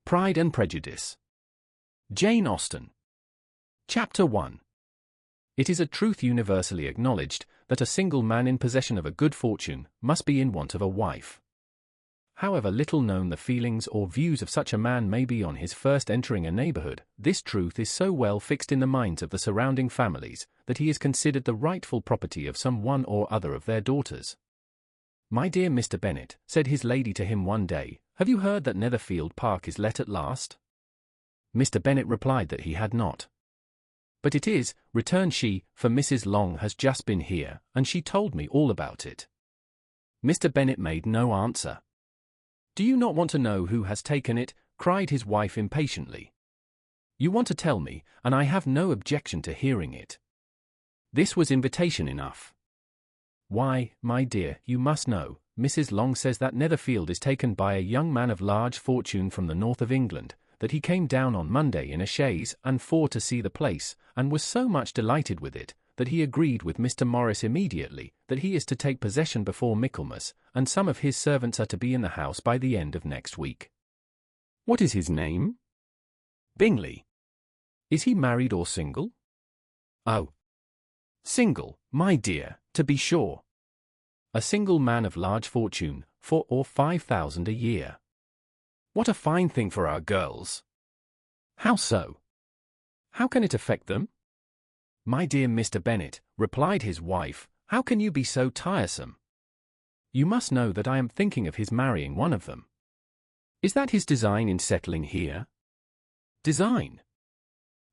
Pride and Prejudice. Jane Austen. Chapter 1. It is a truth universally acknowledged that a single man in possession of a good fortune must be in want of a wife. However little known the feelings or views of such a man may be on his first entering a neighborhood, this truth is so well fixed in the minds of the surrounding families that he is considered the rightful property of some one or other of their daughters. "My dear Mr. Bennet," said his lady to him one day, "have you heard that Netherfield Park is let at last?" Mr. Bennet replied that he had not. "But it is," returned she, "for Mrs. Long has just been here, and she told me all about it." Mr. Bennet made no answer. "Do you not want to know who has taken it?" cried his wife impatiently. "You want to tell me, and I have no objection to hearing it." This was invitation enough. "Why, my dear, you must know, Mrs. Long says that Netherfield is taken by a young man of large fortune from the north of England, that he came down on Monday in a chaise and four to see the place, and was so much delighted with it, that he agreed with Mr. Morris immediately that he is to take possession before Michaelmas, and some of his servants are to be in the house by the end of next week." "What is his name?" "Bingley." "Is he married or single?" "Oh, single, my dear, to be sure. A single man of large fortune, 4,000 or 5,000 a year. What a fine thing for our girls!" "How so? How can it affect them?" "My dear Mr. Bennet," replied his wife, "how can you be so tiresome? You must know that I am thinking of his marrying one of them." "Is that his design in settling here?" "Design?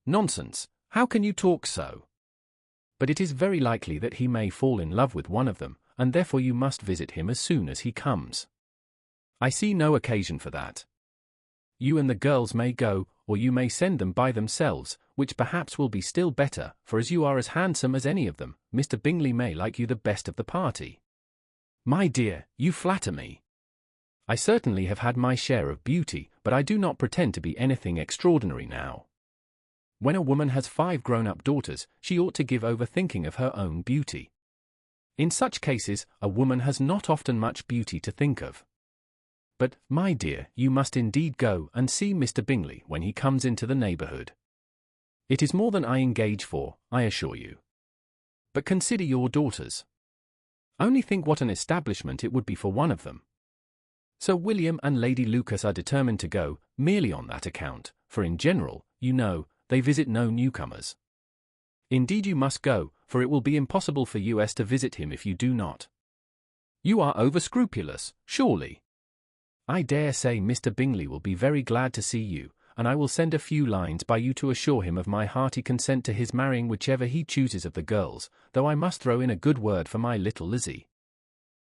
Nonsense, how can you talk so? But it is very likely that he may fall in love with one of them, and therefore you must visit him as soon as he comes." "I see no occasion for that. You and the girls may go, or you may send them by themselves, which perhaps will be still better, for as you are as handsome as any of them, Mr. Bingley may like you the best of the party." "My dear, you flatter me. I certainly have had my share of beauty, but I do not pretend to be anything extraordinary now. When a woman has 5 grown-up daughters, she ought to give over thinking of her own beauty. In such cases, a woman has not often much beauty to think of. But, my dear, you must indeed go and see Mr. Bingley when he comes into the neighborhood. It is more than I engage for, I assure you. But consider your daughters. Only think what an establishment it would be for one of them. Sir William and Lady Lucas are determined to go, merely on that account, for in general, you know, they visit no newcomers. Indeed you must go, for it will be impossible for us to visit him if you do not. You are over-scrupulous, surely. I dare say Mr. Bingley will be very glad to see you, and I will send a few lines by you to assure him of my hearty consent to his marrying whichever he chooses of the girls, though I must throw in a good word for my little Lizzie.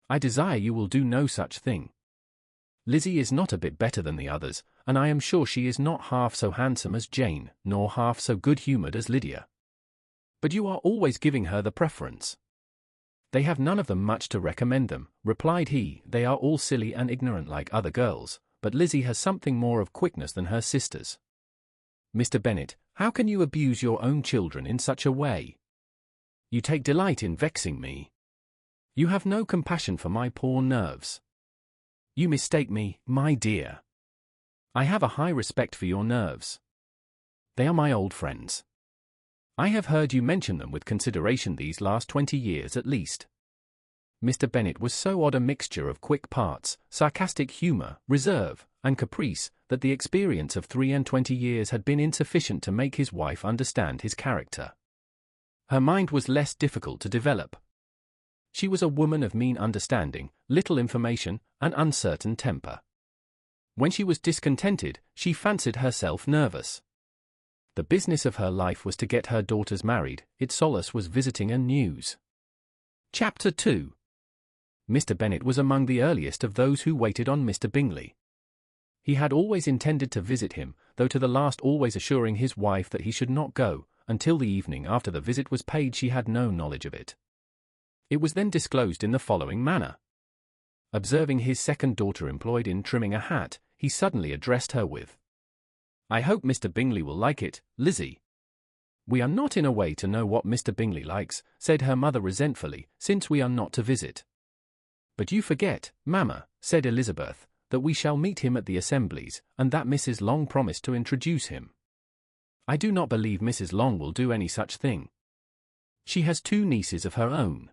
I desire you will do no such thing. Lizzie is not a bit better than the others, and I am sure she is not half so handsome as Jane, nor half so good-humoured as Lydia. But you are always giving her the preference." "They have none of them much to recommend them," replied he. "They are all silly and ignorant like other girls, but Lizzie has something more of quickness than her sisters." "Mr. Bennet, how can you abuse your own children in such a way? You take delight in vexing me. You have no compassion for my poor nerves." "You mistake me, my dear. I have a high respect for your nerves. They are my old friends. I have heard you mention them with consideration these last 20 years at least." Mr. Bennet was so odd a mixture of quick parts, sarcastic humour, reserve, and caprice, that the experience of 23 years had been insufficient to make his wife understand his character. Her mind was less difficult to develop. She was a woman of mean understanding, little information, and uncertain temper. When she was discontented, she fancied herself nervous. The business of her life was to get her daughters married, its solace was visiting and news. Chapter 2. Mr. Bennet was among the earliest of those who waited on Mr. Bingley. He had always intended to visit him, though to the last always assuring his wife that he should not go, until the evening after the visit was paid she had no knowledge of it. It was then disclosed in the following manner. Observing his second daughter employed in trimming a hat, he suddenly addressed her with, "I hope Mr. Bingley will like it, Lizzie." "We are not in a way to know what Mr. Bingley likes," said her mother resentfully, "since we are not to visit." "But you forget, mamma," said Elizabeth, that we shall meet him at the assemblies, and that Mrs. Long promised to introduce him. I do not believe Mrs. Long will do any such thing. She has 2 nieces of her own.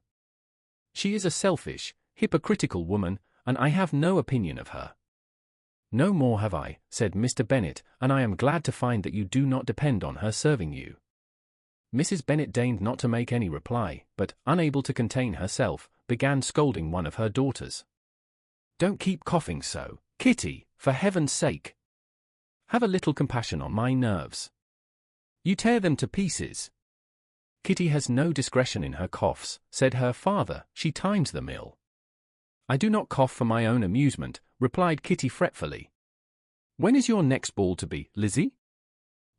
She is a selfish, hypocritical woman, and I have no opinion of her. No more have I, said Mr. Bennet, and I am glad to find that you do not depend on her serving you. Mrs. Bennet deigned not to make any reply, but, unable to contain herself, began scolding one of her daughters. Don't keep coughing so, Kitty, for heaven's sake. Have a little compassion on my nerves. You tear them to pieces. Kitty has no discretion in her coughs, said her father, she times them ill. I do not cough for my own amusement, replied Kitty fretfully. When is your next ball to be, Lizzie?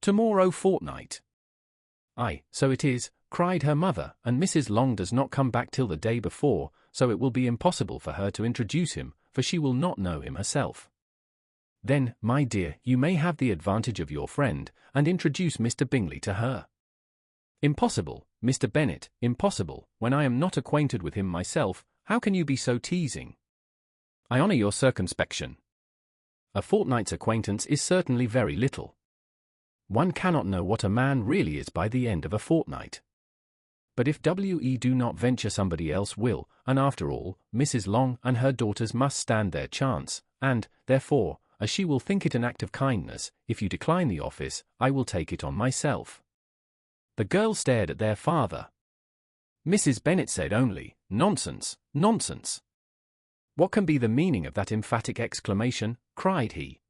Tomorrow fortnight. Aye, so it is, cried her mother, and Mrs. Long does not come back till the day before, so it will be impossible for her to introduce him, for she will not know him herself. Then, my dear, you may have the advantage of your friend, and introduce Mr. Bingley to her. Impossible, Mr. Bennet, impossible, when I am not acquainted with him myself. How can you be so teasing? I honour your circumspection. A fortnight's acquaintance is certainly very little. One cannot know what a man really is by the end of a fortnight. But if we do not venture, somebody else will, and after all, Mrs. Long and her daughters must stand their chance, and, therefore, as she will think it an act of kindness, if you decline the office, I will take it on myself. The girls stared at their father. Mrs. Bennet said only, Nonsense, nonsense. What can be the meaning of that emphatic exclamation? Cried he.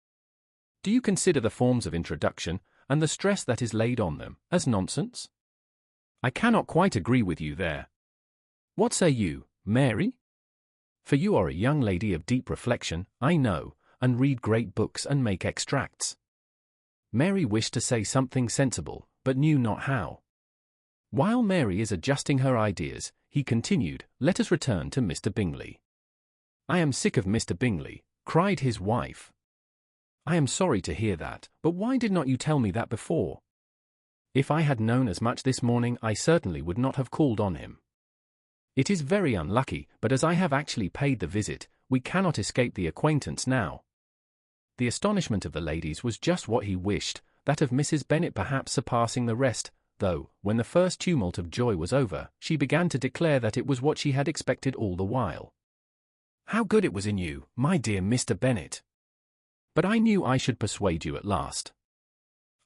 Do you consider the forms of introduction, and the stress that is laid on them, as nonsense? I cannot quite agree with you there. What say you, Mary? For you are a young lady of deep reflection, I know, and read great books and make extracts. Mary wished to say something sensible, but knew not how. While Mary is adjusting her ideas, he continued, let us return to Mr. Bingley. I am sick of Mr. Bingley, cried his wife. I am sorry to hear that, but why did not you tell me that before? If I had known as much this morning, I certainly would not have called on him. It is very unlucky, but as I have actually paid the visit, we cannot escape the acquaintance now. The astonishment of the ladies was just what he wished, that of Mrs. Bennet perhaps surpassing the rest, though, when the first tumult of joy was over, she began to declare that it was what she had expected all the while. How good it was in you, my dear Mr. Bennet! But I knew I should persuade you at last.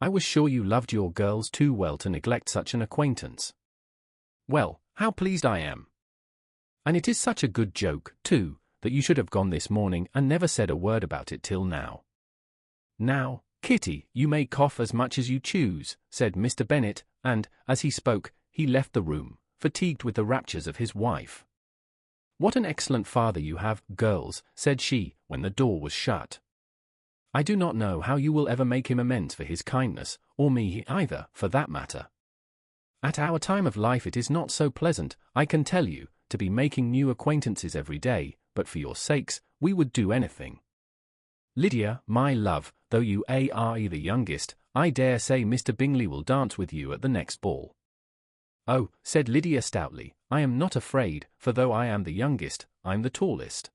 I was sure you loved your girls too well to neglect such an acquaintance. Well, how pleased I am! And it is such a good joke, too, that you should have gone this morning and never said a word about it till now. Now, Kitty, you may cough as much as you choose, said Mr. Bennet, and, as he spoke, he left the room, fatigued with the raptures of his wife. What an excellent father you have, girls, said she, when the door was shut. I do not know how you will ever make him amends for his kindness, or me either, for that matter. At our time of life it is not so pleasant, I can tell you, to be making new acquaintances every day, but for your sakes, we would do anything. Lydia, my love, though you are the youngest, I dare say Mr. Bingley will dance with you at the next ball. Oh, said Lydia stoutly, I am not afraid, for though I am the youngest, I'm the tallest.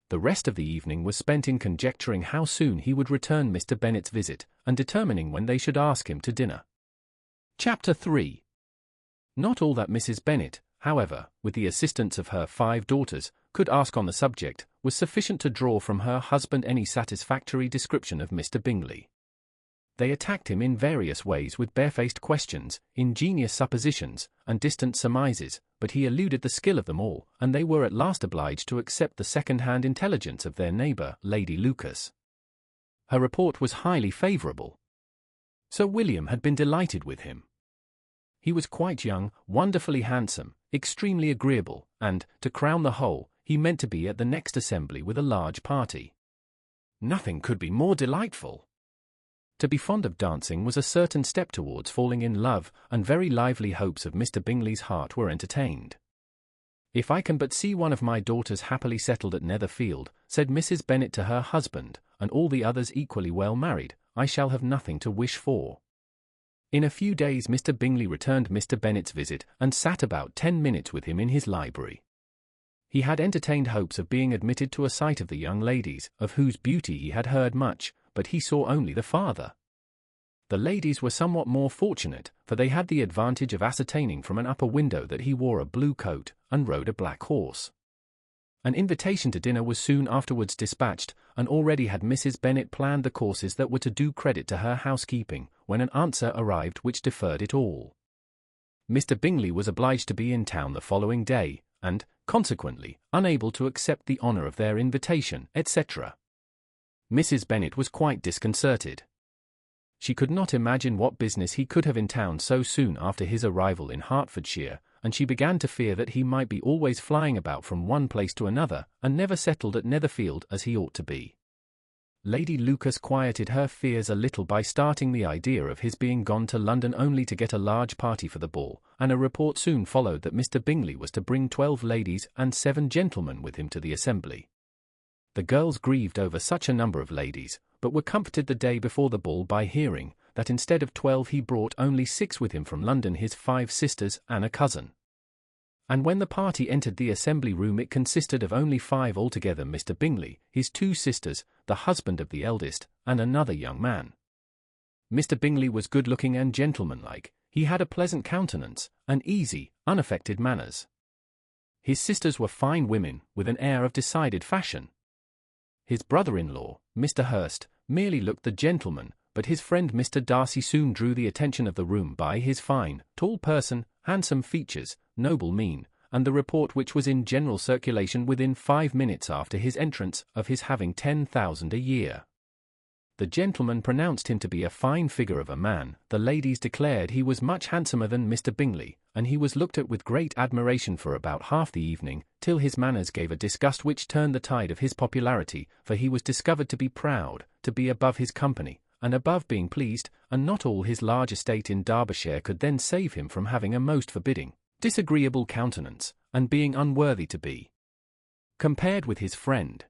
The rest of the evening was spent in conjecturing how soon he would return Mr. Bennet's visit, and determining when they should ask him to dinner. Chapter 3. Not all that Mrs. Bennet, however, with the assistance of her 5 daughters, could ask on the subject, was sufficient to draw from her husband any satisfactory description of Mr. Bingley. They attacked him in various ways with barefaced questions, ingenious suppositions, and distant surmises, but he eluded the skill of them all, and they were at last obliged to accept the second-hand intelligence of their neighbour, Lady Lucas. Her report was highly favourable. Sir William had been delighted with him. He was quite young, wonderfully handsome, extremely agreeable, and, to crown the whole, he meant to be at the next assembly with a large party. Nothing could be more delightful. To be fond of dancing was a certain step towards falling in love, and very lively hopes of Mr. Bingley's heart were entertained. If I can but see one of my daughters happily settled at Netherfield, said Mrs. Bennet to her husband, and all the others equally well married, I shall have nothing to wish for. In a few days Mr. Bingley returned Mr. Bennet's visit, and sat about 10 minutes with him in his library. He had entertained hopes of being admitted to a sight of the young ladies, of whose beauty he had heard much, but he saw only the father. The ladies were somewhat more fortunate, for they had the advantage of ascertaining from an upper window that he wore a blue coat, and rode a black horse. An invitation to dinner was soon afterwards dispatched, and already had Mrs. Bennet planned the courses that were to do credit to her housekeeping, when an answer arrived which deferred it all. Mr. Bingley was obliged to be in town the following day, and, consequently, unable to accept the honour of their invitation, etc. Mrs. Bennet was quite disconcerted. She could not imagine what business he could have in town so soon after his arrival in Hertfordshire, and she began to fear that he might be always flying about from one place to another, and never settled at Netherfield as he ought to be. Lady Lucas quieted her fears a little by starting the idea of his being gone to London only to get a large party for the ball, and a report soon followed that Mr. Bingley was to bring 12 ladies and 7 gentlemen with him to the assembly. The girls grieved over such a number of ladies, but were comforted the day before the ball by hearing that instead of 12 he brought only 6 with him from London, his 5 sisters and a cousin. And when the party entered the assembly room it consisted of only 5 altogether: Mr. Bingley, his 2 sisters, the husband of the eldest, and another young man. Mr. Bingley was good-looking and gentlemanlike. He had a pleasant countenance, and easy, unaffected manners. His sisters were fine women, with an air of decided fashion. His brother-in-law, Mr. Hurst, merely looked the gentleman, but his friend Mr. Darcy soon drew the attention of the room by his fine, tall person, handsome features, noble mien, and the report which was in general circulation within 5 minutes after his entrance of his having 10,000 a year. The gentleman pronounced him to be a fine figure of a man, the ladies declared he was much handsomer than Mr. Bingley, and he was looked at with great admiration for about half the evening, till his manners gave a disgust which turned the tide of his popularity, for he was discovered to be proud, to be above his company, and above being pleased, and not all his large estate in Derbyshire could then save him from having a most forbidding, disagreeable countenance, and being unworthy to be compared with his friend.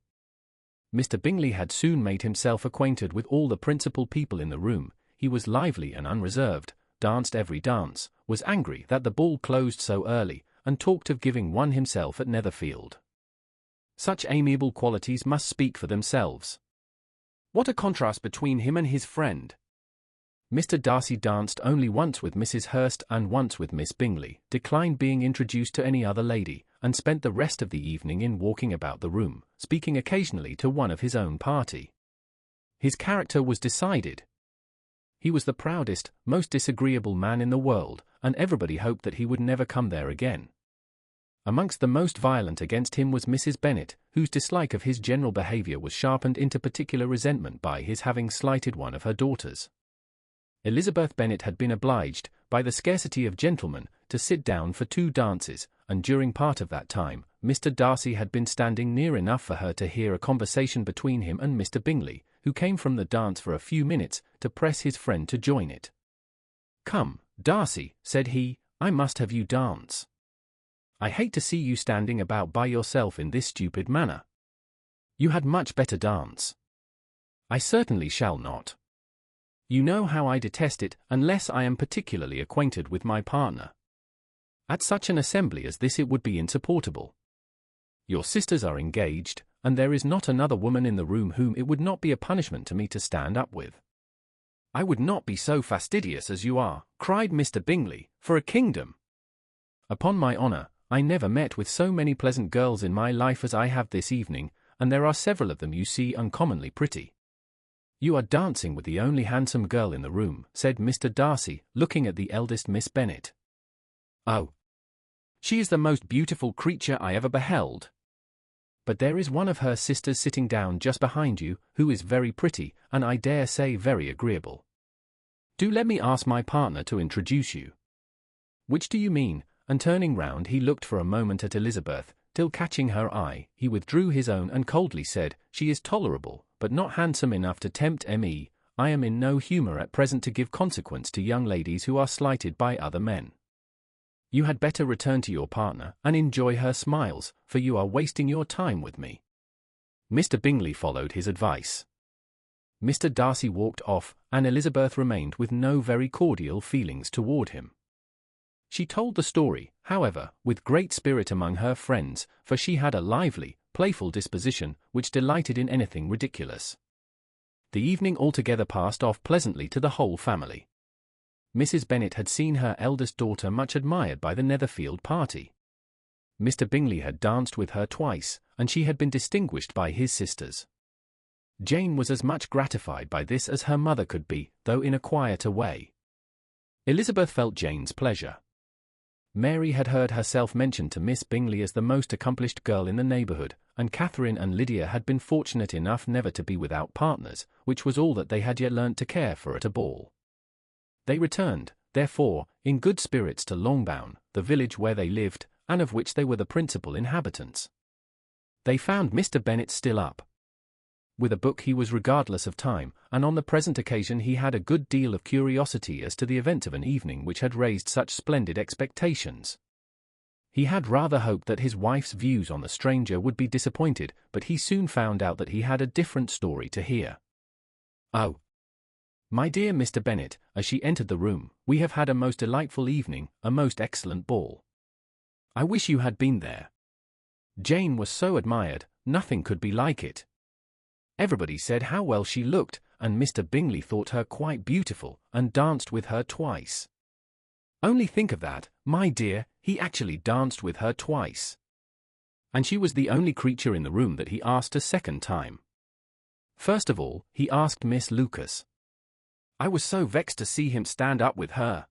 Mr. Bingley had soon made himself acquainted with all the principal people in the room. He was lively and unreserved, danced every dance, was angry that the ball closed so early, and talked of giving one himself at Netherfield. Such amiable qualities must speak for themselves. What a contrast between him and his friend! Mr. Darcy danced only once with Mrs. Hurst and once with Miss Bingley, declined being introduced to any other lady, and spent the rest of the evening in walking about the room, speaking occasionally to one of his own party. His character was decided. He was the proudest, most disagreeable man in the world, and everybody hoped that he would never come there again. Amongst the most violent against him was Mrs. Bennet, whose dislike of his general behaviour was sharpened into particular resentment by his having slighted one of her daughters. Elizabeth Bennet had been obliged, by the scarcity of gentlemen, to sit down for 2 dances, and during part of that time, Mr. Darcy had been standing near enough for her to hear a conversation between him and Mr. Bingley, who came from the dance for a few minutes, to press his friend to join it. "Come, Darcy," said he, "I must have you dance. I hate to see you standing about by yourself in this stupid manner. You had much better dance." "I certainly shall not. You know how I detest it, unless I am particularly acquainted with my partner. At such an assembly as this it would be insupportable. Your sisters are engaged, and there is not another woman in the room whom it would not be a punishment to me to stand up with." "I would not be so fastidious as you are," cried Mr. Bingley, "for a kingdom. Upon my honour, I never met with so many pleasant girls in my life as I have this evening, and there are several of them you see uncommonly pretty." "You are dancing with the only handsome girl in the room," said Mr. Darcy, looking at the eldest Miss Bennet. "Oh, she is the most beautiful creature I ever beheld. But there is one of her sisters sitting down just behind you, who is very pretty, and I dare say very agreeable. Do let me ask my partner to introduce you." "Which do you mean?" And turning round he looked for a moment at Elizabeth, till catching her eye, he withdrew his own and coldly said, "She is tolerable, but not handsome enough to tempt me. I am in no humour at present to give consequence to young ladies who are slighted by other men. You had better return to your partner, and enjoy her smiles, for you are wasting your time with me." Mr. Bingley followed his advice. Mr. Darcy walked off, and Elizabeth remained with no very cordial feelings toward him. She told the story, however, with great spirit among her friends, for she had a lively, playful disposition, which delighted in anything ridiculous. The evening altogether passed off pleasantly to the whole family. Mrs. Bennet had seen her eldest daughter much admired by the Netherfield party. Mr. Bingley had danced with her twice, and she had been distinguished by his sisters. Jane was as much gratified by this as her mother could be, though in a quieter way. Elizabeth felt Jane's pleasure. Mary had heard herself mentioned to Miss Bingley as the most accomplished girl in the neighbourhood, and Catherine and Lydia had been fortunate enough never to be without partners, which was all that they had yet learnt to care for at a ball. They returned, therefore, in good spirits to Longbourn, the village where they lived, and of which they were the principal inhabitants. They found Mr. Bennet still up. With a book he was regardless of time, and on the present occasion he had a good deal of curiosity as to the event of an evening which had raised such splendid expectations. He had rather hoped that his wife's views on the stranger would be disappointed, but he soon found out that he had a different story to hear. "Oh, my dear Mr. Bennet," as she entered the room, "we have had a most delightful evening, a most excellent ball. I wish you had been there. Jane was so admired, nothing could be like it. Everybody said how well she looked, and Mr. Bingley thought her quite beautiful, and danced with her twice. Only think of that, my dear, he actually danced with her twice. And she was the only creature in the room that he asked a second time. First of all, he asked Miss Lucas. I was so vexed to see him stand up with her.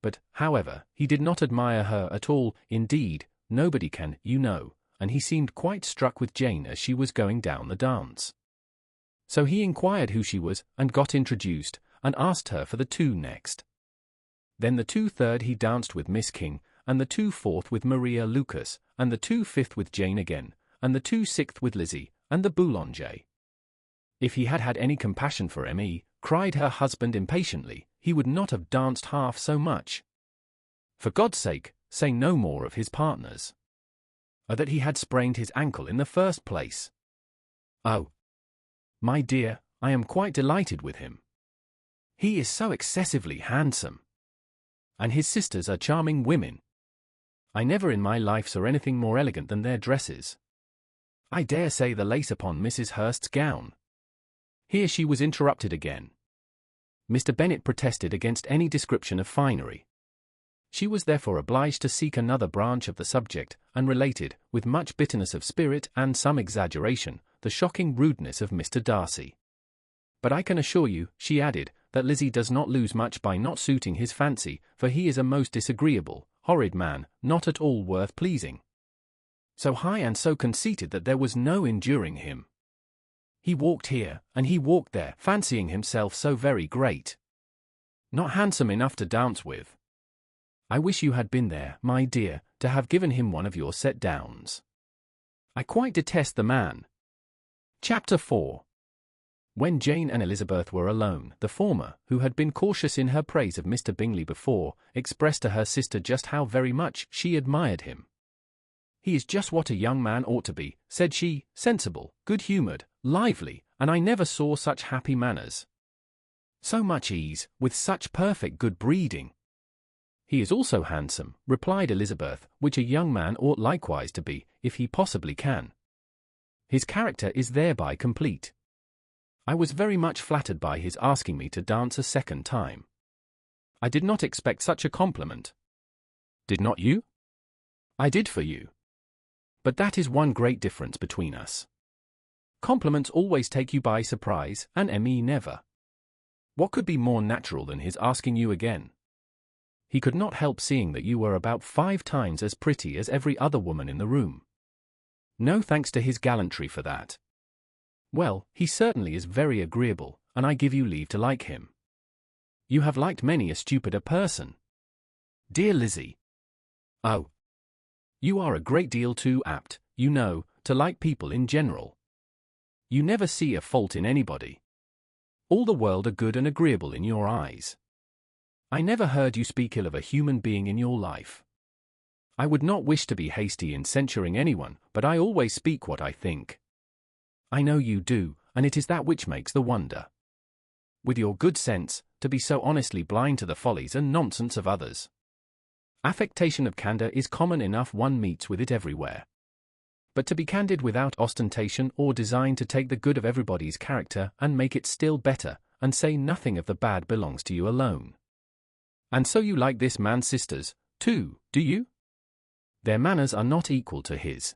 But, however, he did not admire her at all, indeed, nobody can, you know, and he seemed quite struck with Jane as she was going down the dance. So he inquired who she was, and got introduced, and asked her for the 2 next. Then the 2 third he danced with Miss King, and the 2 fourth with Maria Lucas, and the 2 fifth with Jane again, and the 2 sixth with Lizzie, and the Boulanger. If he had had any compassion for M.E., cried her husband impatiently, he would not have danced half so much. For God's sake, say no more of his partners. Or that he had sprained his ankle in the first place. Oh, my dear, I am quite delighted with him. He is so excessively handsome. And his sisters are charming women. I never in my life saw anything more elegant than their dresses. I dare say the lace upon Mrs. Hurst's gown." Here she was interrupted again. Mr. Bennet protested against any description of finery. She was therefore obliged to seek another branch of the subject, and related, with much bitterness of spirit and some exaggeration, the shocking rudeness of Mr. Darcy. "But I can assure you," she added, "that Lizzie does not lose much by not suiting his fancy, for he is a most disagreeable, horrid man, not at all worth pleasing. So high and so conceited that there was no enduring him. He walked here, and he walked there, fancying himself so very great. Not handsome enough to dance with. I wish you had been there, my dear, to have given him one of your set-downs. I quite detest the man." Chapter 4. When Jane and Elizabeth were alone, the former, who had been cautious in her praise of Mr. Bingley before, expressed to her sister just how very much she admired him. "He is just what a young man ought to be," said she, "sensible, good-humoured, lively, and I never saw such happy manners. So much ease, with such perfect good breeding." "He is also handsome," replied Elizabeth, "which a young man ought likewise to be, if he possibly can. His character is thereby complete. I was very much flattered by his asking me to dance a second time. I did not expect such a compliment. Did not you? I did for you. But that is one great difference between us. Compliments always take you by surprise, and M.E. never. What could be more natural than his asking you again? He could not help seeing that you were about 5 times as pretty as every other woman in the room. No thanks to his gallantry for that. Well, he certainly is very agreeable, and I give you leave to like him. You have liked many a stupider person. Dear Lizzie. Oh, you are a great deal too apt, you know, to like people in general. You never see a fault in anybody. All the world are good and agreeable in your eyes. I never heard you speak ill of a human being in your life. I would not wish to be hasty in censuring anyone, but I always speak what I think. I know you do, and it is that which makes the wonder. With your good sense, to be so honestly blind to the follies and nonsense of others. Affectation of candor is common enough, one meets with it everywhere. But to be candid without ostentation or design to take the good of everybody's character and make it still better, and say nothing of the bad, belongs to you alone. And so you like this man's sisters, too, do you? Their manners are not equal to his.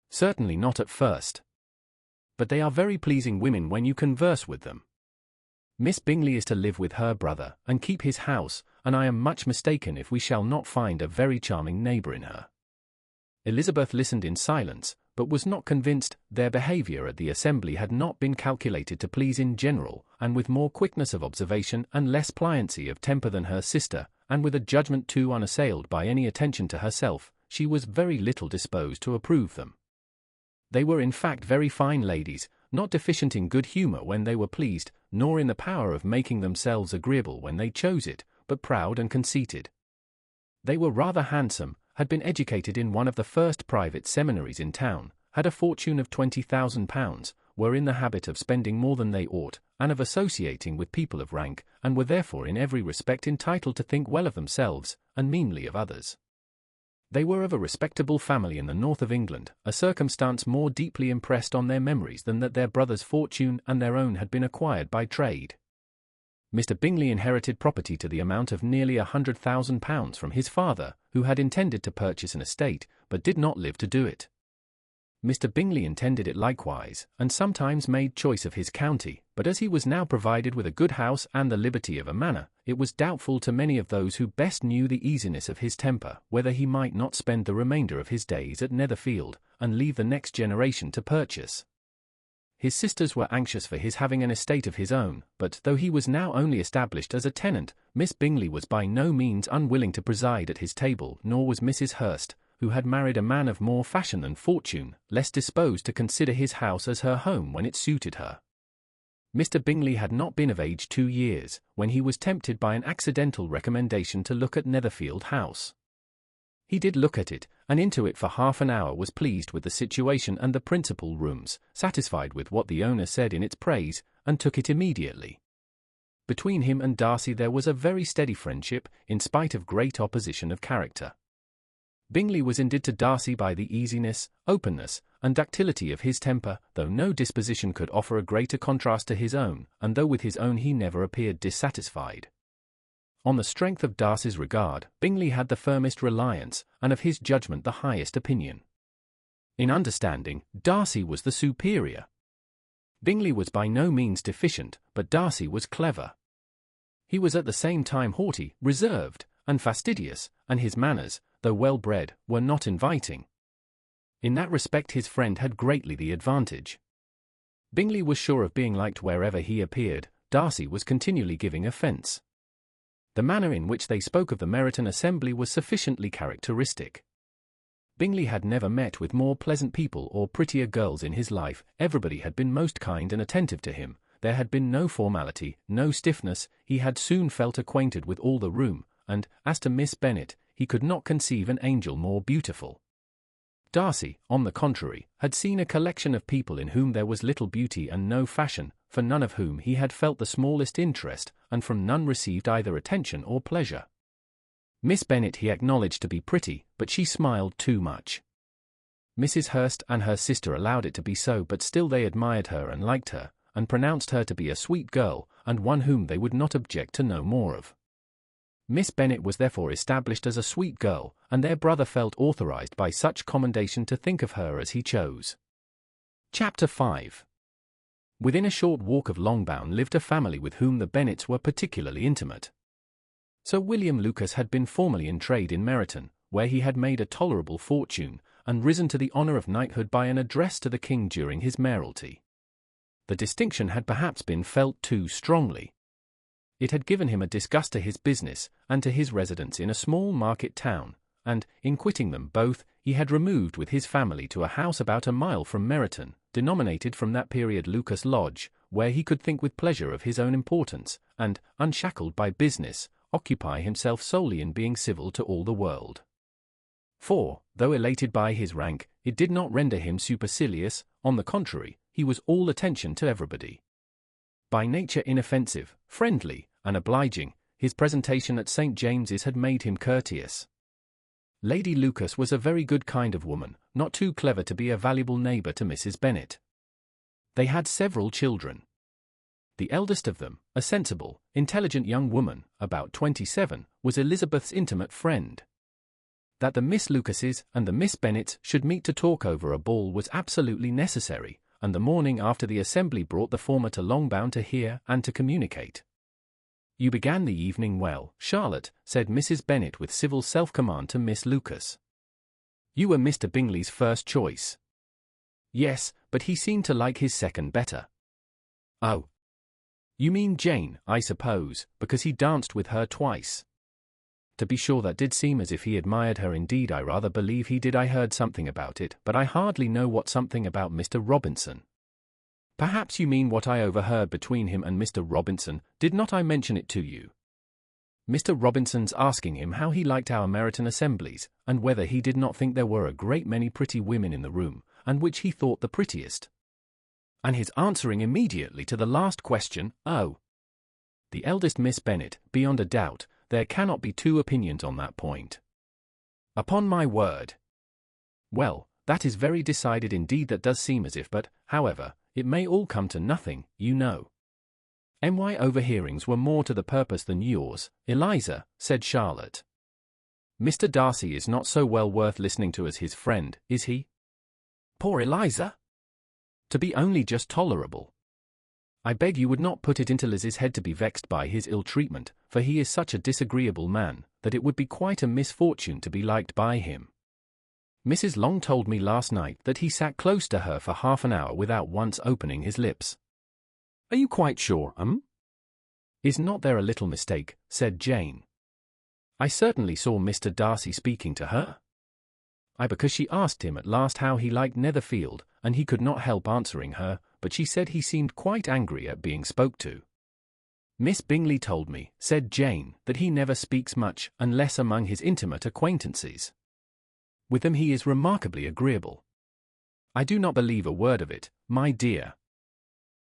Certainly not at first. But they are very pleasing women when you converse with them. Miss Bingley is to live with her brother, and keep his house, and I am much mistaken if we shall not find a very charming neighbour in her. Elizabeth listened in silence, but was not convinced. Their behaviour at the assembly had not been calculated to please in general, and with more quickness of observation and less pliancy of temper than her sister, and with a judgment too unassailed by any attention to herself, she was very little disposed to approve them. They were in fact very fine ladies, not deficient in good humour when they were pleased, nor in the power of making themselves agreeable when they chose it, but proud and conceited. They were rather handsome, had been educated in one of the first private seminaries in town, had a fortune of £20,000, were in the habit of spending more than they ought, and of associating with people of rank, and were therefore in every respect entitled to think well of themselves, and meanly of others. They were of a respectable family in the north of England, a circumstance more deeply impressed on their memories than that their brother's fortune and their own had been acquired by trade. Mr. Bingley inherited property to the amount of nearly £100,000 from his father, who had intended to purchase an estate, but did not live to do it. Mr. Bingley intended it likewise, and sometimes made choice of his county, but as he was now provided with a good house and the liberty of a manor, it was doubtful to many of those who best knew the easiness of his temper, whether he might not spend the remainder of his days at Netherfield, and leave the next generation to purchase. His sisters were anxious for his having an estate of his own, but though he was now only established as a tenant, Miss Bingley was by no means unwilling to preside at his table, nor was Mrs. Hurst, who had married a man of more fashion than fortune, less disposed to consider his house as her home when it suited her. Mr. Bingley had not been of age 2 years, when he was tempted by an accidental recommendation to look at Netherfield House. He did look at it, and into it for half an hour, was pleased with the situation and the principal rooms, satisfied with what the owner said in its praise, and took it immediately. Between him and Darcy there was a very steady friendship, in spite of great opposition of character. Bingley was indebted to Darcy by the easiness, openness, and ductility of his temper, though no disposition could offer a greater contrast to his own, and though with his own he never appeared dissatisfied. On the strength of Darcy's regard, Bingley had the firmest reliance, and of his judgment the highest opinion. In understanding, Darcy was the superior. Bingley was by no means deficient, but Darcy was clever. He was at the same time haughty, reserved, and fastidious, and his manners, though well-bred, were not inviting. In that respect his friend had greatly the advantage. Bingley was sure of being liked wherever he appeared. Darcy was continually giving offence. The manner in which they spoke of the Meryton assembly was sufficiently characteristic. Bingley had never met with more pleasant people or prettier girls in his life. Everybody had been most kind and attentive to him. There had been no formality, no stiffness. He had soon felt acquainted with all the room, and, as to Miss Bennet, he could not conceive an angel more beautiful. Darcy, on the contrary, had seen a collection of people in whom there was little beauty and no fashion, for none of whom he had felt the smallest interest, and from none received either attention or pleasure. Miss Bennet he acknowledged to be pretty, but she smiled too much. Mrs. Hurst and her sister allowed it to be so, but still they admired her and liked her, and pronounced her to be a sweet girl, and one whom they would not object to know more of. Miss Bennet was therefore established as a sweet girl, and their brother felt authorized by such commendation to think of her as he chose. Chapter 5. Within a short walk of Longbourn lived a family with whom the Bennets were particularly intimate. Sir William Lucas had been formerly in trade in Meryton, where he had made a tolerable fortune, and risen to the honour of knighthood by an address to the king during his mayoralty. The distinction had perhaps been felt too strongly. It had given him a disgust to his business, and to his residence in a small market town, and, in quitting them both, he had removed with his family to a house about a mile from Meryton, denominated from that period Lucas Lodge, where he could think with pleasure of his own importance, and, unshackled by business, occupy himself solely in being civil to all the world. For, though elated by his rank, it did not render him supercilious. On the contrary, he was all attention to everybody. By nature inoffensive, friendly, and obliging, his presentation at St. James's had made him courteous. Lady Lucas was a very good kind of woman, not too clever to be a valuable neighbour to Mrs. Bennet. They had several children. The eldest of them, a sensible, intelligent young woman, about 27, was Elizabeth's intimate friend. That the Miss Lucases and the Miss Bennets should meet to talk over a ball was absolutely necessary, and the morning after the assembly brought the former to Longbourn to hear and to communicate. "You began the evening well, Charlotte," said Mrs. Bennet with civil self-command to Miss Lucas. "You were Mr. Bingley's first choice." "Yes, but he seemed to like his second better." "Oh. You mean Jane, I suppose, because he danced with her twice." "To be sure, that did seem as if he admired her indeed. I rather believe he did. I heard something about it, but I hardly know what something about Mr. Robinson." "Perhaps you mean what I overheard between him and Mr. Robinson. Did not I mention it to you? Mr. Robinson's asking him how he liked our Meryton assemblies, and whether he did not think there were a great many pretty women in the room, and which he thought the prettiest. And his answering immediately to the last question, 'Oh, the eldest Miss Bennet, beyond a doubt, there cannot be two opinions on that point.' Upon my word." "Well, that is very decided indeed. That does seem as if, but, however, it may all come to nothing, you know." "My overhearings were more to the purpose than yours, Eliza," said Charlotte. "Mr. Darcy is not so well worth listening to as his friend, is he?" "Poor Eliza! To be only just tolerable. I beg you would not put it into Liz's head to be vexed by his ill treatment, for he is such a disagreeable man, that it would be quite a misfortune to be liked by him. Mrs. Long told me last night that he sat close to her for half an hour without once opening his lips." "Are you quite sure, Is not there a little mistake?" said Jane. "I certainly saw Mr. Darcy speaking to her." Because she asked him at last how he liked Netherfield, and he could not help answering her, but she said he seemed quite angry at being spoke to." "Miss Bingley told me," said Jane, "that he never speaks much, unless among his intimate acquaintances. With them he is remarkably agreeable." "I do not believe a word of it, my dear.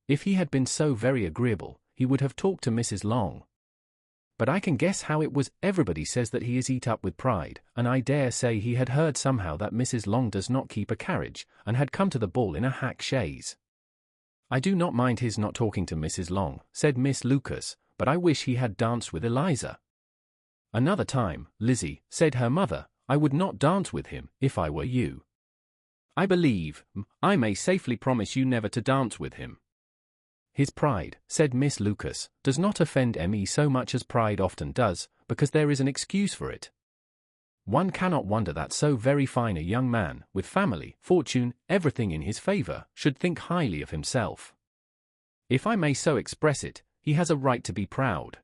If he had been so very agreeable, he would have talked to Mrs. Long. But I can guess how it was. Everybody says that he is eat up with pride, and I dare say he had heard somehow that Mrs. Long does not keep a carriage, and had come to the ball in a hack chaise." "I do not mind his not talking to Mrs. Long," said Miss Lucas, "but I wish he had danced with Eliza." "Another time, Lizzie," said her mother, "I would not dance with him, if I were you. I believe, I may safely promise you never to dance with him." "His pride," said Miss Lucas, "does not offend me so much as pride often does, because there is an excuse for it. One cannot wonder that so very fine a young man, with family, fortune, everything in his favour, should think highly of himself. If I may so express it, he has a right to be proud."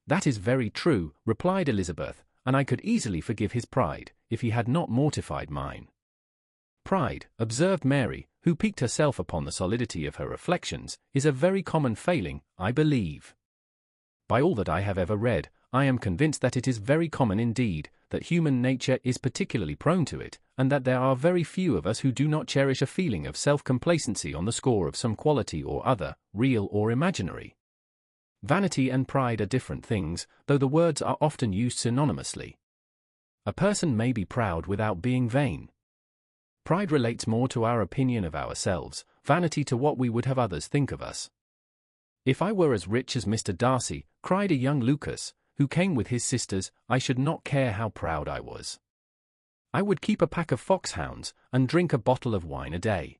"That is very true," replied Elizabeth, "and I could easily forgive his pride, if he had not mortified mine." "Pride," observed Mary, who piqued herself upon the solidity of her reflections, "is a very common failing, I believe. By all that I have ever read, I am convinced that it is very common indeed, that human nature is particularly prone to it, and that there are very few of us who do not cherish a feeling of self-complacency on the score of some quality or other, real or imaginary. Vanity and pride are different things, though the words are often used synonymously. A person may be proud without being vain. Pride relates more to our opinion of ourselves, vanity to what we would have others think of us. If I were as rich as Mr. Darcy," cried a young Lucas, who came with his sisters, "I should not care how proud I was. I would keep a pack of foxhounds, and drink a bottle of wine a day."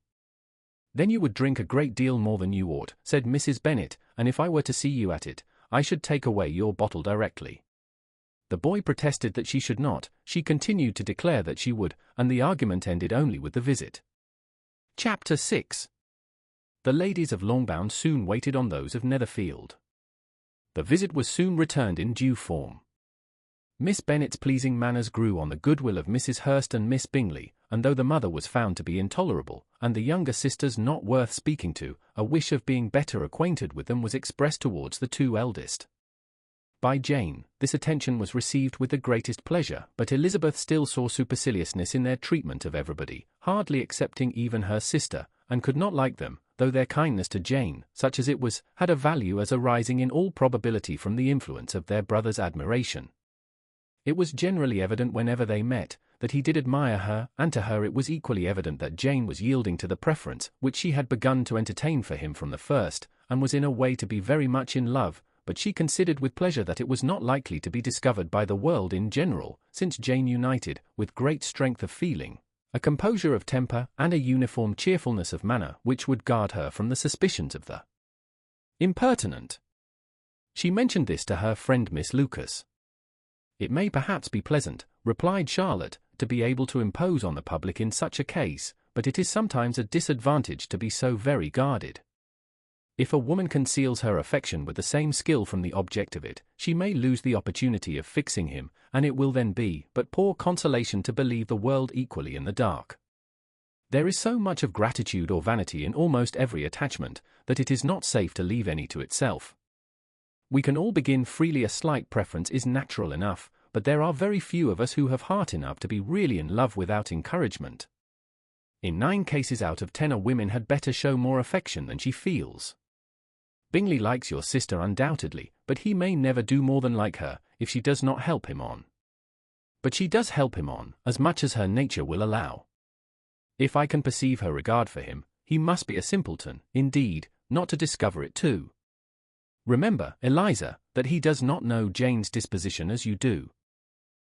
"Then you would drink a great deal more than you ought," said Mrs. Bennet, "and if I were to see you at it, I should take away your bottle directly." The boy protested that she should not. She continued to declare that she would, and the argument ended only with the visit. Chapter 6. The ladies of Longbourn soon waited on those of Netherfield. The visit was soon returned in due form. Miss Bennet's pleasing manners grew on the goodwill of Mrs. Hurst and Miss Bingley, and though the mother was found to be intolerable, and the younger sisters not worth speaking to, a wish of being better acquainted with them was expressed towards the two eldest. By Jane, this attention was received with the greatest pleasure, but Elizabeth still saw superciliousness in their treatment of everybody, hardly excepting even her sister, and could not like them, though their kindness to Jane, such as it was, had a value as arising in all probability from the influence of their brother's admiration. It was generally evident whenever they met that he did admire her, and to her it was equally evident that Jane was yielding to the preference which she had begun to entertain for him from the first, and was in a way to be very much in love, but she considered with pleasure that it was not likely to be discovered by the world in general, since Jane united, with great strength of feeling, a composure of temper and a uniform cheerfulness of manner which would guard her from the suspicions of the impertinent. She mentioned this to her friend Miss Lucas. "It may perhaps be pleasant," replied Charlotte, "to be able to impose on the public in such a case, but it is sometimes a disadvantage to be so very guarded. If a woman conceals her affection with the same skill from the object of it, she may lose the opportunity of fixing him, and it will then be but poor consolation to believe the world equally in the dark. There is so much of gratitude or vanity in almost every attachment, that it is not safe to leave any to itself. We can all begin freely. A slight preference is natural enough, but there are very few of us who have heart enough to be really in love without encouragement. In 9 cases out of 10 a woman had better show more affection than she feels. Bingley likes your sister undoubtedly, but he may never do more than like her, if she does not help him on. But she does help him on, as much as her nature will allow. If I can perceive her regard for him, he must be a simpleton, indeed, not to discover it too. Remember, Eliza, that he does not know Jane's disposition as you do.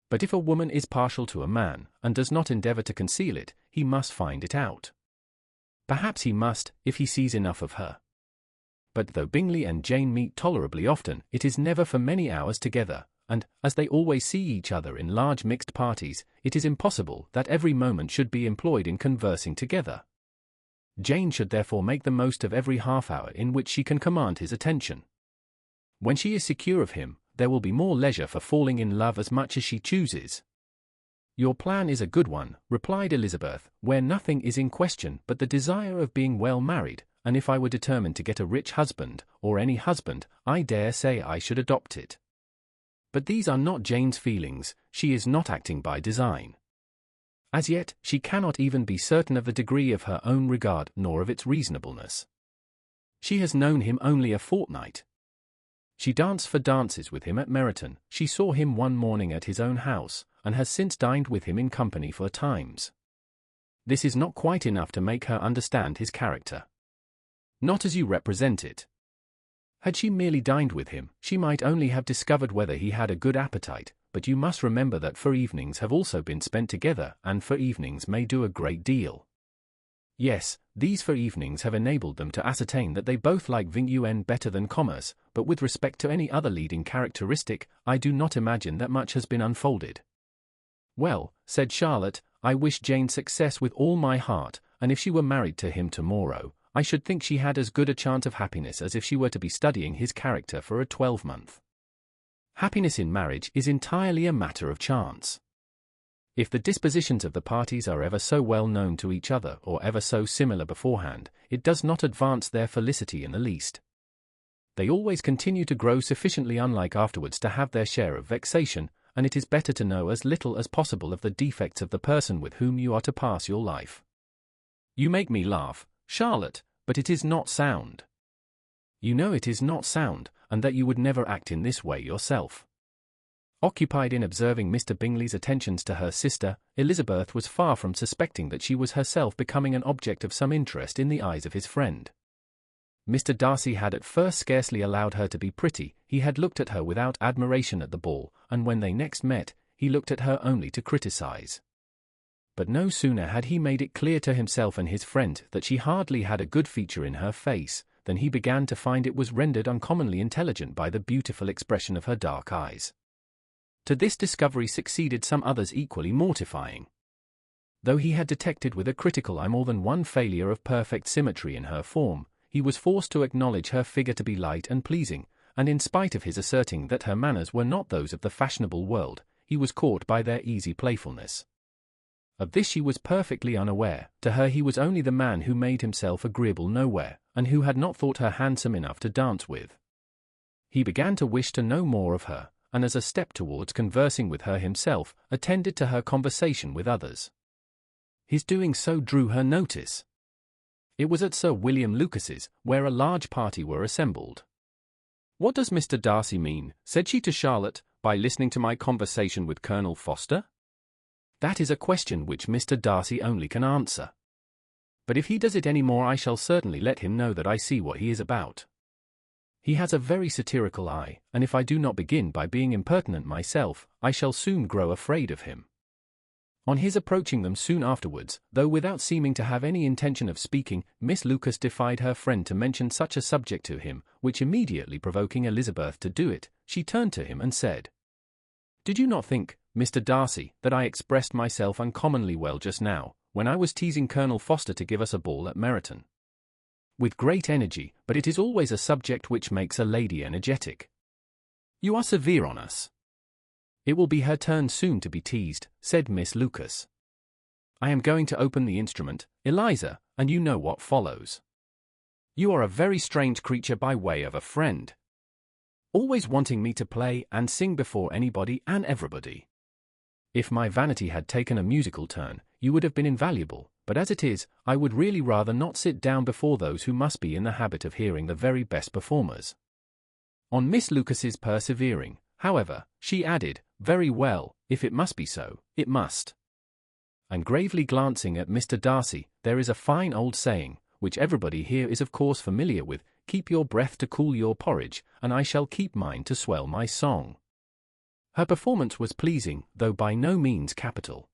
But if a woman is partial to a man, and does not endeavour to conceal it, he must find it out. Perhaps he must, if he sees enough of her. But though Bingley and Jane meet tolerably often, it is never for many hours together, and, as they always see each other in large mixed parties, it is impossible that every moment should be employed in conversing together. Jane should therefore make the most of every half-hour in which she can command his attention. When she is secure of him, there will be more leisure for falling in love as much as she chooses. "Your plan is a good one," replied Elizabeth, "where nothing is in question but the desire of being well married, and if I were determined to get a rich husband, or any husband, I dare say I should adopt it. But these are not Jane's feelings. She is not acting by design. As yet, she cannot even be certain of the degree of her own regard, nor of its reasonableness. She has known him only a fortnight. She danced for dances with him at Meryton, she saw him one morning at his own house, and has since dined with him in company 4 times. This is not quite enough to make her understand his character. Not as you represent it. Had she merely dined with him, she might only have discovered whether he had a good appetite, but you must remember that 4 evenings have also been spent together, and 4 evenings may do a great deal. Yes, these 4 evenings have enabled them to ascertain that they both like vin better than commerce, but with respect to any other leading characteristic, I do not imagine that much has been unfolded. "Well," said Charlotte, "I wish Jane success with all my heart, and if she were married to him tomorrow, I should think she had as good a chance of happiness as if she were to be studying his character for a 12-month. Happiness in marriage is entirely a matter of chance. If the dispositions of the parties are ever so well known to each other or ever so similar beforehand, it does not advance their felicity in the least. They always continue to grow sufficiently unlike afterwards to have their share of vexation, and it is better to know as little as possible of the defects of the person with whom you are to pass your life. You make me laugh, Charlotte, but it is not sound. You know it is not sound, and that you would never act in this way yourself." Occupied in observing Mr. Bingley's attentions to her sister, Elizabeth was far from suspecting that she was herself becoming an object of some interest in the eyes of his friend. Mr. Darcy had at first scarcely allowed her to be pretty. He had looked at her without admiration at the ball, and when they next met, he looked at her only to criticize. But no sooner had he made it clear to himself and his friend that she hardly had a good feature in her face, than he began to find it was rendered uncommonly intelligent by the beautiful expression of her dark eyes. To this discovery succeeded some others equally mortifying. Though he had detected with a critical eye more than one failure of perfect symmetry in her form, he was forced to acknowledge her figure to be light and pleasing, and in spite of his asserting that her manners were not those of the fashionable world, he was caught by their easy playfulness. Of this she was perfectly unaware. To her he was only the man who made himself agreeable nowhere, and who had not thought her handsome enough to dance with. He began to wish to know more of her, and as a step towards conversing with her himself, attended to her conversation with others. His doing so drew her notice. It was at Sir William Lucas's, where a large party were assembled. "What does Mr. Darcy mean?" said she to Charlotte, by listening to my conversation with Colonel Foster? That is a question which Mr. Darcy only can answer. But if he does it any more, I shall certainly let him know that I see what he is about. He has a very satirical eye, and if I do not begin by being impertinent myself, I shall soon grow afraid of him. On his approaching them soon afterwards, though without seeming to have any intention of speaking, Miss Lucas defied her friend to mention such a subject to him, which immediately provoking Elizabeth to do it, she turned to him and said, "Did you not think, Mr. Darcy, that I expressed myself uncommonly well just now, when I was teasing Colonel Foster to give us a ball at Meryton? With great energy, but it is always a subject which makes a lady energetic. You are severe on us." "It will be her turn soon to be teased," said Miss Lucas. "I am going to open the instrument, Eliza, and you know what follows. You are a very strange creature by way of a friend. Always wanting me to play and sing before anybody and everybody. If my vanity had taken a musical turn, you would have been invaluable, but as it is, I would really rather not sit down before those who must be in the habit of hearing the very best performers." On Miss Lucas's persevering, however, she added, "Very well, if it must be so, it must." And gravely glancing at Mr. Darcy, "There is a fine old saying, which everybody here is of course familiar with, 'Keep your breath to cool your porridge, and I shall keep mine to swell my song.'" Her performance was pleasing, though by no means capital.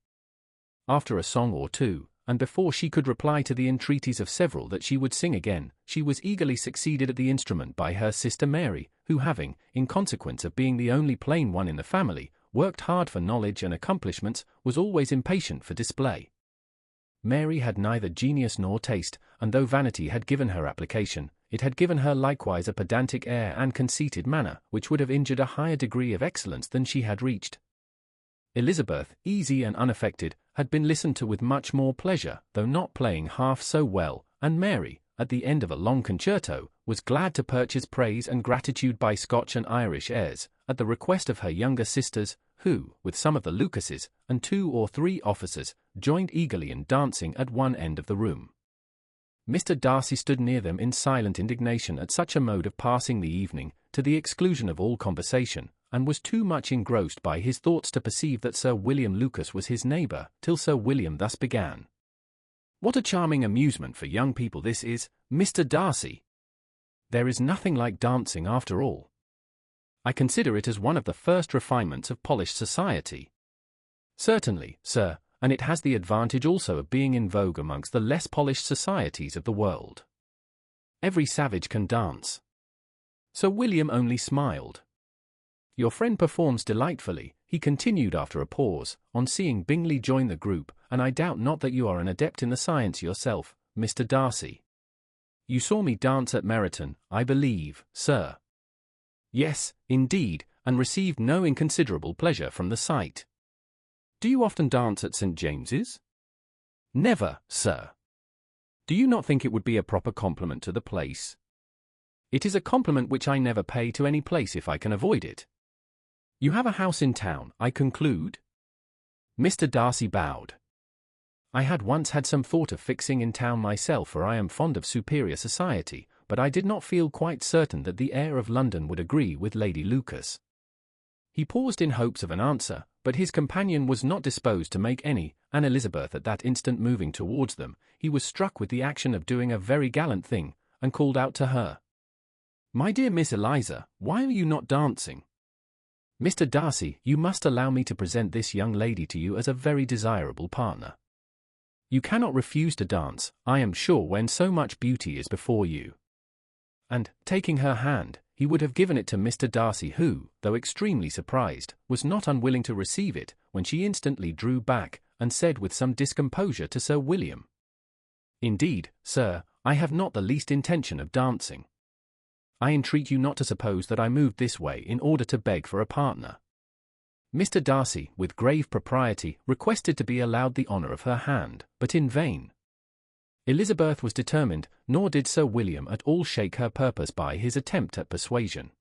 After a song or two, and before she could reply to the entreaties of several that she would sing again, she was eagerly succeeded at the instrument by her sister Mary, who having, in consequence of being the only plain one in the family, worked hard for knowledge and accomplishments, was always impatient for display. Mary had neither genius nor taste, and though vanity had given her application, it had given her likewise a pedantic air and conceited manner, which would have injured a higher degree of excellence than she had reached. Elizabeth, easy and unaffected, had been listened to with much more pleasure, though not playing half so well, and Mary, at the end of a long concerto, was glad to purchase praise and gratitude by Scotch and Irish airs, at the request of her younger sisters, who, with some of the Lucases, and 2 or 3 officers, joined eagerly in dancing at one end of the room. Mr. Darcy stood near them in silent indignation at such a mode of passing the evening, to the exclusion of all conversation, and was too much engrossed by his thoughts to perceive that Sir William Lucas was his neighbour, till Sir William thus began. "What a charming amusement for young people this is, Mr. Darcy! There is nothing like dancing after all. I consider it as one of the first refinements of polished society." "Certainly, sir, and it has the advantage also of being in vogue amongst the less polished societies of the world. Every savage can dance." Sir William only smiled. "Your friend performs delightfully," he continued after a pause, on seeing Bingley join the group, "and I doubt not that you are an adept in the science yourself, Mr. Darcy. You saw me dance at Meryton, I believe, sir." "Yes, indeed, and received no inconsiderable pleasure from the sight." "Do you often dance at St. James's?" "Never, sir." "Do you not think it would be a proper compliment to the place?" "It is a compliment which I never pay to any place if I can avoid it." "You have a house in town, I conclude?" Mr. Darcy bowed. "I had once had some thought of fixing in town myself, for I am fond of superior society, but I did not feel quite certain that the air of London would agree with Lady Lucas." He paused in hopes of an answer, but his companion was not disposed to make any, and Elizabeth at that instant moving towards them, he was struck with the action of doing a very gallant thing, and called out to her, "My dear Miss Eliza, why are you not dancing? Mr. Darcy, you must allow me to present this young lady to you as a very desirable partner. You cannot refuse to dance, I am sure, when so much beauty is before you." And, taking her hand, he would have given it to Mr. Darcy, who, though extremely surprised, was not unwilling to receive it, when she instantly drew back, and said with some discomposure to Sir William, "Indeed, sir, I have not the least intention of dancing. I entreat you not to suppose that I moved this way in order to beg for a partner." Mr. Darcy, with grave propriety, requested to be allowed the honour of her hand, but in vain. Elizabeth was determined, nor did Sir William at all shake her purpose by his attempt at persuasion.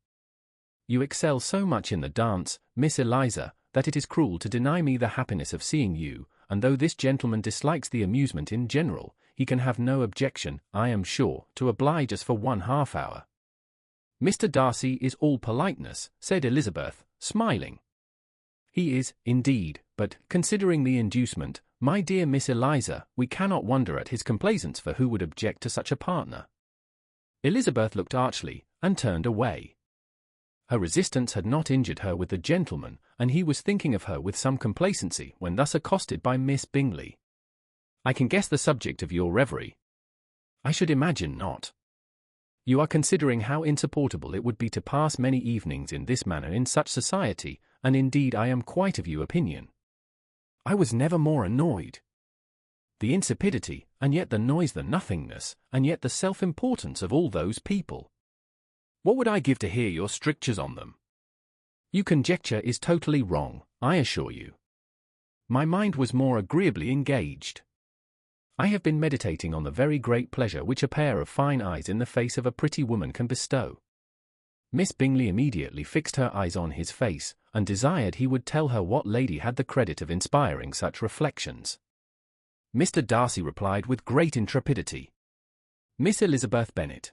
"You excel so much in the dance, Miss Eliza, that it is cruel to deny me the happiness of seeing you, and though this gentleman dislikes the amusement in general, he can have no objection, I am sure, to oblige us for 1/2 hour." "Mr. Darcy is all politeness," said Elizabeth, smiling. "He is, indeed, but, considering the inducement, my dear Miss Eliza, we cannot wonder at his complaisance, for who would object to such a partner?" Elizabeth looked archly, and turned away. Her resistance had not injured her with the gentleman, and he was thinking of her with some complacency when thus accosted by Miss Bingley. "I can guess the subject of your reverie." "I should imagine not. You are considering how insupportable it would be to pass many evenings in this manner in such society, and indeed I am quite of your opinion. I was never more annoyed. The insipidity, and yet the noise, the nothingness, and yet the self-importance of all those people. What would I give to hear your strictures on them? Your conjecture is totally wrong, I assure you. My mind was more agreeably engaged. I have been meditating on the very great pleasure which a pair of fine eyes in the face of a pretty woman can bestow." Miss Bingley immediately fixed her eyes on his face, and desired he would tell her what lady had the credit of inspiring such reflections. Mr. Darcy replied with great intrepidity, "Miss Elizabeth Bennet."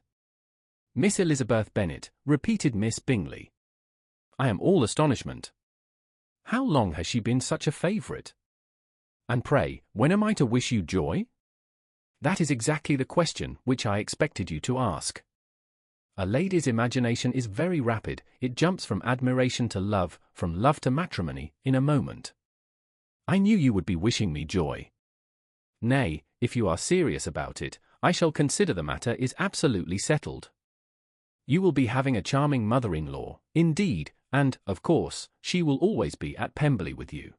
"Miss Elizabeth Bennet," repeated Miss Bingley. "I am all astonishment. How long has she been such a favourite? And pray, when am I to wish you joy?" "That is exactly the question which I expected you to ask. A lady's imagination is very rapid, it jumps from admiration to love, from love to matrimony, in a moment. I knew you would be wishing me joy. Nay, if you are serious about it, I shall consider the matter is absolutely settled. You will be having a charming mother-in-law, indeed, and, of course, she will always be at Pemberley with you."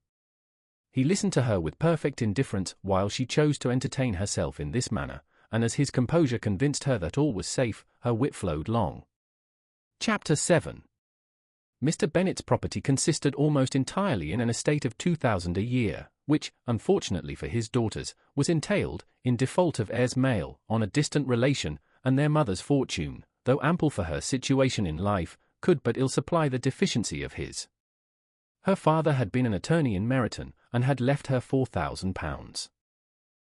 He listened to her with perfect indifference while she chose to entertain herself in this manner, and as his composure convinced her that all was safe, her wit flowed long. Chapter 7. Mr. Bennet's property consisted almost entirely in an estate of 2,000 a year, which, unfortunately for his daughters, was entailed, in default of heirs male, on a distant relation, and their mother's fortune, though ample for her situation in life, could but ill supply the deficiency of his. Her father had been an attorney in Meryton, and had left her £4,000.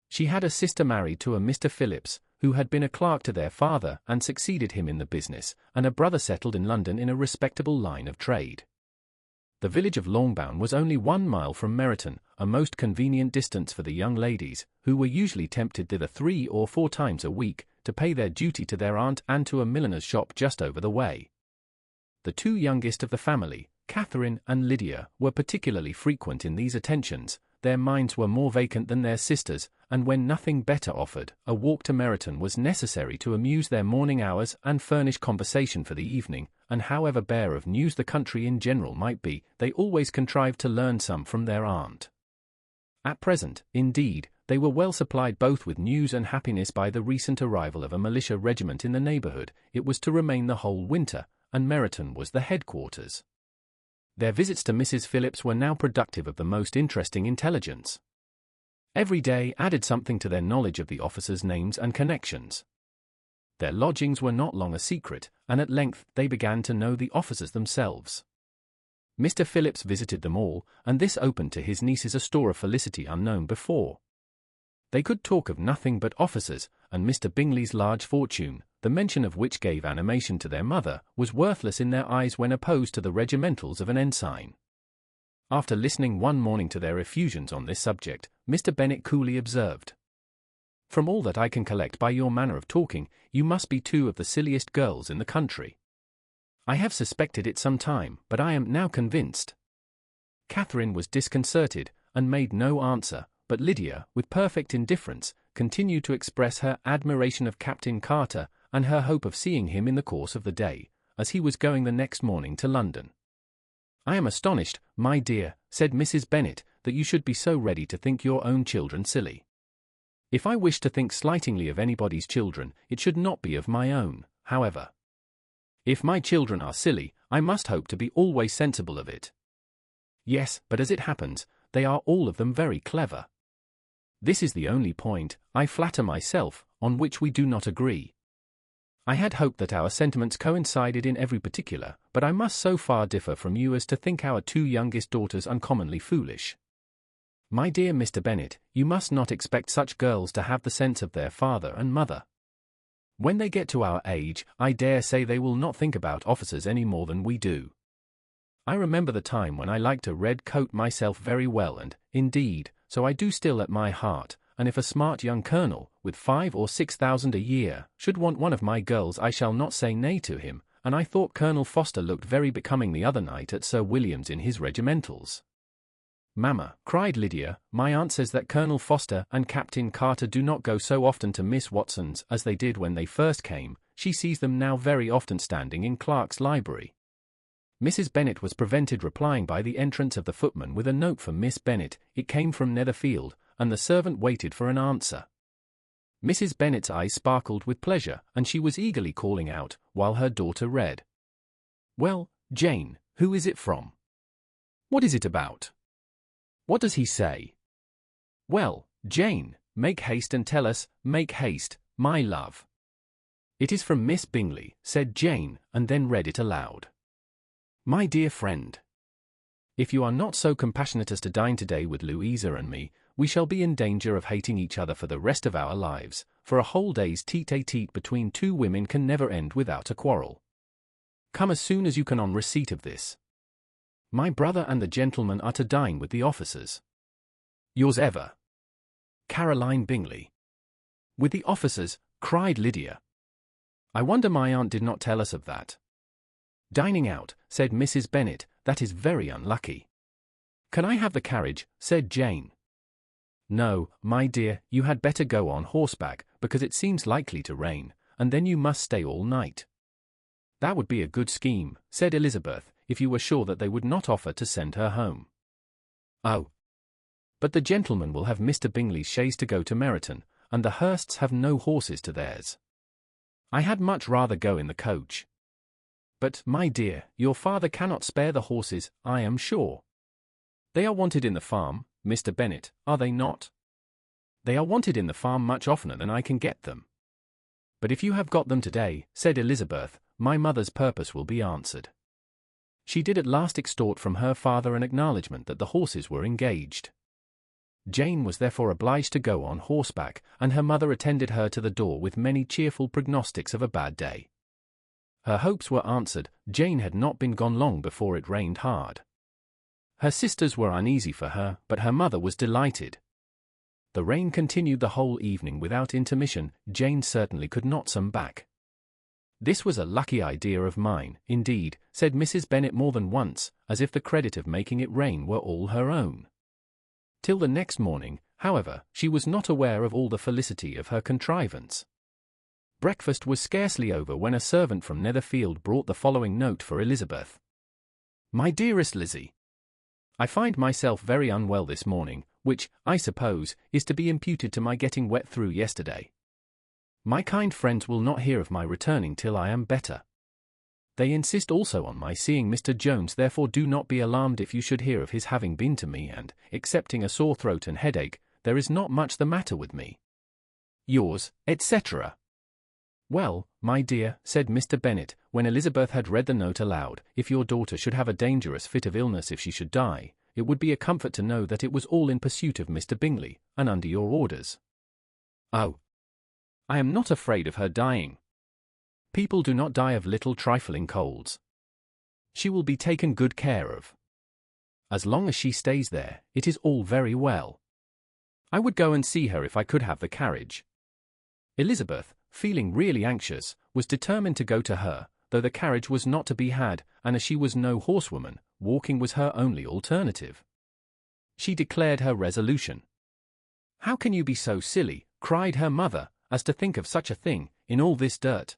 She had a sister married to a Mr. Phillips, who had been a clerk to their father and succeeded him in the business, and a brother settled in London in a respectable line of trade. The village of Longbourn was only 1 mile from Meryton, a most convenient distance for the young ladies, who were usually tempted thither 3 or 4 times a week, to pay their duty to their aunt and to a milliner's shop just over the way. The 2 youngest of the family, Catherine and Lydia, were particularly frequent in these attentions. Their minds were more vacant than their sisters', and when nothing better offered, a walk to Meryton was necessary to amuse their morning hours and furnish conversation for the evening, and however bare of news the country in general might be, they always contrived to learn some from their aunt. At present, indeed, they were well supplied both with news and happiness by the recent arrival of a militia regiment in the neighbourhood. It was to remain the whole winter, and Meryton was the headquarters. Their visits to Mrs. Phillips were now productive of the most interesting intelligence. Every day added something to their knowledge of the officers' names and connections. Their lodgings were not long a secret, and at length they began to know the officers themselves. Mr. Phillips visited them all, and this opened to his nieces a store of felicity unknown before. They could talk of nothing but officers, and Mr. Bingley's large fortune, the mention of which gave animation to their mother, was worthless in their eyes when opposed to the regimentals of an ensign. After listening one morning to their effusions on this subject, Mr. Bennet coolly observed, "From all that I can collect by your manner of talking, you must be 2 of the silliest girls in the country. I have suspected it some time, but I am now convinced." Catherine was disconcerted, and made no answer, but Lydia, with perfect indifference, continued to express her admiration of Captain Carter, and her hope of seeing him in the course of the day, as he was going the next morning to London. "I am astonished, my dear," said Mrs. Bennet, "that you should be so ready to think your own children silly. If I wish to think slightingly of anybody's children, it should not be of my own, however. If my children are silly, I must hope to be always sensible of it. Yes, but as it happens, they are all of them very clever. This is the only point, I flatter myself, on which we do not agree. I had hoped that our sentiments coincided in every particular, but I must so far differ from you as to think our 2 youngest daughters uncommonly foolish. My dear Mr. Bennet, you must not expect such girls to have the sense of their father and mother. When they get to our age, I dare say they will not think about officers any more than we do. I remember the time when I liked a red coat myself very well, and, indeed, so I do still at my heart, and if a smart young colonel, with 5 or 6,000 a year, should want one of my girls, I shall not say nay to him, and I thought Colonel Foster looked very becoming the other night at Sir William's in his regimentals. Mamma, cried Lydia, my aunt says that Colonel Foster and Captain Carter do not go so often to Miss Watson's as they did when they first came. She sees them now very often standing in Clark's library. Mrs. Bennet was prevented replying by the entrance of the footman with a note for Miss Bennet. It came from Netherfield, and the servant waited for an answer. Mrs. Bennet's eyes sparkled with pleasure, and she was eagerly calling out, while her daughter read. Well, Jane, who is it from? What is it about? What does he say? Well, Jane, make haste and tell us, make haste, my love. It is from Miss Bingley, said Jane, and then read it aloud. My dear friend, if you are not so compassionate as to dine today with Louisa and me, we shall be in danger of hating each other for the rest of our lives, for a whole day's tete-a-tete between two women can never end without a quarrel. Come as soon as you can on receipt of this. My brother and the gentleman are to dine with the officers. Yours ever, Caroline Bingley. With the officers, cried Lydia. I wonder my aunt did not tell us of that. Dining out, said Mrs. Bennet, that is very unlucky. Can I have the carriage, said Jane. No, my dear, you had better go on horseback, because it seems likely to rain, and then you must stay all night. That would be a good scheme, said Elizabeth, if you were sure that they would not offer to send her home. Oh. But the gentleman will have Mr. Bingley's chaise to go to Meryton, and the Hursts have no horses to theirs. I had much rather go in the coach. But, my dear, your father cannot spare the horses, I am sure. They are wanted in the farm, Mr. Bennet, are they not? They are wanted in the farm much oftener than I can get them. But if you have got them today, said Elizabeth, my mother's purpose will be answered. She did at last extort from her father an acknowledgment that the horses were engaged. Jane was therefore obliged to go on horseback, and her mother attended her to the door with many cheerful prognostics of a bad day. Her hopes were answered. Jane had not been gone long before it rained hard. Her sisters were uneasy for her, but her mother was delighted. The rain continued the whole evening without intermission. Jane certainly could not swim back. This was a lucky idea of mine, indeed, said Mrs. Bennet more than once, as if the credit of making it rain were all her own. Till the next morning, however, she was not aware of all the felicity of her contrivance. Breakfast was scarcely over when a servant from Netherfield brought the following note for Elizabeth. My dearest Lizzie, I find myself very unwell this morning, which, I suppose, is to be imputed to my getting wet through yesterday. My kind friends will not hear of my returning till I am better. They insist also on my seeing Mr. Jones, therefore do not be alarmed if you should hear of his having been to me, and, excepting a sore throat and headache, there is not much the matter with me. Yours, etc. Well, my dear, said Mr. Bennet, when Elizabeth had read the note aloud, if your daughter should have a dangerous fit of illness, if she should die, it would be a comfort to know that it was all in pursuit of Mr. Bingley, and under your orders. Oh, I am not afraid of her dying. People do not die of little trifling colds. She will be taken good care of. As long as she stays there, it is all very well. I would go and see her if I could have the carriage. Elizabeth, feeling really anxious, was determined to go to her, though the carriage was not to be had, and as she was no horsewoman, walking was her only alternative. She declared her resolution. How can you be so silly, cried her mother, as to think of such a thing, in all this dirt?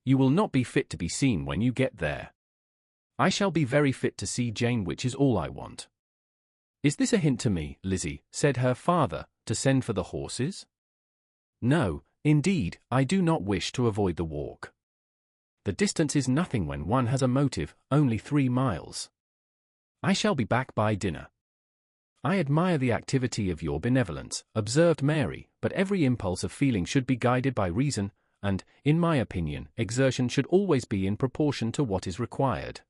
You will not be fit to be seen when you get there. I shall be very fit to see Jane, which is all I want. Is this a hint to me, Lizzie, said her father, to send for the horses? No, indeed, I do not wish to avoid the walk. The distance is nothing when one has a motive, only 3 miles. I shall be back by dinner. I admire the activity of your benevolence, observed Mary, but every impulse of feeling should be guided by reason, and, in my opinion, exertion should always be in proportion to what is required.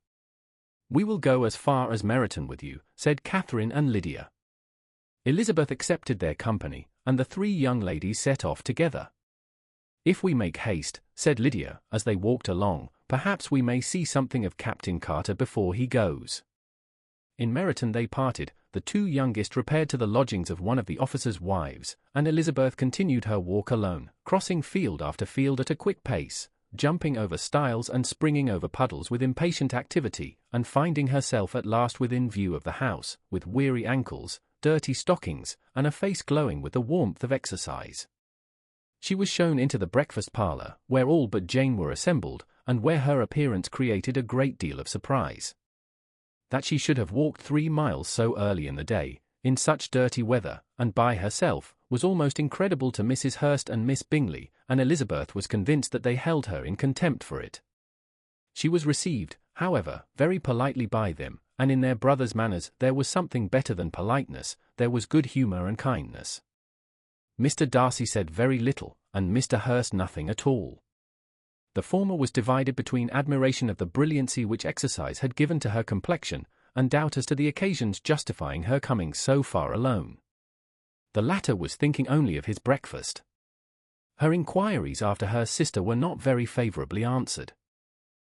We will go as far as Meryton with you, said Catherine and Lydia. Elizabeth accepted their company, and the 3 young ladies set off together. If we make haste, said Lydia, as they walked along, perhaps we may see something of Captain Carter before he goes." In Meryton they parted. The two youngest repaired to the lodgings of one of the officers' wives, and Elizabeth continued her walk alone, crossing field after field at a quick pace, jumping over stiles and springing over puddles with impatient activity, and finding herself at last within view of the house, with weary ankles, dirty stockings, and a face glowing with the warmth of exercise. She was shown into the breakfast parlour, where all but Jane were assembled, and where her appearance created a great deal of surprise. That she should have walked 3 miles so early in the day, in such dirty weather, and by herself, was almost incredible to Mrs. Hurst and Miss Bingley, and Elizabeth was convinced that they held her in contempt for it. She was received, however, very politely by them, and in their brother's manners there was something better than politeness, there was good humour and kindness. Mr. Darcy said very little, and Mr. Hurst nothing at all. The former was divided between admiration of the brilliancy which exercise had given to her complexion, and doubt as to the occasions justifying her coming so far alone. The latter was thinking only of his breakfast. Her inquiries after her sister were not very favourably answered.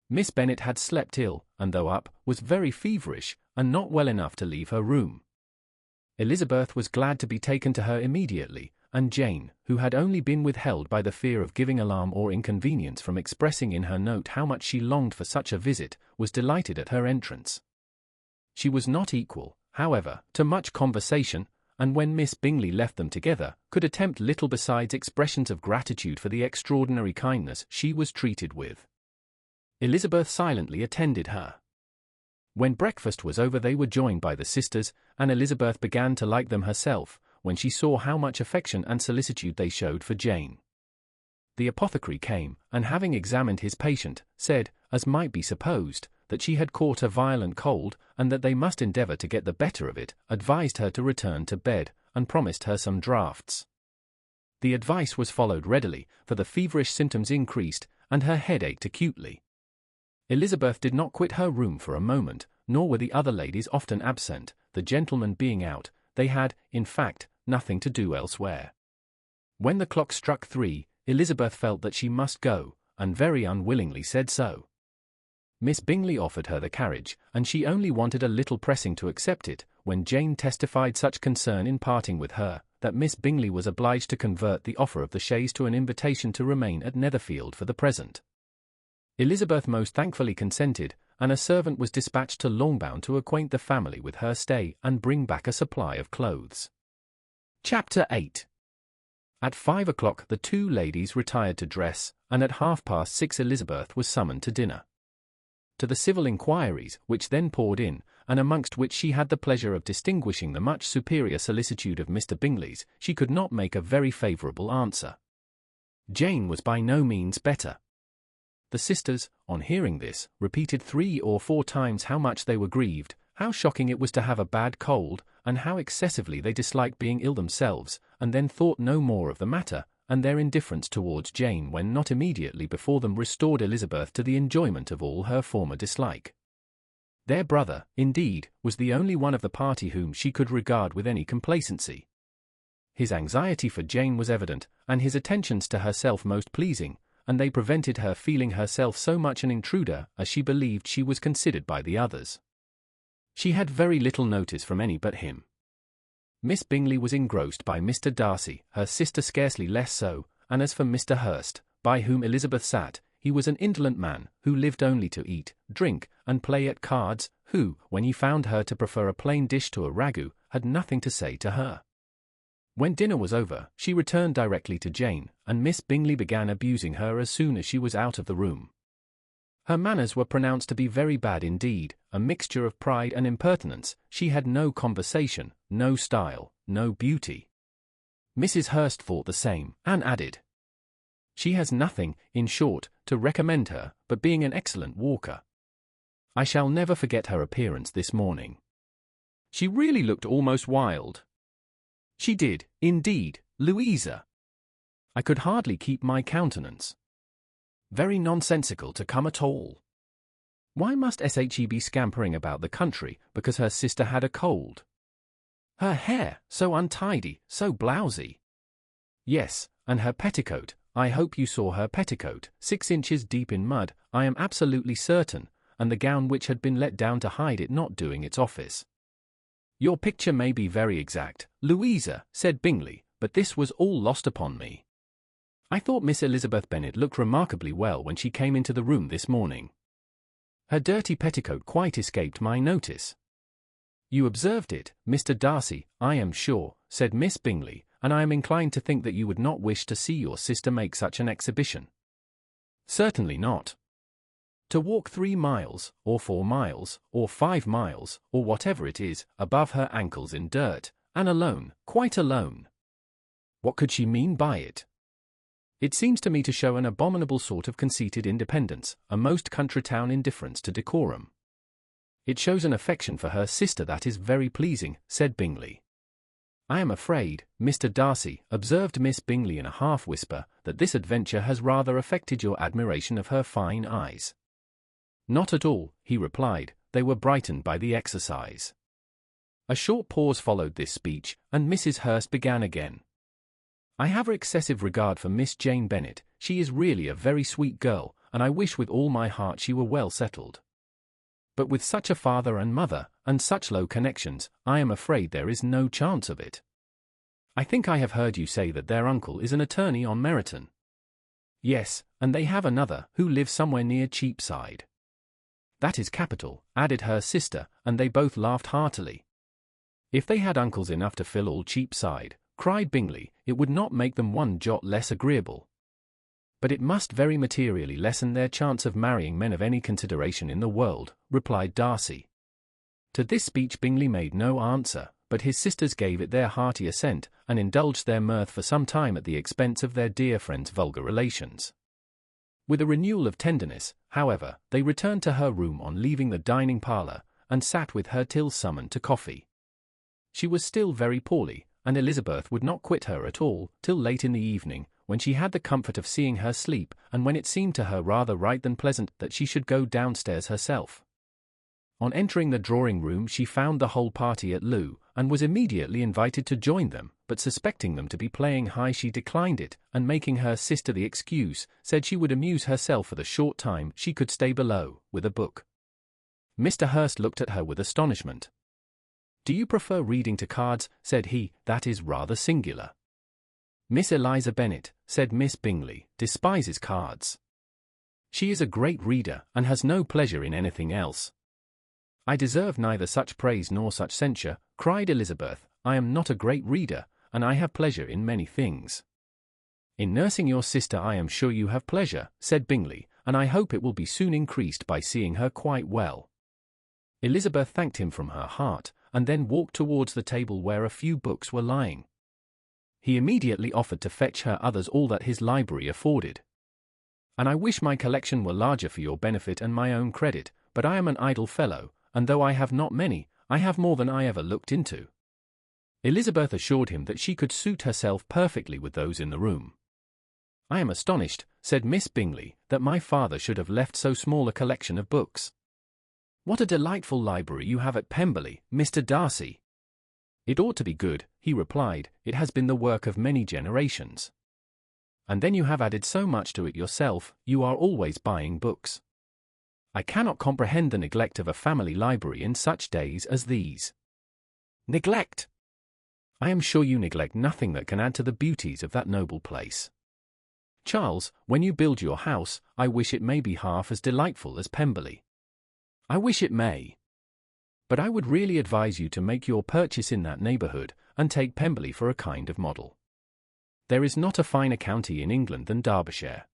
Miss Bennet had slept ill, and though up, was very feverish, and not well enough to leave her room. Elizabeth was glad to be taken to her immediately, and Jane, who had only been withheld by the fear of giving alarm or inconvenience from expressing in her note how much she longed for such a visit, was delighted at her entrance. She was not equal, however, to much conversation, and when Miss Bingley left them together, could attempt little besides expressions of gratitude for the extraordinary kindness she was treated with. Elizabeth silently attended her. When breakfast was over they were joined by the sisters, and Elizabeth began to like them herself, when she saw how much affection and solicitude they showed for Jane. The apothecary came, and having examined his patient, said, as might be supposed, that she had caught a violent cold, and that they must endeavour to get the better of it, advised her to return to bed, and promised her some draughts. The advice was followed readily, for the feverish symptoms increased, and her head ached acutely. Elizabeth did not quit her room for a moment, nor were the other ladies often absent, the gentlemen being out. They had, in fact, nothing to do elsewhere. When the clock struck 3, Elizabeth felt that she must go, and very unwillingly said so. Miss Bingley offered her the carriage, and she only wanted a little pressing to accept it, when Jane testified such concern in parting with her, that Miss Bingley was obliged to convert the offer of the chaise to an invitation to remain at Netherfield for the present. Elizabeth most thankfully consented, and a servant was dispatched to Longbourn to acquaint the family with her stay and bring back a supply of clothes. Chapter 8. At 5 o'clock the two ladies retired to dress, and at 6:30 Elizabeth was summoned to dinner. To the civil inquiries, which then poured in, and amongst which she had the pleasure of distinguishing the much superior solicitude of Mr. Bingley's, she could not make a very favourable answer. Jane was by no means better. The sisters, on hearing this, repeated 3 or 4 times how much they were grieved, how shocking it was to have a bad cold, and how excessively they disliked being ill themselves, and then thought no more of the matter, and their indifference towards Jane when not immediately before them restored Elizabeth to the enjoyment of all her former dislike. Their brother, indeed, was the only one of the party whom she could regard with any complacency. His anxiety for Jane was evident, and his attentions to herself most pleasing, and they prevented her feeling herself so much an intruder as she believed she was considered by the others. She had very little notice from any but him. Miss Bingley was engrossed by Mr. Darcy, her sister scarcely less so, and as for Mr. Hurst, by whom Elizabeth sat, he was an indolent man, who lived only to eat, drink, and play at cards, who, when he found her to prefer a plain dish to a ragout, had nothing to say to her. When dinner was over, she returned directly to Jane, and Miss Bingley began abusing her as soon as she was out of the room. Her manners were pronounced to be very bad indeed, a mixture of pride and impertinence. She had no conversation, no style, no beauty. Mrs. Hurst thought the same, and added, "She has nothing, in short, to recommend her, but being an excellent walker. I shall never forget her appearance this morning. She really looked almost wild. She did, indeed, Louisa. I could hardly keep my countenance. Very nonsensical to come at all. Why must she be scampering about the country because her sister had a cold? Her hair, so untidy, so blousy. Yes, and her petticoat, I hope you saw her petticoat, 6 inches deep in mud, I am absolutely certain, and the gown which had been let down to hide it not doing its office. Your picture may be very exact, Louisa, said Bingley, but this was all lost upon me. I thought Miss Elizabeth Bennet looked remarkably well when she came into the room this morning. Her dirty petticoat quite escaped my notice. You observed it, Mr. Darcy, I am sure, said Miss Bingley, and I am inclined to think that you would not wish to see your sister make such an exhibition. Certainly not. To walk 3 miles, or 4 miles, or 5 miles, or whatever it is, above her ankles in dirt, and alone, quite alone. What could she mean by it? It seems to me to show an abominable sort of conceited independence, a most country-town indifference to decorum. It shows an affection for her sister that is very pleasing, said Bingley. I am afraid, Mr. Darcy, observed Miss Bingley in a half-whisper, that this adventure has rather affected your admiration of her fine eyes. Not at all, he replied, they were brightened by the exercise. A short pause followed this speech, and Mrs. Hurst began again. I have excessive regard for Miss Jane Bennet, she is really a very sweet girl, and I wish with all my heart she were well settled. But with such a father and mother, and such low connections, I am afraid there is no chance of it. I think I have heard you say that their uncle is an attorney on Meryton. Yes, and they have another, who lives somewhere near Cheapside. That is capital, added her sister, and they both laughed heartily. If they had uncles enough to fill all Cheapside, cried Bingley, it would not make them one jot less agreeable. But it must very materially lessen their chance of marrying men of any consideration in the world, replied Darcy. To this speech Bingley made no answer, but his sisters gave it their hearty assent, and indulged their mirth for some time at the expense of their dear friend's vulgar relations. With a renewal of tenderness, however, they returned to her room on leaving the dining parlour, and sat with her till summoned to coffee. She was still very poorly, and Elizabeth would not quit her at all, till late in the evening, when she had the comfort of seeing her sleep, and when it seemed to her rather right than pleasant that she should go downstairs herself. On entering the drawing-room she found the whole party at loo, and was immediately invited to join them, but suspecting them to be playing high she declined it, and making her sister the excuse, said she would amuse herself for the short time she could stay below, with a book. Mr. Hurst looked at her with astonishment. Do you prefer reading to cards? Said he, that is rather singular. Miss Eliza Bennet, said Miss Bingley, despises cards. She is a great reader, and has no pleasure in anything else. I deserve neither such praise nor such censure, cried Elizabeth, I am not a great reader, and I have pleasure in many things. In nursing your sister I am sure you have pleasure, said Bingley, and I hope it will be soon increased by seeing her quite well. Elizabeth thanked him from her heart, and then walked towards the table where a few books were lying. He immediately offered to fetch her others all that his library afforded. And I wish my collection were larger for your benefit and my own credit, but I am an idle fellow, and though I have not many, I have more than I ever looked into. Elizabeth assured him that she could suit herself perfectly with those in the room. I am astonished, said Miss Bingley, that my father should have left so small a collection of books. What a delightful library you have at Pemberley, Mr. Darcy. It ought to be good, he replied, it has been the work of many generations. And then you have added so much to it yourself, you are always buying books. I cannot comprehend the neglect of a family library in such days as these. Neglect! I am sure you neglect nothing that can add to the beauties of that noble place. Charles, when you build your house, I wish it may be half as delightful as Pemberley. I wish it may. But I would really advise you to make your purchase in that neighbourhood, and take Pemberley for a kind of model. There is not a finer county in England than Derbyshire.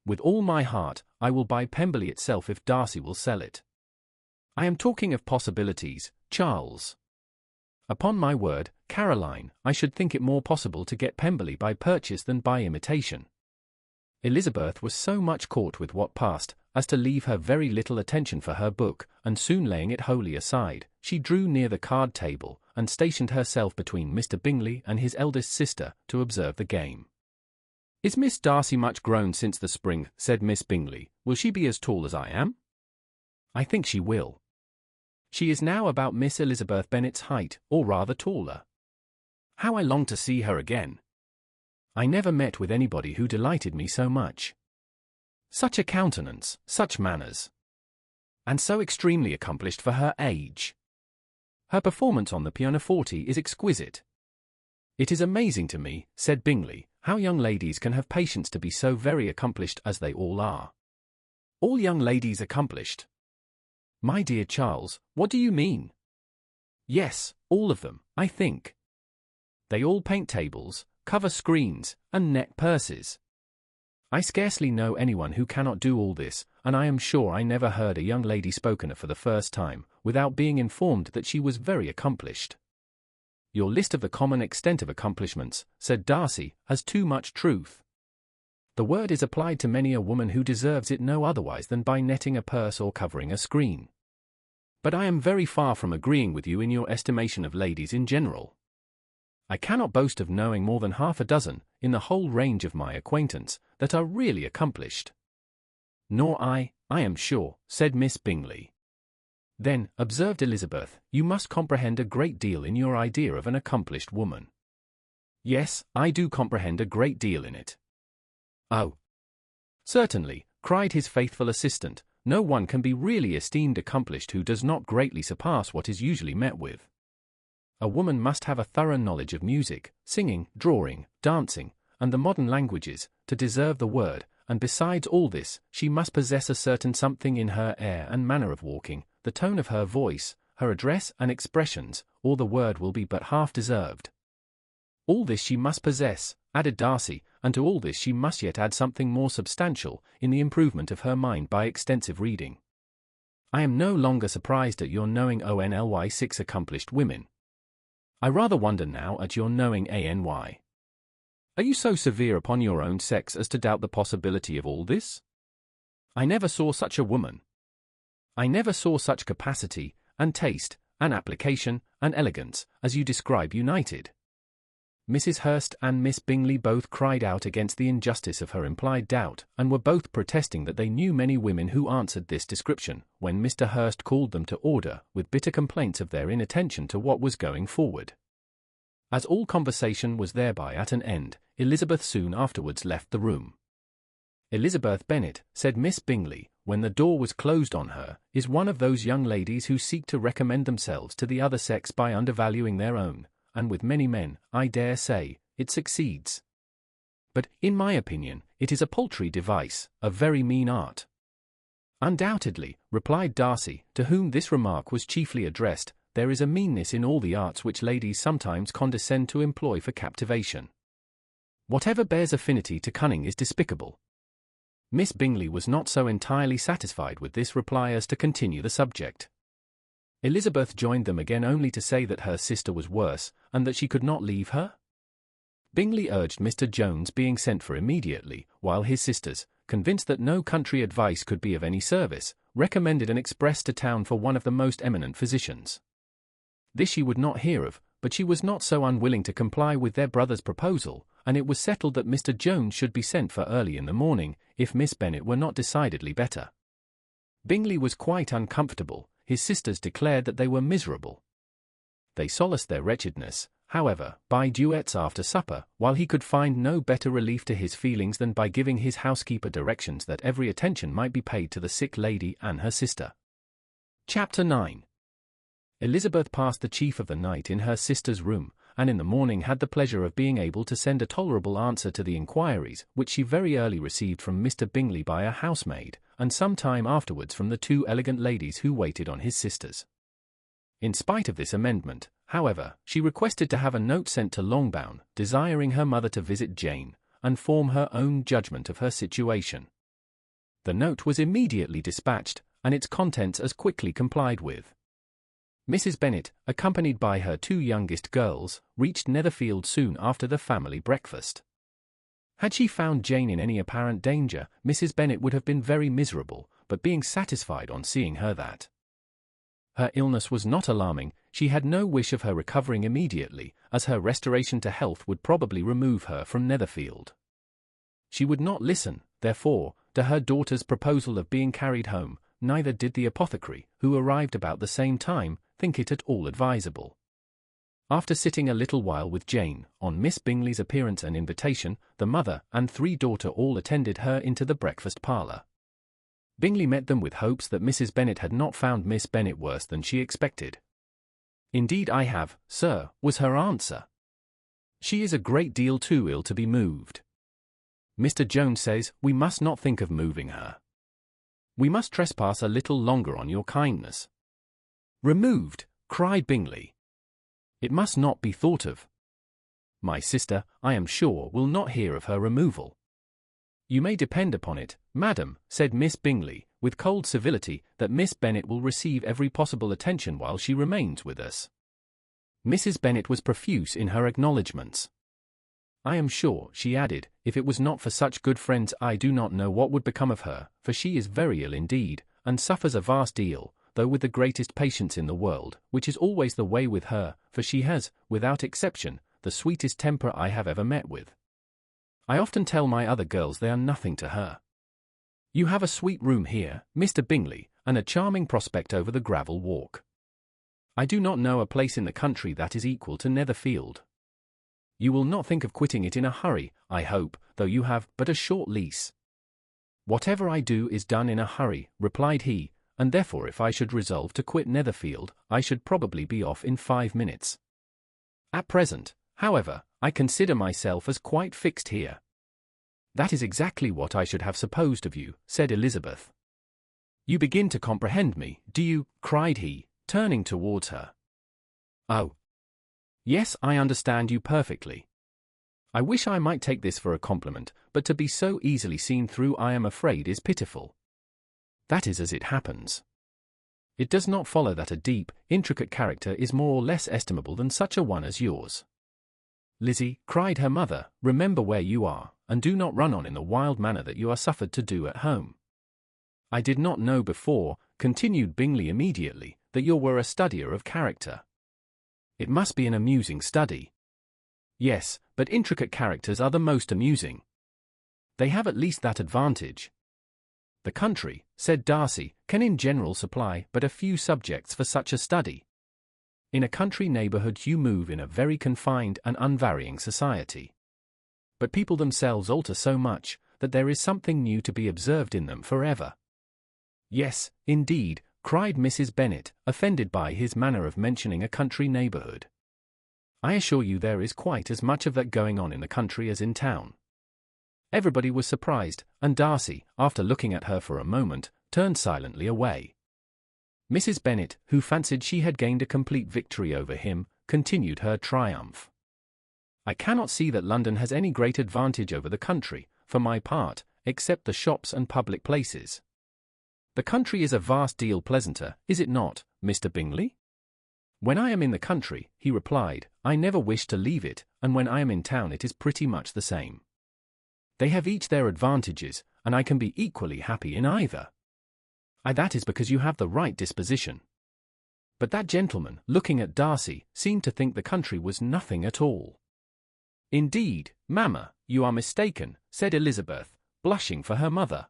With all my heart, I will buy Pemberley itself if Darcy will sell it. I am talking of possibilities, Charles. Upon my word, Caroline, I should think it more possible to get Pemberley by purchase than by imitation. Elizabeth was so much caught with what passed, as to leave her very little attention for her book, and soon laying it wholly aside, she drew near the card table, and stationed herself between Mr. Bingley and his eldest sister, to observe the game. Is Miss Darcy much grown since the spring? Said Miss Bingley. Will she be as tall as I am? I think she will. She is now about Miss Elizabeth Bennet's height, or rather taller. How I long to see her again. I never met with anybody who delighted me so much. Such a countenance, such manners, and so extremely accomplished for her age. Her performance on the pianoforte is exquisite. It is amazing to me, said Bingley, how young ladies can have patience to be so very accomplished as they all are. All young ladies accomplished? My dear Charles, what do you mean? Yes, all of them, I think. They all paint tables, cover screens, and net purses. I scarcely know anyone who cannot do all this, and I am sure I never heard a young lady spoken of for the first time, without being informed that she was very accomplished. Your list of the common extent of accomplishments, said Darcy, has too much truth. The word is applied to many a woman who deserves it no otherwise than by netting a purse or covering a screen. But I am very far from agreeing with you in your estimation of ladies in general. I cannot boast of knowing more than half a dozen, in the whole range of my acquaintance, that are really accomplished. Nor I am sure, said Miss Bingley. Then, observed Elizabeth, you must comprehend a great deal in your idea of an accomplished woman. Yes, I do comprehend a great deal in it. Oh, certainly, cried his faithful assistant, no one can be really esteemed accomplished who does not greatly surpass what is usually met with. A woman must have a thorough knowledge of music, singing, drawing, dancing, and the modern languages, to deserve the word, and besides all this, she must possess a certain something in her air and manner of walking, the tone of her voice, her address and expressions, or the word will be but half deserved. All this she must possess, added Darcy, and to all this she must yet add something more substantial, in the improvement of her mind by extensive reading. I am no longer surprised at your knowing only 6 accomplished women. I rather wonder now at your knowing any. Are you so severe upon your own sex as to doubt the possibility of all this? I never saw such a woman. I never saw such capacity, and taste, and application, and elegance, as you describe united. Mrs. Hurst and Miss Bingley both cried out against the injustice of her implied doubt, and were both protesting that they knew many women who answered this description, when Mr. Hurst called them to order, with bitter complaints of their inattention to what was going forward. As all conversation was thereby at an end, Elizabeth soon afterwards left the room. Elizabeth Bennet, said Miss Bingley, when the door was closed on her, is one of those young ladies who seek to recommend themselves to the other sex by undervaluing their own, and with many men, I dare say, it succeeds. But, in my opinion, it is a paltry device, a very mean art. Undoubtedly, replied Darcy, to whom this remark was chiefly addressed, there is a meanness in all the arts which ladies sometimes condescend to employ for captivation. Whatever bears affinity to cunning is despicable. Miss Bingley was not so entirely satisfied with this reply as to continue the subject. Elizabeth joined them again only to say that her sister was worse, and that she could not leave her. Bingley urged Mr. Jones being sent for immediately, while his sisters, convinced that no country advice could be of any service, recommended an express to town for one of the most eminent physicians. This she would not hear of, but she was not so unwilling to comply with their brother's proposal, and it was settled that Mr. Jones should be sent for early in the morning, if Miss Bennet were not decidedly better. Bingley was quite uncomfortable. His sisters declared that they were miserable. They solaced their wretchedness, however, by duets after supper, while he could find no better relief to his feelings than by giving his housekeeper directions that every attention might be paid to the sick lady and her sister. Chapter 9. Elizabeth passed the chief of the night in her sister's room, and in the morning had the pleasure of being able to send a tolerable answer to the inquiries which she very early received from Mr. Bingley by a housemaid, and some time afterwards from the 2 elegant ladies who waited on his sisters. In spite of this amendment, however, she requested to have a note sent to Longbourn, desiring her mother to visit Jane, and form her own judgment of her situation. The note was immediately dispatched, and its contents as quickly complied with. Mrs. Bennet, accompanied by her 2 youngest girls, reached Netherfield soon after the family breakfast. Had she found Jane in any apparent danger, Mrs. Bennet would have been very miserable, but being satisfied on seeing her that her illness was not alarming, she had no wish of her recovering immediately, as her restoration to health would probably remove her from Netherfield. She would not listen, therefore, to her daughter's proposal of being carried home, neither did the apothecary, who arrived about the same time, think it at all advisable. After sitting a little while with Jane, on Miss Bingley's appearance and invitation, the mother and 3 daughters all attended her into the breakfast parlour. Bingley met them with hopes that Mrs. Bennet had not found Miss Bennet worse than she expected. "Indeed I have, sir," was her answer. "She is a great deal too ill to be moved. Mr. Jones says we must not think of moving her. We must trespass a little longer on your kindness." "Removed!" cried Bingley. "It must not be thought of. My sister, I am sure, will not hear of her removal." "You may depend upon it, madam," said Miss Bingley, with cold civility, "that Miss Bennet will receive every possible attention while she remains with us." Mrs. Bennet was profuse in her acknowledgments. "I am sure," she added, "if it was not for such good friends I do not know what would become of her, for she is very ill indeed, and suffers a vast deal, though with the greatest patience in the world, which is always the way with her, for she has, without exception, the sweetest temper I have ever met with. I often tell my other girls they are nothing to her. You have a sweet room here, Mr. Bingley, and a charming prospect over the gravel walk. I do not know a place in the country that is equal to Netherfield. You will not think of quitting it in a hurry, I hope, though you have but a short lease." "Whatever I do is done in a hurry," replied he, "and therefore if I should resolve to quit Netherfield, I should probably be off in 5 minutes. At present, however, I consider myself as quite fixed here." "That is exactly what I should have supposed of you," said Elizabeth. "You begin to comprehend me, do you?" cried he, turning towards her. "Oh, yes, I understand you perfectly. I wish I might take this for a compliment, but to be so easily seen through I am afraid is pitiful. That is as it happens. It does not follow that a deep, intricate character is more or less estimable than such a one as yours." "Lizzie," cried her mother, "remember where you are, and do not run on in the wild manner that you are suffered to do at home. I did not know before," continued Bingley immediately, "that you were a studier of character. It must be an amusing study." "Yes, but intricate characters are the most amusing. They have at least that advantage. The country," said Darcy, "can in general supply but a few subjects for such a study. In a country neighbourhood you move in a very confined and unvarying society. But people themselves alter so much, that there is something new to be observed in them forever." "Yes, indeed," cried Mrs. Bennet, offended by his manner of mentioning a country neighbourhood. "I assure you there is quite as much of that going on in the country as in town." Everybody was surprised, and Darcy, after looking at her for a moment, turned silently away. Mrs. Bennet, who fancied she had gained a complete victory over him, continued her triumph. "I cannot see that London has any great advantage over the country, for my part, except the shops and public places. The country is a vast deal pleasanter, is it not, Mr. Bingley?" "When I am in the country," he replied, "I never wish to leave it, and when I am in town it is pretty much the same. They have each their advantages, and I can be equally happy in either." "That is because you have the right disposition." But that gentleman, looking at Darcy, seemed to think the country was nothing at all. "Indeed, mamma, you are mistaken," said Elizabeth, blushing for her mother.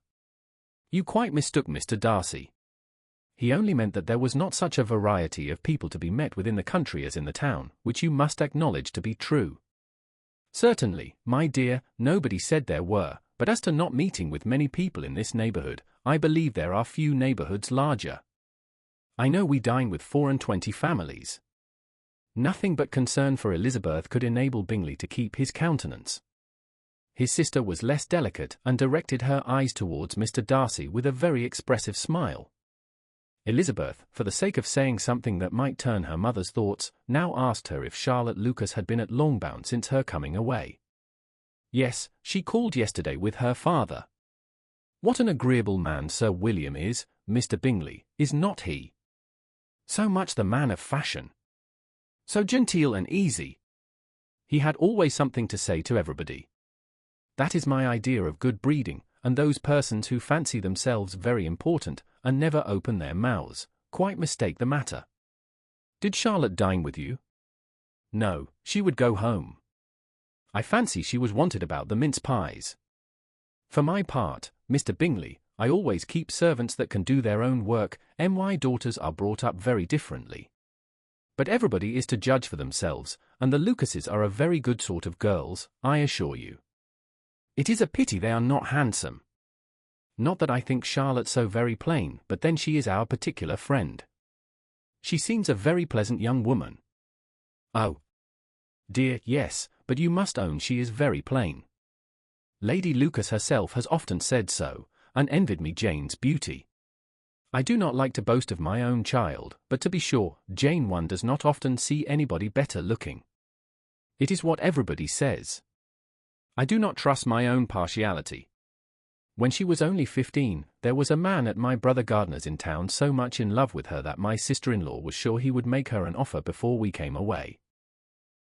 "You quite mistook Mr. Darcy. He only meant that there was not such a variety of people to be met with in the country as in the town, which you must acknowledge to be true." "Certainly, my dear, nobody said there were, but as to not meeting with many people in this neighbourhood, I believe there are few neighbourhoods larger. I know we dine with 24 families." Nothing but concern for Elizabeth could enable Bingley to keep his countenance. His sister was less delicate and directed her eyes towards Mr. Darcy with a very expressive smile. Elizabeth, for the sake of saying something that might turn her mother's thoughts, now asked her if Charlotte Lucas had been at Longbourn since her coming away. "Yes, she called yesterday with her father." "What an agreeable man Sir William is, Mr. Bingley, is not he? So much the man of fashion. So genteel and easy. He had always something to say to everybody. That is my idea of good breeding, and those persons who fancy themselves very important, and never open their mouths, quite mistake the matter. Did Charlotte dine with you?" "No, she would go home. I fancy she was wanted about the mince pies. For my part, Mr. Bingley, I always keep servants that can do their own work, my daughters are brought up very differently. But everybody is to judge for themselves, and the Lucases are a very good sort of girls, I assure you. It is a pity they are not handsome. Not that I think Charlotte so very plain, but then she is our particular friend. She seems a very pleasant young woman. Oh, dear, yes, but you must own she is very plain. Lady Lucas herself has often said so, and envied me Jane's beauty. I do not like to boast of my own child, but to be sure, Jane one does not often see anybody better looking. It is what everybody says. I do not trust my own partiality. When she was only 15, there was a man at my brother Gardner's in town so much in love with her that my sister-in-law was sure he would make her an offer before we came away.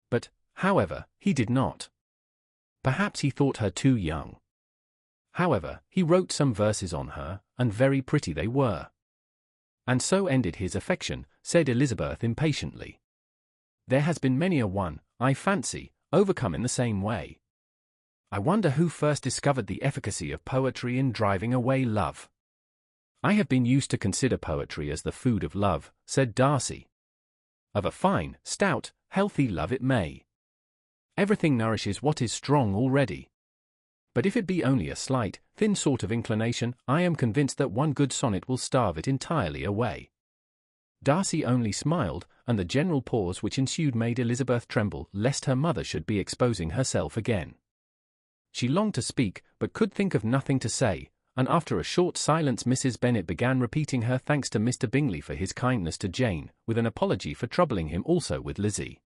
But, however, he did not. Perhaps he thought her too young. However, he wrote some verses on her, and very pretty they were. And so ended his affection, said Elizabeth impatiently. There has been many a one, I fancy, overcome in the same way. I wonder who first discovered the efficacy of poetry in driving away love. I have been used to consider poetry as the food of love, said Darcy. Of a fine, stout, healthy love it may. Everything nourishes what is strong already. But if it be only a slight, thin sort of inclination, I am convinced that one good sonnet will starve it entirely away. Darcy only smiled, and the general pause which ensued made Elizabeth tremble lest her mother should be exposing herself again. She longed to speak, but could think of nothing to say, and after a short silence Mrs. Bennet began repeating her thanks to Mr. Bingley for his kindness to Jane, with an apology for troubling him also with Lizzie.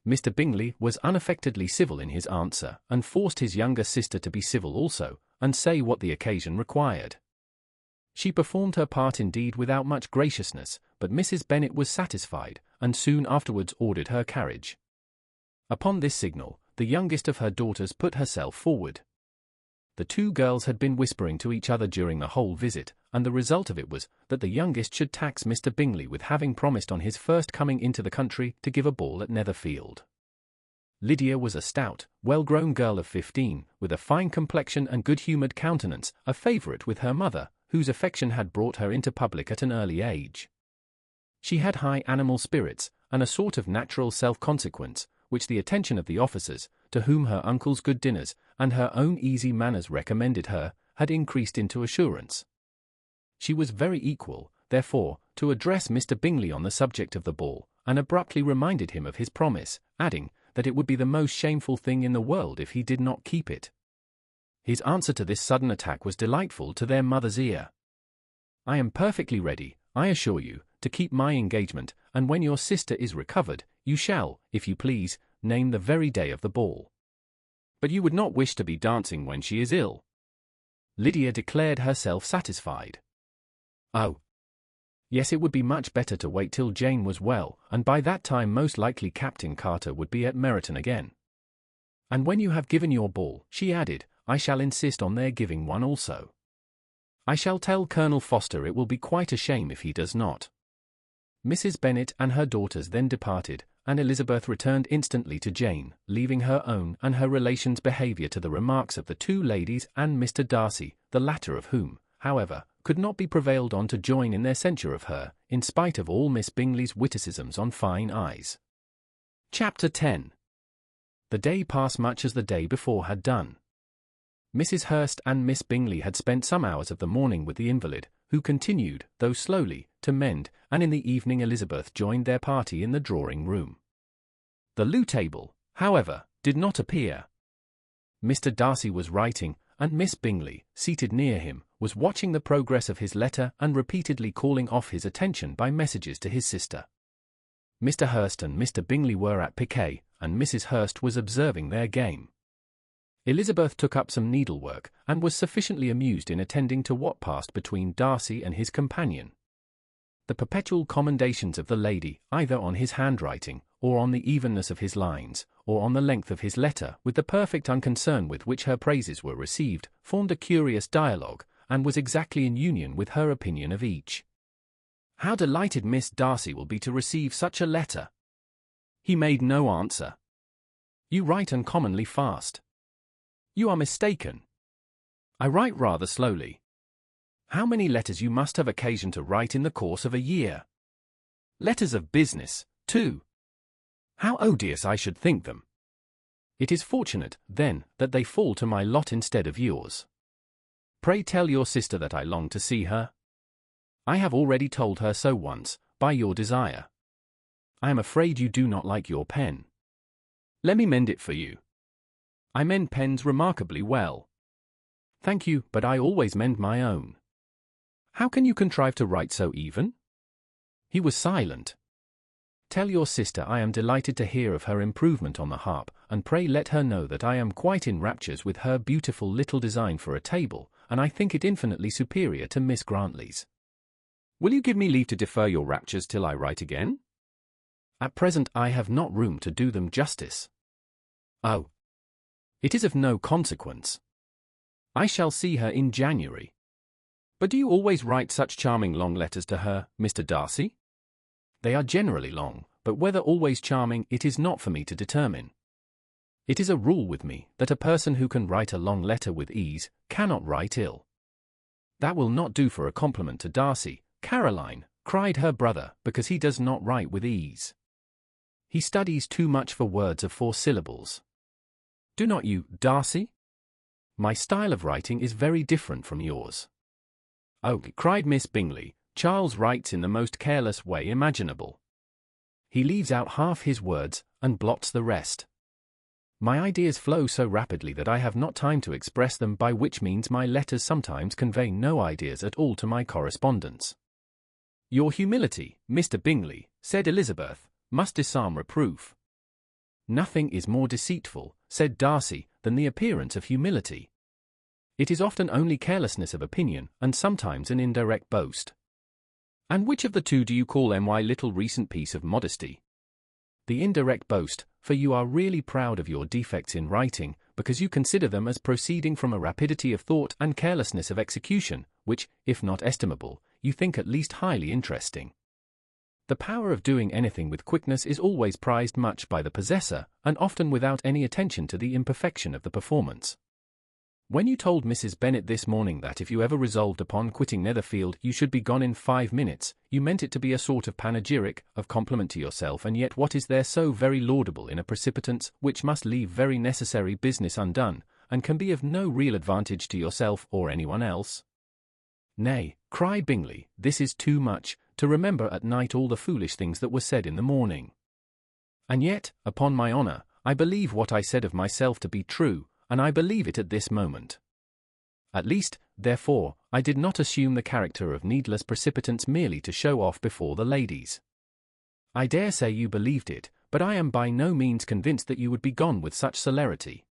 Mr. Bingley was unaffectedly civil in his answer, and forced his younger sister to be civil also, and say what the occasion required. She performed her part indeed without much graciousness, but Mrs. Bennet was satisfied, and soon afterwards ordered her carriage. Upon this signal, the youngest of her daughters put herself forward. The two girls had been whispering to each other during the whole visit, and the result of it was that the youngest should tax Mr. Bingley with having promised on his first coming into the country to give a ball at Netherfield. Lydia was a stout, well-grown girl of 15, with a fine complexion and good-humoured countenance, a favourite with her mother, whose affection had brought her into public at an early age. She had high animal spirits, and a sort of natural self-consequence, which the attention of the officers, to whom her uncle's good dinners, and her own easy manners recommended her, had increased into assurance. She was very equal, therefore, to address Mr. Bingley on the subject of the ball, and abruptly reminded him of his promise, adding, that it would be the most shameful thing in the world if he did not keep it. His answer to this sudden attack was delightful to their mother's ear. I am perfectly ready, I assure you, to keep my engagement, and when your sister is recovered, you shall, if you please, name the very day of the ball. But you would not wish to be dancing when she is ill. Lydia declared herself satisfied. Oh, yes, it would be much better to wait till Jane was well, and by that time most likely Captain Carter would be at Meryton again. And when you have given your ball, she added, I shall insist on their giving one also. I shall tell Colonel Foster it will be quite a shame if he does not. Mrs. Bennet and her daughters then departed, and Elizabeth returned instantly to Jane, leaving her own and her relations' behaviour to the remarks of the two ladies and Mr. Darcy, the latter of whom, however, could not be prevailed on to join in their censure of her, in spite of all Miss Bingley's witticisms on fine eyes. Chapter 10. The day passed much as the day before had done. Mrs. Hurst and Miss Bingley had spent some hours of the morning with the invalid, who continued, though slowly, to mend, and in the evening Elizabeth joined their party in the drawing-room. The loo table, however, did not appear. Mr. Darcy was writing, and Miss Bingley, seated near him, was watching the progress of his letter and repeatedly calling off his attention by messages to his sister. Mr. Hurst and Mr. Bingley were at piquet, and Mrs. Hurst was observing their game. Elizabeth took up some needlework, and was sufficiently amused in attending to what passed between Darcy and his companion. The perpetual commendations of the lady, either on his handwriting, or on the evenness of his lines, or on the length of his letter, with the perfect unconcern with which her praises were received, formed a curious dialogue, and was exactly in union with her opinion of each. How delighted Miss Darcy will be to receive such a letter! He made no answer. You write uncommonly fast. You are mistaken. I write rather slowly. How many letters you must have occasion to write in the course of a year? Letters of business, 2. How odious I should think them. It is fortunate, then, that they fall to my lot instead of yours. Pray tell your sister that I long to see her. I have already told her so once, by your desire. I am afraid you do not like your pen. Let me mend it for you. I mend pens remarkably well. Thank you, but I always mend my own. How can you contrive to write so even? He was silent. Tell your sister I am delighted to hear of her improvement on the harp, and pray let her know that I am quite in raptures with her beautiful little design for a table, and I think it infinitely superior to Miss Grantley's. Will you give me leave to defer your raptures till I write again? At present I have not room to do them justice. Oh. It is of no consequence. I shall see her in January. But do you always write such charming long letters to her, Mr. Darcy? They are generally long, but whether always charming it is not for me to determine. It is a rule with me that a person who can write a long letter with ease cannot write ill. That will not do for a compliment to Darcy, Caroline, cried her brother, because he does not write with ease. He studies too much for words of 4 syllables. Do not you, Darcy? My style of writing is very different from yours. Oh, cried Miss Bingley, Charles writes in the most careless way imaginable. He leaves out half his words, and blots the rest. My ideas flow so rapidly that I have not time to express them, by which means my letters sometimes convey no ideas at all to my correspondents. Your humility, Mr. Bingley, said Elizabeth, must disarm reproof. Nothing is more deceitful, said Darcy, than the appearance of humility. It is often only carelessness of opinion, and sometimes an indirect boast. And which of the two do you call my little recent piece of modesty? The indirect boast, for you are really proud of your defects in writing, because you consider them as proceeding from a rapidity of thought and carelessness of execution, which, if not estimable, you think at least highly interesting. The power of doing anything with quickness is always prized much by the possessor, and often without any attention to the imperfection of the performance. When you told Mrs. Bennet this morning that if you ever resolved upon quitting Netherfield you should be gone in 5 minutes, you meant it to be a sort of panegyric, of compliment to yourself, and yet what is there so very laudable in a precipitance which must leave very necessary business undone, and can be of no real advantage to yourself or anyone else? Nay, cried Bingley, this is too much, to remember at night all the foolish things that were said in the morning. And yet, upon my honour, I believe what I said of myself to be true, and I believe it at this moment. At least, therefore, I did not assume the character of needless precipitance merely to show off before the ladies. I dare say you believed it, but I am by no means convinced that you would be gone with such celerity.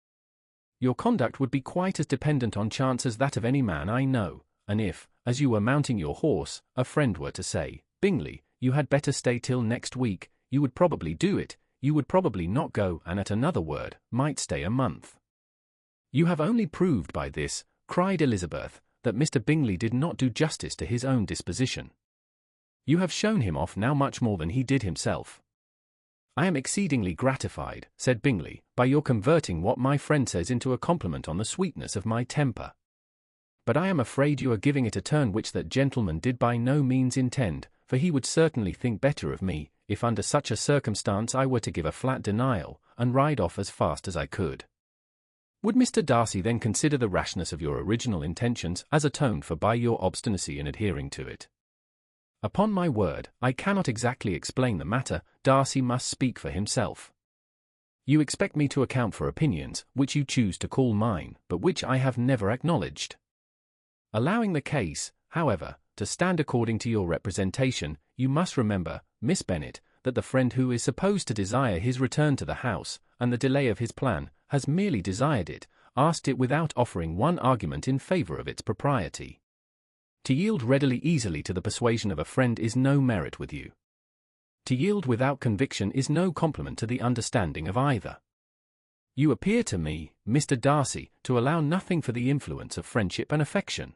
Your conduct would be quite as dependent on chance as that of any man I know, and if, as you were mounting your horse, a friend were to say, Bingley, you had better stay till next week, you would probably do it, you would probably not go, and at another word, might stay a month. You have only proved by this, cried Elizabeth, that Mr. Bingley did not do justice to his own disposition. You have shown him off now much more than he did himself. I am exceedingly gratified, said Bingley, by your converting what my friend says into a compliment on the sweetness of my temper. But I am afraid you are giving it a turn which that gentleman did by no means intend, for he would certainly think better of me, if under such a circumstance I were to give a flat denial, and ride off as fast as I could. Would Mr. Darcy then consider the rashness of your original intentions as atoned for by your obstinacy in adhering to it? Upon my word, I cannot exactly explain the matter, Darcy must speak for himself. You expect me to account for opinions, which you choose to call mine, but which I have never acknowledged. Allowing the case, however, to stand according to your representation, you must remember, Miss Bennet, that the friend who is supposed to desire his return to the house, and the delay of his plan, has merely desired it, asked it without offering one argument in favour of its propriety. To yield readily easily to the persuasion of a friend is no merit with you. To yield without conviction is no compliment to the understanding of either. You appear to me, Mr. Darcy, to allow nothing for the influence of friendship and affection.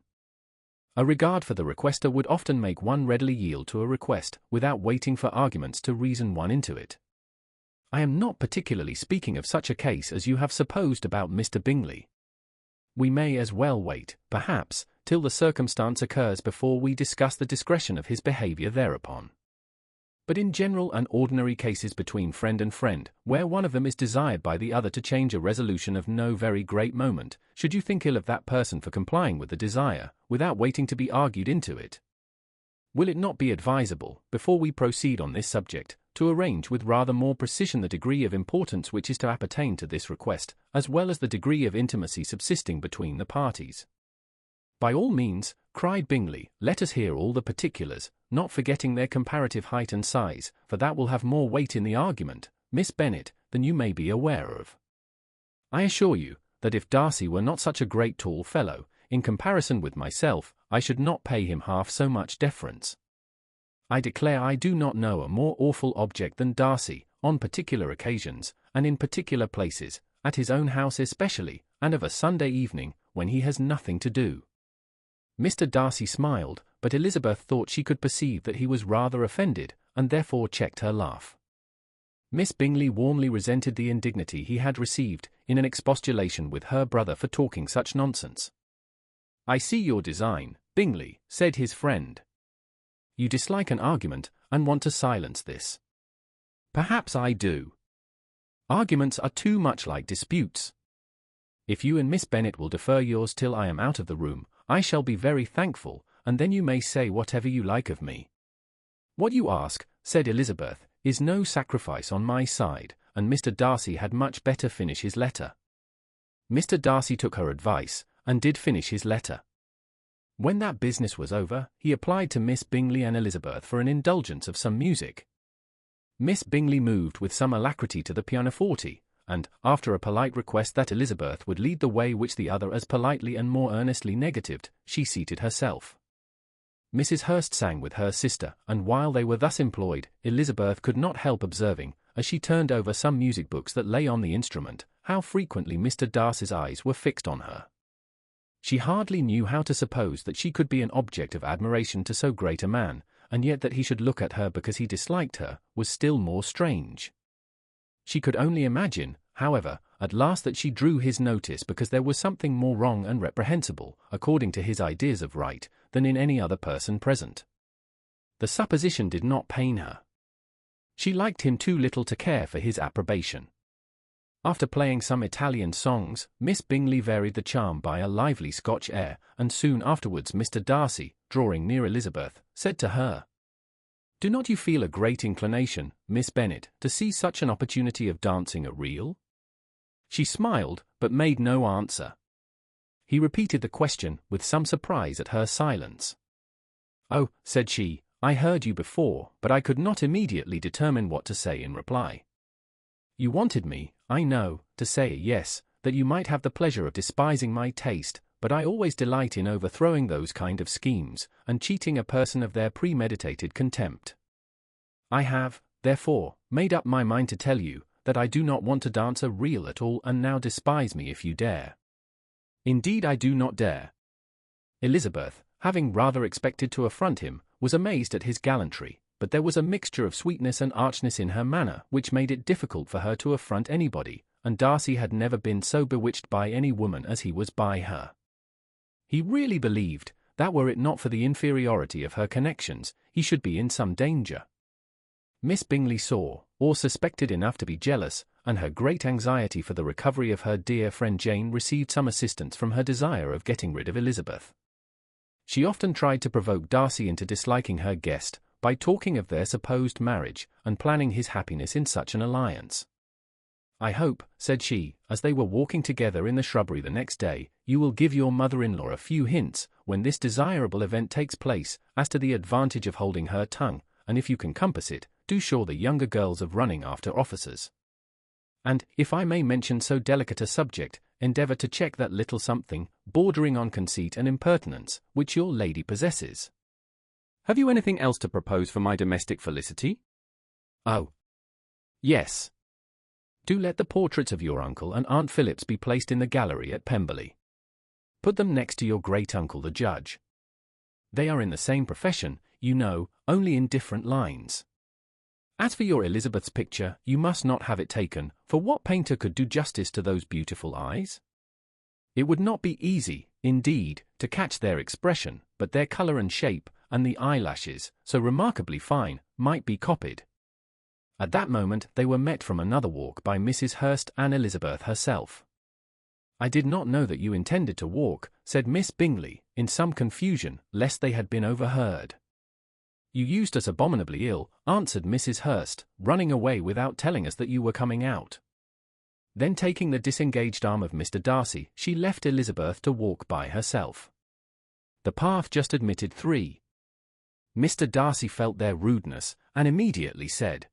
A regard for the requester would often make one readily yield to a request, without waiting for arguments to reason one into it. I am not particularly speaking of such a case as you have supposed about Mr. Bingley. We may as well wait, perhaps, till the circumstance occurs before we discuss the discretion of his behaviour thereupon. but in general and ordinary cases between friend and friend, where one of them is desired by the other to change a resolution of no very great moment, should you think ill of that person for complying with the desire, without waiting to be argued into it? Will it not be advisable, before we proceed on this subject, to arrange with rather more precision the degree of importance which is to appertain to this request, as well as the degree of intimacy subsisting between the parties? By all means, cried Bingley, let us hear all the particulars, not forgetting their comparative height and size, for that will have more weight in the argument, Miss Bennet, than you may be aware of. I assure you, that if Darcy were not such a great tall fellow, in comparison with myself, I should not pay him half so much deference. I declare I do not know a more awful object than Darcy, on particular occasions, and in particular places, at his own house especially, and of a Sunday evening, when he has nothing to do. Mr. Darcy smiled, but Elizabeth thought she could perceive that he was rather offended, and therefore checked her laugh. Miss Bingley warmly resented the indignity he had received, in an expostulation with her brother for talking such nonsense. I see your design, Bingley, said his friend. You dislike an argument, and want to silence this. Perhaps I do. Arguments are too much like disputes. If you and Miss Bennet will defer yours till I am out of the room, I shall be very thankful, and then you may say whatever you like of me. What you ask, said Elizabeth, is no sacrifice on my side, and Mr. Darcy had much better finish his letter. Mr. Darcy took her advice, and did finish his letter. When that business was over, he applied to Miss Bingley and Elizabeth for an indulgence of some music. Miss Bingley moved with some alacrity to the pianoforte, and, after a polite request that Elizabeth would lead the way which the other as politely and more earnestly negatived, she seated herself. Mrs. Hurst sang with her sister, and while they were thus employed, Elizabeth could not help observing, as she turned over some music books that lay on the instrument, how frequently Mr. Darcy's eyes were fixed on her. She hardly knew how to suppose that she could be an object of admiration to so great a man, and yet that he should look at her because he disliked her, was still more strange. She could only imagine, however, at last that she drew his notice because there was something more wrong and reprehensible, according to his ideas of right, than in any other person present. The supposition did not pain her. She liked him too little to care for his approbation. After playing some Italian songs, Miss Bingley varied the charm by a lively Scotch air, and soon afterwards Mr. Darcy, drawing near Elizabeth, said to her, "Do not you feel a great inclination, Miss Bennet, to see such an opportunity of dancing a reel?" She smiled, but made no answer. He repeated the question, with some surprise at her silence. "Oh," said she, "I heard you before, but I could not immediately determine what to say in reply. You wanted me, I know, to say yes, that you might have the pleasure of despising my taste, but I always delight in overthrowing those kind of schemes, and cheating a person of their premeditated contempt. I have, therefore, made up my mind to tell you, that I do not want to dance a reel at all, and now despise me if you dare." "Indeed I do not dare." Elizabeth, having rather expected to affront him, was amazed at his gallantry, but there was a mixture of sweetness and archness in her manner which made it difficult for her to affront anybody, and Darcy had never been so bewitched by any woman as he was by her. He really believed, that were it not for the inferiority of her connections, he should be in some danger. Miss Bingley saw, or suspected enough to be jealous, and her great anxiety for the recovery of her dear friend Jane received some assistance from her desire of getting rid of Elizabeth. She often tried to provoke Darcy into disliking her guest, by talking of their supposed marriage, and planning his happiness in such an alliance. "I hope," said she, as they were walking together in the shrubbery the next day, "you will give your mother-in-law a few hints, when this desirable event takes place, as to the advantage of holding her tongue, and if you can compass it, do show the younger girls of running after officers. And, if I may mention so delicate a subject, endeavour to check that little something, bordering on conceit and impertinence, which your lady possesses. Have you anything else to propose for my domestic felicity?" "Oh, yes. Do let the portraits of your uncle and Aunt Phillips be placed in the gallery at Pemberley. Put them next to your great-uncle the judge. They are in the same profession, you know, only in different lines. As for your Elizabeth's picture, you must not have it taken, for what painter could do justice to those beautiful eyes? It would not be easy, indeed, to catch their expression, but their colour and shape, and the eyelashes, so remarkably fine, might be copied. At that moment they were met from another walk by Mrs. Hurst and Elizabeth herself. "I did not know that you intended to walk," said Miss Bingley, in some confusion, lest they had been overheard. "You used us abominably ill," answered Mrs. Hurst, "running away without telling us that you were coming out." Then taking the disengaged arm of Mr. Darcy, she left Elizabeth to walk by herself. The path just admitted 3. Mr. Darcy felt their rudeness, and immediately said,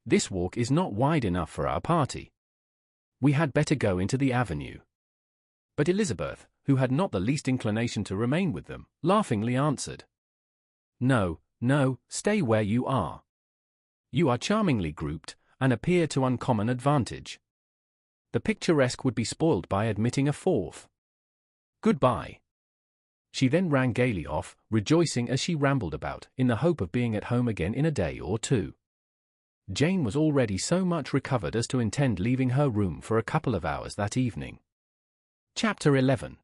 "This walk is not wide enough for our party. We had better go into the avenue." But Elizabeth, who had not the least inclination to remain with them, laughingly answered, "No, no, stay where you are. You are charmingly grouped, and appear to uncommon advantage. The picturesque would be spoiled by admitting a 4th. Goodbye." She then ran gaily off, rejoicing as she rambled about, in the hope of being at home again in a day or 2. Jane was already so much recovered as to intend leaving her room for a couple of hours that evening. Chapter 11.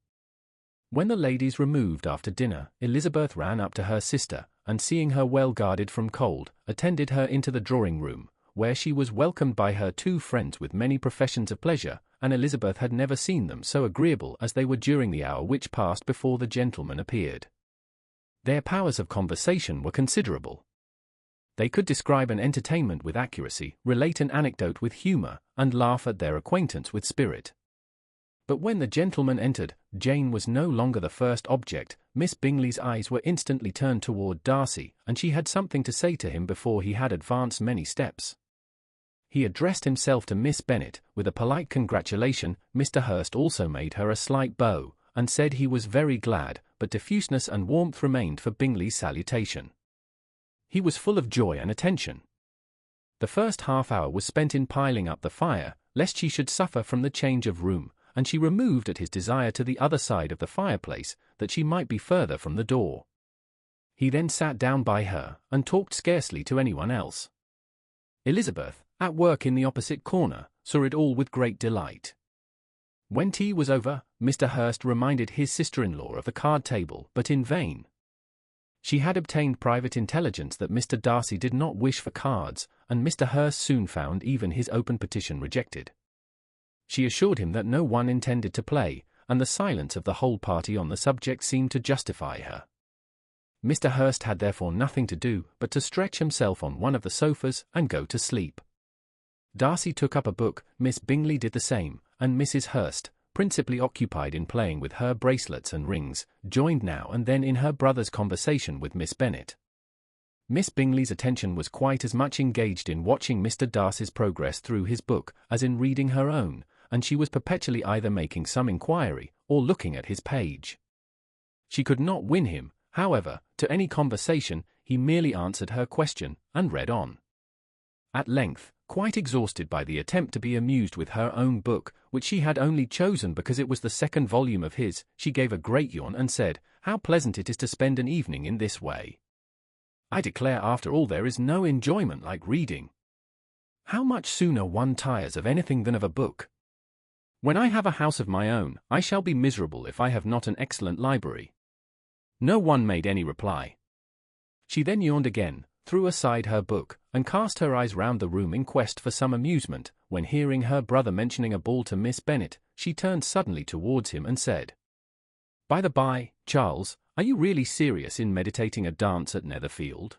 When the ladies removed after dinner, Elizabeth ran up to her sister, and seeing her well guarded from cold, attended her into the drawing-room, where she was welcomed by her 2 friends with many professions of pleasure, and Elizabeth had never seen them so agreeable as they were during the hour which passed before the gentlemen appeared. Their powers of conversation were considerable. They could describe an entertainment with accuracy, relate an anecdote with humour, and laugh at their acquaintance with spirit. But when the gentleman entered, Jane was no longer the first object. Miss Bingley's eyes were instantly turned toward Darcy, and she had something to say to him before he had advanced many steps. He addressed himself to Miss Bennet, with a polite congratulation. Mr. Hurst also made her a slight bow, and said he was very glad, but diffuseness and warmth remained for Bingley's salutation. He was full of joy and attention. The first half-hour was spent in piling up the fire, lest she should suffer from the change of room, and she removed at his desire to the other side of the fireplace, that she might be further from the door. He then sat down by her, and talked scarcely to anyone else. Elizabeth, at work in the opposite corner, saw it all with great delight. When tea was over, Mr. Hurst reminded his sister-in-law of the card-table, but in vain. She had obtained private intelligence that Mr. Darcy did not wish for cards, and Mr. Hurst soon found even his open petition rejected. She assured him that no one intended to play, and the silence of the whole party on the subject seemed to justify her. Mr. Hurst had therefore nothing to do but to stretch himself on one of the sofas and go to sleep. Darcy took up a book, Miss Bingley did the same, and Mrs. Hurst, principally occupied in playing with her bracelets and rings, joined now and then in her brother's conversation with Miss Bennet. Miss Bingley's attention was quite as much engaged in watching Mr. Darcy's progress through his book as in reading her own, and she was perpetually either making some inquiry or looking at his page. She could not win him, however, to any conversation. He merely answered her question, and read on. At length, quite exhausted by the attempt to be amused with her own book, which she had only chosen because it was the 2nd volume of his, she gave a great yawn and said, "How pleasant it is to spend an evening in this way! I declare after all there is no enjoyment like reading. How much sooner one tires of anything than of a book! When I have a house of my own, I shall be miserable if I have not an excellent library." No one made any reply. She then yawned again, threw aside her book, and cast her eyes round the room in quest for some amusement, when hearing her brother mentioning a ball to Miss Bennet, she turned suddenly towards him and said, "By the by, Charles, are you really serious in meditating a dance at Netherfield?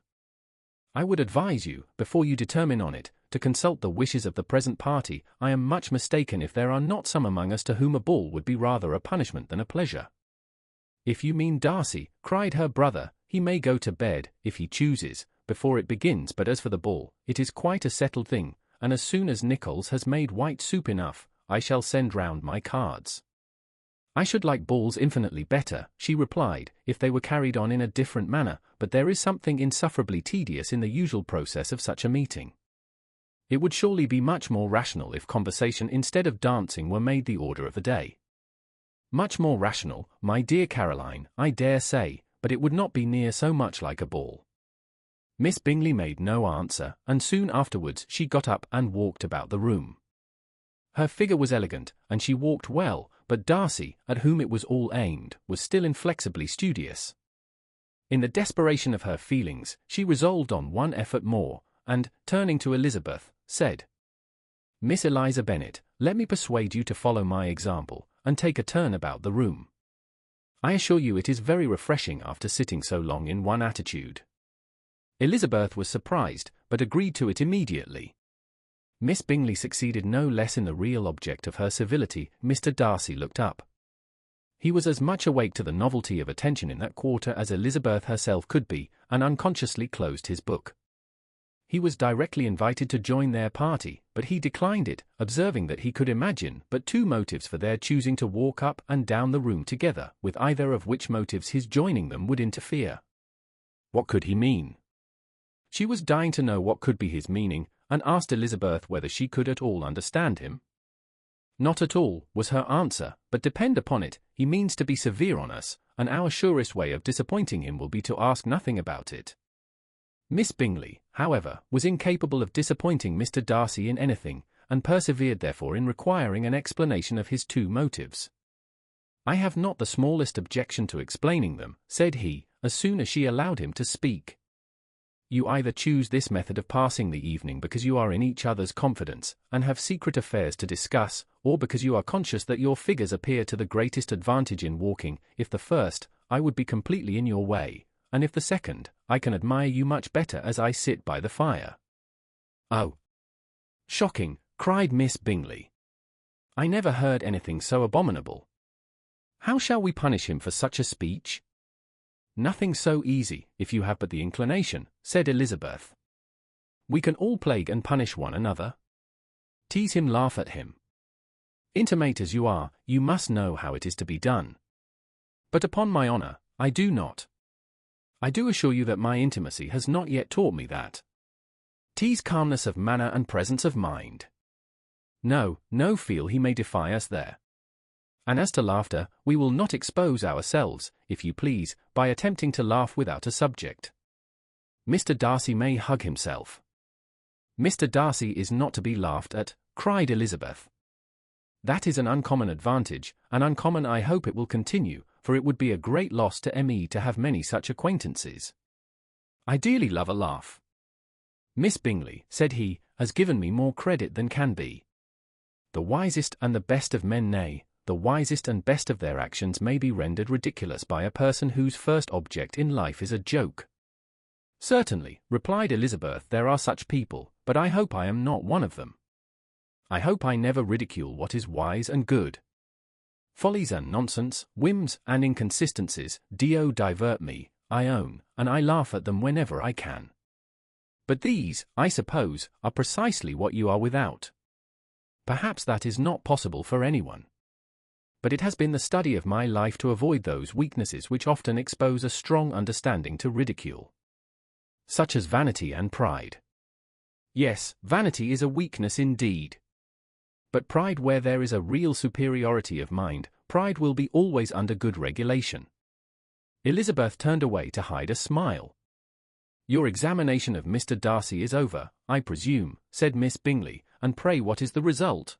I would advise you, before you determine on it, to consult the wishes of the present party. I am much mistaken if there are not some among us to whom a ball would be rather a punishment than a pleasure." "If you mean Darcy," cried her brother, "he may go to bed, if he chooses, before it begins, but as for the ball, it is quite a settled thing, and as soon as Nichols has made white soup enough, I shall send round my cards." "I should like balls infinitely better," she replied, "if they were carried on in a different manner, but there is something insufferably tedious in the usual process of such a meeting. It would surely be much more rational if conversation instead of dancing were made the order of the day." "Much more rational, my dear Caroline, I dare say, but it would not be near so much like a ball." Miss Bingley made no answer, and soon afterwards she got up and walked about the room. Her figure was elegant, and she walked well, but Darcy, at whom it was all aimed, was still inflexibly studious. In the desperation of her feelings, she resolved on one effort more, and, turning to Elizabeth, said, "Miss Eliza Bennet, let me persuade you to follow my example, and take a turn about the room. I assure you it is very refreshing after sitting so long in one attitude." Elizabeth was surprised, but agreed to it immediately. Miss Bingley succeeded no less in the real object of her civility. Mr. Darcy looked up. He was as much awake to the novelty of attention in that quarter as Elizabeth herself could be, and unconsciously closed his book. He was directly invited to join their party, but he declined it, observing that he could imagine but two motives for their choosing to walk up and down the room together, with either of which motives his joining them would interfere. What could he mean? She was dying to know what could be his meaning, and asked Elizabeth whether she could at all understand him. "Not at all," was her answer, "but depend upon it, he means to be severe on us, and our surest way of disappointing him will be to ask nothing about it." Miss Bingley, however, was incapable of disappointing Mr. Darcy in anything, and persevered therefore in requiring an explanation of his two motives. "I have not the smallest objection to explaining them," said he, as soon as she allowed him to speak. "You either choose this method of passing the evening because you are in each other's confidence, and have secret affairs to discuss, or because you are conscious that your figures appear to the greatest advantage in walking. If the first, I would be completely in your way, and if the second, I can admire you much better as I sit by the fire." "Oh! Shocking!" cried Miss Bingley. "I never heard anything so abominable. How shall we punish him for such a speech?" "Nothing so easy, if you have but the inclination," said Elizabeth. "We can all plague and punish one another. Tease him, laugh at him. Intimate as you are, you must know how it is to be done. But upon my honour, I do not. I do assure you that my intimacy has not yet taught me that. Tease calmness of manner and presence of mind. No, feel he may defy us there. And as to laughter, we will not expose ourselves, if you please, by attempting to laugh without a subject. Mr. Darcy may hug himself." "Mr. Darcy is not to be laughed at," cried Elizabeth. "That is an uncommon advantage, and uncommon I hope it will continue, for it would be a great loss to me to have many such acquaintances. I dearly love a laugh. Miss Bingley," said he, "has given me more credit than can be. The wisest and the best of men, nay, the wisest and best of their actions may be rendered ridiculous by a person whose first object in life is a joke." "Certainly," replied Elizabeth, "there are such people, but I hope I am not one of them. I hope I never ridicule what is wise and good. Follies and nonsense, whims and inconsistencies, do divert me, I own, and I laugh at them whenever I can. But these, I suppose, are precisely what you are without. Perhaps that is not possible for anyone. But it has been the study of my life to avoid those weaknesses which often expose a strong understanding to ridicule. Such as vanity and pride. Yes, vanity is a weakness indeed. But pride, where there is a real superiority of mind, pride will be always under good regulation." Elizabeth turned away to hide a smile. "Your examination of Mr. Darcy is over, I presume," said Miss Bingley, "and pray what is the result?"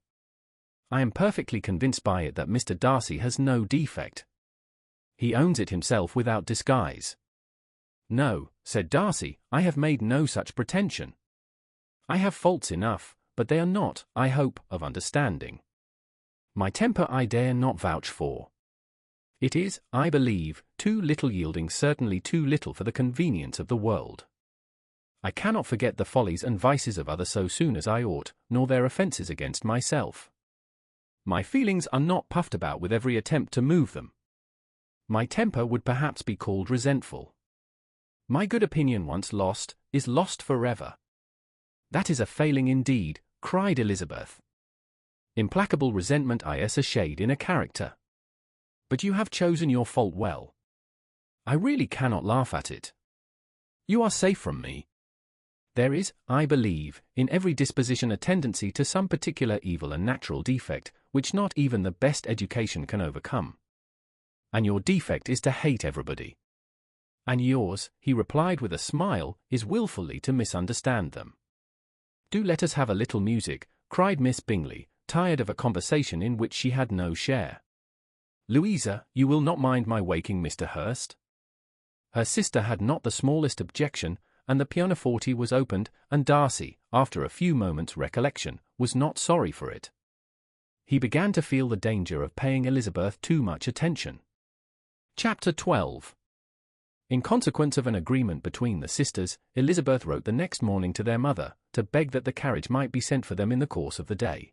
"I am perfectly convinced by it that Mr. Darcy has no defect. He owns it himself without disguise." "No," said Darcy, "I have made no such pretension. I have faults enough, but they are not, I hope, of understanding. My temper I dare not vouch for. It is, I believe, too little, yielding certainly too little for the convenience of the world. I cannot forget the follies and vices of others so soon as I ought, nor their offences against myself. My feelings are not puffed about with every attempt to move them. My temper would perhaps be called resentful. My good opinion once lost, is lost forever." "That is a failing indeed," cried Elizabeth. "Implacable resentment is a shade in a character. But you have chosen your fault well. I really cannot laugh at it. You are safe from me. There is, I believe, in every disposition a tendency to some particular evil and natural defect, which not even the best education can overcome. And your defect is to hate everybody. And yours," he replied with a smile, "is wilfully to misunderstand them." "Do let us have a little music," cried Miss Bingley, tired of a conversation in which she had no share. "Louisa, you will not mind my waking Mr. Hurst?" Her sister had not the smallest objection, and the pianoforte was opened, and Darcy, after a few moments' recollection, was not sorry for it. He began to feel the danger of paying Elizabeth too much attention. Chapter 12. In consequence of an agreement between the sisters, Elizabeth wrote the next morning to their mother, to beg that the carriage might be sent for them in the course of the day.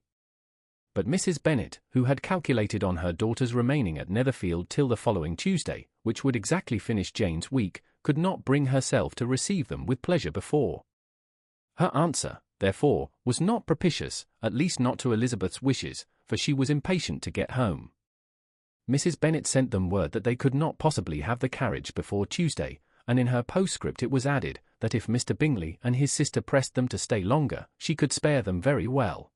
But Mrs. Bennet, who had calculated on her daughters remaining at Netherfield till the following Tuesday, which would exactly finish Jane's week, could not bring herself to receive them with pleasure before. Her answer, therefore, was not propitious, at least not to Elizabeth's wishes, for she was impatient to get home. Mrs. Bennet sent them word that they could not possibly have the carriage before Tuesday, and in her postscript it was added that if Mr. Bingley and his sister pressed them to stay longer, she could spare them very well.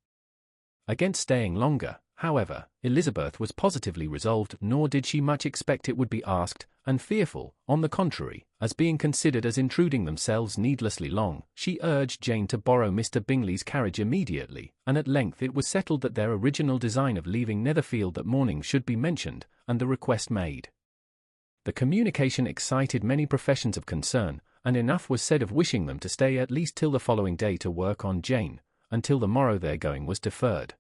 Against staying longer, however, Elizabeth was positively resolved, nor did she much expect it would be asked, and fearful, on the contrary, as being considered as intruding themselves needlessly long, she urged Jane to borrow Mr. Bingley's carriage immediately, and at length it was settled that their original design of leaving Netherfield that morning should be mentioned, and the request made. The communication excited many professions of concern, and enough was said of wishing them to stay at least till the following day to work on Jane, until the morrow their going was deferred.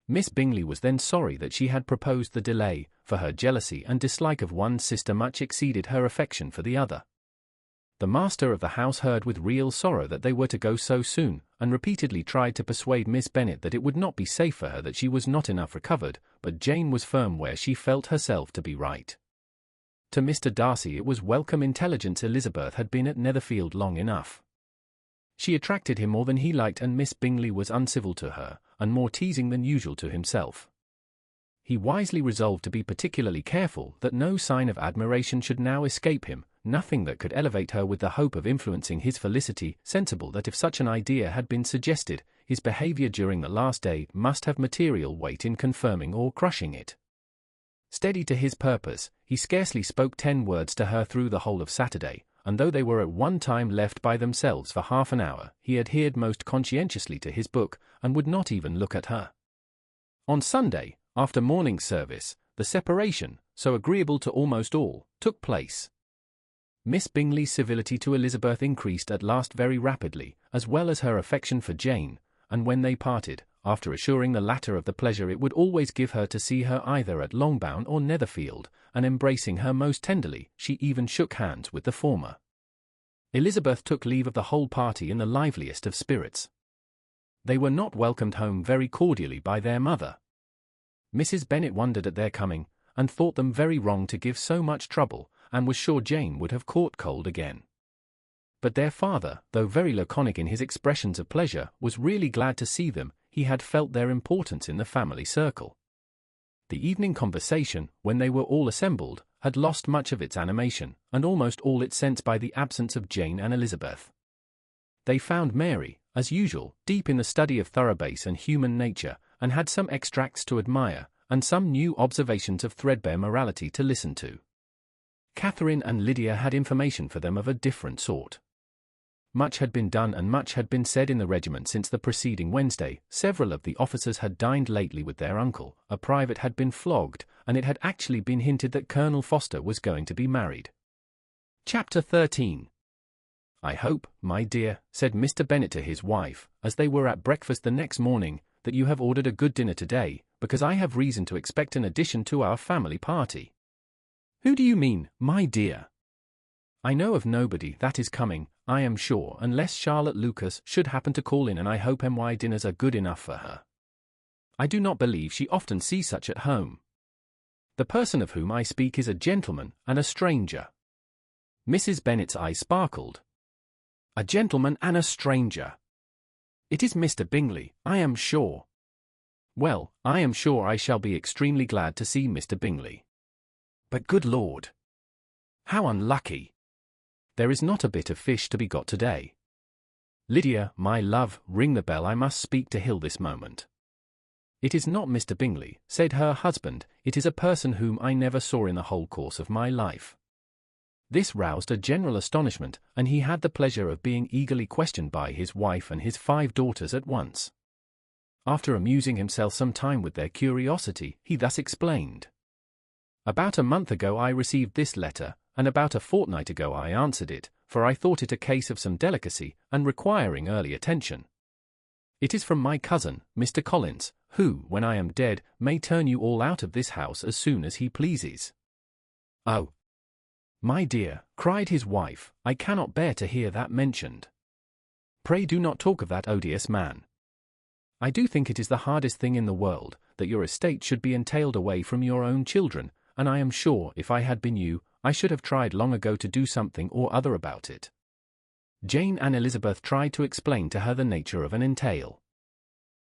Miss Bingley was then sorry that she had proposed the delay, for her jealousy and dislike of one sister much exceeded her affection for the other. The master of the house heard with real sorrow that they were to go so soon, and repeatedly tried to persuade Miss Bennet that it would not be safe for her, that she was not enough recovered, but Jane was firm where she felt herself to be right. To Mr. Darcy it was welcome intelligence Elizabeth had been at Netherfield long enough. She attracted him more than he liked, and Miss Bingley was uncivil to her, and more teasing than usual to himself. He wisely resolved to be particularly careful that no sign of admiration should now escape him, nothing that could elevate her with the hope of influencing his felicity, sensible that if such an idea had been suggested, his behaviour during the last day must have material weight in confirming or crushing it. Steady to his purpose, he scarcely spoke 10 words to her through the whole of Saturday, and though they were at one time left by themselves for half an hour, he adhered most conscientiously to his book, and would not even look at her. On Sunday, after morning service, the separation, so agreeable to almost all, took place. Miss Bingley's civility to Elizabeth increased at last very rapidly, as well as her affection for Jane, and when they parted, after assuring the latter of the pleasure it would always give her to see her either at Longbourn or Netherfield, and embracing her most tenderly, she even shook hands with the former. Elizabeth took leave of the whole party in the liveliest of spirits. They were not welcomed home very cordially by their mother. Mrs. Bennet wondered at their coming, and thought them very wrong to give so much trouble, and was sure Jane would have caught cold again. But their father, though very laconic in his expressions of pleasure, was really glad to see them. He had felt their importance in the family circle. The evening conversation, when they were all assembled, had lost much of its animation, and almost all its sense by the absence of Jane and Elizabeth. They found Mary, as usual, deep in the study of thorough-bass and human nature, and had some extracts to admire, and some new observations of threadbare morality to listen to. Catherine and Lydia had information for them of a different sort. Much had been done and much had been said in the regiment since the preceding Wednesday. Several of the officers had dined lately with their uncle, a private had been flogged, and it had actually been hinted that Colonel Foster was going to be married. Chapter 13. "I hope, my dear," said Mr. Bennet to his wife, as they were at breakfast the next morning, "that you have ordered a good dinner today, because I have reason to expect an addition to our family party." "Who do you mean, my dear?" "I know of nobody that is coming, I am sure, unless Charlotte Lucas should happen to call in, and I hope my dinners are good enough for her. I do not believe she often sees such at home. The person of whom I speak is a gentleman and a stranger." Mrs. Bennet's eyes sparkled. "A gentleman and a stranger! It is Mr. Bingley, I am sure. Well, I am sure I shall be extremely glad to see Mr. Bingley. But good Lord! How unlucky! There is not a bit of fish to be got today. Lydia, my love, ring the bell, I must speak to Hill this moment." "It is not Mr. Bingley," said her husband, "it is a person whom I never saw in the whole course of my life." This roused a general astonishment, and he had the pleasure of being eagerly questioned by his wife and his 5 daughters at once. After amusing himself some time with their curiosity, he thus explained. "About a month ago I received this letter, and about a fortnight ago I answered it, for I thought it a case of some delicacy, and requiring early attention. It is from my cousin, Mr. Collins, who, when I am dead, may turn you all out of this house as soon as he pleases." "Oh, my dear," cried his wife, "I cannot bear to hear that mentioned. Pray do not talk of that odious man. I do think it is the hardest thing in the world, that your estate should be entailed away from your own children, and I am sure, if I had been you, I should have tried long ago to do something or other about it." Jane and Elizabeth tried to explain to her the nature of an entail.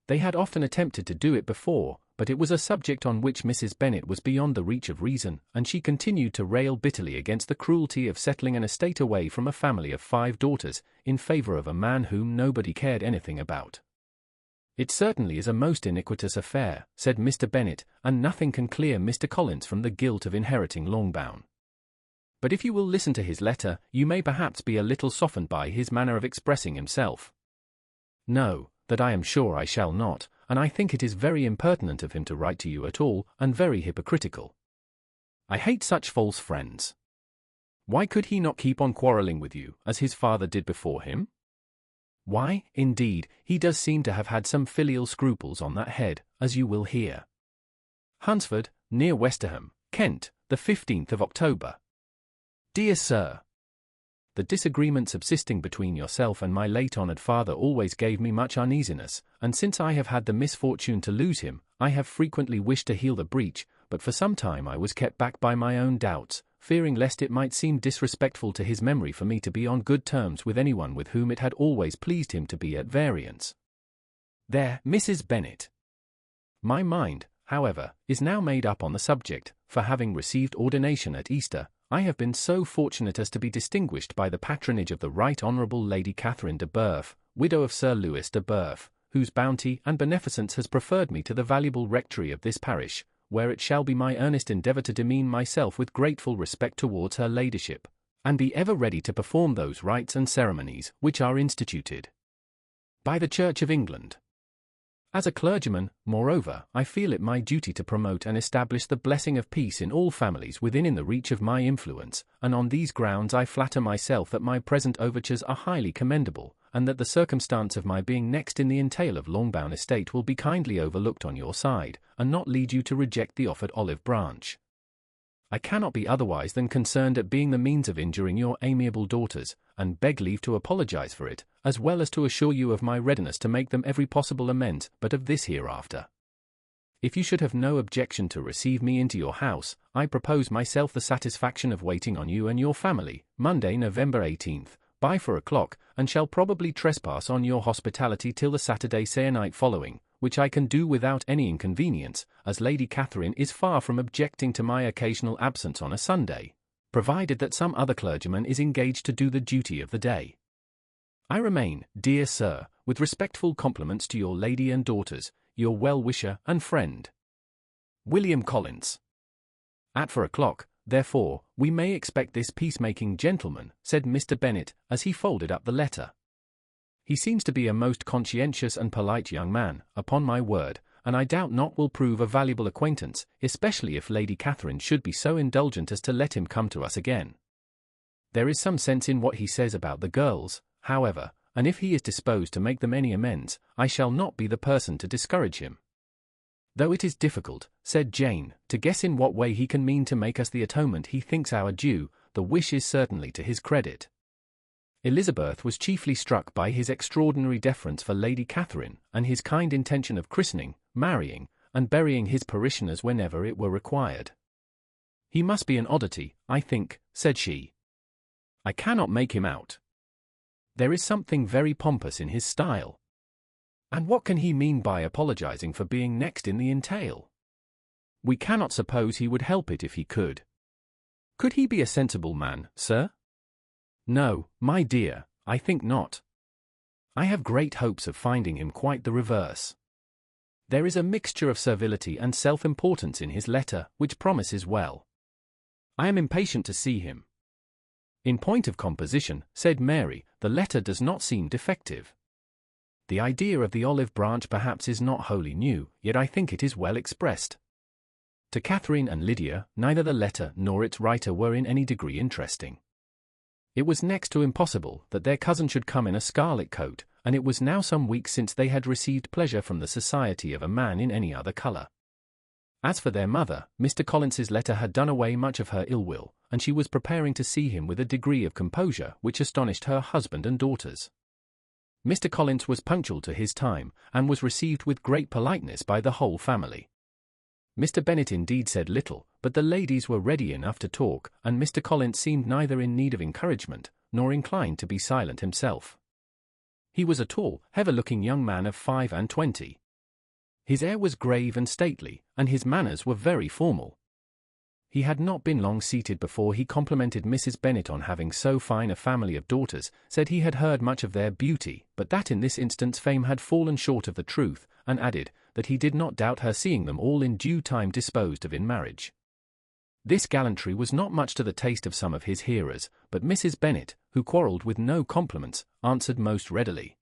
They had often attempted to do it before, but it was a subject on which Mrs. Bennet was beyond the reach of reason, and she continued to rail bitterly against the cruelty of settling an estate away from a family of 5 daughters, in favour of a man whom nobody cared anything about. "It certainly is a most iniquitous affair," said Mr. Bennet, "and nothing can clear Mr. Collins from the guilt of inheriting Longbourn. But if you will listen to his letter, you may perhaps be a little softened by his manner of expressing himself." "No, that I am sure I shall not, and I think it is very impertinent of him to write to you at all, and very hypocritical. I hate such false friends. Why could he not keep on quarrelling with you, as his father did before him? Why, indeed, he does seem to have had some filial scruples on that head, as you will hear." "Hunsford, near Westerham, Kent, the 15th of October. "Dear Sir, the disagreement subsisting between yourself and my late honoured father always gave me much uneasiness, and since I have had the misfortune to lose him, I have frequently wished to heal the breach, but for some time I was kept back by my own doubts, fearing lest it might seem disrespectful to his memory for me to be on good terms with anyone with whom it had always pleased him to be at variance. There, Mrs. Bennet. My mind, however, is now made up on the subject, for having received ordination at Easter, I have been so fortunate as to be distinguished by the patronage of the Right Honourable Lady Catherine de Bourgh, widow of Sir Louis de Bourgh, whose bounty and beneficence has preferred me to the valuable rectory of this parish, where it shall be my earnest endeavour to demean myself with grateful respect towards her ladyship, and be ever ready to perform those rites and ceremonies which are instituted by the Church of England. As a clergyman, moreover, I feel it my duty to promote and establish the blessing of peace in all families within the reach of my influence, and on these grounds I flatter myself that my present overtures are highly commendable, and that the circumstance of my being next in the entail of Longbourn estate will be kindly overlooked on your side, and not lead you to reject the offered olive branch. I cannot be otherwise than concerned at being the means of injuring your amiable daughters, and beg leave to apologize for it, as well as to assure you of my readiness to make them every possible amends, but of this hereafter. If you should have no objection to receive me into your house, I propose myself the satisfaction of waiting on you and your family, Monday, November 18th, by 4 o'clock, and shall probably trespass on your hospitality till the Saturday se'nnight following, which I can do without any inconvenience, as Lady Catherine is far from objecting to my occasional absence on a Sunday, provided that some other clergyman is engaged to do the duty of the day. I remain, dear Sir, with respectful compliments to your lady and daughters, your well-wisher and friend, William Collins. At 4 o'clock, therefore, we may expect this peacemaking gentleman, said Mr. Bennet, as he folded up the letter. He seems to be a most conscientious and polite young man, upon my word, and I doubt not will prove a valuable acquaintance, especially if Lady Catherine should be so indulgent as to let him come to us again. There is some sense in what he says about the girls, however, and if he is disposed to make them any amends, I shall not be the person to discourage him. Though it is difficult, said Jane, to guess in what way he can mean to make us the atonement he thinks our due, the wish is certainly to his credit. Elizabeth was chiefly struck by his extraordinary deference for Lady Catherine, and his kind intention of christening, marrying, and burying his parishioners whenever it were required. He must be an oddity, I think, said she. I cannot make him out. There is something very pompous in his style. And what can he mean by apologizing for being next in the entail? We cannot suppose he would help it if he could. Could he be a sensible man, sir? No, my dear, I think not. I have great hopes of finding him quite the reverse. There is a mixture of servility and self-importance in his letter, which promises well. I am impatient to see him. In point of composition, said Mary, the letter does not seem defective. The idea of the olive branch perhaps is not wholly new, yet I think it is well expressed. To Catherine and Lydia, neither the letter nor its writer were in any degree interesting. It was next to impossible that their cousin should come in a scarlet coat, and it was now some weeks since they had received pleasure from the society of a man in any other colour. As for their mother, Mr. Collins's letter had done away much of her ill will, and she was preparing to see him with a degree of composure which astonished her husband and daughters. Mr. Collins was punctual to his time, and was received with great politeness by the whole family. Mr. Bennet indeed said little, but the ladies were ready enough to talk, and Mr. Collins seemed neither in need of encouragement, nor inclined to be silent himself. He was a tall, heavy-looking young man of 25. His air was grave and stately, and his manners were very formal. He had not been long seated before he complimented Mrs. Bennet on having so fine a family of daughters, said he had heard much of their beauty, but that in this instance fame had fallen short of the truth, and added, that he did not doubt her seeing them all in due time disposed of in marriage. This gallantry was not much to the taste of some of his hearers, but Mrs. Bennet, who quarrelled with no compliments, answered most readily.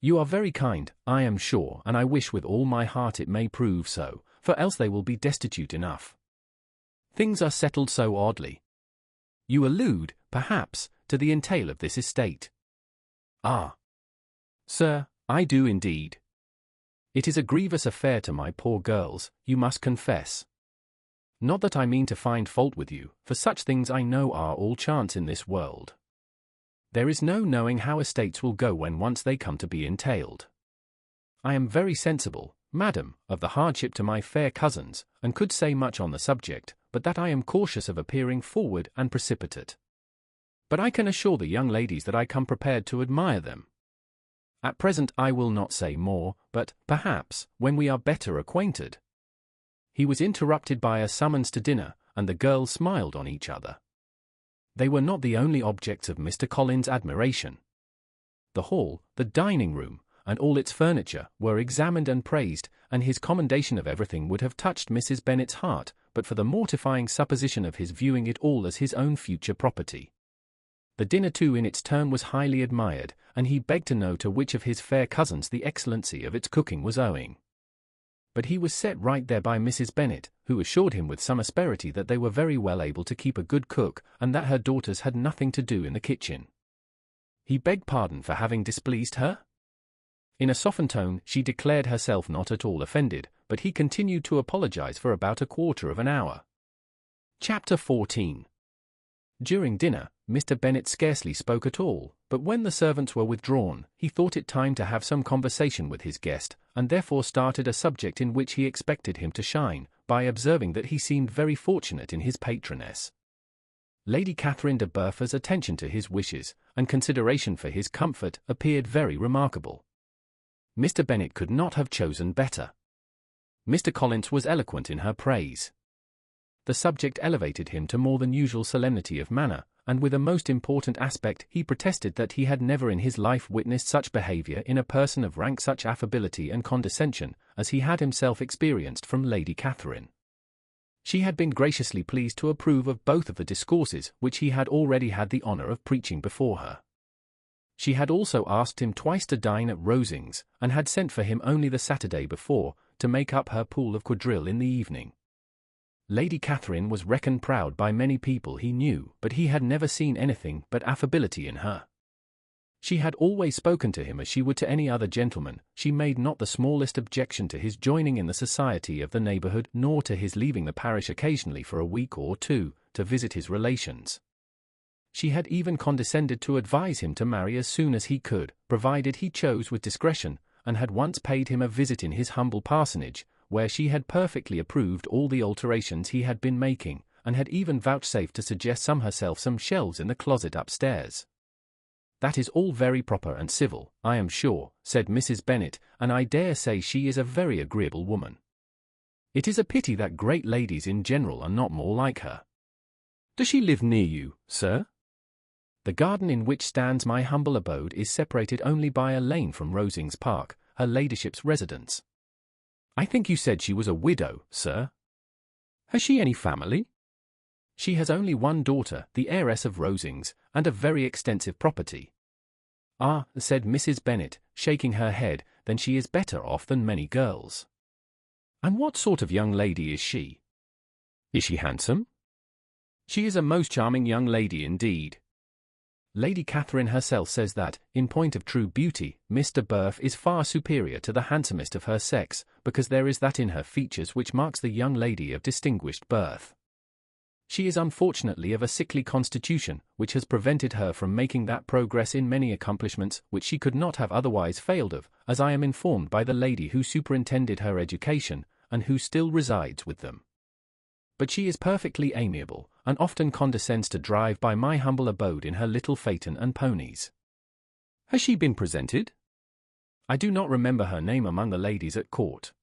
"You are very kind, I am sure, and I wish with all my heart it may prove so, for else they will be destitute enough. Things are settled so oddly. You allude, perhaps, to the entail of this estate." "Ah, sir, I do indeed. It is a grievous affair to my poor girls, you must confess. Not that I mean to find fault with you, for such things I know are all chance in this world. There is no knowing how estates will go when once they come to be entailed. I am very sensible, madam, of the hardship to my fair cousins, and could say much on the subject, but that I am cautious of appearing forward and precipitate. But I can assure the young ladies that I come prepared to admire them. At present I will not say more, but, perhaps, when we are better acquainted." He was interrupted by a summons to dinner, and the girls smiled on each other. They were not the only objects of Mr. Collins' admiration. The hall, the dining-room, and all its furniture, were examined and praised, and his commendation of everything would have touched Mrs. Bennet's heart, but for the mortifying supposition of his viewing it all as his own future property. The dinner too in its turn was highly admired, and he begged to know to which of his fair cousins the excellency of its cooking was owing. But he was set right there by Mrs. Bennet, who assured him with some asperity that they were very well able to keep a good cook, and that her daughters had nothing to do in the kitchen. He begged pardon for having displeased her? In a softened tone she declared herself not at all offended, but he continued to apologize for about a quarter of an hour. Chapter 14. During dinner, Mr. Bennet scarcely spoke at all, but when the servants were withdrawn, he thought it time to have some conversation with his guest, and therefore started a subject in which he expected him to shine, by observing that he seemed very fortunate in his patroness. Lady Catherine de Bourg's attention to his wishes, and consideration for his comfort, appeared very remarkable. Mr. Bennet could not have chosen better. Mr. Collins was eloquent in her praise. The subject elevated him to more than usual solemnity of manner, and with a most important aspect he protested that he had never in his life witnessed such behaviour in a person of rank, such affability and condescension, as he had himself experienced from Lady Catherine. She had been graciously pleased to approve of both of the discourses which he had already had the honour of preaching before her. She had also asked him twice to dine at Rosings, and had sent for him only the Saturday before, to make up her pool of quadrille in the evening. Lady Catherine was reckoned proud by many people he knew, but he had never seen anything but affability in her. She had always spoken to him as she would to any other gentleman. She made not the smallest objection to his joining in the society of the neighbourhood, nor to his leaving the parish occasionally for a week or two, to visit his relations. She had even condescended to advise him to marry as soon as he could, provided he chose with discretion, and had once paid him a visit in his humble parsonage, where she had perfectly approved all the alterations he had been making, and had even vouchsafed to suggest herself some shelves in the closet upstairs. "That is all very proper and civil, I am sure," said Mrs. Bennet, "and I dare say she is a very agreeable woman. It is a pity that great ladies in general are not more like her. Does she live near you, sir?" "The garden in which stands my humble abode is separated only by a lane from Rosings Park, her ladyship's residence." "I think you said she was a widow, sir." "Has she any family?" "She has only one daughter, the heiress of Rosings, and a very extensive property." "Ah," said Mrs. Bennet, shaking her head, "then she is better off than many girls." "And what sort of young lady is she?" Is she handsome? She is a most charming young lady indeed. Lady Catherine herself says that, in point of true beauty, Miss de Bourgh is far superior to the handsomest of her sex, because there is that in her features which marks the young lady of distinguished birth. She is unfortunately of a sickly constitution, which has prevented her from making that progress in many accomplishments which she could not have otherwise failed of, as I am informed by the lady who superintended her education, and who still resides with them. But she is perfectly amiable, and often condescends to drive by my humble abode in her little phaeton and ponies. Has she been presented? I do not remember her name among the ladies at court.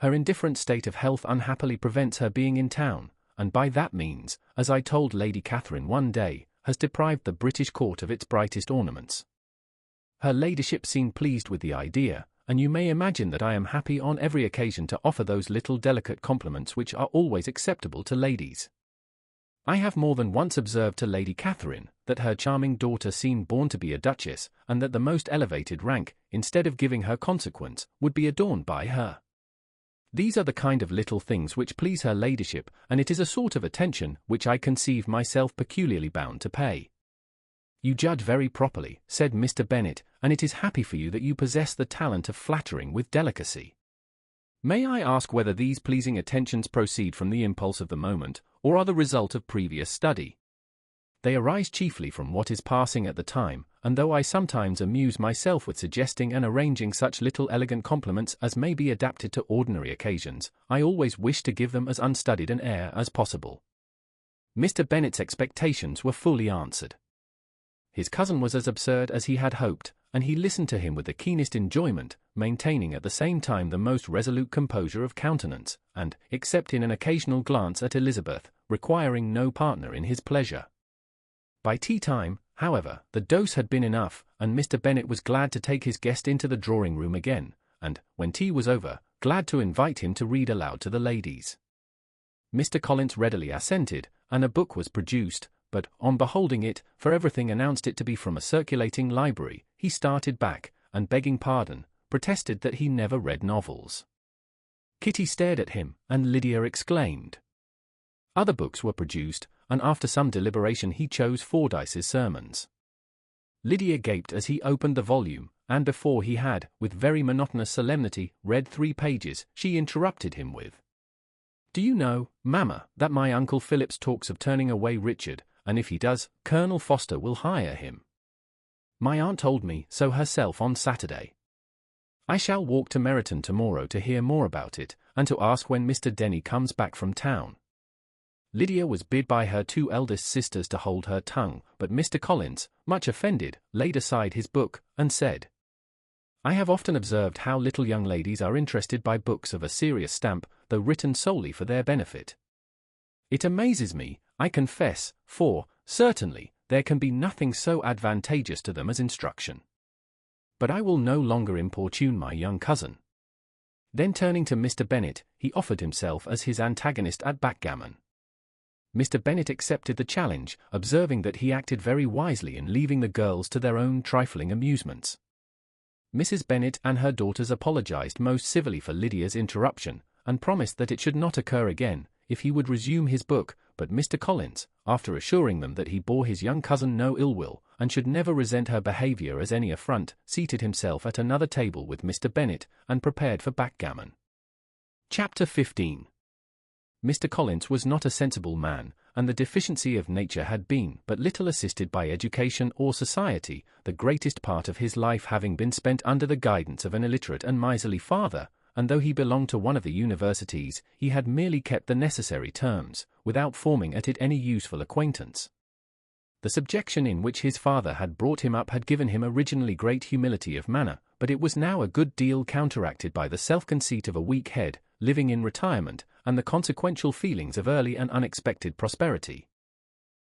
Her indifferent state of health unhappily prevents her being in town, and by that means, as I told Lady Catherine one day, has deprived the British court of its brightest ornaments. Her ladyship seemed pleased with the idea, and you may imagine that I am happy on every occasion to offer those little delicate compliments which are always acceptable to ladies. I have more than once observed to Lady Catherine that her charming daughter seemed born to be a duchess, and that the most elevated rank, instead of giving her consequence, would be adorned by her. These are the kind of little things which please her ladyship, and it is a sort of attention which I conceive myself peculiarly bound to pay. You judge very properly, said Mr. Bennet, and it is happy for you that you possess the talent of flattering with delicacy. May I ask whether these pleasing attentions proceed from the impulse of the moment, or are the result of previous study? They arise chiefly from what is passing at the time, and though I sometimes amuse myself with suggesting and arranging such little elegant compliments as may be adapted to ordinary occasions, I always wish to give them as unstudied an air as possible. Mr. Bennet's expectations were fully answered. His cousin was as absurd as he had hoped, and he listened to him with the keenest enjoyment, maintaining at the same time the most resolute composure of countenance, and, except in an occasional glance at Elizabeth, requiring no partner in his pleasure. By tea-time, however, the dose had been enough, and Mr. Bennet was glad to take his guest into the drawing-room again, and, when tea was over, glad to invite him to read aloud to the ladies. Mr. Collins readily assented, and a book was produced, but, on beholding it, for everything announced it to be from a circulating library, he started back, and begging pardon, protested that he never read novels. Kitty stared at him, and Lydia exclaimed. Other books were produced, and after some deliberation he chose Fordyce's Sermons. Lydia gaped as he opened the volume, and before he had, with very monotonous solemnity, read 3 pages, she interrupted him with, "Do you know, Mamma, that my Uncle Phillips talks of turning away Richard, and if he does, Colonel Foster will hire him. My aunt told me so herself on Saturday. I shall walk to Meryton tomorrow to hear more about it, and to ask when Mr. Denny comes back from town." Lydia was bid by her 2 eldest sisters to hold her tongue, but Mr. Collins, much offended, laid aside his book, and said, "I have often observed how little young ladies are interested by books of a serious stamp, though written solely for their benefit. It amazes me, I confess, for, certainly, there can be nothing so advantageous to them as instruction. But I will no longer importune my young cousin." Then turning to Mr. Bennet, he offered himself as his antagonist at backgammon. Mr. Bennet accepted the challenge, observing that he acted very wisely in leaving the girls to their own trifling amusements. Mrs. Bennet and her daughters apologized most civilly for Lydia's interruption, and promised that it should not occur again, if he would resume his book, but Mr. Collins, after assuring them that he bore his young cousin no ill will, and should never resent her behaviour as any affront, seated himself at another table with Mr. Bennet, and prepared for backgammon. Chapter 15. Mr. Collins was not a sensible man, and the deficiency of nature had been but little assisted by education or society, the greatest part of his life having been spent under the guidance of an illiterate and miserly father, and though he belonged to one of the universities, he had merely kept the necessary terms, without forming at it any useful acquaintance. The subjection in which his father had brought him up had given him originally great humility of manner, but it was now a good deal counteracted by the self-conceit of a weak head, living in retirement, and the consequential feelings of early and unexpected prosperity.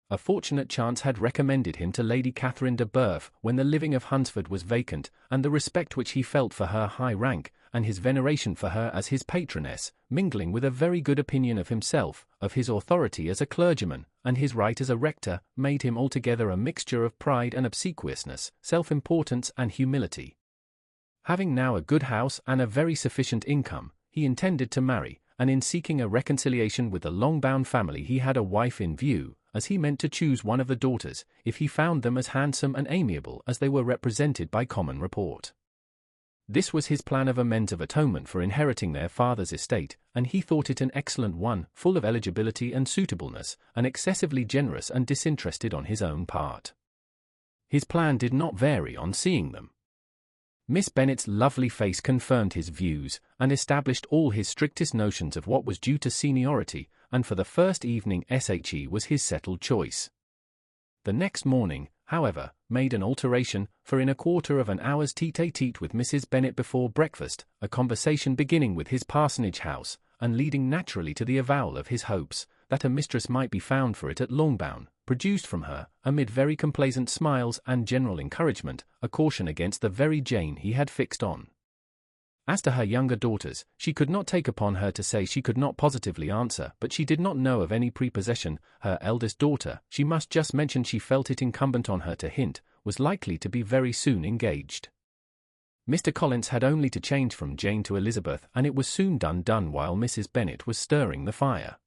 A fortunate chance had recommended him to Lady Catherine de Bourgh when the living of Hunsford was vacant, and the respect which he felt for her high rank, and his veneration for her as his patroness, mingling with a very good opinion of himself, of his authority as a clergyman, and his right as a rector, made him altogether a mixture of pride and obsequiousness, self-importance and humility. Having now a good house and a very sufficient income, he intended to marry, and in seeking a reconciliation with the long-bound family he had a wife in view, as he meant to choose one of the daughters, if he found them as handsome and amiable as they were represented by common report. This was his plan of amends of atonement for inheriting their father's estate, and he thought it an excellent one, full of eligibility and suitableness, and excessively generous and disinterested on his own part. His plan did not vary on seeing them. Miss Bennet's lovely face confirmed his views, and established all his strictest notions of what was due to seniority, and for the first evening she was his settled choice. The next morning, however, made an alteration, for in a quarter of an hour's tete-a-tete with Mrs. Bennet before breakfast, a conversation beginning with his parsonage house, and leading naturally to the avowal of his hopes, that a mistress might be found for it at Longbourn, produced from her, amid very complaisant smiles and general encouragement, a caution against the very Jane he had fixed on. As to her younger daughters, she could not take upon her to say she could not positively answer, but she did not know of any prepossession. Her eldest daughter, she must just mention she felt it incumbent on her to hint, was likely to be very soon engaged. Mr. Collins had only to change from Jane to Elizabeth, and it was soon done while Mrs. Bennet was stirring the fire.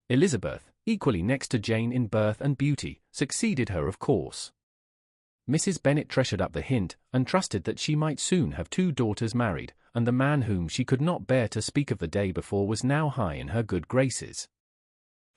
Elizabeth, equally next to Jane in birth and beauty, succeeded her of course. Mrs. Bennet treasured up the hint, and trusted that she might soon have 2 daughters married, and the man whom she could not bear to speak of the day before was now high in her good graces.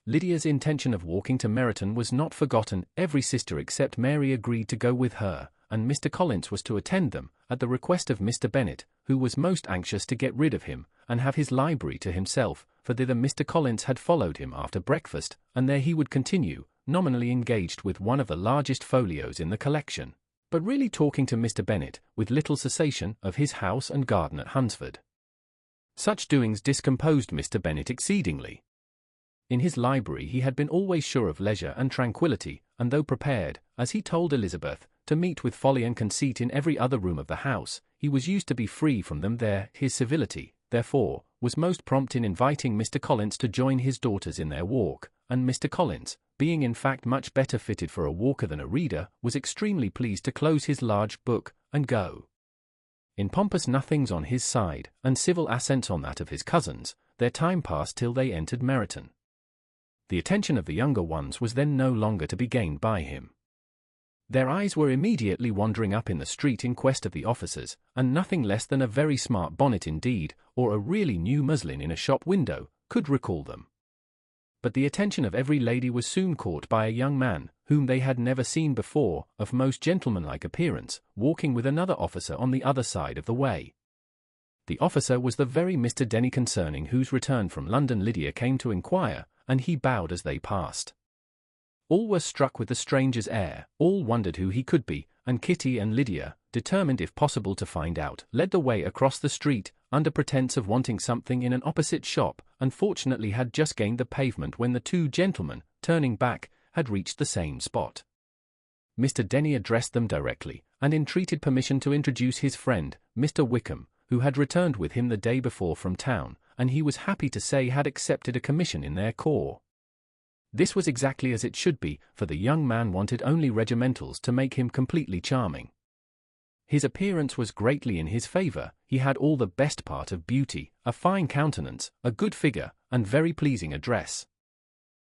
Lydia's intention of walking to Meryton was not forgotten. Every sister except Mary agreed to go with her, and Mr. Collins was to attend them, at the request of Mr. Bennet, who was most anxious to get rid of him, and have his library to himself, for thither Mr. Collins had followed him after breakfast, and there he would continue, nominally engaged with one of the largest folios in the collection, but really talking to Mr. Bennet, with little cessation, of his house and garden at Hunsford. Such doings discomposed Mr. Bennet exceedingly. In his library he had been always sure of leisure and tranquillity, and though prepared, as he told Elizabeth, to meet with folly and conceit in every other room of the house, he was used to be free from them there. His civility, therefore, was most prompt in inviting Mr. Collins to join his daughters in their walk, and Mr. Collins, being in fact much better fitted for a walker than a reader, was extremely pleased to close his large book, and go. In pompous nothings on his side, and civil assents on that of his cousins, their time passed till they entered Meryton. The attention of the younger ones was then no longer to be gained by him. Their eyes were immediately wandering up in the street in quest of the officers, and nothing less than a very smart bonnet indeed, or a really new muslin in a shop window, could recall them. But the attention of every lady was soon caught by a young man, whom they had never seen before, of most gentlemanlike appearance, walking with another officer on the other side of the way. The officer was the very Mr. Denny concerning whose return from London Lydia came to inquire, and he bowed as they passed. All were struck with the stranger's air, all wondered who he could be, and Kitty and Lydia, determined if possible to find out, led the way across the street, under pretence of wanting something in an opposite shop, and fortunately had just gained the pavement when the 2 gentlemen, turning back, had reached the same spot. Mr. Denny addressed them directly, and entreated permission to introduce his friend, Mr. Wickham, who had returned with him the day before from town, and he was happy to say had accepted a commission in their corps. This was exactly as it should be, for the young man wanted only regimentals to make him completely charming. His appearance was greatly in his favour. He had all the best part of beauty, a fine countenance, a good figure, and very pleasing address.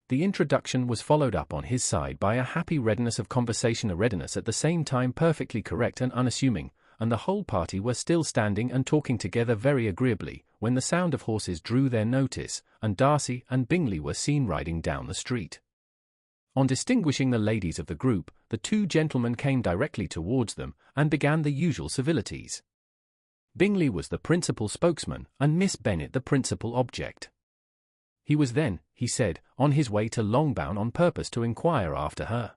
The introduction was followed up on his side by a happy readiness of conversation, a readiness at the same time perfectly correct and unassuming, and the whole party were still standing and talking together very agreeably, when the sound of horses drew their notice, and Darcy and Bingley were seen riding down the street. On distinguishing the ladies of the group, the 2 gentlemen came directly towards them, and began the usual civilities. Bingley was the principal spokesman, and Miss Bennet the principal object. He was then, he said, on his way to Longbourn on purpose to inquire after her.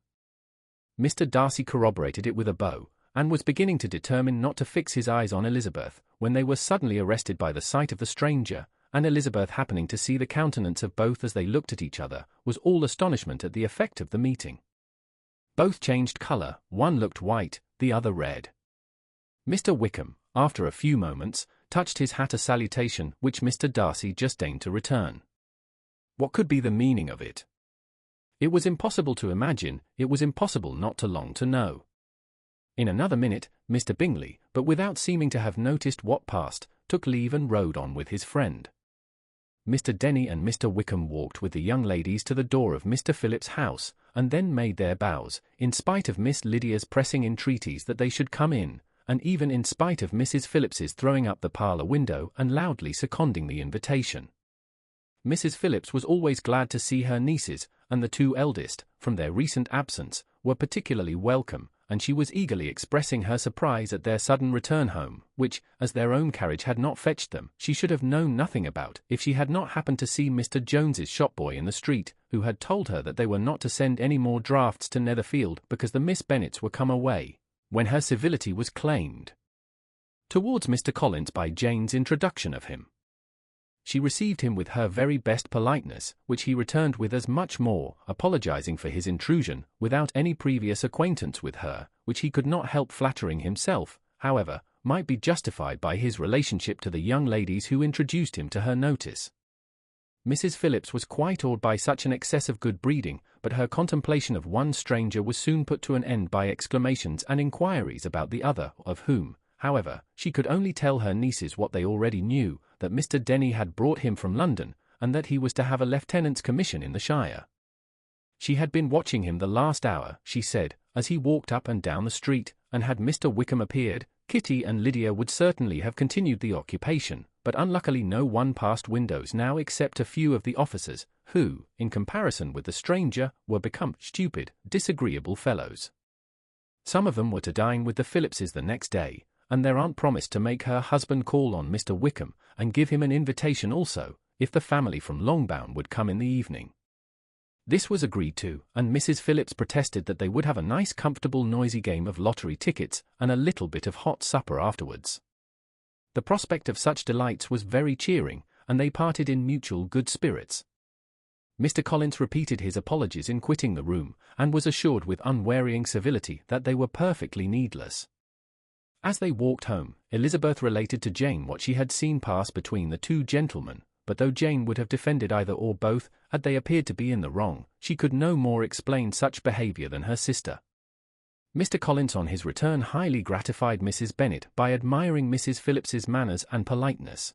Mr. Darcy corroborated it with a bow, and was beginning to determine not to fix his eyes on Elizabeth, when they were suddenly arrested by the sight of the stranger, and Elizabeth, happening to see the countenance of both as they looked at each other, was all astonishment at the effect of the meeting. Both changed colour, one looked white, the other red. Mr. Wickham, after a few moments, touched his hat a salutation which Mr. Darcy just deigned to return. What could be the meaning of it? It was impossible to imagine, it was impossible not to long to know. In another minute, Mr. Bingley, but without seeming to have noticed what passed, took leave and rode on with his friend. Mr. Denny and Mr. Wickham walked with the young ladies to the door of Mr. Phillips' house, and then made their bows, in spite of Miss Lydia's pressing entreaties that they should come in, and even in spite of Mrs. Phillips's throwing up the parlour window and loudly seconding the invitation. Mrs. Phillips was always glad to see her nieces, and the two eldest, from their recent absence, were particularly welcome, and she was eagerly expressing her surprise at their sudden return home, which, as their own carriage had not fetched them, she should have known nothing about if she had not happened to see Mr. Jones's shop-boy in the street, who had told her that they were not to send any more drafts to Netherfield because the Miss Bennets were come away, when her civility was claimed towards Mr. Collins by Jane's introduction of him. She received him with her very best politeness, which he returned with as much more, apologizing for his intrusion, without any previous acquaintance with her, which he could not help flattering himself, however, might be justified by his relationship to the young ladies who introduced him to her notice. Mrs. Phillips was quite awed by such an excess of good breeding, but her contemplation of one stranger was soon put to an end by exclamations and inquiries about the other, of whom, however, she could only tell her nieces what they already knew, that Mr. Denny had brought him from London, and that he was to have a lieutenant's commission in the shire. She had been watching him the last hour, she said, as he walked up and down the street, and had Mr. Wickham appeared, Kitty and Lydia would certainly have continued the occupation, but unluckily no one passed windows now except a few of the officers, who, in comparison with the stranger, were become stupid, disagreeable fellows. Some of them were to dine with the Phillipses the next day, and their aunt promised to make her husband call on Mr. Wickham, and give him an invitation also, if the family from Longbourn would come in the evening. This was agreed to, and Mrs. Phillips protested that they would have a nice comfortable noisy game of lottery tickets, and a little bit of hot supper afterwards. The prospect of such delights was very cheering, and they parted in mutual good spirits. Mr. Collins repeated his apologies in quitting the room, and was assured with unwearying civility that they were perfectly needless. As they walked home, Elizabeth related to Jane what she had seen pass between the two gentlemen, but though Jane would have defended either or both, had they appeared to be in the wrong, she could no more explain such behaviour than her sister. Mr. Collins on his return highly gratified Mrs. Bennet by admiring Mrs. Phillips's manners and politeness.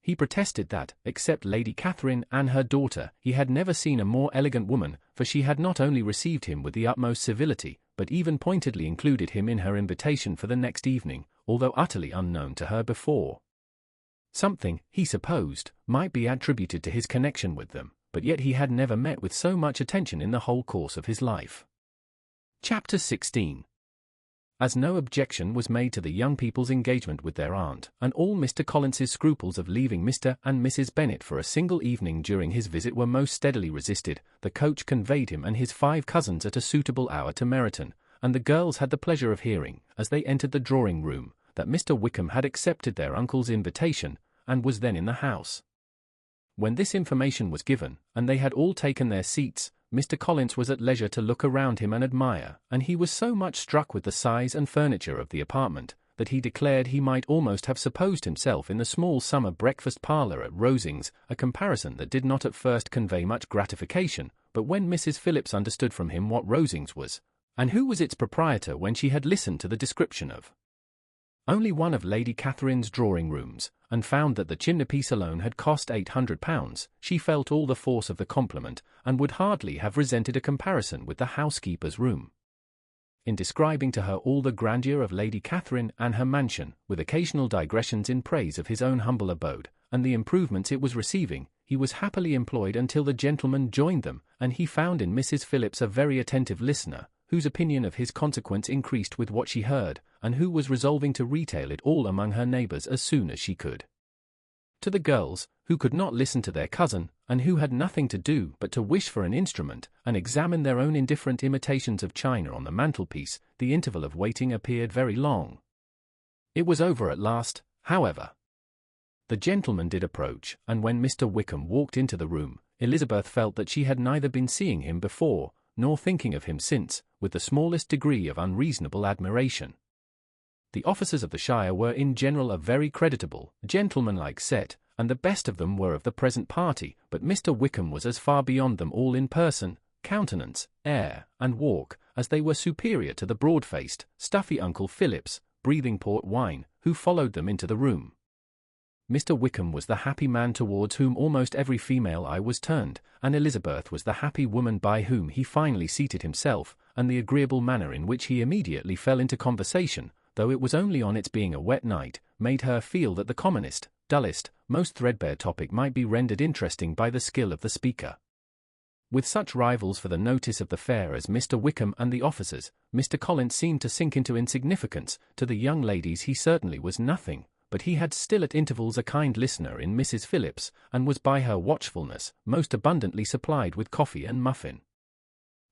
He protested that, except Lady Catherine and her daughter, he had never seen a more elegant woman, for she had not only received him with the utmost civility, but even pointedly included him in her invitation for the next evening, although utterly unknown to her before. Something, he supposed, might be attributed to his connection with them, but yet he had never met with so much attention in the whole course of his life. Chapter 16. As no objection was made to the young people's engagement with their aunt, and all Mr. Collins's scruples of leaving Mr. and Mrs. Bennet for a single evening during his visit were most steadily resisted, the coach conveyed him and his 5 cousins at a suitable hour to Meryton, and the girls had the pleasure of hearing, as they entered the drawing-room, that Mr. Wickham had accepted their uncle's invitation, and was then in the house. When this information was given, and they had all taken their seats, Mr. Collins was at leisure to look around him and admire, and he was so much struck with the size and furniture of the apartment, that he declared he might almost have supposed himself in the small summer breakfast parlour at Rosings, a comparison that did not at first convey much gratification, but when Mrs. Phillips understood from him what Rosings was, and who was its proprietor, when she had listened to the description of only one of Lady Catherine's drawing-rooms, and found that the chimney-piece alone had cost £800, she felt all the force of the compliment, and would hardly have resented a comparison with the housekeeper's room. In describing to her all the grandeur of Lady Catherine and her mansion, with occasional digressions in praise of his own humble abode, and the improvements it was receiving, he was happily employed until the gentlemen joined them, and he found in Mrs. Phillips a very attentive listener, whose opinion of his consequence increased with what she heard, and who was resolving to retail it all among her neighbours as soon as she could. To the girls, who could not listen to their cousin, and who had nothing to do but to wish for an instrument, and examine their own indifferent imitations of china on the mantelpiece, the interval of waiting appeared very long. It was over at last, however. The gentleman did approach, and when Mr. Wickham walked into the room, Elizabeth felt that she had neither been seeing him before, nor thinking of him since, with the smallest degree of unreasonable admiration. The officers of the shire were in general a very creditable, gentlemanlike set, and the best of them were of the present party, but Mr. Wickham was as far beyond them all in person, countenance, air, and walk, as they were superior to the broad-faced, stuffy Uncle Phillips, breathing port wine, who followed them into the room. Mr. Wickham was the happy man towards whom almost every female eye was turned, and Elizabeth was the happy woman by whom he finally seated himself, and the agreeable manner in which he immediately fell into conversation, though it was only on its being a wet night, made her feel that the commonest, dullest, most threadbare topic might be rendered interesting by the skill of the speaker. With such rivals for the notice of the fair as Mr. Wickham and the officers, Mr. Collins seemed to sink into insignificance. To the young ladies he certainly was nothing, but he had still at intervals a kind listener in Mrs. Phillips, and was by her watchfulness most abundantly supplied with coffee and muffin.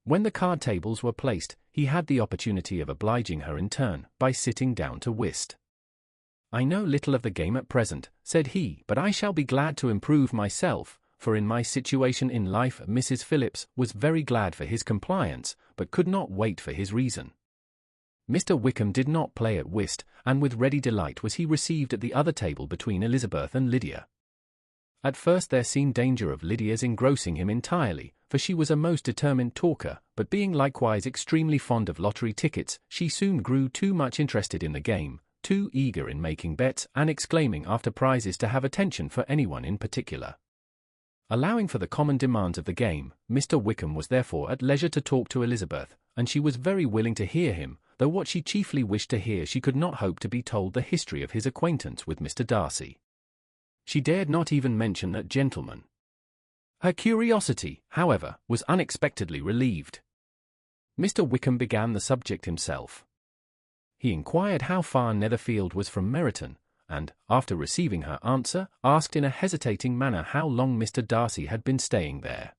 When the card tables were placed, he had the opportunity of obliging her in turn, by sitting down to whist. "I know little of the game at present," said he, "but I shall be glad to improve myself, for in my situation in life." Mrs. Phillips was very glad for his compliance, but could not wait for his reason. Mr. Wickham did not play at whist, and with ready delight was he received at the other table between Elizabeth and Lydia. At first there seemed danger of Lydia's engrossing him entirely, for she was a most determined talker, but being likewise extremely fond of lottery tickets, she soon grew too much interested in the game, too eager in making bets and exclaiming after prizes to have attention for anyone in particular. Allowing for the common demands of the game, Mr. Wickham was therefore at leisure to talk to Elizabeth, and she was very willing to hear him, though what she chiefly wished to hear she could not hope to be told the history of his acquaintance with Mr. Darcy. She dared not even mention that gentleman. Her curiosity, however, was unexpectedly relieved. Mr. Wickham began the subject himself. He inquired how far Netherfield was from Meryton, and, after receiving her answer, asked in a hesitating manner how long Mr. Darcy had been staying there.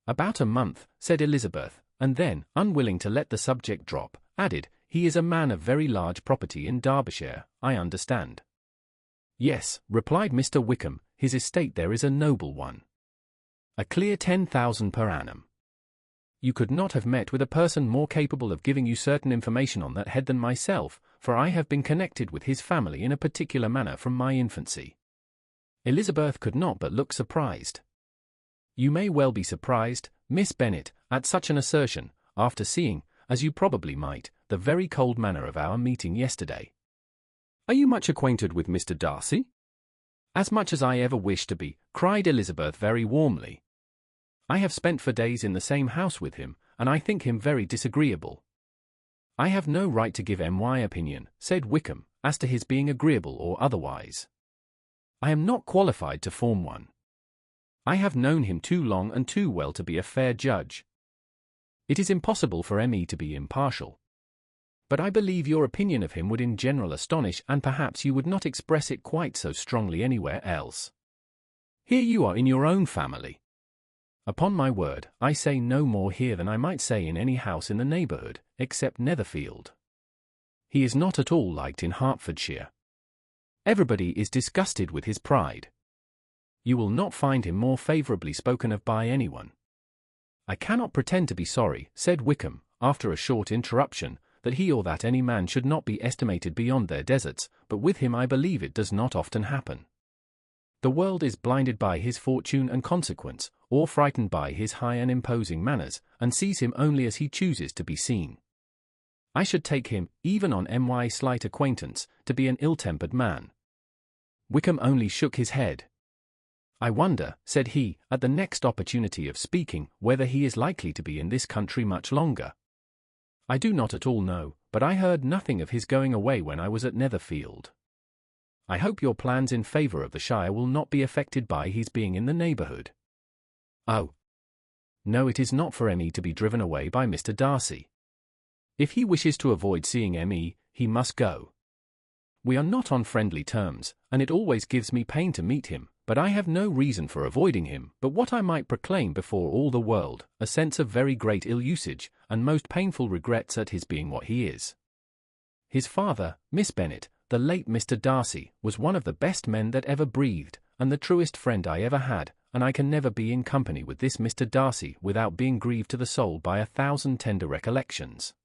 "About a month," said Elizabeth, and then, unwilling to let the subject drop, added, "He is a man of very large property in Derbyshire, I understand." "Yes," replied Mr. Wickham, "his estate there is a noble one. A clear 10,000 per annum. You could not have met with a person more capable of giving you certain information on that head than myself, for I have been connected with his family in a particular manner from my infancy." Elizabeth could not but look surprised. "You may well be surprised, Miss Bennet, at such an assertion, after seeing, as you probably might, the very cold manner of our meeting yesterday." "Are you much acquainted with Mr. Darcy?" "As much as I ever wish to be," cried Elizabeth very warmly. "I have spent for days in the same house with him, and I think him very disagreeable." "I have no right to give my opinion," said Wickham, "as to his being agreeable or otherwise. I am not qualified to form one. I have known him too long and too well to be a fair judge. It is impossible for me to be impartial. But I believe your opinion of him would in general astonish, and perhaps you would not express it quite so strongly anywhere else. Here you are in your own family. Upon my word, I say no more here than I might say in any house in the neighbourhood, except Netherfield. He is not at all liked in Hertfordshire. Everybody is disgusted with his pride. You will not find him more favourably spoken of by anyone." "I cannot pretend to be sorry," said Wickham, after a short interruption, "that he or that any man should not be estimated beyond their deserts, but with him I believe it does not often happen. The world is blinded by his fortune and consequence, or frightened by his high and imposing manners, and sees him only as he chooses to be seen. I should take him, even on my slight acquaintance, to be an ill-tempered man." Wickham only shook his head. "I wonder," said he, at the next opportunity of speaking, "whether he is likely to be in this country much longer. I do not at all know, but I heard nothing of his going away when I was at Netherfield. I hope your plans in favour of the Shire will not be affected by his being in the neighbourhood." "Oh, no, it is not for me to be driven away by Mr. Darcy. If he wishes to avoid seeing me, he must go. We are not on friendly terms, and it always gives me pain to meet him, but I have no reason for avoiding him but what I might proclaim before all the world, a sense of very great ill-usage, and most painful regrets at his being what he is. His father, Miss Bennet, the late Mr. Darcy, was one of the best men that ever breathed, and the truest friend I ever had, and I can never be in company with this Mr. Darcy without being grieved to the soul by 1,000 tender recollections.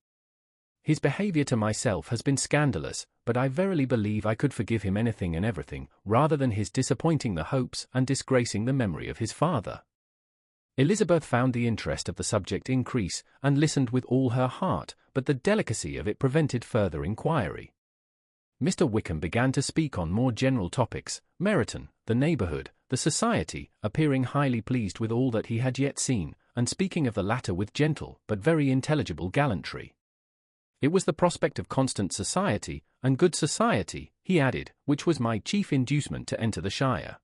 His behaviour to myself has been scandalous, but I verily believe I could forgive him anything and everything, rather than his disappointing the hopes and disgracing the memory of his father." Elizabeth found the interest of the subject increase, and listened with all her heart, but the delicacy of it prevented further inquiry. Mr. Wickham began to speak on more general topics, Meryton, the neighbourhood, the society, appearing highly pleased with all that he had yet seen, and speaking of the latter with gentle but very intelligible gallantry. It was the prospect of constant society, and good society, he added, which was my chief inducement to enter the shire.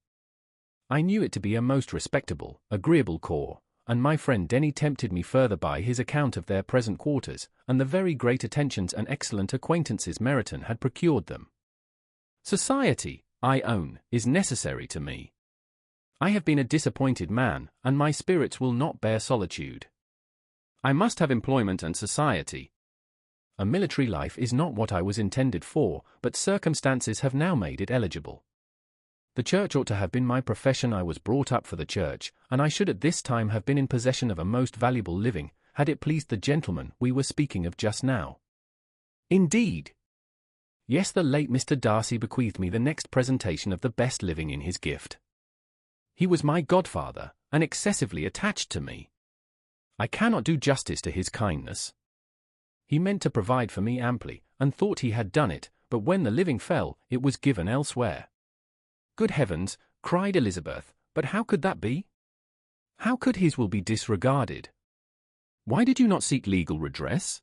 I knew it to be a most respectable, agreeable corps, and my friend Denny tempted me further by his account of their present quarters, and the very great attentions and excellent acquaintances Meryton had procured them. Society, I own, is necessary to me. I have been a disappointed man, and my spirits will not bear solitude. I must have employment and society. A military life is not what I was intended for, but circumstances have now made it eligible. The church ought to have been my profession. I was brought up for the church, and I should at this time have been in possession of a most valuable living, had it pleased the gentleman we were speaking of just now. Indeed! Yes, the late Mr. Darcy bequeathed me the next presentation of the best living in his gift. He was my godfather, and excessively attached to me. I cannot do justice to his kindness. He meant to provide for me amply, and thought he had done it, but when the living fell, it was given elsewhere. Good heavens, cried Elizabeth, but how could that be? How could his will be disregarded? Why did you not seek legal redress?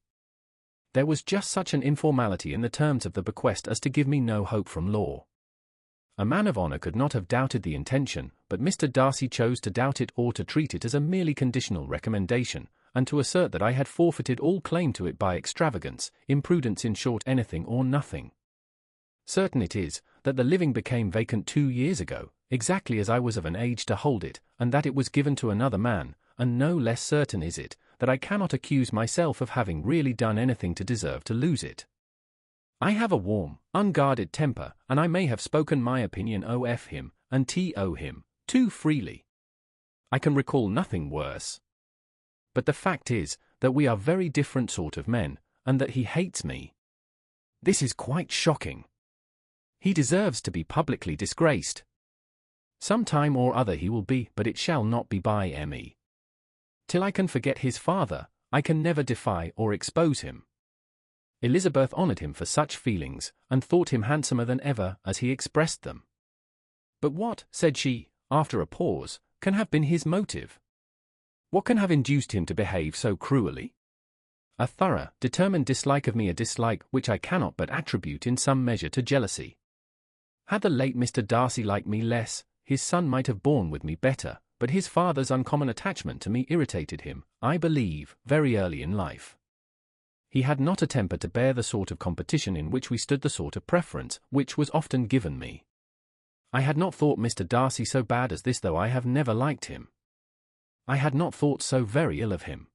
There was just such an informality in the terms of the bequest as to give me no hope from law. A man of honour could not have doubted the intention, but Mr. Darcy chose to doubt it or to treat it as a merely conditional recommendation, and to assert that I had forfeited all claim to it by extravagance, imprudence, in short, anything or nothing. Certain it is, that the living became vacant 2 years ago, exactly as I was of an age to hold it, and that it was given to another man, and no less certain is it, that I cannot accuse myself of having really done anything to deserve to lose it. I have a warm, unguarded temper, and I may have spoken my opinion of him, and to him, too freely. I can recall nothing worse. But the fact is, that we are very different sort of men, and that he hates me. This is quite shocking. He deserves to be publicly disgraced. Some time or other he will be, but it shall not be by me. Till I can forget his father, I can never defy or expose him. Elizabeth honoured him for such feelings, and thought him handsomer than ever, as he expressed them. But what, said she, after a pause, can have been his motive? What can have induced him to behave so cruelly? A thorough, determined dislike of me, a dislike which I cannot but attribute in some measure to jealousy. Had the late Mr. Darcy liked me less, his son might have borne with me better, but his father's uncommon attachment to me irritated him, I believe, very early in life. He had not a temper to bear the sort of competition in which we stood, the sort of preference which was often given me. I had not thought Mr. Darcy so bad as this, though I have never liked him. I had not thought so very ill of him.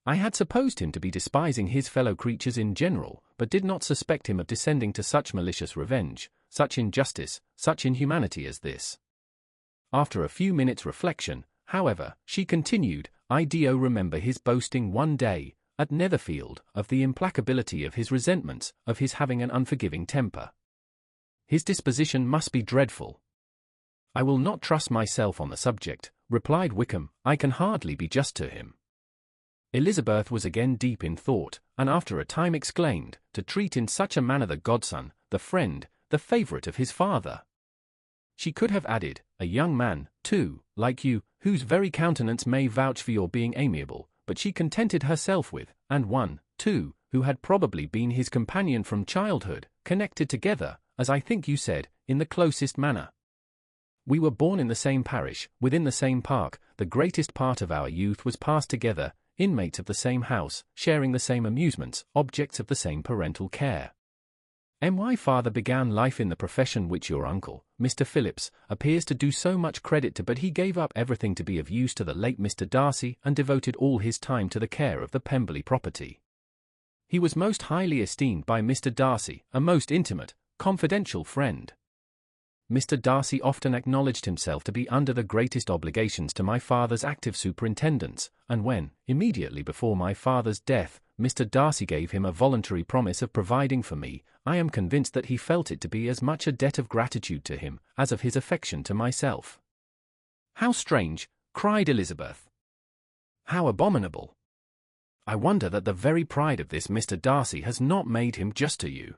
I had supposed him to be despising his fellow creatures in general, but did not suspect him of descending to such malicious revenge, such injustice, such inhumanity as this. After a few minutes' reflection, however, she continued, I do remember his boasting one day, at Netherfield, of the implacability of his resentments, of his having an unforgiving temper. His disposition must be dreadful. I will not trust myself on the subject, replied Wickham, I can hardly be just to him. Elizabeth was again deep in thought, and after a time exclaimed, to treat in such a manner the godson, the friend, the favourite of his father. She could have added, a young man, too, like you, whose very countenance may vouch for your being amiable, but she contented herself with, and one, too, who had probably been his companion from childhood, connected together, as I think you said, in the closest manner. We were born in the same parish, within the same park, the greatest part of our youth was passed together, inmates of the same house, sharing the same amusements, objects of the same parental care. My father began life in the profession which your uncle, Mr. Phillips, appears to do so much credit to, but he gave up everything to be of use to the late Mr. Darcy, and devoted all his time to the care of the Pemberley property. He was most highly esteemed by Mr. Darcy, a most intimate, confidential friend. Mr. Darcy often acknowledged himself to be under the greatest obligations to my father's active superintendence, and when, immediately before my father's death, Mr. Darcy gave him a voluntary promise of providing for me, I am convinced that he felt it to be as much a debt of gratitude to him, as of his affection to myself. How strange, cried Elizabeth. How abominable. I wonder that the very pride of this Mr. Darcy has not made him just to you.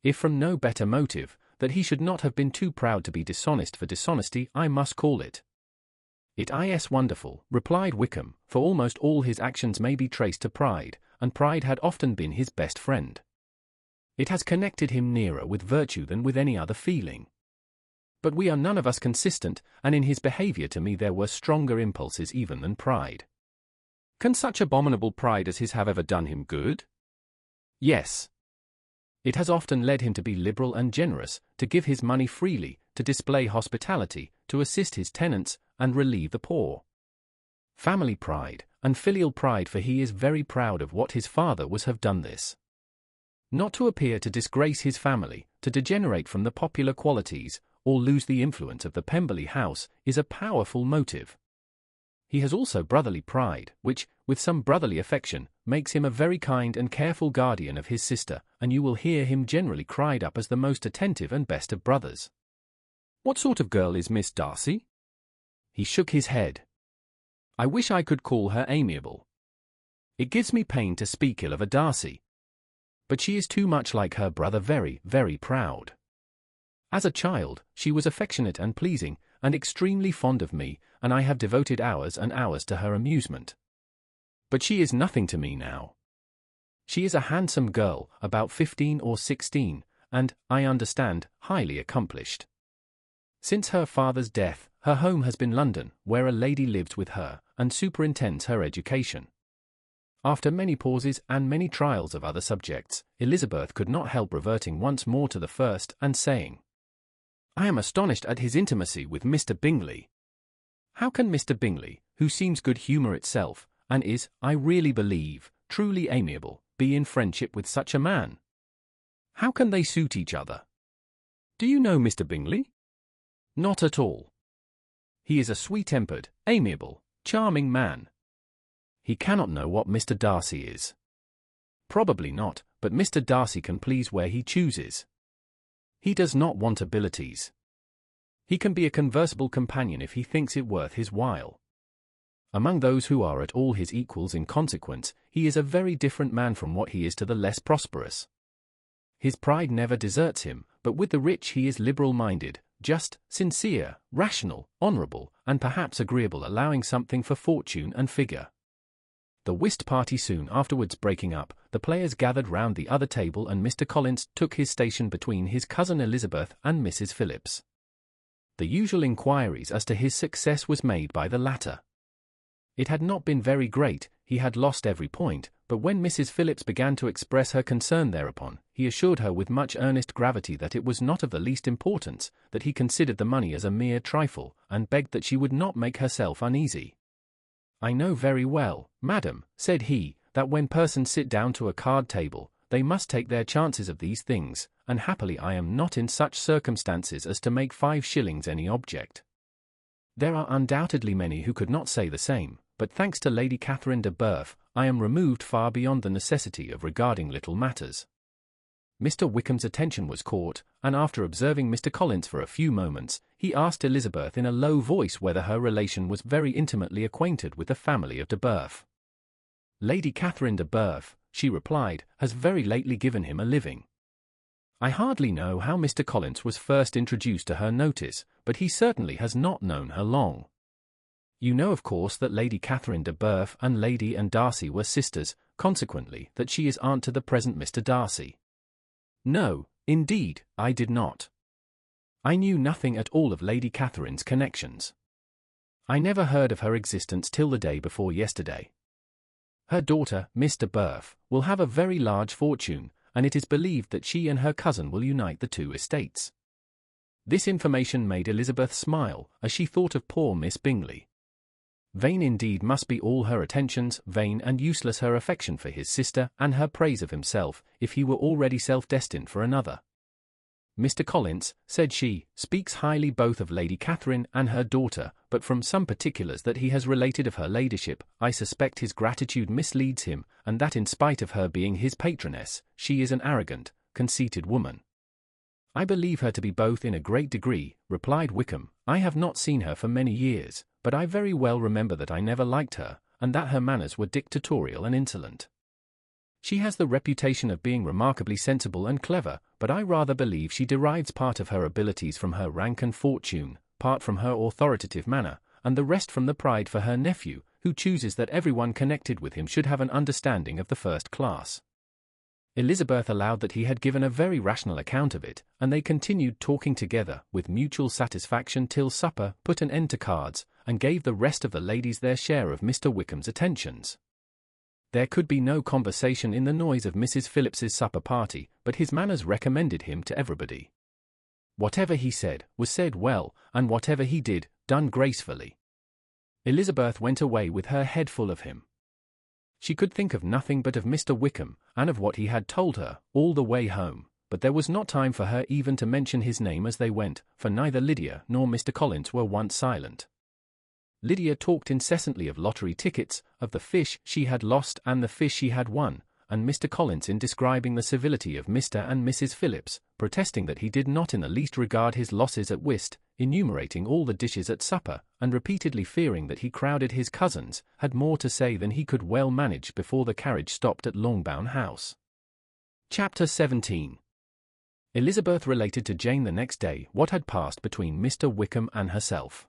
if from no better motive, that he should not have been too proud to be dishonest for dishonesty, I must call it. It is wonderful, replied Wickham, for almost all his actions may be traced to pride, and pride had often been his best friend. It has connected him nearer with virtue than with any other feeling. But we are none of us consistent, and in his behavior to me there were stronger impulses even than pride. Can such abominable pride as his have ever done him good? Yes. It has often led him to be liberal and generous, to give his money freely, to display hospitality, to assist his tenants, and relieve the poor. Family pride, and filial pride, for he is very proud of what his father was have done this. Not to appear to disgrace his family, to degenerate from the popular qualities, or lose the influence of the Pemberley house, is a powerful motive. He has also brotherly pride, which, with some brotherly affection, makes him a very kind and careful guardian of his sister, and you will hear him generally cried up as the most attentive and best of brothers. What sort of girl is Miss Darcy? He shook his head. I wish I could call her amiable. It gives me pain to speak ill of a Darcy. But she is too much like her brother, very, very proud. As a child, she was affectionate and pleasing, and extremely fond of me, and I have devoted hours and hours to her amusement. But she is nothing to me now. She is a handsome girl, about 15 or 16, and, I understand, highly accomplished. Since her father's death, her home has been London, where a lady lives with her, and superintends her education. After many pauses and many trials of other subjects, Elizabeth could not help reverting once more to the first, and saying, I am astonished at his intimacy with Mr. Bingley. How can Mr. Bingley, who seems good humour itself, and is, I really believe, truly amiable, be in friendship with such a man? How can they suit each other? Do you know Mr. Bingley? Not at all. He is a sweet-tempered, amiable, charming man. He cannot know what Mr. Darcy is. Probably not, but Mr. Darcy can please where he chooses. He does not want abilities. He can be a conversable companion if he thinks it worth his while. Among those who are at all his equals in consequence, he is a very different man from what he is to the less prosperous. His pride never deserts him, but with the rich he is liberal-minded, just, sincere, rational, honourable, and perhaps agreeable, allowing something for fortune and figure. The whist party soon afterwards breaking up, the players gathered round the other table, and Mr. Collins took his station between his cousin Elizabeth and Mrs. Phillips. The usual inquiries as to his success was made by the latter. It had not been very great, he had lost every point, but when Mrs. Phillips began to express her concern thereupon, he assured her with much earnest gravity that it was not of the least importance, that he considered the money as a mere trifle, and begged that she would not make herself uneasy. I know very well, madam, said he, that when persons sit down to a card table, they must take their chances of these things, and happily I am not in such circumstances as to make 5 shillings any object. There are undoubtedly many who could not say the same, but thanks to Lady Catherine de Bourgh, I am removed far beyond the necessity of regarding little matters. Mr. Wickham's attention was caught, and after observing Mr. Collins for a few moments, he asked Elizabeth in a low voice whether her relation was very intimately acquainted with the family of de Bourgh. Lady Catherine de Bourgh, she replied, has very lately given him a living. I hardly know how Mr. Collins was first introduced to her notice, but he certainly has not known her long. You know of course that Lady Catherine de Bourgh and Lady and Darcy were sisters, consequently that she is aunt to the present Mr. Darcy. No, indeed, I did not. I knew nothing at all of Lady Catherine's connections. I never heard of her existence till the day before yesterday. Her daughter, Miss de Bourgh, will have a very large fortune, and it is believed that she and her cousin will unite the 2 estates. This information made Elizabeth smile, as she thought of poor Miss Bingley. Vain indeed must be all her attentions, vain and useless her affection for his sister, and her praise of himself, if he were already self-destined for another. Mr. Collins, said she, speaks highly both of Lady Catherine and her daughter, but from some particulars that he has related of her ladyship, I suspect his gratitude misleads him, and that in spite of her being his patroness, she is an arrogant, conceited woman. I believe her to be both in a great degree, replied Wickham. I have not seen her for many years, but I very well remember that I never liked her, and that her manners were dictatorial and insolent. She has the reputation of being remarkably sensible and clever, but I rather believe she derives part of her abilities from her rank and fortune, part from her authoritative manner, and the rest from the pride for her nephew, who chooses that everyone connected with him should have an understanding of the first class." Elizabeth allowed that he had given a very rational account of it, and they continued talking together, with mutual satisfaction till supper put an end to cards, and gave the rest of the ladies their share of Mr. Wickham's attentions. There could be no conversation in the noise of Mrs. Phillips's supper party, but his manners recommended him to everybody. Whatever he said, was said well, and whatever he did, done gracefully. Elizabeth went away with her head full of him. She could think of nothing but of Mr. Wickham, and of what he had told her, all the way home, but there was not time for her even to mention his name as they went, for neither Lydia nor Mr. Collins were once silent. Lydia talked incessantly of lottery tickets, of the fish she had lost and the fish she had won, and Mr. Collins in describing the civility of Mr. and Mrs. Phillips, protesting that he did not in the least regard his losses at whist, enumerating all the dishes at supper, and repeatedly fearing that he crowded his cousins, had more to say than he could well manage before the carriage stopped at Longbourn House. Chapter 17. Elizabeth related to Jane the next day what had passed between Mr. Wickham and herself.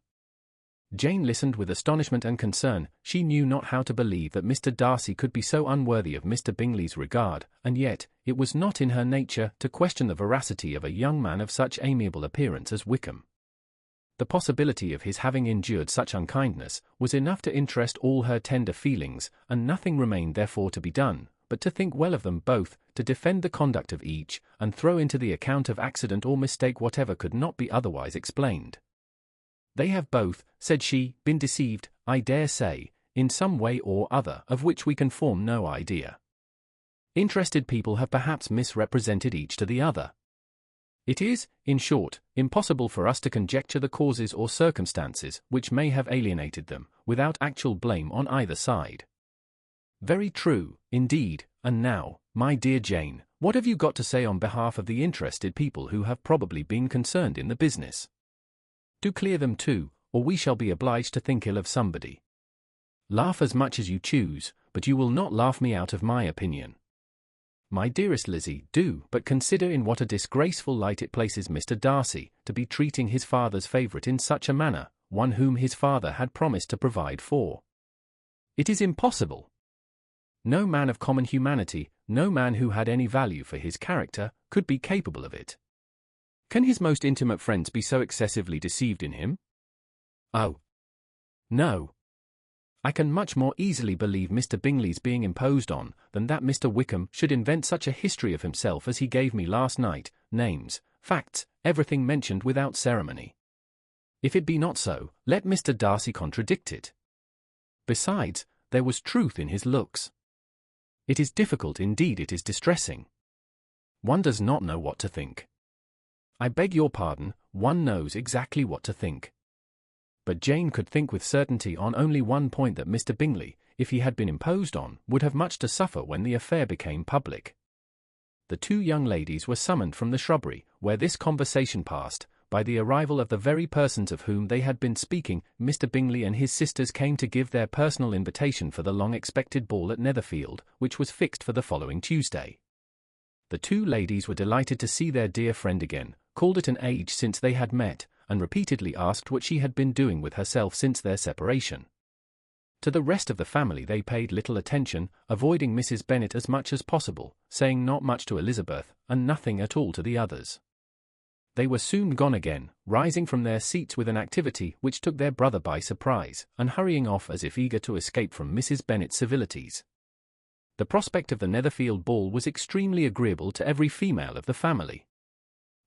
Jane listened with astonishment and concern. She knew not how to believe that Mr. Darcy could be so unworthy of Mr. Bingley's regard, and yet, it was not in her nature to question the veracity of a young man of such amiable appearance as Wickham. The possibility of his having endured such unkindness was enough to interest all her tender feelings, and nothing remained therefore to be done, but to think well of them both, to defend the conduct of each, and throw into the account of accident or mistake whatever could not be otherwise explained. "They have both," said she, "been deceived, I dare say, in some way or other of which we can form no idea. Interested people have perhaps misrepresented each to the other. It is, in short, impossible for us to conjecture the causes or circumstances which may have alienated them, without actual blame on either side." "Very true, indeed, and now, my dear Jane, what have you got to say on behalf of the interested people who have probably been concerned in the business? Do clear them too, or we shall be obliged to think ill of somebody. Laugh as much as you choose, but you will not laugh me out of my opinion. My dearest Lizzie, do but consider in what a disgraceful light it places Mr. Darcy, to be treating his father's favourite in such a manner, one whom his father had promised to provide for. It is impossible. No man of common humanity, no man who had any value for his character, could be capable of it. Can his most intimate friends be so excessively deceived in him? Oh, no. I can much more easily believe Mr. Bingley's being imposed on, than that Mr. Wickham should invent such a history of himself as he gave me last night, names, facts, everything mentioned without ceremony. If it be not so, let Mr. Darcy contradict it. Besides, there was truth in his looks. It is difficult, indeed it is distressing. One does not know what to think. I beg your pardon, one knows exactly what to think. But Jane could think with certainty on only one point, that Mr. Bingley, if he had been imposed on, would have much to suffer when the affair became public. The two young ladies were summoned from the shrubbery, where this conversation passed, by the arrival of the very persons of whom they had been speaking. Mr. Bingley and his sisters came to give their personal invitation for the long-expected ball at Netherfield, which was fixed for the following Tuesday. The two ladies were delighted to see their dear friend again, called it an age since they had met, and repeatedly asked what she had been doing with herself since their separation. To the rest of the family they paid little attention, avoiding Mrs. Bennet as much as possible, saying not much to Elizabeth, and nothing at all to the others. They were soon gone again, rising from their seats with an activity which took their brother by surprise, and hurrying off as if eager to escape from Mrs. Bennet's civilities. The prospect of the Netherfield ball was extremely agreeable to every female of the family.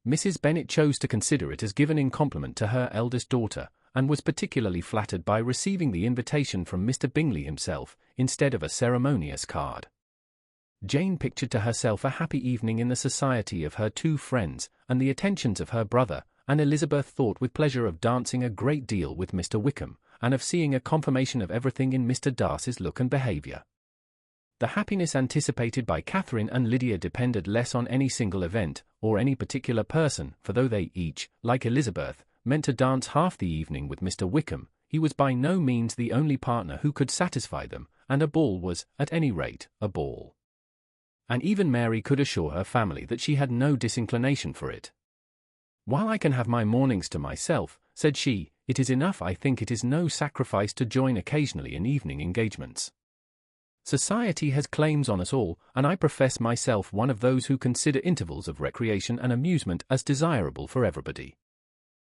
Mrs. Bennet chose to consider it as given in compliment to her eldest daughter, and was particularly flattered by receiving the invitation from Mr. Bingley himself, instead of a ceremonious card. Jane pictured to herself a happy evening in the society of her two friends, and the attentions of her brother, and Elizabeth thought with pleasure of dancing a great deal with Mr. Wickham, and of seeing a confirmation of everything in Mr. Darcy's look and behaviour. The happiness anticipated by Catherine and Lydia depended less on any single event, or any particular person, for though they each, like Elizabeth, meant to dance half the evening with Mr. Wickham, he was by no means the only partner who could satisfy them, and a ball was, at any rate, a ball. And even Mary could assure her family that she had no disinclination for it. "While I can have my mornings to myself," said she, "it is enough. I think it is no sacrifice to join occasionally in evening engagements. Society has claims on us all, and I profess myself one of those who consider intervals of recreation and amusement as desirable for everybody."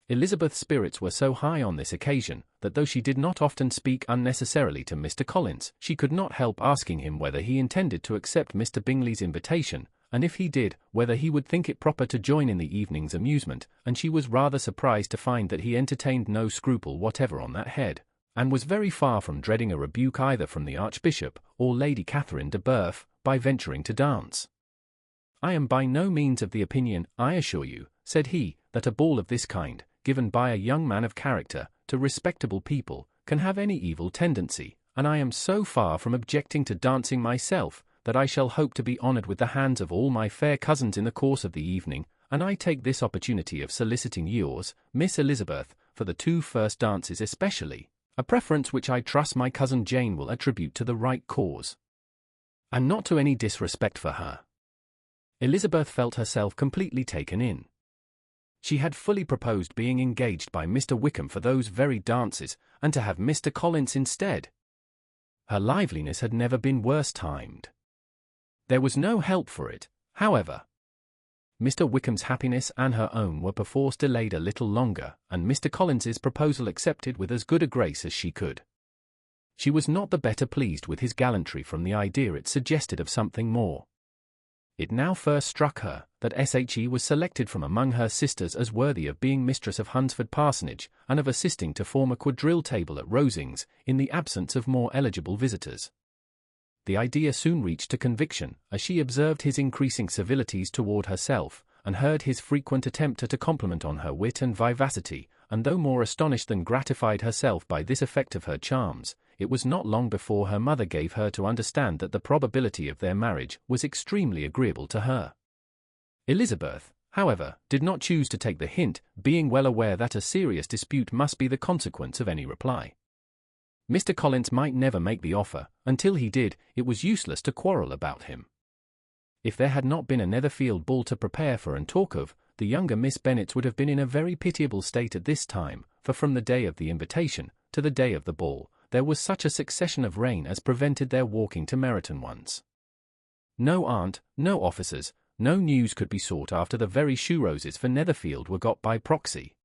Elizabeth's spirits were so high on this occasion, that though she did not often speak unnecessarily to Mr. Collins, she could not help asking him whether he intended to accept Mr. Bingley's invitation, and if he did, whether he would think it proper to join in the evening's amusement, and she was rather surprised to find that he entertained no scruple whatever on that head, and was very far from dreading a rebuke either from the Archbishop or Lady Catherine de Bourgh by venturing to dance. "I am by no means of the opinion, I assure you," said he, "that a ball of this kind, given by a young man of character, to respectable people, can have any evil tendency, and I am so far from objecting to dancing myself, that I shall hope to be honoured with the hands of all my fair cousins in the course of the evening, and I take this opportunity of soliciting yours, Miss Elizabeth, for the 2 first dances especially, a preference which I trust my cousin Jane will attribute to the right cause, and not to any disrespect for her." Elizabeth felt herself completely taken in. She had fully proposed being engaged by Mr. Wickham for those very dances, and to have Mr. Collins instead. Her liveliness had never been worse timed. There was no help for it, however. Mr. Wickham's happiness and her own were perforce delayed a little longer, and Mr. Collins's proposal accepted with as good a grace as she could. She was not the better pleased with his gallantry from the idea it suggested of something more. It now first struck her that She was selected from among her sisters as worthy of being mistress of Hunsford Parsonage, and of assisting to form a quadrille table at Rosings, in the absence of more eligible visitors. The idea soon reached a conviction, as she observed his increasing civilities toward herself, and heard his frequent attempt at a compliment on her wit and vivacity, and though more astonished than gratified herself by this effect of her charms, it was not long before her mother gave her to understand that the probability of their marriage was extremely agreeable to her. Elizabeth, however, did not choose to take the hint, being well aware that a serious dispute must be the consequence of any reply. Mr. Collins might never make the offer, until he did, it was useless to quarrel about him. If there had not been a Netherfield ball to prepare for and talk of, the younger Miss Bennets would have been in a very pitiable state at this time, for from the day of the invitation to the day of the ball, there was such a succession of rain as prevented their walking to Meryton once. No aunt, no officers, no news could be sought after the very shoe roses for Netherfield were got by proxy.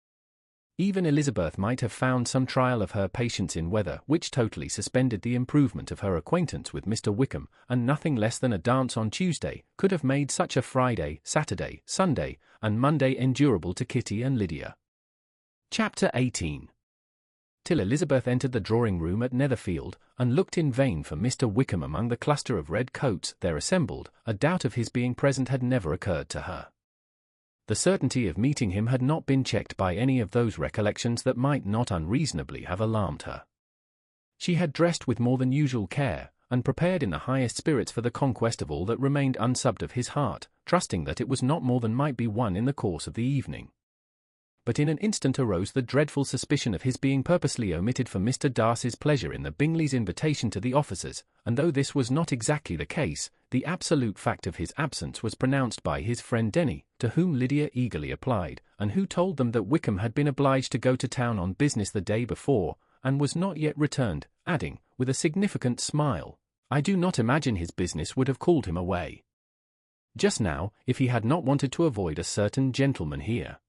Even Elizabeth might have found some trial of her patience in weather which totally suspended the improvement of her acquaintance with Mr. Wickham, and nothing less than a dance on Tuesday could have made such a Friday, Saturday, Sunday, and Monday endurable to Kitty and Lydia. Chapter 18. Till Elizabeth entered the drawing-room at Netherfield, and looked in vain for Mr. Wickham among the cluster of red coats there assembled, a doubt of his being present had never occurred to her. The certainty of meeting him had not been checked by any of those recollections that might not unreasonably have alarmed her. She had dressed with more than usual care, and prepared in the highest spirits for the conquest of all that remained unsubbed of his heart, trusting that it was not more than might be won in the course of the evening. But in an instant arose the dreadful suspicion of his being purposely omitted for Mr. Darcy's pleasure in the Bingley's invitation to the officers, and though this was not exactly the case, the absolute fact of his absence was pronounced by his friend Denny, to whom Lydia eagerly applied, and who told them that Wickham had been obliged to go to town on business the day before, and was not yet returned, adding, with a significant smile, "I do not imagine his business would have called him away just now, if he had not wanted to avoid a certain gentleman here."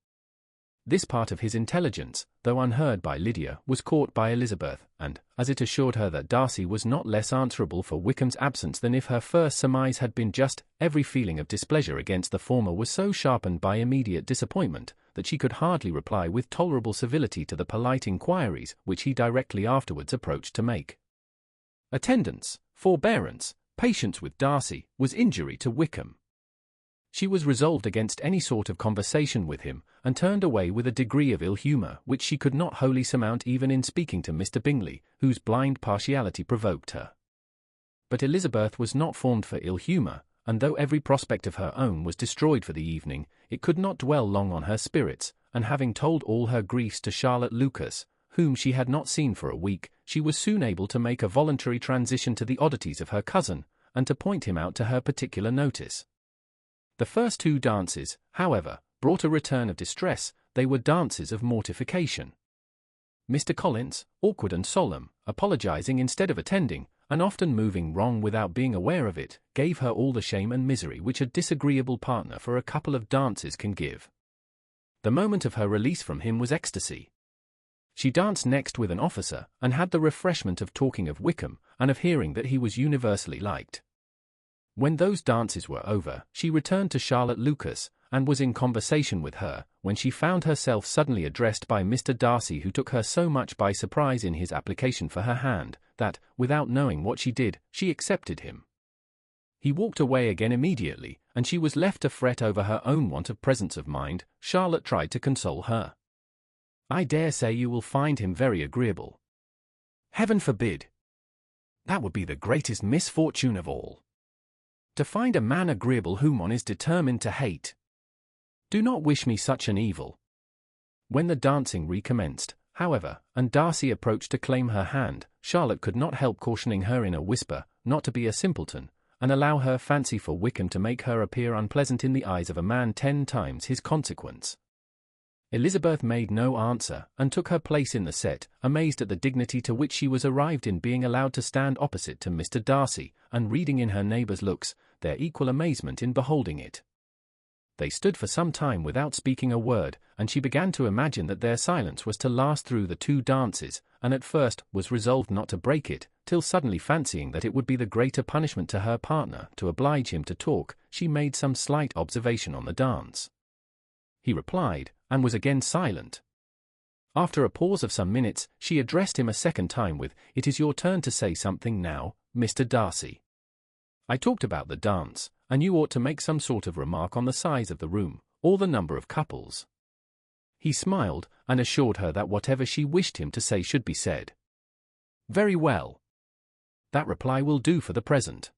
This part of his intelligence, though unheard by Lydia, was caught by Elizabeth, and, as it assured her that Darcy was not less answerable for Wickham's absence than if her first surmise had been just, every feeling of displeasure against the former was so sharpened by immediate disappointment, that she could hardly reply with tolerable civility to the polite inquiries which he directly afterwards approached to make. Attendance, forbearance, patience with Darcy, was injury to Wickham. She was resolved against any sort of conversation with him, and turned away with a degree of ill-humour which she could not wholly surmount even in speaking to Mr. Bingley, whose blind partiality provoked her. But Elizabeth was not formed for ill-humour, and though every prospect of her own was destroyed for the evening, it could not dwell long on her spirits, and having told all her griefs to Charlotte Lucas, whom she had not seen for a week, she was soon able to make a voluntary transition to the oddities of her cousin, and to point him out to her particular notice. The first 2 dances, however, brought a return of distress. They were dances of mortification. Mr. Collins, awkward and solemn, apologizing instead of attending, and often moving wrong without being aware of it, gave her all the shame and misery which a disagreeable partner for a couple of dances can give. The moment of her release from him was ecstasy. She danced next with an officer, and had the refreshment of talking of Wickham, and of hearing that he was universally liked. When those dances were over, she returned to Charlotte Lucas, and was in conversation with her, when she found herself suddenly addressed by Mr. Darcy, who took her so much by surprise in his application for her hand, that, without knowing what she did, she accepted him. He walked away again immediately, and she was left to fret over her own want of presence of mind. Charlotte tried to console her. "I dare say you will find him very agreeable." "Heaven forbid! That would be the greatest misfortune of all. To find a man agreeable whom one is determined to hate. Do not wish me such an evil." When the dancing recommenced, however, and Darcy approached to claim her hand, Charlotte could not help cautioning her in a whisper not to be a simpleton, and allow her fancy for Wickham to make her appear unpleasant in the eyes of a man 10 times his consequence. Elizabeth made no answer, and took her place in the set, amazed at the dignity to which she was arrived in being allowed to stand opposite to Mr. Darcy, and reading in her neighbours' looks their equal amazement in beholding it. They stood for some time without speaking a word, and she began to imagine that their silence was to last through the 2 dances, and at first was resolved not to break it, till suddenly fancying that it would be the greater punishment to her partner to oblige him to talk, she made some slight observation on the dance. He replied, and was again silent. After a pause of some minutes, she addressed him a second time with, "It is your turn to say something now, Mr. Darcy. I talked about the dance, and you ought to make some sort of remark on the size of the room, or the number of couples." He smiled, and assured her that whatever she wished him to say should be said. "Very well. That reply will do for the present.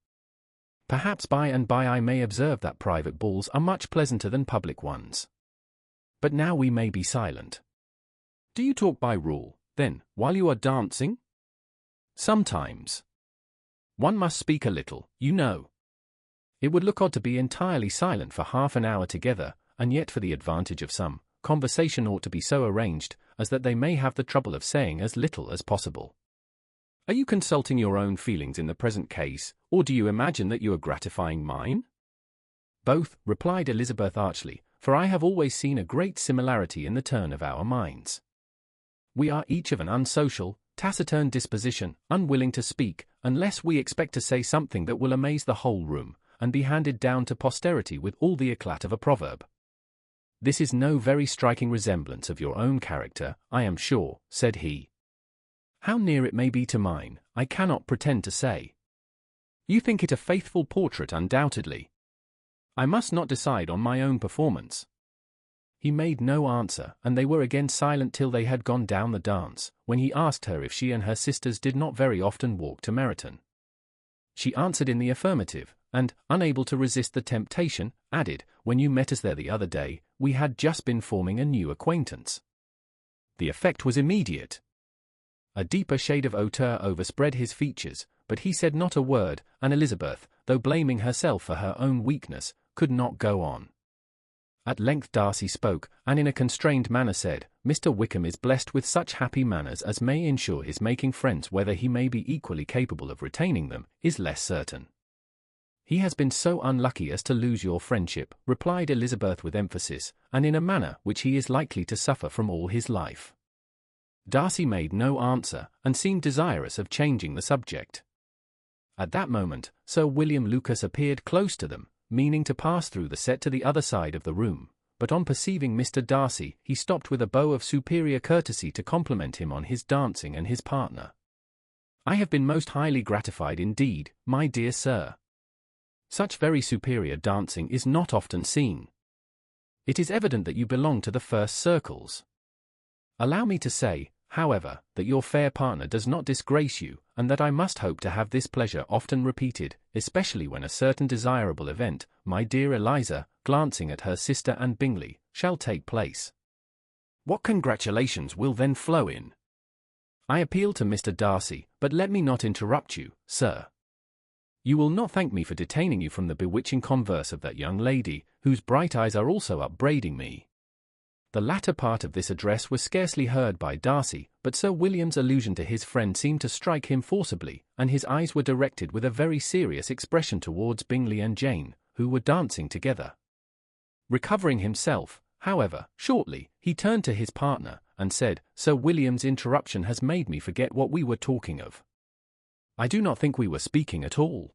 Perhaps by and by I may observe that private balls are much pleasanter than public ones. But now we may be silent." "Do you talk by rule, then, while you are dancing?" "Sometimes. One must speak a little, you know. It would look odd to be entirely silent for half an hour together, and yet for the advantage of some, conversation ought to be so arranged as that they may have the trouble of saying as little as possible. Are you consulting your own feelings in the present case, or do you imagine that you are gratifying mine?" "Both," replied Elizabeth archly, "for I have always seen a great similarity in the turn of our minds. We are each of an unsocial, taciturn disposition, unwilling to speak, unless we expect to say something that will amaze the whole room, and be handed down to posterity with all the eclat of a proverb." "This is no very striking resemblance of your own character, I am sure," said he. "How near it may be to mine, I cannot pretend to say." "You think it a faithful portrait undoubtedly." "I must not decide on my own performance." He made no answer, and they were again silent till they had gone down the dance, when he asked her if she and her sisters did not very often walk to Meryton. She answered in the affirmative, and, unable to resist the temptation, added, "When you met us there the other day, we had just been forming a new acquaintance." The effect was immediate. A deeper shade of hauteur overspread his features, but he said not a word, and Elizabeth, though blaming herself for her own weakness, could not go on. At length Darcy spoke, and in a constrained manner said, "Mr. Wickham is blessed with such happy manners as may ensure his making friends. Whether he may be equally capable of retaining them, is less certain." "He has been so unlucky as to lose your friendship," replied Elizabeth with emphasis, "and in a manner which he is likely to suffer from all his life." Darcy made no answer, and seemed desirous of changing the subject. At that moment, Sir William Lucas appeared close to them, meaning to pass through the set to the other side of the room, but on perceiving Mr. Darcy, he stopped with a bow of superior courtesy to compliment him on his dancing and his partner. "I have been most highly gratified indeed, my dear sir. Such very superior dancing is not often seen. It is evident that you belong to the first circles. Allow me to say, however, that your fair partner does not disgrace you, and that I must hope to have this pleasure often repeated, especially when a certain desirable event, my dear Eliza," glancing at her sister and Bingley, "shall take place." "What congratulations will then flow in?" "I appeal to Mr. Darcy, but let me not interrupt you, sir." You will not thank me for detaining you from the bewitching converse of that young lady, whose bright eyes are also upbraiding me." The latter part of this address was scarcely heard by Darcy, but Sir William's allusion to his friend seemed to strike him forcibly, and his eyes were directed with a very serious expression towards Bingley and Jane, who were dancing together. Recovering himself, however, shortly, he turned to his partner, and said, "Sir William's interruption has made me forget what we were talking of. I do not think we were speaking at all."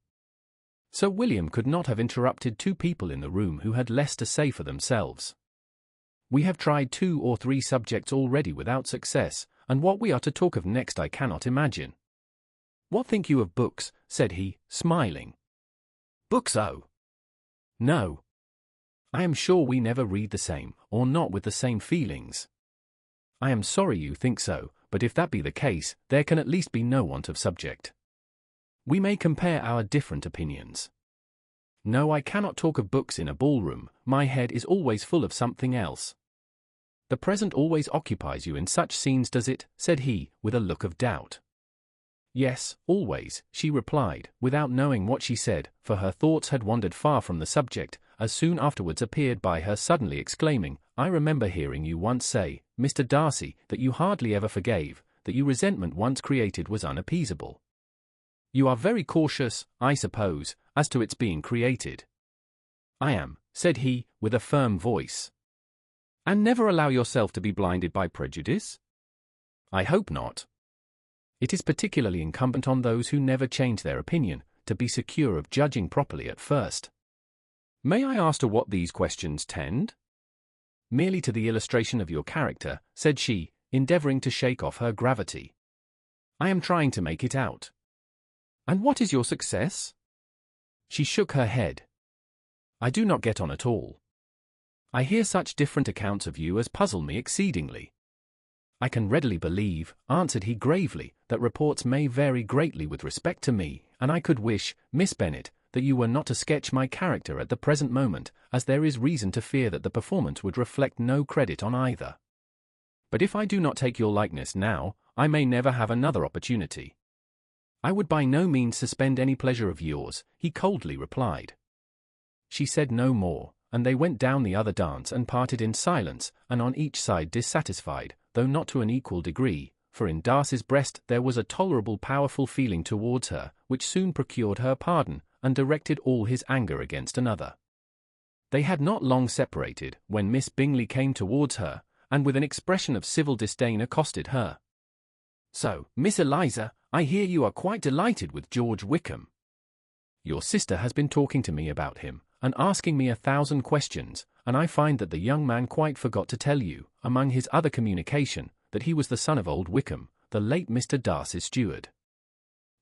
Sir William could not have interrupted two people in the room who had less to say for themselves. "We have tried 2 or 3 subjects already without success, and what we are to talk of next I cannot imagine. What think you of books?" said he, smiling. "Books, oh! No. I am sure we never read the same, or not with the same feelings. I am sorry you think so, but if that be the case, there can at least be no want of subject. We may compare our different opinions. No, I cannot talk of books in a ballroom, my head is always full of something else." "The present always occupies you in such scenes, does it?" said he, with a look of doubt. "Yes, always," she replied, without knowing what she said, for her thoughts had wandered far from the subject, as soon afterwards appeared by her suddenly exclaiming, "I remember hearing you once say, Mr. Darcy, that you hardly ever forgave, that your resentment once created was unappeasable. You are very cautious, I suppose, as to its being created." "I am," said he, with a firm voice. "And never allow yourself to be blinded by prejudice?" "I hope not. It is particularly incumbent on those who never change their opinion, to be secure of judging properly at first." "May I ask to what these questions tend?" "Merely to the illustration of your character," said she, endeavoring to shake off her gravity. "I am trying to make it out." "And what is your success?" She shook her head. "I do not get on at all. I hear such different accounts of you as puzzle me exceedingly." "I can readily believe," answered he gravely, "that reports may vary greatly with respect to me, and I could wish, Miss Bennet, that you were not to sketch my character at the present moment, as there is reason to fear that the performance would reflect no credit on either. But if I do not take your likeness now, I may never have another opportunity." "I would by no means suspend any pleasure of yours," he coldly replied. She said no more, and they went down the other dance and parted in silence, and on each side dissatisfied, though not to an equal degree, for in Darcy's breast there was a tolerable powerful feeling towards her, which soon procured her pardon, and directed all his anger against another. They had not long separated, when Miss Bingley came towards her, and with an expression of civil disdain accosted her. "So, Miss Eliza, I hear you are quite delighted with George Wickham. Your sister has been talking to me about him, and asking me 1,000 questions, and I find that the young man quite forgot to tell you, among his other communication, that he was the son of old Wickham, the late Mr. Darcy's steward.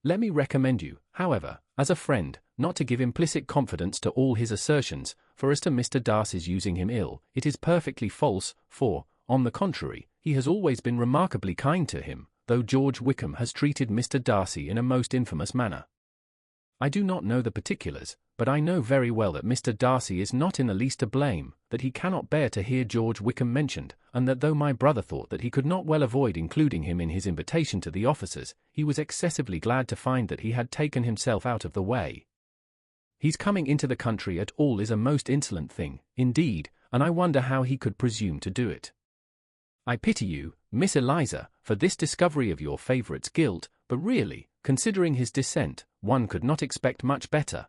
Let me recommend you, however, as a friend, not to give implicit confidence to all his assertions, for as to Mr. Darcy's using him ill, it is perfectly false, for, on the contrary, he has always been remarkably kind to him, though George Wickham has treated Mr. Darcy in a most infamous manner. I do not know the particulars, but I know very well that Mr. Darcy is not in the least to blame, that he cannot bear to hear George Wickham mentioned, and that though my brother thought that he could not well avoid including him in his invitation to the officers, he was excessively glad to find that he had taken himself out of the way. His coming into the country at all is a most insolent thing, indeed, and I wonder how he could presume to do it. I pity you, Miss Eliza, for this discovery of your favourite's guilt, but really, considering his descent, one could not expect much better."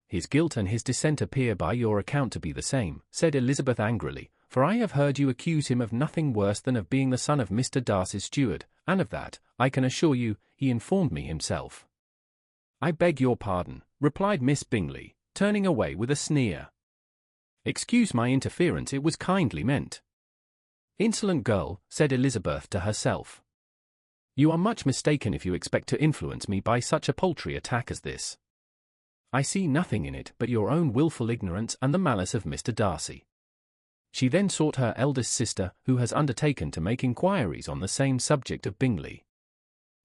"His guilt and his descent appear by your account to be the same," said Elizabeth angrily, "for I have heard you accuse him of nothing worse than of being the son of Mr. Darcy's steward, and of that, I can assure you, he informed me himself." "I beg your pardon," replied Miss Bingley, turning away with a sneer. "Excuse my interference, it was kindly meant." "Insolent girl," said Elizabeth to herself. "You are much mistaken if you expect to influence me by such a paltry attack as this. I see nothing in it but your own wilful ignorance and the malice of Mr. Darcy." She then sought her eldest sister, who has undertaken to make inquiries on the same subject of Bingley.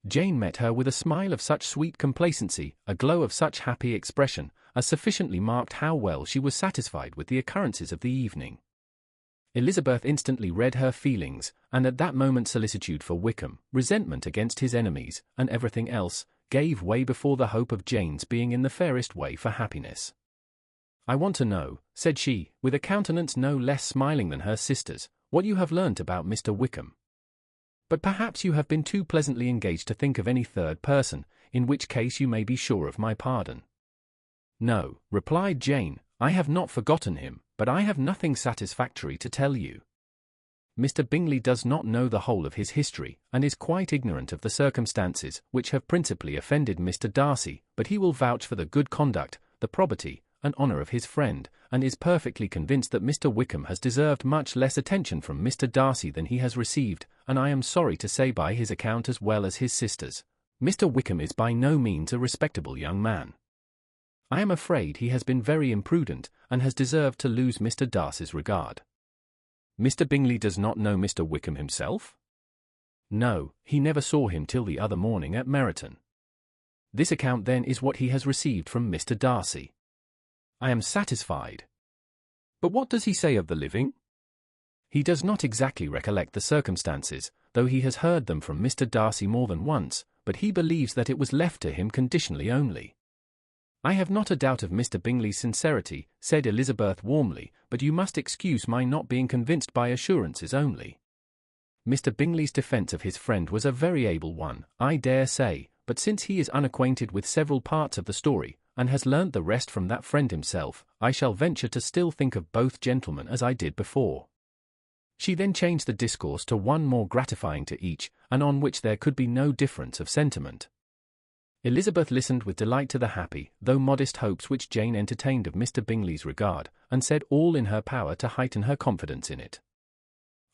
Jane met her with a smile of such sweet complacency, a glow of such happy expression, as sufficiently marked how well she was satisfied with the occurrences of the evening. Elizabeth instantly read her feelings, and at that moment solicitude for Wickham, resentment against his enemies, and everything else, gave way before the hope of Jane's being in the fairest way for happiness. "I want to know," said she, with a countenance no less smiling than her sister's, "what you have learnt about Mr. Wickham. But perhaps you have been too pleasantly engaged to think of any third person, in which case you may be sure of my pardon." "No," replied Jane, "I have not forgotten him, but I have nothing satisfactory to tell you. Mr. Bingley does not know the whole of his history, and is quite ignorant of the circumstances which have principally offended Mr. Darcy, but he will vouch for the good conduct, the probity, and honour of his friend, and is perfectly convinced that Mr. Wickham has deserved much less attention from Mr. Darcy than he has received, and I am sorry to say by his account as well as his sister's, Mr. Wickham is by no means a respectable young man. I am afraid he has been very imprudent, and has deserved to lose Mr. Darcy's regard." "Mr. Bingley does not know Mr. Wickham himself?" "No, he never saw him till the other morning at Meryton." "This account then is what he has received from Mr. Darcy." "I am satisfied. But what does he say of the living?" "He does not exactly recollect the circumstances, though he has heard them from Mr. Darcy more than once, but he believes that it was left to him conditionally only." "I have not a doubt of Mr. Bingley's sincerity," said Elizabeth warmly, "but you must excuse my not being convinced by assurances only. Mr. Bingley's defence of his friend was a very able one, I dare say, but since he is unacquainted with several parts of the story, and has learnt the rest from that friend himself, I shall venture to still think of both gentlemen as I did before." She then changed the discourse to one more gratifying to each, and on which there could be no difference of sentiment. Elizabeth listened with delight to the happy, though modest hopes which Jane entertained of Mr. Bingley's regard, and said all in her power to heighten her confidence in it.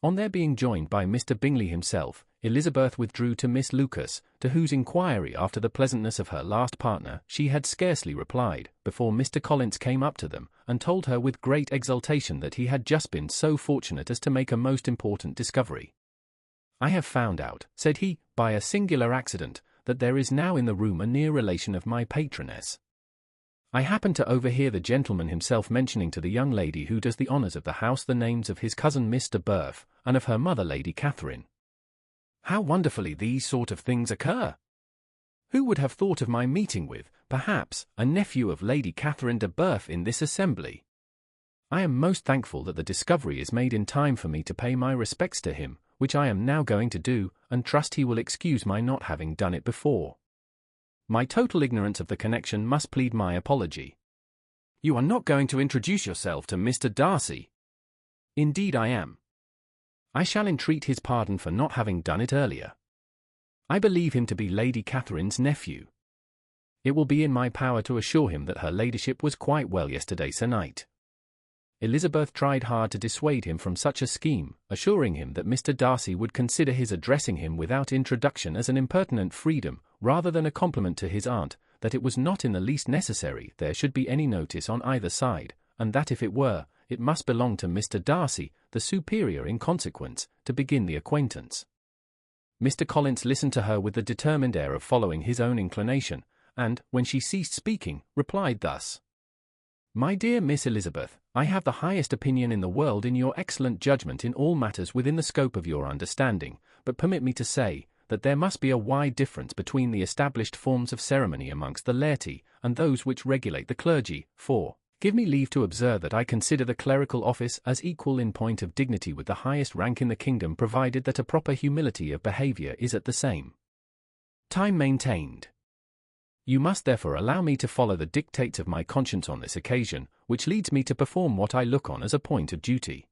On their being joined by Mr. Bingley himself, Elizabeth withdrew to Miss Lucas, to whose inquiry after the pleasantness of her last partner she had scarcely replied, before Mr. Collins came up to them, and told her with great exultation that he had just been so fortunate as to make a most important discovery. "I have found out," said he, "by a singular accident, that there is now in the room a near relation of my patroness. I happened to overhear the gentleman himself mentioning to the young lady who does the honours of the house the names of his cousin Mr. Burf, and of her mother Lady Catherine. How wonderfully these sort of things occur! Who would have thought of my meeting with, perhaps, a nephew of Lady Catherine de Burf in this assembly? I am most thankful that the discovery is made in time for me to pay my respects to him, which I am now going to do, and trust he will excuse my not having done it before. My total ignorance of the connection must plead my apology." "You are not going to introduce yourself to Mr. Darcy?" "Indeed I am. I shall entreat his pardon for not having done it earlier. I believe him to be Lady Catherine's nephew. It will be in my power to assure him that her ladyship was quite well yesterday se'night." Elizabeth tried hard to dissuade him from such a scheme, assuring him that Mr. Darcy would consider his addressing him without introduction as an impertinent freedom, rather than a compliment to his aunt, that it was not in the least necessary there should be any notice on either side, and that if it were, it must belong to Mr. Darcy, the superior in consequence, to begin the acquaintance. Mr. Collins listened to her with the determined air of following his own inclination, and, when she ceased speaking, replied thus: "My dear Miss Elizabeth, I have the highest opinion in the world in your excellent judgment in all matters within the scope of your understanding, but permit me to say, that there must be a wide difference between the established forms of ceremony amongst the laity, and those which regulate the clergy, for, give me leave to observe that I consider the clerical office as equal in point of dignity with the highest rank in the kingdom, provided that a proper humility of behaviour is at the same time maintained. You must therefore allow me to follow the dictates of my conscience on this occasion, which leads me to perform what I look on as a point of duty.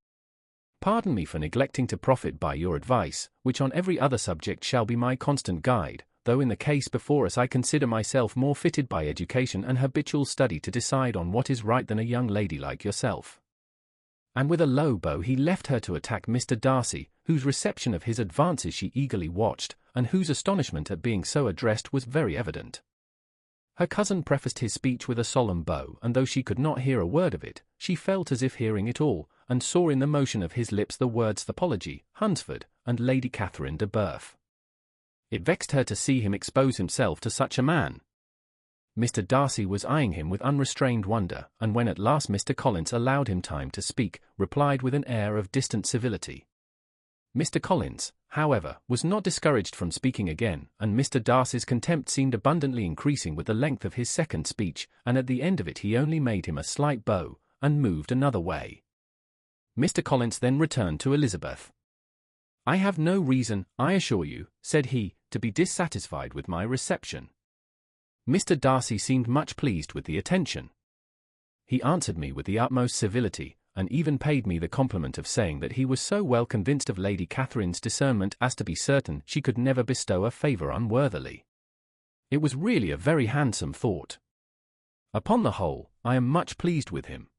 Pardon me for neglecting to profit by your advice, which on every other subject shall be my constant guide, though in the case before us I consider myself more fitted by education and habitual study to decide on what is right than a young lady like yourself." And with a low bow he left her to attack Mr. Darcy, whose reception of his advances she eagerly watched, and whose astonishment at being so addressed was very evident. Her cousin prefaced his speech with a solemn bow, and though she could not hear a word of it, she felt as if hearing it all, and saw in the motion of his lips the words Thapology, Hunsford, and Lady Catherine de Burf. It vexed her to see him expose himself to such a man. Mr. Darcy was eyeing him with unrestrained wonder, and when at last Mr. Collins allowed him time to speak, replied with an air of distant civility: Mr. Collins, however, was not discouraged from speaking again, and Mr. Darcy's contempt seemed abundantly increasing with the length of his second speech, and at the end of it he only made him a slight bow, and moved another way. Mr. Collins then returned to Elizabeth. "I have no reason, I assure you," said he, "to be dissatisfied with my reception." Mr. Darcy seemed much pleased with the attention. He answered me with the utmost civility, and even paid me the compliment of saying that he was so well convinced of Lady Catherine's discernment as to be certain she could never bestow a favour unworthily. It was really a very handsome thought. Upon the whole, I am much pleased with him.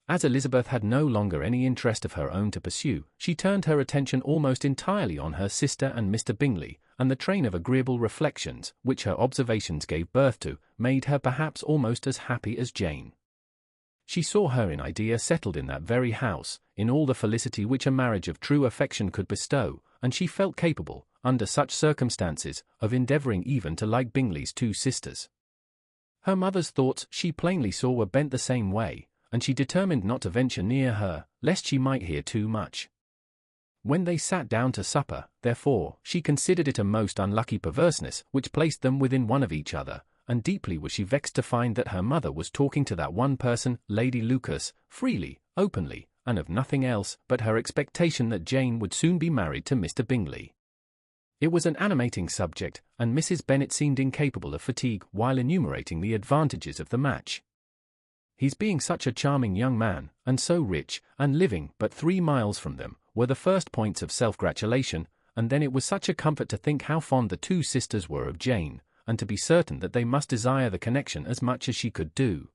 As Elizabeth had no longer any interest of her own to pursue, she turned her attention almost entirely on her sister and Mr. Bingley, and the train of agreeable reflections, which her observations gave birth to, made her perhaps almost as happy as Jane. She saw her in idea settled in that very house, in all the felicity which a marriage of true affection could bestow, and she felt capable, under such circumstances, of endeavouring even to like Bingley's two sisters. Her mother's thoughts, she plainly saw, were bent the same way, and she determined not to venture near her, lest she might hear too much. When they sat down to supper, therefore, she considered it a most unlucky perverseness which placed them within one of each other, and deeply was she vexed to find that her mother was talking to that one person, Lady Lucas, freely, openly, and of nothing else but her expectation that Jane would soon be married to Mr. Bingley. It was an animating subject, and Mrs. Bennet seemed incapable of fatigue while enumerating the advantages of the match. His being such a charming young man, and so rich, and living but 3 miles from them, were the first points of self-gratulation, and then it was such a comfort to think how fond the two sisters were of Jane, and to be certain that they must desire the connection as much as she could do.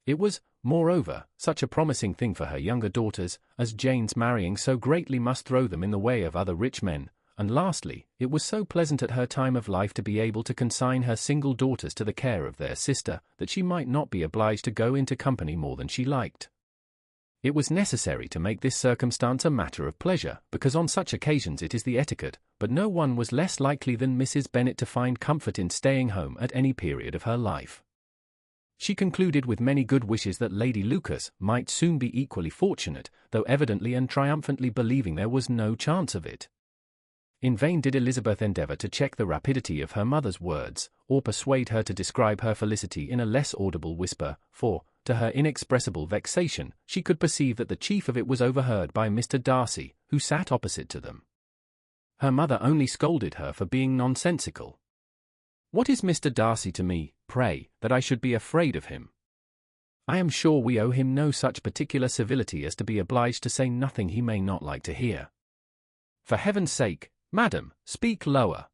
It was, moreover, such a promising thing for her younger daughters, as Jane's marrying so greatly must throw them in the way of other rich men, and lastly, it was so pleasant at her time of life to be able to consign her single daughters to the care of their sister, that she might not be obliged to go into company more than she liked. It was necessary to make this circumstance a matter of pleasure, because on such occasions it is the etiquette, but no one was less likely than Mrs. Bennet to find comfort in staying home at any period of her life. She concluded with many good wishes that Lady Lucas might soon be equally fortunate, though evidently and triumphantly believing there was no chance of it. In vain did Elizabeth endeavour to check the rapidity of her mother's words, or persuade her to describe her felicity in a less audible whisper, for, to her inexpressible vexation, she could perceive that the chief of it was overheard by Mr. Darcy, who sat opposite to them. Her mother only scolded her for being nonsensical. "What is Mr. Darcy to me, pray, that I should be afraid of him? I am sure we owe him no such particular civility as to be obliged to say nothing he may not like to hear. For heaven's sake, madam, speak lower.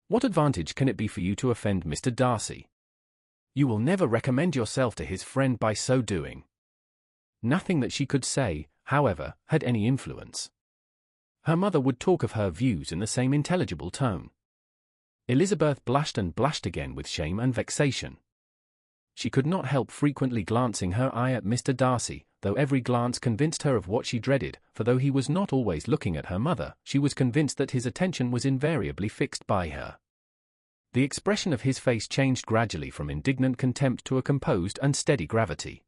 What advantage can it be for you to offend Mr. Darcy? You will never recommend yourself to his friend by so doing." Nothing that she could say, however, had any influence. Her mother would talk of her views in the same intelligible tone. Elizabeth blushed and blushed again with shame and vexation. She could not help frequently glancing her eye at Mr. Darcy, though every glance convinced her of what she dreaded, for though he was not always looking at her mother, she was convinced that his attention was invariably fixed by her. The expression of his face changed gradually from indignant contempt to a composed and steady gravity.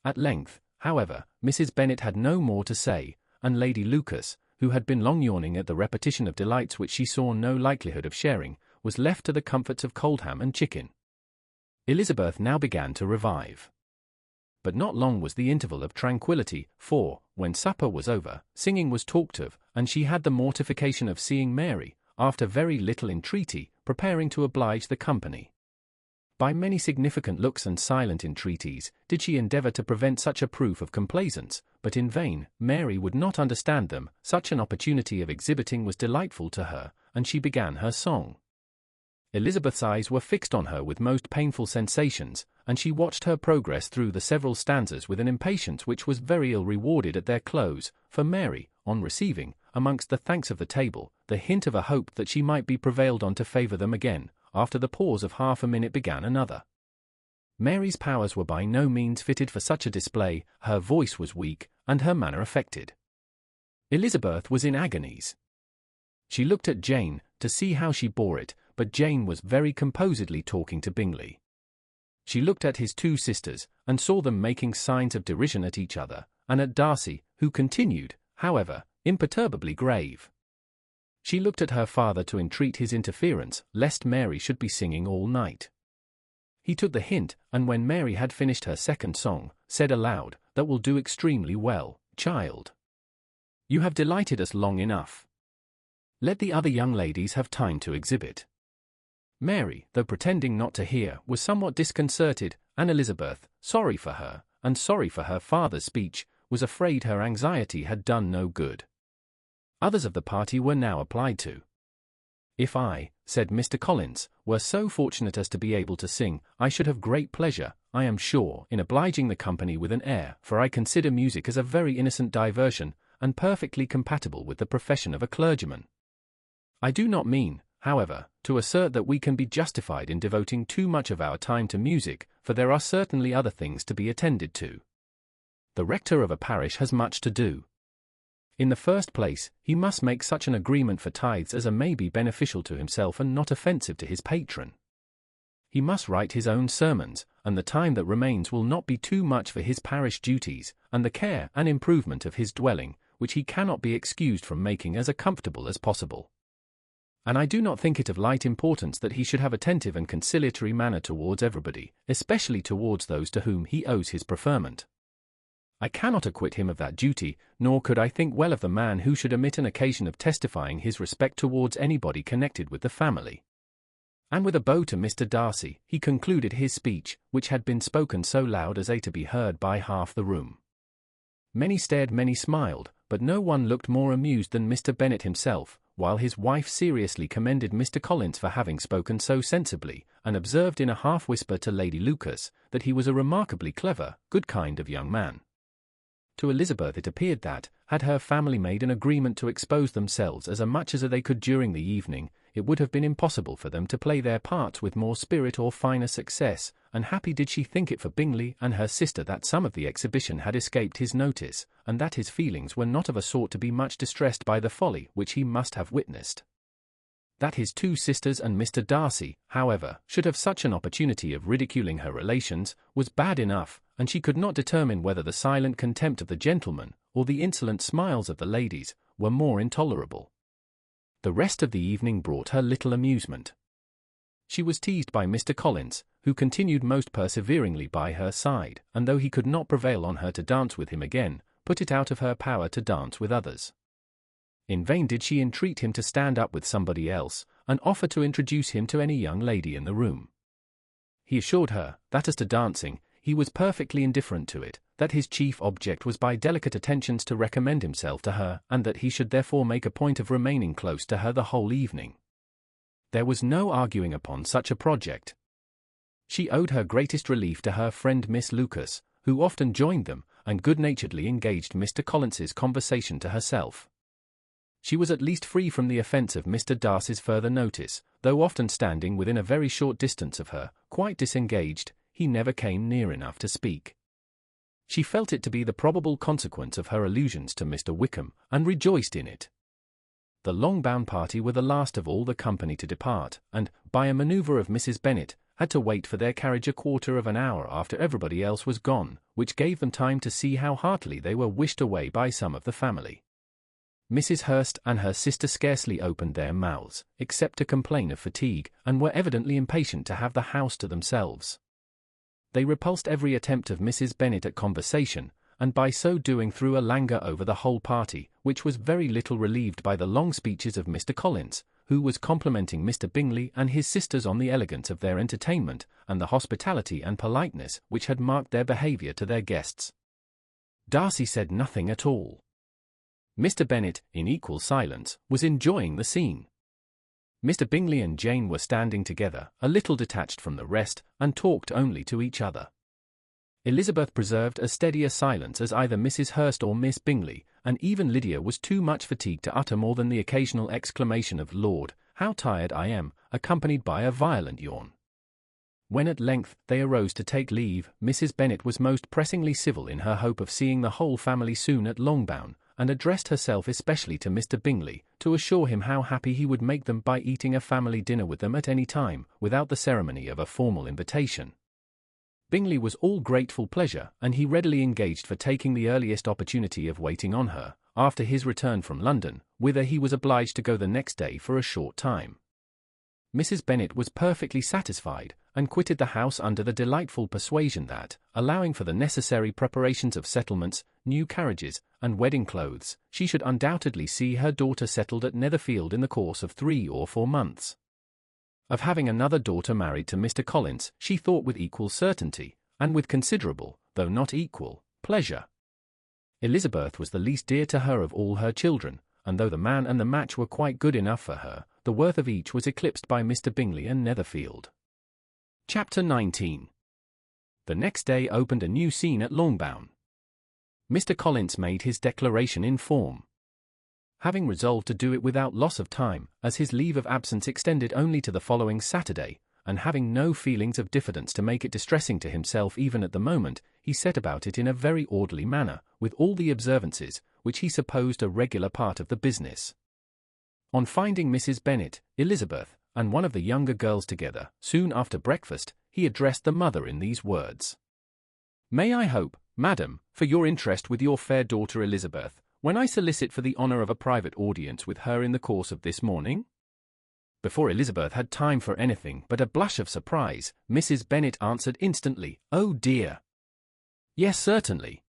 At length, however, Mrs. Bennet had no more to say, and Lady Lucas, who had been long yawning at the repetition of delights which she saw no likelihood of sharing, was left to the comforts of cold ham and chicken. Elizabeth now began to revive. But not long was the interval of tranquillity, for, when supper was over, singing was talked of, and she had the mortification of seeing Mary, after very little entreaty, preparing to oblige the company. By many significant looks and silent entreaties did she endeavour to prevent such a proof of complaisance, but in vain. Mary would not understand them. Such an opportunity of exhibiting was delightful to her, and she began her song. Elizabeth's eyes were fixed on her with most painful sensations, and she watched her progress through the several stanzas with an impatience which was very ill rewarded at their close, for Mary, on receiving, amongst the thanks of the table, the hint of a hope that she might be prevailed on to favour them again, after the pause of half a minute began another. Mary's powers were by no means fitted for such a display, her voice was weak, and her manner affected. Elizabeth was in agonies. She looked at Jane, to see how she bore it, but Jane was very composedly talking to Bingley. She looked at his two sisters, and saw them making signs of derision at each other, and at Darcy, who continued, however, imperturbably grave. She looked at her father to entreat his interference, lest Mary should be singing all night. He took the hint, and when Mary had finished her second song, said aloud, "That will do extremely well, child. You have delighted us long enough. Let the other young ladies have time to exhibit." Mary, though pretending not to hear, was somewhat disconcerted, and Elizabeth, sorry for her, and sorry for her father's speech, was afraid her anxiety had done no good. Others of the party were now applied to. "If I," said Mr. Collins, "were so fortunate as to be able to sing, I should have great pleasure, I am sure, in obliging the company with an air, for I consider music as a very innocent diversion, and perfectly compatible with the profession of a clergyman. I do not mean, however, to assert that we can be justified in devoting too much of our time to music, for there are certainly other things to be attended to. The rector of a parish has much to do. In the first place, he must make such an agreement for tithes as may be beneficial to himself and not offensive to his patron. He must write his own sermons, and the time that remains will not be too much for his parish duties, and the care and improvement of his dwelling, which he cannot be excused from making as comfortable as possible. And I do not think it of light importance that he should have attentive and conciliatory manner towards everybody, especially towards those to whom he owes his preferment. I cannot acquit him of that duty, nor could I think well of the man who should omit an occasion of testifying his respect towards anybody connected with the family." And with a bow to Mr. Darcy, he concluded his speech, which had been spoken so loud as to be heard by half the room. Many stared, many smiled, but no one looked more amused than Mr. Bennet himself, while his wife seriously commended Mr. Collins for having spoken so sensibly, and observed in a half-whisper to Lady Lucas, that he was a remarkably clever, good kind of young man. To Elizabeth it appeared that, had her family made an agreement to expose themselves as much as they could during the evening, it would have been impossible for them to play their parts with more spirit or finer success, and happy did she think it for Bingley and her sister that some of the exhibition had escaped his notice, and that his feelings were not of a sort to be much distressed by the folly which he must have witnessed. That his two sisters and Mr. Darcy, however, should have such an opportunity of ridiculing her relations, was bad enough, and she could not determine whether the silent contempt of the gentlemen, or the insolent smiles of the ladies, were more intolerable. The rest of the evening brought her little amusement. She was teased by Mr. Collins, who continued most perseveringly by her side, and though he could not prevail on her to dance with him again, put it out of her power to dance with others. In vain did she entreat him to stand up with somebody else, and offer to introduce him to any young lady in the room. He assured her, that as to dancing, he was perfectly indifferent to it, that his chief object was by delicate attentions to recommend himself to her, and that he should therefore make a point of remaining close to her the whole evening. There was no arguing upon such a project. She owed her greatest relief to her friend Miss Lucas, who often joined them, and good-naturedly engaged Mr. Collins's conversation to herself. She was at least free from the offence of Mr. Darcy's further notice, though often standing within a very short distance of her, quite disengaged, he never came near enough to speak. She felt it to be the probable consequence of her allusions to Mr. Wickham, and rejoiced in it. The long-bound party were the last of all the company to depart, and, by a manoeuvre of Mrs. Bennet, had to wait for their carriage a quarter of an hour after everybody else was gone, which gave them time to see how heartily they were wished away by some of the family. Mrs. Hurst and her sister scarcely opened their mouths, except to complain of fatigue, and were evidently impatient to have the house to themselves. They repulsed every attempt of Mrs. Bennet at conversation, and by so doing threw a languor over the whole party, which was very little relieved by the long speeches of Mr. Collins, who was complimenting Mr. Bingley and his sisters on the elegance of their entertainment, and the hospitality and politeness which had marked their behaviour to their guests. Darcy said nothing at all. Mr. Bennet, in equal silence, was enjoying the scene. Mr. Bingley and Jane were standing together, a little detached from the rest, and talked only to each other. Elizabeth preserved as steady a silence as either Mrs. Hurst or Miss Bingley, and even Lydia was too much fatigued to utter more than the occasional exclamation of "Lord, how tired I am," accompanied by a violent yawn. When at length they arose to take leave, Mrs. Bennet was most pressingly civil in her hope of seeing the whole family soon at Longbourn, and addressed herself especially to Mr. Bingley, to assure him how happy he would make them by eating a family dinner with them at any time, without the ceremony of a formal invitation. Bingley was all grateful pleasure, and he readily engaged for taking the earliest opportunity of waiting on her, after his return from London, whither he was obliged to go the next day for a short time. Mrs. Bennet was perfectly satisfied, and quitted the house under the delightful persuasion that, allowing for the necessary preparations of settlements, new carriages, and wedding clothes, she should undoubtedly see her daughter settled at Netherfield in the course of 3 or 4 months. Of having another daughter married to Mr. Collins, she thought with equal certainty, and with considerable, though not equal, pleasure. Elizabeth was the least dear to her of all her children, and though the man and the match were quite good enough for her, the worth of each was eclipsed by Mr. Bingley and Netherfield. Chapter 19. The next day opened a new scene at Longbourn. Mr. Collins made his declaration in form. Having resolved to do it without loss of time, as his leave of absence extended only to the following Saturday, and having no feelings of diffidence to make it distressing to himself even at the moment, he set about it in a very orderly manner, with all the observances, which he supposed a regular part of the business. On finding Mrs. Bennet, Elizabeth, and one of the younger girls together, soon after breakfast, he addressed the mother in these words. "May I hope, madam, for your interest with your fair daughter Elizabeth, when I solicit for the honour of a private audience with her in the course of this morning?" Before Elizabeth had time for anything but a blush of surprise, Mrs. Bennet answered instantly, "Oh dear! Yes, certainly.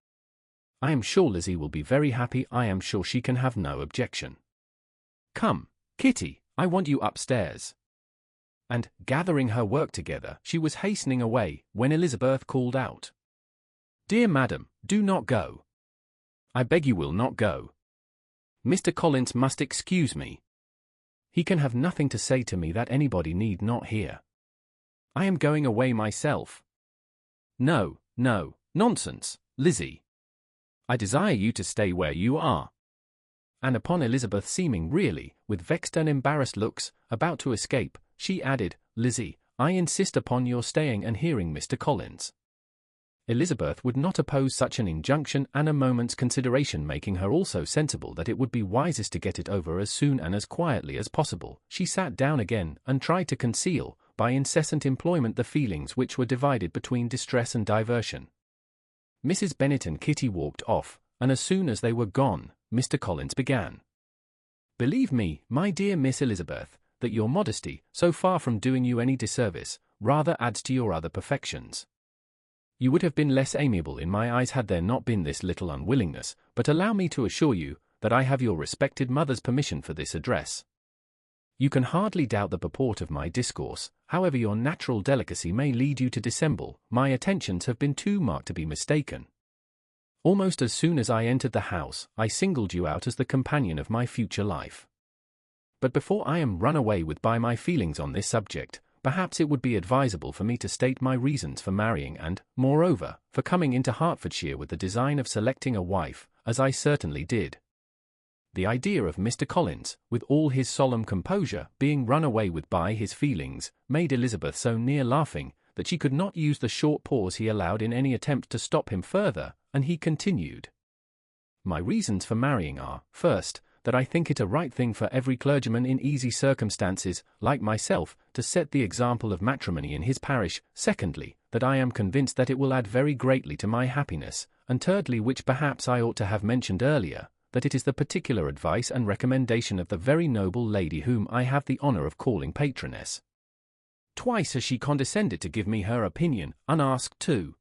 I am sure Lizzie will be very happy. I am sure she can have no objection. Come, Kitty, I want you upstairs." And, gathering her work together, she was hastening away, when Elizabeth called out, "Dear madam, do not go. I beg you will not go. Mr. Collins must excuse me. He can have nothing to say to me that anybody need not hear. I am going away myself." "No, no, nonsense, Lizzie. I desire you to stay where you are." And upon Elizabeth seeming really, with vexed and embarrassed looks, about to escape, she added, "Lizzie, I insist upon your staying and hearing Mr. Collins." Elizabeth would not oppose such an injunction, and a moment's consideration making her also sensible that it would be wisest to get it over as soon and as quietly as possible, she sat down again, and tried to conceal, by incessant employment, the feelings which were divided between distress and diversion. Mrs. Bennet and Kitty walked off, and as soon as they were gone, Mr. Collins began. "Believe me, my dear Miss Elizabeth, that your modesty, so far from doing you any disservice, rather adds to your other perfections. You would have been less amiable in my eyes had there not been this little unwillingness, but allow me to assure you, that I have your respected mother's permission for this address. You can hardly doubt the purport of my discourse, however your natural delicacy may lead you to dissemble. My attentions have been too marked to be mistaken. Almost as soon as I entered the house, I singled you out as the companion of my future life. But before I am run away with by my feelings on this subject, perhaps it would be advisable for me to state my reasons for marrying and, moreover, for coming into Hertfordshire with the design of selecting a wife, as I certainly did. The idea of Mr. Collins, with all his solemn composure, being run away with by his feelings, made Elizabeth so near laughing, that she could not use the short pause he allowed in any attempt to stop him further, and he continued. "My reasons for marrying are, first, that I think it a right thing for every clergyman in easy circumstances, like myself, to set the example of matrimony in his parish; secondly, that I am convinced that it will add very greatly to my happiness; and thirdly, which perhaps I ought to have mentioned earlier, that it is the particular advice and recommendation of the very noble lady whom I have the honour of calling patroness. Twice has she condescended to give me her opinion, unasked too,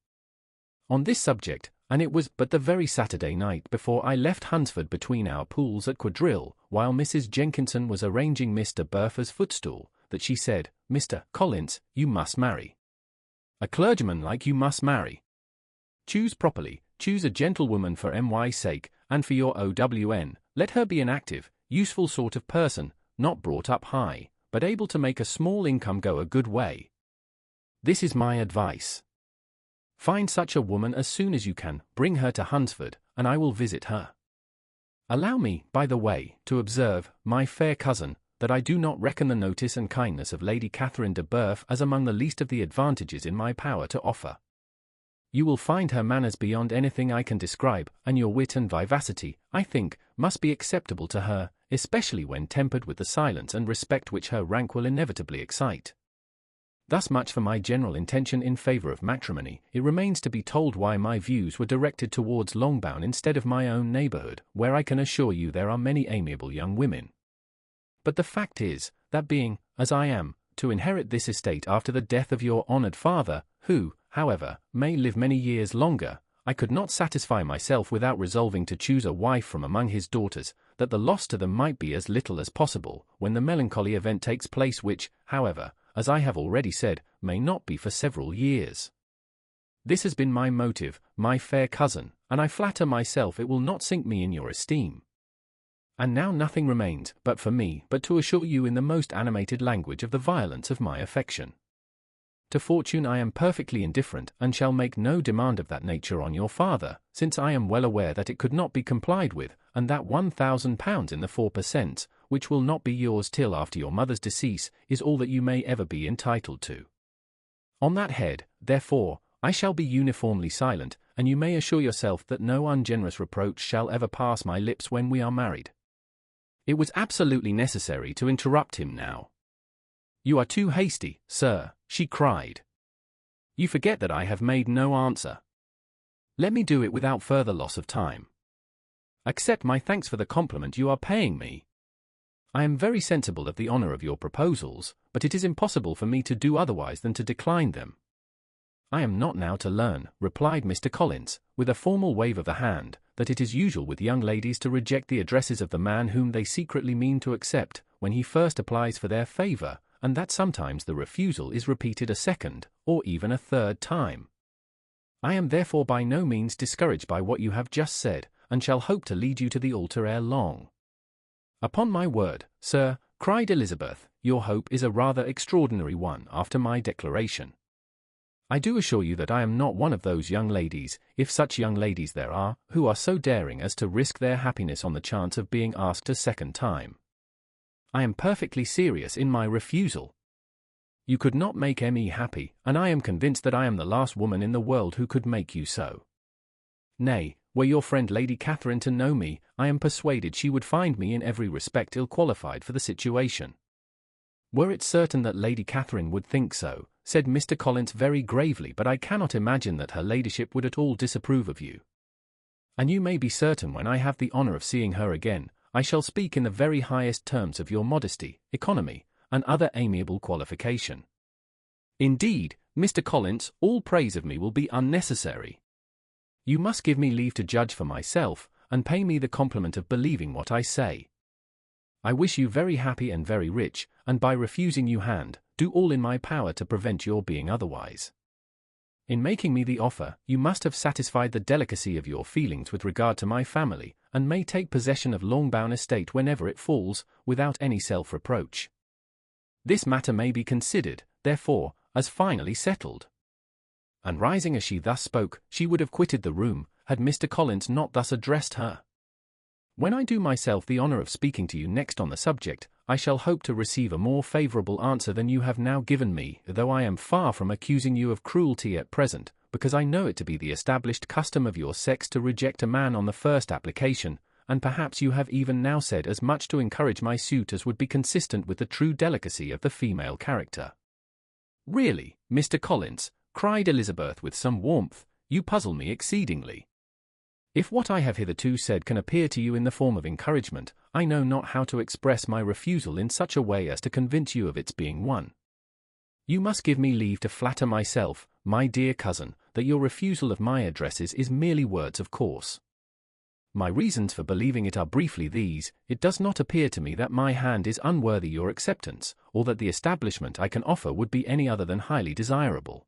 on this subject, and it was but the very Saturday night before I left Hunsford between our pools at quadrille, while Mrs. Jenkinson was arranging Mr. Bertha's footstool, that she said, 'Mr. Collins, you must marry. A clergyman like you must marry. Choose properly, choose a gentlewoman for M.Y.'s sake, and for your O.W.N. Let her be an active, useful sort of person, not brought up high, but able to make a small income go a good way. This is my advice. Find such a woman as soon as you can, bring her to Hunsford, and I will visit her. Allow me, by the way, to observe, my fair cousin, that I do not reckon the notice and kindness of Lady Catherine de Bourgh as among the least of the advantages in my power to offer. You will find her manners beyond anything I can describe, and your wit and vivacity, I think, must be acceptable to her, especially when tempered with the silence and respect which her rank will inevitably excite. Thus much for my general intention in favor of matrimony. It remains to be told why my views were directed towards Longbourn instead of my own neighborhood, where I can assure you there are many amiable young women. But the fact is, that being, as I am, to inherit this estate after the death of your honored father, who, however, may live many years longer, I could not satisfy myself without resolving to choose a wife from among his daughters, that the loss to them might be as little as possible, when the melancholy event takes place which, however, as I have already said, may not be for several years. This has been my motive, my fair cousin, and I flatter myself it will not sink me in your esteem. And now nothing remains, but for me, but to assure you in the most animated language of the violence of my affection. To fortune I am perfectly indifferent, and shall make no demand of that nature on your father, since I am well aware that it could not be complied with, and that £1,000 in the 4%, which will not be yours till after your mother's decease, is all that you may ever be entitled to. On that head, therefore, I shall be uniformly silent, and you may assure yourself that no ungenerous reproach shall ever pass my lips when we are married." It was absolutely necessary to interrupt him now. "You are too hasty, sir," she cried. "You forget that I have made no answer. Let me do it without further loss of time. Accept my thanks for the compliment you are paying me. I am very sensible of the honor of your proposals, but it is impossible for me to do otherwise than to decline them." "I am not now to learn," replied Mr. Collins, with a formal wave of the hand, "that it is usual with young ladies to reject the addresses of the man whom they secretly mean to accept, when he first applies for their favor, and that sometimes the refusal is repeated a second, or even a third time. I am therefore by no means discouraged by what you have just said, and shall hope to lead you to the altar ere long." "Upon my word, sir," cried Elizabeth, "your hope is a rather extraordinary one after my declaration. I do assure you that I am not one of those young ladies, if such young ladies there are, who are so daring as to risk their happiness on the chance of being asked a second time. I am perfectly serious in my refusal. You could not make me happy, and I am convinced that I am the last woman in the world who could make you so. Nay, were your friend Lady Catherine to know me, I am persuaded she would find me in every respect ill-qualified for the situation." "Were it certain that Lady Catherine would think so," said Mr. Collins very gravely, "but I cannot imagine that her ladyship would at all disapprove of you. And you may be certain when I have the honor of seeing her again, I shall speak in the very highest terms of your modesty, economy, and other amiable qualification. Indeed, Mr. Collins, all praise of me will be unnecessary. You must give me leave to judge for myself, and pay me the compliment of believing what I say. I wish you very happy and very rich, and by refusing you hand, do all in my power to prevent your being otherwise. In making me the offer, you must have satisfied the delicacy of your feelings with regard to my family, and may take possession of Longbourn estate whenever it falls, without any self-reproach. This matter may be considered, therefore, as finally settled." And rising as she thus spoke, she would have quitted the room, had Mr. Collins not thus addressed her. "When I do myself the honor of speaking to you next on the subject, I shall hope to receive a more favorable answer than you have now given me, though I am far from accusing you of cruelty at present, because I know it to be the established custom of your sex to reject a man on the first application, and perhaps you have even now said as much to encourage my suit as would be consistent with the true delicacy of the female character." "Really, Mr. Collins," cried Elizabeth with some warmth, "you puzzle me exceedingly. If what I have hitherto said can appear to you in the form of encouragement, I know not how to express my refusal in such a way as to convince you of its being one. You must give me leave to flatter myself, my dear cousin, that your refusal of my addresses is merely words of course. My reasons for believing it are briefly these: it does not appear to me that my hand is unworthy your acceptance, or that the establishment I can offer would be any other than highly desirable.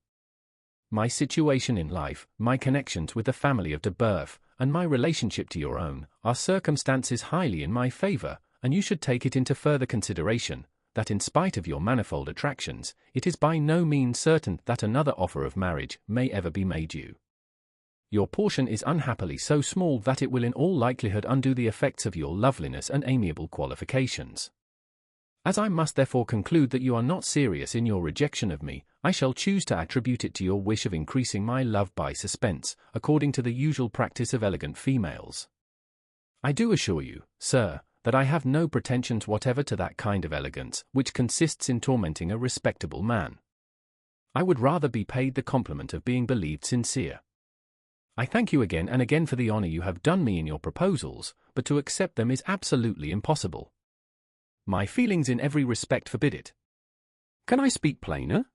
My situation in life, my connections with the family of de Boeuf, and my relationship to your own, are circumstances highly in my favor, and you should take it into further consideration, that in spite of your manifold attractions, it is by no means certain that another offer of marriage may ever be made you. Your portion is unhappily so small that it will in all likelihood undo the effects of your loveliness and amiable qualifications. As I must therefore conclude that you are not serious in your rejection of me, I shall choose to attribute it to your wish of increasing my love by suspense, according to the usual practice of elegant females. I do assure you, sir, that I have no pretensions whatever to that kind of elegance which consists in tormenting a respectable man. I would rather be paid the compliment of being believed sincere. I thank you again and again for the honor you have done me in your proposals, but to accept them is absolutely impossible. My feelings in every respect forbid it. Can I speak plainer?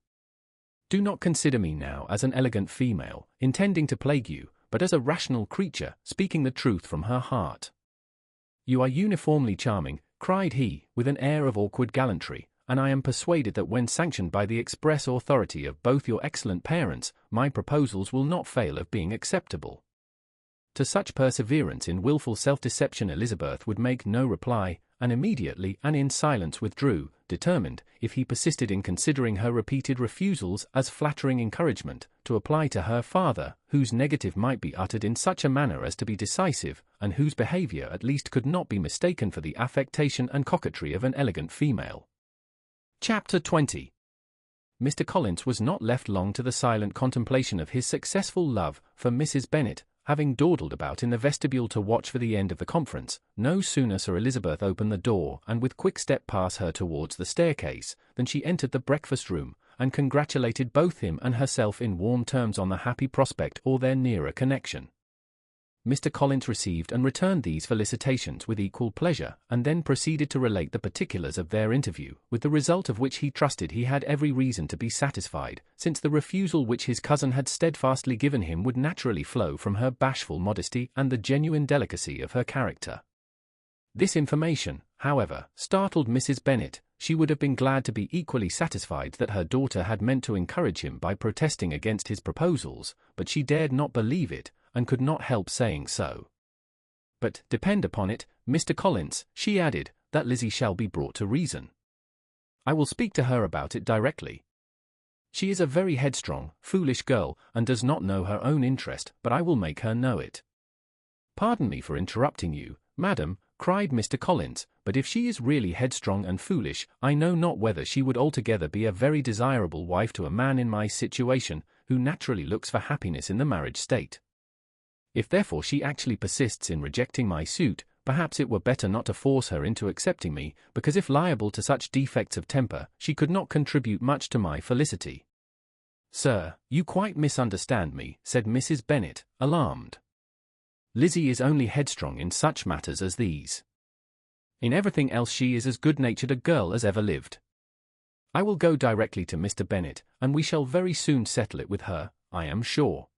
Do not consider me now as an elegant female, intending to plague you, but as a rational creature, speaking the truth from her heart. You are uniformly charming, cried he, with an air of awkward gallantry, and I am persuaded that when sanctioned by the express authority of both your excellent parents, my proposals will not fail of being acceptable. To such perseverance in wilful self-deception Elizabeth would make no reply, and immediately and in silence withdrew, determined, if he persisted in considering her repeated refusals as flattering encouragement, to apply to her father, whose negative might be uttered in such a manner as to be decisive, and whose behaviour at least could not be mistaken for the affectation and coquetry of an elegant female. Chapter 20. Mr. Collins was not left long to the silent contemplation of his successful love, for Mrs. Bennet, having dawdled about in the vestibule to watch for the end of the conference, no sooner saw Elizabeth open the door and with quick step pass her towards the staircase, than she entered the breakfast-room, and congratulated both him and herself in warm terms on the happy prospect or their nearer connection. Mr. Collins received and returned these felicitations with equal pleasure, and then proceeded to relate the particulars of their interview, with the result of which he trusted he had every reason to be satisfied, since the refusal which his cousin had steadfastly given him would naturally flow from her bashful modesty and the genuine delicacy of her character. This information, however, startled Mrs. Bennet. She would have been glad to be equally satisfied that her daughter had meant to encourage him by protesting against his proposals, but she dared not believe it, and could not help saying so. But, depend upon it, Mr. Collins, she added, that Lizzie shall be brought to reason. I will speak to her about it directly. She is a very headstrong, foolish girl, and does not know her own interest, but I will make her know it. Pardon me for interrupting you, madam, cried Mr. Collins, but if she is really headstrong and foolish, I know not whether she would altogether be a very desirable wife to a man in my situation, who naturally looks for happiness in the marriage state. If therefore she actually persists in rejecting my suit, perhaps it were better not to force her into accepting me, because if liable to such defects of temper, she could not contribute much to my felicity. Sir, you quite misunderstand me, said Mrs. Bennet, alarmed. Lizzie is only headstrong in such matters as these. In everything else she is as good-natured a girl as ever lived. I will go directly to Mr. Bennet, and we shall very soon settle it with her, I am sure.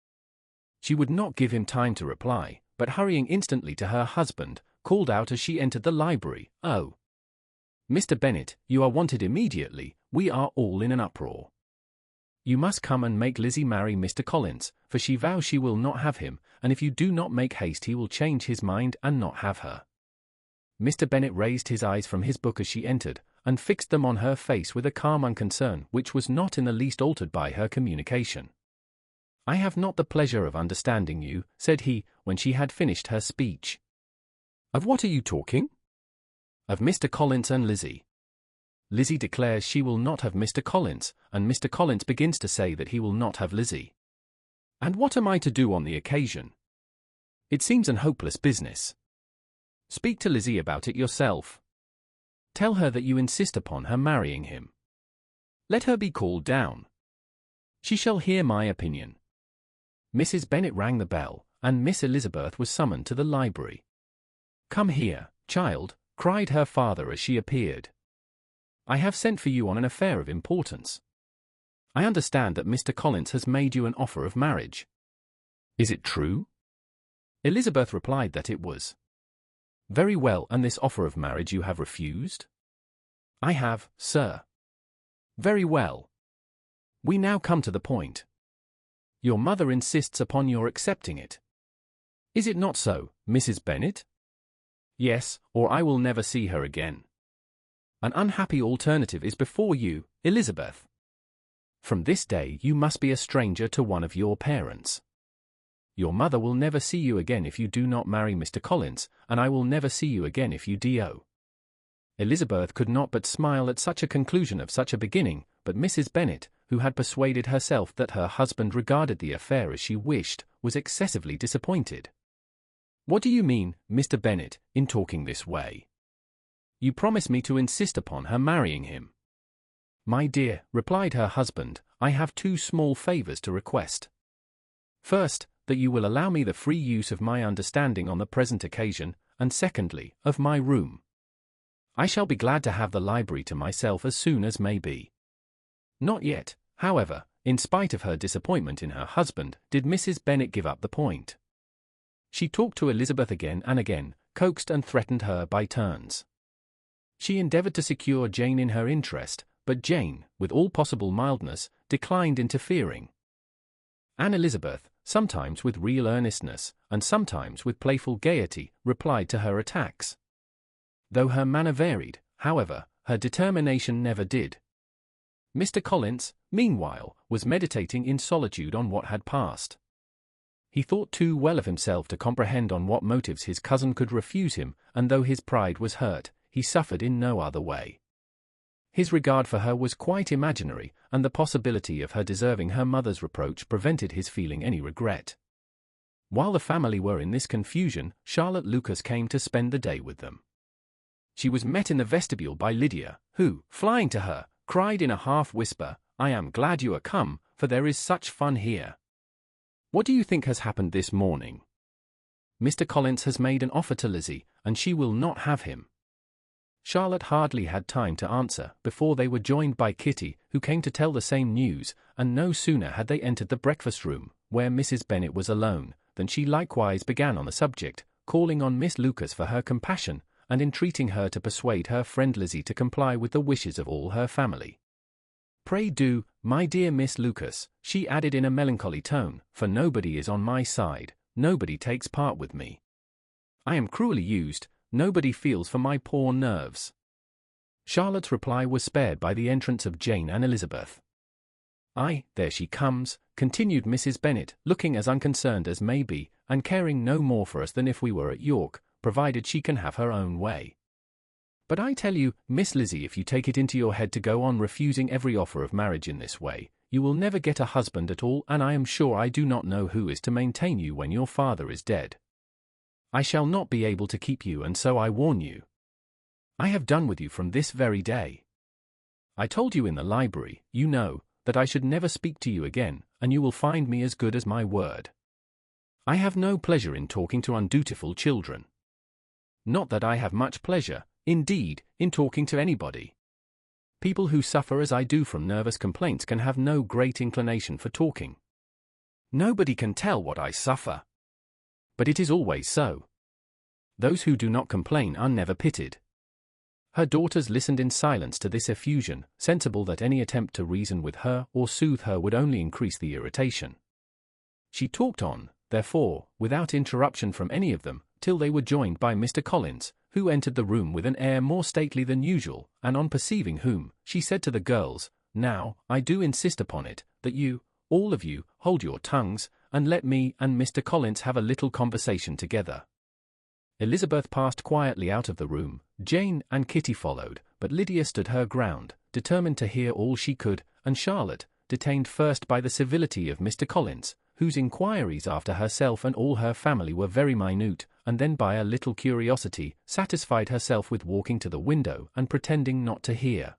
She would not give him time to reply, but hurrying instantly to her husband, called out as she entered the library, "Oh, Mr. Bennet, you are wanted immediately, we are all in an uproar. You must come and make Lizzie marry Mr. Collins, for she vows she will not have him, and if you do not make haste he will change his mind and not have her." Mr. Bennet raised his eyes from his book as she entered, and fixed them on her face with a calm unconcern which was not in the least altered by her communication. "I have not the pleasure of understanding you," said he, when she had finished her speech. "Of what are you talking?" "Of Mr. Collins and Lizzie. Lizzie declares she will not have Mr. Collins, and Mr. Collins begins to say that he will not have Lizzie. And what am I to do on the occasion? It seems an hopeless business. Speak to Lizzie about it yourself. Tell her that you insist upon her marrying him. Let her be called down. She shall hear my opinion." Mrs. Bennet rang the bell, and Miss Elizabeth was summoned to the library. "Come here, child," cried her father as she appeared. "I have sent for you on an affair of importance. I understand that Mr. Collins has made you an offer of marriage. Is it true?" Elizabeth replied that it was. "Very well, and this offer of marriage you have refused?" "I have, sir." "Very well. We now come to the point. Your mother insists upon your accepting it. Is it not so, Mrs. Bennet?" "Yes, or I will never see her again. An unhappy alternative is before you, Elizabeth. From this day you must be a stranger to one of your parents. Your mother will never see you again if you do not marry Mr. Collins, and I will never see you again if you do." Elizabeth could not but smile at such a conclusion of such a beginning, but Mrs. Bennet, who had persuaded herself that her husband regarded the affair as she wished, was excessively disappointed. "What do you mean, Mr. Bennet, in talking this way? You promise me to insist upon her marrying him." "My dear," replied her husband, I have two small favors to request. First, that you will allow me the free use of my understanding on the present occasion, and secondly, of my room. I shall be glad to have the library to myself as soon as may be. Not yet, however, in spite of her disappointment in her husband, did Mrs. Bennet give up the point. She talked to Elizabeth again and again, coaxed and threatened her by turns. She endeavoured to secure Jane in her interest, but Jane, with all possible mildness, declined interfering. And Elizabeth, sometimes with real earnestness, and sometimes with playful gaiety, replied to her attacks. Though her manner varied, however, her determination never did. Mr. Collins, meanwhile, was meditating in solitude on what had passed. He thought too well of himself to comprehend on what motives his cousin could refuse him, and though his pride was hurt, he suffered in no other way. His regard for her was quite imaginary, and the possibility of her deserving her mother's reproach prevented his feeling any regret. While the family were in this confusion, Charlotte Lucas came to spend the day with them. She was met in the vestibule by Lydia, who, flying to her, cried in a half-whisper, "I am glad you are come, for there is such fun here. What do you think has happened this morning? Mr. Collins has made an offer to Lizzie, and she will not have him." Charlotte hardly had time to answer before they were joined by Kitty, who came to tell the same news, and no sooner had they entered the breakfast-room, where Mrs. Bennet was alone, than she likewise began on the subject, calling on Miss Lucas for her compassion, and entreating her to persuade her friend Lizzie to comply with the wishes of all her family. "Pray do, my dear Miss Lucas," she added in a melancholy tone, "for nobody is on my side, nobody takes part with me. I am cruelly used, nobody feels for my poor nerves." Charlotte's reply was spared by the entrance of Jane and Elizabeth. "Aye, there she comes," continued Mrs. Bennet, looking as unconcerned as may be, and caring no more for us than if we were at York, provided she can have her own way. "But I tell you, Miss Lizzie, if you take it into your head to go on refusing every offer of marriage in this way, you will never get a husband at all, and I am sure I do not know who is to maintain you when your father is dead. I shall not be able to keep you, and so I warn you. I have done with you from this very day. I told you in the library, you know, that I should never speak to you again, and you will find me as good as my word. I have no pleasure in talking to undutiful children. Not that I have much pleasure, indeed, in talking to anybody. People who suffer as I do from nervous complaints can have no great inclination for talking. Nobody can tell what I suffer. But it is always so. Those who do not complain are never pitied." Her daughters listened in silence to this effusion, sensible that any attempt to reason with her or soothe her would only increase the irritation. She talked on, therefore, without interruption from any of them, till they were joined by Mr. Collins, who entered the room with an air more stately than usual, and on perceiving whom, she said to the girls, "Now, I do insist upon it, that you, all of you, hold your tongues, and let me and Mr. Collins have a little conversation together." Elizabeth passed quietly out of the room, Jane and Kitty followed, but Lydia stood her ground, determined to hear all she could, and Charlotte, detained first by the civility of Mr. Collins, whose inquiries after herself and all her family were very minute, and then by a little curiosity, satisfied herself with walking to the window and pretending not to hear.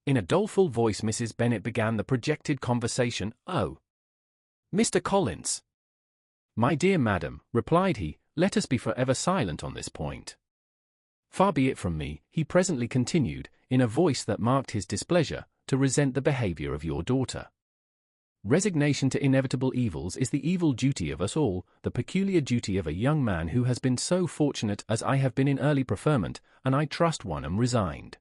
In a doleful voice Mrs. Bennet began the projected conversation. "Oh, Mr. Collins." "My dear madam," replied he, "let us be forever silent on this point." "Far be it from me," he presently continued, in a voice that marked his displeasure, "to resent the behavior of your daughter. Resignation to inevitable evils is the evil duty of us all, the peculiar duty of a young man who has been so fortunate as I have been in early preferment, and I trust one am resigned.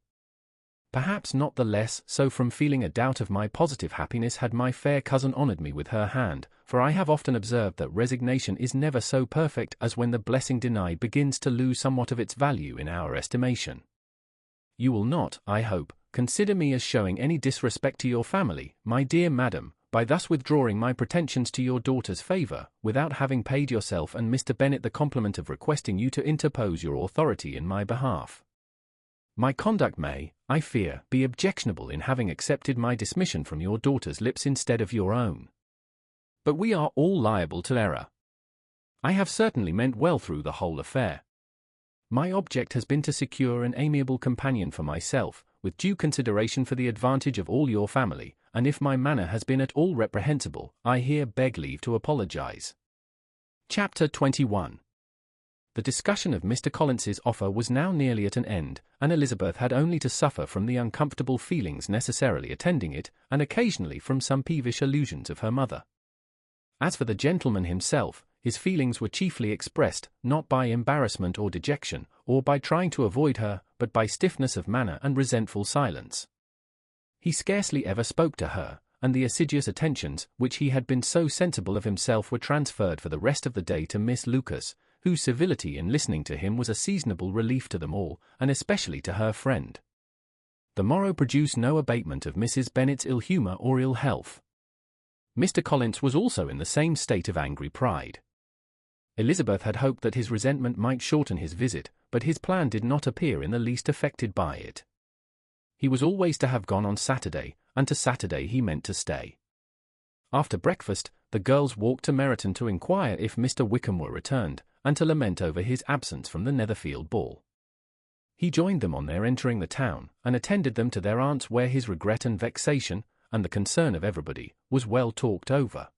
Perhaps not the less so from feeling a doubt of my positive happiness had my fair cousin honoured me with her hand, for I have often observed that resignation is never so perfect as when the blessing denied begins to lose somewhat of its value in our estimation. You will not, I hope, consider me as showing any disrespect to your family, my dear madam, by thus withdrawing my pretensions to your daughter's favour, without having paid yourself and Mr. Bennet the compliment of requesting you to interpose your authority in my behalf. My conduct may, I fear, be objectionable in having accepted my dismission from your daughter's lips instead of your own. But we are all liable to error. I have certainly meant well through the whole affair. My object has been to secure an amiable companion for myself, with due consideration for the advantage of all your family, and if my manner has been at all reprehensible, I here beg leave to apologize. Chapter 21. The discussion of Mr. Collins's offer was now nearly at an end, and Elizabeth had only to suffer from the uncomfortable feelings necessarily attending it, and occasionally from some peevish allusions of her mother. As for the gentleman himself, his feelings were chiefly expressed, not by embarrassment or dejection, or by trying to avoid her, but by stiffness of manner and resentful silence. He scarcely ever spoke to her, and the assiduous attentions which he had been so sensible of himself were transferred for the rest of the day to Miss Lucas, whose civility in listening to him was a seasonable relief to them all, and especially to her friend. The morrow produced no abatement of Mrs. Bennet's ill humour or ill health. Mr. Collins was also in the same state of angry pride. Elizabeth had hoped that his resentment might shorten his visit, but his plan did not appear in the least affected by it. He was always to have gone on Saturday, and to Saturday he meant to stay. After breakfast, the girls walked to Meryton to inquire if Mr. Wickham were returned, and to lament over his absence from the Netherfield ball. He joined them on their entering the town, and attended them to their aunt's, where his regret and vexation, and the concern of everybody, was well talked over.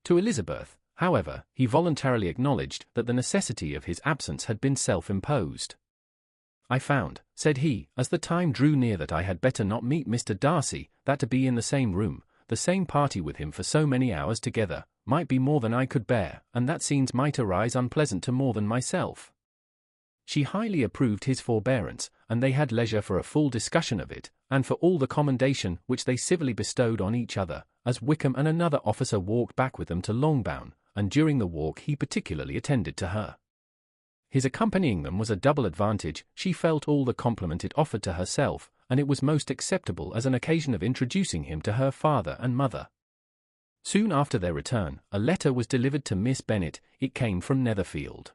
To Elizabeth, however, he voluntarily acknowledged that the necessity of his absence had been self-imposed. "I found," said he, as the time drew near, "that I had better not meet Mr. Darcy, that to be in the same room, the same party with him for so many hours together, might be more than I could bear, and that scenes might arise unpleasant to more than myself." She highly approved his forbearance, and they had leisure for a full discussion of it, and for all the commendation which they civilly bestowed on each other, as Wickham and another officer walked back with them to Longbourn, and during the walk he particularly attended to her. His accompanying them was a double advantage. She felt all the compliment it offered to herself, and it was most acceptable as an occasion of introducing him to her father and mother. Soon after their return, a letter was delivered to Miss Bennet. It came from Netherfield.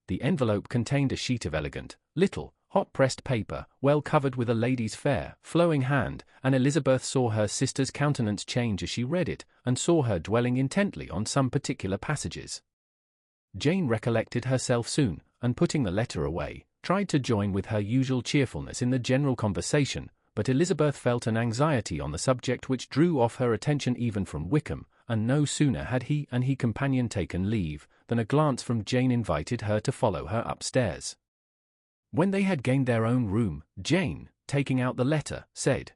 The envelope contained a sheet of elegant, little, hot-pressed paper, well covered with a lady's fair, flowing hand, and Elizabeth saw her sister's countenance change as she read it, and saw her dwelling intently on some particular passages. Jane recollected herself soon, and putting the letter away, tried to join with her usual cheerfulness in the general conversation, but Elizabeth felt an anxiety on the subject which drew off her attention even from Wickham, and no sooner had he and his companion taken leave, than a glance from Jane invited her to follow her upstairs. When they had gained their own room, Jane, taking out the letter, said,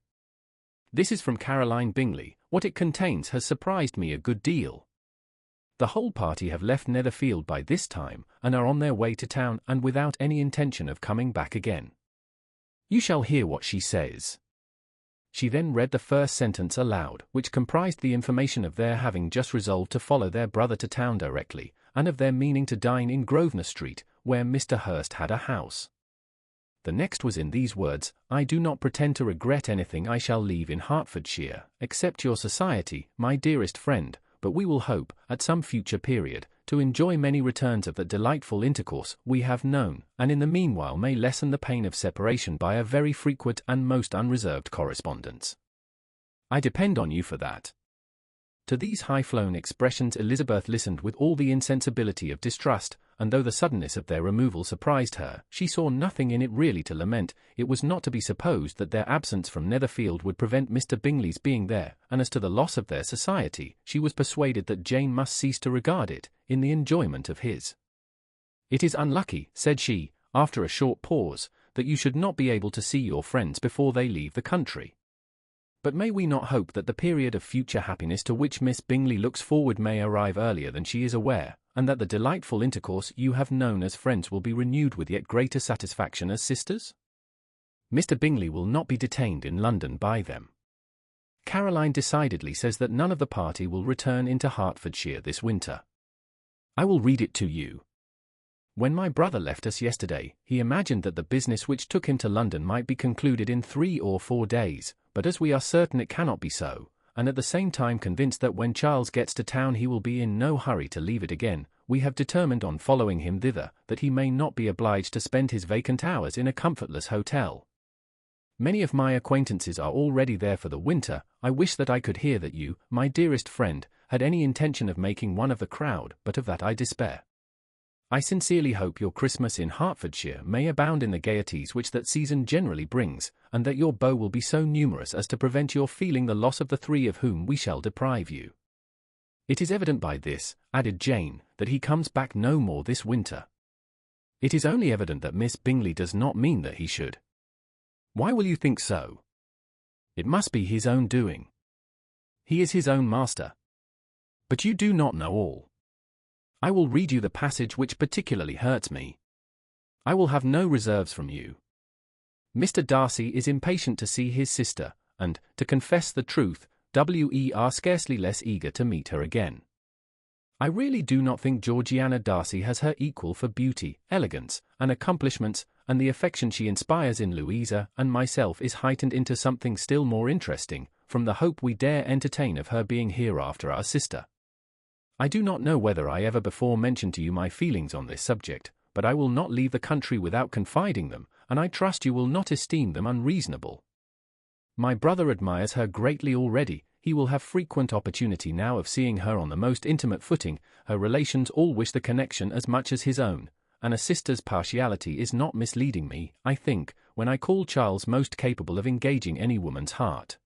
"This is from Caroline Bingley. What it contains has surprised me a good deal. The whole party have left Netherfield by this time, and are on their way to town, and without any intention of coming back again. You shall hear what she says." She then read the first sentence aloud, which comprised the information of their having just resolved to follow their brother to town directly, and of their meaning to dine in Grosvenor Street, where Mr. Hurst had a house. The next was in these words: "I do not pretend to regret anything I shall leave in Hertfordshire, except your society, my dearest friend, but we will hope, at some future period, to enjoy many returns of that delightful intercourse we have known, and in the meanwhile may lessen the pain of separation by a very frequent and most unreserved correspondence. I depend on you for that." To these high-flown expressions Elizabeth listened with all the insensibility of distrust, and though the suddenness of their removal surprised her, she saw nothing in it really to lament. It was not to be supposed that their absence from Netherfield would prevent Mr. Bingley's being there, and as to the loss of their society, she was persuaded that Jane must cease to regard it, in the enjoyment of his. "It is unlucky," said she, after a short pause, "that you should not be able to see your friends before they leave the country. But may we not hope that the period of future happiness to which Miss Bingley looks forward may arrive earlier than she is aware, and that the delightful intercourse you have known as friends will be renewed with yet greater satisfaction as sisters? Mr. Bingley will not be detained in London by them. Caroline decidedly says that none of the party will return into Hertfordshire this winter. I will read it to you. When my brother left us yesterday, he imagined that the business which took him to London might be concluded in 3 or 4 days, but as we are certain it cannot be so, and at the same time convinced that when Charles gets to town he will be in no hurry to leave it again, we have determined on following him thither, that he may not be obliged to spend his vacant hours in a comfortless hotel. Many of my acquaintances are already there for the winter. I wish that I could hear that you, my dearest friend, had any intention of making one of the crowd, but of that I despair. I sincerely hope your Christmas in Hertfordshire may abound in the gaieties which that season generally brings, and that your beaux will be so numerous as to prevent your feeling the loss of the three of whom we shall deprive you. It is evident by this, added Jane, that he comes back no more this winter. It is only evident that Miss Bingley does not mean that he should. Why will you think so? It must be his own doing. He is his own master. But you do not know all. I will read you the passage which particularly hurts me. I will have no reserves from you. Mr. Darcy is impatient to see his sister, and, to confess the truth, we are scarcely less eager to meet her again. I really do not think Georgiana Darcy has her equal for beauty, elegance, and accomplishments, and the affection she inspires in Louisa and myself is heightened into something still more interesting, from the hope we dare entertain of her being hereafter our sister. I do not know whether I ever before mentioned to you my feelings on this subject, but I will not leave the country without confiding them, and I trust you will not esteem them unreasonable. My brother admires her greatly already. He will have frequent opportunity now of seeing her on the most intimate footing. Her relations all wish the connection as much as his own, and a sister's partiality is not misleading me, I think, when I call Charles most capable of engaging any woman's heart.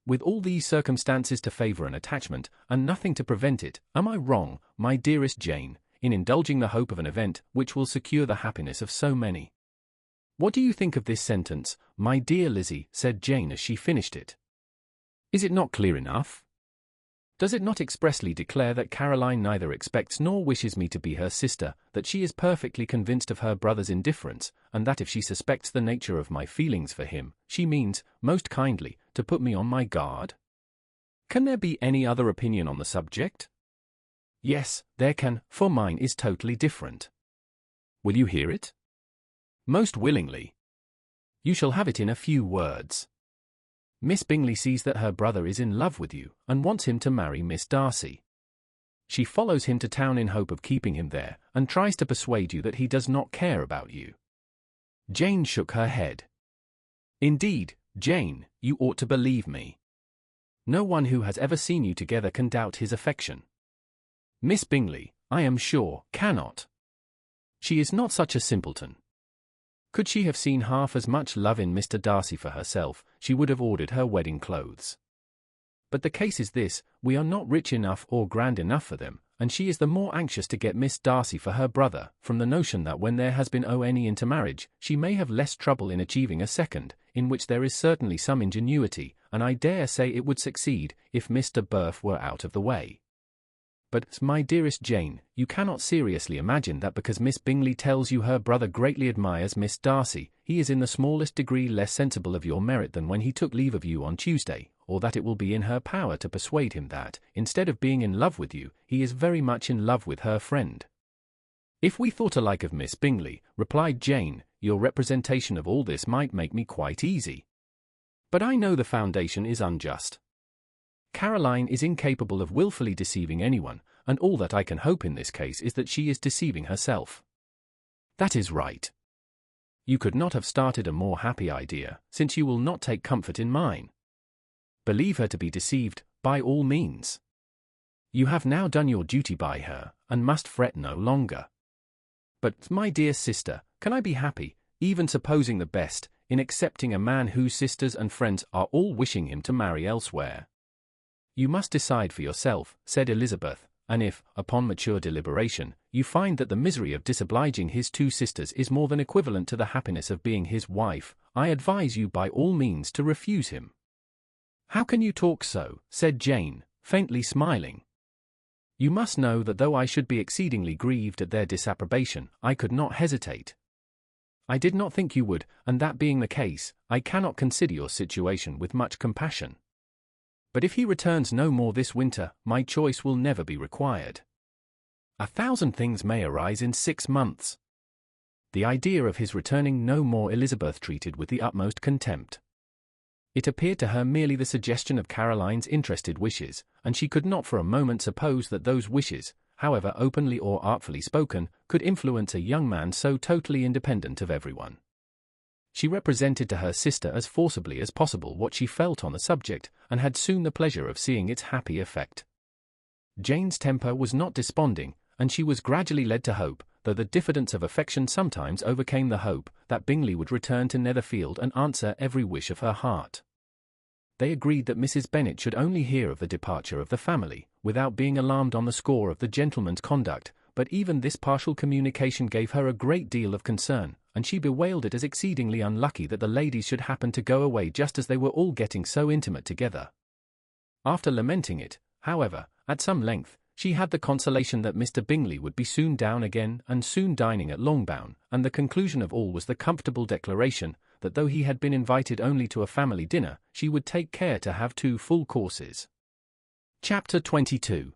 With all these circumstances to favour an attachment, and nothing to prevent it, am I wrong, my dearest Jane, in indulging the hope of an event which will secure the happiness of so many? What do you think of this sentence, my dear Lizzie? Said Jane as she finished it. Is it not clear enough? Does it not expressly declare that Caroline neither expects nor wishes me to be her sister, that she is perfectly convinced of her brother's indifference, and that if she suspects the nature of my feelings for him, she means, most kindly, to put me on my guard? Can there be any other opinion on the subject? Yes, there can, for mine is totally different. Will you hear it? Most willingly. You shall have it in a few words. Miss Bingley sees that her brother is in love with you, and wants him to marry Miss Darcy. She follows him to town in hope of keeping him there, and tries to persuade you that he does not care about you. Jane shook her head. Indeed, Jane, you ought to believe me. No one who has ever seen you together can doubt his affection. Miss Bingley, I am sure, cannot. She is not such a simpleton. Could she have seen half as much love in Mr. Darcy for herself, she would have ordered her wedding clothes. But the case is this, we are not rich enough or grand enough for them, and she is the more anxious to get Miss Darcy for her brother, from the notion that when there has been any intermarriage, she may have less trouble in achieving a second, in which there is certainly some ingenuity, and I dare say it would succeed, if Mr. Burf were out of the way. But, my dearest Jane, you cannot seriously imagine that because Miss Bingley tells you her brother greatly admires Miss Darcy, he is in the smallest degree less sensible of your merit than when he took leave of you on Tuesday, or that it will be in her power to persuade him that, instead of being in love with you, he is very much in love with her friend. If we thought alike of Miss Bingley, replied Jane, your representation of all this might make me quite easy. But I know the foundation is unjust. Caroline is incapable of wilfully deceiving anyone, and all that I can hope in this case is that she is deceiving herself. That is right. You could not have started a more happy idea, since you will not take comfort in mine. Believe her to be deceived, by all means. You have now done your duty by her, and must fret no longer. But, my dear sister, can I be happy, even supposing the best, in accepting a man whose sisters and friends are all wishing him to marry elsewhere? You must decide for yourself, said Elizabeth, and if, upon mature deliberation, you find that the misery of disobliging his two sisters is more than equivalent to the happiness of being his wife, I advise you by all means to refuse him. How can you talk so? Said Jane, faintly smiling. You must know that though I should be exceedingly grieved at their disapprobation, I could not hesitate. I did not think you would, and that being the case, I cannot consider your situation with much compassion. But if he returns no more this winter, my choice will never be required. 1,000 things may arise in 6 months. The idea of his returning no more Elizabeth treated with the utmost contempt. It appeared to her merely the suggestion of Caroline's interested wishes, and she could not for a moment suppose that those wishes, however openly or artfully spoken, could influence a young man so totally independent of everyone. She represented to her sister as forcibly as possible what she felt on the subject, and had soon the pleasure of seeing its happy effect. Jane's temper was not desponding, and she was gradually led to hope though the diffidence of affection sometimes overcame the hope that Bingley would return to Netherfield and answer every wish of her heart. They agreed that Mrs. Bennet should only hear of the departure of the family, without being alarmed on the score of the gentleman's conduct, but even this partial communication gave her a great deal of concern, and she bewailed it as exceedingly unlucky that the ladies should happen to go away just as they were all getting so intimate together. After lamenting it, however, at some length, she had the consolation that Mr. Bingley would be soon down again and soon dining at Longbourn, and the conclusion of all was the comfortable declaration that though he had been invited only to a family dinner, she would take care to have 2 full courses. Chapter 22.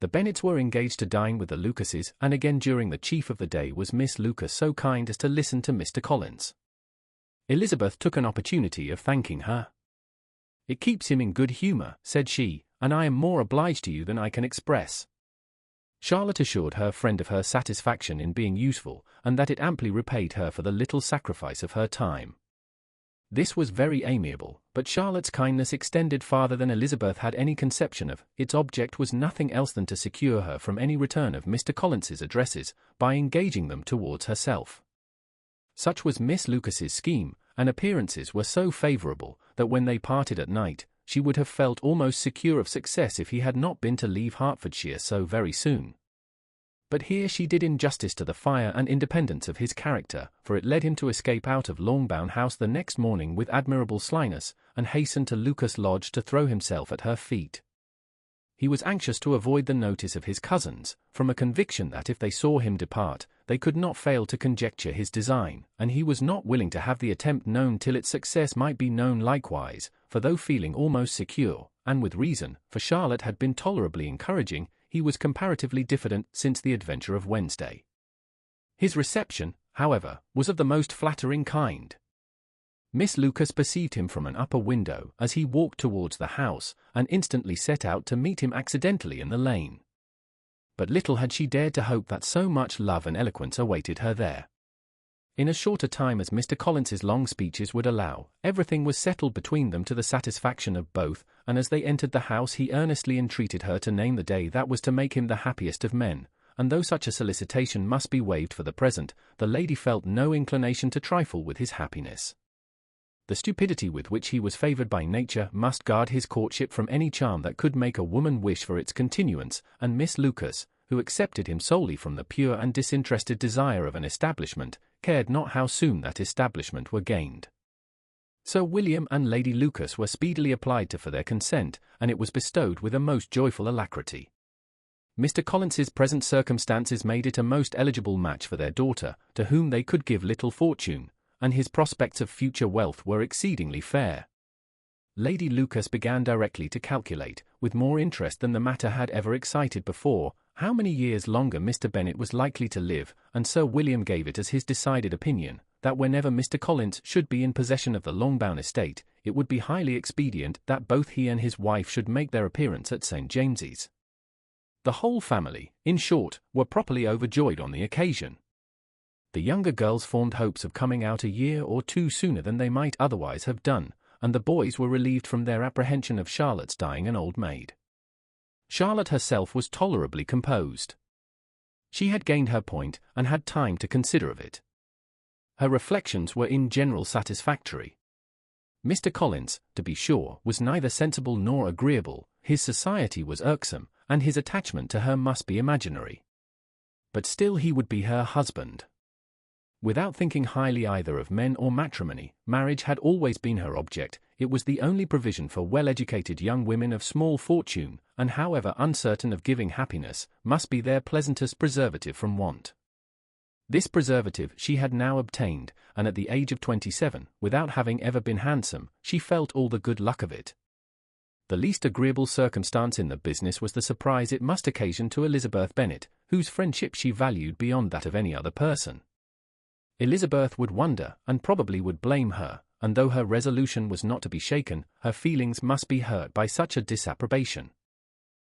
The Bennets were engaged to dine with the Lucases, and again during the chief of the day was Miss Lucas so kind as to listen to Mr. Collins. Elizabeth took an opportunity of thanking her. "It keeps him in good humour," said she, "and I am more obliged to you than I can express." Charlotte assured her friend of her satisfaction in being useful, and that it amply repaid her for the little sacrifice of her time. This was very amiable, but Charlotte's kindness extended farther than Elizabeth had any conception of. Its object was nothing else than to secure her from any return of Mr. Collins's addresses, by engaging them towards herself. Such was Miss Lucas's scheme, and appearances were so favourable, that when they parted at night, she would have felt almost secure of success if he had not been to leave Hertfordshire so very soon. But here she did injustice to the fire and independence of his character, for it led him to escape out of Longbourn House the next morning with admirable slyness, and hasten to Lucas Lodge to throw himself at her feet. He was anxious to avoid the notice of his cousins, from a conviction that if they saw him depart, they could not fail to conjecture his design, and he was not willing to have the attempt known till its success might be known likewise, for though feeling almost secure, and with reason, for Charlotte had been tolerably encouraging, he was comparatively diffident since the adventure of Wednesday. His reception, however, was of the most flattering kind. Miss Lucas perceived him from an upper window as he walked towards the house, and instantly set out to meet him accidentally in the lane. But little had she dared to hope that so much love and eloquence awaited her there. In as short a time as Mr. Collins's long speeches would allow, everything was settled between them to the satisfaction of both, and as they entered the house he earnestly entreated her to name the day that was to make him the happiest of men, and though such a solicitation must be waived for the present, the lady felt no inclination to trifle with his happiness. The stupidity with which he was favoured by nature must guard his courtship from any charm that could make a woman wish for its continuance, and Miss Lucas, who accepted him solely from the pure and disinterested desire of an establishment, cared not how soon that establishment were gained. Sir William and Lady Lucas were speedily applied to for their consent, and it was bestowed with a most joyful alacrity. Mr. Collins's present circumstances made it a most eligible match for their daughter, to whom they could give little fortune, and his prospects of future wealth were exceedingly fair. Lady Lucas began directly to calculate, with more interest than the matter had ever excited before, how many years longer Mr. Bennet was likely to live, and Sir William gave it as his decided opinion, that whenever Mr. Collins should be in possession of the Longbourn estate, it would be highly expedient that both he and his wife should make their appearance at St. James's. The whole family, in short, were properly overjoyed on the occasion. The younger girls formed hopes of coming out a year or 2 sooner than they might otherwise have done, and the boys were relieved from their apprehension of Charlotte's dying an old maid. Charlotte herself was tolerably composed. She had gained her point, and had time to consider of it. Her reflections were in general satisfactory. Mr. Collins, to be sure, was neither sensible nor agreeable, his society was irksome, and his attachment to her must be imaginary. But still he would be her husband. Without thinking highly either of men or matrimony, marriage had always been her object. It was the only provision for well-educated young women of small fortune, and however uncertain of giving happiness, must be their pleasantest preservative from want. This preservative she had now obtained, and at the age of 27, without having ever been handsome, she felt all the good luck of it. The least agreeable circumstance in the business was the surprise it must occasion to Elizabeth Bennet, whose friendship she valued beyond that of any other person. Elizabeth would wonder, and probably would blame her, and though her resolution was not to be shaken, her feelings must be hurt by such a disapprobation.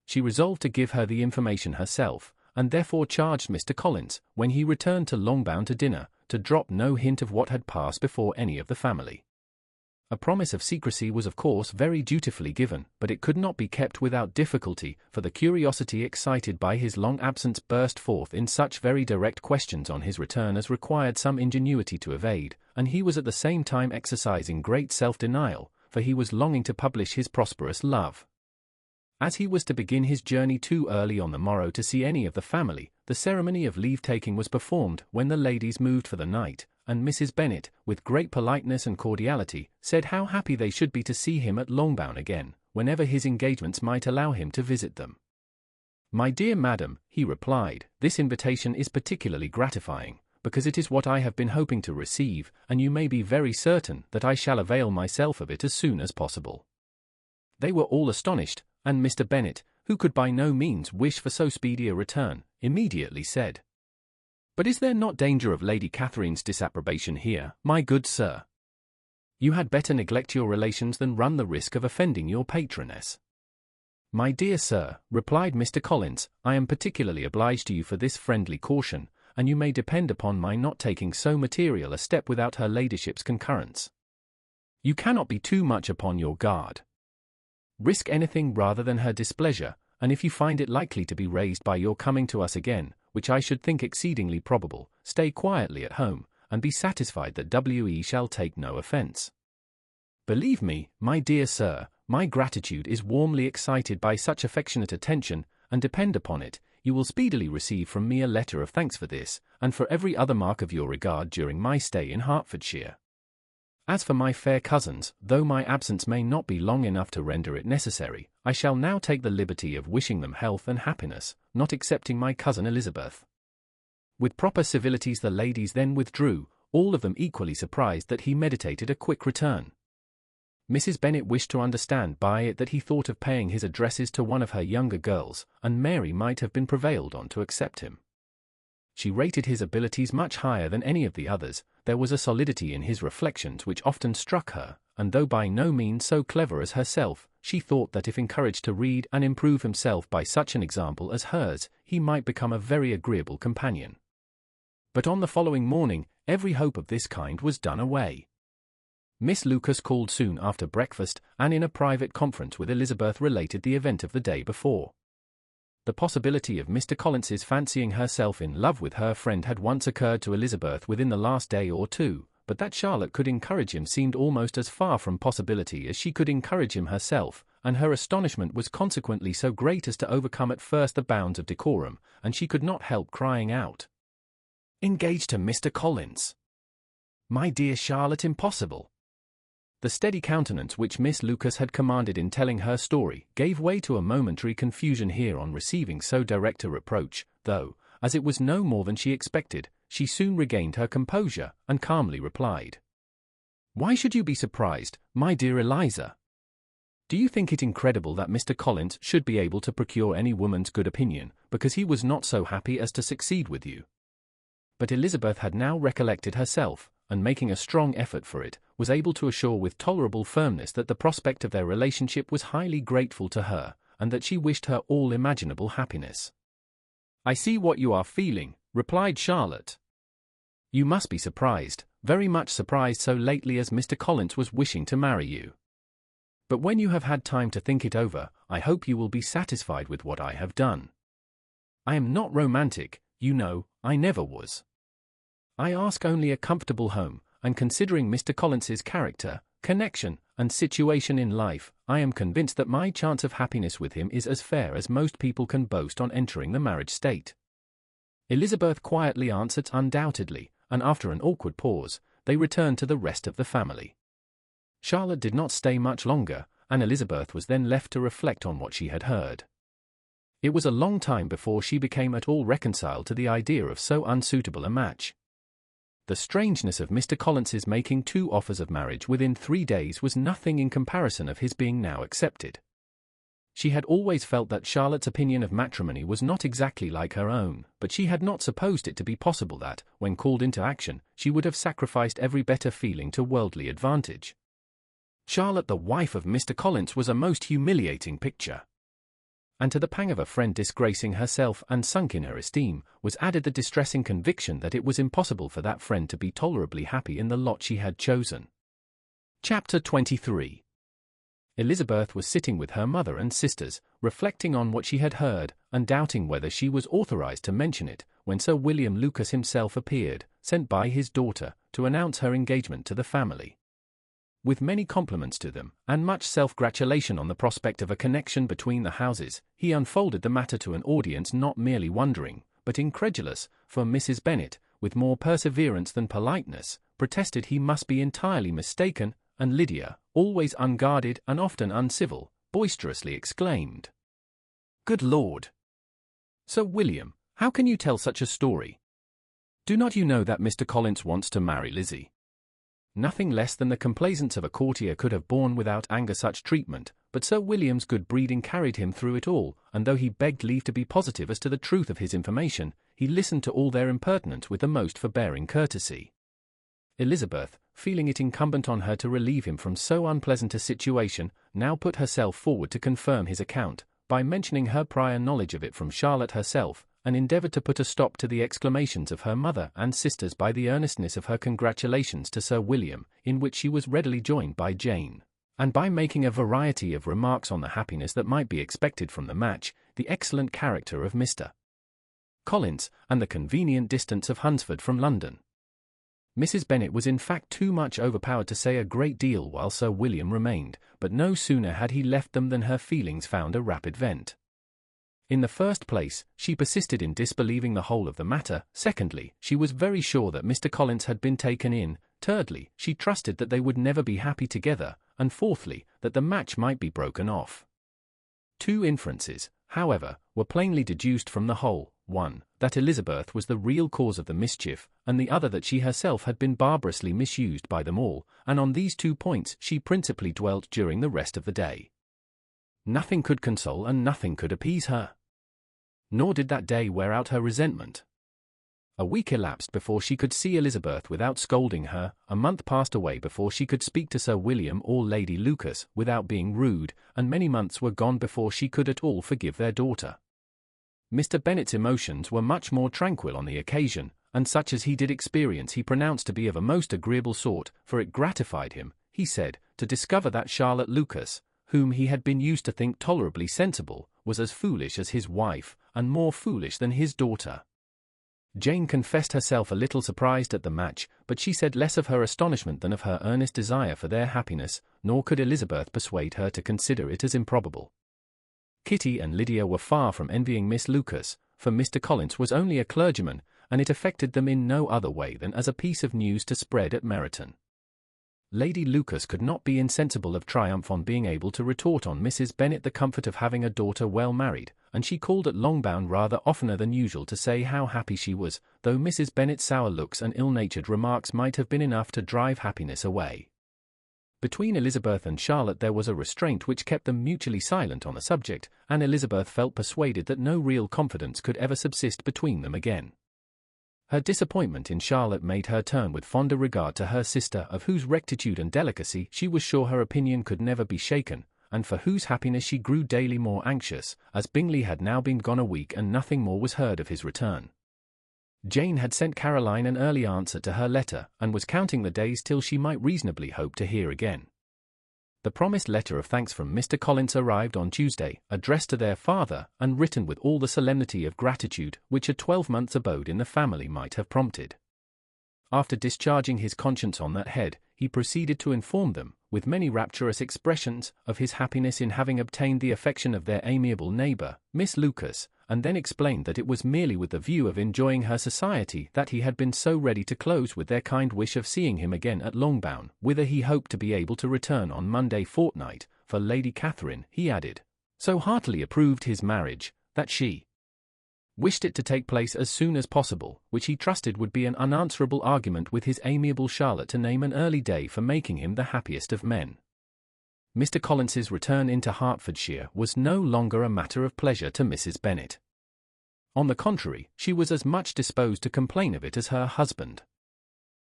She resolved to give her the information herself, and therefore charged Mr. Collins, when he returned to Longbourn to dinner, to drop no hint of what had passed before any of the family. A promise of secrecy was of course very dutifully given, but it could not be kept without difficulty, for the curiosity excited by his long absence burst forth in such very direct questions on his return as required some ingenuity to evade, and he was at the same time exercising great self-denial, for he was longing to publish his prosperous love. As he was to begin his journey too early on the morrow to see any of the family, the ceremony of leave-taking was performed when the ladies moved for the night, and Mrs. Bennet, with great politeness and cordiality, said how happy they should be to see him at Longbourn again, whenever his engagements might allow him to visit them. "My dear madam," he replied, "this invitation is particularly gratifying, because it is what I have been hoping to receive, and you may be very certain that I shall avail myself of it as soon as possible." They were all astonished, and Mr. Bennet, who could by no means wish for so speedy a return, immediately said, "But is there not danger of Lady Catherine's disapprobation here, my good sir? You had better neglect your relations than run the risk of offending your patroness." "My dear sir," replied Mr. Collins, "I am particularly obliged to you for this friendly caution, and you may depend upon my not taking so material a step without her ladyship's concurrence. You cannot be too much upon your guard. Risk anything rather than her displeasure, and if you find it likely to be raised by your coming to us again, which I should think exceedingly probable, stay quietly at home, and be satisfied that W.E. shall take no offence. Believe me, my dear sir, my gratitude is warmly excited by such affectionate attention, and depend upon it, you will speedily receive from me a letter of thanks for this, and for every other mark of your regard during my stay in Hertfordshire. As for my fair cousins, though my absence may not be long enough to render it necessary, I shall now take the liberty of wishing them health and happiness, not excepting my cousin Elizabeth." With proper civilities the ladies then withdrew, all of them equally surprised that he meditated a quick return. Mrs. Bennet wished to understand by it that he thought of paying his addresses to one of her younger girls, and Mary might have been prevailed on to accept him. She rated his abilities much higher than any of the others. There was a solidity in his reflections which often struck her, and though by no means so clever as herself, she thought that if encouraged to read and improve himself by such an example as hers, he might become a very agreeable companion. But on the following morning, every hope of this kind was done away. Miss Lucas called soon after breakfast, and in a private conference with Elizabeth related the event of the day before. The possibility of Mr. Collins's fancying herself in love with her friend had once occurred to Elizabeth within the last day or two, but that Charlotte could encourage him seemed almost as far from possibility as she could encourage him herself, and her astonishment was consequently so great as to overcome at first the bounds of decorum, and she could not help crying out, "Engaged to Mr. Collins! My dear Charlotte, impossible!" The steady countenance which Miss Lucas had commanded in telling her story gave way to a momentary confusion here on receiving so direct a reproach, though, as it was no more than she expected, she soon regained her composure, and calmly replied, "Why should you be surprised, my dear Eliza? Do you think it incredible that Mr. Collins should be able to procure any woman's good opinion, because he was not so happy as to succeed with you?" But Elizabeth had now recollected herself, and making a strong effort for it, was able to assure with tolerable firmness that the prospect of their relationship was highly grateful to her, and that she wished her all imaginable happiness. "I see what you are feeling," replied Charlotte. "You must be surprised, very much surprised so lately as Mr. Collins was wishing to marry you. But when you have had time to think it over, I hope you will be satisfied with what I have done. I am not romantic, you know, I never was. I ask only a comfortable home, and considering Mr. Collins's character, connection, and situation in life, I am convinced that my chance of happiness with him is as fair as most people can boast on entering the marriage state." Elizabeth quietly answered undoubtedly, and after an awkward pause, they returned to the rest of the family. Charlotte did not stay much longer, and Elizabeth was then left to reflect on what she had heard. It was a long time before she became at all reconciled to the idea of so unsuitable a match. The strangeness of Mr. Collins's making 2 offers of marriage within 3 days was nothing in comparison of his being now accepted. She had always felt that Charlotte's opinion of matrimony was not exactly like her own, but she had not supposed it to be possible that, when called into action, she would have sacrificed every better feeling to worldly advantage. Charlotte the wife of Mr. Collins was a most humiliating picture. And to the pang of a friend disgracing herself and sunk in her esteem, was added the distressing conviction that it was impossible for that friend to be tolerably happy in the lot she had chosen. Chapter 23. Elizabeth was sitting with her mother and sisters, reflecting on what she had heard, and doubting whether she was authorized to mention it, when Sir William Lucas himself appeared, sent by his daughter, to announce her engagement to the family. With many compliments to them, and much self-gratulation on the prospect of a connection between the houses, he unfolded the matter to an audience not merely wondering, but incredulous, for Mrs. Bennet, with more perseverance than politeness, protested he must be entirely mistaken, and Lydia, always unguarded and often uncivil, boisterously exclaimed, "Good Lord! Sir William, how can you tell such a story? Do not you know that Mr. Collins wants to marry Lizzie?" Nothing less than the complaisance of a courtier could have borne without anger such treatment, but Sir William's good breeding carried him through it all, and though he begged leave to be positive as to the truth of his information, he listened to all their impertinence with the most forbearing courtesy. Elizabeth, feeling it incumbent on her to relieve him from so unpleasant a situation, now put herself forward to confirm his account, by mentioning her prior knowledge of it from Charlotte herself, and endeavoured to put a stop to the exclamations of her mother and sisters by the earnestness of her congratulations to Sir William, in which she was readily joined by Jane, and by making a variety of remarks on the happiness that might be expected from the match, the excellent character of Mr. Collins, and the convenient distance of Hunsford from London. Mrs. Bennet was in fact too much overpowered to say a great deal while Sir William remained, but no sooner had he left them than her feelings found a rapid vent. In the first place, she persisted in disbelieving the whole of the matter. Secondly, she was very sure that Mr. Collins had been taken in. Thirdly, she trusted that they would never be happy together, and fourthly, that the match might be broken off. Two inferences, however, were plainly deduced from the whole: one, that Elizabeth was the real cause of the mischief, and the other that she herself had been barbarously misused by them all, and on these 2 points she principally dwelt during the rest of the day. Nothing could console and nothing could appease her. Nor did that day wear out her resentment. A week elapsed before she could see Elizabeth without scolding her, a month passed away before she could speak to Sir William or Lady Lucas without being rude, and many months were gone before she could at all forgive their daughter. Mr. Bennet's emotions were much more tranquil on the occasion, and such as he did experience he pronounced to be of a most agreeable sort, for it gratified him, he said, to discover that Charlotte Lucas, whom he had been used to think tolerably sensible, was as foolish as his wife, and more foolish than his daughter. Jane confessed herself a little surprised at the match, but she said less of her astonishment than of her earnest desire for their happiness, nor could Elizabeth persuade her to consider it as improbable. Kitty and Lydia were far from envying Miss Lucas, for Mr. Collins was only a clergyman, and it affected them in no other way than as a piece of news to spread at Meryton. Lady Lucas could not be insensible of triumph on being able to retort on Mrs. Bennet the comfort of having a daughter well married, and she called at Longbourn rather oftener than usual to say how happy she was, though Mrs. Bennet's sour looks and ill-natured remarks might have been enough to drive happiness away. Between Elizabeth and Charlotte there was a restraint which kept them mutually silent on the subject, and Elizabeth felt persuaded that no real confidence could ever subsist between them again. Her disappointment in Charlotte made her turn with fonder regard to her sister, of whose rectitude and delicacy she was sure her opinion could never be shaken, and for whose happiness she grew daily more anxious, as Bingley had now been gone a week and nothing more was heard of his return. Jane had sent Caroline an early answer to her letter, and was counting the days till she might reasonably hope to hear again. The promised letter of thanks from Mr. Collins arrived on Tuesday, addressed to their father, and written with all the solemnity of gratitude which a 12-month's abode in the family might have prompted. After discharging his conscience on that head, he proceeded to inform them, with many rapturous expressions, of his happiness in having obtained the affection of their amiable neighbour, Miss Lucas, and then explained that it was merely with the view of enjoying her society that he had been so ready to close with their kind wish of seeing him again at Longbourn, whither he hoped to be able to return on Monday fortnight, for Lady Catherine, he added, so heartily approved his marriage, that she wished it to take place as soon as possible, which he trusted would be an unanswerable argument with his amiable Charlotte to name an early day for making him the happiest of men. Mr. Collins's return into Hertfordshire was no longer a matter of pleasure to Mrs. Bennet. On the contrary, she was as much disposed to complain of it as her husband.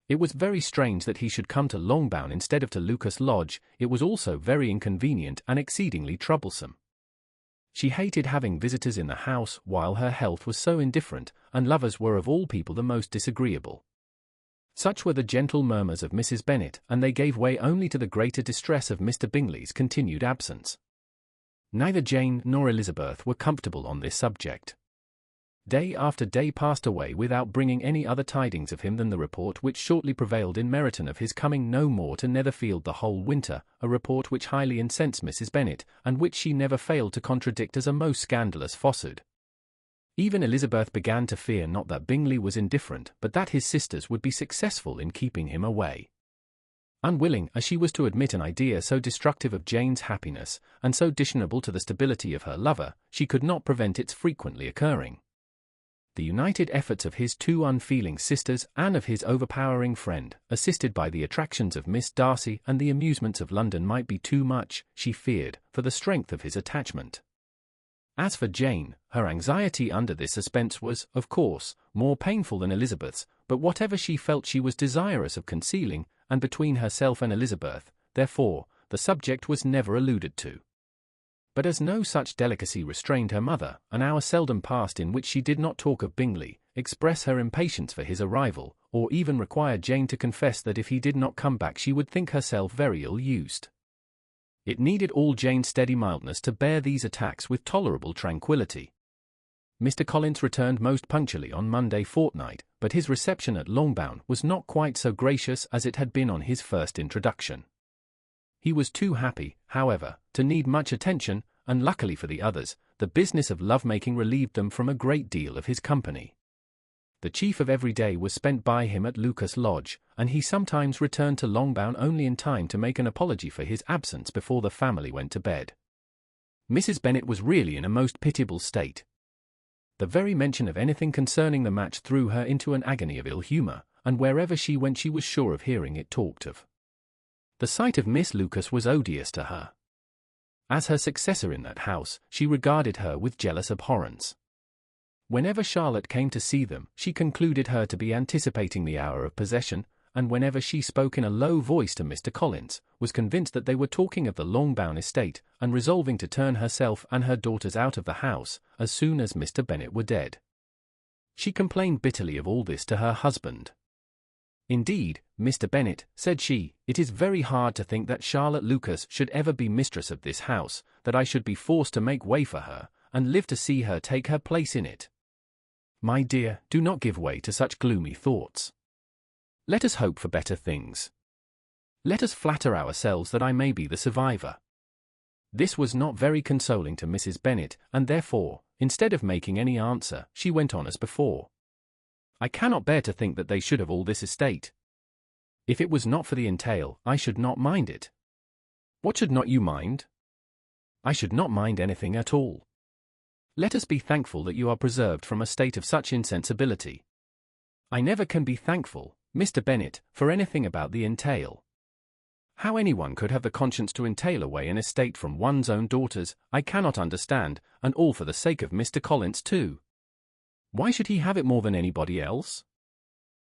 It was very strange that he should come to Longbourn instead of to Lucas Lodge. It was also very inconvenient and exceedingly troublesome. She hated having visitors in the house while her health was so indifferent, and lovers were of all people the most disagreeable. Such were the gentle murmurs of Mrs. Bennet, and they gave way only to the greater distress of Mr. Bingley's continued absence. Neither Jane nor Elizabeth were comfortable on this subject. Day after day passed away without bringing any other tidings of him than the report which shortly prevailed in Meryton of his coming no more to Netherfield the whole winter, a report which highly incensed Mrs. Bennet, and which she never failed to contradict as a most scandalous falsehood. Even Elizabeth began to fear not that Bingley was indifferent, but that his sisters would be successful in keeping him away. Unwilling as she was to admit an idea so destructive of Jane's happiness, and so dishonourable to the stability of her lover, she could not prevent its frequently occurring. The united efforts of his two unfeeling sisters and of his overpowering friend, assisted by the attractions of Miss Darcy and the amusements of London, might be too much, she feared, for the strength of his attachment. As for Jane, her anxiety under this suspense was, of course, more painful than Elizabeth's, but whatever she felt she was desirous of concealing, and between herself and Elizabeth, therefore, the subject was never alluded to. But as no such delicacy restrained her mother, an hour seldom passed in which she did not talk of Bingley, express her impatience for his arrival, or even require Jane to confess that if he did not come back she would think herself very ill-used. It needed all Jane's steady mildness to bear these attacks with tolerable tranquillity. Mr. Collins returned most punctually on Monday fortnight, but his reception at Longbourn was not quite so gracious as it had been on his first introduction. He was too happy, however, to need much attention, and luckily for the others, the business of love-making relieved them from a great deal of his company. The chief of every day was spent by him at Lucas Lodge, and he sometimes returned to Longbourn only in time to make an apology for his absence before the family went to bed. Mrs. Bennet was really in a most pitiable state. The very mention of anything concerning the match threw her into an agony of ill-humour, and wherever she went she was sure of hearing it talked of. The sight of Miss Lucas was odious to her. As her successor in that house, she regarded her with jealous abhorrence. Whenever Charlotte came to see them, she concluded her to be anticipating the hour of possession, and whenever she spoke in a low voice to Mr. Collins, was convinced that they were talking of the Longbourn estate, and resolving to turn herself and her daughters out of the house, as soon as Mr. Bennet were dead. She complained bitterly of all this to her husband. "Indeed, Mr. Bennet," said she, "it is very hard to think that Charlotte Lucas should ever be mistress of this house, that I should be forced to make way for her, and live to see her take her place in it. My dear, do not give way to such gloomy thoughts. Let us hope for better things. Let us flatter ourselves that I may be the survivor." This was not very consoling to Mrs. Bennet, and therefore, instead of making any answer, she went on as before. "I cannot bear to think that they should have all this estate. If it was not for the entail, I should not mind it." "What should not you mind?" "I should not mind anything at all. Let us be thankful that you are preserved from a state of such insensibility." "I never can be thankful, Mr. Bennet, for anything about the entail. How anyone could have the conscience to entail away an estate from one's own daughters, I cannot understand, and all for the sake of Mr. Collins too. Why should he have it more than anybody else?"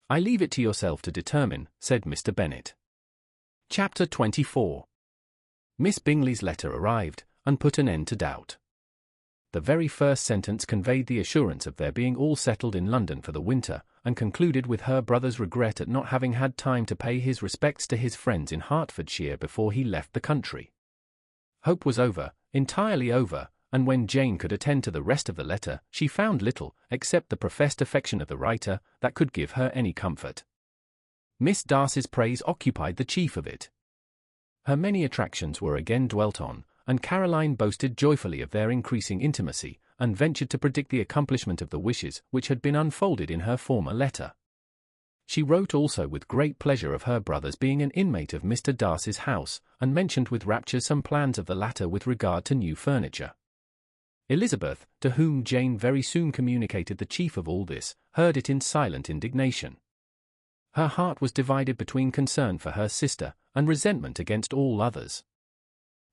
"I leave it to yourself to determine," said Mr. Bennet. Chapter 24. Miss Bingley's letter arrived, and put an end to doubt. The very first sentence conveyed the assurance of their being all settled in London for the winter, and concluded with her brother's regret at not having had time to pay his respects to his friends in Hertfordshire before he left the country. Hope was over, entirely over, and when Jane could attend to the rest of the letter, she found little, except the professed affection of the writer, that could give her any comfort. Miss Darcy's praise occupied the chief of it. Her many attractions were again dwelt on, and Caroline boasted joyfully of their increasing intimacy, and ventured to predict the accomplishment of the wishes which had been unfolded in her former letter. She wrote also with great pleasure of her brother's being an inmate of Mr. Darcy's house, and mentioned with rapture some plans of the latter with regard to new furniture. Elizabeth, to whom Jane very soon communicated the chief of all this, heard it in silent indignation. Her heart was divided between concern for her sister, and resentment against all others.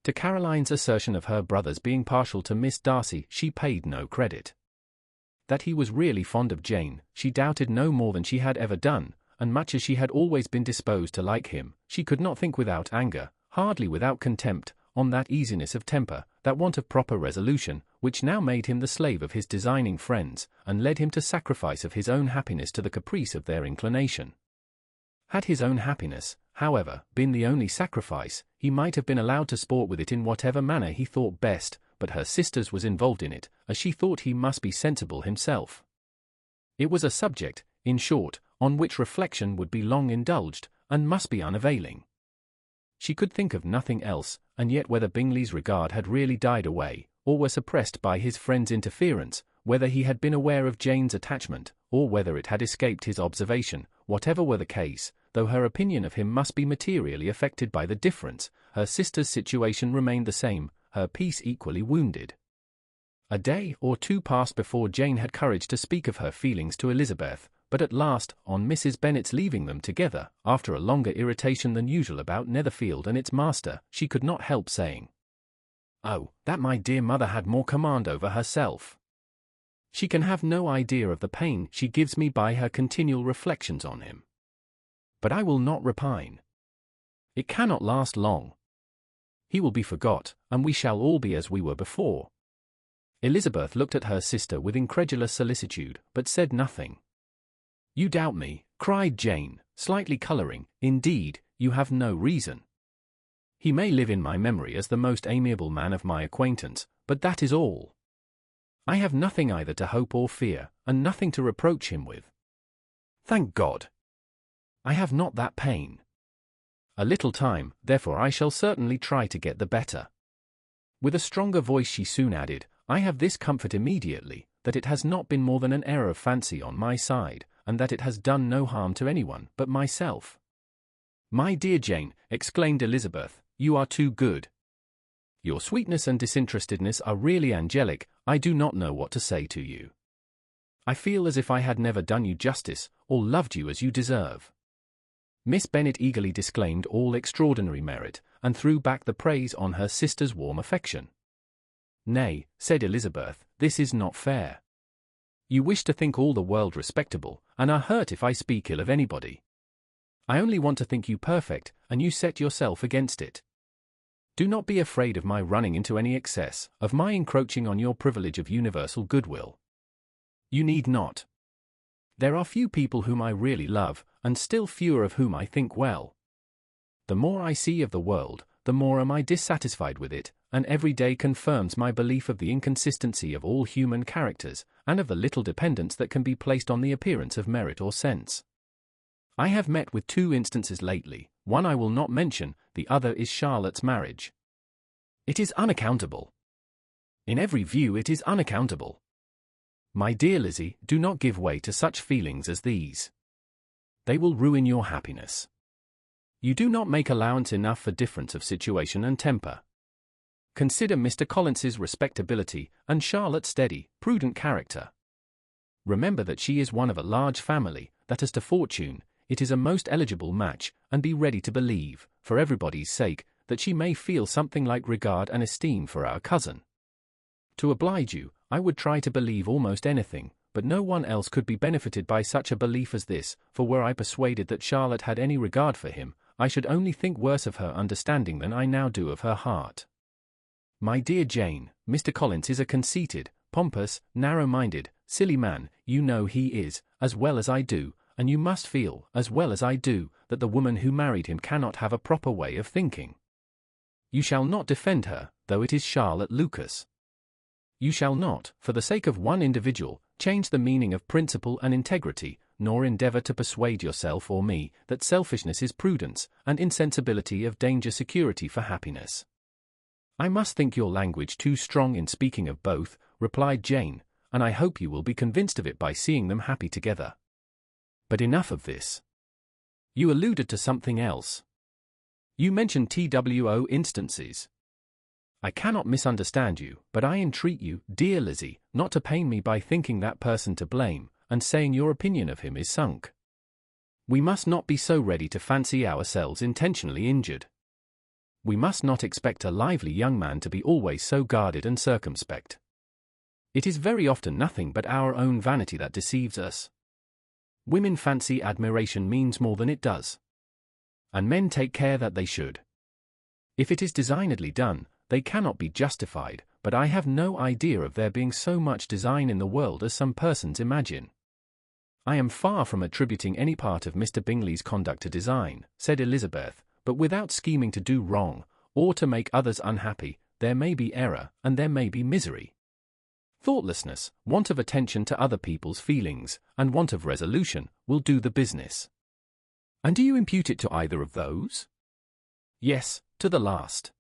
To Caroline's assertion of her brother's being partial to Miss Darcy she paid no credit. That he was really fond of Jane, she doubted no more than she had ever done, and much as she had always been disposed to like him, she could not think without anger, hardly without contempt, on that easiness of temper, that want of proper resolution, which now made him the slave of his designing friends, and led him to sacrifice of his own happiness to the caprice of their inclination. Had his own happiness, however, been the only sacrifice, he might have been allowed to sport with it in whatever manner he thought best, but her sister's was involved in it, as she thought he must be sensible himself. It was a subject, in short, on which reflection would be long indulged, and must be unavailing. She could think of nothing else, and yet whether Bingley's regard had really died away, or were suppressed by his friend's interference, whether he had been aware of Jane's attachment, or whether it had escaped his observation, whatever were the case, though her opinion of him must be materially affected by the difference, her sister's situation remained the same, her peace equally wounded. A day or two passed before Jane had courage to speak of her feelings to Elizabeth, but at last, on Mrs. Bennet's leaving them together, after a longer irritation than usual about Netherfield and its master, she could not help saying, "Oh, that my dear mother had more command over herself. She can have no idea of the pain she gives me by her continual reflections on him. But I will not repine. It cannot last long. He will be forgot, and we shall all be as we were before." Elizabeth looked at her sister with incredulous solicitude, but said nothing. "You doubt me," cried Jane, slightly colouring. "Indeed, you have no reason. He may live in my memory as the most amiable man of my acquaintance, but that is all. I have nothing either to hope or fear, and nothing to reproach him with. Thank God! I have not that pain. A little time, therefore I shall certainly try to get the better." With a stronger voice she soon added, "I have this comfort immediately, that it has not been more than an error of fancy on my side, and that it has done no harm to anyone but myself." "My dear Jane," exclaimed Elizabeth, "you are too good. Your sweetness and disinterestedness are really angelic. I do not know what to say to you. I feel as if I had never done you justice, or loved you as you deserve." Miss Bennet eagerly disclaimed all extraordinary merit, and threw back the praise on her sister's warm affection. "Nay," said Elizabeth, "this is not fair. You wish to think all the world respectable, and are hurt if I speak ill of anybody. I only want to think you perfect, and you set yourself against it. Do not be afraid of my running into any excess, of my encroaching on your privilege of universal goodwill. You need not. There are few people whom I really love, and still fewer of whom I think well. The more I see of the world, the more am I dissatisfied with it, and every day confirms my belief of the inconsistency of all human characters, and of the little dependence that can be placed on the appearance of merit or sense. I have met with two instances lately, one I will not mention, the other is Charlotte's marriage. It is unaccountable. In every view it is unaccountable. My dear Lizzie, do not give way to such feelings as these. They will ruin your happiness. You do not make allowance enough for difference of situation and temper. Consider Mr. Collins's respectability, and Charlotte's steady, prudent character. Remember that she is one of a large family, that as to fortune, it is a most eligible match, and be ready to believe, for everybody's sake, that she may feel something like regard and esteem for our cousin. To oblige you, I would try to believe almost anything, but no one else could be benefited by such a belief as this, for were I persuaded that Charlotte had any regard for him, I should only think worse of her understanding than I now do of her heart. My dear Jane, Mr. Collins is a conceited, pompous, narrow-minded, silly man. You know he is, as well as I do, and you must feel, as well as I do, that the woman who married him cannot have a proper way of thinking. You shall not defend her, though it is Charlotte Lucas. You shall not, for the sake of one individual, change the meaning of principle and integrity, nor endeavour to persuade yourself or me that selfishness is prudence, and insensibility of danger security for happiness. I must think your language too strong in speaking of both, replied Jane, and I hope you will be convinced of it by seeing them happy together. But enough of this. You alluded to something else. You mentioned TWO instances. I cannot misunderstand you, but I entreat you, dear Lizzie, not to pain me by thinking that person to blame, and saying your opinion of him is sunk. We must not be so ready to fancy ourselves intentionally injured. We must not expect a lively young man to be always so guarded and circumspect. It is very often nothing but our own vanity that deceives us. Women fancy admiration means more than it does. And men take care that they should. If it is designedly done, they cannot be justified, but I have no idea of there being so much design in the world as some persons imagine. "I am far from attributing any part of Mr. Bingley's conduct to design," said Elizabeth, "but without scheming to do wrong, or to make others unhappy, there may be error, and there may be misery. Thoughtlessness, want of attention to other people's feelings, and want of resolution, will do the business." "And do you impute it to either of those?" "Yes, to the last.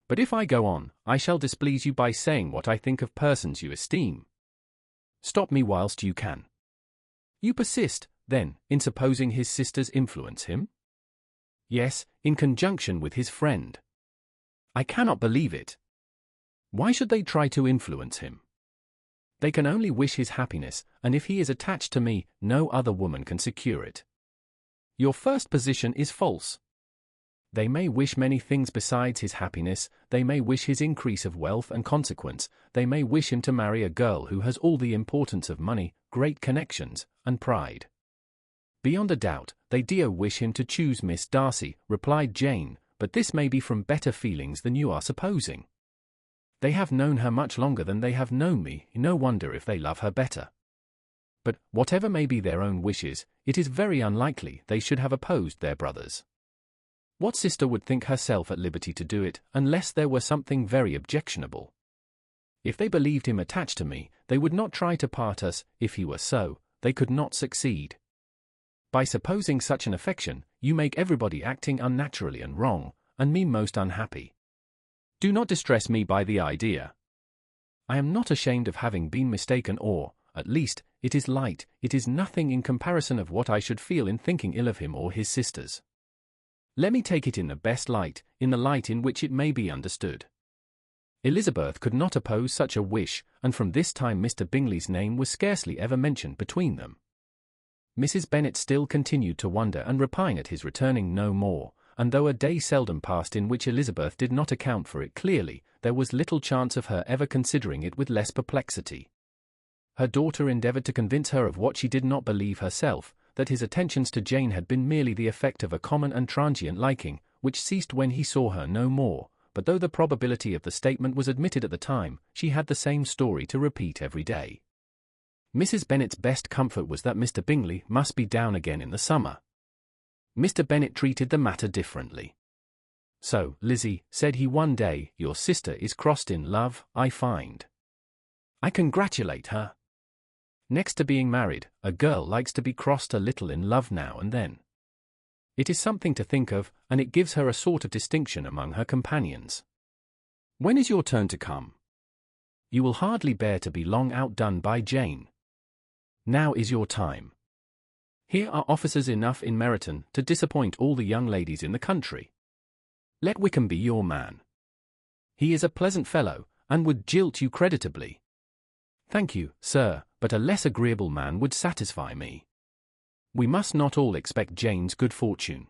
But if I go on, I shall displease you by saying what I think of persons you esteem. Stop me whilst you can. You persist, then, in supposing his sisters influence him?" "Yes, in conjunction with his friend." "I cannot believe it. Why should they try to influence him? They can only wish his happiness, and if he is attached to me, no other woman can secure it. Your first position is false. They may wish many things besides his happiness, they may wish his increase of wealth and consequence, they may wish him to marry a girl who has all the importance of money, great connections, and pride. Beyond a doubt, they do wish him to choose Miss Darcy," replied Jane, "but this may be from better feelings than you are supposing. They have known her much longer than they have known me, no wonder if they love her better. But, whatever may be their own wishes, it is very unlikely they should have opposed their brothers. What sister would think herself at liberty to do it, unless there were something very objectionable? If they believed him attached to me, they would not try to part us. If he were so, they could not succeed. By supposing such an affection, you make everybody acting unnaturally and wrong, and me most unhappy. Do not distress me by the idea. I am not ashamed of having been mistaken, or, at least, it is light, it is nothing in comparison of what I should feel in thinking ill of him or his sisters. Let me take it in the best light, in the light in which it may be understood. Elizabeth could not oppose such a wish, and from this time Mr. Bingley's name was scarcely ever mentioned between them. Mrs. Bennet still continued to wonder and repine at his returning no more, and though a day seldom passed in which Elizabeth did not account for it clearly, there was little chance of her ever considering it with less perplexity. Her daughter endeavoured to convince her of what she did not believe herself, that his attentions to Jane had been merely the effect of a common and transient liking, which ceased when he saw her no more, but though the probability of the statement was admitted at the time, she had the same story to repeat every day. Mrs. Bennet's best comfort was that Mr. Bingley must be down again in the summer. Mr. Bennet treated the matter differently. "So, Lizzie," said he one day, "your sister is crossed in love, I find. I congratulate her. Next to being married, a girl likes to be crossed a little in love now and then. It is something to think of, and it gives her a sort of distinction among her companions. When is your turn to come? You will hardly bear to be long outdone by Jane. Now is your time. Here are officers enough in Meryton to disappoint all the young ladies in the country. Let Wickham be your man. He is a pleasant fellow, and would jilt you creditably. Thank you, sir, but a less agreeable man would satisfy me. We must not all expect Jane's good fortune."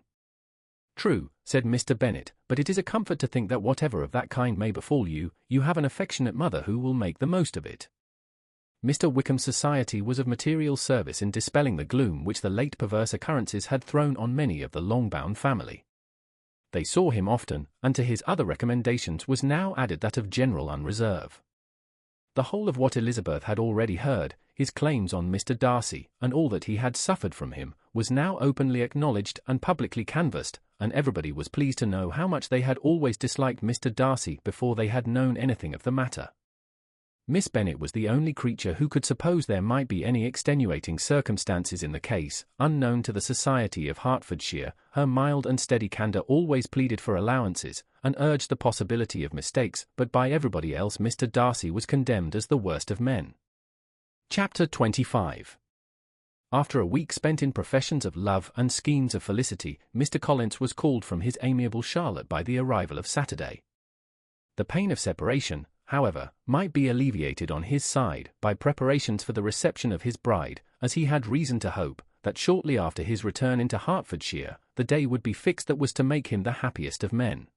"True," said Mr. Bennet, "but it is a comfort to think that whatever of that kind may befall you, you have an affectionate mother who will make the most of it." Mr. Wickham's society was of material service in dispelling the gloom which the late perverse occurrences had thrown on many of the Longbourn family. They saw him often, and to his other recommendations was now added that of general unreserve. The whole of what Elizabeth had already heard, his claims on Mr. Darcy, and all that he had suffered from him, was now openly acknowledged and publicly canvassed, and everybody was pleased to know how much they had always disliked Mr. Darcy before they had known anything of the matter. Miss Bennet was the only creature who could suppose there might be any extenuating circumstances in the case. Unknown to the society of Hertfordshire, her mild and steady candour always pleaded for allowances, and urged the possibility of mistakes, but by everybody else Mr. Darcy was condemned as the worst of men. Chapter 25. After a week spent in professions of love and schemes of felicity, Mr. Collins was called from his amiable Charlotte by the arrival of Saturday. The pain of separation, however, might be alleviated on his side by preparations for the reception of his bride, as he had reason to hope that shortly after his return into Hertfordshire, the day would be fixed that was to make him the happiest of men.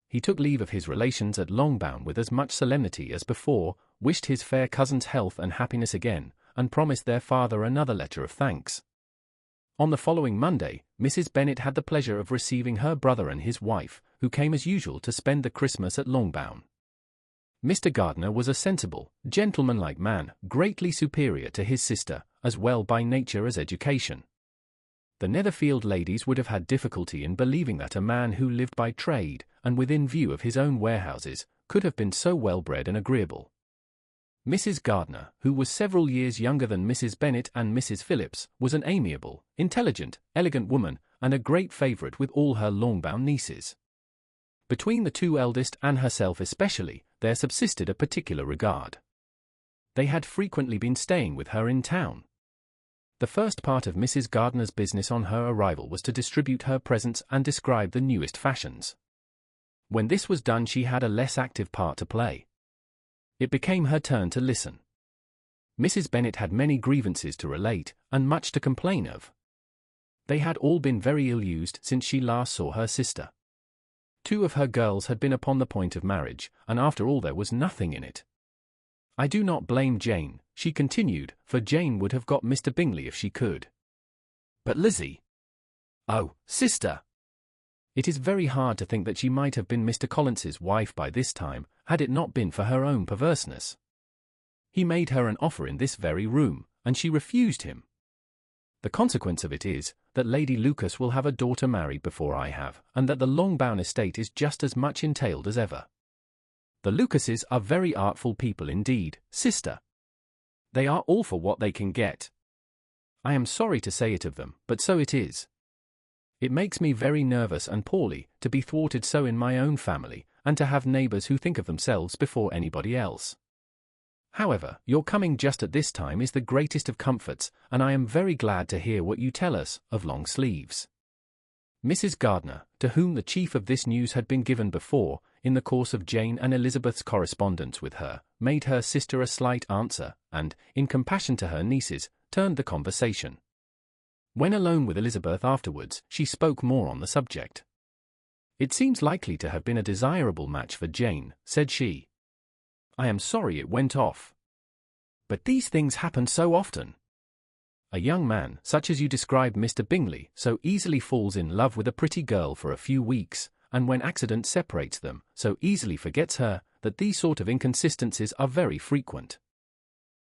He took leave of his relations at Longbourn with as much solemnity as before, wished his fair cousin's health and happiness again, and promised their father another letter of thanks. On the following Monday, Mrs. Bennet had the pleasure of receiving her brother and his wife, who came as usual to spend the Christmas at Longbourn. Mr. Gardiner was a sensible, gentlemanlike man, greatly superior to his sister, as well by nature as education. The Netherfield ladies would have had difficulty in believing that a man who lived by trade, and within view of his own warehouses, could have been so well-bred and agreeable. Mrs. Gardiner, who was several years younger than Mrs. Bennet and Mrs. Phillips, was an amiable, intelligent, elegant woman, and a great favourite with all her long-bound nieces. Between the two eldest and herself especially, there subsisted a particular regard. They had frequently been staying with her in town. The first part of Mrs. Gardiner's business on her arrival was to distribute her presents and describe the newest fashions. When this was done, she had a less active part to play. It became her turn to listen. Mrs. Bennet had many grievances to relate, and much to complain of. They had all been very ill-used since she last saw her sister. 2 of her girls had been upon the point of marriage, and after all there was nothing in it. I do not blame Jane, she continued, for Jane would have got Mr. Bingley if she could. But Lizzie! Oh, sister! It is very hard to think that she might have been Mr. Collins's wife by this time, had it not been for her own perverseness. He made her an offer in this very room, and she refused him. The consequence of it is, that Lady Lucas will have a daughter married before I have, and that the Longbourn estate is just as much entailed as ever. The Lucases are very artful people indeed, sister. They are all for what they can get. I am sorry to say it of them, but so it is. It makes me very nervous and poorly to be thwarted so in my own family, and to have neighbours who think of themselves before anybody else. However, your coming just at this time is the greatest of comforts, and I am very glad to hear what you tell us of long sleeves. Mrs. Gardiner, to whom the chief of this news had been given before, in the course of Jane and Elizabeth's correspondence with her, made her sister a slight answer, and, in compassion to her nieces, turned the conversation. When alone with Elizabeth afterwards, she spoke more on the subject. "It seems likely to have been a desirable match for Jane," said she. "I am sorry it went off. But these things happen so often. A young man, such as you describe Mr. Bingley, so easily falls in love with a pretty girl for a few weeks, and when accident separates them, so easily forgets her, that these sort of inconsistencies are very frequent."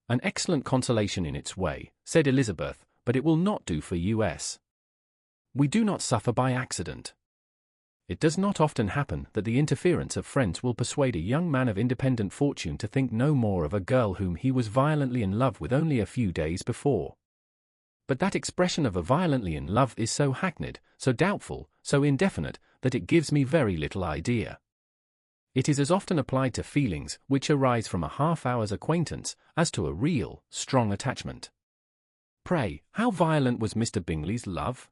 "An excellent consolation in its way," said Elizabeth, "but it will not do for us. We do not suffer by accident. It does not often happen that the interference of friends will persuade a young man of independent fortune to think no more of a girl whom he was violently in love with only a few days before. But that expression of a violently in love is so hackneyed, so doubtful, so indefinite, that it gives me very little idea. It is as often applied to feelings which arise from a half-hour's acquaintance as to a real, strong attachment. Pray, how violent was Mr. Bingley's love?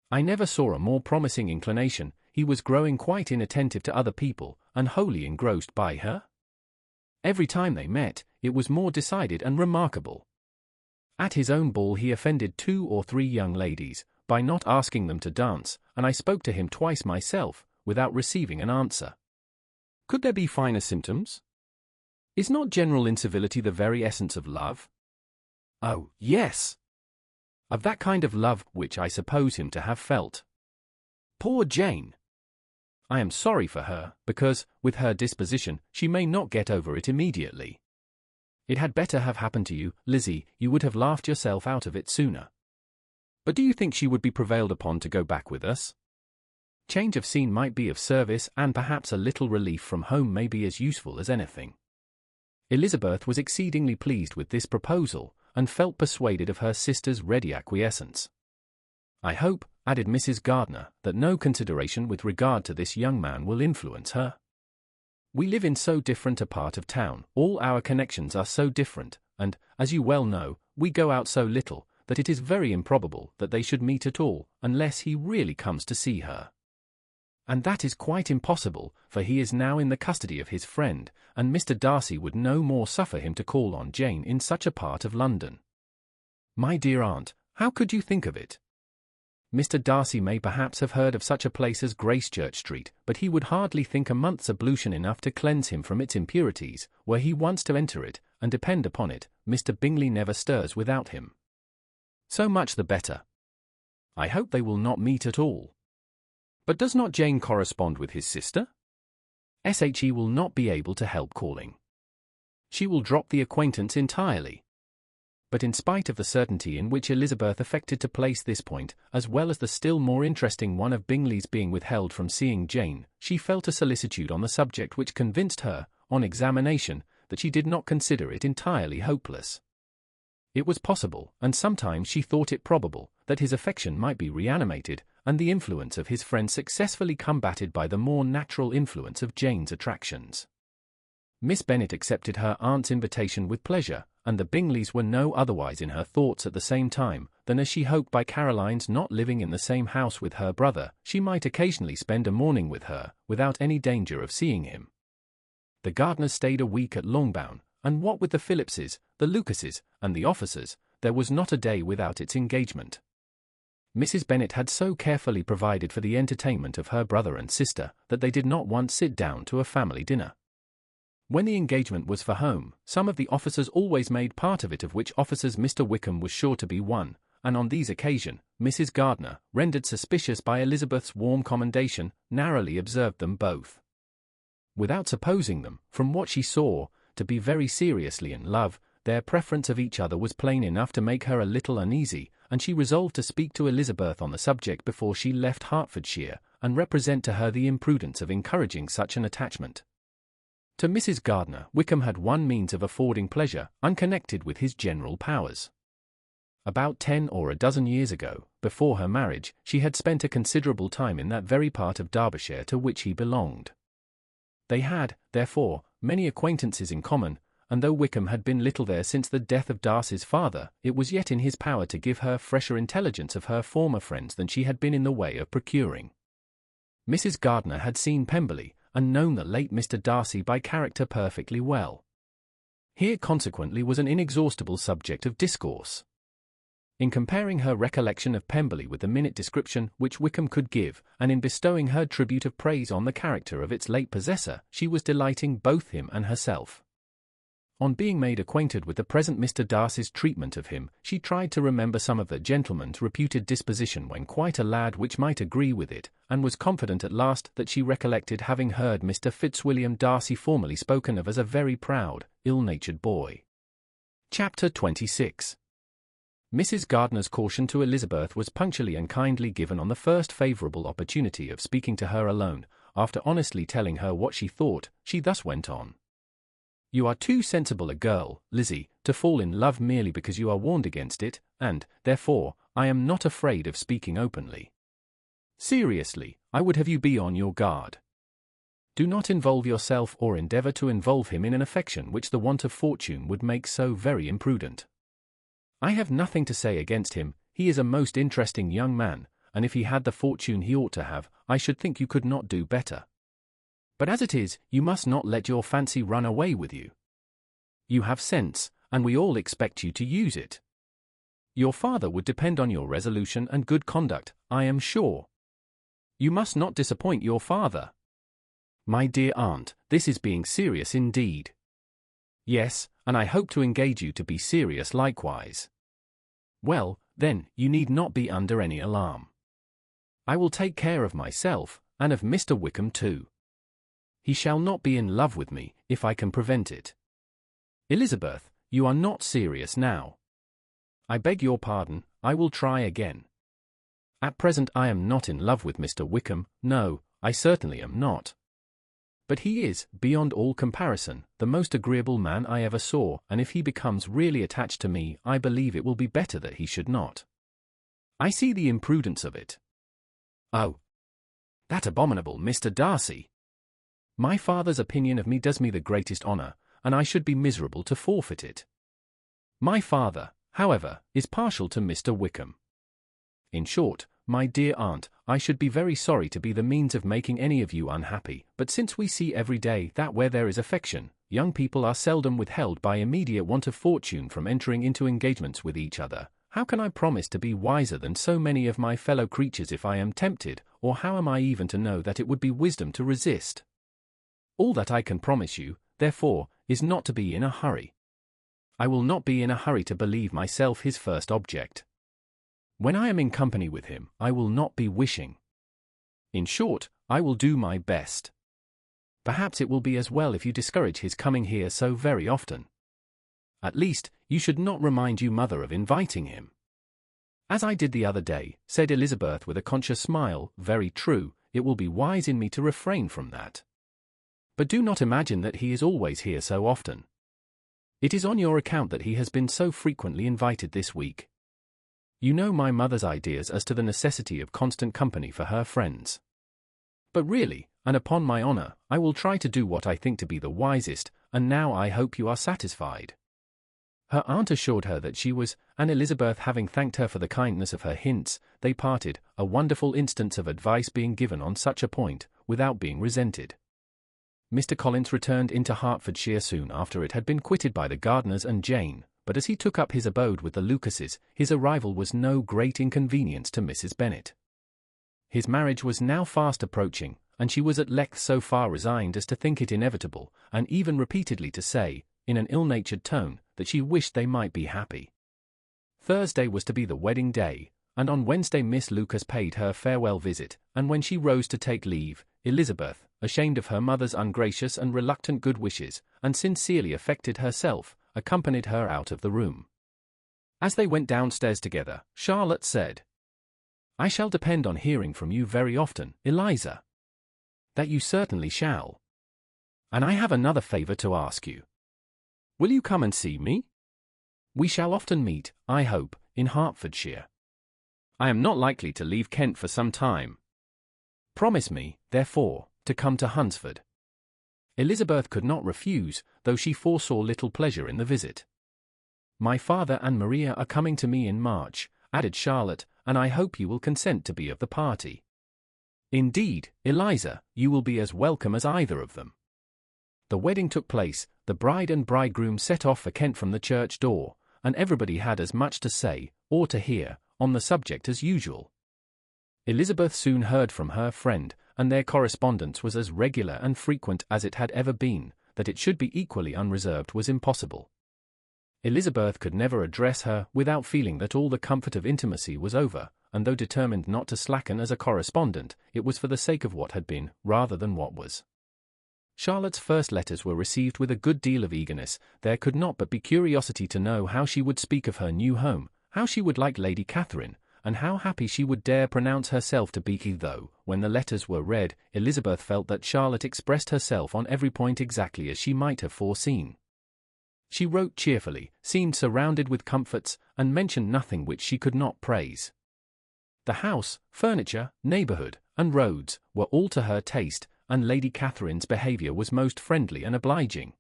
I never saw a more promising inclination. He was growing quite inattentive to other people, and wholly engrossed by her. Every time they met, it was more decided and remarkable. At his own ball he offended 2 or 3 young ladies, by not asking them to dance, and I spoke to him twice myself, without receiving an answer. Could there be finer symptoms? Is not general incivility the very essence of love? Oh, yes! Of that kind of love which I suppose him to have felt. Poor Jane! I am sorry for her, because, with her disposition, she may not get over it immediately. It had better have happened to you, Lizzie, you would have laughed yourself out of it sooner. But do you think she would be prevailed upon to go back with us? Change of scene might be of service, and perhaps a little relief from home may be as useful as anything." Elizabeth was exceedingly pleased with this proposal, and felt persuaded of her sister's ready acquiescence. "I hope," added Mrs. Gardiner, "that no consideration with regard to this young man will influence her. We live in so different a part of town, all our connections are so different, and, as you well know, we go out so little, that it is very improbable that they should meet at all, unless he really comes to see her. And that is quite impossible, for he is now in the custody of his friend, and Mr. Darcy would no more suffer him to call on Jane in such a part of London. My dear aunt, how could you think of it? Mr. Darcy may perhaps have heard of such a place as Gracechurch Street, but he would hardly think a month's ablution enough to cleanse him from its impurities, were he once to enter it, and depend upon it, Mr. Bingley never stirs without him. So much the better. I hope they will not meet at all. But does not Jane correspond with his sister? She will not be able to help calling. She will drop the acquaintance entirely. But in spite of the certainty in which Elizabeth affected to place this point, as well as the still more interesting one of Bingley's being withheld from seeing Jane, she felt a solicitude on the subject which convinced her, on examination, that she did not consider it entirely hopeless. It was possible, and sometimes she thought it probable, that his affection might be reanimated, and the influence of his friend successfully combated by the more natural influence of Jane's attractions. Miss Bennet accepted her aunt's invitation with pleasure, and the Bingleys were no otherwise in her thoughts at the same time than as she hoped by Caroline's not living in the same house with her brother, she might occasionally spend a morning with her, without any danger of seeing him. The Gardiners stayed a week at Longbourn, and what with the Phillipses, the Lucases, and the officers, there was not a day without its engagement. Mrs. Bennet had so carefully provided for the entertainment of her brother and sister that they did not once sit down to a family dinner. When the engagement was for home, some of the officers always made part of it, of which officers Mr. Wickham was sure to be one, and on these occasions, Mrs. Gardiner, rendered suspicious by Elizabeth's warm commendation, narrowly observed them both. Without supposing them, from what she saw, to be very seriously in love, their preference of each other was plain enough to make her a little uneasy, and she resolved to speak to Elizabeth on the subject before she left Hertfordshire, and represent to her the imprudence of encouraging such an attachment. To Mrs. Gardiner, Wickham had one means of affording pleasure, unconnected with his general powers. About 10 or a dozen years ago, before her marriage, she had spent a considerable time in that very part of Derbyshire to which he belonged. They had, therefore, many acquaintances in common, and though Wickham had been little there since the death of Darcy's father, it was yet in his power to give her fresher intelligence of her former friends than she had been in the way of procuring. Mrs. Gardiner had seen Pemberley, and known the late Mr. Darcy by character perfectly well. Here consequently was an inexhaustible subject of discourse. In comparing her recollection of Pemberley with the minute description which Wickham could give, and in bestowing her tribute of praise on the character of its late possessor, she was delighting both him and herself. On being made acquainted with the present Mr. Darcy's treatment of him, she tried to remember some of the gentleman's reputed disposition when quite a lad which might agree with it, and was confident at last that she recollected having heard Mr. Fitzwilliam Darcy formerly spoken of as a very proud, ill-natured boy. Chapter 26. Mrs. Gardiner's caution to Elizabeth was punctually and kindly given on the first favourable opportunity of speaking to her alone. After honestly telling her what she thought, she thus went on. You are too sensible a girl, Lizzie, to fall in love merely because you are warned against it, and, therefore, I am not afraid of speaking openly. Seriously, I would have you be on your guard. Do not involve yourself or endeavour to involve him in an affection which the want of fortune would make so very imprudent. I have nothing to say against him, he is a most interesting young man, and if he had the fortune he ought to have, I should think you could not do better. But as it is, you must not let your fancy run away with you. You have sense, and we all expect you to use it. Your father would depend on your resolution and good conduct, I am sure. You must not disappoint your father. My dear aunt, this is being serious indeed. Yes, and I hope to engage you to be serious likewise. Well, then, you need not be under any alarm. I will take care of myself, and of Mr. Wickham too. He shall not be in love with me, if I can prevent it. Elizabeth, you are not serious now. I beg your pardon, I will try again. At present I am not in love with Mr. Wickham, no, I certainly am not. But he is, beyond all comparison, the most agreeable man I ever saw, and if he becomes really attached to me, I believe it will be better that he should not. I see the imprudence of it. Oh, that abominable Mr. Darcy! My father's opinion of me does me the greatest honour, and I should be miserable to forfeit it. My father, however, is partial to Mr. Wickham. In short, my dear aunt, I should be very sorry to be the means of making any of you unhappy, but since we see every day that where there is affection, young people are seldom withheld by immediate want of fortune from entering into engagements with each other, how can I promise to be wiser than so many of my fellow creatures if I am tempted, or how am I even to know that it would be wisdom to resist? All that I can promise you, therefore, is not to be in a hurry. I will not be in a hurry to believe myself his first object. When I am in company with him, I will not be wishing. In short, I will do my best. Perhaps it will be as well if you discourage his coming here so very often. At least, you should not remind your mother of inviting him." "As I did the other day," said Elizabeth with a conscious smile. "Very true, it will be wise in me to refrain from that. But do not imagine that he is always here so often. It is on your account that he has been so frequently invited this week. You know my mother's ideas as to the necessity of constant company for her friends. But really, and upon my honor, I will try to do what I think to be the wisest, and now I hope you are satisfied." Her aunt assured her that she was, and Elizabeth having thanked her for the kindness of her hints, they parted, a wonderful instance of advice being given on such a point, without being resented. Mr. Collins returned into Hertfordshire soon after it had been quitted by the Gardiners and Jane, but as he took up his abode with the Lucases, his arrival was no great inconvenience to Mrs. Bennet. His marriage was now fast approaching, and she was at length so far resigned as to think it inevitable, and even repeatedly to say, in an ill-natured tone, that she wished they might be happy. Thursday was to be the wedding day, and on Wednesday Miss Lucas paid her farewell visit, and when she rose to take leave, Elizabeth, ashamed of her mother's ungracious and reluctant good wishes, and sincerely affected herself, accompanied her out of the room. As they went downstairs together, Charlotte said, "I shall depend on hearing from you very often, Eliza." "That you certainly shall. And I have another favor to ask you. Will you come and see me? We shall often meet, I hope, in Hertfordshire. I am not likely to leave Kent for some time. Promise me, therefore, to come to Hunsford." Elizabeth could not refuse, though she foresaw little pleasure in the visit. "My father and Maria are coming to me in March," added Charlotte, "and I hope you will consent to be of the party." "Indeed, Eliza, you will be as welcome as either of them." The wedding took place, the bride and bridegroom set off for Kent from the church door, and everybody had as much to say, or to hear, on the subject as usual. Elizabeth soon heard from her friend, and their correspondence was as regular and frequent as it had ever been. That it should be equally unreserved was impossible. Elizabeth could never address her without feeling that all the comfort of intimacy was over, and though determined not to slacken as a correspondent, it was for the sake of what had been, rather than what was. Charlotte's first letters were received with a good deal of eagerness. There could not but be curiosity to know how she would speak of her new home, how she would like Lady Catherine, and how happy she would dare pronounce herself to be, though, when the letters were read, Elizabeth felt that Charlotte expressed herself on every point exactly as she might have foreseen. She wrote cheerfully, seemed surrounded with comforts, and mentioned nothing which she could not praise. The house, furniture, neighbourhood, and roads were all to her taste, and Lady Catherine's behaviour was most friendly and obliging.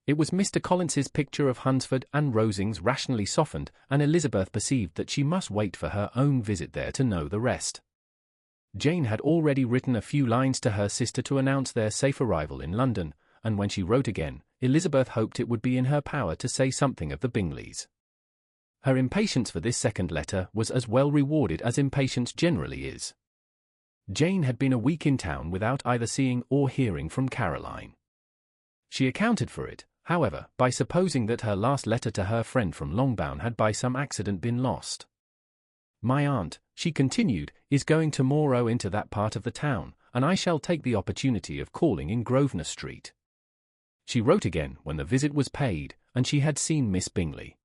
It was Mr. Collins's picture of Hunsford and Rosings rationally softened, and Elizabeth perceived that she must wait for her own visit there to know the rest. Jane had already written a few lines to her sister to announce their safe arrival in London, and when she wrote again, Elizabeth hoped it would be in her power to say something of the Bingleys. Her impatience for this second letter was as well rewarded as impatience generally is. Jane had been a week in town without either seeing or hearing from Caroline. She accounted for it, however, by supposing that her last letter to her friend from Longbourn had by some accident been lost. "My aunt," she continued, "is going tomorrow into that part of the town, and I shall take the opportunity of calling in Grosvenor Street." She wrote again when the visit was paid, and she had seen Miss Bingley.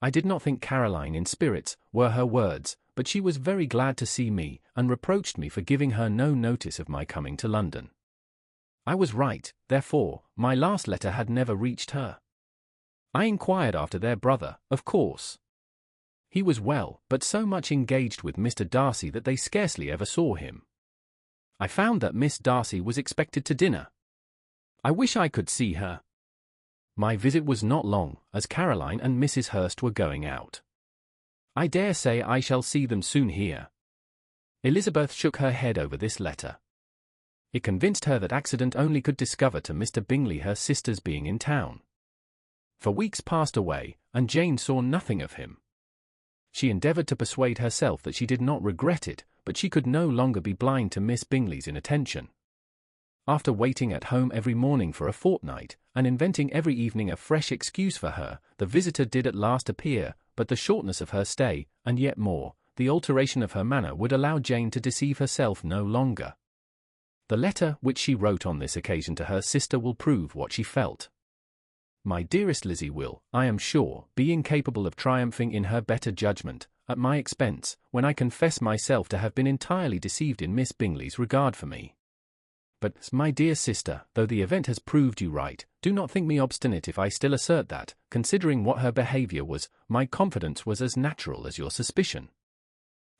"I did not think Caroline in spirits," were her words, "but she was very glad to see me, and reproached me for giving her no notice of my coming to London. I was right, therefore, my last letter had never reached her. I inquired after their brother, of course. He was well, but so much engaged with Mr. Darcy that they scarcely ever saw him. I found that Miss Darcy was expected to dinner. I wish I could see her. My visit was not long, as Caroline and Mrs. Hurst were going out. I dare say I shall see them soon here." Elizabeth shook her head over this letter. It convinced her that accident only could discover to Mr. Bingley her sister's being in town. For weeks passed away, and Jane saw nothing of him. She endeavoured to persuade herself that she did not regret it, but she could no longer be blind to Miss Bingley's inattention. After waiting at home every morning for a fortnight, and inventing every evening a fresh excuse for her, the visitor did at last appear, but the shortness of her stay, and yet more, the alteration of her manner would allow Jane to deceive herself no longer. The letter which she wrote on this occasion to her sister will prove what she felt. My dearest Lizzie will, I am sure, be incapable of triumphing in her better judgment, at my expense, when I confess myself to have been entirely deceived in Miss Bingley's regard for me. But, my dear sister, though the event has proved you right, do not think me obstinate if I still assert that, considering what her behaviour was, my confidence was as natural as your suspicion.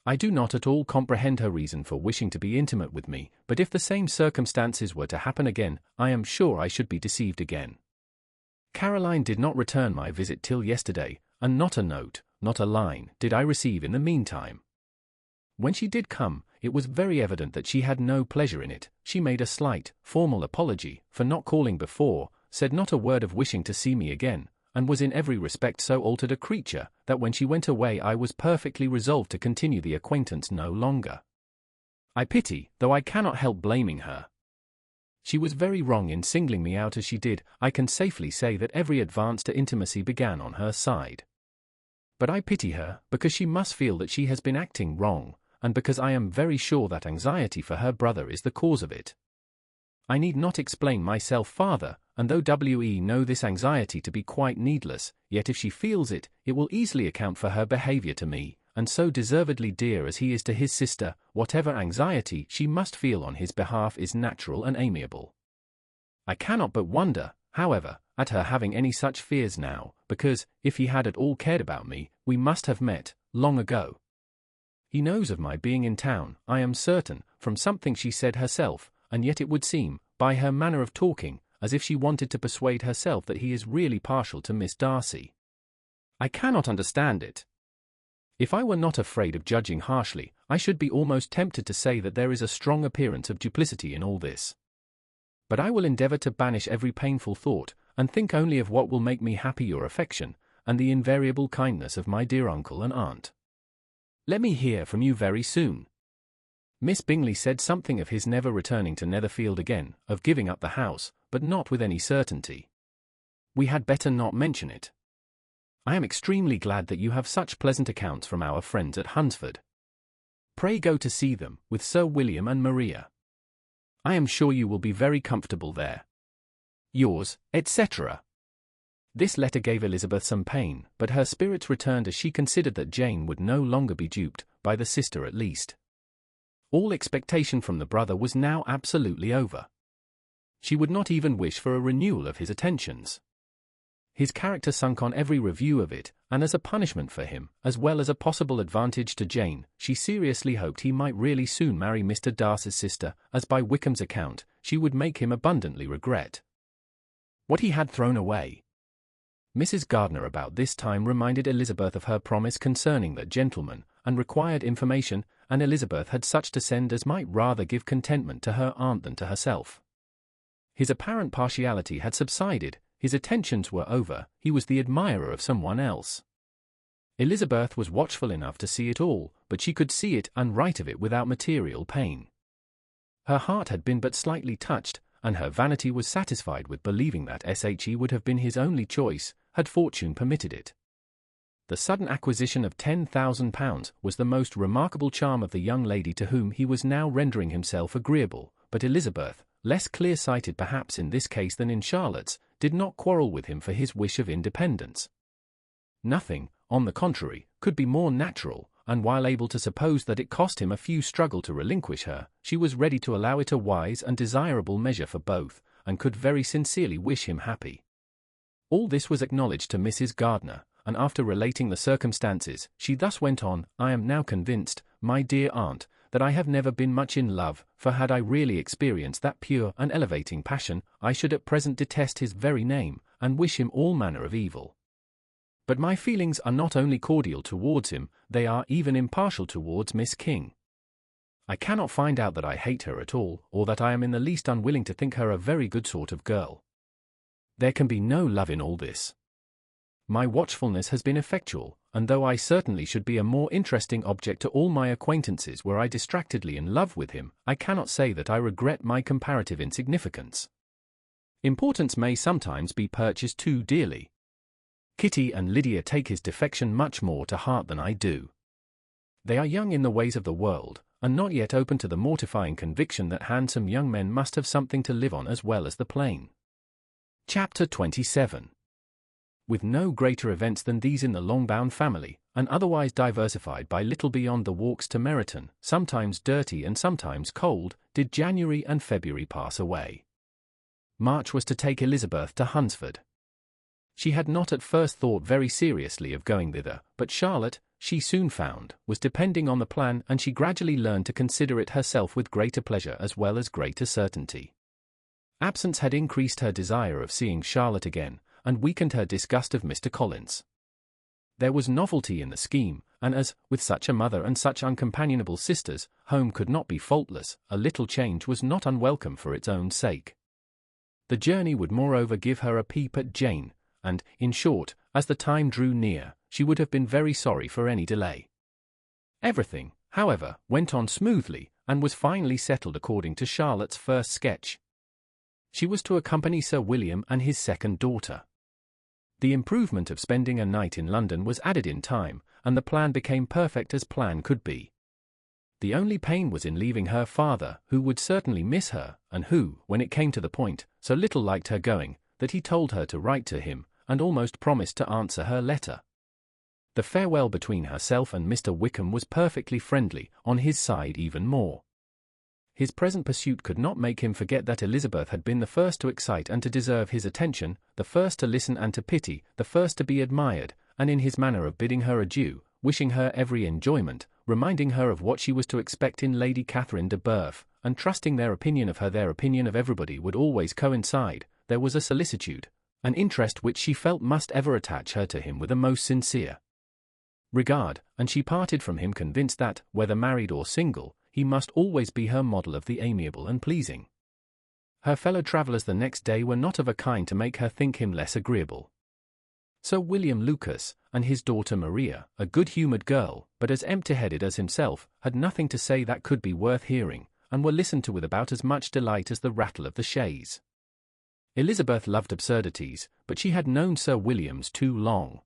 I do not at all comprehend her reason for wishing to be intimate with me, but if the same circumstances were to happen again, I am sure I should be deceived again. Caroline did not return my visit till yesterday, and not a note, not a line, did I receive in the meantime. When she did come, it was very evident that she had no pleasure in it. She made a slight, formal apology for not calling before, said not a word of wishing to see me again, and was in every respect so altered a creature, that when she went away I was perfectly resolved to continue the acquaintance no longer. I pity, though I cannot help blaming her. She was very wrong in singling me out as she did. I can safely say that every advance to intimacy began on her side. But I pity her, because she must feel that she has been acting wrong, and because I am very sure that anxiety for her brother is the cause of it. I need not explain myself farther, and though we know this anxiety to be quite needless, yet if she feels it, it will easily account for her behaviour to me, and so deservedly dear as he is to his sister, whatever anxiety she must feel on his behalf is natural and amiable. I cannot but wonder, however, at her having any such fears now, because, if he had at all cared about me, we must have met, long ago. He knows of my being in town, I am certain, from something she said herself, and yet it would seem, by her manner of talking, as if she wanted to persuade herself that he is really partial to Miss Darcy. I cannot understand it. If I were not afraid of judging harshly, I should be almost tempted to say that there is a strong appearance of duplicity in all this. But I will endeavour to banish every painful thought, and think only of what will make me happy: your affection, and the invariable kindness of my dear uncle and aunt. Let me hear from you very soon. Miss Bingley said something of his never returning to Netherfield again, of giving up the house, but not with any certainty. We had better not mention it. I am extremely glad that you have such pleasant accounts from our friends at Hunsford. Pray go to see them, with Sir William and Maria. I am sure you will be very comfortable there. Yours, etc. This letter gave Elizabeth some pain, but her spirits returned as she considered that Jane would no longer be duped, by the sister at least. All expectation from the brother was now absolutely over. She would not even wish for a renewal of his attentions. His character sunk on every review of it, and as a punishment for him, as well as a possible advantage to Jane, she seriously hoped he might really soon marry Mr. Darcy's sister, as by Wickham's account, she would make him abundantly regret what he had thrown away. Mrs. Gardiner about this time reminded Elizabeth of her promise concerning that gentleman, and required information, and Elizabeth had such to send as might rather give contentment to her aunt than to herself. His apparent partiality had subsided, his attentions were over, he was the admirer of someone else. Elizabeth was watchful enough to see it all, but she could see it and write of it without material pain. Her heart had been but slightly touched, and her vanity was satisfied with believing that she would have been his only choice, had fortune permitted it. The sudden acquisition of £10,000 was the most remarkable charm of the young lady to whom he was now rendering himself agreeable, but Elizabeth, less clear-sighted perhaps in this case than in Charlotte's, did not quarrel with him for his wish of independence. Nothing, on the contrary, could be more natural, and while able to suppose that it cost him a few struggle to relinquish her, she was ready to allow it a wise and desirable measure for both, and could very sincerely wish him happy. All this was acknowledged to Mrs. Gardiner, and after relating the circumstances, she thus went on: I am now convinced, my dear aunt, that I have never been much in love, for had I really experienced that pure and elevating passion, I should at present detest his very name, and wish him all manner of evil. But my feelings are not only cordial towards him, they are even impartial towards Miss King. I cannot find out that I hate her at all, or that I am in the least unwilling to think her a very good sort of girl. There can be no love in all this. My watchfulness has been effectual, and though I certainly should be a more interesting object to all my acquaintances were I distractedly in love with him, I cannot say that I regret my comparative insignificance. Importance may sometimes be purchased too dearly. Kitty and Lydia take his defection much more to heart than I do. They are young in the ways of the world, and not yet open to the mortifying conviction that handsome young men must have something to live on as well as the plain. Chapter 27. With no greater events than these in the Longbourn family, and otherwise diversified by little beyond the walks to Meryton, sometimes dirty and sometimes cold, did January and February pass away. March was to take Elizabeth to Hunsford. She had not at first thought very seriously of going thither, but Charlotte, she soon found, was depending on the plan, and she gradually learned to consider it herself with greater pleasure as well as greater certainty. Absence had increased her desire of seeing Charlotte again, and weakened her disgust of Mr. Collins. There was novelty in the scheme, and as, with such a mother and such uncompanionable sisters, home could not be faultless, a little change was not unwelcome for its own sake. The journey would moreover give her a peep at Jane, and, in short, as the time drew near, she would have been very sorry for any delay. Everything, however, went on smoothly, and was finally settled according to Charlotte's first sketch. She was to accompany Sir William and his second daughter. The improvement of spending a night in London was added in time, and the plan became perfect as plan could be. The only pain was in leaving her father, who would certainly miss her, and who, when it came to the point, so little liked her going, that he told her to write to him, and almost promised to answer her letter. The farewell between herself and Mr. Wickham was perfectly friendly, on his side even more. His present pursuit could not make him forget that Elizabeth had been the first to excite and to deserve his attention, the first to listen and to pity, the first to be admired, and in his manner of bidding her adieu, wishing her every enjoyment, reminding her of what she was to expect in Lady Catherine de Bourgh, and trusting their opinion of her their opinion of everybody would always coincide, there was a solicitude, an interest which she felt must ever attach her to him with a most sincere regard, and she parted from him convinced that, whether married or single, he must always be her model of the amiable and pleasing. Her fellow-travellers the next day were not of a kind to make her think him less agreeable. Sir William Lucas, and his daughter Maria, a good-humoured girl, but as empty-headed as himself, had nothing to say that could be worth hearing, and were listened to with about as much delight as the rattle of the chaise. Elizabeth loved absurdities, but she had known Sir William's too long.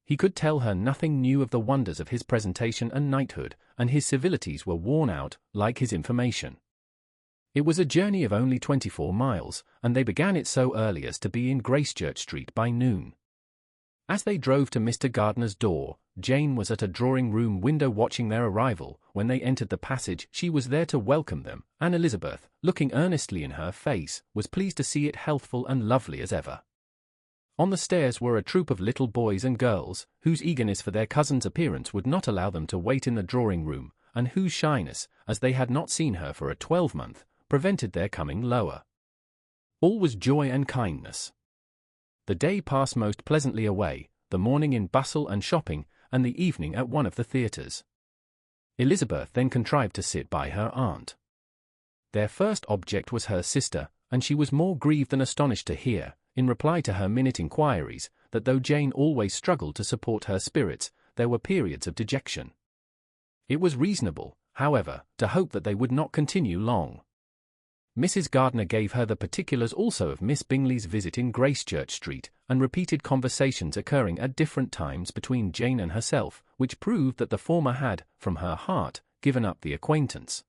He could tell her nothing new of the wonders of his presentation and knighthood, and his civilities were worn out, like his information. It was a journey of only 24 miles, and they began it so early as to be in Gracechurch Street by noon. As they drove to Mr. Gardner's door, Jane was at a drawing-room window watching their arrival. When they entered the passage, she was there to welcome them, and Elizabeth, looking earnestly in her face, was pleased to see it healthful and lovely as ever. On the stairs were a troop of little boys and girls, whose eagerness for their cousin's appearance would not allow them to wait in the drawing-room, and whose shyness, as they had not seen her for a 12-month, prevented their coming lower. All was joy and kindness. The day passed most pleasantly away, the morning in bustle and shopping, and the evening at one of the theatres. Elizabeth then contrived to sit by her aunt. Their first object was her sister, and she was more grieved than astonished to hear, in reply to her minute inquiries, that though Jane always struggled to support her spirits, there were periods of dejection. It was reasonable, however, to hope that they would not continue long. Mrs. Gardiner gave her the particulars also of Miss Bingley's visit in Gracechurch Street, and repeated conversations occurring at different times between Jane and herself, which proved that the former had, from her heart, given up the acquaintance.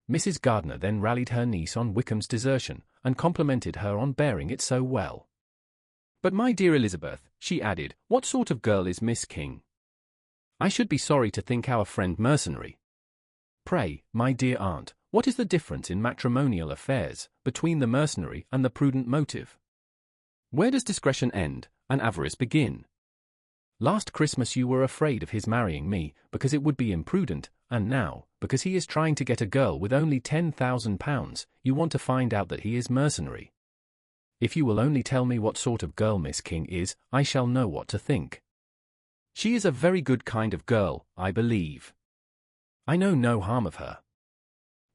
Mrs. Gardiner then rallied her niece on Wickham's desertion, and complimented her on bearing it so well. "But my dear Elizabeth," she added, "what sort of girl is Miss King? I should be sorry to think our friend mercenary. Pray, my dear aunt, what is the difference in matrimonial affairs, between the mercenary and the prudent motive? Where does discretion end, and avarice begin? Last Christmas you were afraid of his marrying me, because it would be imprudent, and now, because he is trying to get a girl with only £10,000, you want to find out that he is mercenary. If you will only tell me what sort of girl Miss King is, I shall know what to think. She is a very good kind of girl, I believe. I know no harm of her.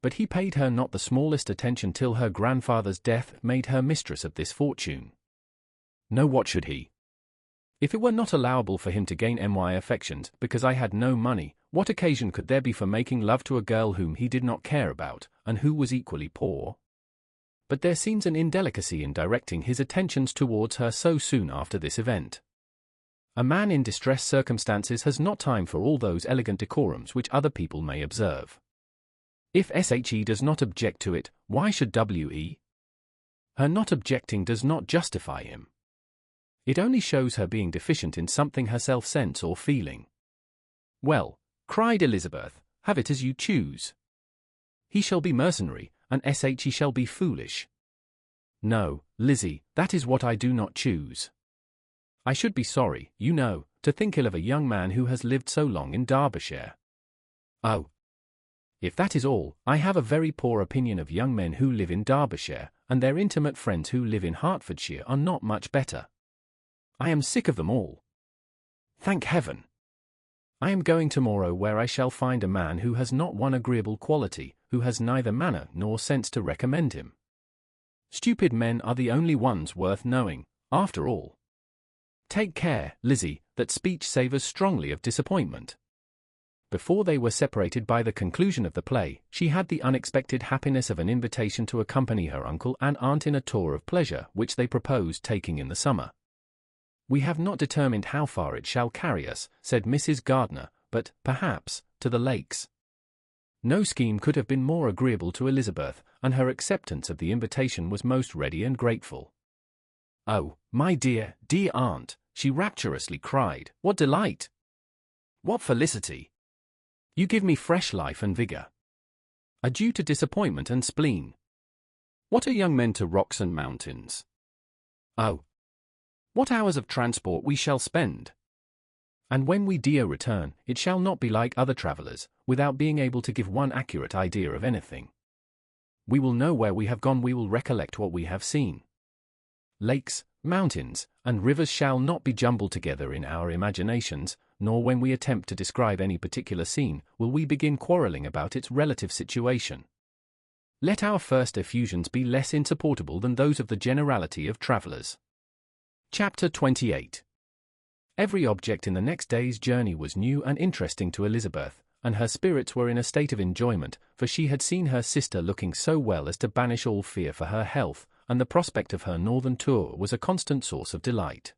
But he paid her not the smallest attention till her grandfather's death made her mistress of this fortune. No, what should he? If it were not allowable for him to gain my affections because I had no money, what occasion could there be for making love to a girl whom he did not care about, and who was equally poor? But there seems an indelicacy in directing his attentions towards her so soon after this event. A man in distressed circumstances has not time for all those elegant decorums which other people may observe. If SHE does not object to it, why should WE? Her not objecting does not justify him. It only shows her being deficient in something herself sense or feeling. Well, cried Elizabeth, have it as you choose. He shall be mercenary, and SHE shall be foolish. No, Lizzie, that is what I do not choose. I should be sorry, you know, to think ill of a young man who has lived so long in Derbyshire. Oh. If that is all, I have a very poor opinion of young men who live in Derbyshire, and their intimate friends who live in Hertfordshire are not much better. I am sick of them all. Thank heaven! I am going tomorrow where I shall find a man who has not one agreeable quality, who has neither manner nor sense to recommend him. Stupid men are the only ones worth knowing, after all. Take care, Lizzie, that speech savours strongly of disappointment. Before they were separated by the conclusion of the play, she had the unexpected happiness of an invitation to accompany her uncle and aunt in a tour of pleasure which they proposed taking in the summer. We have not determined how far it shall carry us, said Mrs. Gardiner, but, perhaps, to the lakes. No scheme could have been more agreeable to Elizabeth, and her acceptance of the invitation was most ready and grateful. Oh, my dear, dear aunt, she rapturously cried, what delight! What felicity! You give me fresh life and vigour. Adieu to disappointment and spleen. What are young men to rocks and mountains? Oh! What hours of transport we shall spend! And when we dear return, it shall not be like other travellers, without being able to give one accurate idea of anything. We will know where we have gone, we will recollect what we have seen. Lakes, mountains, and rivers shall not be jumbled together in our imaginations, nor when we attempt to describe any particular scene, will we begin quarrelling about its relative situation. Let our first effusions be less insupportable than those of the generality of travellers. Chapter 28. Every object in the next day's journey was new and interesting to Elizabeth, and her spirits were in a state of enjoyment, for she had seen her sister looking so well as to banish all fear for her health, and the prospect of her northern tour was a constant source of delight.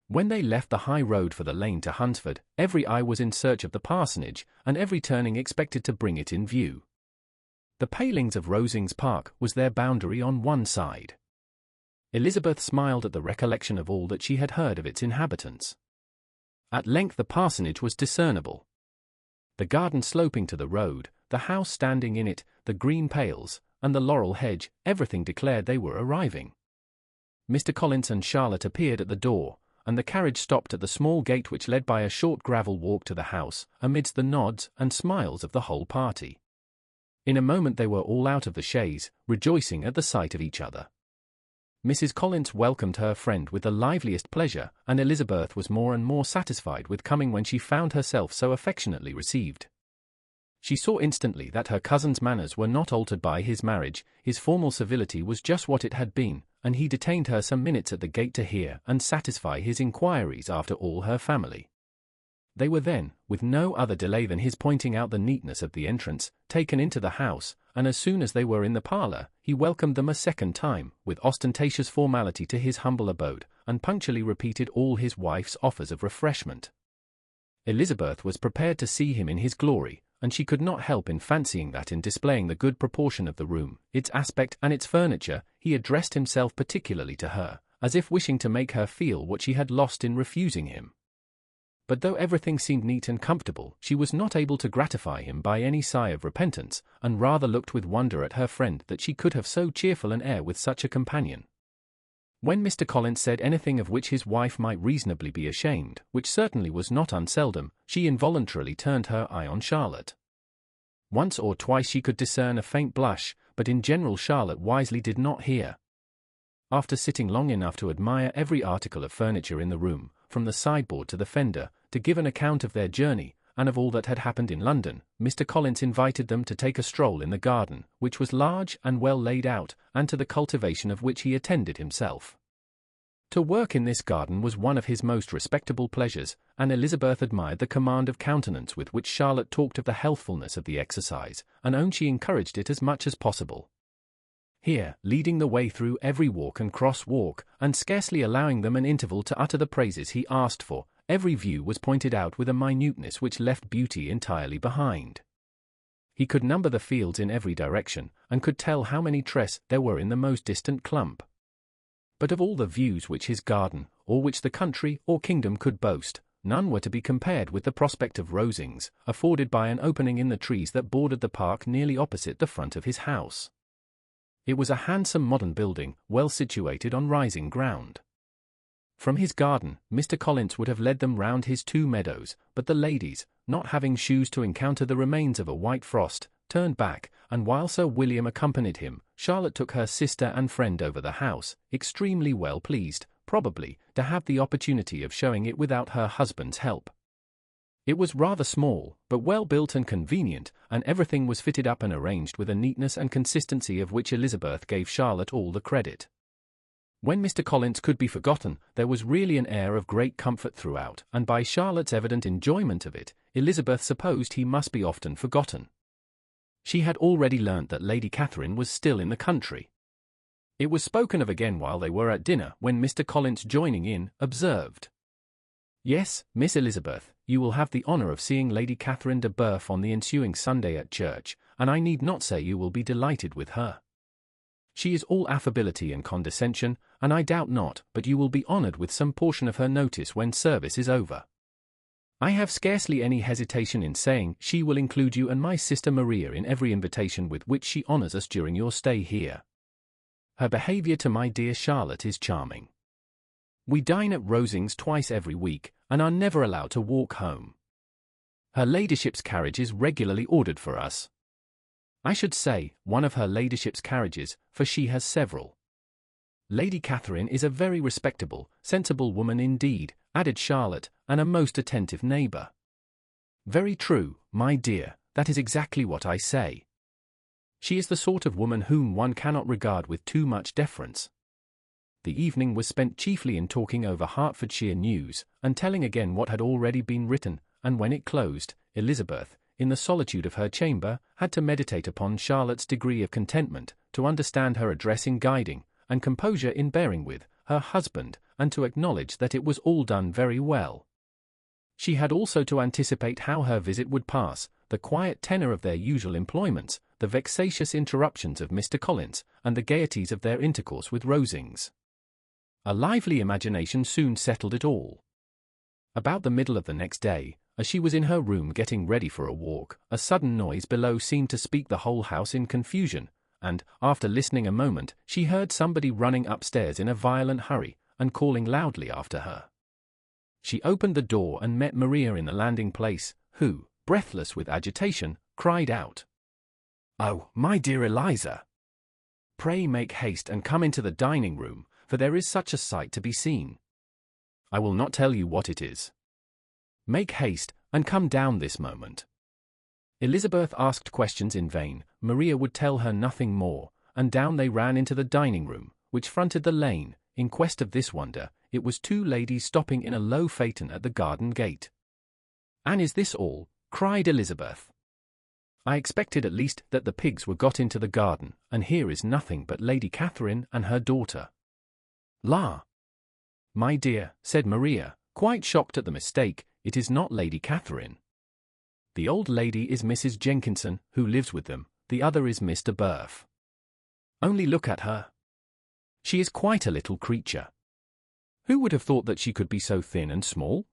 When they left the high road for the lane to Hunsford, every eye was in search of the parsonage, and every turning expected to bring it in view. The palings of Rosings Park was their boundary on one side. Elizabeth smiled at the recollection of all that she had heard of its inhabitants. At length the parsonage was discernible. The garden sloping to the road, the house standing in it, the green pales, and the laurel hedge, everything declared they were arriving. Mr. Collins and Charlotte appeared at the door, and the carriage stopped at the small gate which led by a short gravel walk to the house, amidst the nods and smiles of the whole party. In a moment they were all out of the chaise, rejoicing at the sight of each other. Mrs. Collins welcomed her friend with the liveliest pleasure, and Elizabeth was more and more satisfied with coming when she found herself so affectionately received. She saw instantly that her cousin's manners were not altered by his marriage, his formal civility was just what it had been, and he detained her some minutes at the gate to hear and satisfy his inquiries after all her family. They were then, with no other delay than his pointing out the neatness of the entrance, taken into the house, and as soon as they were in the parlour, he welcomed them a second time, with ostentatious formality to his humble abode, and punctually repeated all his wife's offers of refreshment. Elizabeth was prepared to see him in his glory, and she could not help in fancying that in displaying the good proportion of the room, its aspect and its furniture, he addressed himself particularly to her, as if wishing to make her feel what she had lost in refusing him. But though everything seemed neat and comfortable, she was not able to gratify him by any sigh of repentance, and rather looked with wonder at her friend that she could have so cheerful an air with such a companion. When Mr. Collins said anything of which his wife might reasonably be ashamed, which certainly was not unseldom, she involuntarily turned her eye on Charlotte. Once or twice she could discern a faint blush, but in general Charlotte wisely did not hear. After sitting long enough to admire every article of furniture in the room, from the sideboard to the fender, to give an account of their journey, and of all that had happened in London, Mr. Collins invited them to take a stroll in the garden, which was large and well laid out, and to the cultivation of which he attended himself. To work in this garden was one of his most respectable pleasures, and Elizabeth admired the command of countenance with which Charlotte talked of the healthfulness of the exercise, and owned she encouraged it as much as possible. here, leading the way through every walk and cross-walk, and scarcely allowing them an interval to utter the praises he asked for. Every view was pointed out with a minuteness which left beauty entirely behind. He could number the fields in every direction, and could tell how many tress there were in the most distant clump. But of all the views which his garden, or which the country or kingdom could boast, none were to be compared with the prospect of Rosings, afforded by an opening in the trees that bordered the park nearly opposite the front of his house. It was a handsome modern building, well situated on rising ground. From his garden, Mr. Collins would have led them round his 2 meadows, but the ladies, not having shoes to encounter the remains of a white frost, turned back, and while Sir William accompanied him, Charlotte took her sister and friend over the house, extremely well pleased, probably, to have the opportunity of showing it without her husband's help. It was rather small, but well built and convenient, and everything was fitted up and arranged with a neatness and consistency of which Elizabeth gave Charlotte all the credit. When Mr. Collins could be forgotten, there was really an air of great comfort throughout, and by Charlotte's evident enjoyment of it, Elizabeth supposed he must be often forgotten. She had already learnt that Lady Catherine was still in the country. It was spoken of again while they were at dinner, when Mr. Collins, joining in, observed, "Yes, Miss Elizabeth, you will have the honour of seeing Lady Catherine de Bourgh on the ensuing Sunday at church, and I need not say you will be delighted with her. She is all affability and condescension, and I doubt not but you will be honoured with some portion of her notice when service is over. I have scarcely any hesitation in saying she will include you and my sister Maria in every invitation with which she honours us during your stay here. Her behaviour to my dear Charlotte is charming. We dine at Rosings twice every week, and are never allowed to walk home. Her ladyship's carriage is regularly ordered for us. I should say, one of her ladyship's carriages, for she has several. Lady Catherine is a very respectable, sensible woman indeed," added Charlotte, "and a most attentive neighbour." "Very true, my dear, that is exactly what I say. She is the sort of woman whom one cannot regard with too much deference." The evening was spent chiefly in talking over Hertfordshire news, and telling again what had already been written, and when it closed, Elizabeth, in the solitude of her chamber, had to meditate upon Charlotte's degree of contentment, to understand her address in guiding, and composure in bearing with, her husband, and to acknowledge that it was all done very well. She had also to anticipate how her visit would pass, the quiet tenor of their usual employments, the vexatious interruptions of Mr. Collins, and the gaieties of their intercourse with Rosings. A lively imagination soon settled it all. About the middle of the next day, as she was in her room getting ready for a walk, a sudden noise below seemed to speak the whole house in confusion, and, after listening a moment, she heard somebody running upstairs in a violent hurry, and calling loudly after her. She opened the door and met Maria in the landing-place, who, breathless with agitation, cried out, "Oh, my dear Eliza! Pray make haste and come into the dining-room, for there is such a sight to be seen. I will not tell you what it is. Make haste, and come down this moment." Elizabeth asked questions in vain, Maria would tell her nothing more, and down they ran into the dining-room, which fronted the lane. In quest of this wonder, it was 2 ladies stopping in a low phaeton at the garden gate. "And is this all?" cried Elizabeth. "I expected at least that the pigs were got into the garden, and here is nothing but Lady Catherine and her daughter." "La! My dear," said Maria, quite shocked at the mistake, "it is not Lady Catherine. The old lady is Mrs. Jenkinson, who lives with them, the other is Miss de Bourgh. Only look at her. She is quite a little creature. Who would have thought that she could be so thin and small?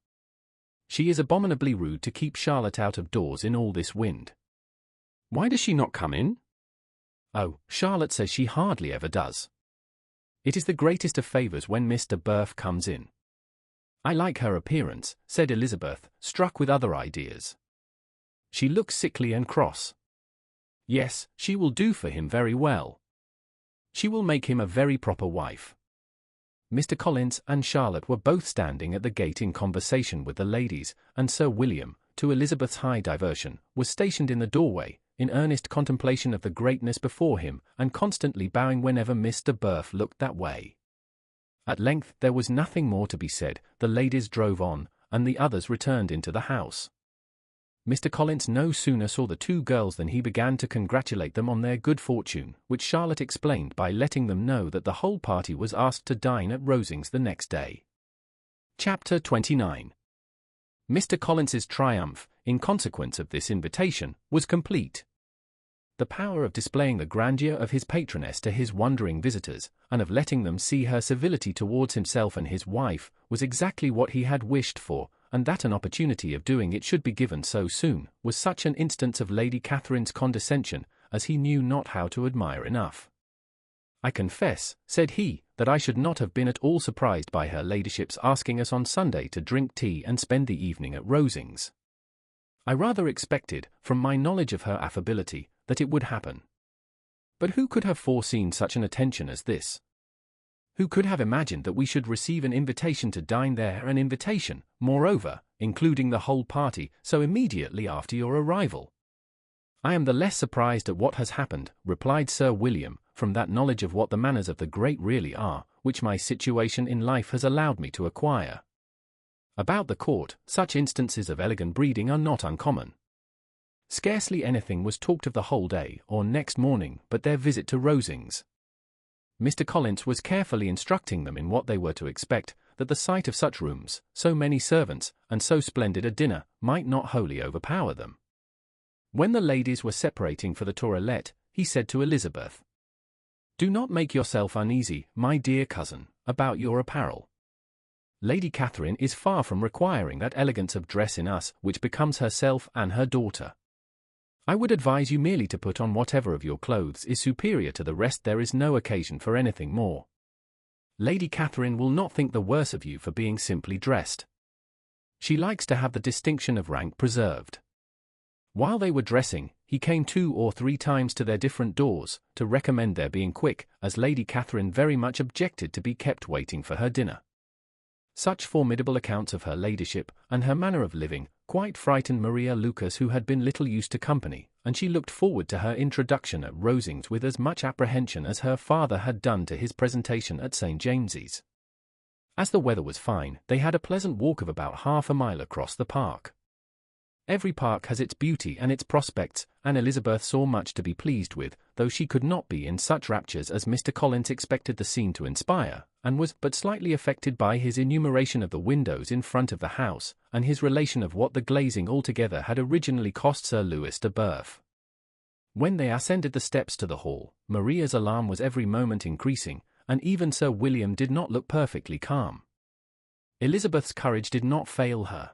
She is abominably rude to keep Charlotte out of doors in all this wind. Why does she not come in? Oh, Charlotte says she hardly ever does. It is the greatest of favours when Miss de Bourgh comes in. I like her appearance," said Elizabeth, struck with other ideas. "She looks sickly and cross. Yes, she will do for him very well. She will make him a very proper wife." Mr. Collins and Charlotte were both standing at the gate in conversation with the ladies, and Sir William, to Elizabeth's high diversion, was stationed in the doorway, in earnest contemplation of the greatness before him, and constantly bowing whenever Miss de Bourgh looked that way. At length there was nothing more to be said, the ladies drove on, and the others returned into the house. Mr. Collins no sooner saw the two girls than he began to congratulate them on their good fortune, which Charlotte explained by letting them know that the whole party was asked to dine at Rosings the next day. Chapter 29. Mr. Collins's triumph, in consequence of this invitation, was complete. The power of displaying the grandeur of his patroness to his wondering visitors, and of letting them see her civility towards himself and his wife, was exactly what he had wished for, and that an opportunity of doing it should be given so soon, was such an instance of Lady Catherine's condescension, as he knew not how to admire enough. "I confess," said he, "that I should not have been at all surprised by her ladyship's asking us on Sunday to drink tea and spend the evening at Rosings. I rather expected, from my knowledge of her affability, that it would happen. But who could have foreseen such an attention as this? Who could have imagined that we should receive an invitation to dine there, an invitation, moreover, including the whole party, so immediately after your arrival?" "I am the less surprised at what has happened," replied Sir William, "from that knowledge of what the manners of the great really are, which my situation in life has allowed me to acquire. About the court, such instances of elegant breeding are not uncommon. Scarcely anything was talked of the whole day or next morning but their visit to Rosings. Mr. Collins was carefully instructing them in what they were to expect, that the sight of such rooms, so many servants, and so splendid a dinner, might not wholly overpower them. When the ladies were separating for the toilette, he said to Elizabeth, "Do not make yourself uneasy, my dear cousin, about your apparel. Lady Catherine is far from requiring that elegance of dress in us which becomes herself and her daughter. I would advise you merely to put on whatever of your clothes is superior to the rest. There is no occasion for anything more. Lady Catherine will not think the worse of you for being simply dressed. She likes to have the distinction of rank preserved." While they were dressing, he came 2 or 3 times to their different doors, to recommend their being quick, as Lady Catherine very much objected to be kept waiting for her dinner. Such formidable accounts of her ladyship, and her manner of living, quite frightened Maria Lucas, who had been little used to company, and she looked forward to her introduction at Rosings with as much apprehension as her father had done to his presentation at St. James's. As the weather was fine, they had a pleasant walk of about half a mile across the park. Every park has its beauty and its prospects, and Elizabeth saw much to be pleased with, though she could not be in such raptures as Mr. Collins expected the scene to inspire, and was but slightly affected by his enumeration of the windows in front of the house, and his relation of what the glazing altogether had originally cost Sir Louis de Boeuf. When they ascended the steps to the hall, Maria's alarm was every moment increasing, and even Sir William did not look perfectly calm. Elizabeth's courage did not fail her.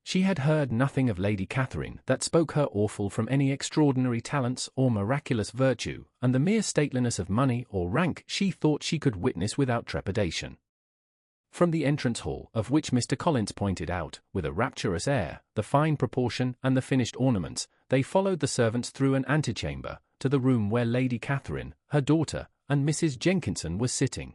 She had heard nothing of Lady Catherine that spoke her awful from any extraordinary talents or miraculous virtue, and the mere stateliness of money or rank she thought she could witness without trepidation. From the entrance hall, of which Mr. Collins pointed out, with a rapturous air, the fine proportion and the finished ornaments, they followed the servants through an antechamber, to the room where Lady Catherine, her daughter, and Mrs. Jenkinson were sitting.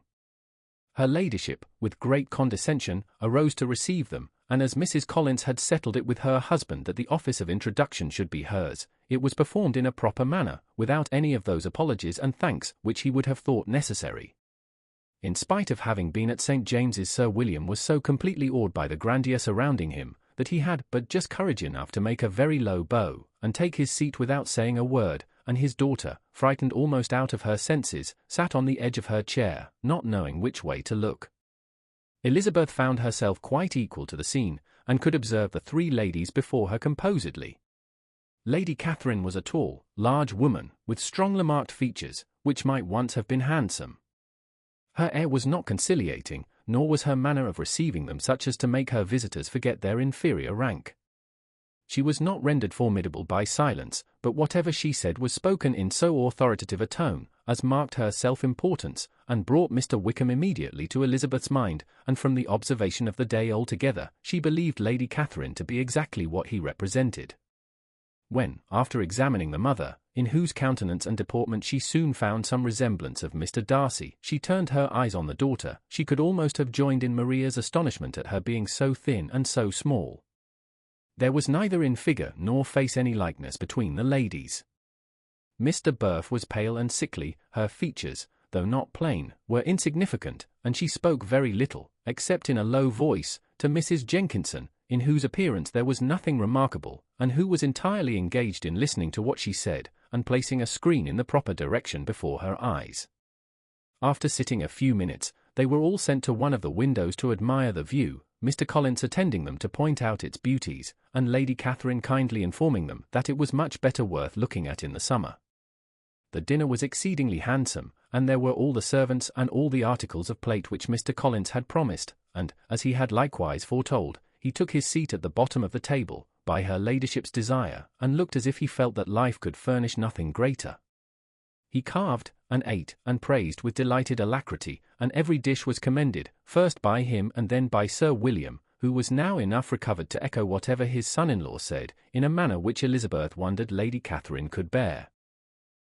Her ladyship, with great condescension, arose to receive them, and as Mrs. Collins had settled it with her husband that the office of introduction should be hers, it was performed in a proper manner, without any of those apologies and thanks which he would have thought necessary. In spite of having been at St. James's, Sir William was so completely awed by the grandeur surrounding him, that he had but just courage enough to make a very low bow, and take his seat without saying a word, and his daughter, frightened almost out of her senses, sat on the edge of her chair, not knowing which way to look. Elizabeth found herself quite equal to the scene, and could observe the 3 ladies before her composedly. Lady Catherine was a tall, large woman, with strongly marked features, which might once have been handsome. Her air was not conciliating, nor was her manner of receiving them such as to make her visitors forget their inferior rank. She was not rendered formidable by silence, but whatever she said was spoken in so authoritative a tone as marked her self-importance, and brought Mr. Wickham immediately to Elizabeth's mind, and from the observation of the day altogether, she believed Lady Catherine to be exactly what he represented. When, after examining the mother, in whose countenance and deportment she soon found some resemblance of Mr. Darcy, she turned her eyes on the daughter, she could almost have joined in Maria's astonishment at her being so thin and so small. There was neither in figure nor face any likeness between the ladies. Miss de Boeuf was pale and sickly, her features, though not plain, were insignificant, and she spoke very little, except in a low voice, to Mrs. Jenkinson, in whose appearance there was nothing remarkable, and who was entirely engaged in listening to what she said, and placing a screen in the proper direction before her eyes. After sitting a few minutes, they were all sent to one of the windows to admire the view, Mr. Collins attending them to point out its beauties, and Lady Catherine kindly informing them that it was much better worth looking at in the summer. The dinner was exceedingly handsome, and there were all the servants and all the articles of plate which Mr. Collins had promised, and, as he had likewise foretold, he took his seat at the bottom of the table, by her ladyship's desire, and looked as if he felt that life could furnish nothing greater. He carved, and ate, and praised with delighted alacrity, and every dish was commended, first by him and then by Sir William, who was now enough recovered to echo whatever his son-in-law said, in a manner which Elizabeth wondered Lady Catherine could bear.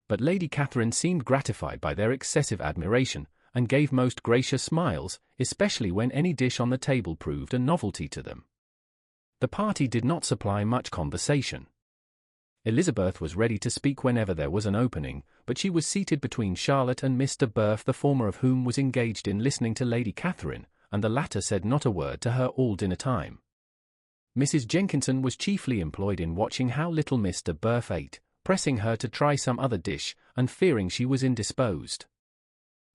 But Lady Catherine seemed gratified by their excessive admiration, and gave most gracious smiles, especially when any dish on the table proved a novelty to them. The party did not supply much conversation. Elizabeth was ready to speak whenever there was an opening, but she was seated between Charlotte and Mr. Burf, the former of whom was engaged in listening to Lady Catherine, and the latter said not a word to her all dinner time. Mrs. Jenkinson was chiefly employed in watching how little Mr. Burf ate, pressing her to try some other dish, and fearing she was indisposed.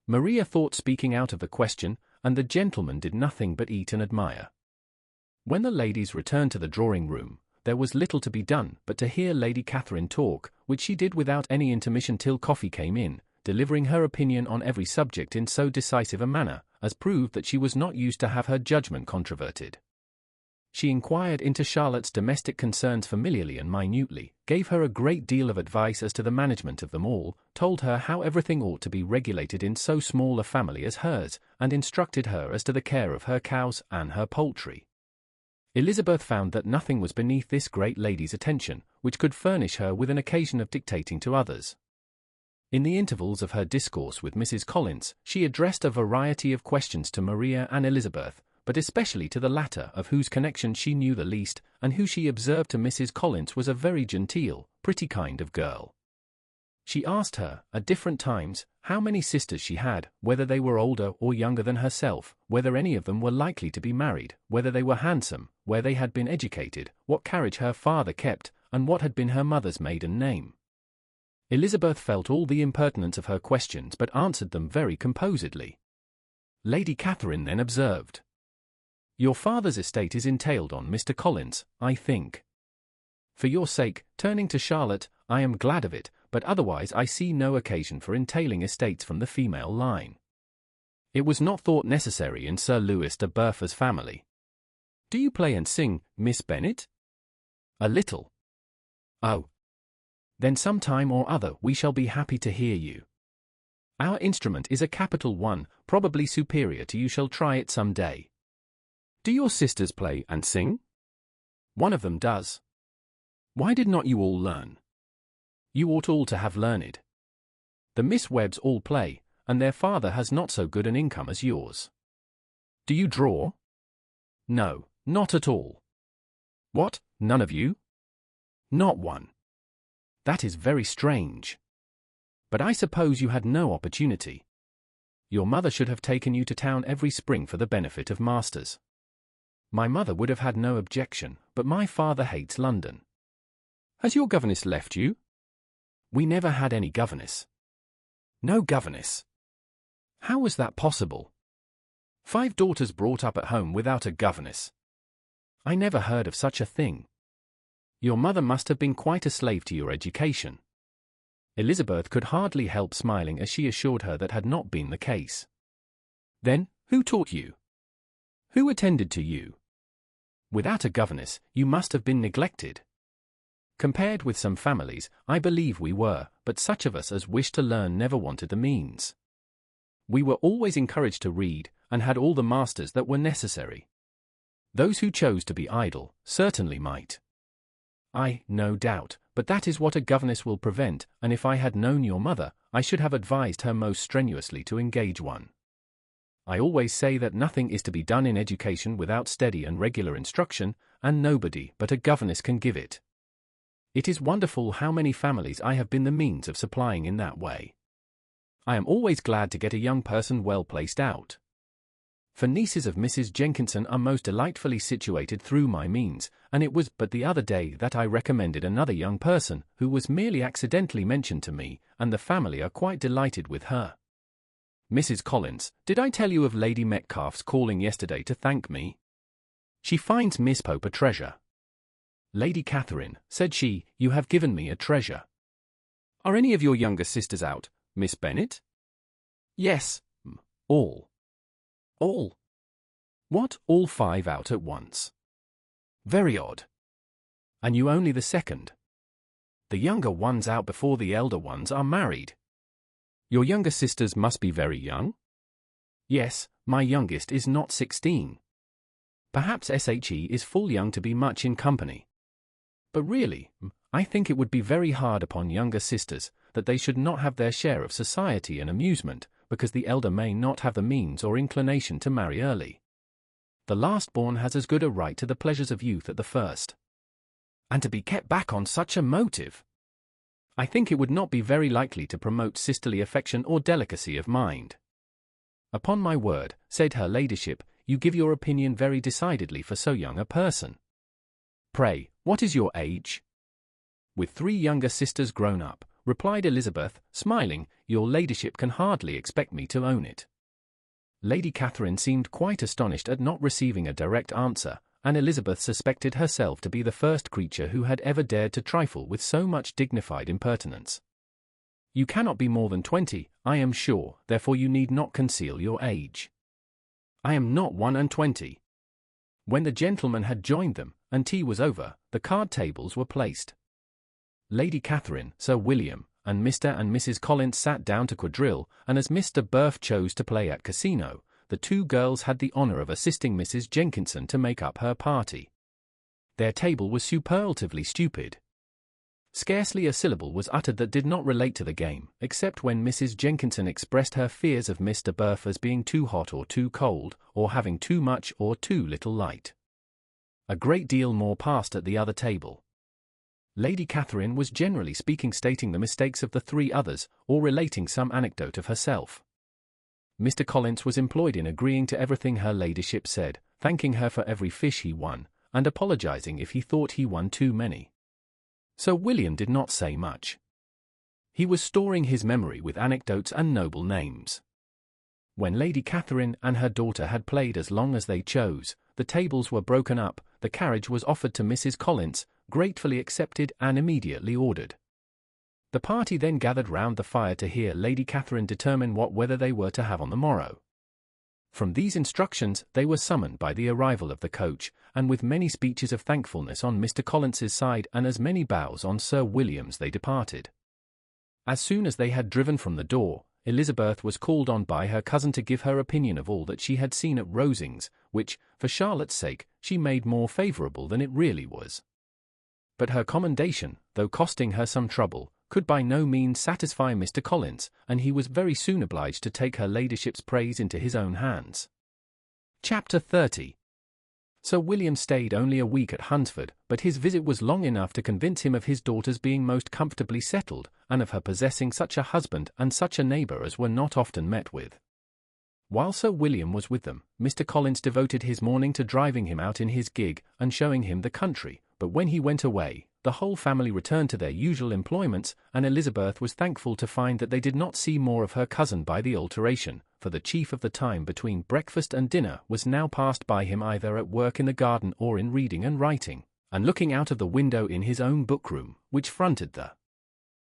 Maria thought speaking out of the question, and the gentlemen did nothing but eat and admire. When the ladies returned to the drawing-room, there was little to be done but to hear Lady Catherine talk, which she did without any intermission till coffee came in, delivering her opinion on every subject in so decisive a manner, as proved that she was not used to have her judgment controverted. She inquired into Charlotte's domestic concerns familiarly and minutely, gave her a great deal of advice as to the management of them all, told her how everything ought to be regulated in so small a family as hers, and instructed her as to the care of her cows and her poultry. Elizabeth found that nothing was beneath this great lady's attention, which could furnish her with an occasion of dictating to others. In the intervals of her discourse with Mrs. Collins, she addressed a variety of questions to Maria and Elizabeth, but especially to the latter, of whose connection she knew the least, and who she observed to Mrs. Collins was a very genteel, pretty kind of girl. She asked her, at different times, how many sisters she had, whether they were older or younger than herself, whether any of them were likely to be married, whether they were handsome, where they had been educated, what carriage her father kept, and what had been her mother's maiden name. Elizabeth felt all the impertinence of her questions but answered them very composedly. Lady Catherine then observed, "Your father's estate is entailed on Mr. Collins, I think. For your sake," turning to Charlotte, "I am glad of it, but otherwise I see no occasion for entailing estates from the female line. It was not thought necessary in Sir Louis de Burfa's family. Do you play and sing, Miss Bennet?" "A little." "Oh. Then some time or other we shall be happy to hear you. Our instrument is a capital one, probably superior to you shall try it some day." "Do your sisters play and sing?" "One of them does." "Why did not you all learn?" "You ought all to have learned. The Miss Webbs all play, and their father has not so good an income as yours." "Do you draw?" "No, not at all." "What, none of you?" "Not one." "That is very strange. But I suppose you had no opportunity. Your mother should have taken you to town every spring for the benefit of masters." "My mother would have had no objection, but my father hates London." "Has your governess left you?" "We never had any governess." "No governess? How was that possible? 5 daughters brought up at home without a governess? I never heard of such a thing. Your mother must have been quite a slave to your education." Elizabeth could hardly help smiling as she assured her that had not been the case. "Then, who taught you? Who attended to you? Without a governess, you must have been neglected." "Compared with some families, I believe we were, but such of us as wished to learn never wanted the means. We were always encouraged to read, and had all the masters that were necessary. Those who chose to be idle, certainly might." No doubt, but that is what a governess will prevent, and if I had known your mother, I should have advised her most strenuously to engage one. I always say that nothing is to be done in education without steady and regular instruction, and nobody but a governess can give it. It is wonderful how many families I have been the means of supplying in that way. I am always glad to get a young person well placed out. For nieces of Mrs. Jenkinson are most delightfully situated through my means, and it was but the other day that I recommended another young person, who was merely accidentally mentioned to me, and the family are quite delighted with her. Mrs. Collins, did I tell you of Lady Metcalfe's calling yesterday to thank me? She finds Miss Pope a treasure. Lady Catherine, said she, you have given me a treasure. Are any of your younger sisters out, Miss Bennet? Yes, all. All? What, all 5 out at once? Very odd. And you only the second? The younger ones out before the elder ones are married. Your younger sisters must be very young? Yes, my youngest is not 16. Perhaps she is full young to be much in company. But really, I think it would be very hard upon younger sisters that they should not have their share of society and amusement, because the elder may not have the means or inclination to marry early. The last-born has as good a right to the pleasures of youth at the first. And to be kept back on such a motive! I think it would not be very likely to promote sisterly affection or delicacy of mind. Upon my word, said her ladyship, you give your opinion very decidedly for so young a person. Pray, what is your age? With 3 younger sisters grown up, replied Elizabeth, smiling, your ladyship can hardly expect me to own it. Lady Catherine seemed quite astonished at not receiving a direct answer, and Elizabeth suspected herself to be the first creature who had ever dared to trifle with so much dignified impertinence. You cannot be more than 20, I am sure, therefore you need not conceal your age. I am not 21. When the gentlemen had joined them, and tea was over, the card tables were placed. Lady Catherine, Sir William, and Mr. and Mrs. Collins sat down to quadrille, and as Mr. Burf chose to play at casino, the 2 girls had the honour of assisting Mrs. Jenkinson to make up her party. Their table was superlatively stupid. Scarcely a syllable was uttered that did not relate to the game, except when Mrs. Jenkinson expressed her fears of Mr. Burf as being too hot or too cold, or having too much or too little light. A great deal more passed at the other table. Lady Catherine was generally speaking stating the mistakes of the 3 others, or relating some anecdote of herself. Mr. Collins was employed in agreeing to everything her ladyship said, thanking her for every fish he won, and apologizing if he thought he won too many. Sir William did not say much. He was storing his memory with anecdotes and noble names. When Lady Catherine and her daughter had played as long as they chose, the tables were broken up, the carriage was offered to Mrs. Collins, gratefully accepted and immediately ordered. The party then gathered round the fire to hear Lady Catherine determine what weather they were to have on the morrow. From these instructions they were summoned by the arrival of the coach, and with many speeches of thankfulness on Mr. Collins's side and as many bows on Sir William's they departed. As soon as they had driven from the door, Elizabeth was called on by her cousin to give her opinion of all that she had seen at Rosings, which, for Charlotte's sake, she made more favourable than it really was. But her commendation, though costing her some trouble, could by no means satisfy Mr. Collins, and he was very soon obliged to take her ladyship's praise into his own hands. Chapter 30. Sir William stayed only a week at Hunsford, but his visit was long enough to convince him of his daughter's being most comfortably settled, and of her possessing such a husband and such a neighbour as were not often met with. While Sir William was with them, Mr. Collins devoted his morning to driving him out in his gig and showing him the country, but when he went away, the whole family returned to their usual employments, and Elizabeth was thankful to find that they did not see more of her cousin by the alteration, for the chief of the time between breakfast and dinner was now passed by him either at work in the garden or in reading and writing, and looking out of the window in his own book-room, which fronted the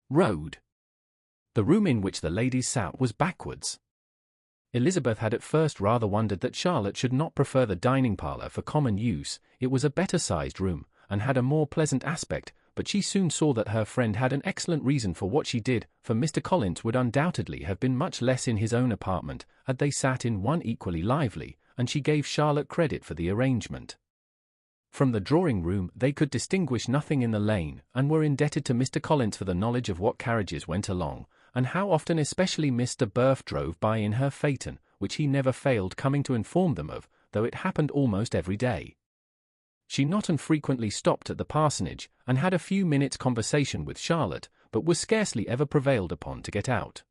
road. The room in which the ladies sat was backwards. Elizabeth had at first rather wondered that Charlotte should not prefer the dining parlour for common use. It was a better-sized room, and had a more pleasant aspect, but she soon saw that her friend had an excellent reason for what she did, for Mr. Collins would undoubtedly have been much less in his own apartment, had they sat in one equally lively, and she gave Charlotte credit for the arrangement. From the drawing-room they could distinguish nothing in the lane, and were indebted to Mr. Collins for the knowledge of what carriages went along, and how often especially Mr. Burf drove by in her phaeton, which he never failed coming to inform them of, though it happened almost every day. She not unfrequently stopped at the parsonage, and had a few minutes' conversation with Charlotte, but was scarcely ever prevailed upon to get out.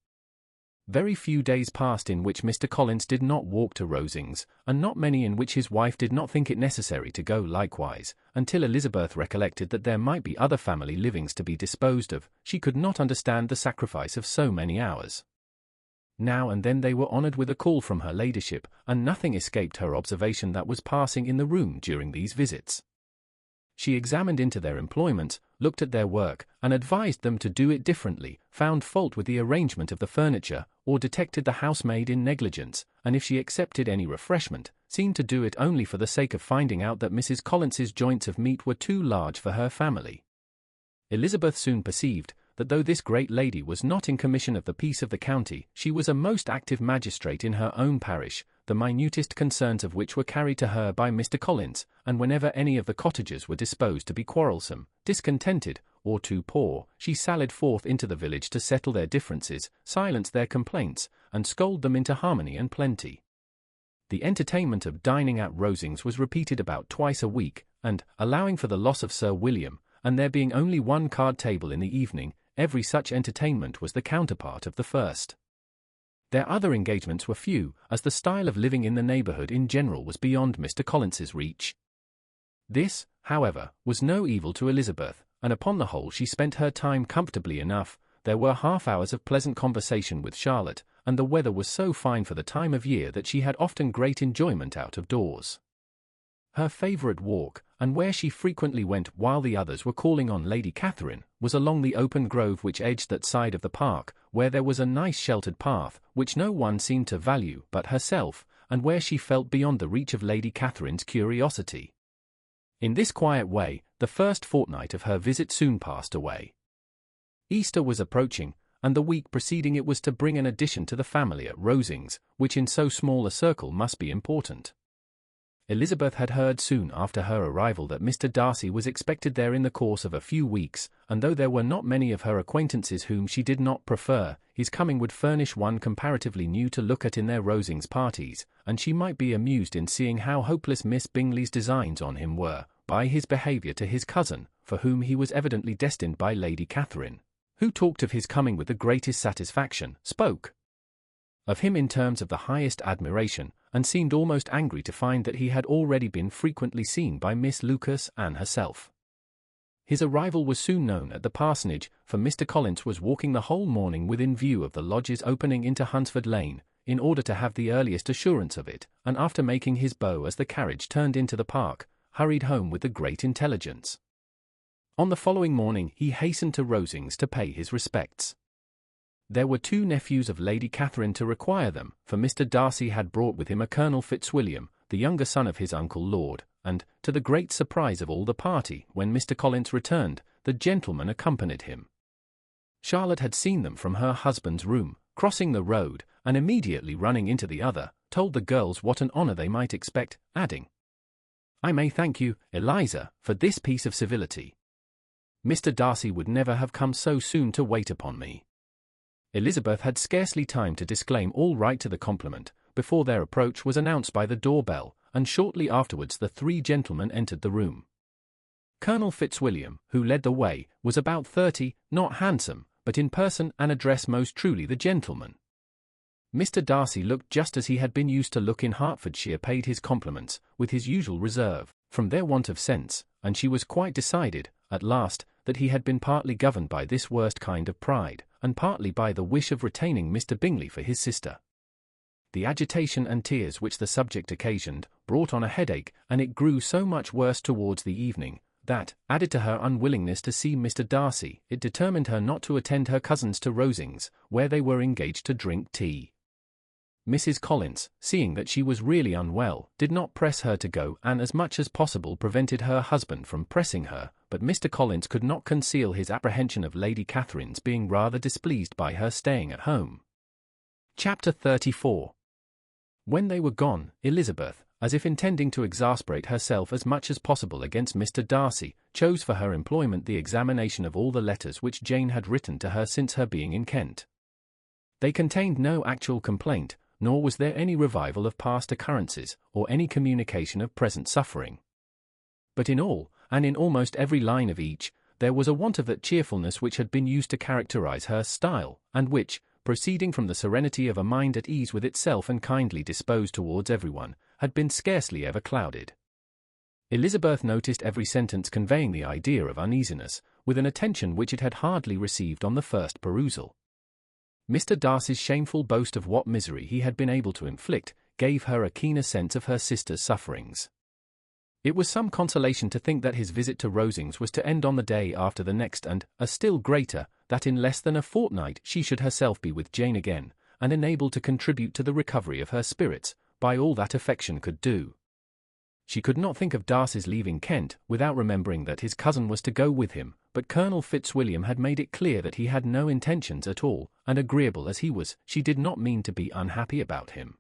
Very few days passed in which Mr. Collins did not walk to Rosings, and not many in which his wife did not think it necessary to go likewise, until Elizabeth recollected that there might be other family livings to be disposed of. She could not understand the sacrifice of so many hours. Now and then they were honoured with a call from her ladyship, and nothing escaped her observation that was passing in the room during these visits. She examined into their employments, looked at their work, and advised them to do it differently, found fault with the arrangement of the furniture, or detected the housemaid in negligence, and if she accepted any refreshment, seemed to do it only for the sake of finding out that Mrs. Collins's joints of meat were too large for her family. Elizabeth soon perceived that though this great lady was not in commission of the peace of the county, she was a most active magistrate in her own parish, the minutest concerns of which were carried to her by Mr. Collins, and whenever any of the cottagers were disposed to be quarrelsome, discontented, or too poor, she sallied forth into the village to settle their differences, silence their complaints, and scold them into harmony and plenty. The entertainment of dining at Rosings was repeated about twice a week, and, allowing for the loss of Sir William, and there being only one card table in the evening, every such entertainment was the counterpart of the first. Their other engagements were few, as the style of living in the neighbourhood in general was beyond Mr. Collins's reach. This, however, was no evil to Elizabeth, and upon the whole she spent her time comfortably enough. There were half hours of pleasant conversation with Charlotte, and the weather was so fine for the time of year that she had often great enjoyment out of doors. Her favourite walk, and where she frequently went while the others were calling on Lady Catherine, was along the open grove which edged that side of the park, where there was a nice sheltered path, which no one seemed to value but herself, and where she felt beyond the reach of Lady Catherine's curiosity. In this quiet way, the first fortnight of her visit soon passed away. Easter was approaching, and the week preceding it was to bring an addition to the family at Rosings, which in so small a circle must be important. Elizabeth had heard soon after her arrival that Mr. Darcy was expected there in the course of a few weeks, and though there were not many of her acquaintances whom she did not prefer, his coming would furnish one comparatively new to look at in their Rosings parties, and she might be amused in seeing how hopeless Miss Bingley's designs on him were, by his behaviour to his cousin, for whom he was evidently destined by Lady Catherine, who talked of his coming with the greatest satisfaction, spoke of him in terms of the highest admiration, and seemed almost angry to find that he had already been frequently seen by Miss Lucas and herself. His arrival was soon known at the parsonage, for Mr. Collins was walking the whole morning within view of the lodges opening into Hunsford Lane, in order to have the earliest assurance of it, and after making his bow as the carriage turned into the park, hurried home with the great intelligence. On the following morning he hastened to Rosings to pay his respects. There were two nephews of Lady Catherine to require them, for Mr. Darcy had brought with him a Colonel Fitzwilliam, the younger son of his uncle Lord, and, to the great surprise of all the party, when Mr. Collins returned, the gentleman accompanied him. Charlotte had seen them from her husband's room, crossing the road, and immediately running into the other, told the girls what an honour they might expect, adding, "I may thank you, Eliza, for this piece of civility. Mr. Darcy would never have come so soon to wait upon me." Elizabeth had scarcely time to disclaim all right to the compliment, before their approach was announced by the door-bell, and shortly afterwards the three gentlemen entered the room. Colonel Fitzwilliam, who led the way, was about 30, not handsome, but in person and address most truly the gentleman. Mr. Darcy looked just as he had been used to look in Hertfordshire, paid his compliments, with his usual reserve, from their want of sense, and she was quite decided, at last, that he had been partly governed by this worst kind of pride, and partly by the wish of retaining Mr. Bingley for his sister. The agitation and tears which the subject occasioned brought on a headache, and it grew so much worse towards the evening, that, added to her unwillingness to see Mr. Darcy, it determined her not to attend her cousins to Rosings, where they were engaged to drink tea. Mrs. Collins, seeing that she was really unwell, did not press her to go, and as much as possible prevented her husband from pressing her, but Mr. Collins could not conceal his apprehension of Lady Catherine's being rather displeased by her staying at home. Chapter 34. When they were gone, Elizabeth, as if intending to exasperate herself as much as possible against Mr. Darcy, chose for her employment the examination of all the letters which Jane had written to her since her being in Kent. They contained no actual complaint, nor was there any revival of past occurrences, or any communication of present suffering. But in all, and in almost every line of each, there was a want of that cheerfulness which had been used to characterize her style, and which, proceeding from the serenity of a mind at ease with itself and kindly disposed towards everyone, had been scarcely ever clouded. Elizabeth noticed every sentence conveying the idea of uneasiness, with an attention which it had hardly received on the first perusal. Mr. Darcy's shameful boast of what misery he had been able to inflict gave her a keener sense of her sister's sufferings. It was some consolation to think that his visit to Rosings was to end on the day after the next, and, a still greater, that in less than a fortnight she should herself be with Jane again, and enabled to contribute to the recovery of her spirits, by all that affection could do. She could not think of Darcy's leaving Kent without remembering that his cousin was to go with him, but Colonel Fitzwilliam had made it clear that he had no intentions at all, and agreeable as he was, she did not mean to be unhappy about him.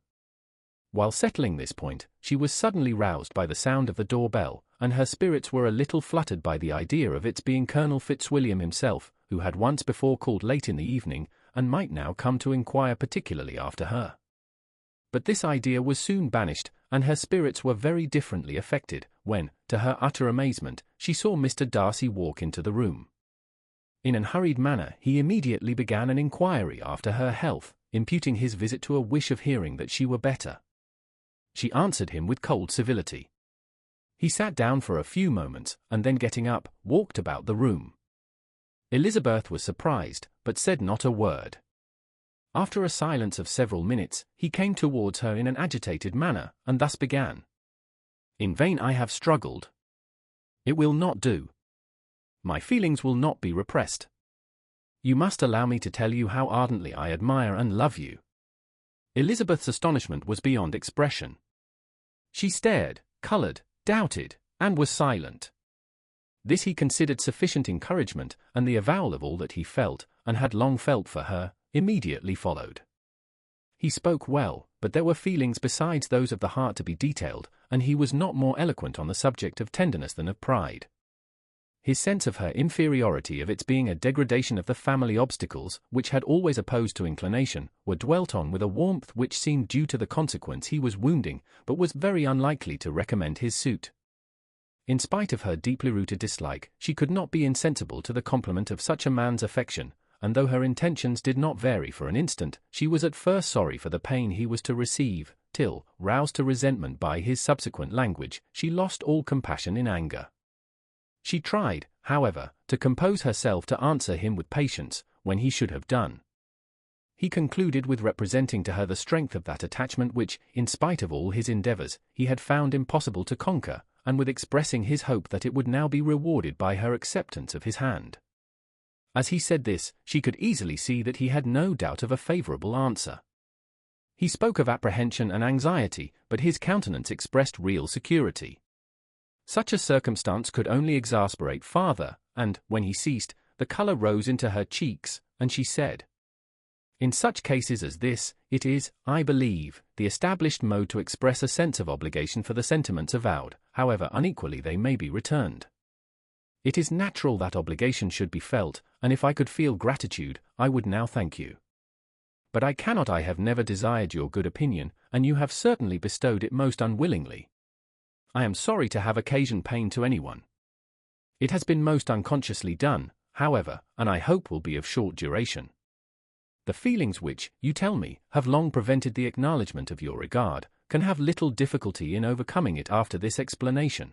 While settling this point, she was suddenly roused by the sound of the door-bell, and her spirits were a little fluttered by the idea of its being Colonel Fitzwilliam himself, who had once before called late in the evening, and might now come to inquire particularly after her. But this idea was soon banished, and her spirits were very differently affected, when, to her utter amazement, she saw Mr. Darcy walk into the room. In an hurried manner he immediately began an inquiry after her health, imputing his visit to a wish of hearing that she were better. She answered him with cold civility. He sat down for a few moments, and then getting up, walked about the room. Elizabeth was surprised, but said not a word. After a silence of several minutes, he came towards her in an agitated manner, and thus began. "In vain I have struggled. It will not do. My feelings will not be repressed. You must allow me to tell you how ardently I admire and love you." Elizabeth's astonishment was beyond expression. She stared, coloured, doubted, and was silent. This he considered sufficient encouragement, and the avowal of all that he felt, and had long felt for her, immediately followed. He spoke well, but there were feelings besides those of the heart to be detailed, and he was not more eloquent on the subject of tenderness than of pride. His sense of her inferiority, of its being a degradation of the family obstacles, which had always opposed to inclination, were dwelt on with a warmth which seemed due to the consequence he was wounding, but was very unlikely to recommend his suit. In spite of her deeply rooted dislike, she could not be insensible to the compliment of such a man's affection, and though her intentions did not vary for an instant, she was at first sorry for the pain he was to receive, till, roused to resentment by his subsequent language, she lost all compassion in anger. She tried, however, to compose herself to answer him with patience, when he should have done. He concluded with representing to her the strength of that attachment which, in spite of all his endeavours, he had found impossible to conquer, and with expressing his hope that it would now be rewarded by her acceptance of his hand. As he said this, she could easily see that he had no doubt of a favourable answer. He spoke of apprehension and anxiety, but his countenance expressed real security. Such a circumstance could only exasperate farther, and, when he ceased, the colour rose into her cheeks, and she said, "In such cases as this, it is, I believe, the established mode to express a sense of obligation for the sentiments avowed, however unequally they may be returned. It is natural that obligation should be felt, and if I could feel gratitude, I would now thank you. But I cannot. I have never desired your good opinion, and you have certainly bestowed it most unwillingly. I am sorry to have occasioned pain to anyone. It has been most unconsciously done, however, and I hope will be of short duration. The feelings which, you tell me, have long prevented the acknowledgment of your regard, can have little difficulty in overcoming it after this explanation."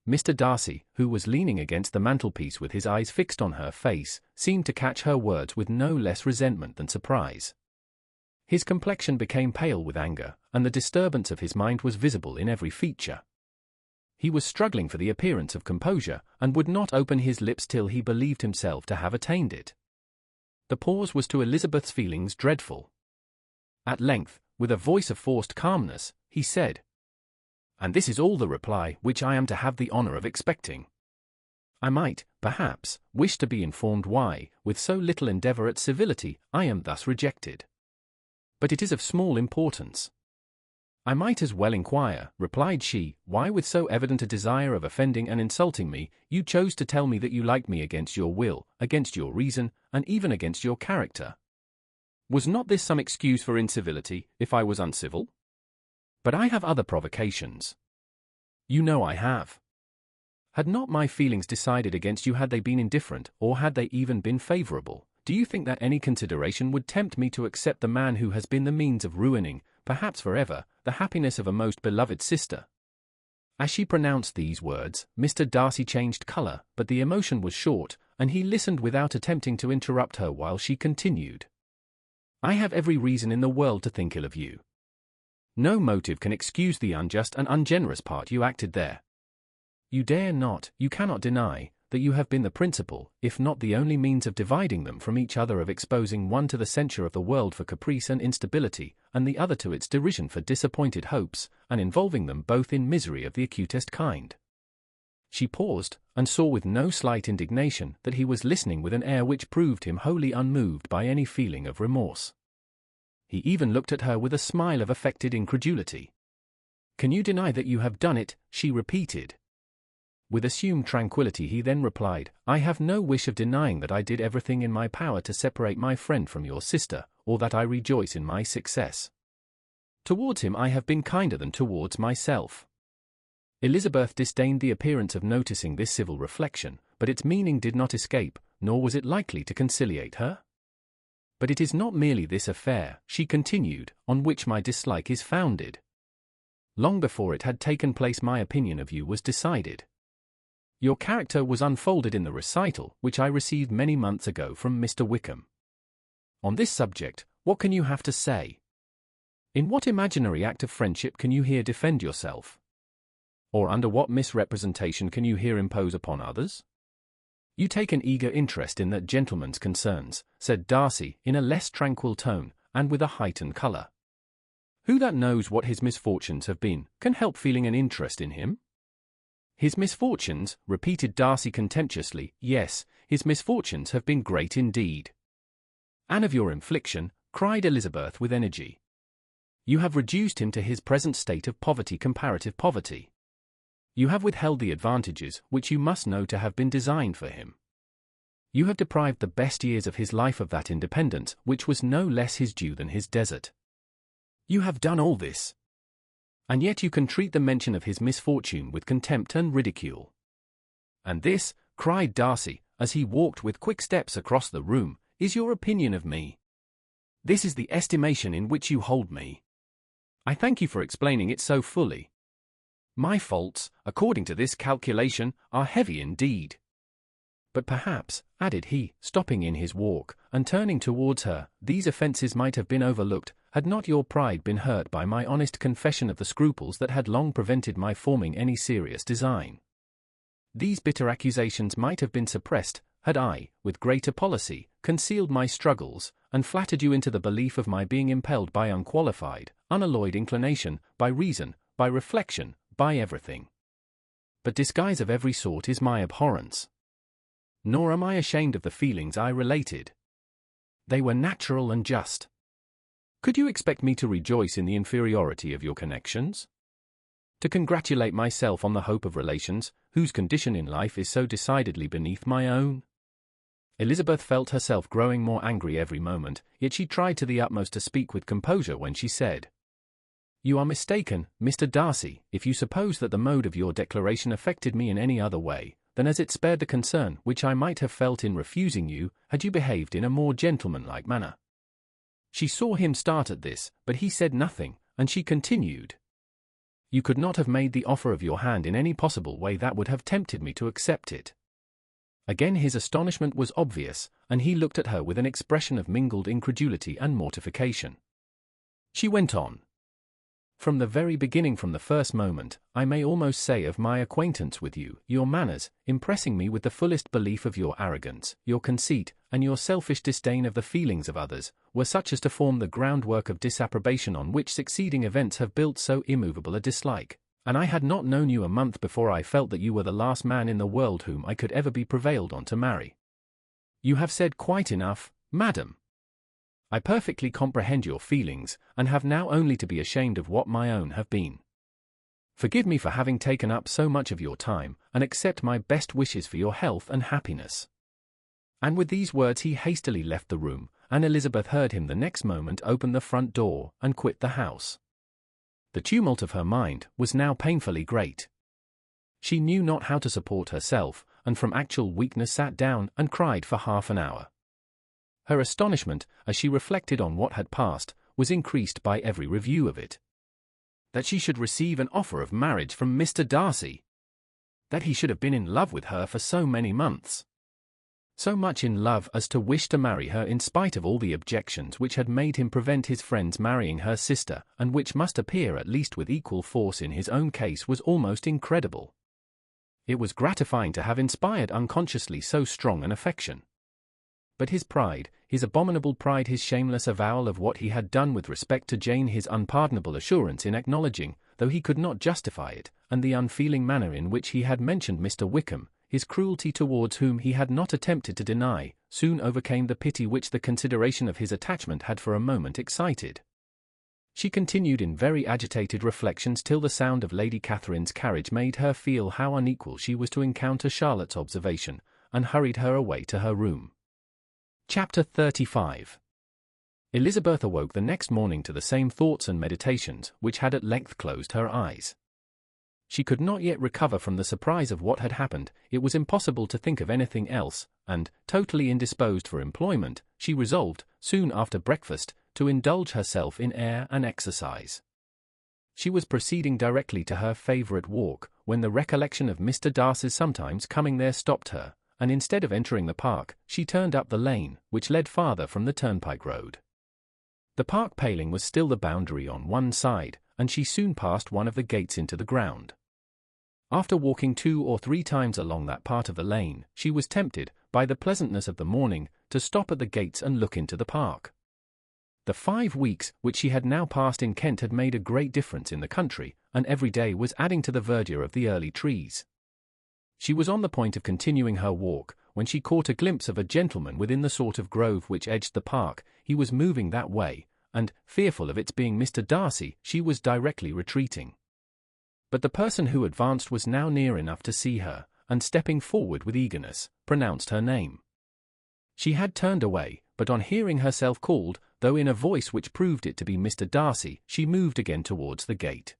Mr. Darcy, who was leaning against the mantelpiece with his eyes fixed on her face, seemed to catch her words with no less resentment than surprise. His complexion became pale with anger, and the disturbance of his mind was visible in every feature. He was struggling for the appearance of composure, and would not open his lips till he believed himself to have attained it. The pause was to Elizabeth's feelings dreadful. At length, with a voice of forced calmness, he said, "And this is all the reply which I am to have the honour of expecting. I might, perhaps, wish to be informed why, with so little endeavour at civility, I am thus rejected. But it is of small importance." "I might as well inquire," replied she, "why with so evident a desire of offending and insulting me, you chose to tell me that you liked me against your will, against your reason, and even against your character. Was not this some excuse for incivility, if I was uncivil? But I have other provocations. You know I have. Had not my feelings decided against you, had they been indifferent, or had they even been favourable, do you think that any consideration would tempt me to accept the man who has been the means of ruining, perhaps forever, the happiness of a most beloved sister?" As she pronounced these words, Mr. Darcy changed colour, but the emotion was short, and he listened without attempting to interrupt her while she continued. "I have every reason in the world to think ill of you. No motive can excuse the unjust and ungenerous part you acted there. You cannot deny, that you have been the principal, if not the only means of dividing them from each other, of exposing one to the censure of the world for caprice and instability, and the other to its derision for disappointed hopes, and involving them both in misery of the acutest kind." She paused, and saw with no slight indignation that he was listening with an air which proved him wholly unmoved by any feeling of remorse. He even looked at her with a smile of affected incredulity. "Can you deny that you have done it?" she repeated. With assumed tranquillity he then replied, "I have no wish of denying that I did everything in my power to separate my friend from your sister, or that I rejoice in my success. Towards him I have been kinder than towards myself." Elizabeth disdained the appearance of noticing this civil reflection, but its meaning did not escape, nor was it likely to conciliate her. "But it is not merely this affair," she continued, "on which my dislike is founded. Long before it had taken place my opinion of you was decided. Your character was unfolded in the recital which I received many months ago from Mr. Wickham. On this subject, what can you have to say? In what imaginary act of friendship can you here defend yourself? Or under what misrepresentation can you here impose upon others? You take an eager interest in that gentleman's concerns," said Darcy in a less tranquil tone, and with a heightened colour. "Who that knows what his misfortunes have been, can help feeling an interest in him?" "His misfortunes," repeated Darcy contemptuously, "yes, his misfortunes have been great indeed." "And of your infliction," cried Elizabeth with energy. "You have reduced him to his present state of poverty, comparative poverty. You have withheld the advantages which you must know to have been designed for him. You have deprived the best years of his life of that independence which was no less his due than his desert. You have done all this, and yet you can treat the mention of his misfortune with contempt and ridicule. And this," cried Darcy, as he walked with quick steps across the room, "is your opinion of me. This is the estimation in which you hold me. I thank you for explaining it so fully. My faults, according to this calculation, are heavy indeed. But perhaps," added he, stopping in his walk, and turning towards her, "these offences might have been overlooked, had not your pride been hurt by my honest confession of the scruples that had long prevented my forming any serious design. These bitter accusations might have been suppressed, had I, with greater policy, concealed my struggles, and flattered you into the belief of my being impelled by unqualified, unalloyed inclination, by reason, by reflection, by everything. But disguise of every sort is my abhorrence. Nor am I ashamed of the feelings I related. They were natural and just. Could you expect me to rejoice in the inferiority of your connections? To congratulate myself on the hope of relations, whose condition in life is so decidedly beneath my own?" Elizabeth felt herself growing more angry every moment, yet she tried to the utmost to speak with composure when she said, "You are mistaken, Mr. Darcy, if you suppose that the mode of your declaration affected me in any other way than as it spared the concern which I might have felt in refusing you, had you behaved in a more gentlemanlike manner." She saw him start at this, but he said nothing, and she continued, "You could not have made the offer of your hand in any possible way that would have tempted me to accept it." Again his astonishment was obvious, and he looked at her with an expression of mingled incredulity and mortification. She went on, "From the very beginning, from the first moment, I may almost say, of my acquaintance with you, your manners, impressing me with the fullest belief of your arrogance, your conceit, and your selfish disdain of the feelings of others, were such as to form the groundwork of disapprobation on which succeeding events have built so immovable a dislike, and I had not known you a month before I felt that you were the last man in the world whom I could ever be prevailed on to marry. You have said quite enough, madam. I perfectly comprehend your feelings, and have now only to be ashamed of what my own have been. Forgive me for having taken up so much of your time, and accept my best wishes for your health and happiness." And with these words he hastily left the room, and Elizabeth heard him the next moment open the front door and quit the house. The tumult of her mind was now painfully great. She knew not how to support herself, and from actual weakness sat down and cried for half an hour. Her astonishment, as she reflected on what had passed, was increased by every review of it. That she should receive an offer of marriage from Mr. Darcy! That he should have been in love with her for so many months! So much in love as to wish to marry her in spite of all the objections which had made him prevent his friends marrying her sister, and which must appear at least with equal force in his own case, was almost incredible. It was gratifying to have inspired unconsciously so strong an affection. But his pride, his abominable pride, his shameless avowal of what he had done with respect to Jane, his unpardonable assurance in acknowledging, though he could not justify it, and the unfeeling manner in which he had mentioned Mr. Wickham, his cruelty towards whom he had not attempted to deny, soon overcame the pity which the consideration of his attachment had for a moment excited. She continued in very agitated reflections till the sound of Lady Catherine's carriage made her feel how unequal she was to encounter Charlotte's observation, and hurried her away to her room. Chapter 35. Elizabeth awoke the next morning to the same thoughts and meditations which had at length closed her eyes. She could not yet recover from the surprise of what had happened. It was impossible to think of anything else, and, totally indisposed for employment, she resolved, soon after breakfast, to indulge herself in air and exercise. She was proceeding directly to her favourite walk, when the recollection of Mr. Darcy's sometimes coming there stopped her, and instead of entering the park, she turned up the lane, which led farther from the turnpike road. The park paling was still the boundary on one side, and she soon passed one of the gates into the ground. After walking 2 or 3 times along that part of the lane, she was tempted, by the pleasantness of the morning, to stop at the gates and look into the park. The 5 weeks which she had now passed in Kent had made a great difference in the country, and every day was adding to the verdure of the early trees. She was on the point of continuing her walk, when she caught a glimpse of a gentleman within the sort of grove which edged the park. He was moving that way, and, fearful of its being Mr. Darcy, she was directly retreating. But the person who advanced was now near enough to see her, and stepping forward with eagerness, pronounced her name. She had turned away, but on hearing herself called, though in a voice which proved it to be Mr. Darcy, she moved again towards the gate.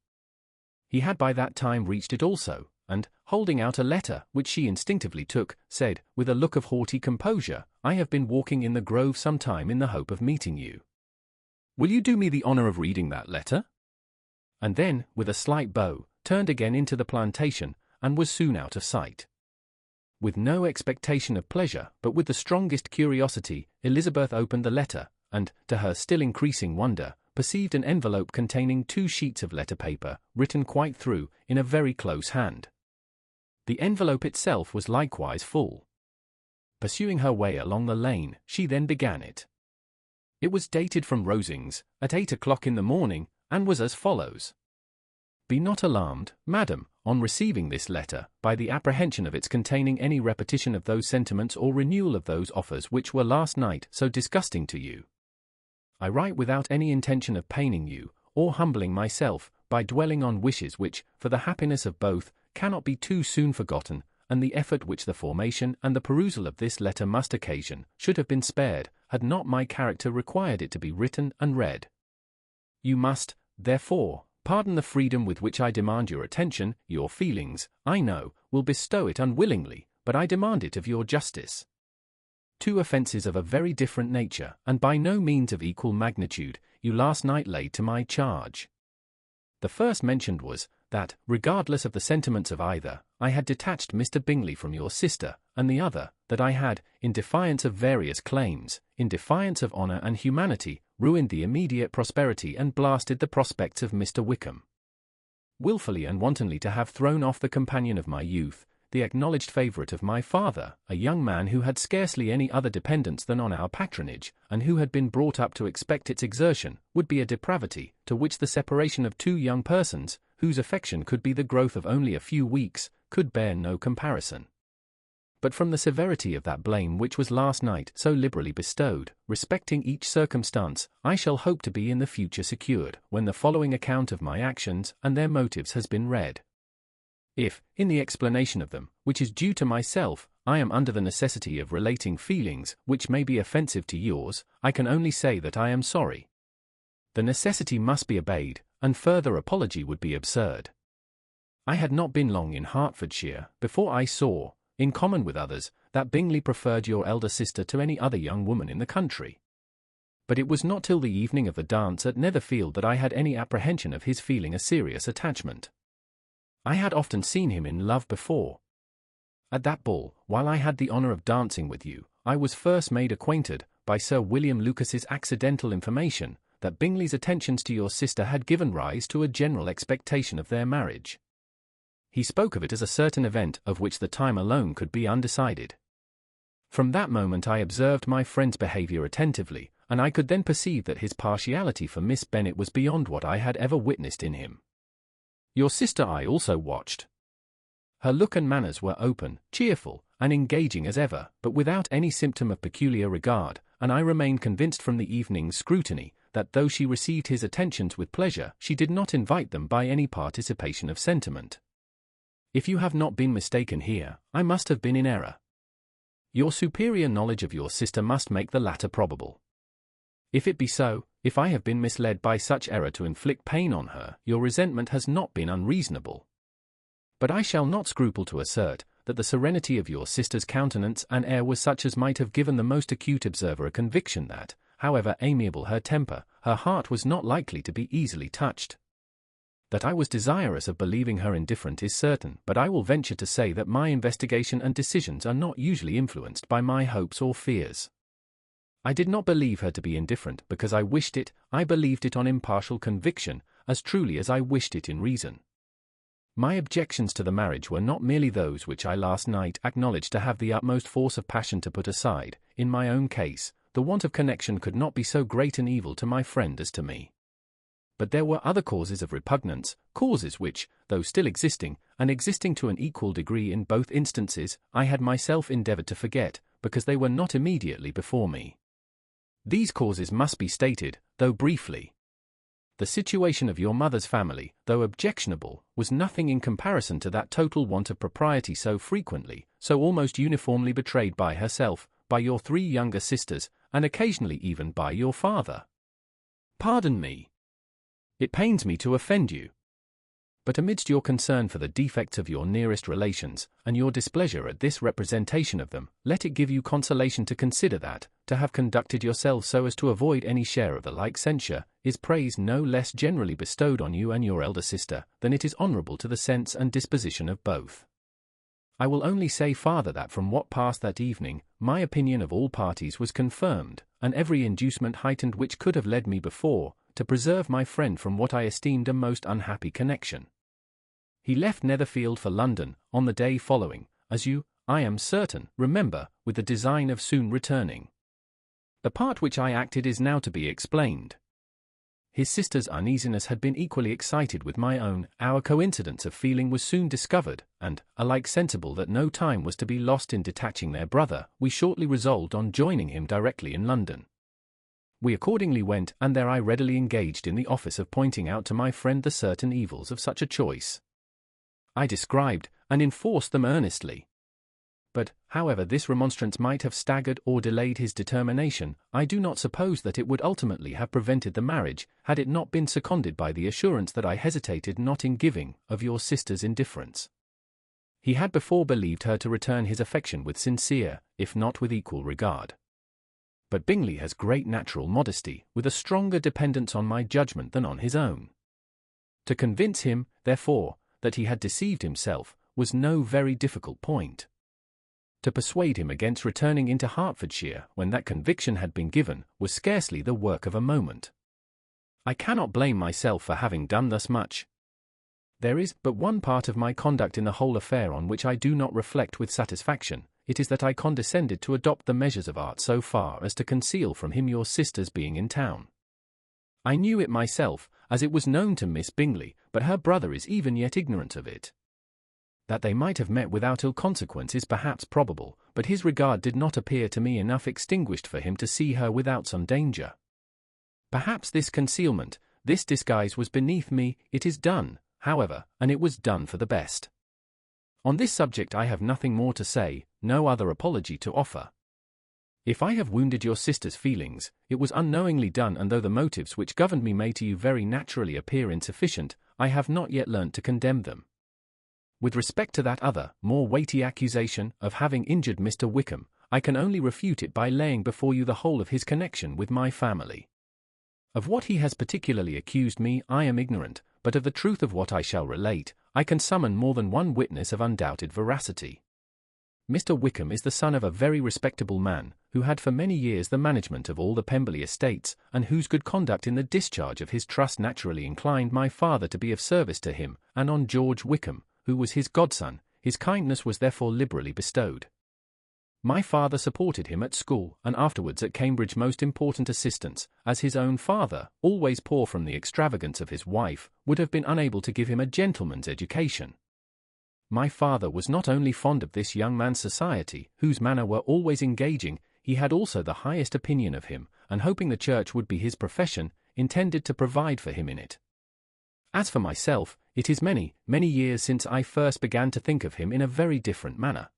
He had by that time reached it also, and, holding out a letter, which she instinctively took, said, with a look of haughty composure, "I have been walking in the grove some time in the hope of meeting you. Will you do me the honour of reading that letter?" And then, with a slight bow, turned again into the plantation, and was soon out of sight. With no expectation of pleasure, but with the strongest curiosity, Elizabeth opened the letter, and, to her still increasing wonder, perceived an envelope containing 2 sheets of letter paper, written quite through, in a very close hand. The envelope itself was likewise full. Pursuing her way along the lane, she then began it. It was dated from Rosings, at 8 o'clock in the morning, and was as follows. "Be not alarmed, madam, on receiving this letter, by the apprehension of its containing any repetition of those sentiments or renewal of those offers which were last night so disgusting to you. I write without any intention of paining you, or humbling myself, by dwelling on wishes which, for the happiness of both, cannot be too soon forgotten, and the effort which the formation and the perusal of this letter must occasion, should have been spared, had not my character required it to be written and read. You must, therefore, pardon the freedom with which I demand your attention. Your feelings, I know, will bestow it unwillingly, but I demand it of your justice. 2 offences of a very different nature, and by no means of equal magnitude, you last night laid to my charge. The first mentioned was, that, regardless of the sentiments of either, I had detached Mr. Bingley from your sister, and the other, that I had, in defiance of various claims, in defiance of honour and humanity, ruined the immediate prosperity and blasted the prospects of Mr. Wickham. Wilfully and wantonly to have thrown off the companion of my youth, the acknowledged favourite of my father, a young man who had scarcely any other dependence than on our patronage, and who had been brought up to expect its exertion, would be a depravity, to which the separation of 2 young persons, whose affection could be the growth of only a few weeks, could bear no comparison. But from the severity of that blame which was last night so liberally bestowed, respecting each circumstance, I shall hope to be in the future secured, when the following account of my actions and their motives has been read. If, in the explanation of them, which is due to myself, I am under the necessity of relating feelings which may be offensive to yours, I can only say that I am sorry. The necessity must be obeyed, and further apology would be absurd. I had not been long in Hertfordshire before I saw, in common with others, that Bingley preferred your elder sister to any other young woman in the country. But it was not till the evening of the dance at Netherfield that I had any apprehension of his feeling a serious attachment. I had often seen him in love before. At that ball, while I had the honour of dancing with you, I was first made acquainted, by Sir William Lucas's accidental information, that Bingley's attentions to your sister had given rise to a general expectation of their marriage. He spoke of it as a certain event of which the time alone could be undecided. From that moment I observed my friend's behaviour attentively, and I could then perceive that his partiality for Miss Bennet was beyond what I had ever witnessed in him. Your sister I also watched. Her look and manners were open, cheerful, and engaging as ever, but without any symptom of peculiar regard, and I remained convinced from the evening's scrutiny, that though she received his attentions with pleasure, she did not invite them by any participation of sentiment. If you have not been mistaken here, I must have been in error. Your superior knowledge of your sister must make the latter probable. If it be so, if I have been misled by such error to inflict pain on her, your resentment has not been unreasonable. But I shall not scruple to assert, that the serenity of your sister's countenance and air was such as might have given the most acute observer a conviction that, however amiable her temper, her heart was not likely to be easily touched. That I was desirous of believing her indifferent is certain, but I will venture to say that my investigation and decisions are not usually influenced by my hopes or fears. I did not believe her to be indifferent because I wished it, I believed it on impartial conviction, as truly as I wished it in reason. My objections to the marriage were not merely those which I last night acknowledged to have the utmost force of passion to put aside. In my own case, the want of connection could not be so great an evil to my friend as to me. But there were other causes of repugnance, causes which, though still existing, and existing to an equal degree in both instances, I had myself endeavoured to forget, because they were not immediately before me. These causes must be stated, though briefly. The situation of your mother's family, though objectionable, was nothing in comparison to that total want of propriety so frequently, so almost uniformly betrayed by herself, by your 3 younger sisters, and occasionally even by your father. Pardon me. It pains me to offend you. But amidst your concern for the defects of your nearest relations, and your displeasure at this representation of them, let it give you consolation to consider that, to have conducted yourselves so as to avoid any share of the like censure, is praise no less generally bestowed on you and your elder sister, than it is honourable to the sense and disposition of both. I will only say farther that from what passed that evening, my opinion of all parties was confirmed, and every inducement heightened which could have led me before, to preserve my friend from what I esteemed a most unhappy connection. He left Netherfield for London, on the day following, as you, I am certain, remember, with the design of soon returning. The part which I acted is now to be explained. His sister's uneasiness had been equally excited with my own. Our coincidence of feeling was soon discovered, and, alike sensible that no time was to be lost in detaching their brother, we shortly resolved on joining him directly in London. We accordingly went, and there I readily engaged in the office of pointing out to my friend the certain evils of such a choice. I described and enforced them earnestly. But, however this remonstrance might have staggered or delayed his determination, I do not suppose that it would ultimately have prevented the marriage, had it not been seconded by the assurance that I hesitated not in giving, of your sister's indifference. He had before believed her to return his affection with sincere, if not with equal regard. But Bingley has great natural modesty, with a stronger dependence on my judgment than on his own. To convince him, therefore, that he had deceived himself, was no very difficult point. To persuade him against returning into Hertfordshire, when that conviction had been given, was scarcely the work of a moment. I cannot blame myself for having done thus much. There is but one part of my conduct in the whole affair on which I do not reflect with satisfaction. It is that I condescended to adopt the measures of art so far as to conceal from him your sister's being in town. I knew it myself, as it was known to Miss Bingley, but her brother is even yet ignorant of it. That they might have met without ill consequence is perhaps probable, but his regard did not appear to me enough extinguished for him to see her without some danger. Perhaps this concealment, this disguise was beneath me. It is done, however, and it was done for the best. On this subject I have nothing more to say, no other apology to offer. If I have wounded your sister's feelings, it was unknowingly done, and though the motives which governed me may to you very naturally appear insufficient, I have not yet learnt to condemn them. With respect to that other, more weighty accusation of having injured Mr. Wickham, I can only refute it by laying before you the whole of his connection with my family. Of what he has particularly accused me I am ignorant, but of the truth of what I shall relate, I can summon more than one witness of undoubted veracity. Mr. Wickham is the son of a very respectable man, who had for many years the management of all the Pemberley estates, and whose good conduct in the discharge of his trust naturally inclined my father to be of service to him, and on George Wickham, who was his godson, his kindness was therefore liberally bestowed. My father supported him at school, and afterwards at Cambridge most important assistance, as his own father, always poor from the extravagance of his wife, would have been unable to give him a gentleman's education. My father was not only fond of this young man's society, whose manner were always engaging, he had also the highest opinion of him, and hoping the church would be his profession, intended to provide for him in it. As for myself, it is many, many years since I first began to think of him in a very different manner.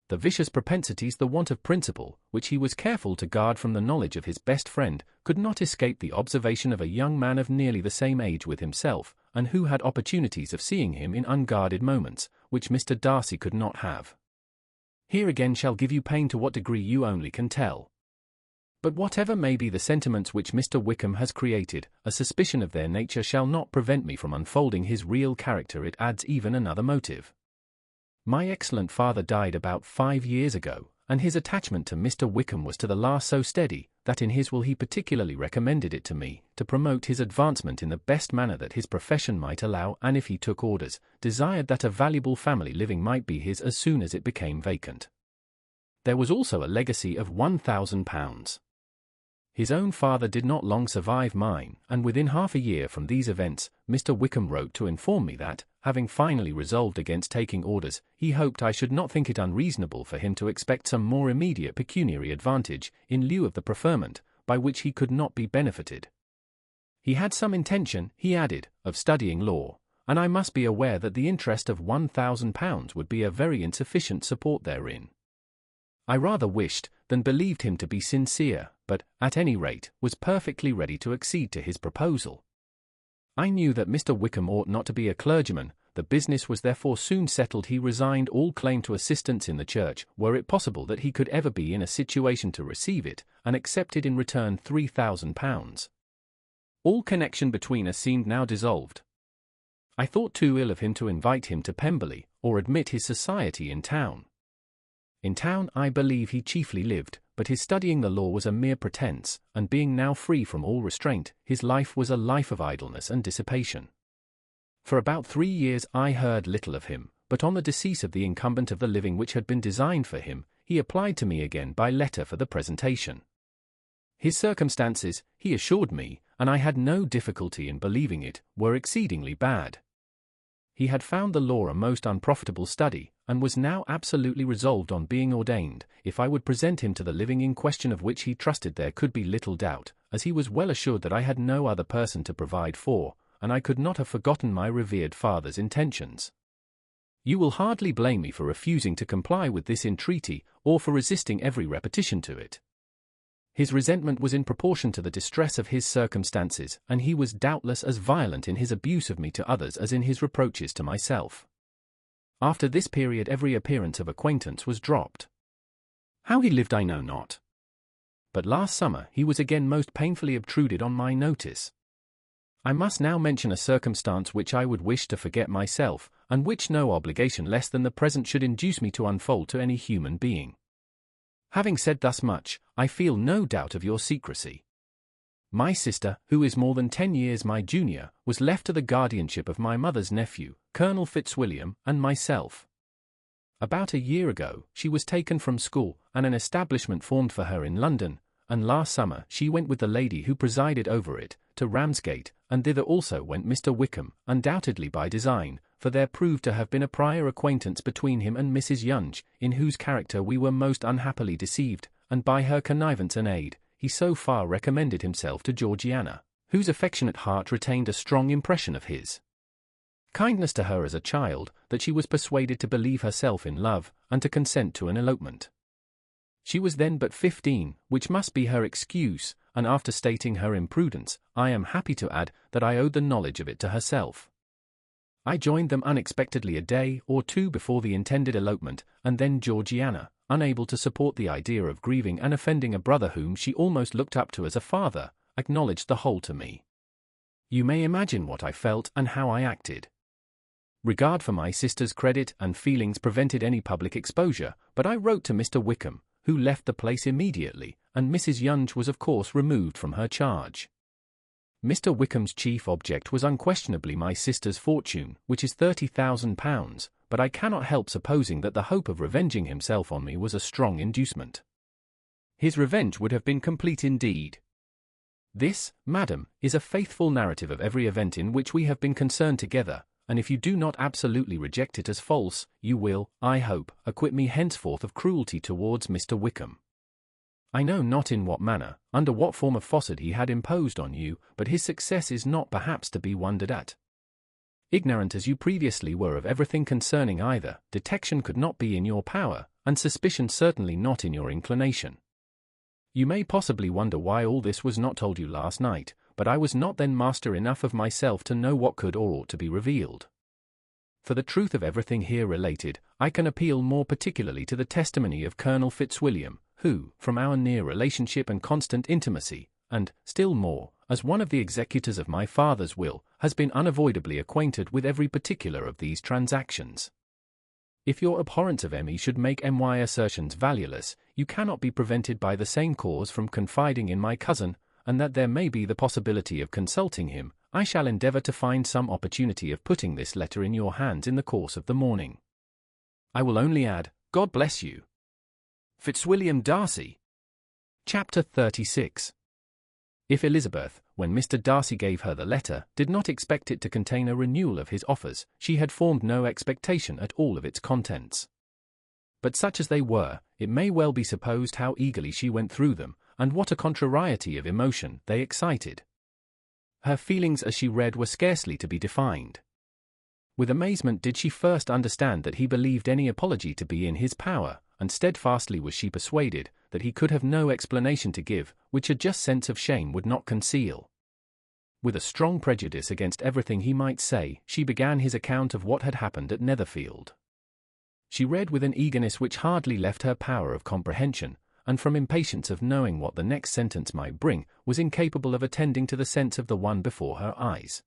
The vicious propensities, the want of principle, which he was careful to guard from the knowledge of his best friend, could not escape the observation of a young man of nearly the same age with himself, and who had opportunities of seeing him in unguarded moments, which Mr. Darcy could not have. Here again shall give you pain to what degree you only can tell. But whatever may be the sentiments which Mr. Wickham has created, a suspicion of their nature shall not prevent me from unfolding his real character. It adds even another motive. My excellent father died about 5 years ago, and his attachment to Mr. Wickham was to the last so steady, that in his will he particularly recommended it to me, to promote his advancement in the best manner that his profession might allow, and if he took orders, desired that a valuable family living might be his as soon as it became vacant. There was also a legacy of £1,000. His own father did not long survive mine, and within half a year from these events, Mr. Wickham wrote to inform me that, having finally resolved against taking orders, he hoped I should not think it unreasonable for him to expect some more immediate pecuniary advantage, in lieu of the preferment, by which he could not be benefited. He had some intention, he added, of studying law, and I must be aware that the interest of £1,000 would be a very insufficient support therein. I rather wished than believed him to be sincere, but, at any rate, was perfectly ready to accede to his proposal. I knew that Mr. Wickham ought not to be a clergyman. The business was therefore soon settled. He resigned all claim to assistance in the church, were it possible that he could ever be in a situation to receive it, and accepted in return £3,000. All connection between us seemed now dissolved. I thought too ill of him to invite him to Pemberley, or admit his society in town. In town I believe he chiefly lived, but his studying the law was a mere pretence, and being now free from all restraint, his life was a life of idleness and dissipation. For about 3 years I heard little of him, but on the decease of the incumbent of the living which had been designed for him, he applied to me again by letter for the presentation. His circumstances, he assured me, and I had no difficulty in believing it, were exceedingly bad. He had found the law a most unprofitable study, and was now absolutely resolved on being ordained, if I would present him to the living in question, of which he trusted there could be little doubt, as he was well assured that I had no other person to provide for, and I could not have forgotten my revered father's intentions. You will hardly blame me for refusing to comply with this entreaty, or for resisting every repetition to it. His resentment was in proportion to the distress of his circumstances, and he was doubtless as violent in his abuse of me to others as in his reproaches to myself. After this period every appearance of acquaintance was dropped. How he lived I know not. But last summer he was again most painfully obtruded on my notice. I must now mention a circumstance which I would wish to forget myself, and which no obligation less than the present should induce me to unfold to any human being. Having said thus much, I feel no doubt of your secrecy. My sister, who is more than 10 years my junior, was left to the guardianship of my mother's nephew, Colonel Fitzwilliam, and myself. About a year ago, she was taken from school, and an establishment formed for her in London, and last summer she went with the lady who presided over it, to Ramsgate, and thither also went Mr. Wickham, undoubtedly by design, for there proved to have been a prior acquaintance between him and Mrs. Yonge, in whose character we were most unhappily deceived, and by her connivance and aid, he so far recommended himself to Georgiana, whose affectionate heart retained a strong impression of his kindness to her as a child, that she was persuaded to believe herself in love, and to consent to an elopement. She was then but 15, which must be her excuse, and after stating her imprudence, I am happy to add that I owed the knowledge of it to herself. I joined them unexpectedly a day or two before the intended elopement, and then Georgiana, unable to support the idea of grieving and offending a brother whom she almost looked up to as a father, acknowledged the whole to me. You may imagine what I felt and how I acted. Regard for my sister's credit and feelings prevented any public exposure, but I wrote to Mr. Wickham, who left the place immediately, and Mrs. Yonge was of course removed from her charge. Mr. Wickham's chief object was unquestionably my sister's fortune, which is £30,000, but I cannot help supposing that the hope of revenging himself on me was a strong inducement. His revenge would have been complete indeed. This, madam, is a faithful narrative of every event in which we have been concerned together, and if you do not absolutely reject it as false, you will, I hope, acquit me henceforth of cruelty towards Mr. Wickham. I know not in what manner, under what form of falsehood he had imposed on you, but his success is not perhaps to be wondered at. Ignorant as you previously were of everything concerning either, detection could not be in your power, and suspicion certainly not in your inclination. You may possibly wonder why all this was not told you last night, but I was not then master enough of myself to know what could or ought to be revealed. For the truth of everything here related, I can appeal more particularly to the testimony of Colonel Fitzwilliam, who, from our near relationship and constant intimacy, and, still more, as one of the executors of my father's will, has been unavoidably acquainted with every particular of these transactions. If your abhorrence of Emmy should make my assertions valueless, you cannot be prevented by the same cause from confiding in my cousin, and that there may be the possibility of consulting him, I shall endeavour to find some opportunity of putting this letter in your hands in the course of the morning. I will only add, God bless you. Fitzwilliam Darcy. Chapter 36. If Elizabeth, when Mr. Darcy gave her the letter, did not expect it to contain a renewal of his offers, she had formed no expectation at all of its contents. But such as they were, it may well be supposed how eagerly she went through them, and what a contrariety of emotion they excited. Her feelings as she read were scarcely to be defined. With amazement did she first understand that he believed any apology to be in his power, and steadfastly was she persuaded that he could have no explanation to give, which a just sense of shame would not conceal. With a strong prejudice against everything he might say, she began his account of what had happened at Netherfield. She read with an eagerness which hardly left her power of comprehension, and from impatience of knowing what the next sentence might bring, was incapable of attending to the sense of the one before her eyes.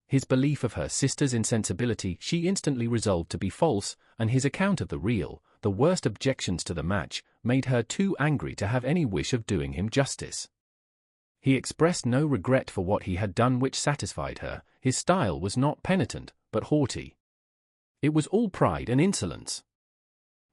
His belief of her sister's insensibility she instantly resolved to be false, and his account of the real, the worst objections to the match, made her too angry to have any wish of doing him justice. He expressed no regret for what he had done which satisfied her, his style was not penitent, but haughty. It was all pride and insolence.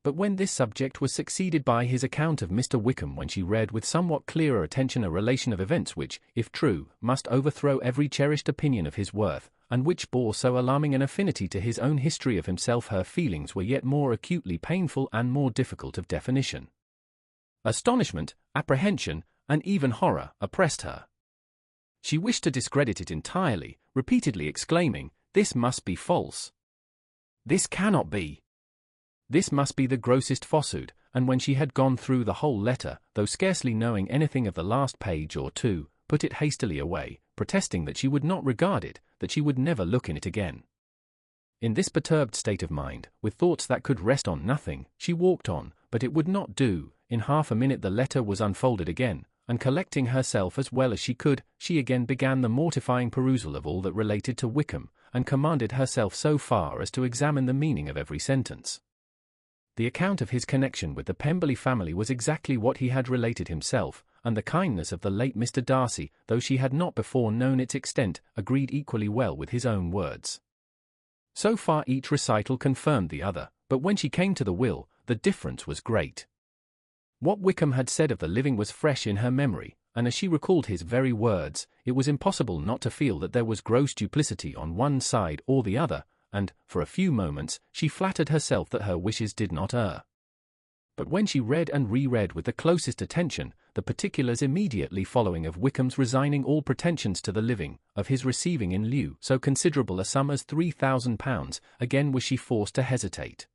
But when this subject was succeeded by his account of Mr. Wickham, when she read with somewhat clearer attention a relation of events which, if true, must overthrow every cherished opinion of his worth, and which bore so alarming an affinity to his own history of himself, her feelings were yet more acutely painful and more difficult of definition. Astonishment, apprehension, and even horror oppressed her. She wished to discredit it entirely, repeatedly exclaiming, "This must be false. This cannot be. This must be the grossest falsehood," and when she had gone through the whole letter, though scarcely knowing anything of the last page or two, put it hastily away, protesting that she would not regard it, that she would never look in it again. In this perturbed state of mind, with thoughts that could rest on nothing, she walked on, but it would not do. In half a minute the letter was unfolded again, and collecting herself as well as she could, she again began the mortifying perusal of all that related to Wickham, and commanded herself so far as to examine the meaning of every sentence. The account of his connection with the Pemberley family was exactly what he had related himself, and the kindness of the late Mr. Darcy, though she had not before known its extent, agreed equally well with his own words. So far each recital confirmed the other, but when she came to the will, the difference was great. What Wickham had said of the living was fresh in her memory, and as she recalled his very words, it was impossible not to feel that there was gross duplicity on one side or the other, and, for a few moments, she flattered herself that her wishes did not err. But when she read and reread with the closest attention, the particulars immediately following of Wickham's resigning all pretensions to the living, of his receiving in lieu so considerable a sum as £3,000, again was she forced to hesitate.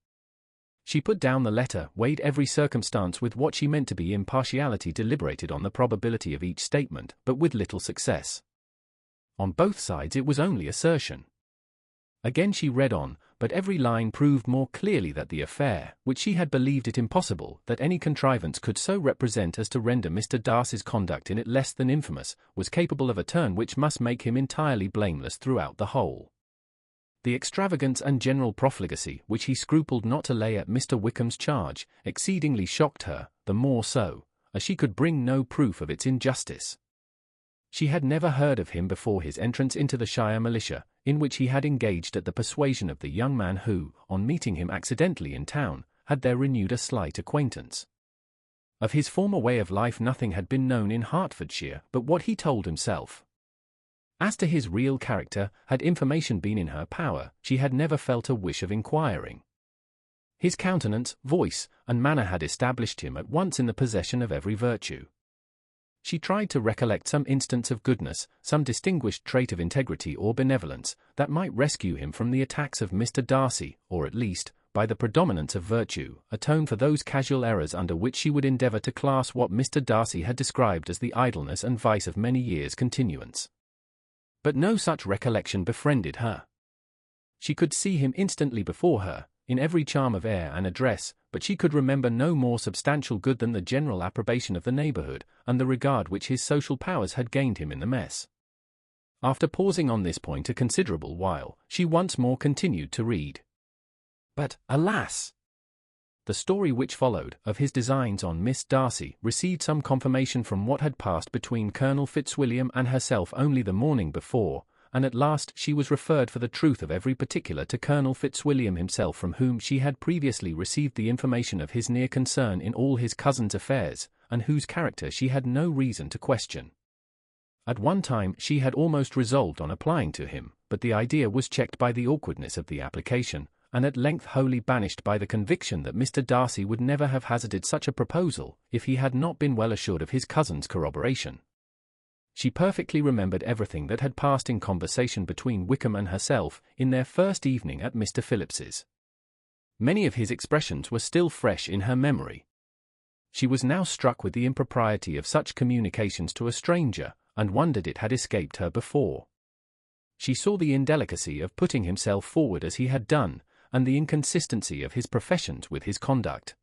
She put down the letter, weighed every circumstance with what she meant to be impartiality, deliberated on the probability of each statement, but with little success. On both sides it was only assertion. Again she read on, but every line proved more clearly that the affair, which she had believed it impossible that any contrivance could so represent as to render Mr. Darcy's conduct in it less than infamous, was capable of a turn which must make him entirely blameless throughout the whole. The extravagance and general profligacy which he scrupled not to lay at Mr. Wickham's charge exceedingly shocked her, the more so, as she could bring no proof of its injustice. She had never heard of him before his entrance into the Shire militia, in which he had engaged at the persuasion of the young man who, on meeting him accidentally in town, had there renewed a slight acquaintance. Of his former way of life nothing had been known in Hertfordshire but what he told himself. As to his real character, had information been in her power, she had never felt a wish of inquiring. His countenance, voice, and manner had established him at once in the possession of every virtue. She tried to recollect some instance of goodness, some distinguished trait of integrity or benevolence, that might rescue him from the attacks of Mr. Darcy, or at least, by the predominance of virtue, atone for those casual errors under which she would endeavour to class what Mr. Darcy had described as the idleness and vice of many years' continuance. But no such recollection befriended her. She could see him instantly before her, in every charm of air and address, but she could remember no more substantial good than the general approbation of the neighbourhood, and the regard which his social powers had gained him in the mess. After pausing on this point a considerable while, she once more continued to read. But, alas! The story which followed, of his designs on Miss Darcy, received some confirmation from what had passed between Colonel Fitzwilliam and herself only the morning before, and at last she was referred for the truth of every particular to Colonel Fitzwilliam himself, from whom she had previously received the information of his near concern in all his cousin's affairs, and whose character she had no reason to question. At one time she had almost resolved on applying to him, but the idea was checked by the awkwardness of the application, and at length wholly banished by the conviction that Mr. Darcy would never have hazarded such a proposal if he had not been well assured of his cousin's corroboration. She perfectly remembered everything that had passed in conversation between Wickham and herself in their first evening at Mr. Phillips's. Many of his expressions were still fresh in her memory. She was now struck with the impropriety of such communications to a stranger, and wondered it had escaped her before. She saw the indelicacy of putting himself forward as he had done, and the inconsistency of his professions with his conduct.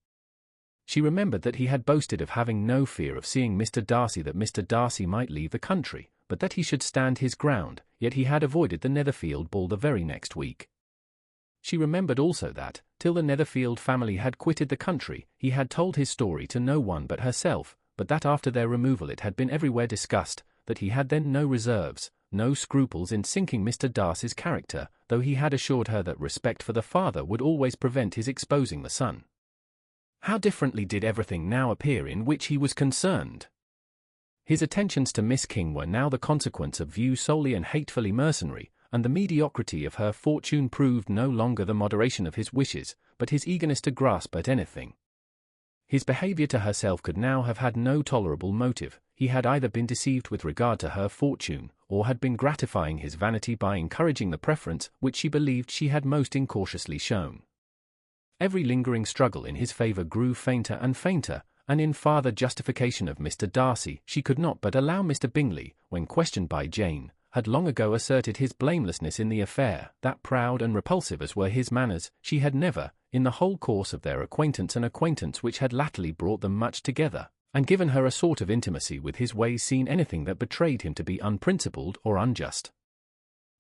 She remembered that he had boasted of having no fear of seeing Mr. Darcy, that Mr. Darcy might leave the country, but that he should stand his ground, yet he had avoided the Netherfield ball the very next week. She remembered also that, till the Netherfield family had quitted the country, he had told his story to no one but herself, but that after their removal it had been everywhere discussed, that he had then no reserves, no scruples in sinking Mr. Darcy's character, though he had assured her that respect for the father would always prevent his exposing the son. How differently did everything now appear in which he was concerned! His attentions to Miss King were now the consequence of views solely and hatefully mercenary, and the mediocrity of her fortune proved no longer the moderation of his wishes, but his eagerness to grasp at anything. His behaviour to herself could now have had no tolerable motive. He had either been deceived with regard to her fortune, or had been gratifying his vanity by encouraging the preference which she believed she had most incautiously shown. Every lingering struggle in his favour grew fainter and fainter, and in farther justification of Mr. Darcy she could not but allow Mr. Bingley, when questioned by Jane, had long ago asserted his blamelessness in the affair, that proud and repulsive as were his manners, she had never, in the whole course of their acquaintance, an acquaintance which had latterly brought them much together, and given her a sort of intimacy with his ways, seen anything that betrayed him to be unprincipled or unjust.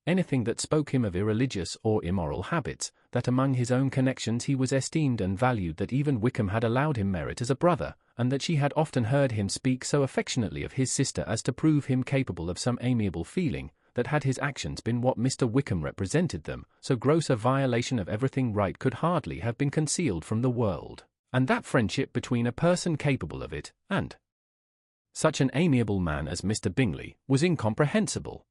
Anything that spoke him of irreligious or immoral habits, that among his own connections he was esteemed and valued, that even Wickham had allowed him merit as a brother, and that she had often heard him speak so affectionately of his sister as to prove him capable of some amiable feeling, that had his actions been what Mr. Wickham represented them, so gross a violation of everything right could hardly have been concealed from the world, and that friendship between a person capable of it, and such an amiable man as Mr. Bingley, was incomprehensible.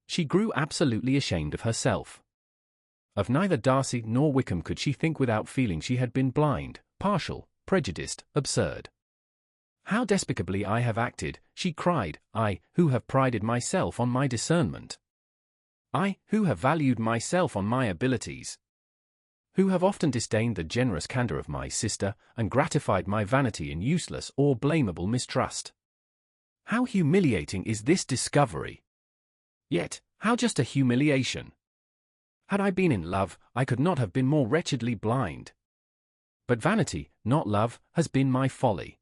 She grew absolutely ashamed of herself. Of neither Darcy nor Wickham could she think without feeling she had been blind, partial, prejudiced, absurd. "How despicably I have acted," she cried, "I, who have prided myself on my discernment. I, who have valued myself on my abilities. Who have often disdained the generous candour of my sister, and gratified my vanity in useless or blamable mistrust. How humiliating is this discovery! Yet, how just a humiliation! Had I been in love, I could not have been more wretchedly blind. But vanity, not love, has been my folly.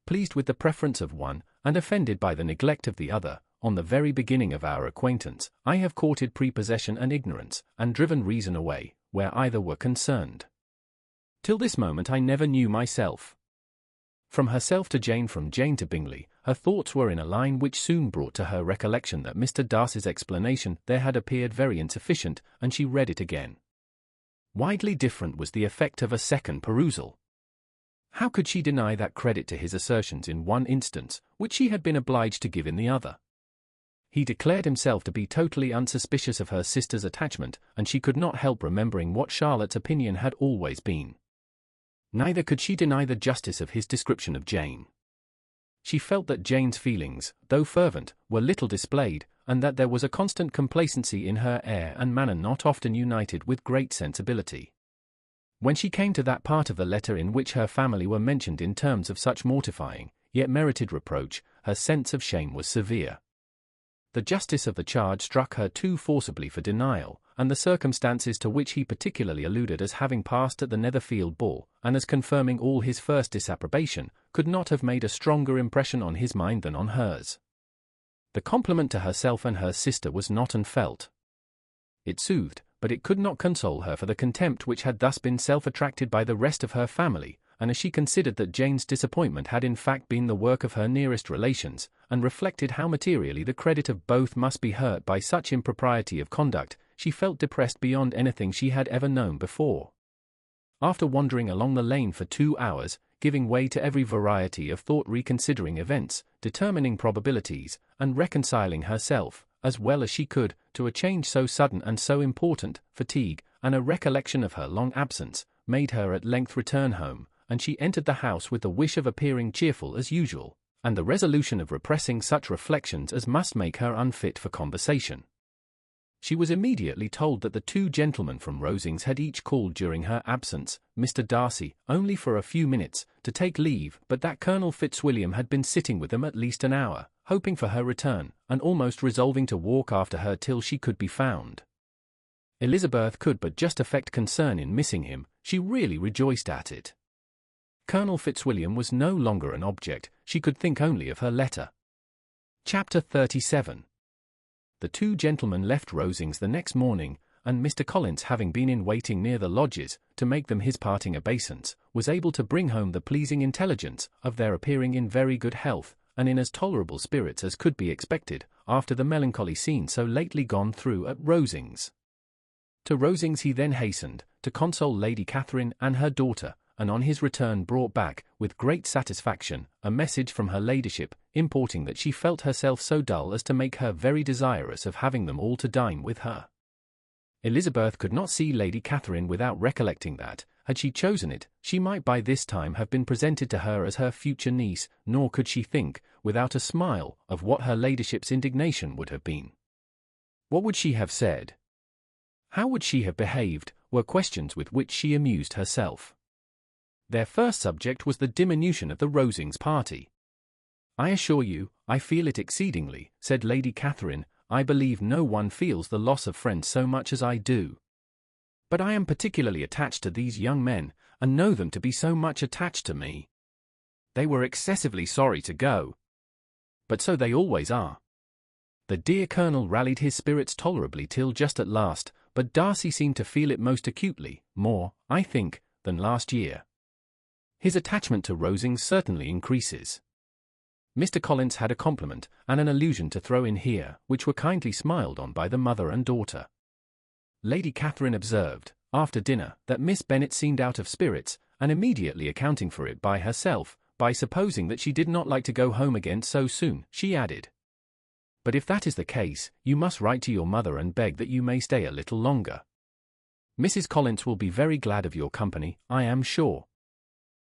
Pleased with the preference of one, and offended by the neglect of the other, on the very beginning of our acquaintance, I have courted prepossession and ignorance, and driven reason away, where either were concerned. Till this moment I never knew myself. From herself to Jane, from Jane to Bingley, her thoughts were in a line which soon brought to her recollection that Mr. Darcy's explanation there had appeared very insufficient, and she read it again. Widely different was the effect of a second perusal. How could she deny that credit to his assertions in one instance, which she had been obliged to give in the other? He declared himself to be totally unsuspicious of her sister's attachment, and she could not help remembering what Charlotte's opinion had always been. Neither could she deny the justice of his description of Jane. She felt that Jane's feelings, though fervent, were little displayed, and that there was a constant complacency in her air and manner not often united with great sensibility. When she came to that part of the letter in which her family were mentioned in terms of such mortifying, yet merited reproach, her sense of shame was severe. The justice of the charge struck her too forcibly for denial, and the circumstances to which he particularly alluded as having passed at the Netherfield ball, and as confirming all his first disapprobation, could not have made a stronger impression on his mind than on hers. The compliment to herself and her sister was not unfelt. It soothed, but it could not console her for the contempt which had thus been self-attracted by the rest of her family, and as she considered that Jane's disappointment had in fact been the work of her nearest relations, and reflected how materially the credit of both must be hurt by such impropriety of conduct, she felt depressed beyond anything she had ever known before. After wandering along the lane for 2 hours, giving way to every variety of thought, reconsidering events, determining probabilities, and reconciling herself, as well as she could, to a change so sudden and so important, fatigue, and a recollection of her long absence, made her at length return home, and she entered the house with the wish of appearing cheerful as usual, and the resolution of repressing such reflections as must make her unfit for conversation. She was immediately told that the 2 gentlemen from Rosings had each called during her absence, Mr. Darcy, only for a few minutes, to take leave, but that Colonel Fitzwilliam had been sitting with them at least an hour, hoping for her return, and almost resolving to walk after her till she could be found. Elizabeth could but just affect concern in missing him, she really rejoiced at it. Colonel Fitzwilliam was no longer an object, she could think only of her letter. Chapter 37. The 2 gentlemen left Rosings the next morning, and Mr. Collins, having been in waiting near the lodges, to make them his parting obeisance, was able to bring home the pleasing intelligence of their appearing in very good health, and in as tolerable spirits as could be expected, after the melancholy scene so lately gone through at Rosings. To Rosings he then hastened, to console Lady Catherine and her daughter, and on his return brought back, with great satisfaction, a message from her ladyship, importing that she felt herself so dull as to make her very desirous of having them all to dine with her. Elizabeth could not see Lady Catherine without recollecting that, had she chosen it, she might by this time have been presented to her as her future niece, nor could she think, without a smile, of what her ladyship's indignation would have been. What would she have said? How would she have behaved, were questions with which she amused herself. Their first subject was the diminution of the Rosings party. "I assure you, I feel it exceedingly," said Lady Catherine. "I believe no one feels the loss of friends so much as I do. But I am particularly attached to these young men, and know them to be so much attached to me. They were excessively sorry to go. But so they always are." The dear Colonel rallied his spirits tolerably till just at last, but Darcy seemed to feel it most acutely, more, I think, than last year. His attachment to Rosings certainly increases. Mr. Collins had a compliment and an allusion to throw in here, which were kindly smiled on by the mother and daughter. Lady Catherine observed, after dinner, that Miss Bennet seemed out of spirits, and immediately accounting for it by herself, by supposing that she did not like to go home again so soon, she added, "But if that is the case, you must write to your mother and beg that you may stay a little longer. Mrs. Collins will be very glad of your company, I am sure."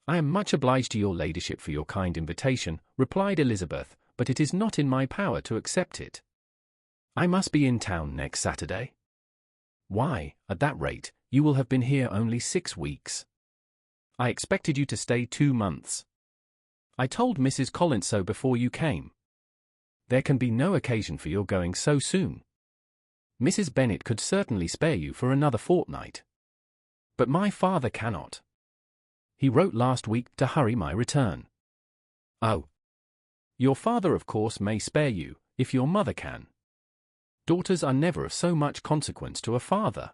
"I am much obliged to your ladyship for your kind invitation," replied Elizabeth, "but it is not in my power to accept it. I must be in town next Saturday." "Why, at that rate, you will have been here only 6 weeks. I expected you to stay 2 months. I told Mrs. Collins so before you came. There can be no occasion for your going so soon." Mrs. Bennet could certainly spare you for another fortnight. But my father cannot. He wrote last week to hurry my return. Oh. Your father of course may spare you, if your mother can. Daughters are never of so much consequence to a father.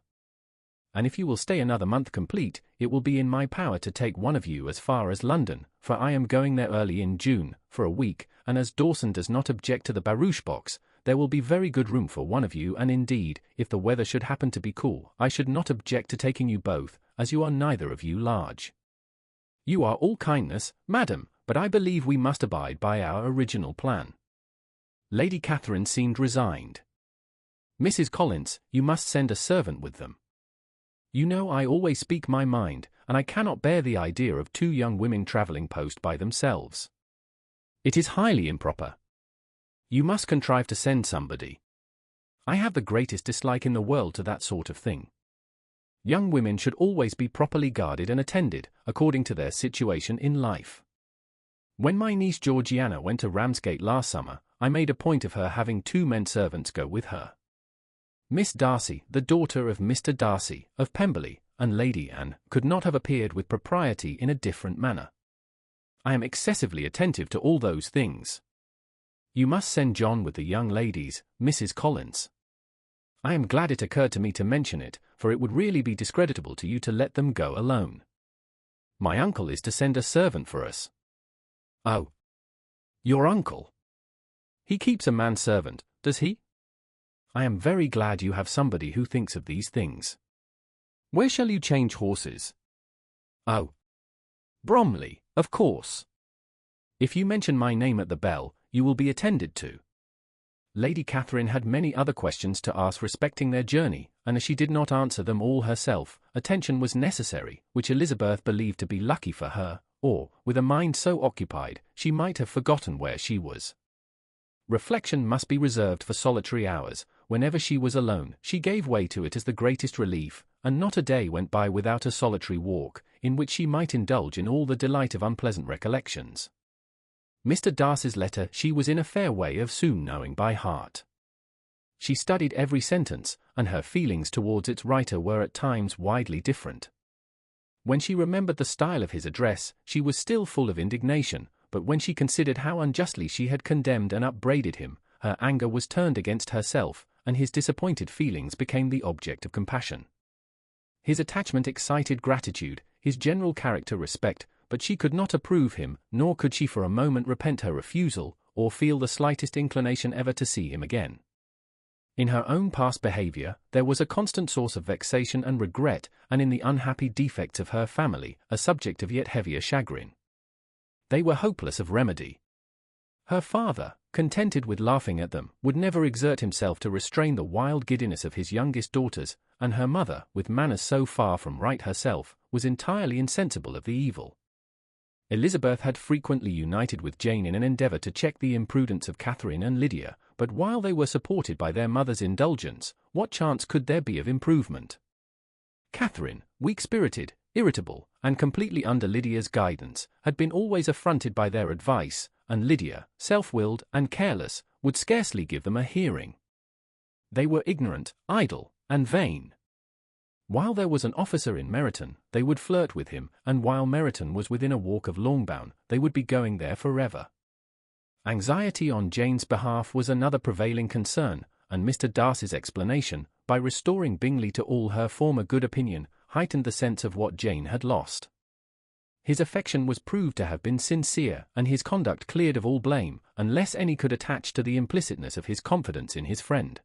And if you will stay another month complete, it will be in my power to take one of you as far as London, for I am going there early in June, for a week, and as Dawson does not object to the barouche box, there will be very good room for one of you, and indeed, if the weather should happen to be cool, I should not object to taking you both, as you are neither of you large. You are all kindness, madam, but I believe we must abide by our original plan. Lady Catherine seemed resigned. Mrs. Collins, you must send a servant with them. You know I always speak my mind, and I cannot bear the idea of two young women travelling post by themselves. It is highly improper. You must contrive to send somebody. I have the greatest dislike in the world to that sort of thing. Young women should always be properly guarded and attended, according to their situation in life. When my niece Georgiana went to Ramsgate last summer, I made a point of her having 2 men servants go with her. Miss Darcy, the daughter of Mr. Darcy, of Pemberley, and Lady Anne, could not have appeared with propriety in a different manner. I am excessively attentive to all those things. You must send John with the young ladies, Mrs. Collins. I am glad it occurred to me to mention it, for it would really be discreditable to you to let them go alone. My uncle is to send a servant for us. Oh. Your uncle? He keeps a manservant, does he? I am very glad you have somebody who thinks of these things. Where shall you change horses? Oh. Bromley, of course. If you mention my name at the bell, you will be attended to. Lady Catherine had many other questions to ask respecting their journey, and as she did not answer them all herself, attention was necessary, which Elizabeth believed to be lucky for her, or, with a mind so occupied, she might have forgotten where she was. Reflection must be reserved for solitary hours. Whenever she was alone, she gave way to it as the greatest relief, and not a day went by without a solitary walk, in which she might indulge in all the delight of unpleasant recollections. Mr. Darcy's letter she was in a fair way of soon knowing by heart. She studied every sentence, and her feelings towards its writer were at times widely different. When she remembered the style of his address, she was still full of indignation, but when she considered how unjustly she had condemned and upbraided him, her anger was turned against herself, and his disappointed feelings became the object of compassion. His attachment excited gratitude, his general character respect, but she could not approve him, nor could she for a moment repent her refusal, or feel the slightest inclination ever to see him again. In her own past behaviour, there was a constant source of vexation and regret, and in the unhappy defects of her family, a subject of yet heavier chagrin. They were hopeless of remedy. Her father, contented with laughing at them, would never exert himself to restrain the wild giddiness of his youngest daughters, and her mother, with manners so far from right herself, was entirely insensible of the evil. Elizabeth had frequently united with Jane in an endeavour to check the imprudence of Catherine and Lydia, but while they were supported by their mother's indulgence, what chance could there be of improvement? Catherine, weak-spirited, irritable, and completely under Lydia's guidance, had been always affronted by their advice, and Lydia, self-willed and careless, would scarcely give them a hearing. They were ignorant, idle, and vain. While there was an officer in Meryton, they would flirt with him, and while Meryton was within a walk of Longbourn, they would be going there forever. Anxiety on Jane's behalf was another prevailing concern, and Mr. Darcy's explanation, by restoring Bingley to all her former good opinion, heightened the sense of what Jane had lost. His affection was proved to have been sincere, and his conduct cleared of all blame, unless any could attach to the implicitness of his confidence in his friend.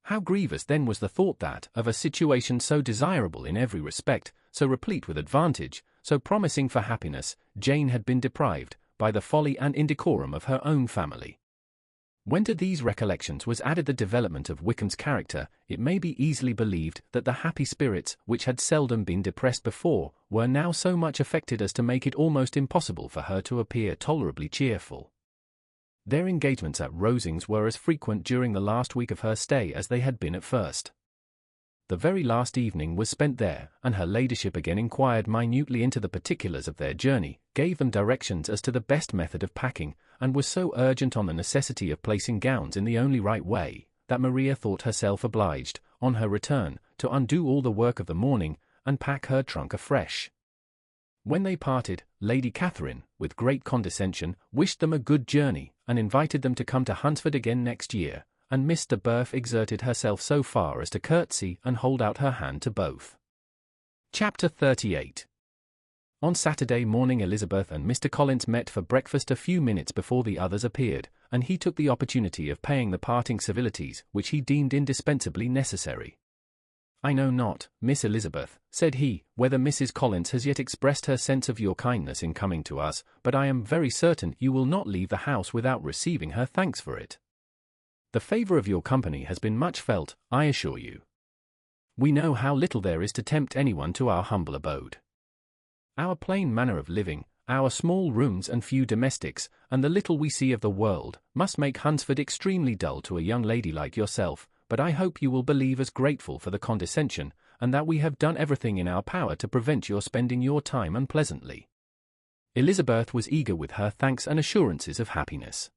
How grievous then was the thought that, of a situation so desirable in every respect, so replete with advantage, so promising for happiness, Jane had been deprived, by the folly and indecorum of her own family. When to these recollections was added the development of Wickham's character, it may be easily believed that the happy spirits, which had seldom been depressed before, were now so much affected as to make it almost impossible for her to appear tolerably cheerful. Their engagements at Rosings were as frequent during the last week of her stay as they had been at first. The very last evening was spent there, and her ladyship again inquired minutely into the particulars of their journey, gave them directions as to the best method of packing, and was so urgent on the necessity of placing gowns in the only right way, that Maria thought herself obliged, on her return, to undo all the work of the morning, and pack her trunk afresh. When they parted, Lady Catherine, with great condescension, wished them a good journey, and invited them to come to Hunsford again next year, and Miss de Bourgh exerted herself so far as to curtsy and hold out her hand to both. Chapter 38. On Saturday morning Elizabeth and Mr. Collins met for breakfast a few minutes before the others appeared, and he took the opportunity of paying the parting civilities which he deemed indispensably necessary. "I know not, Miss Elizabeth," said he, "whether Mrs. Collins has yet expressed her sense of your kindness in coming to us, but I am very certain you will not leave the house without receiving her thanks for it. The favour of your company has been much felt, I assure you. We know how little there is to tempt anyone to our humble abode. Our plain manner of living, our small rooms and few domestics, and the little we see of the world, must make Hunsford extremely dull to a young lady like yourself, but I hope you will believe us grateful for the condescension, and that we have done everything in our power to prevent your spending your time unpleasantly." Elizabeth was eager with her thanks and assurances of happiness.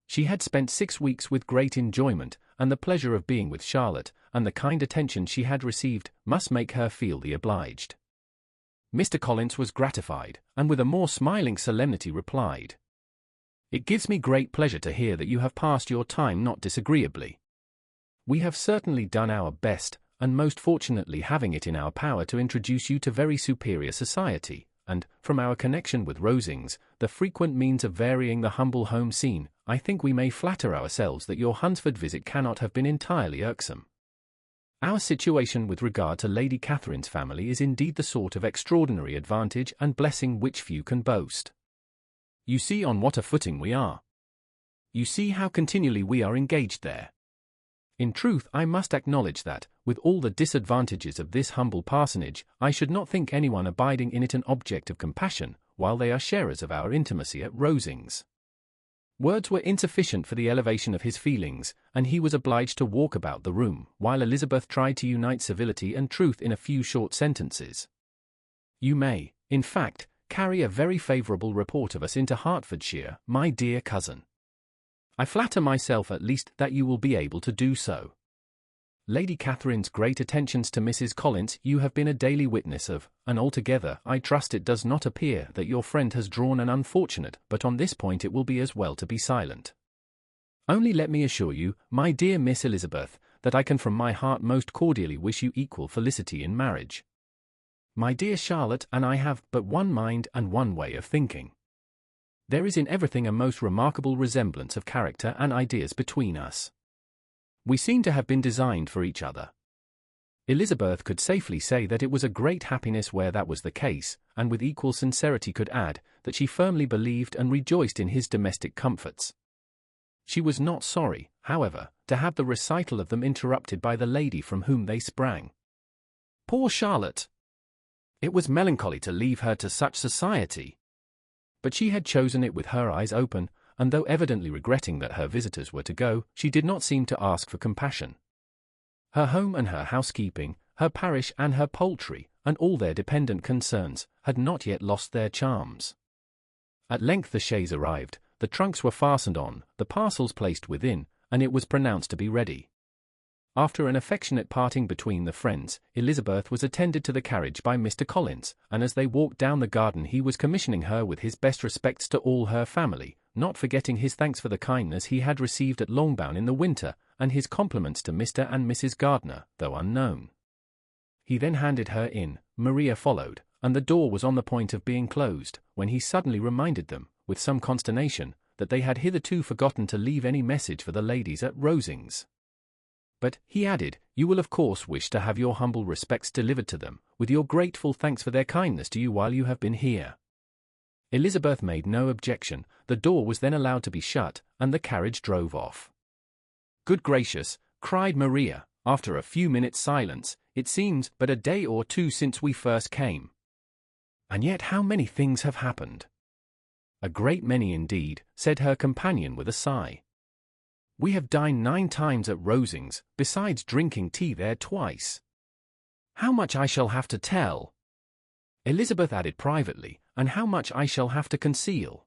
She had spent 6 weeks with great enjoyment, and the pleasure of being with Charlotte, and the kind attention she had received, must make her feel the obliged. Mr. Collins was gratified, and with a more smiling solemnity replied, "It gives me great pleasure to hear that you have passed your time not disagreeably. We have certainly done our best, and most fortunately having it in our power to introduce you to very superior society, and, from our connection with Rosings, the frequent means of varying the humble home scene, I think we may flatter ourselves that your Hunsford visit cannot have been entirely irksome. Our situation with regard to Lady Catherine's family is indeed the sort of extraordinary advantage and blessing which few can boast. You see on what a footing we are. You see how continually we are engaged there. In truth, I must acknowledge that, with all the disadvantages of this humble parsonage, I should not think anyone abiding in it an object of compassion, while they are sharers of our intimacy at Rosings." Words were insufficient for the elevation of his feelings, and he was obliged to walk about the room, while Elizabeth tried to unite civility and truth in a few short sentences. "You may, in fact, carry a very favourable report of us into Hertfordshire, my dear cousin. I flatter myself at least that you will be able to do so. Lady Catherine's great attentions to Mrs. Collins you have been a daily witness of, and altogether I trust it does not appear that your friend has drawn an unfortunate, but on this point it will be as well to be silent. Only let me assure you, my dear Miss Elizabeth, that I can from my heart most cordially wish you equal felicity in marriage. My dear Charlotte and I have but one mind and one way of thinking. There is in everything a most remarkable resemblance of character and ideas between us. We seem to have been designed for each other." Elizabeth could safely say that it was a great happiness where that was the case, and with equal sincerity could add, that she firmly believed and rejoiced in his domestic comforts. She was not sorry, however, to have the recital of them interrupted by the lady from whom they sprang. Poor Charlotte! It was melancholy to leave her to such society. But she had chosen it with her eyes open, and though evidently regretting that her visitors were to go, she did not seem to ask for compassion. Her home and her housekeeping, her parish and her poultry, and all their dependent concerns, had not yet lost their charms. At length the chaise arrived, the trunks were fastened on, the parcels placed within, and it was pronounced to be ready. After an affectionate parting between the friends, Elizabeth was attended to the carriage by Mr. Collins, and as they walked down the garden he was commissioning her with his best respects to all her family, not forgetting his thanks for the kindness he had received at Longbourn in the winter, and his compliments to Mr. and Mrs. Gardiner, though unknown. He then handed her in, Maria followed, and the door was on the point of being closed, when he suddenly reminded them, with some consternation, that they had hitherto forgotten to leave any message for the ladies at Rosings. But, he added, you will of course wish to have your humble respects delivered to them, with your grateful thanks for their kindness to you while you have been here. Elizabeth made no objection, the door was then allowed to be shut, and the carriage drove off. Good gracious, cried Maria, after a few minutes' silence, it seems but a day or two since we first came. And yet how many things have happened. A great many indeed, said her companion with a sigh. We have dined 9 times at Rosings, besides drinking tea there twice. How much I shall have to tell. Elizabeth added privately, and how much I shall have to conceal.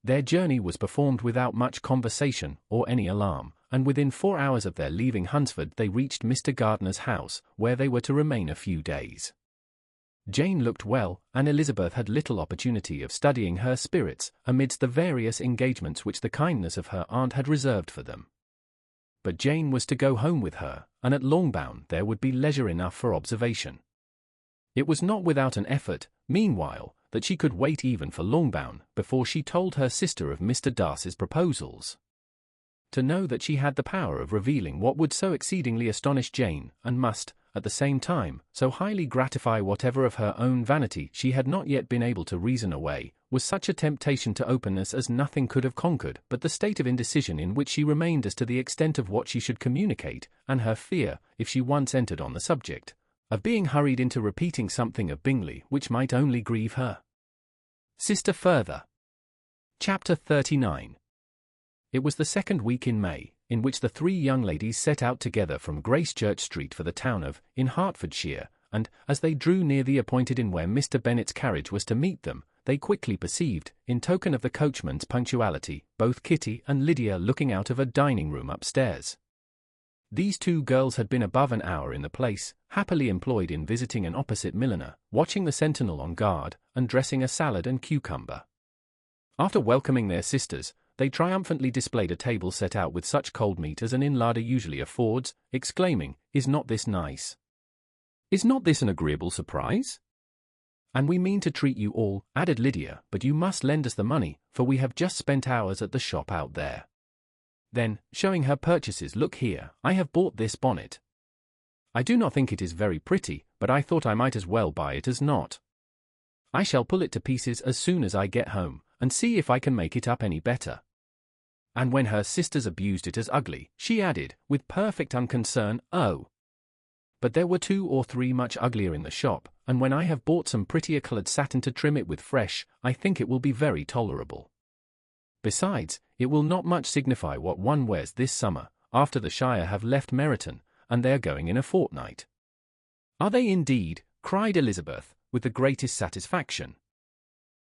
Their journey was performed without much conversation or any alarm, and within 4 hours of their leaving Hunsford they reached Mr. Gardner's house, where they were to remain a few days. Jane looked well, and Elizabeth had little opportunity of studying her spirits amidst the various engagements which the kindness of her aunt had reserved for them. But Jane was to go home with her, and at Longbourn there would be leisure enough for observation. It was not without an effort, meanwhile, that she could wait even for Longbourn before she told her sister of Mr. Darcy's proposals. To know that she had the power of revealing what would so exceedingly astonish Jane, and must, at the same time, so highly gratify whatever of her own vanity she had not yet been able to reason away, was such a temptation to openness as nothing could have conquered but the state of indecision in which she remained as to the extent of what she should communicate, and her fear, if she once entered on the subject, of being hurried into repeating something of Bingley which might only grieve her sister further. Chapter 39. It was the second week in May, in which the three young ladies set out together from Gracechurch Street for the town of, in Hertfordshire, and, as they drew near the appointed inn where Mr. Bennet's carriage was to meet them, they quickly perceived, in token of the coachman's punctuality, both Kitty and Lydia looking out of a dining-room upstairs. These two girls had been above an hour in the place, happily employed in visiting an opposite milliner, watching the sentinel on guard, and dressing a salad and cucumber. After welcoming their sisters, they triumphantly displayed a table set out with such cold meat as an inn larder usually affords, exclaiming, "Is not this nice? Is not this an agreeable surprise? And we mean to treat you all," added Lydia, "but you must lend us the money, for we have just spent ours at the shop out there." Then, showing her purchases, "Look here, I have bought this bonnet. I do not think it is very pretty, but I thought I might as well buy it as not. I shall pull it to pieces as soon as I get home, and see if I can make it up any better." And when her sisters abused it as ugly, she added, with perfect unconcern, "Oh, but there were 2 or 3 much uglier in the shop, and when I have bought some prettier coloured satin to trim it with fresh, I think it will be very tolerable. Besides, it will not much signify what one wears this summer, after the Shire have left Meryton, and they are going in a fortnight." "Are they indeed?" cried Elizabeth, with the greatest satisfaction.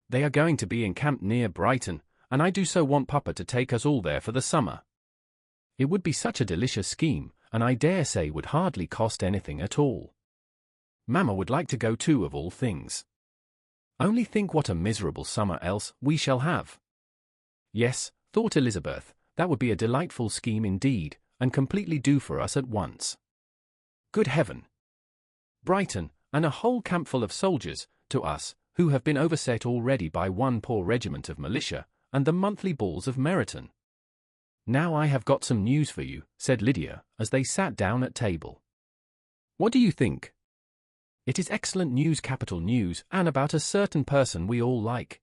"They are going to be encamped near Brighton, and I do so want Papa to take us all there for the summer. It would be such a delicious scheme, and I dare say would hardly cost anything at all. Mamma would like to go too, of all things. Only think what a miserable summer else we shall have." "Yes," thought Elizabeth, "that would be a delightful scheme indeed, and completely do for us at once. Good heaven! Brighton, and a whole campful of soldiers, to us, who have been overset already by one poor regiment of militia, and the monthly balls of Meryton." "Now I have got some news for you," said Lydia, as they sat down at table. "What do you think?" "It is excellent news, capital news, and about a certain person we all like."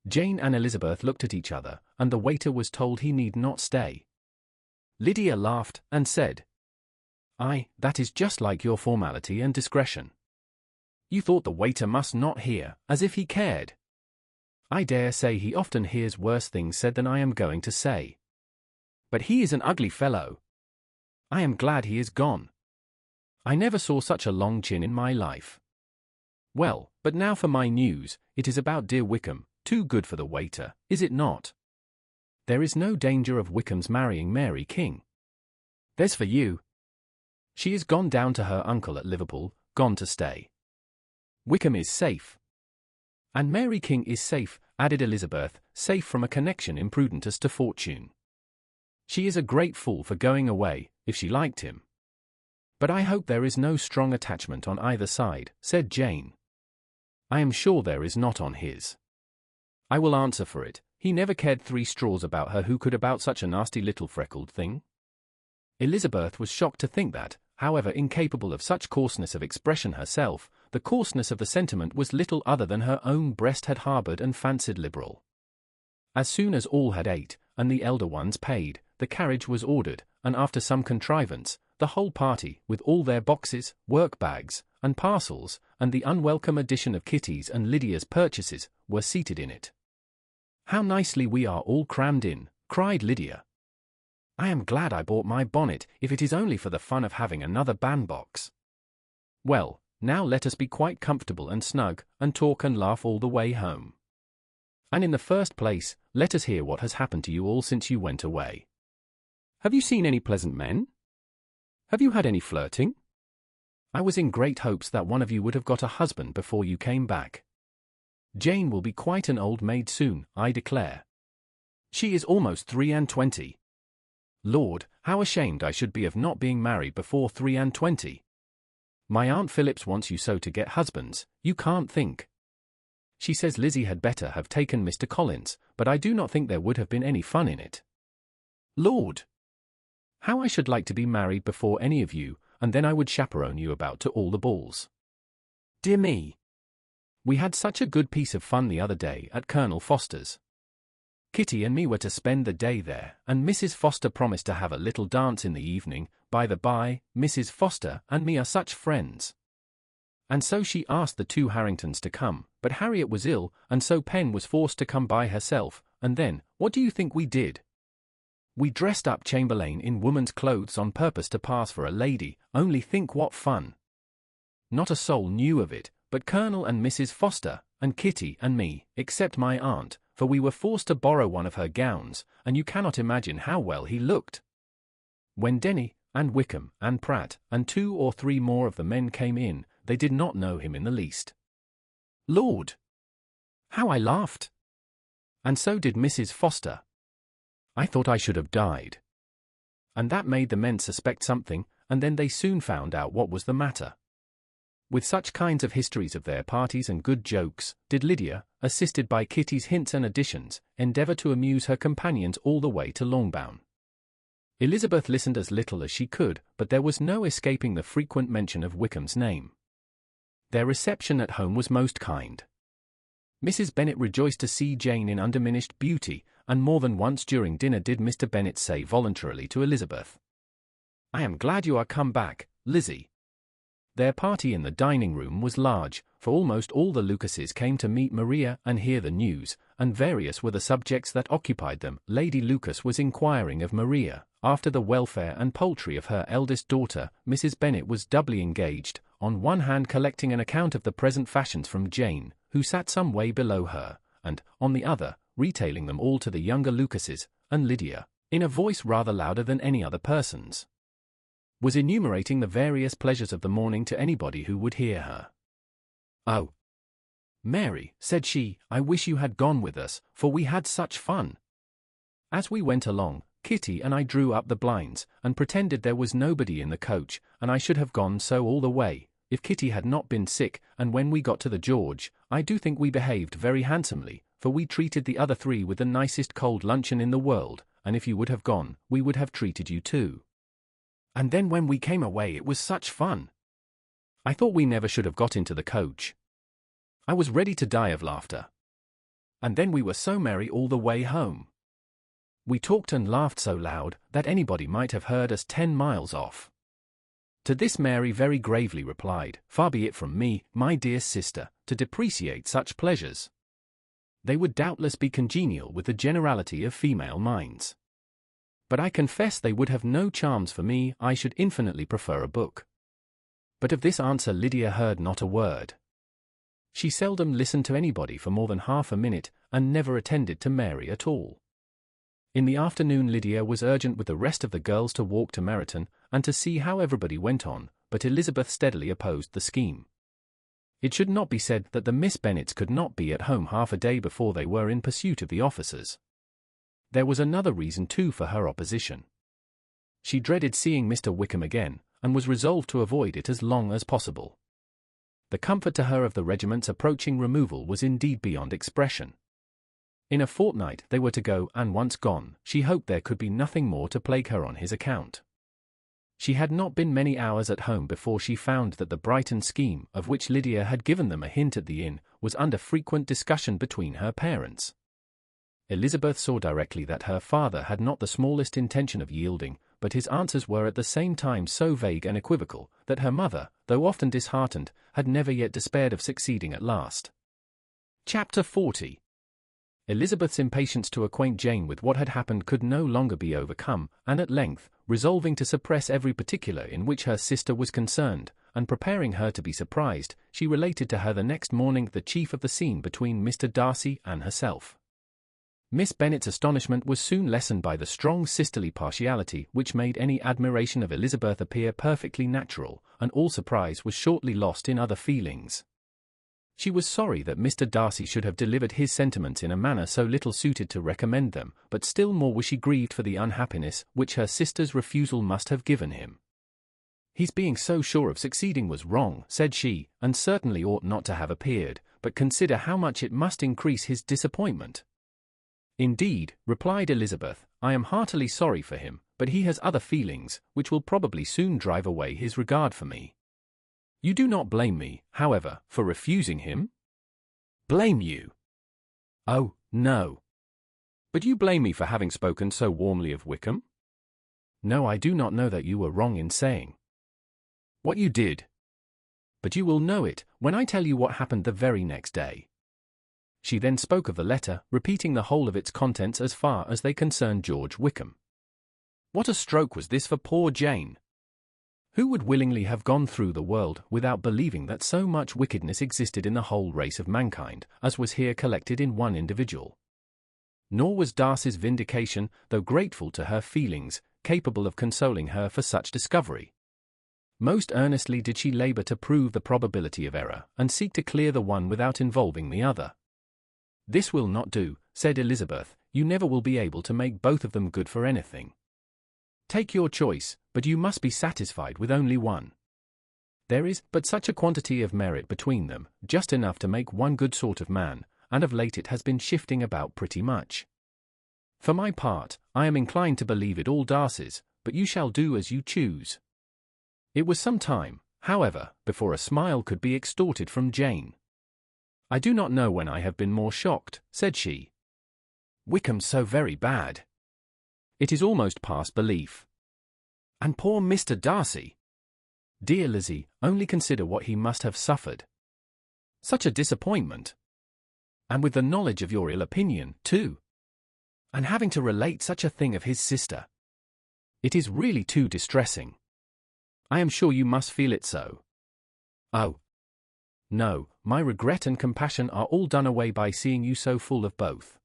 Jane and Elizabeth looked at each other, and the waiter was told he need not stay. Lydia laughed, and said, "Aye, that is just like your formality and discretion. You thought the waiter must not hear, as if he cared. I dare say he often hears worse things said than I am going to say. But he is an ugly fellow. I am glad he is gone. I never saw such a long chin in my life. Well, but now for my news. It is about dear Wickham, too good for the waiter, is it not? There is no danger of Wickham's marrying Mary King. There's for you. She is gone down to her uncle at Liverpool, gone to stay. Wickham is safe. And Mary King is safe," added Elizabeth, "safe from a connection imprudent as to fortune. She is a great fool for going away, if she liked him." "But I hope there is no strong attachment on either side," said Jane. "I am sure there is not on his. I will answer for it, he never cared 3 straws about her who could about such a nasty little freckled thing." Elizabeth was shocked to think that, however incapable of such coarseness of expression herself, the coarseness of the sentiment was little other than her own breast had harboured and fancied liberal. As soon as all had ate, and the elder ones paid, the carriage was ordered, and after some contrivance, the whole party, with all their boxes, work-bags, and parcels, and the unwelcome addition of Kitty's and Lydia's purchases, were seated in it. "How nicely we are all crammed in," cried Lydia. "I am glad I bought my bonnet, if it is only for the fun of having another bandbox. Well, now let us be quite comfortable and snug, and talk and laugh all the way home. And in the first place, let us hear what has happened to you all since you went away." Have you seen any pleasant men? Have you had any flirting? I was in great hopes that one of you would have got a husband before you came back. Jane will be quite an old maid soon, I declare. She is almost 23. Lord, how ashamed I should be of not being married before 23. My Aunt Phillips wants you so to get husbands, you can't think. She says Lizzie had better have taken Mr. Collins, but I do not think there would have been any fun in it. Lord! How I should like to be married before any of you, and then I would chaperone you about to all the balls. Dear me! We had such a good piece of fun the other day at Colonel Foster's. Kitty and me were to spend the day there, and Mrs. Foster promised to have a little dance in the evening. By the by, Mrs. Foster and me are such friends. And so she asked the two Harringtons to come, but Harriet was ill, and so Pen was forced to come by herself, and then, what do you think we did? We dressed up Chamberlain in woman's clothes on purpose to pass for a lady. Only think what fun. Not a soul knew of it, but Colonel and Mrs. Foster, and Kitty and me, except my aunt, for we were forced to borrow one of her gowns, and you cannot imagine how well he looked. When Denny, and Wickham, and Pratt, and 2 or 3 more of the men came in, they did not know him in the least. Lord! How I laughed! And so did Mrs. Foster. I thought I should have died. And that made the men suspect something, and then they soon found out what was the matter. With such kinds of histories of their parties and good jokes, did Lydia, assisted by Kitty's hints and additions, endeavour to amuse her companions all the way to Longbourn. Elizabeth listened as little as she could, but there was no escaping the frequent mention of Wickham's name. Their reception at home was most kind. Mrs. Bennet rejoiced to see Jane in undiminished beauty, and more than once during dinner did Mr. Bennet say voluntarily to Elizabeth, "I am glad you are come back, Lizzie." Their party in the dining-room was large, for almost all the Lucases came to meet Maria and hear the news, and various were the subjects that occupied them. Lady Lucas was inquiring of Maria after the welfare and poultry of her eldest daughter. Mrs. Bennet was doubly engaged, on one hand collecting an account of the present fashions from Jane, who sat some way below her, and, on the other, retailing them all to the younger Lucases, and Lydia, in a voice rather louder than any other person's, was enumerating the various pleasures of the morning to anybody who would hear her. "Oh, Mary," said she, "I wish you had gone with us, for we had such fun. As we went along, Kitty and I drew up the blinds, and pretended there was nobody in the coach, and I should have gone so all the way, if Kitty had not been sick, and when we got to the George, I do think we behaved very handsomely, for we treated the other 3 with the nicest cold luncheon in the world, and if you would have gone, we would have treated you too. And then when we came away it was such fun. I thought we never should have got into the coach. I was ready to die of laughter. And then we were so merry all the way home. We talked and laughed so loud that anybody might have heard us 10 miles off." To this Mary very gravely replied, "Far be it from me, my dear sister, to depreciate such pleasures. They would doubtless be congenial with the generality of female minds. But I confess they would have no charms for me. I should infinitely prefer a book." But of this answer Lydia heard not a word. She seldom listened to anybody for more than half a minute, and never attended to Mary at all. In the afternoon Lydia was urgent with the rest of the girls to walk to Meryton, and to see how everybody went on, but Elizabeth steadily opposed the scheme. It should not be said that the Miss Bennets could not be at home half a day before they were in pursuit of the officers. There was another reason too for her opposition. She dreaded seeing Mr. Wickham again, and was resolved to avoid it as long as possible. The comfort to her of the regiment's approaching removal was indeed beyond expression. In a fortnight they were to go, and once gone, she hoped there could be nothing more to plague her on his account. She had not been many hours at home before she found that the Brighton scheme, of which Lydia had given them a hint at the inn, was under frequent discussion between her parents. Elizabeth saw directly that her father had not the smallest intention of yielding, but his answers were at the same time so vague and equivocal, that her mother, though often disheartened, had never yet despaired of succeeding at last. Chapter 40. Elizabeth's impatience to acquaint Jane with what had happened could no longer be overcome, and at length, resolving to suppress every particular in which her sister was concerned, and preparing her to be surprised, she related to her the next morning the chief of the scene between Mr. Darcy and herself. Miss Bennet's astonishment was soon lessened by the strong sisterly partiality which made any admiration of Elizabeth appear perfectly natural, and all surprise was shortly lost in other feelings. She was sorry that Mr. Darcy should have delivered his sentiments in a manner so little suited to recommend them, but still more was she grieved for the unhappiness which her sister's refusal must have given him. "His being so sure of succeeding was wrong," said she, "and certainly ought not to have appeared, but consider how much it must increase his disappointment." "Indeed," replied Elizabeth, "I am heartily sorry for him, but he has other feelings, which will probably soon drive away his regard for me. You do not blame me, however, for refusing him?" "Blame you? Oh, no. But you blame me for having spoken so warmly of Wickham?" "No, I do not know that you were wrong in saying what you did. But you will know it when I tell you what happened the very next day." She then spoke of the letter, repeating the whole of its contents as far as they concerned George Wickham. What a stroke was this for poor Jane! Who would willingly have gone through the world without believing that so much wickedness existed in the whole race of mankind, as was here collected in one individual? Nor was Darcy's vindication, though grateful to her feelings, capable of consoling her for such discovery. Most earnestly did she labor to prove the probability of error, and seek to clear the one without involving the other. "This will not do," said Elizabeth, "you never will be able to make both of them good for anything. Take your choice, but you must be satisfied with only one. There is but such a quantity of merit between them, just enough to make one good sort of man, and of late it has been shifting about pretty much. For my part, I am inclined to believe it all Darcy's, but you shall do as you choose." It was some time, however, before a smile could be extorted from Jane. "I do not know when I have been more shocked," said she. "Wickham's so very bad. It is almost past belief. And poor Mr. Darcy! Dear Lizzie, only consider what he must have suffered. Such a disappointment! And with the knowledge of your ill opinion, too. And having to relate such a thing of his sister. It is really too distressing. I am sure you must feel it so." "Oh, no, my regret and compassion are all done away by seeing you so full of both.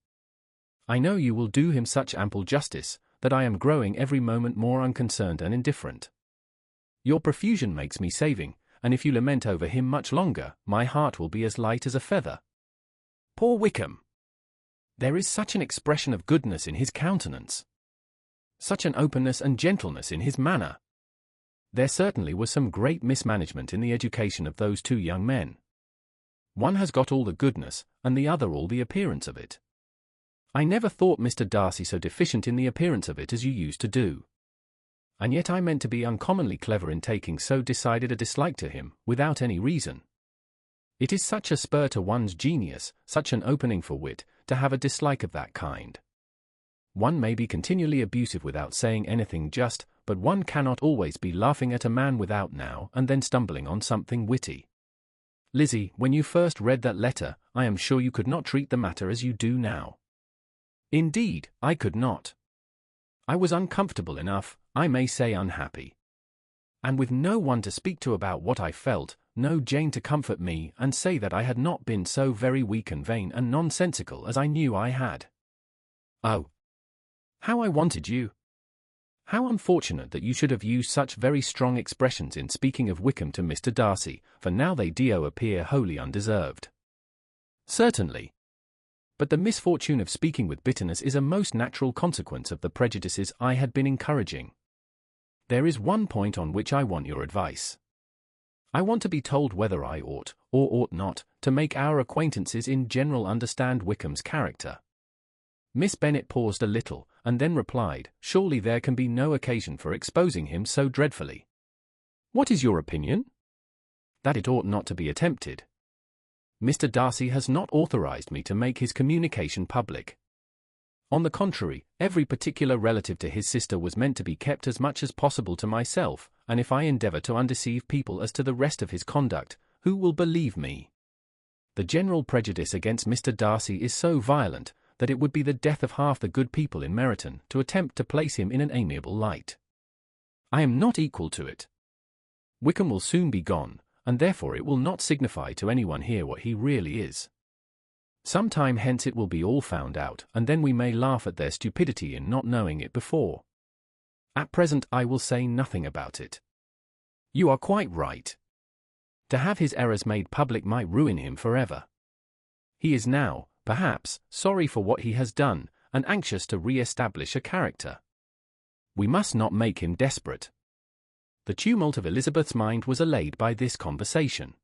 I know you will do him such ample justice, that I am growing every moment more unconcerned and indifferent. Your profusion makes me saving, and if you lament over him much longer, my heart will be as light as a feather. Poor Wickham! There is such an expression of goodness in his countenance, such an openness and gentleness in his manner. There certainly was some great mismanagement in the education of those two young men. One has got all the goodness, and the other all the appearance of it. I never thought Mr. Darcy so deficient in the appearance of it as you used to do. And yet I meant to be uncommonly clever in taking so decided a dislike to him, without any reason. It is such a spur to one's genius, such an opening for wit, to have a dislike of that kind. One may be continually abusive without saying anything just, but one cannot always be laughing at a man without now and then stumbling on something witty. Lizzie, when you first read that letter, I am sure you could not treat the matter as you do now." "Indeed, I could not. I was uncomfortable enough, I may say unhappy. And with no one to speak to about what I felt, no Jane to comfort me and say that I had not been so very weak and vain and nonsensical as I knew I had. Oh, how I wanted you! How unfortunate that you should have used such very strong expressions in speaking of Wickham to Mr. Darcy, for now they do appear wholly undeserved." "Certainly. But the misfortune of speaking with bitterness is a most natural consequence of the prejudices I had been encouraging. There is one point on which I want your advice. I want to be told whether I ought, or ought not, to make our acquaintances in general understand Wickham's character." Miss Bennet paused a little, and then replied, "Surely there can be no occasion for exposing him so dreadfully." "What is your opinion?" "That it ought not to be attempted. Mr. Darcy has not authorized me to make his communication public. On the contrary, every particular relative to his sister was meant to be kept as much as possible to myself, and if I endeavor to undeceive people as to the rest of his conduct, who will believe me? The general prejudice against Mr. Darcy is so violent, that it would be the death of half the good people in Meryton to attempt to place him in an amiable light. I am not equal to it. Wickham will soon be gone, and therefore it will not signify to anyone here what he really is. Some time hence it will be all found out, and then we may laugh at their stupidity in not knowing it before. At present I will say nothing about it. You are quite right. To have his errors made public might ruin him forever. He is now, perhaps, sorry for what he has done, and anxious to re-establish a character. We must not make him desperate. The tumult of Elizabeth's mind was allayed by this conversation.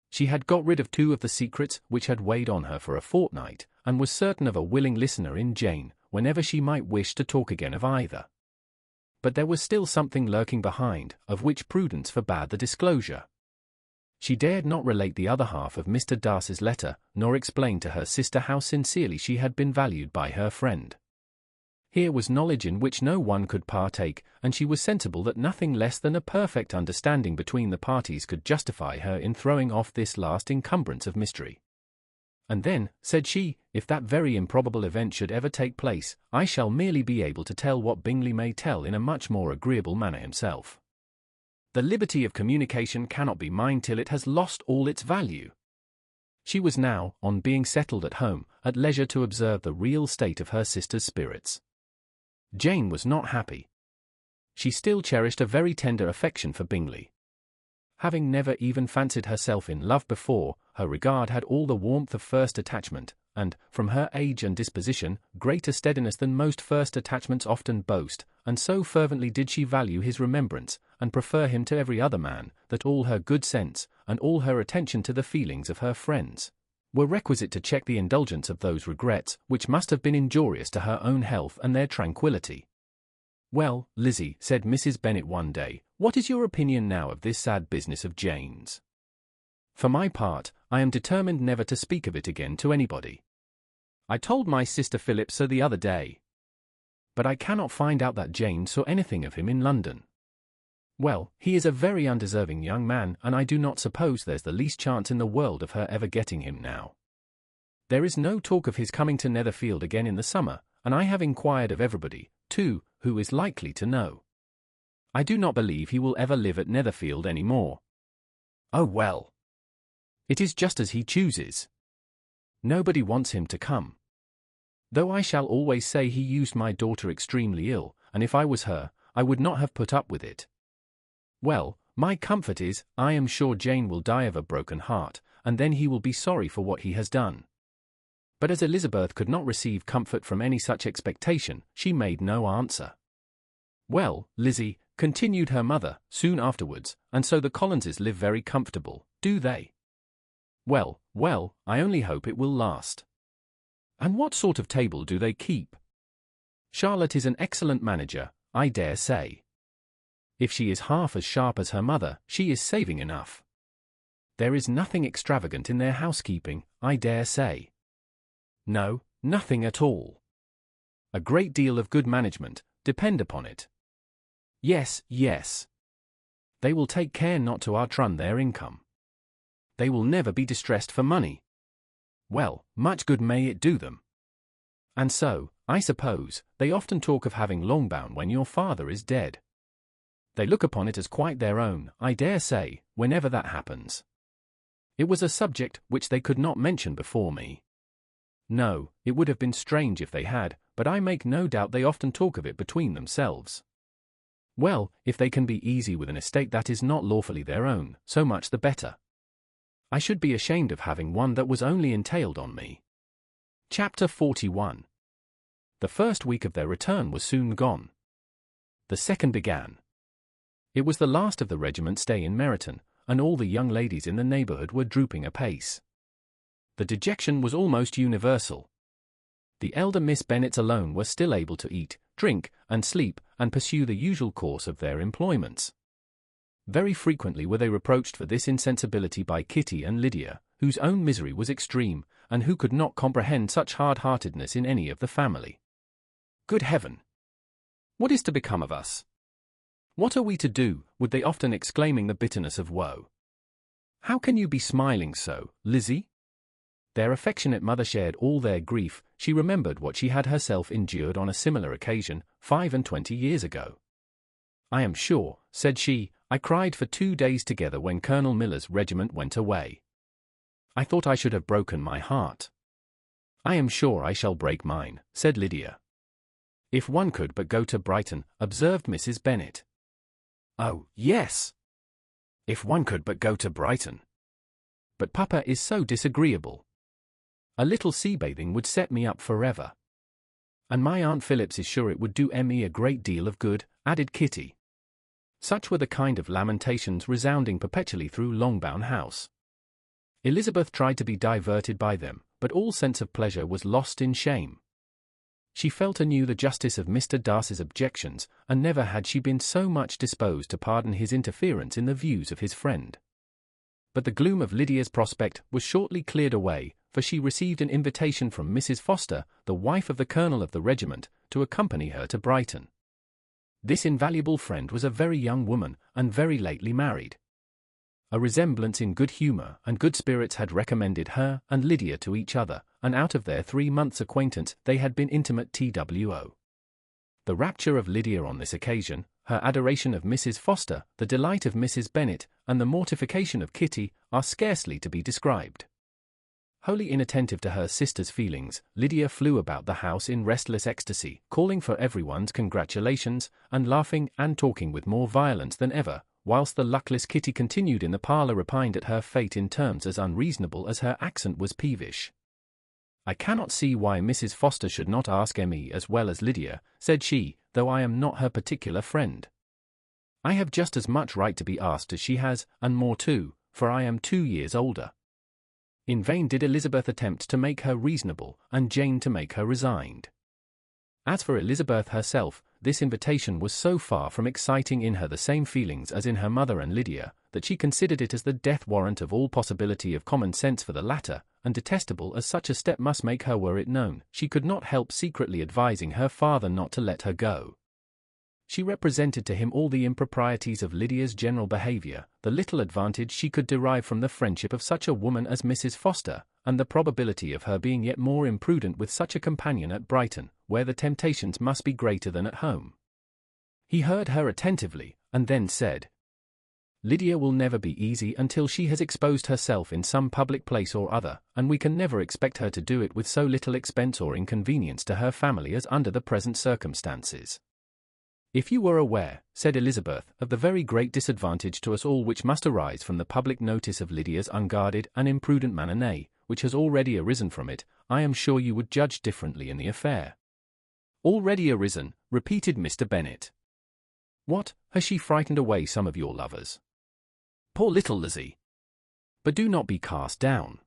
She had got rid of 2 of the secrets which had weighed on her for a fortnight, and was certain of a willing listener in Jane, whenever she might wish to talk again of either. But there was still something lurking behind, of which prudence forbade the disclosure. She dared not relate the other half of Mr. Darcy's letter, nor explain to her sister how sincerely she had been valued by her friend. Here was knowledge in which no one could partake, and she was sensible that nothing less than a perfect understanding between the parties could justify her in throwing off this last encumbrance of mystery. And then, said she, if that very improbable event should ever take place, I shall merely be able to tell what Bingley may tell in a much more agreeable manner himself. The liberty of communication cannot be mine till it has lost all its value. She was now, on being settled at home, at leisure to observe the real state of her sister's spirits. Jane was not happy. She still cherished a very tender affection for Bingley. Having never even fancied herself in love before, her regard had all the warmth of first attachment, and, from her age and disposition, greater steadiness than most first attachments often boast, and so fervently did she value his remembrance, and prefer him to every other man, that all her good sense, and all her attention to the feelings of her friends, were requisite to check the indulgence of those regrets which must have been injurious to her own health and their tranquillity. "Well, Lizzie," said Mrs. Bennet one day, "what is your opinion now of this sad business of Jane's?" "For my part, I am determined never to speak of it again to anybody. I told my sister Philip so the other day. But I cannot find out that Jane saw anything of him in London. Well, he is a very undeserving young man, and I do not suppose there's the least chance in the world of her ever getting him now. There is no talk of his coming to Netherfield again in the summer, and I have inquired of everybody, too, who is likely to know. I do not believe he will ever live at Netherfield any more. Oh well. It is just as he chooses. Nobody wants him to come. Though I shall always say he used my daughter extremely ill, and if I was her, I would not have put up with it. Well, my comfort is, I am sure Jane will die of a broken heart, and then he will be sorry for what he has done." But as Elizabeth could not receive comfort from any such expectation, she made no answer. "Well, Lizzie," continued her mother, soon afterwards, "and so the Collinses live very comfortable, do they?" "Well, well, I only hope it will last." "And what sort of table do they keep?" "Charlotte is an excellent manager, I dare say. If she is half as sharp as her mother, she is saving enough. There is nothing extravagant in their housekeeping, I dare say." "No, nothing at all. A great deal of good management, depend upon it." "Yes, yes. They will take care not to outrun their income. They will never be distressed for money. Well, much good may it do them. And so, I suppose, they often talk of having Longbourn when your father is dead. They look upon it as quite their own, I dare say, whenever that happens. It was a subject which they could not mention before me. No, it would have been strange if they had, but I make no doubt they often talk of it between themselves. Well, if they can be easy with an estate that is not lawfully their own, so much the better. I should be ashamed of having one that was only entailed on me." Chapter 41. The first week of their return was soon gone. The second began. It was the last of the regiment's stay in Meryton, and all the young ladies in the neighbourhood were drooping apace. The dejection was almost universal. The elder Miss Bennets alone were still able to eat, drink, and sleep, and pursue the usual course of their employments. Very frequently were they reproached for this insensibility by Kitty and Lydia, whose own misery was extreme, and who could not comprehend such hard-heartedness in any of the family. "Good heaven! What is to become of us? What are we to do?" would they often exclaim in the bitterness of woe. "How can you be smiling so, Lizzie?" Their affectionate mother shared all their grief. She remembered what she had herself endured on a similar occasion, 25 years ago. "I am sure," said she, "I cried for 2 days together when Colonel Miller's regiment went away. I thought I should have broken my heart. I am sure I shall break mine, said Lydia. If one could but go to Brighton, observed Mrs. Bennet. Oh, yes. If one could but go to Brighton. But Papa is so disagreeable. A little sea bathing would set me up forever. And my Aunt Phillips is sure it would do Emmy a great deal of good, added Kitty. Such were the kind of lamentations resounding perpetually through Longbourn House. Elizabeth tried to be diverted by them, but all sense of pleasure was lost in shame. She felt anew the justice of Mr. Darcy's objections, and never had she been so much disposed to pardon his interference in the views of his friend. But the gloom of Lydia's prospect was shortly cleared away, for she received an invitation from Mrs. Foster, the wife of the colonel of the regiment, to accompany her to Brighton. This invaluable friend was a very young woman, and very lately married. A resemblance in good humour and good spirits had recommended her and Lydia to each other, and out of their 3 months' acquaintance they had been intimate TWO. The rapture of Lydia on this occasion, her adoration of Mrs. Foster, the delight of Mrs. Bennet, and the mortification of Kitty, are scarcely to be described. Wholly inattentive to her sister's feelings, Lydia flew about the house in restless ecstasy, calling for everyone's congratulations, and laughing and talking with more violence than ever, whilst the luckless Kitty continued in the parlour repined at her fate in terms as unreasonable as her accent was peevish. I cannot see why Mrs. Foster should not ask Emmy as well as Lydia, said she, though I am not her particular friend. I have just as much right to be asked as she has, and more too, for I am 2 years older. In vain did Elizabeth attempt to make her reasonable, and Jane to make her resigned. As for Elizabeth herself, this invitation was so far from exciting in her the same feelings as in her mother and Lydia, that she considered it as the death warrant of all possibility of common sense for the latter, and detestable as such a step must make her were it known, she could not help secretly advising her father not to let her go. She represented to him all the improprieties of Lydia's general behaviour, the little advantage she could derive from the friendship of such a woman as Mrs. Foster, and the probability of her being yet more imprudent with such a companion at Brighton, where the temptations must be greater than at home. He heard her attentively, and then said, Lydia will never be easy until she has exposed herself in some public place or other, and we can never expect her to do it with so little expense or inconvenience to her family as under the present circumstances. If you were aware, said Elizabeth, of the very great disadvantage to us all which must arise from the public notice of Lydia's unguarded and imprudent manner, nay, which has already arisen from it, I am sure you would judge differently in the affair. Already arisen, repeated Mr. Bennet. What, has she frightened away some of your lovers? Poor little Lizzie. But do not be cast down.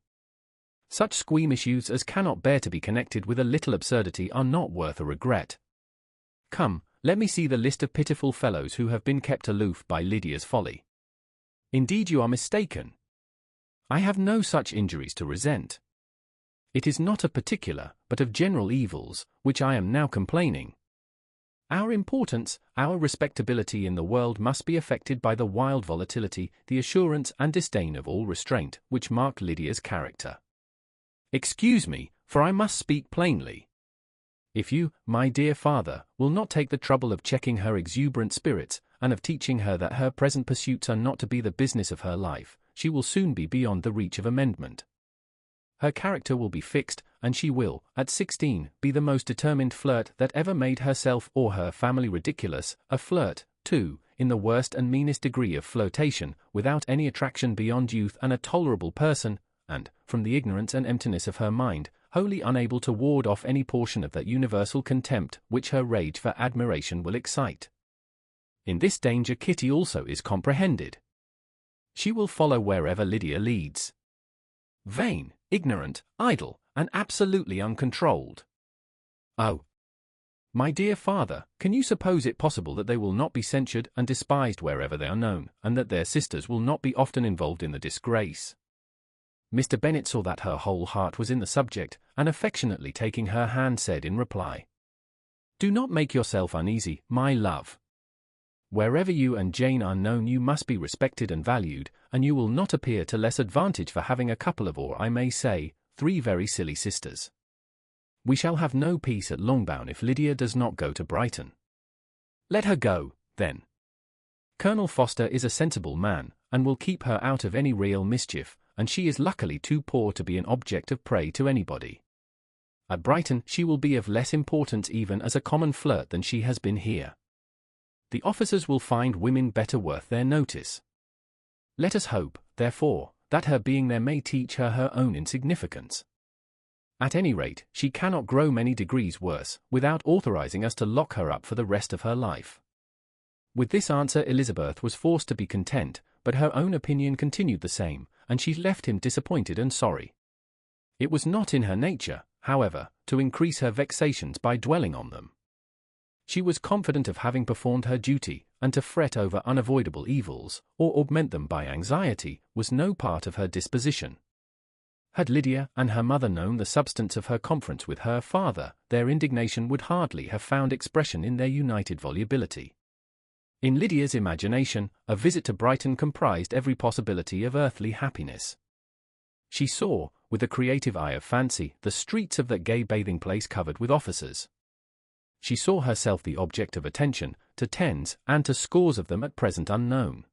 Such squeamish youths as cannot bear to be connected with a little absurdity are not worth a regret. Come, let me see the list of pitiful fellows who have been kept aloof by Lydia's folly. Indeed you are mistaken. I have no such injuries to resent. It is not of particular, but of general evils, which I am now complaining. Our importance, our respectability in the world must be affected by the wild volatility, the assurance and disdain of all restraint, which mark Lydia's character. Excuse me, for I must speak plainly. If you, my dear father, will not take the trouble of checking her exuberant spirits, and of teaching her that her present pursuits are not to be the business of her life, she will soon be beyond the reach of amendment. Her character will be fixed, and she will, at 16, be the most determined flirt that ever made herself or her family ridiculous, a flirt, too, in the worst and meanest degree of flirtation, without any attraction beyond youth and a tolerable person, and, from the ignorance and emptiness of her mind, wholly unable to ward off any portion of that universal contempt which her rage for admiration will excite. In this danger Kitty also is comprehended. She will follow wherever Lydia leads. Vain, ignorant, idle, and absolutely uncontrolled. Oh, my dear father, can you suppose it possible that they will not be censured and despised wherever they are known, and that their sisters will not be often involved in the disgrace? Mr. Bennet saw that her whole heart was in the subject, and affectionately taking her hand said in reply, Do not make yourself uneasy, my love. Wherever you and Jane are known you must be respected and valued, and you will not appear to less advantage for having a couple of, or I may say, 3 very silly sisters. We shall have no peace at Longbourn if Lydia does not go to Brighton. Let her go, then. Colonel Foster is a sensible man, and will keep her out of any real mischief, and she is luckily too poor to be an object of prey to anybody. At Brighton she will be of less importance even as a common flirt than she has been here. The officers will find women better worth their notice. Let us hope, therefore, that her being there may teach her her own insignificance. At any rate, she cannot grow many degrees worse, without authorizing us to lock her up for the rest of her life." With this answer Elizabeth was forced to be content, but her own opinion continued the same, and she left him disappointed and sorry. It was not in her nature, however, to increase her vexations by dwelling on them. She was confident of having performed her duty, and to fret over unavoidable evils, or augment them by anxiety, was no part of her disposition. Had Lydia and her mother known the substance of her conference with her father, their indignation would hardly have found expression in their united volubility. In Lydia's imagination, a visit to Brighton comprised every possibility of earthly happiness. She saw, with the creative eye of fancy, the streets of that gay bathing place covered with officers. She saw herself the object of attention, to tens and to scores of them at present unknown.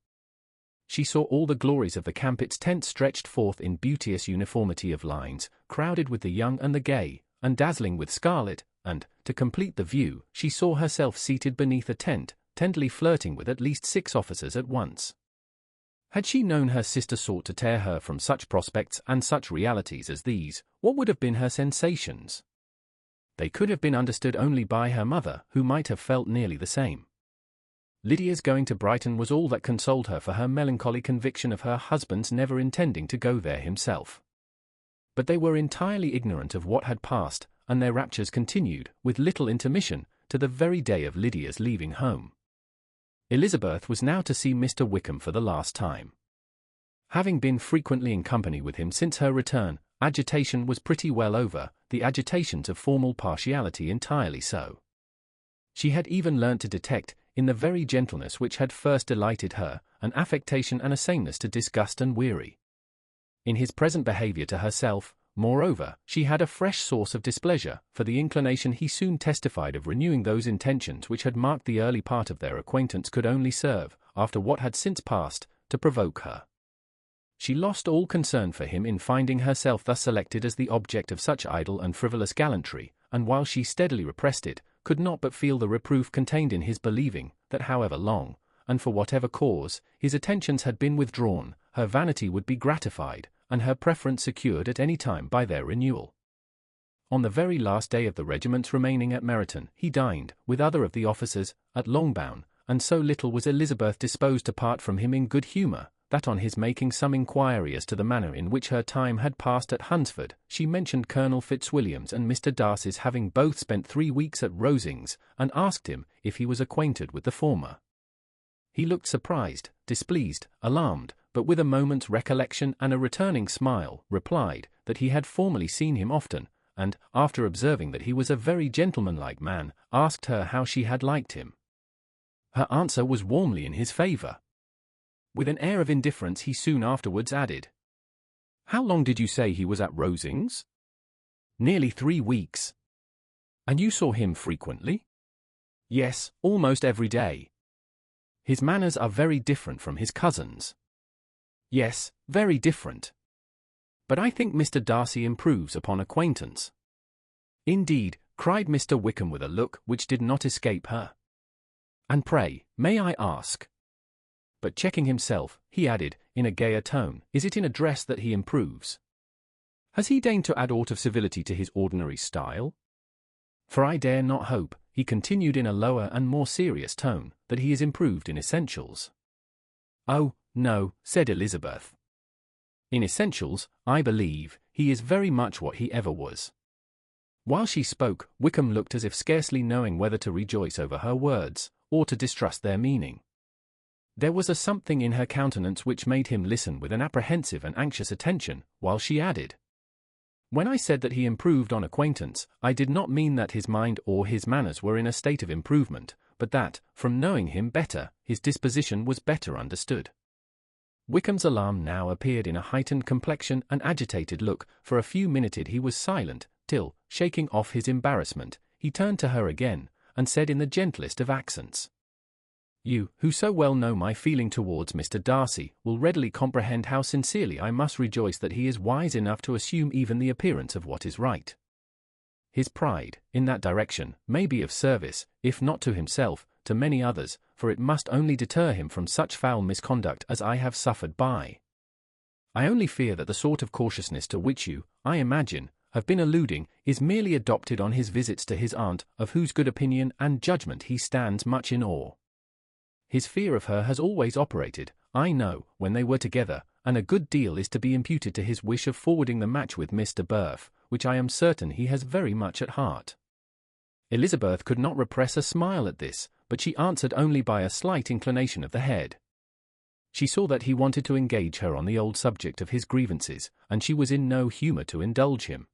She saw all the glories of the camp, its tents stretched forth in beauteous uniformity of lines, crowded with the young and the gay, and dazzling with scarlet, and, to complete the view, she saw herself seated beneath a tent, tenderly flirting with at least 6 officers at once. Had she known her sister sought to tear her from such prospects and such realities as these, what would have been her sensations? They could have been understood only by her mother, who might have felt nearly the same. Lydia's going to Brighton was all that consoled her for her melancholy conviction of her husband's never intending to go there himself. But they were entirely ignorant of what had passed, and their raptures continued, with little intermission, to the very day of Lydia's leaving home. Elizabeth was now to see Mr. Wickham for the last time. Having been frequently in company with him since her return, agitation was pretty well over, the agitations of formal partiality entirely so. She had even learnt to detect, in the very gentleness which had first delighted her, an affectation and a sameness to disgust and weary. In his present behaviour to herself, moreover, she had a fresh source of displeasure, for the inclination he soon testified of renewing those intentions which had marked the early part of their acquaintance could only serve, after what had since passed, to provoke her. She lost all concern for him in finding herself thus selected as the object of such idle and frivolous gallantry, and while she steadily repressed it, could not but feel the reproof contained in his believing, that however long, and for whatever cause, his attentions had been withdrawn, her vanity would be gratified, and her preference secured at any time by their renewal. On the very last day of the regiment's remaining at Meryton, he dined, with other of the officers, at Longbourn, and so little was Elizabeth disposed to part from him in good humour, that on his making some inquiry as to the manner in which her time had passed at Hunsford, she mentioned Colonel Fitzwilliam's and Mr. Darcy's having both spent 3 weeks at Rosings, and asked him if he was acquainted with the former. He looked surprised, displeased, alarmed, but with a moment's recollection and a returning smile, replied, that he had formerly seen him often, and, after observing that he was a very gentlemanlike man, asked her how she had liked him. Her answer was warmly in his favour. With an air of indifference he soon afterwards added, "How long did you say he was at Rosings?" "Nearly 3 weeks." "And you saw him frequently?" "Yes, almost every day." "His manners are very different from his cousin's." "Yes, very different. But I think Mr. Darcy improves upon acquaintance." "Indeed," cried Mr. Wickham with a look which did not escape her. "And pray, may I ask?" But checking himself, he added, in a gayer tone, "Is it in address that he improves? Has he deigned to add aught of civility to his ordinary style? For I dare not hope," he continued in a lower and more serious tone, "that he is improved in essentials." "Oh, no," said Elizabeth. "In essentials, I believe, he is very much what he ever was." While she spoke, Wickham looked as if scarcely knowing whether to rejoice over her words, or to distrust their meaning. There was a something in her countenance which made him listen with an apprehensive and anxious attention, while she added, "When I said that he improved on acquaintance, I did not mean that his mind or his manners were in a state of improvement, but that, from knowing him better, his disposition was better understood." Wickham's alarm now appeared in a heightened complexion and agitated look. For a few minutes he was silent, till, shaking off his embarrassment, he turned to her again, and said in the gentlest of accents, "You, who so well know my feeling towards Mr. Darcy, will readily comprehend how sincerely I must rejoice that he is wise enough to assume even the appearance of what is right. His pride, in that direction, may be of service, if not to himself, to many others, for it must only deter him from such foul misconduct as I have suffered by. I only fear that the sort of cautiousness to which you, I imagine, have been alluding, is merely adopted on his visits to his aunt, of whose good opinion and judgment he stands much in awe. His fear of her has always operated, I know, when they were together, and a good deal is to be imputed to his wish of forwarding the match with Miss de Bourgh, which I am certain he has very much at heart. Elizabeth could not repress a smile at this, but she answered only by a slight inclination of the head. She saw that he wanted to engage her on the old subject of his grievances, and she was in no humour to indulge him.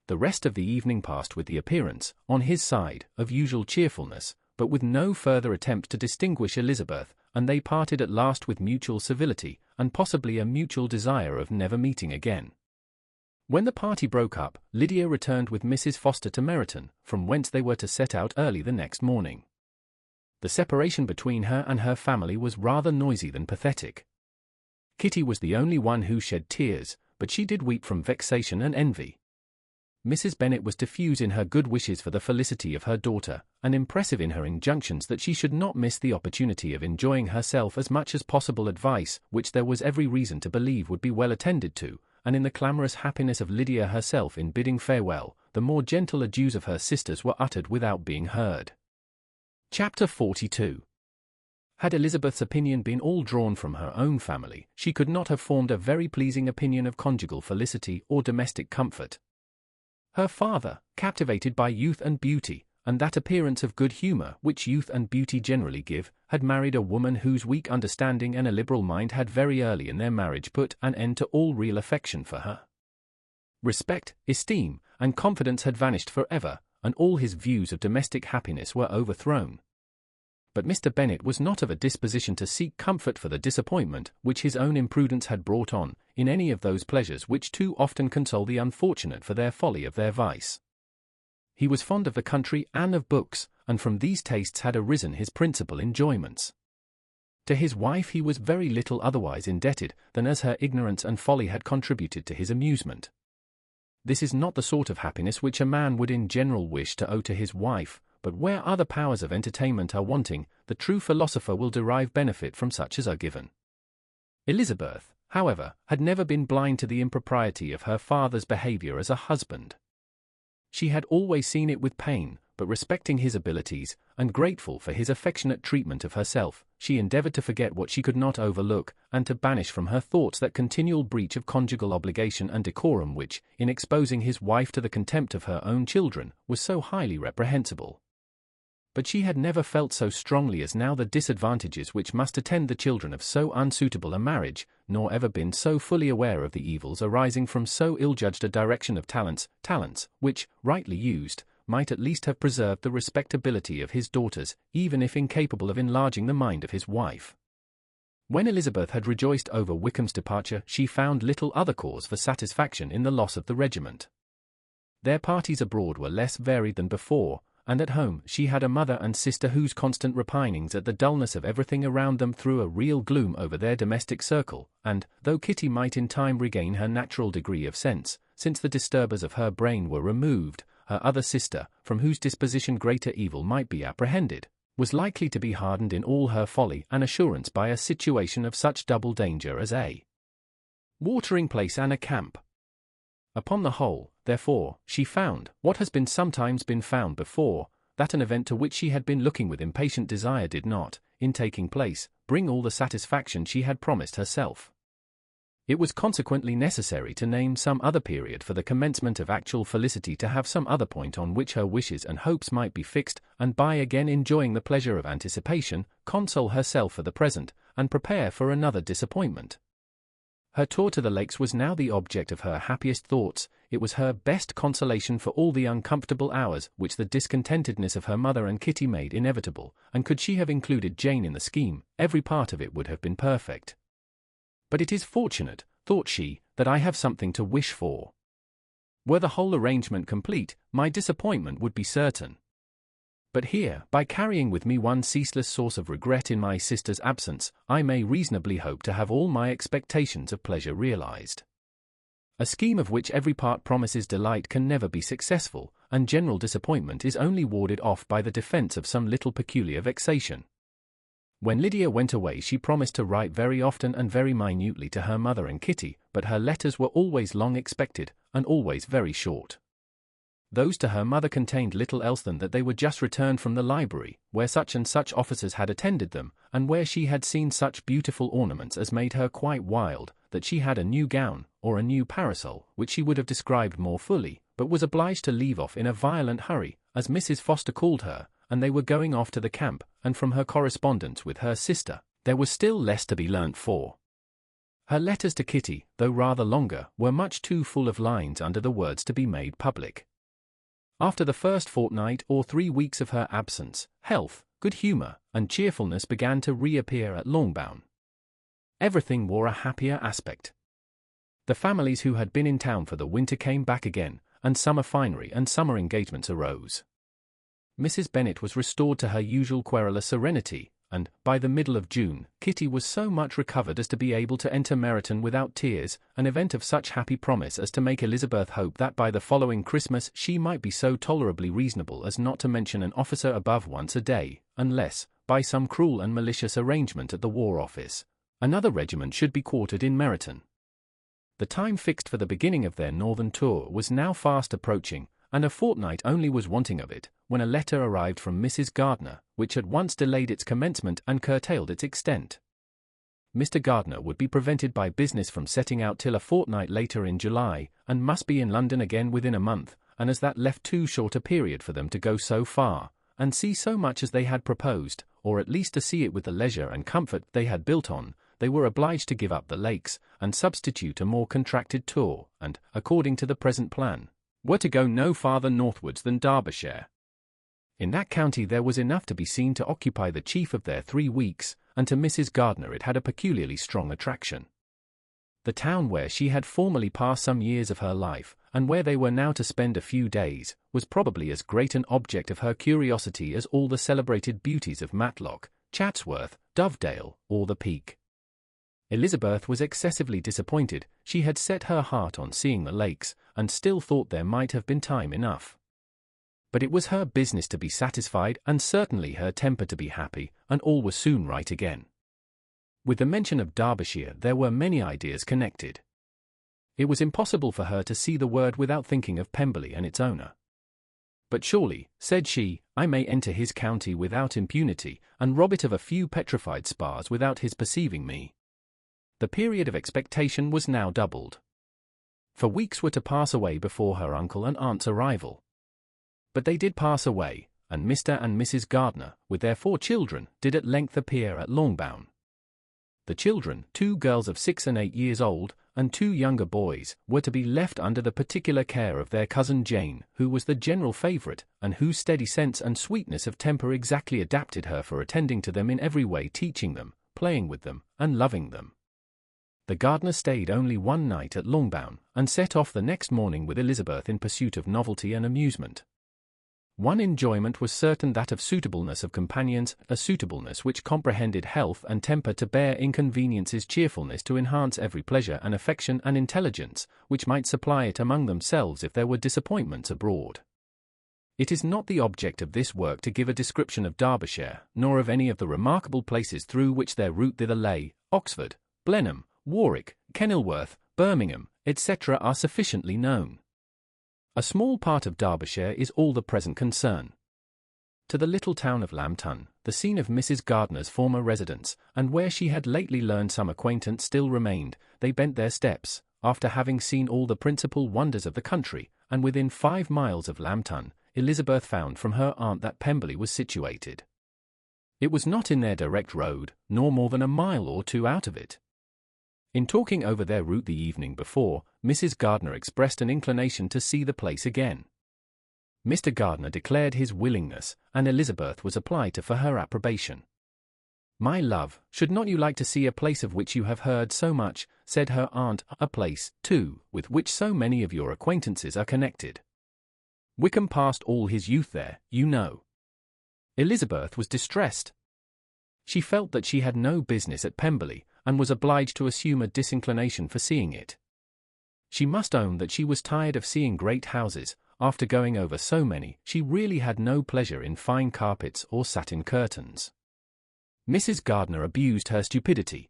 The rest of the evening passed with the appearance, on his side, of usual cheerfulness, but with no further attempt to distinguish Elizabeth, and they parted at last with mutual civility, and possibly a mutual desire of never meeting again. When the party broke up, Lydia returned with Mrs. Foster to Meryton, from whence they were to set out early the next morning. The separation between her and her family was rather noisy than pathetic. Kitty was the only one who shed tears, but she did weep from vexation and envy. Mrs. Bennet was diffuse in her good wishes for the felicity of her daughter, and impressive in her injunctions that she should not miss the opportunity of enjoying herself as much as possible, advice which there was every reason to believe would be well attended to, and in the clamorous happiness of Lydia herself in bidding farewell, the more gentle adieus of her sisters were uttered without being heard. Chapter 42. Had Elizabeth's opinion been all drawn from her own family, she could not have formed a very pleasing opinion of conjugal felicity or domestic comfort. Her father, captivated by youth and beauty, and that appearance of good humour which youth and beauty generally give, had married a woman whose weak understanding and illiberal mind had very early in their marriage put an end to all real affection for her. Respect, esteem, and confidence had vanished for ever, and all his views of domestic happiness were overthrown. But Mr. Bennet was not of a disposition to seek comfort for the disappointment which his own imprudence had brought on, in any of those pleasures which too often console the unfortunate for their folly of their vice. He was fond of the country and of books, and from these tastes had arisen his principal enjoyments. To his wife he was very little otherwise indebted than as her ignorance and folly had contributed to his amusement. This is not the sort of happiness which a man would in general wish to owe to his wife, but where other powers of entertainment are wanting, the true philosopher will derive benefit from such as are given. Elizabeth, however, had never been blind to the impropriety of her father's behaviour as a husband. She had always seen it with pain, but respecting his abilities, and grateful for his affectionate treatment of herself, she endeavoured to forget what she could not overlook, and to banish from her thoughts that continual breach of conjugal obligation and decorum which, in exposing his wife to the contempt of her own children, was so highly reprehensible. But she had never felt so strongly as now the disadvantages which must attend the children of so unsuitable a marriage, nor ever been so fully aware of the evils arising from so ill-judged a direction of talents which, rightly used, might at least have preserved the respectability of his daughters, even if incapable of enlarging the mind of his wife. When Elizabeth had rejoiced over Wickham's departure, she found little other cause for satisfaction in the loss of the regiment. Their parties abroad were less varied than before, and at home she had a mother and sister whose constant repinings at the dullness of everything around them threw a real gloom over their domestic circle, and, though Kitty might in time regain her natural degree of sense, since the disturbers of her brain were removed, her other sister, from whose disposition greater evil might be apprehended, was likely to be hardened in all her folly and assurance by a situation of such double danger as a watering place and a camp. Upon the whole, therefore, she found, what has been sometimes been found before, that an event to which she had been looking with impatient desire did not, in taking place, bring all the satisfaction she had promised herself. It was consequently necessary to name some other period for the commencement of actual felicity, to have some other point on which her wishes and hopes might be fixed, and by again enjoying the pleasure of anticipation, console herself for the present, and prepare for another disappointment. Her tour to the lakes was now the object of her happiest thoughts. It was her best consolation for all the uncomfortable hours which the discontentedness of her mother and Kitty made inevitable, and could she have included Jane in the scheme, every part of it would have been perfect. But it is fortunate, thought she, that I have something to wish for. Were the whole arrangement complete, my disappointment would be certain. But here, by carrying with me one ceaseless source of regret in my sister's absence, I may reasonably hope to have all my expectations of pleasure realized. A scheme of which every part promises delight can never be successful, and general disappointment is only warded off by the defense of some little peculiar vexation. When Lydia went away, she promised to write very often and very minutely to her mother and Kitty, but her letters were always long expected, and always very short. Those to her mother contained little else than that they were just returned from the library, where such and such officers had attended them, and where she had seen such beautiful ornaments as made her quite wild, that she had a new gown, or a new parasol, which she would have described more fully, but was obliged to leave off in a violent hurry, as Mrs. Foster called her, and they were going off to the camp, and from her correspondence with her sister, there was still less to be learnt for. Her letters to Kitty, though rather longer, were much too full of lines under the words to be made public. After the first fortnight or 3 weeks of her absence, health, good humour, and cheerfulness began to reappear at Longbourn. Everything wore a happier aspect. The families who had been in town for the winter came back again, and summer finery and summer engagements arose. Mrs. Bennet was restored to her usual querulous serenity, and, by the middle of June, Kitty was so much recovered as to be able to enter Meryton without tears, an event of such happy promise as to make Elizabeth hope that by the following Christmas she might be so tolerably reasonable as not to mention an officer above once a day, unless, by some cruel and malicious arrangement at the War Office, another regiment should be quartered in Meryton. The time fixed for the beginning of their northern tour was now fast approaching, and a fortnight only was wanting of it, when a letter arrived from Mrs. Gardiner, which at once delayed its commencement and curtailed its extent. Mr. Gardiner would be prevented by business from setting out till a fortnight later in July, and must be in London again within a month, and as that left too short a period for them to go so far, and see so much as they had proposed, or at least to see it with the leisure and comfort they had built on, they were obliged to give up the lakes, and substitute a more contracted tour, and, according to the present plan, were to go no farther northwards than Derbyshire. In that county there was enough to be seen to occupy the chief of their 3 weeks, and to Mrs. Gardiner it had a peculiarly strong attraction. The town where she had formerly passed some years of her life, and where they were now to spend a few days, was probably as great an object of her curiosity as all the celebrated beauties of Matlock, Chatsworth, Dovedale, or the Peak. Elizabeth was excessively disappointed. She had set her heart on seeing the lakes, and still thought there might have been time enough. But it was her business to be satisfied, and certainly her temper to be happy, and all was soon right again. With the mention of Derbyshire there were many ideas connected. It was impossible for her to see the word without thinking of Pemberley and its owner. But surely, said she, I may enter his county without impunity, and rob it of a few petrified spars without his perceiving me. The period of expectation was now doubled. For weeks were to pass away before her uncle and aunt's arrival. But they did pass away, and Mr. and Mrs. Gardiner, with their 4 children, did at length appear at Longbourn. The children, 2 girls of 6 and 8 years old, and 2 younger boys, were to be left under the particular care of their cousin Jane, who was the general favourite, and whose steady sense and sweetness of temper exactly adapted her for attending to them in every way, teaching them, playing with them, and loving them. The Gardiner stayed only 1 night at Longbourn, and set off the next morning with Elizabeth in pursuit of novelty and amusement. One enjoyment was certain, that of suitableness of companions, a suitableness which comprehended health and temper to bear inconveniences, cheerfulness to enhance every pleasure, and affection and intelligence, which might supply it among themselves if there were disappointments abroad. It is not the object of this work to give a description of Derbyshire, nor of any of the remarkable places through which their route thither lay. Oxford, Blenheim, Warwick, Kenilworth, Birmingham, etc. are sufficiently known. A small part of Derbyshire is all the present concern. To the little town of Lambton, the scene of Mrs. Gardiner's former residence, and where she had lately learned some acquaintance still remained, they bent their steps, after having seen all the principal wonders of the country, and within 5 miles of Lambton, Elizabeth found from her aunt that Pemberley was situated. It was not in their direct road, nor more than a mile or 2 out of it. In talking over their route the evening before, Mrs. Gardiner expressed an inclination to see the place again. Mr. Gardiner declared his willingness, and Elizabeth was applied to for her approbation. "My love, should not you like to see a place of which you have heard so much?" said her aunt. "A place, too, with which so many of your acquaintances are connected. Wickham passed all his youth there, you know." Elizabeth was distressed. She felt that she had no business at Pemberley, and was obliged to assume a disinclination for seeing it. She must own that she was tired of seeing great houses, after going over so many, she really had no pleasure in fine carpets or satin curtains. Mrs. Gardiner abused her stupidity.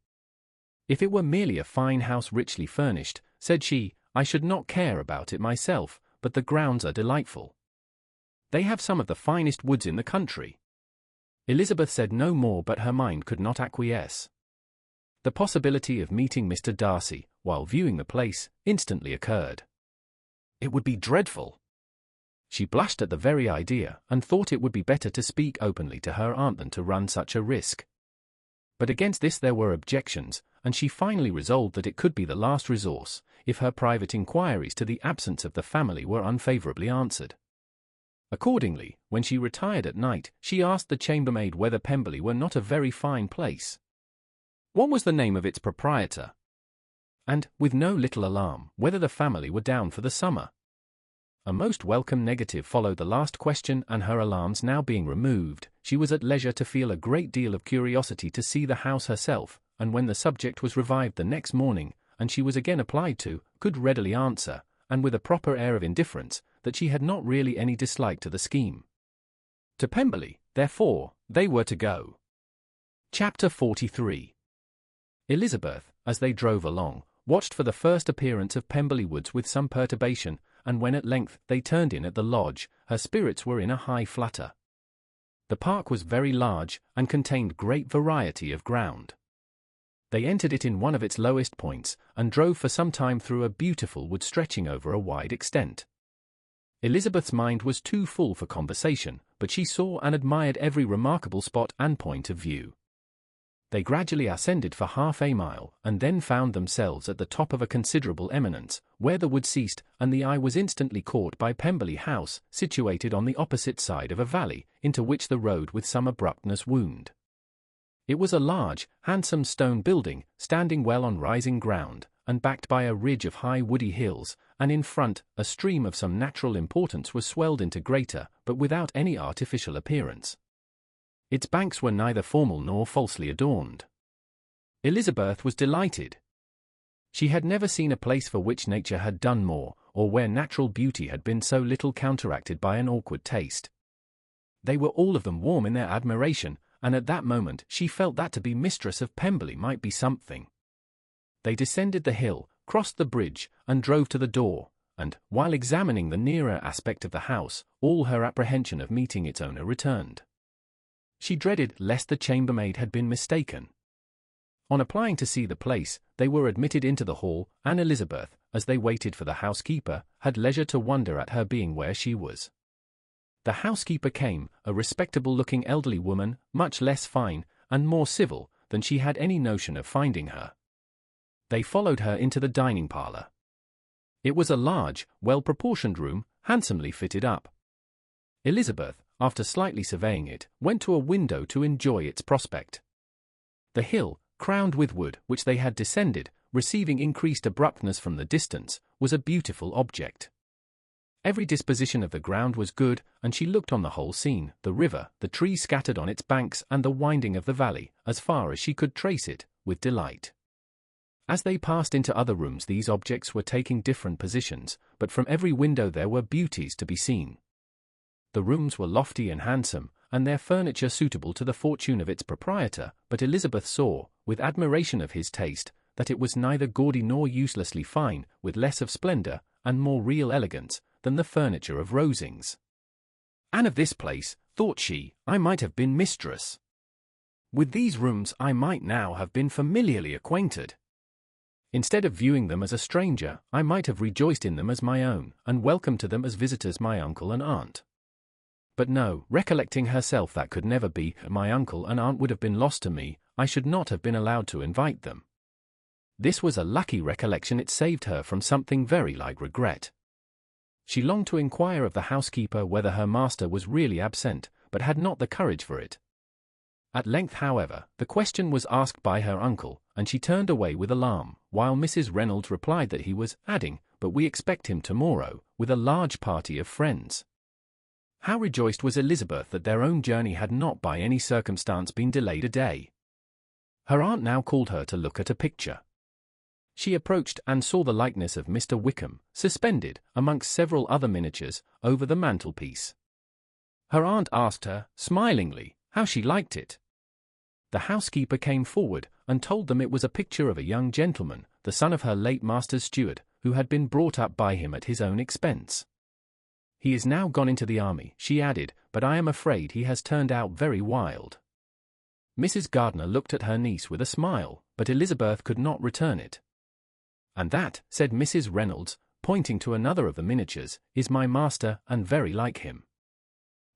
If it were merely a fine house richly furnished, said she, I should not care about it myself, but the grounds are delightful. They have some of the finest woods in the country. Elizabeth said no more, but her mind could not acquiesce. The possibility of meeting Mr. Darcy, while viewing the place, instantly occurred. It would be dreadful. She blushed at the very idea, and thought it would be better to speak openly to her aunt than to run such a risk. But against this there were objections, and she finally resolved that it could be the last resource, if her private inquiries to the absence of the family were unfavourably answered. Accordingly, when she retired at night, she asked the chambermaid whether Pemberley were not a very fine place. What was the name of its proprietor? And, with no little alarm, whether the family were down for the summer. A most welcome negative followed the last question, and her alarms now being removed, she was at leisure to feel a great deal of curiosity to see the house herself, and when the subject was revived the next morning, and she was again applied to, could readily answer, and with a proper air of indifference, that she had not really any dislike to the scheme. To Pemberley, therefore, they were to go. Chapter 43. Elizabeth, as they drove along, watched for the first appearance of Pemberley Woods with some perturbation, and when at length they turned in at the lodge, her spirits were in a high flutter. The park was very large, and contained great variety of ground. They entered it in one of its lowest points, and drove for some time through a beautiful wood stretching over a wide extent. Elizabeth's mind was too full for conversation, but she saw and admired every remarkable spot and point of view. They gradually ascended for half a mile, and then found themselves at the top of a considerable eminence, where the wood ceased, and the eye was instantly caught by Pemberley House, situated on the opposite side of a valley, into which the road with some abruptness wound. It was a large, handsome stone building, standing well on rising ground, and backed by a ridge of high woody hills, and in front, a stream of some natural importance was swelled into greater, but without any artificial appearance. Its banks were neither formal nor falsely adorned. Elizabeth was delighted. She had never seen a place for which nature had done more, or where natural beauty had been so little counteracted by an awkward taste. They were all of them warm in their admiration, and at that moment she felt that to be mistress of Pemberley might be something. They descended the hill, crossed the bridge, and drove to the door, and, while examining the nearer aspect of the house, all her apprehension of meeting its owner returned. She dreaded lest the chambermaid had been mistaken. On applying to see the place, they were admitted into the hall, and Elizabeth, as they waited for the housekeeper, had leisure to wonder at her being where she was. The housekeeper came, a respectable-looking elderly woman, much less fine, and more civil, than she had any notion of finding her. They followed her into the dining parlour. It was a large, well-proportioned room, handsomely fitted up. Elizabeth, after slightly surveying it, went to a window to enjoy its prospect. The hill, crowned with wood, which they had descended, receiving increased abruptness from the distance, was a beautiful object. Every disposition of the ground was good, and she looked on the whole scene, the river, the trees scattered on its banks, and the winding of the valley, as far as she could trace it, with delight. As they passed into other rooms, these objects were taking different positions, but from every window there were beauties to be seen. The rooms were lofty and handsome, and their furniture suitable to the fortune of its proprietor, but Elizabeth saw, with admiration of his taste, that it was neither gaudy nor uselessly fine, with less of splendour, and more real elegance, than the furniture of Rosings. And of this place, thought she, I might have been mistress. With these rooms I might now have been familiarly acquainted. Instead of viewing them as a stranger, I might have rejoiced in them as my own, and welcomed to them as visitors my uncle and aunt. But no, recollecting herself that could never be, my uncle and aunt would have been lost to me, I should not have been allowed to invite them. This was a lucky recollection, it saved her from something very like regret. She longed to inquire of the housekeeper whether her master was really absent, but had not the courage for it. At length, however, the question was asked by her uncle, and she turned away with alarm, while Mrs. Reynolds replied that he was, adding, but we expect him tomorrow, with a large party of friends. How rejoiced was Elizabeth that their own journey had not by any circumstance been delayed a day. Her aunt now called her to look at a picture. She approached and saw the likeness of Mr. Wickham, suspended, amongst several other miniatures, over the mantelpiece. Her aunt asked her, smilingly, how she liked it. The housekeeper came forward and told them it was a picture of a young gentleman, the son of her late master's steward, who had been brought up by him at his own expense. He is now gone into the army, she added, but I am afraid he has turned out very wild. Mrs. Gardiner looked at her niece with a smile, but Elizabeth could not return it. And that, said Mrs. Reynolds, pointing to another of the miniatures, is my master, and very like him.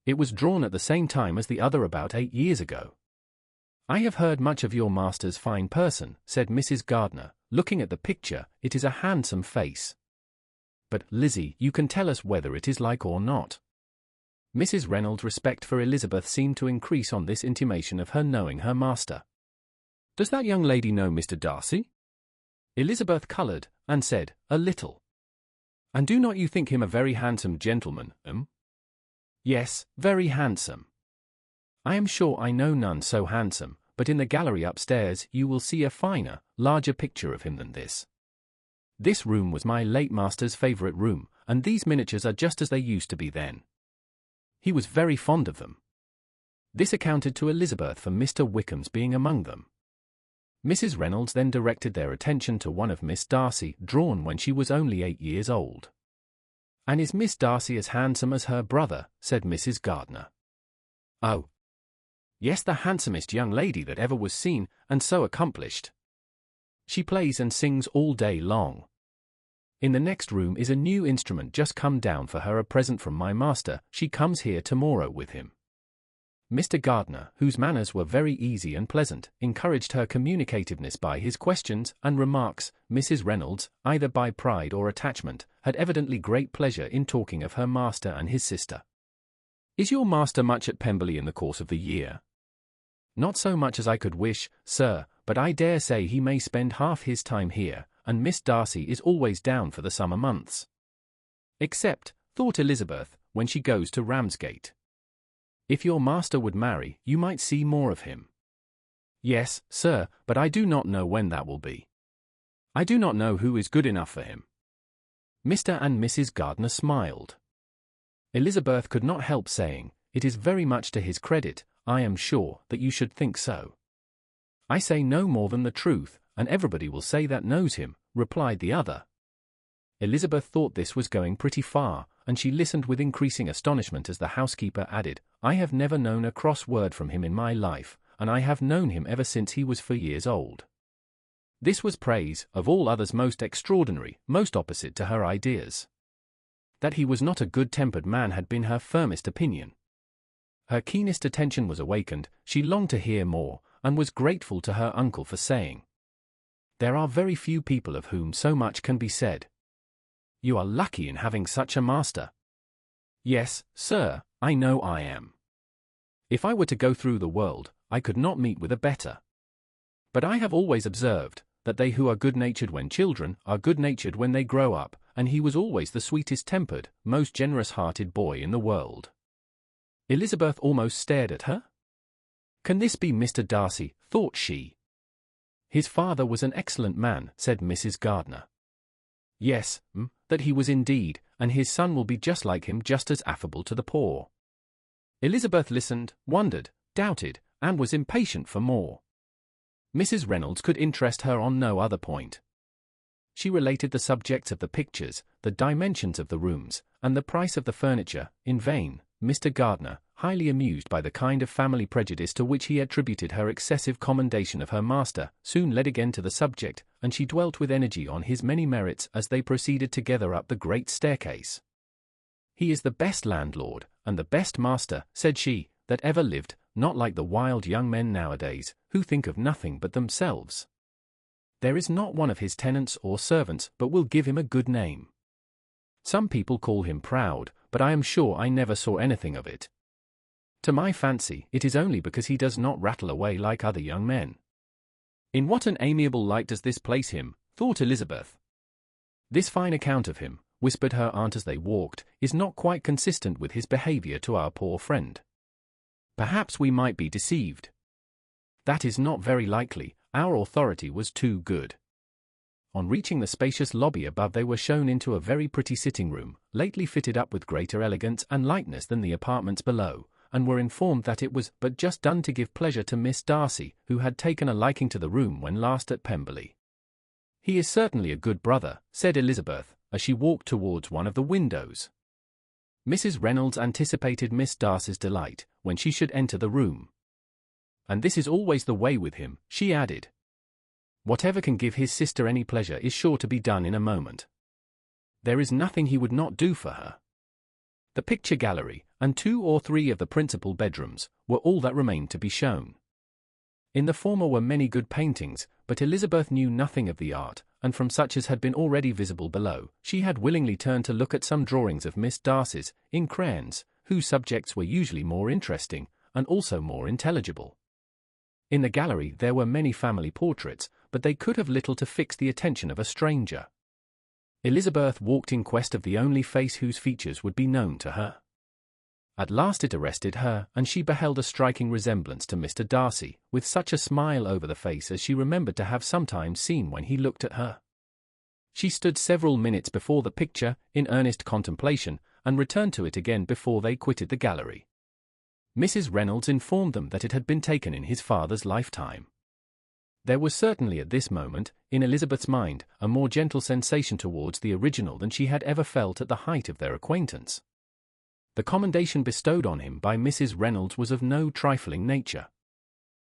It was drawn at the same time as the other about 8 years ago. I have heard much of your master's fine person, said Mrs. Gardiner, looking at the picture. It is a handsome face. But, Lizzie, you can tell us whether it is like or not. Mrs. Reynolds' respect for Elizabeth seemed to increase on this intimation of her knowing her master. Does that young lady know Mr. Darcy? Elizabeth coloured, and said, a little. And do not you think him a very handsome gentleman, Yes, very handsome. I am sure I know none so handsome, but in the gallery upstairs you will see a finer, larger picture of him than this. This room was my late master's favourite room, and these miniatures are just as they used to be then. He was very fond of them. This accounted to Elizabeth for Mr. Wickham's being among them. Mrs. Reynolds then directed their attention to one of Miss Darcy, drawn when she was only 8 years old. And is Miss Darcy as handsome as her brother? Said Mrs. Gardiner. Oh, yes, the handsomest young lady that ever was seen, and so accomplished. She plays and sings all day long. In the next room is a new instrument just come down for her, a present from my master. She comes here tomorrow with him. Mr. Gardiner, whose manners were very easy and pleasant, encouraged her communicativeness by his questions and remarks. Mrs. Reynolds, either by pride or attachment, had evidently great pleasure in talking of her master and his sister. Is your master much at Pemberley in the course of the year? Not so much as I could wish, sir, but I dare say he may spend half his time here, and Miss Darcy is always down for the summer months. Except, thought Elizabeth, when she goes to Ramsgate. If your master would marry, you might see more of him. Yes, sir, but I do not know when that will be. I do not know who is good enough for him. Mr. and Mrs. Gardiner smiled. Elizabeth could not help saying, it is very much to his credit, I am sure, that you should think so. I say no more than the truth, and everybody will say that knows him, replied the other. Elizabeth thought this was going pretty far, and she listened with increasing astonishment as the housekeeper added, I have never known a cross word from him in my life, and I have known him ever since he was 4 years old. This was praise, of all others most extraordinary, most opposite to her ideas. That he was not a good-tempered man had been her firmest opinion. Her keenest attention was awakened, she longed to hear more, and was grateful to her uncle for saying, there are very few people of whom so much can be said. You are lucky in having such a master. Yes, sir, I know I am. If I were to go through the world, I could not meet with a better. But I have always observed, that they who are good-natured when children, are good-natured when they grow up, and he was always the sweetest-tempered, most generous-hearted boy in the world. Elizabeth almost stared at her. Can this be Mr. Darcy, thought she. His father was an excellent man, said Mrs. Gardiner. Yes, that he was indeed, and his son will be just like him, just as affable to the poor. Elizabeth listened, wondered, doubted, and was impatient for more. Mrs. Reynolds could interest her on no other point. She related the subjects of the pictures, the dimensions of the rooms, and the price of the furniture, in vain. Mr. Gardiner, highly amused by the kind of family prejudice to which he attributed her excessive commendation of her master, soon led again to the subject, and she dwelt with energy on his many merits as they proceeded together up the great staircase. He is the best landlord, and the best master, said she, that ever lived, not like the wild young men nowadays, who think of nothing but themselves. There is not one of his tenants or servants but will give him a good name. Some people call him proud, but I am sure I never saw anything of it. To my fancy, it is only because he does not rattle away like other young men. In what an amiable light does this place him, thought Elizabeth. This fine account of him, whispered her aunt as they walked, is not quite consistent with his behaviour to our poor friend. Perhaps we might be deceived. That is not very likely, our authority was too good. On reaching the spacious lobby above, they were shown into a very pretty sitting room, lately fitted up with greater elegance and lightness than the apartments below, and were informed that it was but just done to give pleasure to Miss Darcy, who had taken a liking to the room when last at Pemberley. "He is certainly a good brother," said Elizabeth, as she walked towards one of the windows. Mrs. Reynolds anticipated Miss Darcy's delight when she should enter the room. "And this is always the way with him," she added. "Whatever can give his sister any pleasure is sure to be done in a moment. There is nothing he would not do for her." The picture gallery, and 2 or 3 of the principal bedrooms, were all that remained to be shown. In the former were many good paintings, but Elizabeth knew nothing of the art, and from such as had been already visible below, she had willingly turned to look at some drawings of Miss Darcy's, in crayons, whose subjects were usually more interesting, and also more intelligible. In the gallery there were many family portraits, but they could have little to fix the attention of a stranger. Elizabeth walked in quest of the only face whose features would be known to her. At last it arrested her, and she beheld a striking resemblance to Mr. Darcy, with such a smile over the face as she remembered to have sometimes seen when he looked at her. She stood several minutes before the picture, in earnest contemplation, and returned to it again before they quitted the gallery. Mrs. Reynolds informed them that it had been taken in his father's lifetime. There was certainly at this moment, in Elizabeth's mind, a more gentle sensation towards the original than she had ever felt at the height of their acquaintance. The commendation bestowed on him by Mrs. Reynolds was of no trifling nature.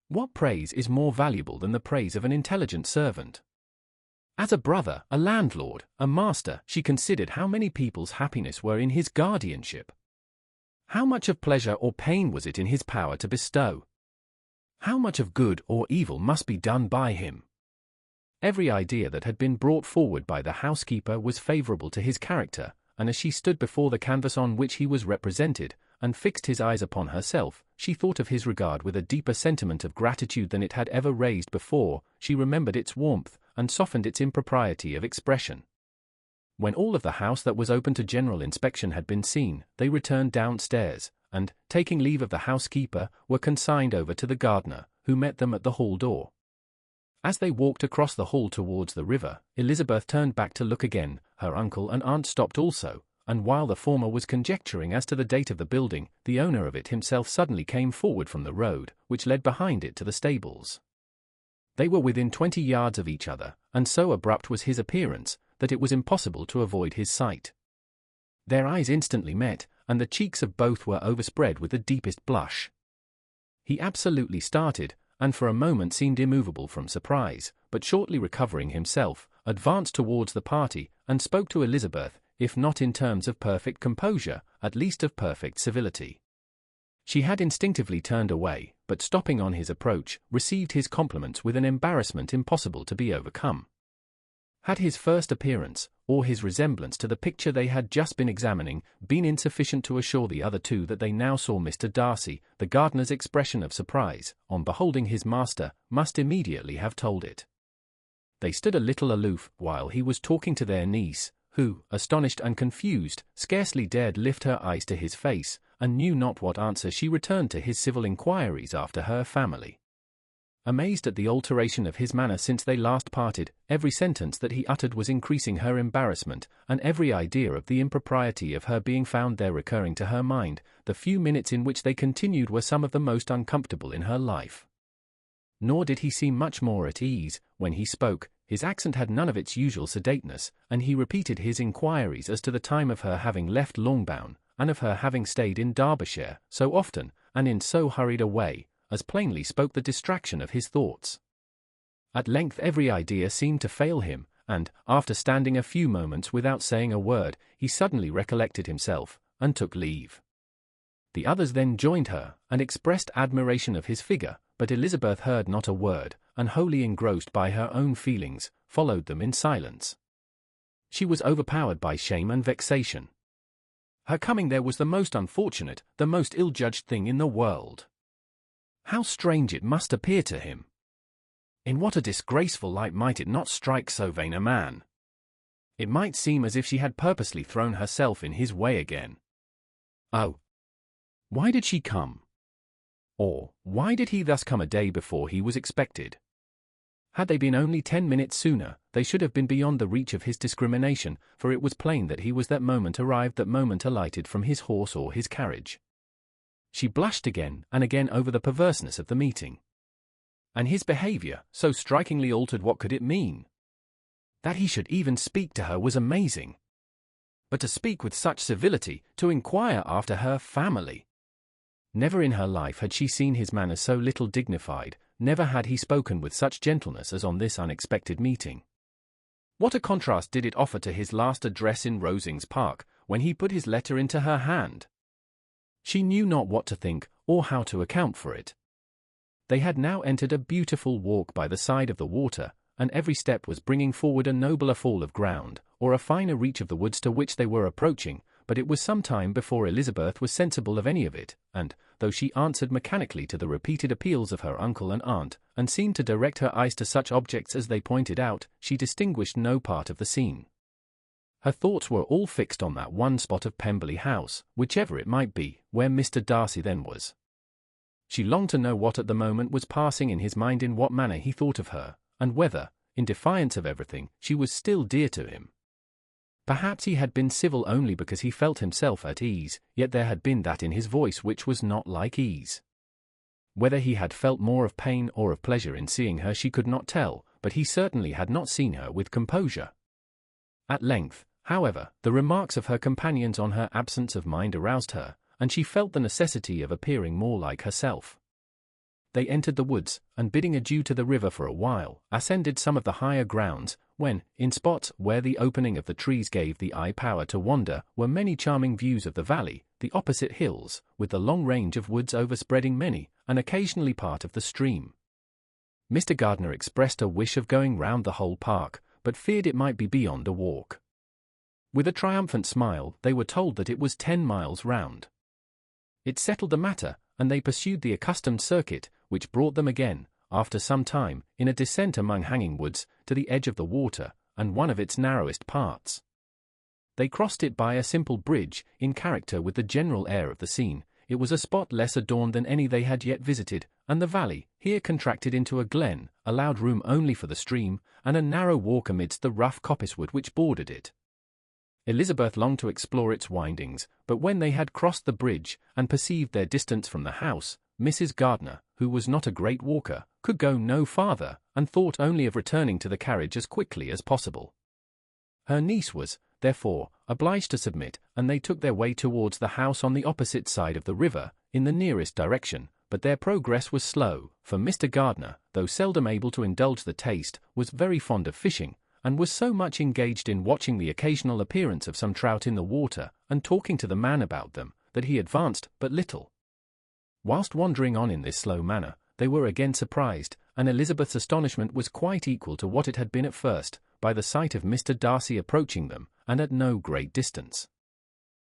What praise is more valuable than the praise of an intelligent servant? As a brother, a landlord, a master, she considered how many people's happiness were in his guardianship. How much of pleasure or pain was it in his power to bestow? How much of good or evil must be done by him? Every idea that had been brought forward by the housekeeper was favourable to his character, and as she stood before the canvas on which he was represented, and fixed his eyes upon herself, she thought of his regard with a deeper sentiment of gratitude than it had ever raised before. She remembered its warmth, and softened its impropriety of expression. When all of the house that was open to general inspection had been seen, they returned downstairs, and, taking leave of the housekeeper, were consigned over to the gardener, who met them at the hall door. As they walked across the hall towards the river, Elizabeth turned back to look again. Her uncle and aunt stopped also, and while the former was conjecturing as to the date of the building, the owner of it himself suddenly came forward from the road, which led behind it to the stables. They were within 20 yards of each other, and so abrupt was his appearance, that it was impossible to avoid his sight. Their eyes instantly met, and the cheeks of both were overspread with the deepest blush. He absolutely started, and for a moment seemed immovable from surprise, but shortly recovering himself, advanced towards the party, and spoke to Elizabeth, if not in terms of perfect composure, at least of perfect civility. She had instinctively turned away, but stopping on his approach, received his compliments with an embarrassment impossible to be overcome. Had his first appearance, or his resemblance to the picture they had just been examining, been insufficient to assure the other two that they now saw Mr. Darcy, the gardener's expression of surprise, on beholding his master, must immediately have told it. They stood a little aloof, while he was talking to their niece, who, astonished and confused, scarcely dared lift her eyes to his face, and knew not what answer she returned to his civil inquiries after her family. Amazed at the alteration of his manner since they last parted, every sentence that he uttered was increasing her embarrassment, and every idea of the impropriety of her being found there recurring to her mind, the few minutes in which they continued were some of the most uncomfortable in her life. Nor did he seem much more at ease. When he spoke, his accent had none of its usual sedateness, and he repeated his inquiries as to the time of her having left Longbourn, and of her having stayed in Derbyshire so often, and in so hurried a way, as plainly spoke the distraction of his thoughts. At length every idea seemed to fail him, and, after standing a few moments without saying a word, he suddenly recollected himself, and took leave. The others then joined her, and expressed admiration of his figure, but Elizabeth heard not a word, and wholly engrossed by her own feelings, followed them in silence. She was overpowered by shame and vexation. Her coming there was the most unfortunate, the most ill-judged thing in the world. How strange it must appear to him! In what a disgraceful light might it not strike so vain a man! It might seem as if she had purposely thrown herself in his way again. Oh! Why did she come? Or, why did he thus come a day before he was expected? Had they been only 10 minutes sooner, they should have been beyond the reach of his discrimination, for it was plain that he was that moment arrived, that moment alighted from his horse or his carriage. She blushed again and again over the perverseness of the meeting. And his behavior, so strikingly altered, what could it mean? That he should even speak to her was amazing. But to speak with such civility, to inquire after her family. Never in her life had she seen his manners so little dignified, never had he spoken with such gentleness as on this unexpected meeting. What a contrast did it offer to his last address in Rosings Park, when he put his letter into her hand! She knew not what to think, or how to account for it. They had now entered a beautiful walk by the side of the water, and every step was bringing forward a nobler fall of ground, or a finer reach of the woods to which they were approaching, but it was some time before Elizabeth was sensible of any of it, and, though she answered mechanically to the repeated appeals of her uncle and aunt, and seemed to direct her eyes to such objects as they pointed out, she distinguished no part of the scene. Her thoughts were all fixed on that one spot of Pemberley House, whichever it might be, where Mr. Darcy then was. She longed to know what at the moment was passing in his mind, in what manner he thought of her, and whether, in defiance of everything, she was still dear to him. Perhaps he had been civil only because he felt himself at ease, yet there had been that in his voice which was not like ease. Whether he had felt more of pain or of pleasure in seeing her she could not tell, but he certainly had not seen her with composure. At length, however, the remarks of her companions on her absence of mind aroused her, and she felt the necessity of appearing more like herself. They entered the woods, and bidding adieu to the river for a while, ascended some of the higher grounds, when, in spots where the opening of the trees gave the eye power to wander, were many charming views of the valley, the opposite hills, with the long range of woods overspreading many, and occasionally part of the stream. Mr. Gardiner expressed a wish of going round the whole park, but feared it might be beyond a walk. With a triumphant smile, they were told that it was 10 miles round. It settled the matter, and they pursued the accustomed circuit, which brought them again, after some time, in a descent among hanging woods, to the edge of the water, and one of its narrowest parts. They crossed it by a simple bridge, in character with the general air of the scene. It was a spot less adorned than any they had yet visited, and the valley, here contracted into a glen, allowed room only for the stream, and a narrow walk amidst the rough coppicewood which bordered it. Elizabeth longed to explore its windings, but when they had crossed the bridge, and perceived their distance from the house, Mrs. Gardiner, who was not a great walker, could go no farther, and thought only of returning to the carriage as quickly as possible. Her niece was, therefore, obliged to submit, and they took their way towards the house on the opposite side of the river, in the nearest direction, but their progress was slow, for Mr. Gardiner, though seldom able to indulge the taste, was very fond of fishing, and was so much engaged in watching the occasional appearance of some trout in the water, and talking to the man about them, that he advanced but little. Whilst wandering on in this slow manner, they were again surprised, and Elizabeth's astonishment was quite equal to what it had been at first, by the sight of Mr. Darcy approaching them, and at no great distance.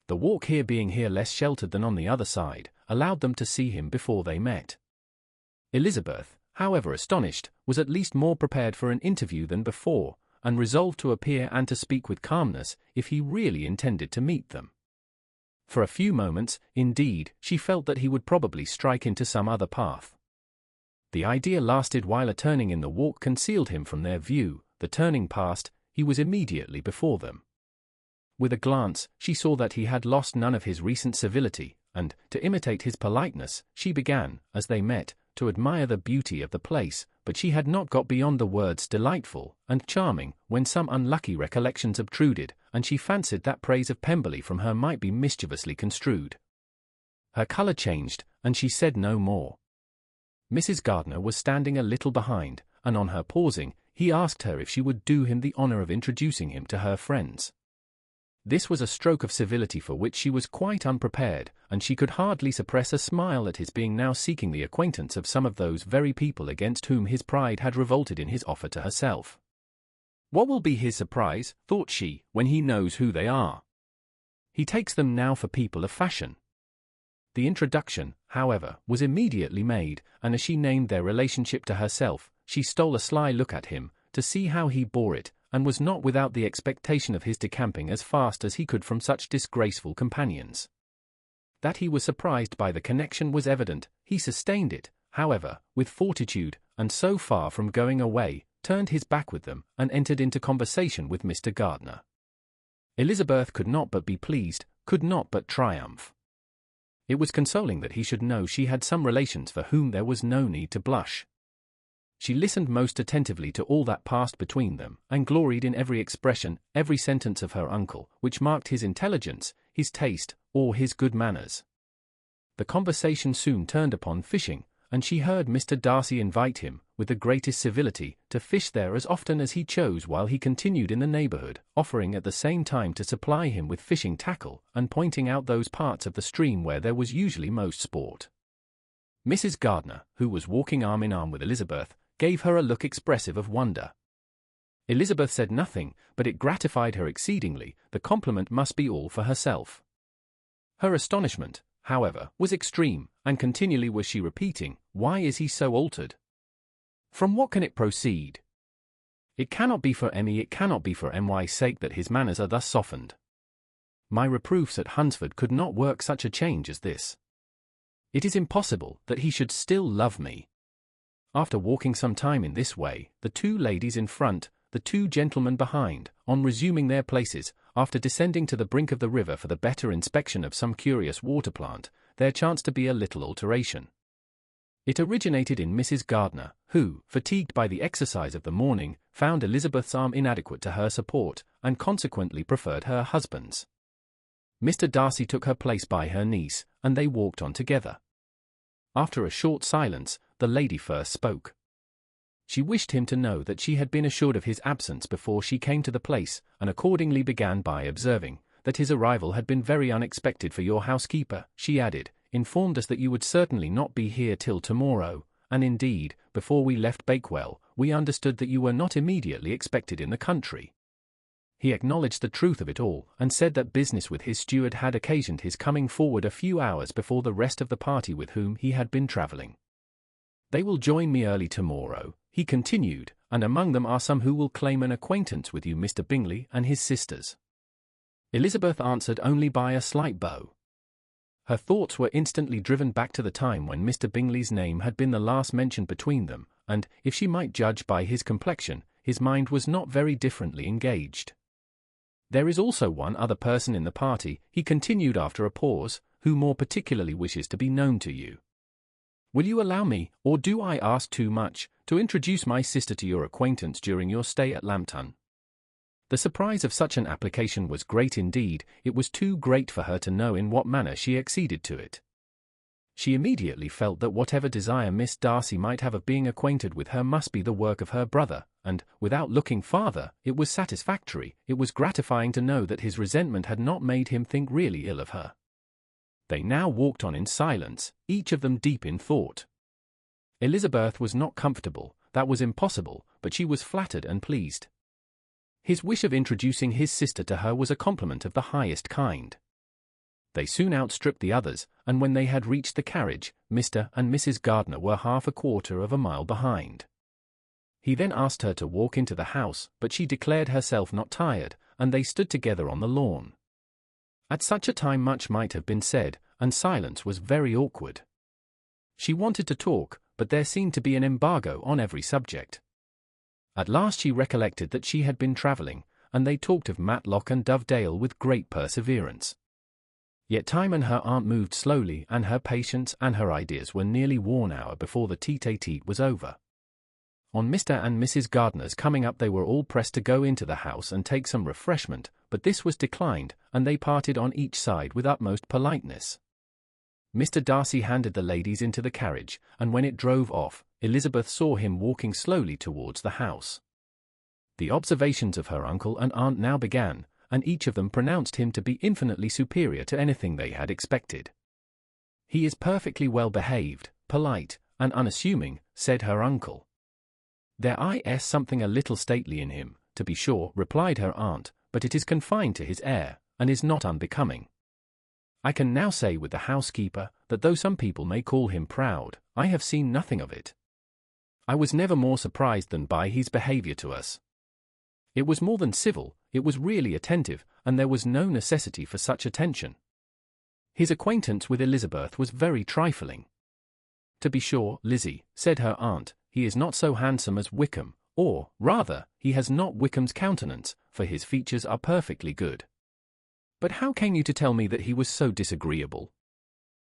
The walk here being less sheltered than on the other side, allowed them to see him before they met. Elizabeth, however astonished, was at least more prepared for an interview than before, and resolved to appear and to speak with calmness, if he really intended to meet them. For a few moments, indeed, she felt that he would probably strike into some other path. The idea lasted while a turning in the walk concealed him from their view. The turning past, he was immediately before them. With a glance, she saw that he had lost none of his recent civility, and, to imitate his politeness, she began, as they met, to admire the beauty of the place, but she had not got beyond the words delightful and charming, when some unlucky recollections obtruded, and she fancied that praise of Pemberley from her might be mischievously construed. Her colour changed, and she said no more. Mrs. Gardiner was standing a little behind, and on her pausing, he asked her if she would do him the honour of introducing him to her friends. This was a stroke of civility for which she was quite unprepared, and she could hardly suppress a smile at his being now seeking the acquaintance of some of those very people against whom his pride had revolted in his offer to herself. What will be his surprise, thought she, when he knows who they are? He takes them now for people of fashion. The introduction, however, was immediately made, and as she named their relationship to herself, she stole a sly look at him, to see how he bore it, and was not without the expectation of his decamping as fast as he could from such disgraceful companions. That he was surprised by the connection was evident. He sustained it, however, with fortitude, and so far from going away, turned his back with them, and entered into conversation with Mr. Gardner. Elizabeth could not but be pleased, could not but triumph. It was consoling that he should know she had some relations for whom there was no need to blush. She listened most attentively to all that passed between them, and gloried in every expression, every sentence of her uncle, which marked his intelligence, his taste, or his good manners. The conversation soon turned upon fishing, and she heard Mr. Darcy invite him, with the greatest civility, to fish there as often as he chose while he continued in the neighbourhood, offering at the same time to supply him with fishing tackle, and pointing out those parts of the stream where there was usually most sport. Mrs. Gardner, who was walking arm in arm with Elizabeth, gave her a look expressive of wonder. Elizabeth said nothing, but it gratified her exceedingly. The compliment must be all for herself. Her astonishment, however, was extreme, and continually was she repeating, "Why is he so altered? From what can it proceed? It cannot be for Emmy, it cannot be for M.Y.'s sake that his manners are thus softened. My reproofs at Hunsford could not work such a change as this. It is impossible that he should still love me." After walking some time in this way, the two ladies in front, the two gentlemen behind, on resuming their places, after descending to the brink of the river for the better inspection of some curious water plant, there chanced to be a little alteration. It originated in Mrs. Gardner, who, fatigued by the exercise of the morning, found Elizabeth's arm inadequate to her support, and consequently preferred her husband's. Mr. Darcy took her place by her niece, and they walked on together. After a short silence, the lady first spoke. She wished him to know that she had been assured of his absence before she came to the place, and accordingly began by observing that his arrival had been very unexpected for your housekeeper. She added, "Informed us that you would certainly not be here till tomorrow, and indeed, before we left Bakewell, we understood that you were not immediately expected in the country." He acknowledged the truth of it all, and said that business with his steward had occasioned his coming forward a few hours before the rest of the party with whom he had been travelling. "They will join me early tomorrow," he continued, "and among them are some who will claim an acquaintance with you, Mr. Bingley and his sisters." Elizabeth answered only by a slight bow. Her thoughts were instantly driven back to the time when Mr. Bingley's name had been the last mentioned between them, and, if she might judge by his complexion, his mind was not very differently engaged. "There is also one other person in the party," he continued after a pause, "who more particularly wishes to be known to you. Will you allow me, or do I ask too much, to introduce my sister to your acquaintance during your stay at Lambton?" The surprise of such an application was great indeed. It was too great for her to know in what manner she acceded to it. She immediately felt that whatever desire Miss Darcy might have of being acquainted with her must be the work of her brother, and, without looking farther, it was satisfactory, it was gratifying to know that his resentment had not made him think really ill of her. They now walked on in silence, each of them deep in thought. Elizabeth was not comfortable, that was impossible, but she was flattered and pleased. His wish of introducing his sister to her was a compliment of the highest kind. They soon outstripped the others, and when they had reached the carriage, Mr. and Mrs. Gardner were half a quarter of a mile behind. He then asked her to walk into the house, but she declared herself not tired, and they stood together on the lawn. At such a time much might have been said, and silence was very awkward. She wanted to talk, but there seemed to be an embargo on every subject. At last she recollected that she had been travelling, and they talked of Matlock and Dovedale with great perseverance. Yet time and her aunt moved slowly, and her patience and her ideas were nearly worn out before the tete-a-tete was over. On Mr. and Mrs. Gardner's coming up they were all pressed to go into the house and take some refreshment, but this was declined, and they parted on each side with utmost politeness. Mr. Darcy handed the ladies into the carriage, and when it drove off, Elizabeth saw him walking slowly towards the house. The observations of her uncle and aunt now began, and each of them pronounced him to be infinitely superior to anything they had expected. "He is perfectly well behaved, polite, and unassuming," said her uncle. "There is something a little stately in him, to be sure," replied her aunt, "but it is confined to his air, and is not unbecoming. I can now say with the housekeeper, that though some people may call him proud, I have seen nothing of it. I was never more surprised than by his behaviour to us. It was more than civil, it was really attentive, and there was no necessity for such attention. His acquaintance with Elizabeth was very trifling. To be sure, Lizzie, said her aunt, he is not so handsome as Wickham, or, rather, he has not Wickham's countenance, for his features are perfectly good. But how came you to tell me that he was so disagreeable?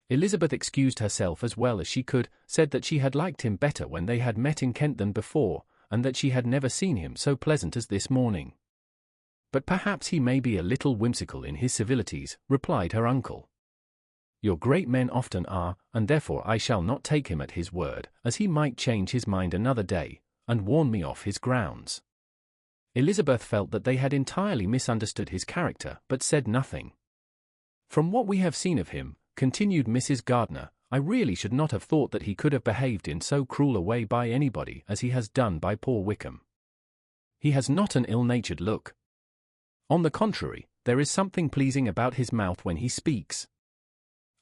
Elizabeth excused herself as well as she could, said that she had liked him better when they had met in Kent than before, and that she had never seen him so pleasant as this morning. But perhaps he may be a little whimsical in his civilities, replied her uncle. Your great men often are, and therefore I shall not take him at his word, as he might change his mind another day, and warn me off his grounds. Elizabeth felt that they had entirely misunderstood his character, but said nothing. From what we have seen of him, continued Mrs. Gardiner, I really should not have thought that he could have behaved in so cruel a way by anybody as he has done by poor Wickham. He has not an ill-natured look. On the contrary, there is something pleasing about his mouth when he speaks.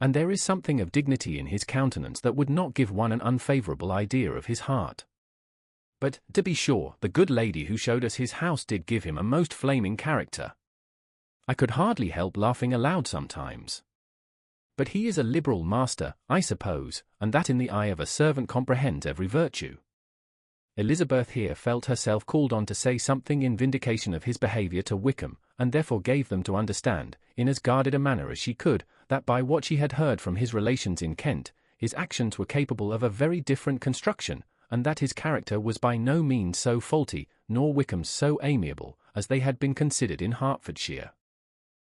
And there is something of dignity in his countenance that would not give one an unfavourable idea of his heart. But, to be sure, the good lady who showed us his house did give him a most flaming character. I could hardly help laughing aloud sometimes. But he is a liberal master, I suppose, and that in the eye of a servant comprehends every virtue. Elizabeth here felt herself called on to say something in vindication of his behaviour to Wickham, and therefore gave them to understand, in as guarded a manner as she could, that by what she had heard from his relations in Kent, his actions were capable of a very different construction, and that his character was by no means so faulty, nor Wickham's so amiable, as they had been considered in Hertfordshire.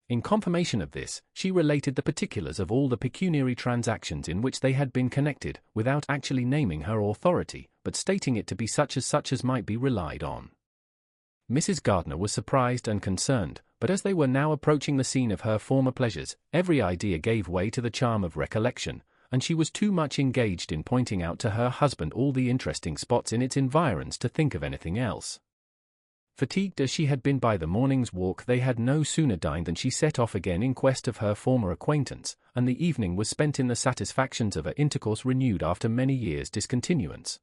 In confirmation of this, she related the particulars of all the pecuniary transactions in which they had been connected, without actually naming her authority, but stating it to be such as might be relied on. Mrs. Gardiner was surprised and concerned, but as they were now approaching the scene of her former pleasures, every idea gave way to the charm of recollection, and she was too much engaged in pointing out to her husband all the interesting spots in its environs to think of anything else. Fatigued as she had been by the morning's walk, they had no sooner dined than she set off again in quest of her former acquaintance, and the evening was spent in the satisfactions of an intercourse renewed after many years' discontinuance.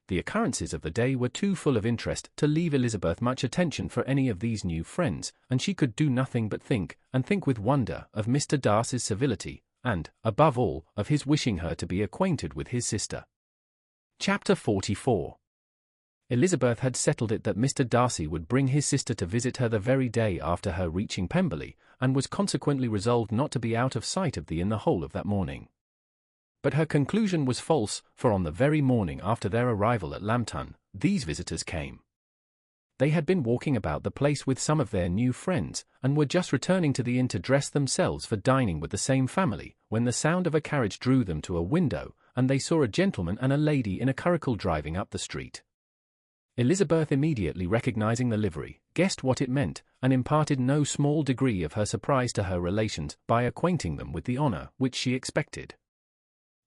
The occurrences of the day were too full of interest to leave Elizabeth much attention for any of these new friends, and she could do nothing but think, and think with wonder, of Mr. Darcy's civility, and, above all, of his wishing her to be acquainted with his sister. Chapter 44. Elizabeth had settled it that Mr. Darcy would bring his sister to visit her the very day after her reaching Pemberley, and was consequently resolved not to be out of sight of the inn the whole of that morning. But her conclusion was false, for on the very morning after their arrival at Lambton, these visitors came. They had been walking about the place with some of their new friends, and were just returning to the inn to dress themselves for dining with the same family, when the sound of a carriage drew them to a window, and they saw a gentleman and a lady in a curricle driving up the street. Elizabeth, immediately recognizing the livery, guessed what it meant, and imparted no small degree of her surprise to her relations by acquainting them with the honour which she expected.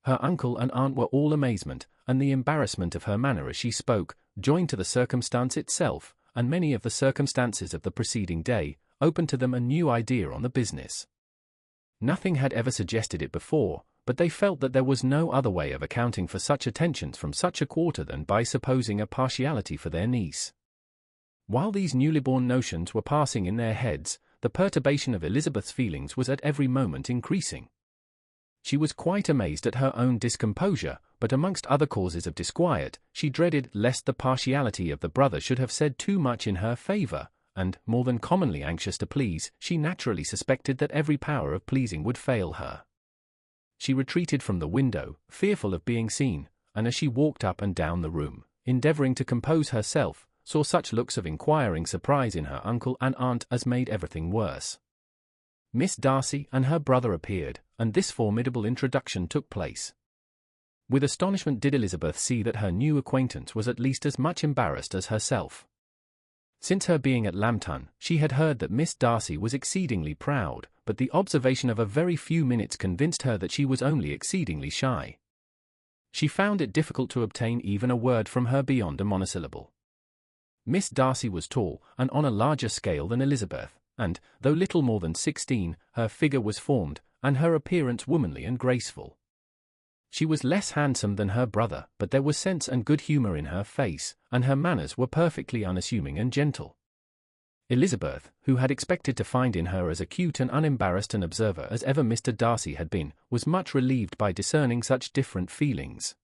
Her uncle and aunt were all amazement, and the embarrassment of her manner as she spoke, joined to the circumstance itself, and many of the circumstances of the preceding day, opened to them a new idea on the business. Nothing had ever suggested it before, but they felt that there was no other way of accounting for such attentions from such a quarter than by supposing a partiality for their niece. While these newly born notions were passing in their heads, the perturbation of Elizabeth's feelings was at every moment increasing. She was quite amazed at her own discomposure, but amongst other causes of disquiet, she dreaded lest the partiality of the brother should have said too much in her favour, and, more than commonly anxious to please, she naturally suspected that every power of pleasing would fail her. She retreated from the window, fearful of being seen, and as she walked up and down the room, endeavouring to compose herself, saw such looks of inquiring surprise in her uncle and aunt as made everything worse. Miss Darcy and her brother appeared, and this formidable introduction took place. With astonishment did Elizabeth see that her new acquaintance was at least as much embarrassed as herself. Since her being at Lambton, she had heard that Miss Darcy was exceedingly proud, but the observation of a very few minutes convinced her that she was only exceedingly shy. She found it difficult to obtain even a word from her beyond a monosyllable. Miss Darcy was tall, and on a larger scale than Elizabeth, and, though little more than 16, her figure was formed, and her appearance womanly and graceful. She was less handsome than her brother, but there was sense and good humour in her face, and her manners were perfectly unassuming and gentle. Elizabeth, who had expected to find in her as acute and unembarrassed an observer as ever Mr. Darcy had been, was much relieved by discerning such different feelings.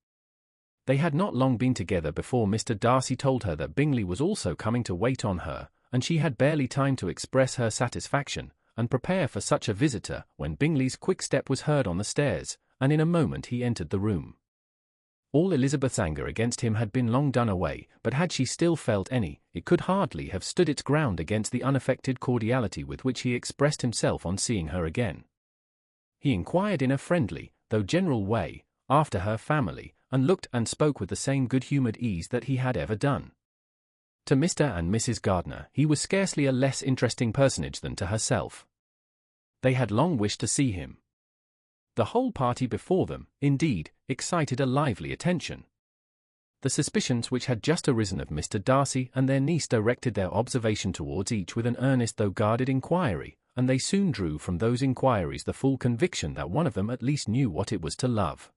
They had not long been together before Mr. Darcy told her that Bingley was also coming to wait on her, and she had barely time to express her satisfaction and prepare for such a visitor when Bingley's quick step was heard on the stairs, and in a moment he entered the room. All Elizabeth's anger against him had been long done away, but had she still felt any, it could hardly have stood its ground against the unaffected cordiality with which he expressed himself on seeing her again. He inquired in a friendly, though general way, after her family, and looked and spoke with the same good-humoured ease that he had ever done. To Mr. and Mrs. Gardiner he was scarcely a less interesting personage than to herself. They had long wished to see him. The whole party before them, indeed, excited a lively attention. The suspicions which had just arisen of Mr. Darcy and their niece directed their observation towards each with an earnest though guarded inquiry, and they soon drew from those inquiries the full conviction that one of them at least knew what it was to love.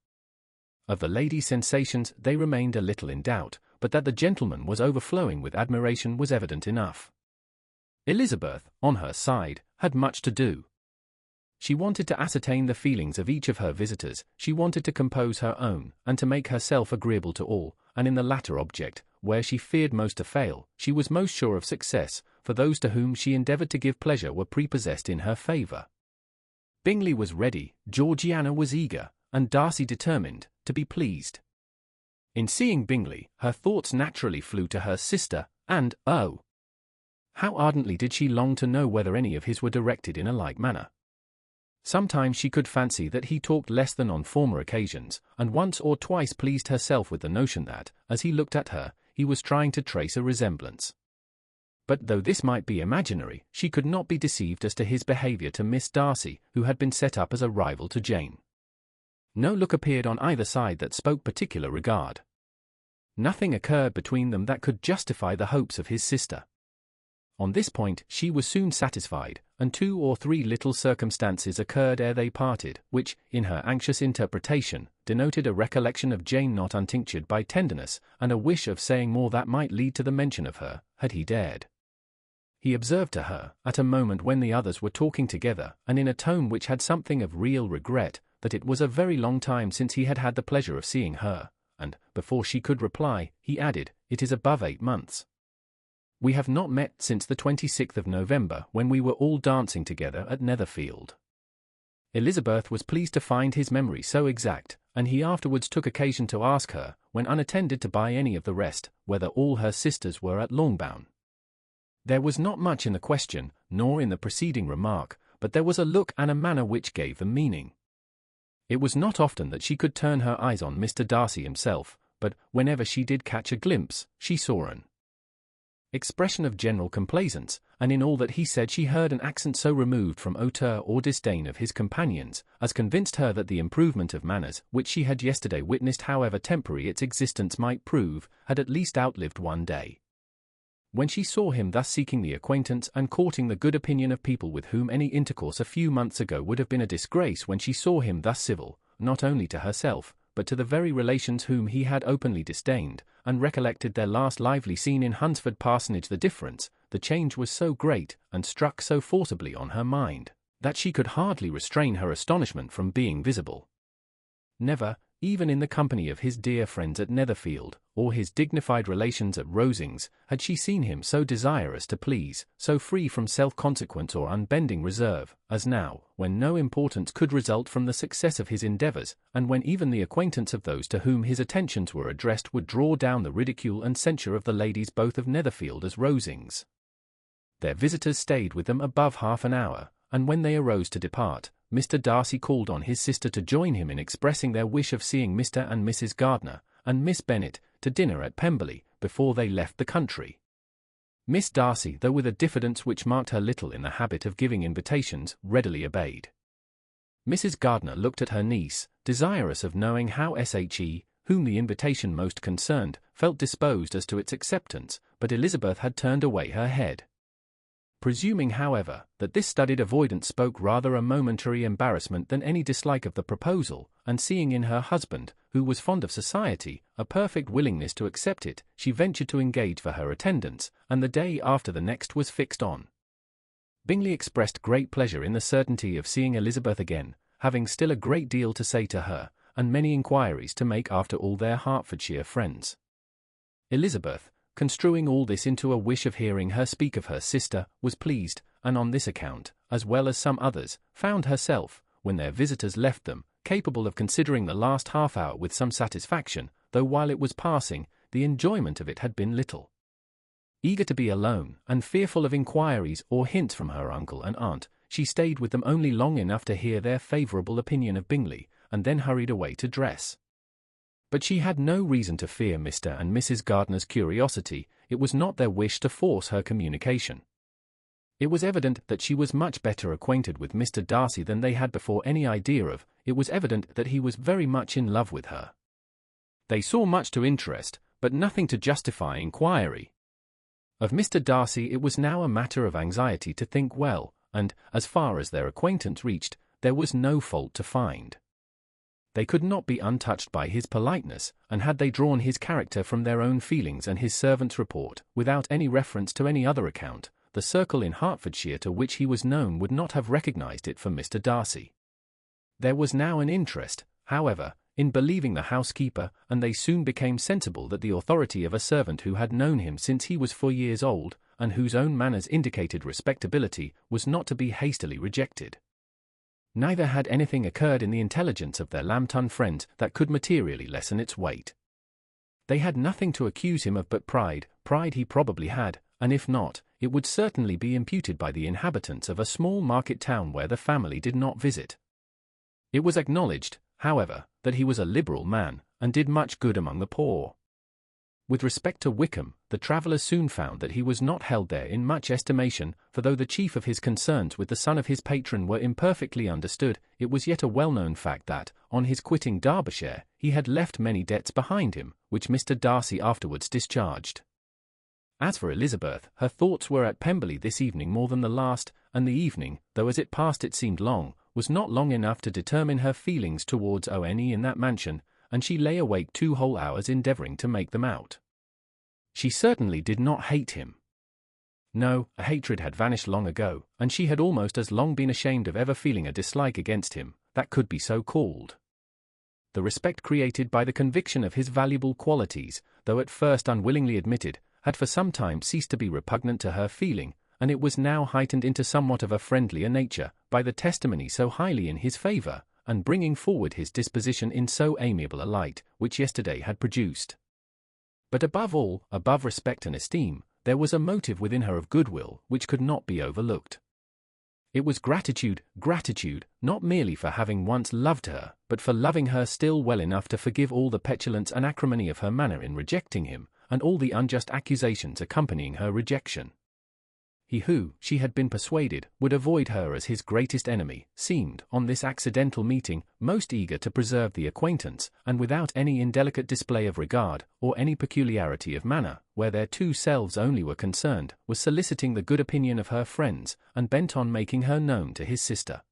Of the lady's sensations they remained a little in doubt, but that the gentleman was overflowing with admiration was evident enough. Elizabeth, on her side, had much to do. She wanted to ascertain the feelings of each of her visitors, she wanted to compose her own, and to make herself agreeable to all, and in the latter object, where she feared most to fail, she was most sure of success, for those to whom she endeavoured to give pleasure were prepossessed in her favour. Bingley was ready, Georgiana was eager, and Darcy determined to be pleased. In seeing Bingley, her thoughts naturally flew to her sister, and, oh! how ardently did she long to know whether any of his were directed in a like manner. Sometimes she could fancy that he talked less than on former occasions, and once or twice pleased herself with the notion that, as he looked at her, he was trying to trace a resemblance. But though this might be imaginary, she could not be deceived as to his behaviour to Miss Darcy, who had been set up as a rival to Jane. No look appeared on either side that spoke particular regard. Nothing occurred between them that could justify the hopes of his sister. On this point she was soon satisfied, and 2 or 3 little circumstances occurred ere they parted, which, in her anxious interpretation, denoted a recollection of Jane not untinctured by tenderness, and a wish of saying more that might lead to the mention of her, had he dared. He observed to her, at a moment when the others were talking together, and in a tone which had something of real regret, that it was a very long time since he had had the pleasure of seeing her, and, before she could reply, he added, "It is above 8 months. We have not met since the 26th of November, when we were all dancing together at Netherfield." Elizabeth was pleased to find his memory so exact, and he afterwards took occasion to ask her, when unattended to by any of the rest, whether all her sisters were at Longbourn. There was not much in the question, nor in the preceding remark, but there was a look and a manner which gave them meaning. It was not often that she could turn her eyes on Mr. Darcy himself, but whenever she did catch a glimpse, she saw an expression of general complaisance, and in all that he said she heard an accent so removed from hauteur or disdain of his companions, as convinced her that the improvement of manners, which she had yesterday witnessed, however temporary its existence might prove, had at least outlived one day. When she saw him thus seeking the acquaintance and courting the good opinion of people with whom any intercourse a few months ago would have been a disgrace, when she saw him thus civil, not only to herself, but to the very relations whom he had openly disdained, and recollected their last lively scene in Hunsford Parsonage, the change was so great, and struck so forcibly on her mind, that she could hardly restrain her astonishment from being visible. Never, even in the company of his dear friends at Netherfield, or his dignified relations at Rosings, had she seen him so desirous to please, so free from self-consequence or unbending reserve, as now, when no importance could result from the success of his endeavours, and when even the acquaintance of those to whom his attentions were addressed would draw down the ridicule and censure of the ladies both of Netherfield as Rosings. Their visitors stayed with them above half an hour, and when they arose to depart, Mr. Darcy called on his sister to join him in expressing their wish of seeing Mr. and Mrs. Gardiner, and Miss Bennet, to dinner at Pemberley, before they left the country. Miss Darcy, though with a diffidence which marked her little in the habit of giving invitations, readily obeyed. Mrs. Gardiner looked at her niece, desirous of knowing how she, whom the invitation most concerned, felt disposed as to its acceptance, but Elizabeth had turned away her head. Presuming, however, that this studied avoidance spoke rather a momentary embarrassment than any dislike of the proposal, and seeing in her husband, who was fond of society, a perfect willingness to accept it, she ventured to engage for her attendance, and the day after the next was fixed on. Bingley expressed great pleasure in the certainty of seeing Elizabeth again, having still a great deal to say to her, and many inquiries to make after all their Hertfordshire friends. Elizabeth, construing all this into a wish of hearing her speak of her sister, was pleased, and on this account, as well as some others, found herself, when their visitors left them, capable of considering the last half-hour with some satisfaction, though while it was passing, the enjoyment of it had been little. Eager to be alone, and fearful of inquiries or hints from her uncle and aunt, she stayed with them only long enough to hear their favourable opinion of Bingley, and then hurried away to dress. But she had no reason to fear Mr. and Mrs. Gardner's curiosity. It was not their wish to force her communication. It was evident that she was much better acquainted with Mr. Darcy than they had before any idea of. It was evident that he was very much in love with her. They saw much to interest, but nothing to justify inquiry. Of Mr. Darcy it was now a matter of anxiety to think well, and, as far as their acquaintance reached, there was no fault to find. They could not be untouched by his politeness, and had they drawn his character from their own feelings and his servant's report, without any reference to any other account, the circle in Hertfordshire to which he was known would not have recognized it for Mr. Darcy. There was now an interest, however, in believing the housekeeper, and they soon became sensible that the authority of a servant who had known him since he was 4 years old, and whose own manners indicated respectability, was not to be hastily rejected. Neither had anything occurred in the intelligence of their Lambton friends that could materially lessen its weight. They had nothing to accuse him of but pride he probably had, and if not, it would certainly be imputed by the inhabitants of a small market town where the family did not visit. It was acknowledged, however, that he was a liberal man, and did much good among the poor. With respect to Wickham, the travellers soon found that he was not held there in much estimation, for though the chief of his concerns with the son of his patron were imperfectly understood, it was yet a well-known fact that, on his quitting Derbyshire, he had left many debts behind him, which Mr. Darcy afterwards discharged. As for Elizabeth, her thoughts were at Pemberley this evening more than the last, and the evening, though as it passed it seemed long, was not long enough to determine her feelings towards Owen in that mansion, and she lay awake 2 whole hours endeavouring to make them out. She certainly did not hate him. No, a hatred had vanished long ago, and she had almost as long been ashamed of ever feeling a dislike against him, that could be so called. The respect created by the conviction of his valuable qualities, though at first unwillingly admitted, had for some time ceased to be repugnant to her feeling, and it was now heightened into somewhat of a friendlier nature, by the testimony so highly in his favour, and bringing forward his disposition in so amiable a light, which yesterday had produced. But above all, above respect and esteem, there was a motive within her of goodwill which could not be overlooked. It was gratitude, not merely for having once loved her, but for loving her still well enough to forgive all the petulance and acrimony of her manner in rejecting him, and all the unjust accusations accompanying her rejection. He who, she had been persuaded, would avoid her as his greatest enemy, seemed, on this accidental meeting, most eager to preserve the acquaintance, and without any indelicate display of regard, or any peculiarity of manner, where their 2 selves only were concerned, was soliciting the good opinion of her friends, and bent on making her known to his sister.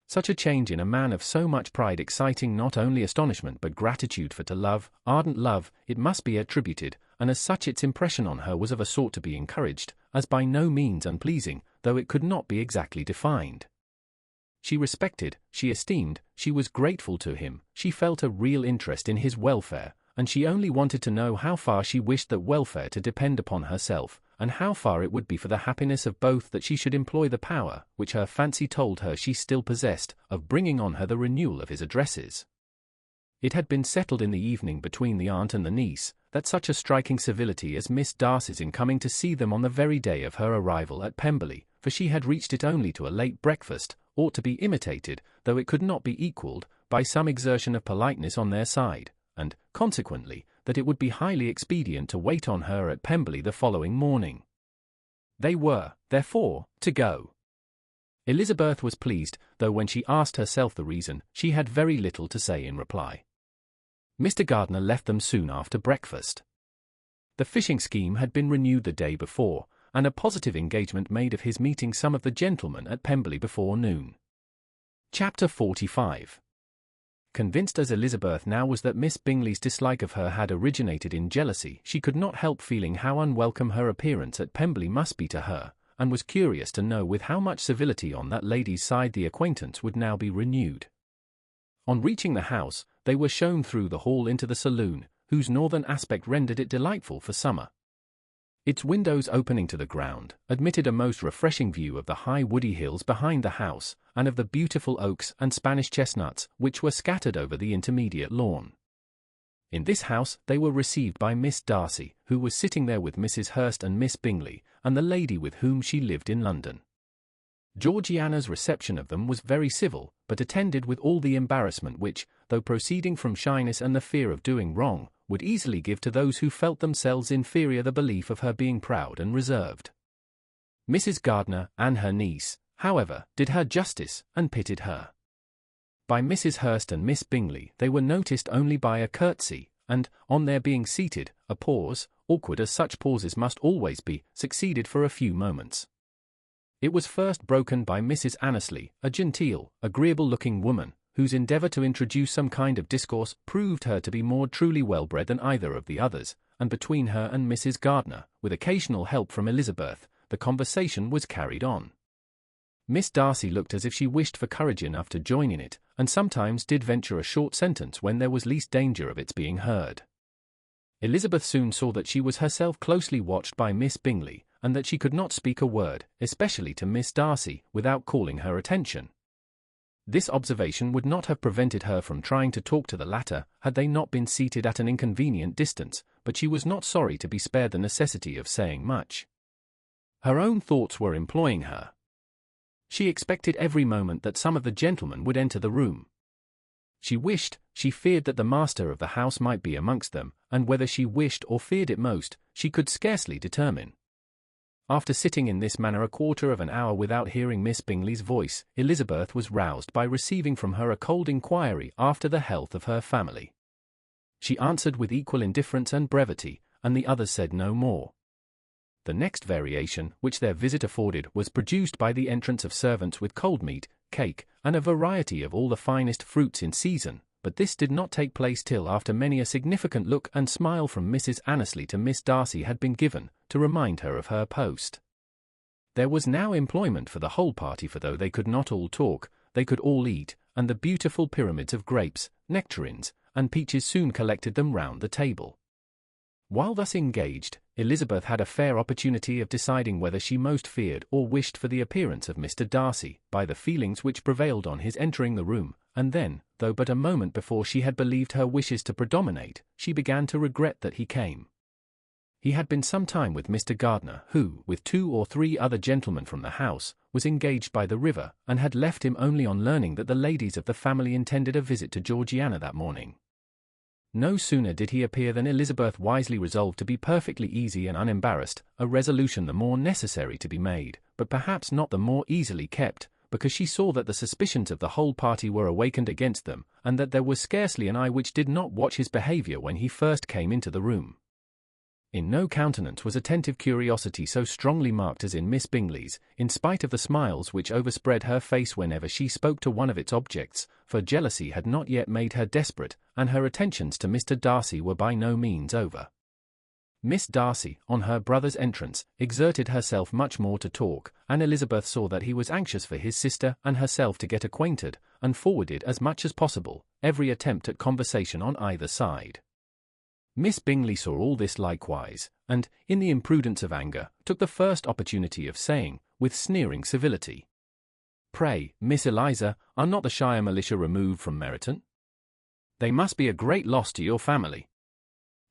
Such a change in a man of so much pride exciting not only astonishment but gratitude, for to love, ardent love, it must be attributed, and as such its impression on her was of a sort to be encouraged, as by no means unpleasing, though it could not be exactly defined. She respected, she esteemed, she was grateful to him, she felt a real interest in his welfare, and she only wanted to know how far she wished that welfare to depend upon herself, and how far it would be for the happiness of both that she should employ the power, which her fancy told her she still possessed, of bringing on her the renewal of his addresses. It had been settled in the evening between the aunt and the niece, that such a striking civility as Miss Darcy's in coming to see them on the very day of her arrival at Pemberley, for she had reached it only to a late breakfast, ought to be imitated, though it could not be equalled, by some exertion of politeness on their side, and, consequently, that it would be highly expedient to wait on her at Pemberley the following morning. They were, therefore, to go. Elizabeth was pleased, though when she asked herself the reason, she had very little to say in reply. Mr. Gardner left them soon after breakfast. The fishing scheme had been renewed the day before, and a positive engagement made of his meeting some of the gentlemen at Pemberley before noon. Chapter 45. Convinced as Elizabeth now was that Miss Bingley's dislike of her had originated in jealousy, she could not help feeling how unwelcome her appearance at Pemberley must be to her, and was curious to know with how much civility on that lady's side the acquaintance would now be renewed. On reaching the house, they were shown through the hall into the saloon, whose northern aspect rendered it delightful for summer. Its windows opening to the ground admitted a most refreshing view of the high woody hills behind the house, and of the beautiful oaks and Spanish chestnuts which were scattered over the intermediate lawn. In this house they were received by Miss Darcy, who was sitting there with Mrs. Hurst and Miss Bingley, and the lady with whom she lived in London. Georgiana's reception of them was very civil, but attended with all the embarrassment which, though proceeding from shyness and the fear of doing wrong, would easily give to those who felt themselves inferior the belief of her being proud and reserved. Mrs. Gardiner and her niece, however, did her justice, and pitied her. By Mrs. Hurst and Miss Bingley they were noticed only by a curtsy, and, on their being seated, a pause, awkward as such pauses must always be, succeeded for a few moments. It was first broken by Mrs. Annesley, a genteel, agreeable-looking woman, whose endeavour to introduce some kind of discourse proved her to be more truly well-bred than either of the others, and between her and Mrs. Gardiner, with occasional help from Elizabeth, the conversation was carried on. Miss Darcy looked as if she wished for courage enough to join in it, and sometimes did venture a short sentence when there was least danger of its being heard. Elizabeth soon saw that she was herself closely watched by Miss Bingley, and that she could not speak a word, especially to Miss Darcy, without calling her attention. This observation would not have prevented her from trying to talk to the latter, had they not been seated at an inconvenient distance, but she was not sorry to be spared the necessity of saying much. Her own thoughts were employing her. She expected every moment that some of the gentlemen would enter the room. She feared that the master of the house might be amongst them, and whether she wished or feared it most, she could scarcely determine. After sitting in this manner a quarter of an hour without hearing Miss Bingley's voice, Elizabeth was roused by receiving from her a cold inquiry after the health of her family. She answered with equal indifference and brevity, and the others said no more. The next variation which their visit afforded was produced by the entrance of servants with cold meat, cake, and a variety of all the finest fruits in season, but this did not take place till after many a significant look and smile from Mrs. Annesley to Miss Darcy had been given, to remind her of her post. There was now employment for the whole party, for though they could not all talk, they could all eat, and the beautiful pyramids of grapes, nectarines, and peaches soon collected them round the table. While thus engaged, Elizabeth had a fair opportunity of deciding whether she most feared or wished for the appearance of Mr. Darcy, by the feelings which prevailed on his entering the room, and then, though but a moment before she had believed her wishes to predominate, she began to regret that he came. He had been some time with Mr. Gardiner, who, with 2 or 3 other gentlemen from the house, was engaged by the river, and had left him only on learning that the ladies of the family intended a visit to Georgiana that morning. No sooner did he appear than Elizabeth wisely resolved to be perfectly easy and unembarrassed, a resolution the more necessary to be made, but perhaps not the more easily kept, because she saw that the suspicions of the whole party were awakened against them, and that there was scarcely an eye which did not watch his behaviour when he first came into the room. In no countenance was attentive curiosity so strongly marked as in Miss Bingley's, in spite of the smiles which overspread her face whenever she spoke to one of its objects, for jealousy had not yet made her desperate, and her attentions to Mr. Darcy were by no means over. Miss Darcy, on her brother's entrance, exerted herself much more to talk, and Elizabeth saw that he was anxious for his sister and herself to get acquainted, and forwarded as much as possible every attempt at conversation on either side. Miss Bingley saw all this likewise, and, in the imprudence of anger, took the first opportunity of saying, with sneering civility, "Pray, Miss Eliza, are not the Shire militia removed from Meryton? They must be a great loss to your family."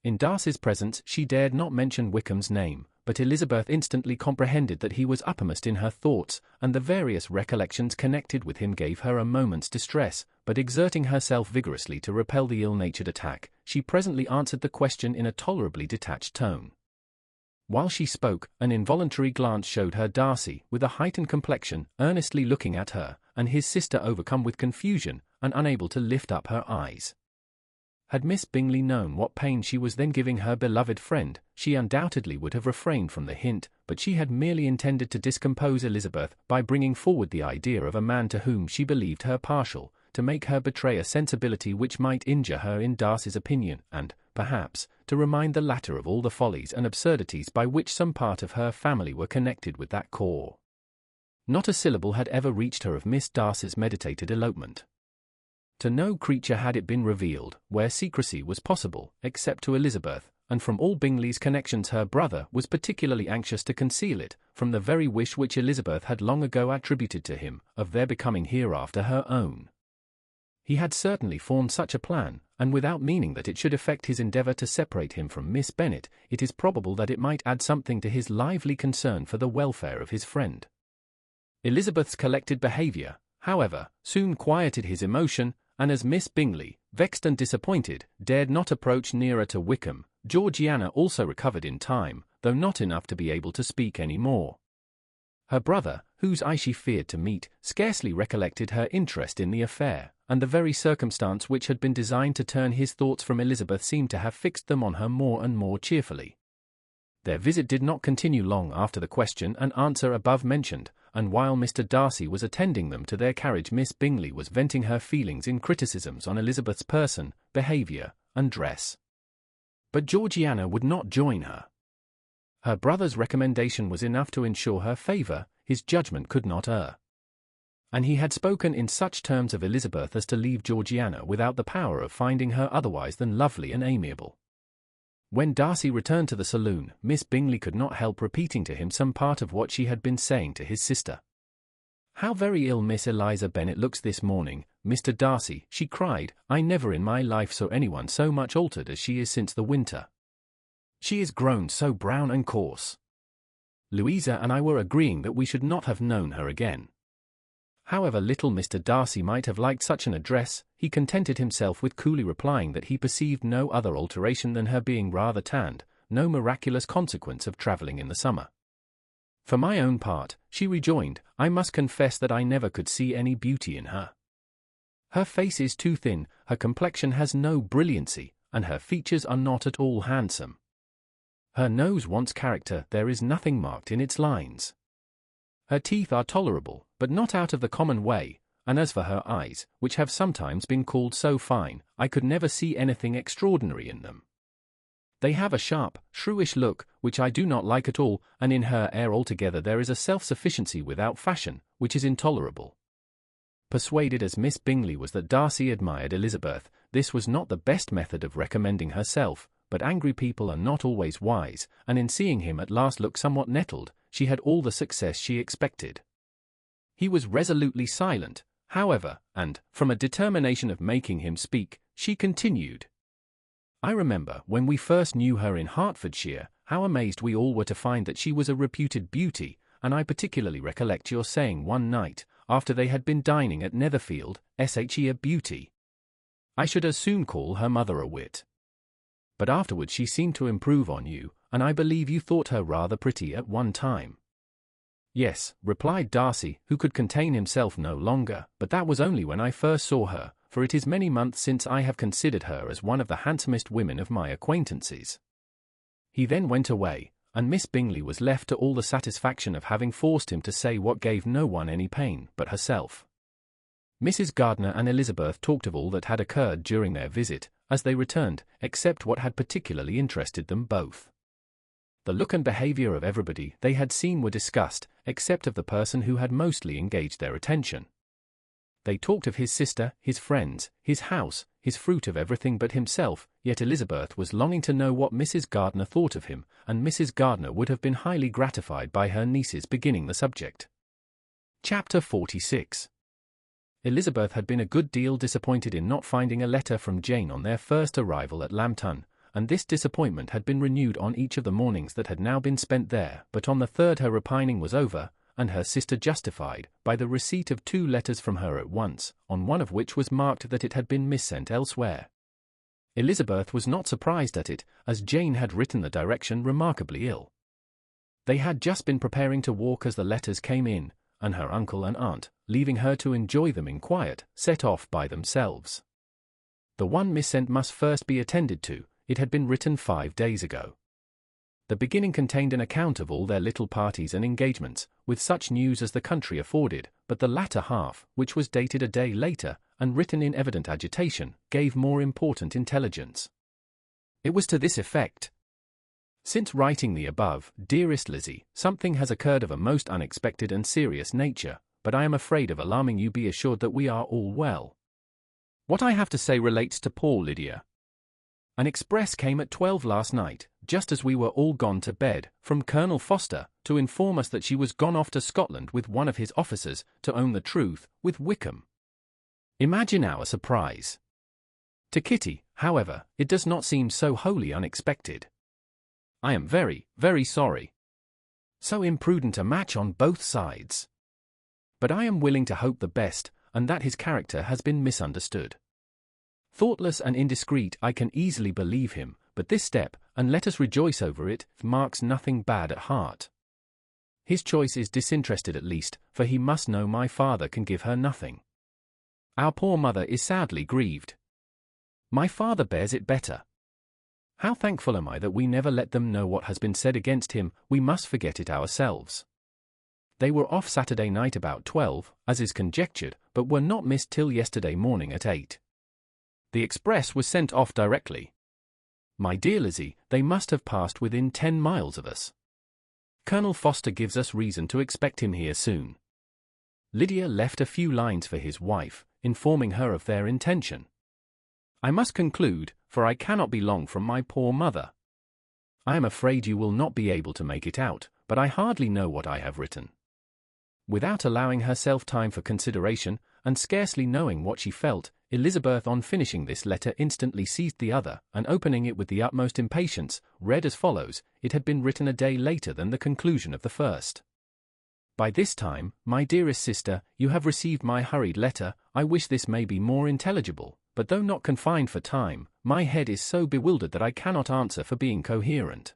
In Darcy's presence she dared not mention Wickham's name, but Elizabeth instantly comprehended that he was uppermost in her thoughts, and the various recollections connected with him gave her a moment's distress, but exerting herself vigorously to repel the ill-natured attack, she presently answered the question in a tolerably detached tone. While she spoke, an involuntary glance showed her Darcy, with a heightened complexion, earnestly looking at her, and his sister overcome with confusion, and unable to lift up her eyes. Had Miss Bingley known what pain she was then giving her beloved friend, she undoubtedly would have refrained from the hint, but she had merely intended to discompose Elizabeth by bringing forward the idea of a man to whom she believed her partial, to make her betray a sensibility which might injure her in Darcy's opinion, and, perhaps, to remind the latter of all the follies and absurdities by which some part of her family were connected with that corps. Not a syllable had ever reached her of Miss Darcy's meditated elopement. To no creature had it been revealed, where secrecy was possible, except to Elizabeth, and from all Bingley's connections her brother was particularly anxious to conceal it, from the very wish which Elizabeth had long ago attributed to him, of their becoming hereafter her own. He had certainly formed such a plan, and without meaning that it should affect his endeavour to separate him from Miss Bennet, it is probable that it might add something to his lively concern for the welfare of his friend. Elizabeth's collected behaviour, however, soon quieted his emotion, and as Miss Bingley, vexed and disappointed, dared not approach nearer to Wickham, Georgiana also recovered in time, though not enough to be able to speak any more. Her brother, whose eye she feared to meet, scarcely recollected her interest in the affair, and the very circumstance which had been designed to turn his thoughts from Elizabeth seemed to have fixed them on her more and more cheerfully. Their visit did not continue long after the question and answer above mentioned, and while Mr. Darcy was attending them to their carriage, Miss Bingley was venting her feelings in criticisms on Elizabeth's person, behaviour, and dress. But Georgiana would not join her. Her brother's recommendation was enough to ensure her favour, his judgment could not err. And he had spoken in such terms of Elizabeth as to leave Georgiana without the power of finding her otherwise than lovely and amiable. When Darcy returned to the saloon, Miss Bingley could not help repeating to him some part of what she had been saying to his sister. "How very ill Miss Eliza Bennet looks this morning, Mr. Darcy," she cried. "I never in my life saw anyone so much altered as she is since the winter. She is grown so brown and coarse. Louisa and I were agreeing that we should not have known her again." However little Mr. Darcy might have liked such an address, he contented himself with coolly replying that he perceived no other alteration than her being rather tanned, no miraculous consequence of travelling in the summer. "For my own part," she rejoined, "I must confess that I never could see any beauty in her. Her face is too thin, her complexion has no brilliancy, and her features are not at all handsome. Her nose wants character, there is nothing marked in its lines. Her teeth are tolerable, but not out of the common way, and as for her eyes, which have sometimes been called so fine, I could never see anything extraordinary in them. They have a sharp, shrewish look, which I do not like at all, and in her air altogether there is a self-sufficiency without fashion, which is intolerable." Persuaded as Miss Bingley was that Darcy admired Elizabeth, this was not the best method of recommending herself, but angry people are not always wise, and in seeing him at last look somewhat nettled, she had all the success she expected. He was resolutely silent, however, and, from a determination of making him speak, she continued, "I remember, when we first knew her in Hertfordshire, how amazed we all were to find that she was a reputed beauty, and I particularly recollect your saying one night, after they had been dining at Netherfield, "She a beauty. I should as soon call her mother a wit." But afterwards she seemed to improve on you, and I believe you thought her rather pretty at one time. "Yes," replied Darcy, who could contain himself no longer, "but that was only when I first saw her, for it is many months since I have considered her as one of the handsomest women of my acquaintances." He then went away, and Miss Bingley was left to all the satisfaction of having forced him to say what gave no one any pain but herself. Mrs. Gardiner and Elizabeth talked of all that had occurred during their visit, as they returned, except what had particularly interested them both. The look and behaviour of everybody they had seen were discussed, except of the person who had mostly engaged their attention. They talked of his sister, his friends, his house, his fruit, of everything but himself, yet Elizabeth was longing to know what Mrs. Gardiner thought of him, and Mrs. Gardiner would have been highly gratified by her niece's beginning the subject. Chapter 46. Elizabeth had been a good deal disappointed in not finding a letter from Jane on their first arrival at Lambton, and this disappointment had been renewed on each of the mornings that had now been spent there, but on the third her repining was over, and her sister justified, by the receipt of 2 letters from her at once, on one of which was marked that it had been missent elsewhere. Elizabeth was not surprised at it, as Jane had written the direction remarkably ill. They had just been preparing to walk as the letters came in, and her uncle and aunt, leaving her to enjoy them in quiet, set off by themselves. The one missent must first be attended to. It had been written 5 days ago. The beginning contained an account of all their little parties and engagements, with such news as the country afforded, but the latter half, which was dated a day later, and written in evident agitation, gave more important intelligence. It was to this effect: "Since writing the above, dearest Lizzie, something has occurred of a most unexpected and serious nature, but I am afraid of alarming you. Be assured that we are all well. What I have to say relates to poor Lydia. An express came at 12 last night, just as we were all gone to bed, from Colonel Foster, to inform us that she was gone off to Scotland with one of his officers, to own the truth, with Wickham. Imagine our surprise. To Kitty, however, it does not seem so wholly unexpected. I am very, very sorry. So imprudent a match on both sides. But I am willing to hope the best, and that his character has been misunderstood. Thoughtless and indiscreet, I can easily believe him, but this step, and let us rejoice over it, marks nothing bad at heart. His choice is disinterested at least, for he must know my father can give her nothing. Our poor mother is sadly grieved. My father bears it better. How thankful am I that we never let them know what has been said against him. We must forget it ourselves. They were off Saturday night about 12, as is conjectured, but were not missed till yesterday morning at 8. The express was sent off directly. My dear Lizzie, they must have passed within 10 miles of us. Colonel Foster gives us reason to expect him here soon. Lydia left a few lines for his wife, informing her of their intention. I must conclude, for I cannot be long from my poor mother. I am afraid you will not be able to make it out, but I hardly know what I have written. Without allowing herself time for consideration, and scarcely knowing what she felt, Elizabeth on finishing this letter instantly seized the other, and opening it with the utmost impatience, read as follows. It had been written a day later than the conclusion of the first. By this time, my dearest sister, you have received my hurried letter. I wish this may be more intelligible, but though not confined for time, my head is so bewildered that I cannot answer for being coherent.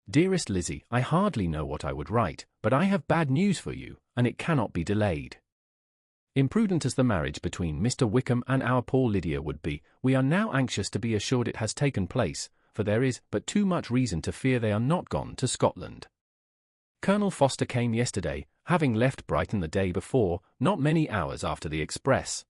Dearest Lizzie, I hardly know what I would write, but I have bad news for you, and it cannot be delayed. Imprudent as the marriage between Mr. Wickham and our poor Lydia would be, we are now anxious to be assured it has taken place, for there is but too much reason to fear they are not gone to Scotland. Colonel Foster came yesterday, having left Brighton the day before, not many hours after the express.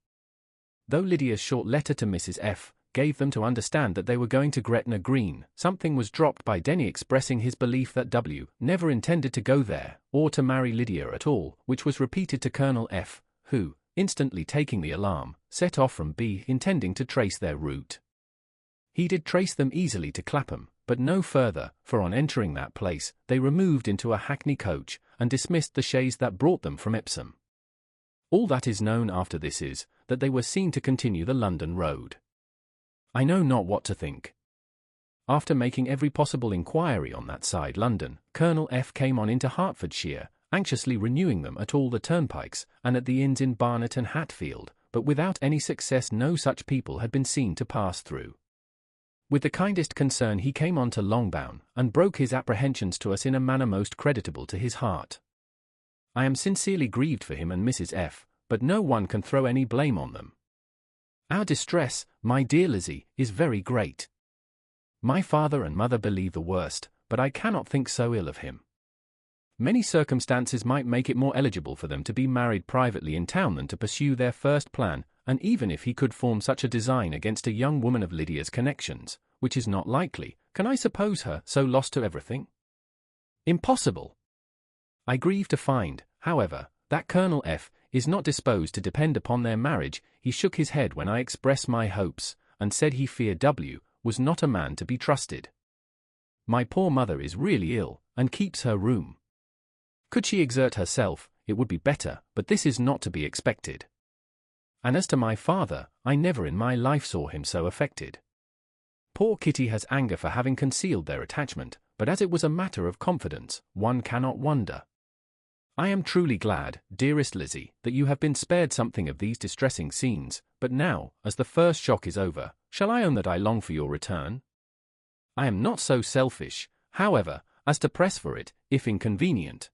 Though Lydia's short letter to Mrs. F. gave them to understand that they were going to Gretna Green, something was dropped by Denny expressing his belief that W. never intended to go there, or to marry Lydia at all, which was repeated to Colonel F., who, instantly taking the alarm, set off from B. intending to trace their route. He did trace them easily to Clapham, but no further, for on entering that place, they removed into a hackney coach, and dismissed the chaise that brought them from Epsom. All that is known after this is, that they were seen to continue the London road. I know not what to think. After making every possible inquiry on that side London, Colonel F. came on into Hertfordshire, anxiously renewing them at all the turnpikes, and at the inns in Barnet and Hatfield, but without any success. No such people had been seen to pass through. With the kindest concern he came on to Longbourn, and broke his apprehensions to us in a manner most creditable to his heart. I am sincerely grieved for him and Mrs. F., but no one can throw any blame on them. Our distress, my dear Lizzie, is very great. My father and mother believe the worst, but I cannot think so ill of him. Many circumstances might make it more eligible for them to be married privately in town than to pursue their first plan, and even if he could form such a design against a young woman of Lydia's connections, which is not likely, can I suppose her so lost to everything? Impossible. I grieve to find, however, that Colonel F. is not disposed to depend upon their marriage. He shook his head when I expressed my hopes, and said he feared W. was not a man to be trusted. My poor mother is really ill, and keeps her room. Could she exert herself, it would be better, but this is not to be expected. And as to my father, I never in my life saw him so affected. Poor Kitty has anger for having concealed their attachment, but as it was a matter of confidence, one cannot wonder. I am truly glad, dearest Lizzie, that you have been spared something of these distressing scenes, but now, as the first shock is over, shall I own that I long for your return? I am not so selfish, however, as to press for it, if inconvenient.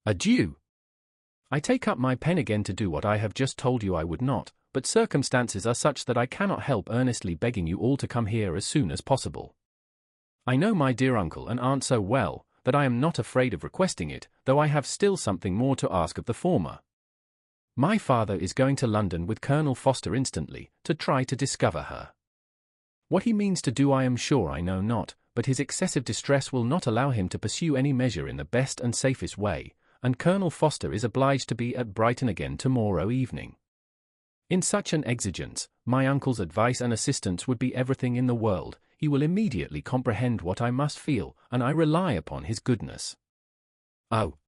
Adieu. I take up my pen again to do what I have just told you I would not, but circumstances are such that I cannot help earnestly begging you all to come here as soon as possible. I know my dear uncle and aunt so well, that I am not afraid of requesting it, though I have still something more to ask of the former. My father is going to London with Colonel Foster instantly, to try to discover her. What he means to do I am sure I know not, but his excessive distress will not allow him to pursue any measure in the best and safest way, and Colonel Foster is obliged to be at Brighton again tomorrow evening. In such an exigence, my uncle's advice and assistance would be everything in the world. He will immediately comprehend what I must feel, and I rely upon his goodness." "Oh!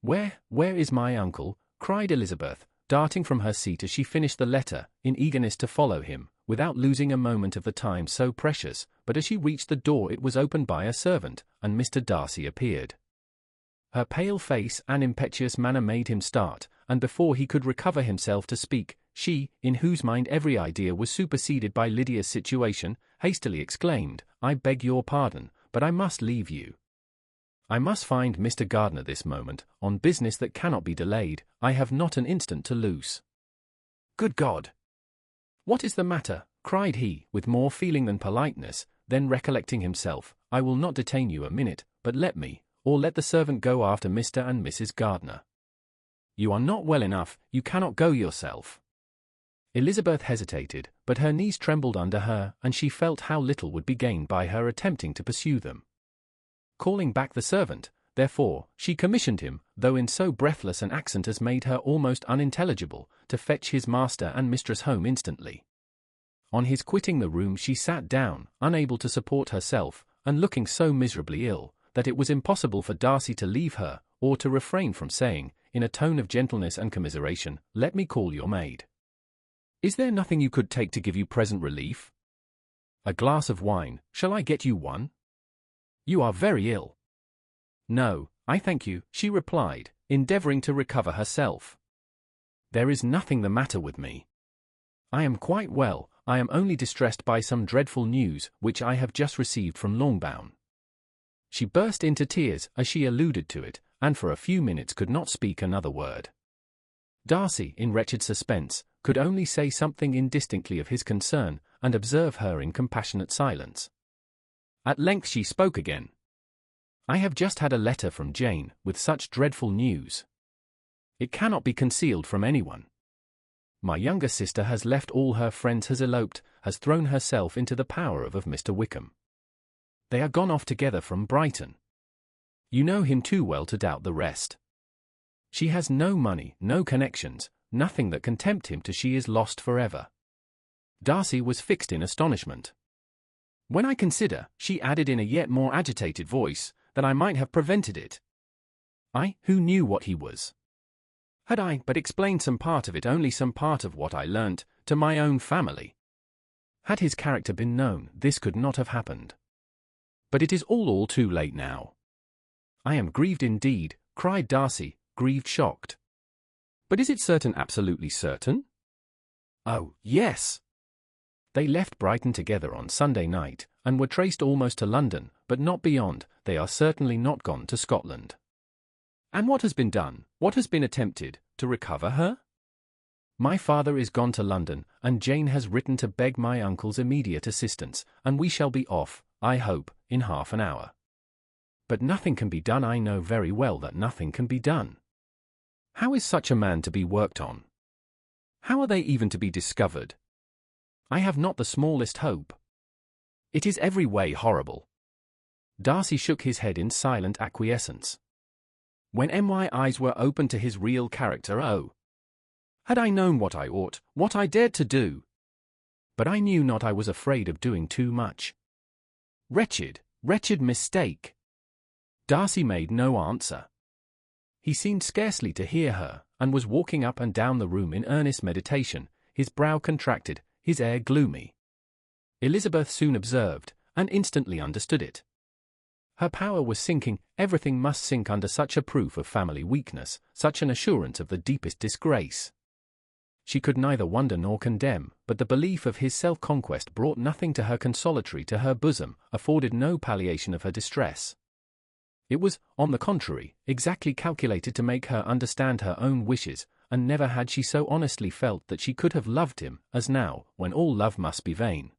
Where is my uncle?" cried Elizabeth, darting from her seat as she finished the letter, in eagerness to follow him, without losing a moment of the time so precious. But as she reached the door it was opened by a servant, and Mr. Darcy appeared. Her pale face and impetuous manner made him start, and before he could recover himself to speak, she, in whose mind every idea was superseded by Lydia's situation, hastily exclaimed, "I beg your pardon, but I must leave you. I must find Mr. Gardiner this moment, on business that cannot be delayed. I have not an instant to lose." "Good God! What is the matter?" cried he, with more feeling than politeness. Then recollecting himself, "I will not detain you a minute, but let the servant go after Mr. and Mrs. Gardiner." "You are not well enough, you cannot go yourself." Elizabeth hesitated, but her knees trembled under her, and she felt how little would be gained by her attempting to pursue them. Calling back the servant, therefore, she commissioned him, though in so breathless an accent as made her almost unintelligible, to fetch his master and mistress home instantly. On his quitting the room she sat down, unable to support herself, and looking so miserably ill, that it was impossible for Darcy to leave her, or to refrain from saying, in a tone of gentleness and commiseration, "Let me call your maid. Is there nothing you could take to give you present relief? A glass of wine, shall I get you one? You are very ill." "No, I thank you," she replied, endeavoring to recover herself. "There is nothing the matter with me. I am quite well. I am only distressed by some dreadful news, which I have just received from Longbourn." She burst into tears as she alluded to it, and for a few minutes could not speak another word. Darcy, in wretched suspense, could only say something indistinctly of his concern, and observe her in compassionate silence. At length she spoke again. "I have just had a letter from Jane, with such dreadful news. It cannot be concealed from anyone. My younger sister has left all her friends, has eloped, has thrown herself into the power of Mr. Wickham. They are gone off together from Brighton. You know him too well to doubt the rest. She has no money, no connections, nothing that can tempt him to she is lost forever." Darcy was fixed in astonishment. "When I consider," she added in a yet more agitated voice, "that I might have prevented it. I, who knew what he was. Had I but explained some part of it, only some part of what I learnt, to my own family. Had his character been known, this could not have happened. But it is all too late now." "I am grieved indeed," cried Darcy, grieved, shocked. "But is it certain, absolutely certain?" "Oh, yes. They left Brighton together on Sunday night, and were traced almost to London, but not beyond. They are certainly not gone to Scotland." "And what has been done, what has been attempted, to recover her?" "My father is gone to London, and Jane has written to beg my uncle's immediate assistance, and we shall be off, I hope, in half an hour. But nothing can be done. I know very well that nothing can be done. How is such a man to be worked on? How are they even to be discovered? I have not the smallest hope. It is every way horrible." Darcy shook his head in silent acquiescence. "When my eyes were opened to his real character, oh! Had I known what I ought, what I dared to do! But I knew not. I was afraid of doing too much. Wretched, wretched mistake!" Darcy made no answer. He seemed scarcely to hear her, and was walking up and down the room in earnest meditation, his brow contracted, his air gloomy. Elizabeth soon observed, and instantly understood it. Her power was sinking. Everything must sink under such a proof of family weakness, such an assurance of the deepest disgrace. She could neither wonder nor condemn, but the belief of his self-conquest brought nothing to her consolatory to her bosom, afforded no palliation of her distress. It was, on the contrary, exactly calculated to make her understand her own wishes, and never had she so honestly felt that she could have loved him, as now, when all love must be vain.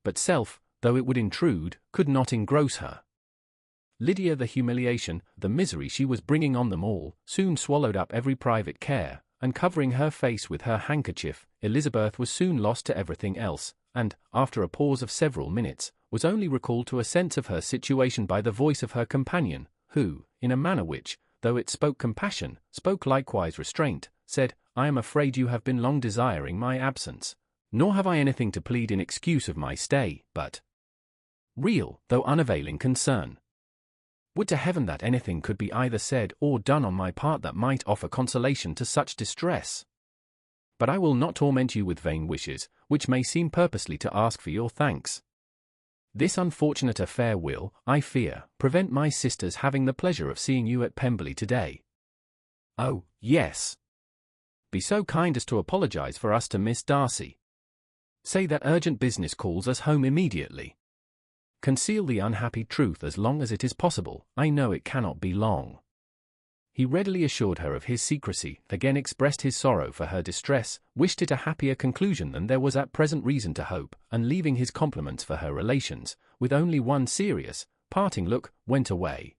But self, though it would intrude, could not engross her. Lydia, the humiliation, the misery she was bringing on them all, soon swallowed up every private care, and covering her face with her handkerchief, Elizabeth was soon lost to everything else, and, after a pause of several minutes, was only recalled to a sense of her situation by the voice of her companion, who, in a manner which, though it spoke compassion, spoke likewise restraint, said, "I am afraid you have been long desiring my absence, nor have I anything to plead in excuse of my stay, but real, though unavailing concern. Would to heaven that anything could be either said or done on my part that might offer consolation to such distress. But I will not torment you with vain wishes, which may seem purposely to ask for your thanks. This unfortunate affair will, I fear, prevent my sister's having the pleasure of seeing you at Pemberley today. Oh, yes. Be so kind as to apologize for us to Miss Darcy. Say that urgent business calls us home immediately. Conceal the unhappy truth as long as it is possible. I know it cannot be long." He readily assured her of his secrecy, again expressed his sorrow for her distress, wished it a happier conclusion than there was at present reason to hope, and leaving his compliments for her relations, with only one serious, parting look, went away.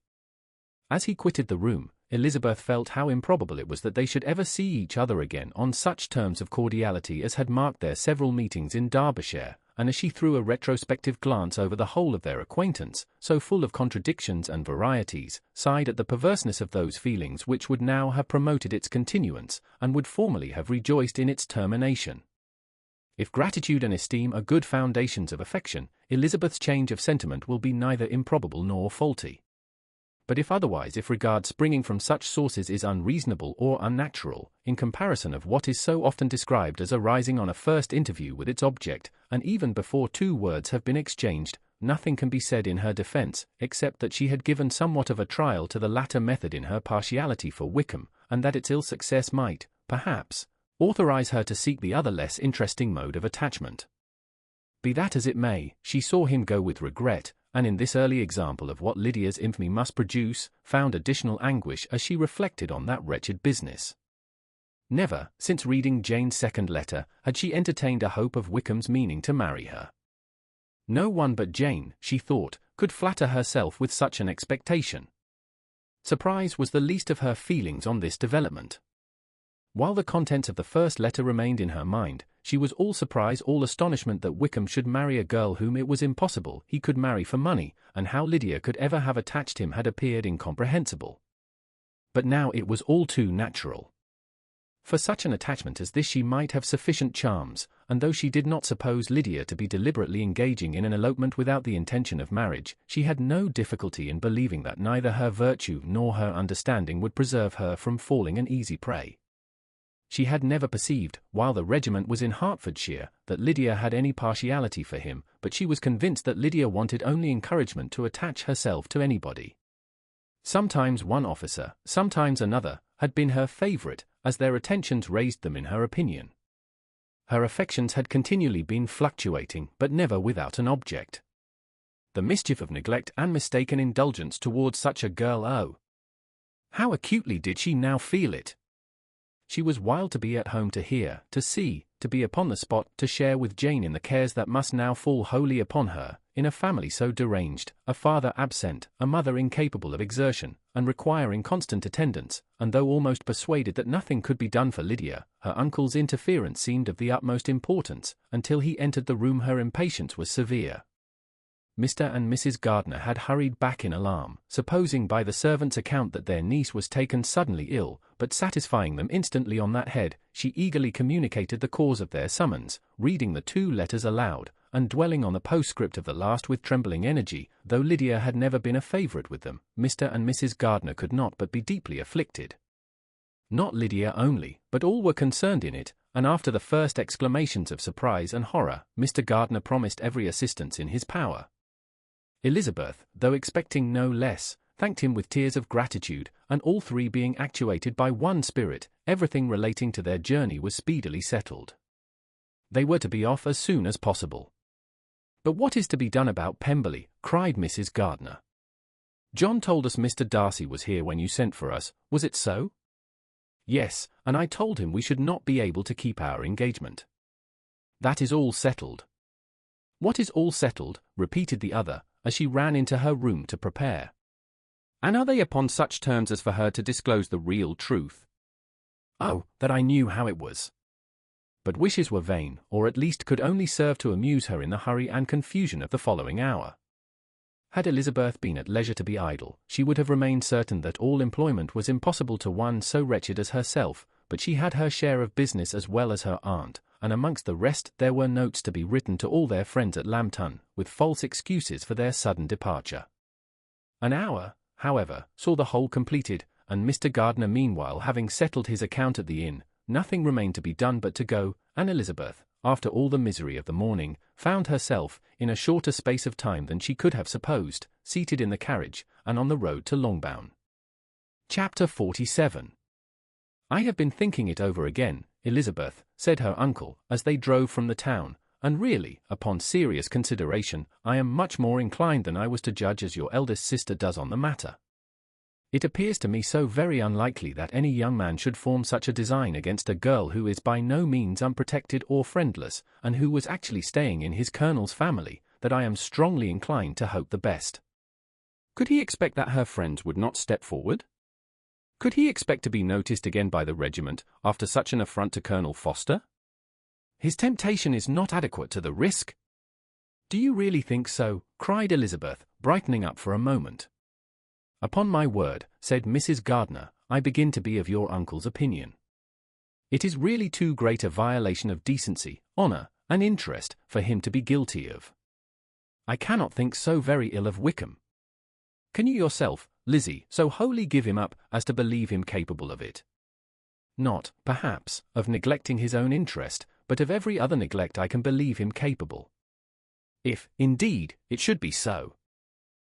As he quitted the room, Elizabeth felt how improbable it was that they should ever see each other again on such terms of cordiality as had marked their several meetings in Derbyshire, and as she threw a retrospective glance over the whole of their acquaintance, so full of contradictions and varieties, sighed at the perverseness of those feelings which would now have promoted its continuance, and would formerly have rejoiced in its termination. If gratitude and esteem are good foundations of affection, Elizabeth's change of sentiment will be neither improbable nor faulty. But if otherwise, if regard springing from such sources is unreasonable or unnatural, in comparison of what is so often described as arising on a first interview with its object, and even before 2 words have been exchanged, nothing can be said in her defence, except that she had given somewhat of a trial to the latter method in her partiality for Wickham, and that its ill success might, perhaps, authorize her to seek the other less interesting mode of attachment. Be that as it may, she saw him go with regret, and in this early example of what Lydia's infamy must produce, found additional anguish as she reflected on that wretched business. Never, since reading Jane's second letter, had she entertained a hope of Wickham's meaning to marry her. No one but Jane, she thought, could flatter herself with such an expectation. Surprise was the least of her feelings on this development. While the contents of the first letter remained in her mind, she was all surprise, all astonishment that Wickham should marry a girl whom it was impossible he could marry for money, and how Lydia could ever have attached him had appeared incomprehensible. But now it was all too natural. For such an attachment as this she might have sufficient charms, and though she did not suppose Lydia to be deliberately engaging in an elopement without the intention of marriage, she had no difficulty in believing that neither her virtue nor her understanding would preserve her from falling an easy prey. She had never perceived, while the regiment was in Hertfordshire, that Lydia had any partiality for him, but she was convinced that Lydia wanted only encouragement to attach herself to anybody. Sometimes one officer, sometimes another, had been her favourite, as their attentions raised them in her opinion. Her affections had continually been fluctuating, but never without an object. The mischief of neglect and mistaken indulgence towards such a girl, oh! How acutely did she now feel it! She was wild to be at home, to hear, to see, to be upon the spot, to share with Jane in the cares that must now fall wholly upon her, in a family so deranged, a father absent, a mother incapable of exertion, and requiring constant attendance, and though almost persuaded that nothing could be done for Lydia, her uncle's interference seemed of the utmost importance. Until he entered the room her impatience was severe. Mr. and Mrs. Gardiner had hurried back in alarm, supposing by the servant's account that their niece was taken suddenly ill, but satisfying them instantly on that head, she eagerly communicated the cause of their summons, reading the 2 letters aloud, and dwelling on the postscript of the last with trembling energy. Though Lydia had never been a favourite with them, Mr. and Mrs. Gardiner could not but be deeply afflicted. Not Lydia only, but all were concerned in it, and after the first exclamations of surprise and horror, Mr. Gardiner promised every assistance in his power. Elizabeth, though expecting no less, thanked him with tears of gratitude, and all 3 being actuated by one spirit, everything relating to their journey was speedily settled. They were to be off as soon as possible. "But what is to be done about Pemberley?" cried Mrs. Gardiner. "John told us Mr. Darcy was here when you sent for us, was it so?" "Yes, and I told him we should not be able to keep our engagement." "That is all settled." "What is all settled?" repeated the other, as she ran into her room to prepare. "And are they upon such terms as for her to disclose the real truth?" "Oh, that I knew how it was." But wishes were vain, or at least could only serve to amuse her in the hurry and confusion of the following hour. Had Elizabeth been at leisure to be idle, she would have remained certain that all employment was impossible to one so wretched as herself, but she had her share of business as well as her aunt, and amongst the rest there were notes to be written to all their friends at Lambton, with false excuses for their sudden departure. An hour, however, saw the whole completed, and Mr. Gardiner meanwhile having settled his account at the inn, nothing remained to be done but to go, and Elizabeth, after all the misery of the morning, found herself, in a shorter space of time than she could have supposed, seated in the carriage, and on the road to Longbourn. Chapter 47. "I have been thinking it over again, Elizabeth," said her uncle, as they drove from the town, "and really, upon serious consideration, I am much more inclined than I was to judge as your eldest sister does on the matter. It appears to me so very unlikely that any young man should form such a design against a girl who is by no means unprotected or friendless, and who was actually staying in his colonel's family, that I am strongly inclined to hope the best." Could he expect that her friends would not step forward? Could he expect to be noticed again by the regiment, after such an affront to Colonel Foster? His temptation is not adequate to the risk. "Do you really think so?" cried Elizabeth, brightening up for a moment. "Upon my word," said Mrs. Gardiner, "I begin to be of your uncle's opinion. It is really too great a violation of decency, honour, and interest for him to be guilty of. I cannot think so very ill of Wickham. Can you yourself, Lizzie, so wholly give him up as to believe him capable of it? Not, perhaps, of neglecting his own interest, but of every other neglect I can believe him capable. If, indeed, it should be so.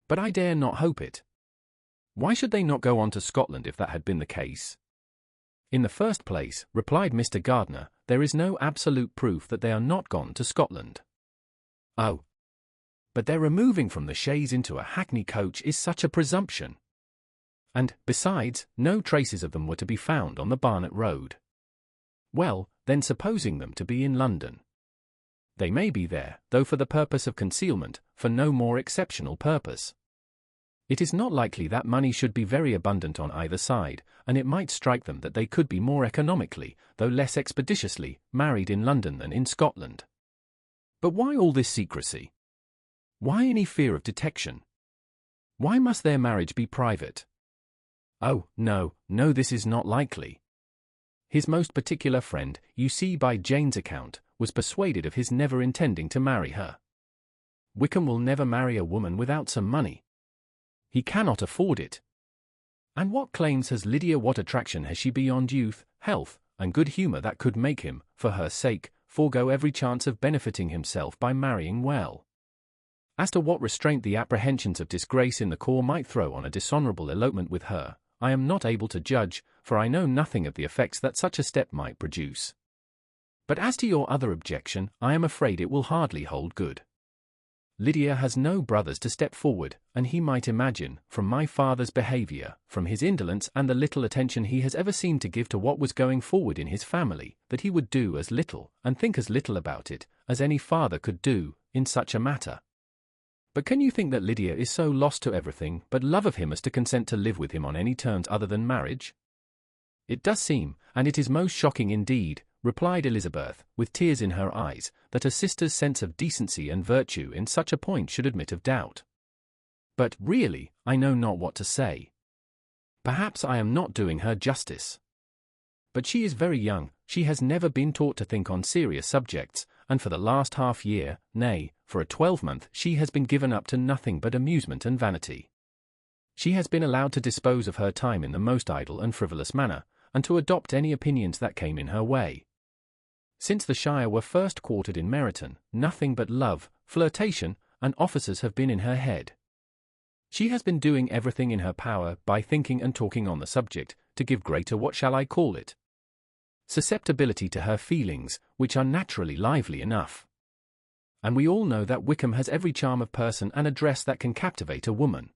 But I dare not hope it. Why should they not go on to Scotland if that had been the case?" "In the first place," replied Mr. Gardiner, "there is no absolute proof that they are not gone to Scotland." "Oh, but their removing from the chaise into a hackney coach is such a presumption. And, besides, no traces of them were to be found on the Barnet road." "Well, then supposing them to be in London. They may be there, though for the purpose of concealment, for no more exceptional purpose. It is not likely that money should be very abundant on either side, and it might strike them that they could be more economically, though less expeditiously, married in London than in Scotland. But why all this secrecy? Why any fear of detection? Why must their marriage be private? Oh, no, no, this is not likely. His most particular friend, you see by Jane's account, was persuaded of his never intending to marry her. Wickham will never marry a woman without some money. He cannot afford it. And what claims has Lydia? What attraction has she beyond youth, health, and good humour that could make him, for her sake, forego every chance of benefiting himself by marrying well? As to what restraint the apprehensions of disgrace in the corps might throw on a dishonourable elopement with her, I am not able to judge, for I know nothing of the effects that such a step might produce. But as to your other objection, I am afraid it will hardly hold good. Lydia has no brothers to step forward, and he might imagine, from my father's behaviour, from his indolence and the little attention he has ever seemed to give to what was going forward in his family, that he would do as little, and think as little about it, as any father could do, in such a matter. But can you think that Lydia is so lost to everything but love of him as to consent to live with him on any terms other than marriage? It does seem, and it is most shocking indeed, replied Elizabeth, with tears in her eyes, that a sister's sense of decency and virtue in such a point should admit of doubt. But, really, I know not what to say. Perhaps I am not doing her justice. But she is very young, she has never been taught to think on serious subjects, and for the last half-year, nay, for a 12-month, she has been given up to nothing but amusement and vanity. She has been allowed to dispose of her time in the most idle and frivolous manner, and to adopt any opinions that came in her way. Since the Shire were first quartered in Meryton, nothing but love, flirtation, and officers have been in her head. She has been doing everything in her power by thinking and talking on the subject, to give greater what shall I call it? Susceptibility to her feelings, which are naturally lively enough. And we all know that Wickham has every charm of person and address that can captivate a woman.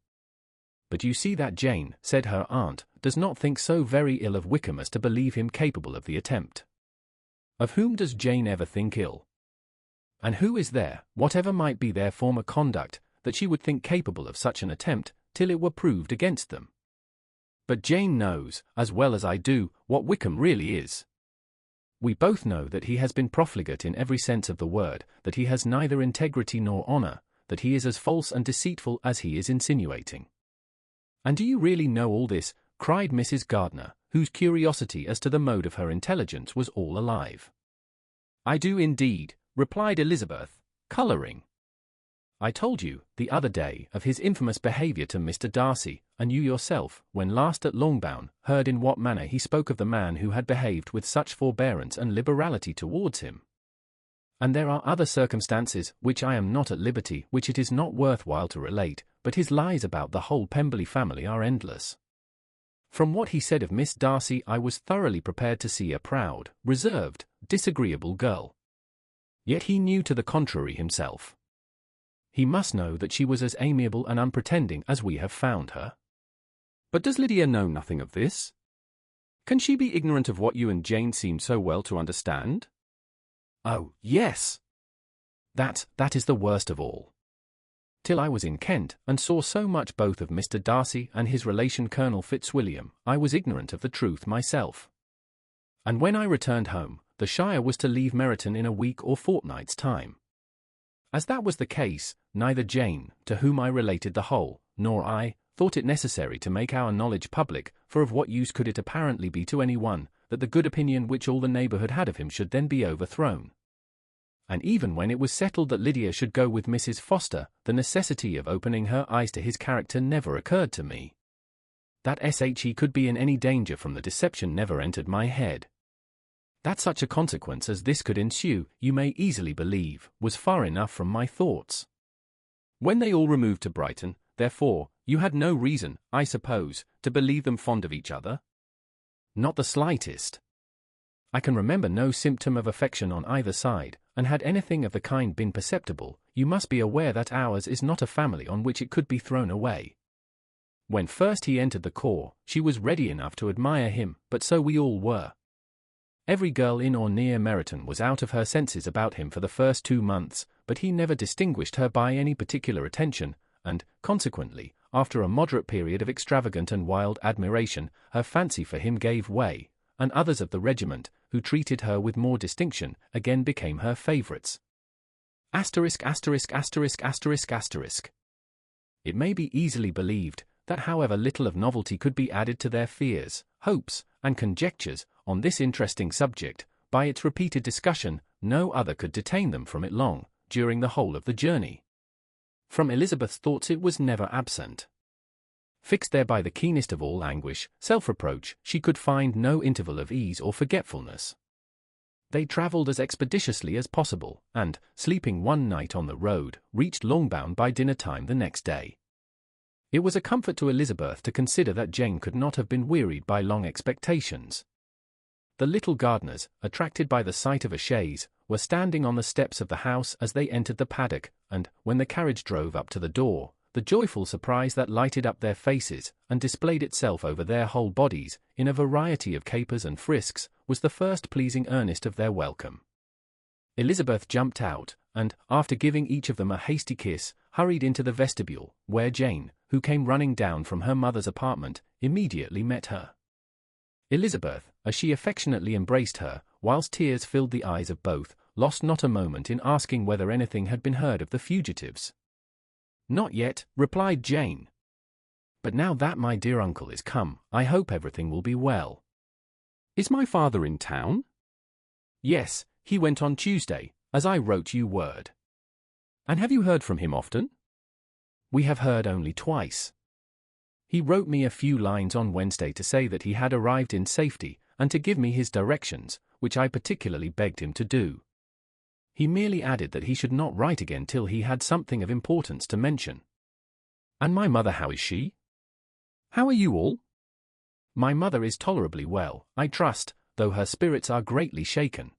But you see that Jane, said her aunt, does not think so very ill of Wickham as to believe him capable of the attempt. Of whom does Jane ever think ill? And who is there, whatever might be their former conduct, that she would think capable of such an attempt, till it were proved against them? But Jane knows, as well as I do, what Wickham really is. We both know that he has been profligate in every sense of the word, that he has neither integrity nor honour, that he is as false and deceitful as he is insinuating. And do you really know all this? Cried Mrs. Gardiner, whose curiosity as to the mode of her intelligence was all alive. "I do indeed," replied Elizabeth, colouring. "I told you, the other day, of his infamous behaviour to Mr. Darcy, and you yourself, when last at Longbourn, heard in what manner he spoke of the man who had behaved with such forbearance and liberality towards him. And there are other circumstances, which I am not at liberty, which it is not worth while to relate, but his lies about the whole Pemberley family are endless. From what he said of Miss Darcy I was thoroughly prepared to see a proud, reserved, disagreeable girl. Yet he knew to the contrary himself. He must know that she was as amiable and unpretending as we have found her." "But does Lydia know nothing of this? Can she be ignorant of what you and Jane seem so well to understand?" "Oh, yes. That is the worst of all. Till I was in Kent, and saw so much both of Mr. Darcy and his relation Colonel Fitzwilliam, I was ignorant of the truth myself. And when I returned home, the Shire was to leave Meryton in a week or fortnight's time. As that was the case, neither Jane, to whom I related the whole, nor I, thought it necessary to make our knowledge public, for of what use could it apparently be to any one, that the good opinion which all the neighbourhood had of him should then be overthrown? And even when it was settled that Lydia should go with Mrs. Foster, the necessity of opening her eyes to his character never occurred to me. That she could be in any danger from the deception never entered my head. That such a consequence as this could ensue, you may easily believe, was far enough from my thoughts. When they all removed to Brighton, therefore, you had no reason, I suppose, to believe them fond of each other?" "Not the slightest. I can remember no symptom of affection on either side, and had anything of the kind been perceptible, you must be aware that ours is not a family on which it could be thrown away. When first he entered the corps, she was ready enough to admire him, but so we all were. Every girl in or near Meryton was out of her senses about him for the first 2 months, but he never distinguished her by any particular attention, and, consequently, after a moderate period of extravagant and wild admiration, her fancy for him gave way, and others of the regiment, who treated her with more distinction, again became her favourites. It may be easily believed that however little of novelty could be added to their fears, hopes, and conjectures on this interesting subject, by its repeated discussion, no other could detain them from it long, during the whole of the journey. From Elizabeth's thoughts it was never absent. Fixed there by the keenest of all anguish, self-reproach, she could find no interval of ease or forgetfulness. They travelled as expeditiously as possible, and, sleeping one night on the road, reached Longbourn by dinner-time the next day. It was a comfort to Elizabeth to consider that Jane could not have been wearied by long expectations. The little gardeners, attracted by the sight of a chaise, were standing on the steps of the house as they entered the paddock, and, when the carriage drove up to the door, the joyful surprise that lighted up their faces, and displayed itself over their whole bodies, in a variety of capers and frisks, was the first pleasing earnest of their welcome. Elizabeth jumped out, and, after giving each of them a hasty kiss, hurried into the vestibule, where Jane, who came running down from her mother's apartment, immediately met her. Elizabeth, as she affectionately embraced her, whilst tears filled the eyes of both, lost not a moment in asking whether anything had been heard of the fugitives. "Not yet," replied Jane. "But now that my dear uncle is come, I hope everything will be well." "Is my father in town?" "Yes, he went on Tuesday, as I wrote you word." "And have you heard from him often?" "We have heard only twice. He wrote me a few lines on Wednesday to say that he had arrived in safety, and to give me his directions, which I particularly begged him to do. He merely added that he should not write again till he had something of importance to mention." "And my mother, how is she? How are you all?" "My mother is tolerably well, I trust, though her spirits are greatly shaken.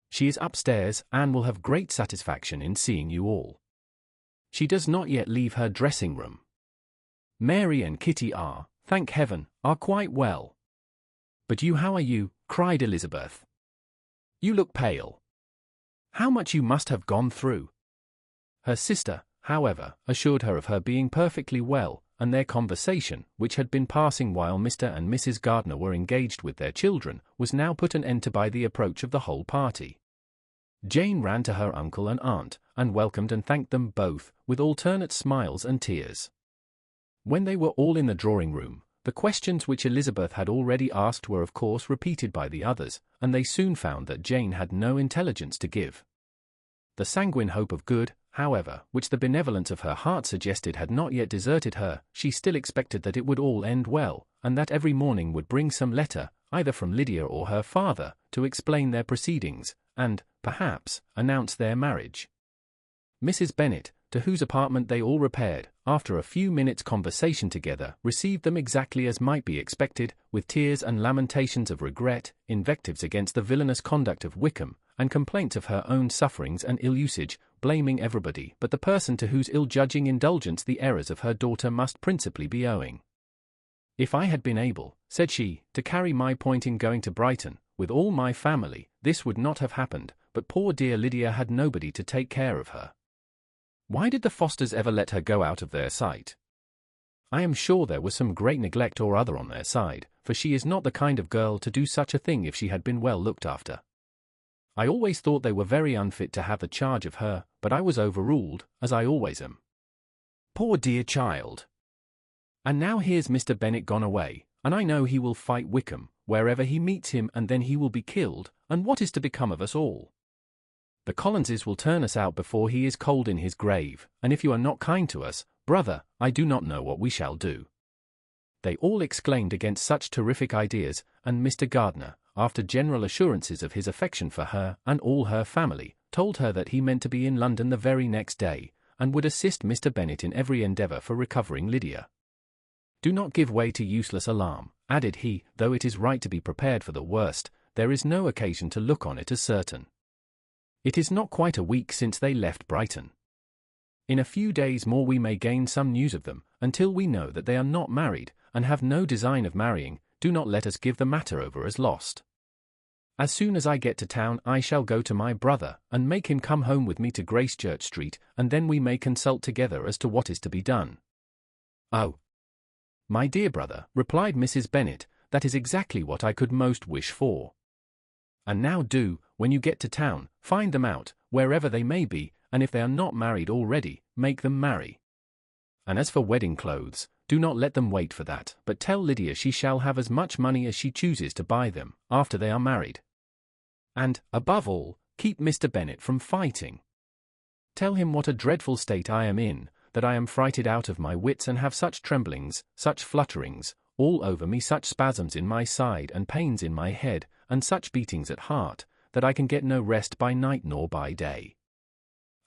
She is upstairs, and will have great satisfaction in seeing you all. She does not yet leave her dressing-room. Mary and Kitty are, thank heaven, quite well." "But you, how are you?" cried Elizabeth. "You look pale. How much you must have gone through." Her sister, however, assured her of her being perfectly well, and their conversation, which had been passing while Mr. and Mrs. Gardiner were engaged with their children, was now put an end to by the approach of the whole party. Jane ran to her uncle and aunt, and welcomed and thanked them both, with alternate smiles and tears. When they were all in the drawing-room, The questions which Elizabeth had already asked were of course repeated by the others, and they soon found that Jane had no intelligence to give. The sanguine hope of good, however, which the benevolence of her heart suggested had not yet deserted her. She still expected that it would all end well, and that every morning would bring some letter, either from Lydia or her father, to explain their proceedings, and, perhaps, announce their marriage. Mrs. Bennet, to whose apartment they all repaired, after a few minutes' conversation together, received them exactly as might be expected, with tears and lamentations of regret, invectives against the villainous conduct of Wickham, and complaints of her own sufferings and ill-usage, blaming everybody but the person to whose ill-judging indulgence the errors of her daughter must principally be owing. "If I had been able," said she, "to carry my point in going to Brighton, with all my family, this would not have happened, but poor dear Lydia had nobody to take care of her. Why did the Fosters ever let her go out of their sight? I am sure there was some great neglect or other on their side, for she is not the kind of girl to do such a thing if she had been well looked after. I always thought they were very unfit to have the charge of her, but I was overruled, as I always am. Poor dear child! And now here's Mr. Bennet gone away, and I know he will fight Wickham, wherever he meets him, and then he will be killed, and what is to become of us all? The Collinses will turn us out before he is cold in his grave, and if you are not kind to us, brother, I do not know what we shall do." They all exclaimed against such terrific ideas, and Mr. Gardiner, after general assurances of his affection for her and all her family, told her that he meant to be in London the very next day, and would assist Mr. Bennet in every endeavour for recovering Lydia. "Do not give way to useless alarm," added he, "though it is right to be prepared for the worst, there is no occasion to look on it as certain. It is not quite a week since they left Brighton. In a few days more we may gain some news of them. Until we know that they are not married, and have no design of marrying, do not let us give the matter over as lost. As soon as I get to town I shall go to my brother, and make him come home with me to Gracechurch Street, and then we may consult together as to what is to be done." "Oh, my dear brother," replied Mrs. Bennet, "that is exactly what I could most wish for. And now do, when you get to town, find them out, wherever they may be, and if they are not married already, make them marry. And as for wedding clothes, do not let them wait for that, but tell Lydia she shall have as much money as she chooses to buy them, after they are married. And, above all, keep Mr. Bennet from fighting. Tell him what a dreadful state I am in, that I am frighted out of my wits and have such tremblings, such flutterings, all over me, such spasms in my side and pains in my head, and such beatings at heart, that I can get no rest by night nor by day.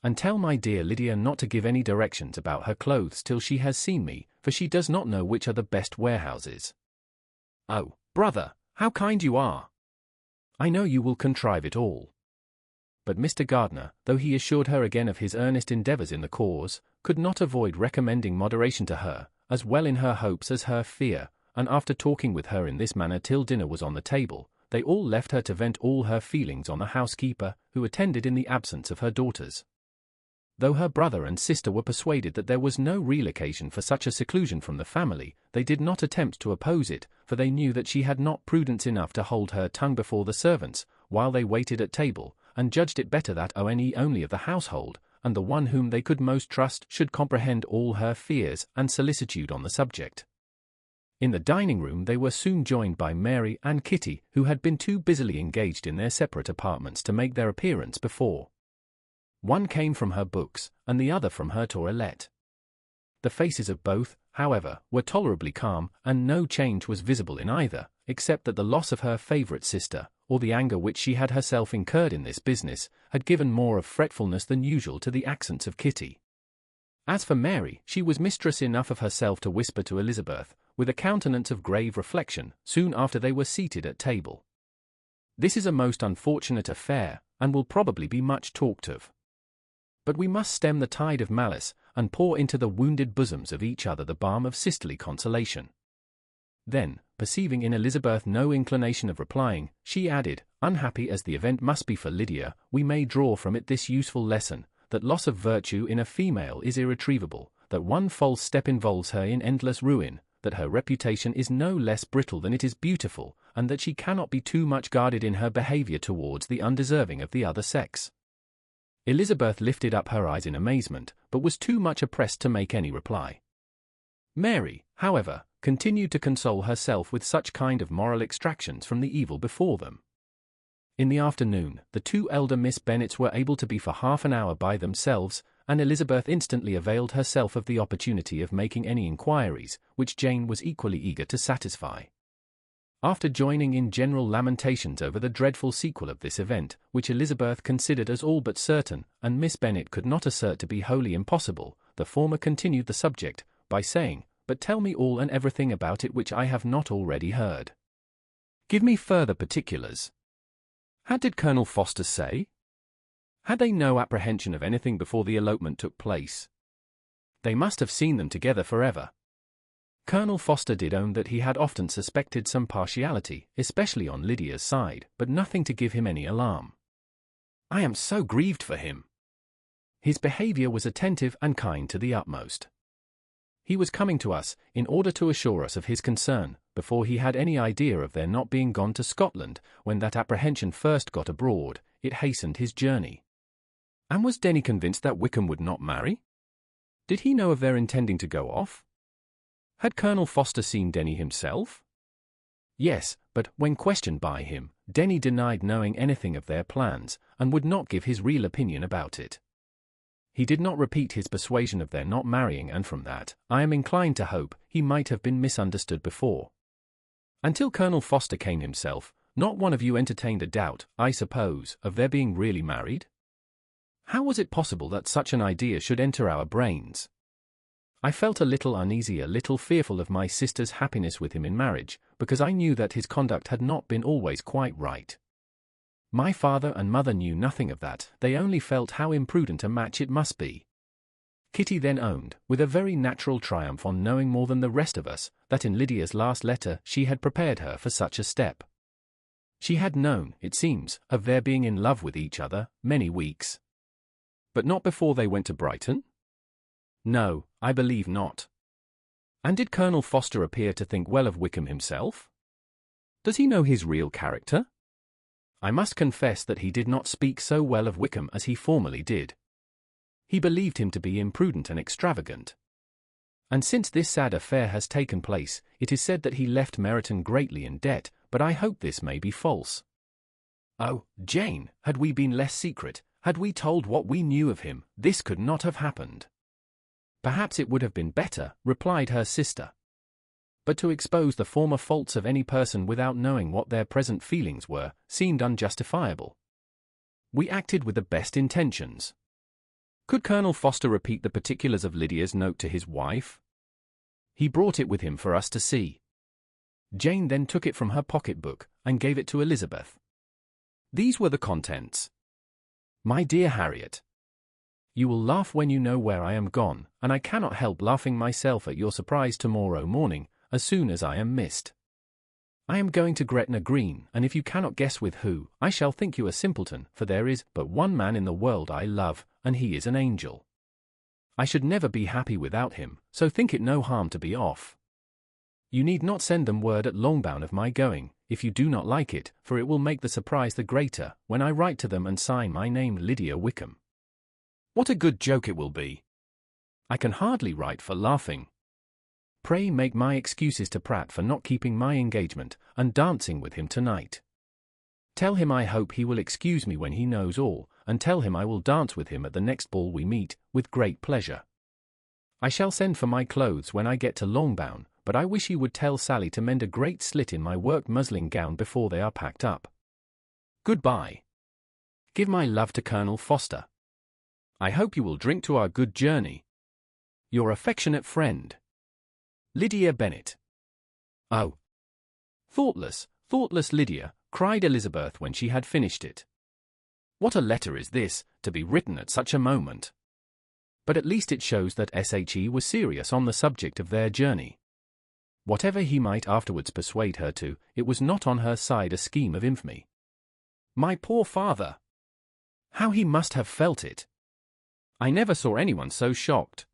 And tell my dear Lydia not to give any directions about her clothes till she has seen me, for she does not know which are the best warehouses." "Oh, brother, how kind you are! I know you will contrive it all." But Mr. Gardiner, though he assured her again of his earnest endeavours in the cause, could not avoid recommending moderation to her, as well in her hopes as her fear, and after talking with her in this manner till dinner was on the table, they all left her to vent all her feelings on the housekeeper, who attended in the absence of her daughters. Though her brother and sister were persuaded that there was no real occasion for such a seclusion from the family, they did not attempt to oppose it, for they knew that she had not prudence enough to hold her tongue before the servants, while they waited at table, and judged it better that any only of the household, and the one whom they could most trust, should comprehend all her fears and solicitude on the subject. In the dining-room they were soon joined by Mary and Kitty, who had been too busily engaged in their separate apartments to make their appearance before. One came from her books, and the other from her toilette. The faces of both, however, were tolerably calm, and no change was visible in either, except that the loss of her favourite sister, or the anger which she had herself incurred in this business, had given more of fretfulness than usual to the accents of Kitty. As for Mary, she was mistress enough of herself to whisper to Elizabeth, with a countenance of grave reflection, soon after they were seated at table, "This is a most unfortunate affair, and will probably be much talked of. But we must stem the tide of malice, and pour into the wounded bosoms of each other the balm of sisterly consolation." Then, perceiving in Elizabeth no inclination of replying, she added, "Unhappy as the event must be for Lydia, we may draw from it this useful lesson, that loss of virtue in a female is irretrievable, that one false step involves her in endless ruin, that her reputation is no less brittle than it is beautiful, and that she cannot be too much guarded in her behaviour towards the undeserving of the other sex." Elizabeth lifted up her eyes in amazement, but was too much oppressed to make any reply. Mary, however, continued to console herself with such kind of moral extractions from the evil before them. In the afternoon, the two elder Miss Bennets were able to be for half an hour by themselves, and Elizabeth instantly availed herself of the opportunity of making any inquiries, which Jane was equally eager to satisfy. After joining in general lamentations over the dreadful sequel of this event, which Elizabeth considered as all but certain, and Miss Bennet could not assert to be wholly impossible, the former continued the subject, by saying, "But tell me all and everything about it which I have not already heard. Give me further particulars. How did Colonel Foster say? Had they no apprehension of anything before the elopement took place? They must have seen them together forever." Colonel Foster did own that he had often suspected some partiality, especially on Lydia's side, but nothing to give him any alarm. "I am so grieved for him. His behavior was attentive and kind to the utmost. He was coming to us, in order to assure us of his concern, before he had any idea of their not being gone to Scotland. When that apprehension first got abroad, it hastened his journey." "And was Denny convinced that Wickham would not marry? Did he know of their intending to go off? Had Colonel Foster seen Denny himself?" "Yes, but, when questioned by him, Denny denied knowing anything of their plans, and would not give his real opinion about it. He did not repeat his persuasion of their not marrying, and from that, I am inclined to hope, he might have been misunderstood before. Until Colonel Foster came himself, not one of you entertained a doubt, I suppose, of their being really married? How was it possible that such an idea should enter our brains? I felt a little uneasy, a little fearful of my sister's happiness with him in marriage, because I knew that his conduct had not been always quite right. My father and mother knew nothing of that, they only felt how imprudent a match it must be." Kitty then owned, with a very natural triumph on knowing more than the rest of us, that in Lydia's last letter she had prepared her for such a step. She had known, it seems, of their being in love with each other, many weeks. "But not before they went to Brighton?" "No, I believe not." "And did Colonel Foster appear to think well of Wickham himself? Does he know his real character?" "I must confess that he did not speak so well of Wickham as he formerly did. He believed him to be imprudent and extravagant. And since this sad affair has taken place, it is said that he left Meryton greatly in debt, but I hope this may be false." "Oh, Jane, had we been less secret, had we told what we knew of him, this could not have happened." "Perhaps it would have been better," replied her sister. "But to expose the former faults of any person without knowing what their present feelings were, seemed unjustifiable. We acted with the best intentions." "Could Colonel Foster repeat the particulars of Lydia's note to his wife?" "He brought it with him for us to see." Jane then took it from her pocket-book, and gave it to Elizabeth. These were the contents. "My dear Harriet, you will laugh when you know where I am gone, and I cannot help laughing myself at your surprise tomorrow morning, as soon as I am missed. I am going to Gretna Green, and if you cannot guess with who, I shall think you a simpleton, for there is but one man in the world I love, and he is an angel. I should never be happy without him, so think it no harm to be off. You need not send them word at Longbourn of my going, if you do not like it, for it will make the surprise the greater, when I write to them and sign my name Lydia Wickham. What a good joke it will be! I can hardly write for laughing. Pray make my excuses to Pratt for not keeping my engagement, and dancing with him tonight. Tell him I hope he will excuse me when he knows all, and tell him I will dance with him at the next ball we meet, with great pleasure. I shall send for my clothes when I get to Longbourn, but I wish he would tell Sally to mend a great slit in my work muslin gown before they are packed up. Goodbye. Give my love to Colonel Foster. I hope you will drink to our good journey. Your affectionate friend, Lydia Bennet." "Oh, thoughtless, thoughtless Lydia," cried Elizabeth when she had finished it. "What a letter is this, to be written at such a moment! But at least it shows that She was serious on the subject of their journey. Whatever he might afterwards persuade her to, it was not on her side a scheme of infamy. My poor father! How he must have felt it! I never saw anyone so shocked.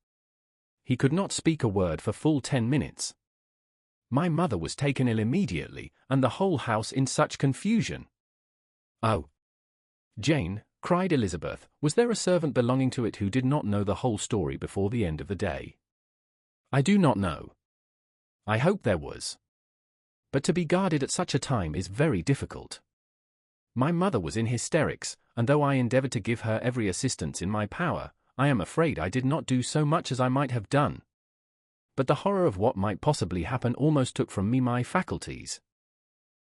He could not speak a word for full 10 minutes. My mother was taken ill immediately, and the whole house in such confusion." "Oh, Jane," cried Elizabeth, "was there a servant belonging to it who did not know the whole story before the end of the day?" "I do not know. I hope there was. But to be guarded at such a time is very difficult. My mother was in hysterics, and though I endeavored to give her every assistance in my power, I am afraid I did not do so much as I might have done. But the horror of what might possibly happen almost took from me my faculties.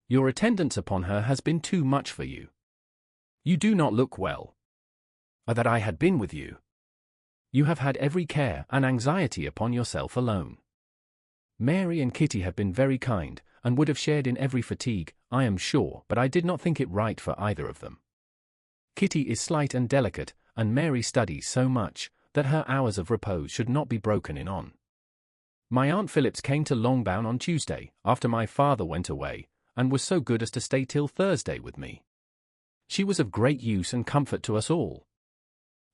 Your attendance upon her has been too much for you. You do not look well. That I had been with you. You have had every care and anxiety upon yourself alone. Mary and Kitty have been very kind, and would have shared in every fatigue, I am sure, but I did not think it right for either of them. Kitty is slight and delicate, and Mary studies so much, that her hours of repose should not be broken in on. My Aunt Phillips came to Longbourn on Tuesday, after my father went away, and was so good as to stay till Thursday with me. She was of great use and comfort to us all.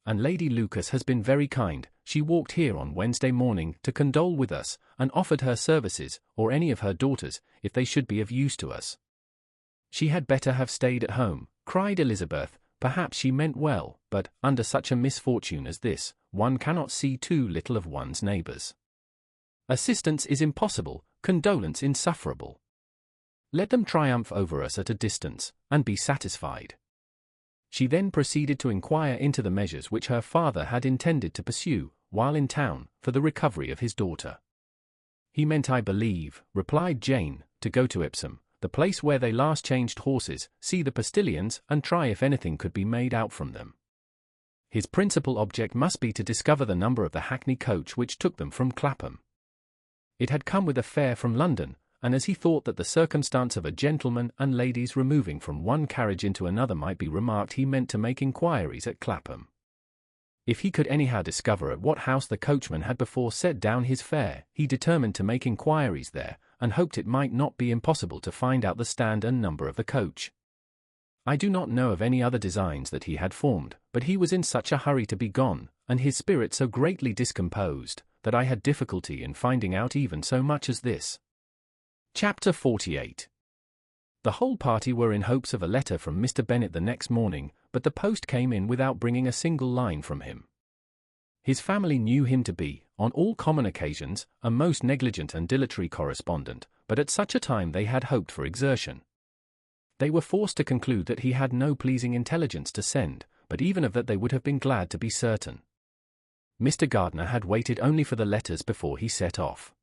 And Lady Lucas has been very kind. She walked here on Wednesday morning to condole with us, and offered her services, or any of her daughters, if they should be of use to us. She had better have stayed at home, cried Elizabeth. Perhaps she meant well, but, under such a misfortune as this, one cannot see too little of one's neighbours. Assistance is impossible, condolence insufferable. Let them triumph over us at a distance, and be satisfied. She then proceeded to inquire into the measures which her father had intended to pursue, while in town, for the recovery of his daughter. He meant, I believe, replied Jane, to go to Epsom, the place where they last changed horses, see the postilions, and try if anything could be made out from them. His principal object must be to discover the number of the hackney coach which took them from Clapham. It had come with a fare from London, and as he thought that the circumstance of a gentleman and ladies removing from one carriage into another might be remarked, he meant to make inquiries at Clapham. If he could anyhow discover at what house the coachman had before set down his fare, he determined to make inquiries there, and hoped it might not be impossible to find out the stand and number of the coach. I do not know of any other designs that he had formed, but he was in such a hurry to be gone, and his spirit so greatly discomposed, that I had difficulty in finding out even so much as this. Chapter 48. The whole party were in hopes of a letter from Mr. Bennet the next morning, but the post came in without bringing a single line from him. His family knew him to be, on all common occasions, a most negligent and dilatory correspondent, but at such a time they had hoped for exertion. They were forced to conclude that he had no pleasing intelligence to send, but even of that they would have been glad to be certain. Mr. Gardiner had waited only for the letters before he set off.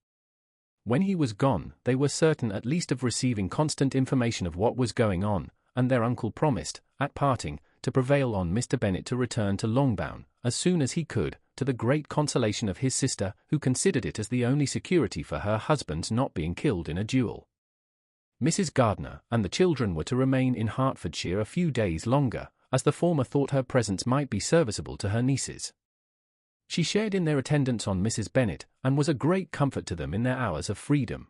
When he was gone, they were certain at least of receiving constant information of what was going on, and their uncle promised, at parting, to prevail on Mr. Bennet to return to Longbourn, as soon as he could, to the great consolation of his sister, who considered it as the only security for her husband's not being killed in a duel. Mrs. Gardiner and the children were to remain in Hertfordshire a few days longer, as the former thought her presence might be serviceable to her nieces. She shared in their attendance on Mrs. Bennet, and was a great comfort to them in their hours of freedom.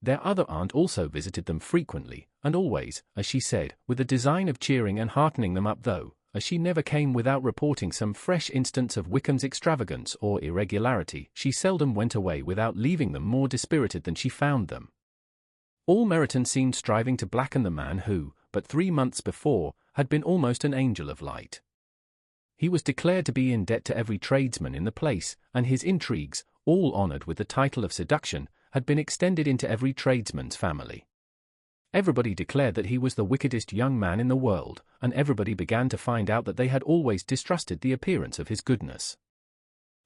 Their other aunt also visited them frequently, and always, as she said, with the design of cheering and heartening them up, though, as she never came without reporting some fresh instance of Wickham's extravagance or irregularity, she seldom went away without leaving them more dispirited than she found them. All Meryton seemed striving to blacken the man who, but 3 months before, had been almost an angel of light. He was declared to be in debt to every tradesman in the place, and his intrigues, all honoured with the title of seduction, had been extended into every tradesman's family. Everybody declared that he was the wickedest young man in the world, and everybody began to find out that they had always distrusted the appearance of his goodness.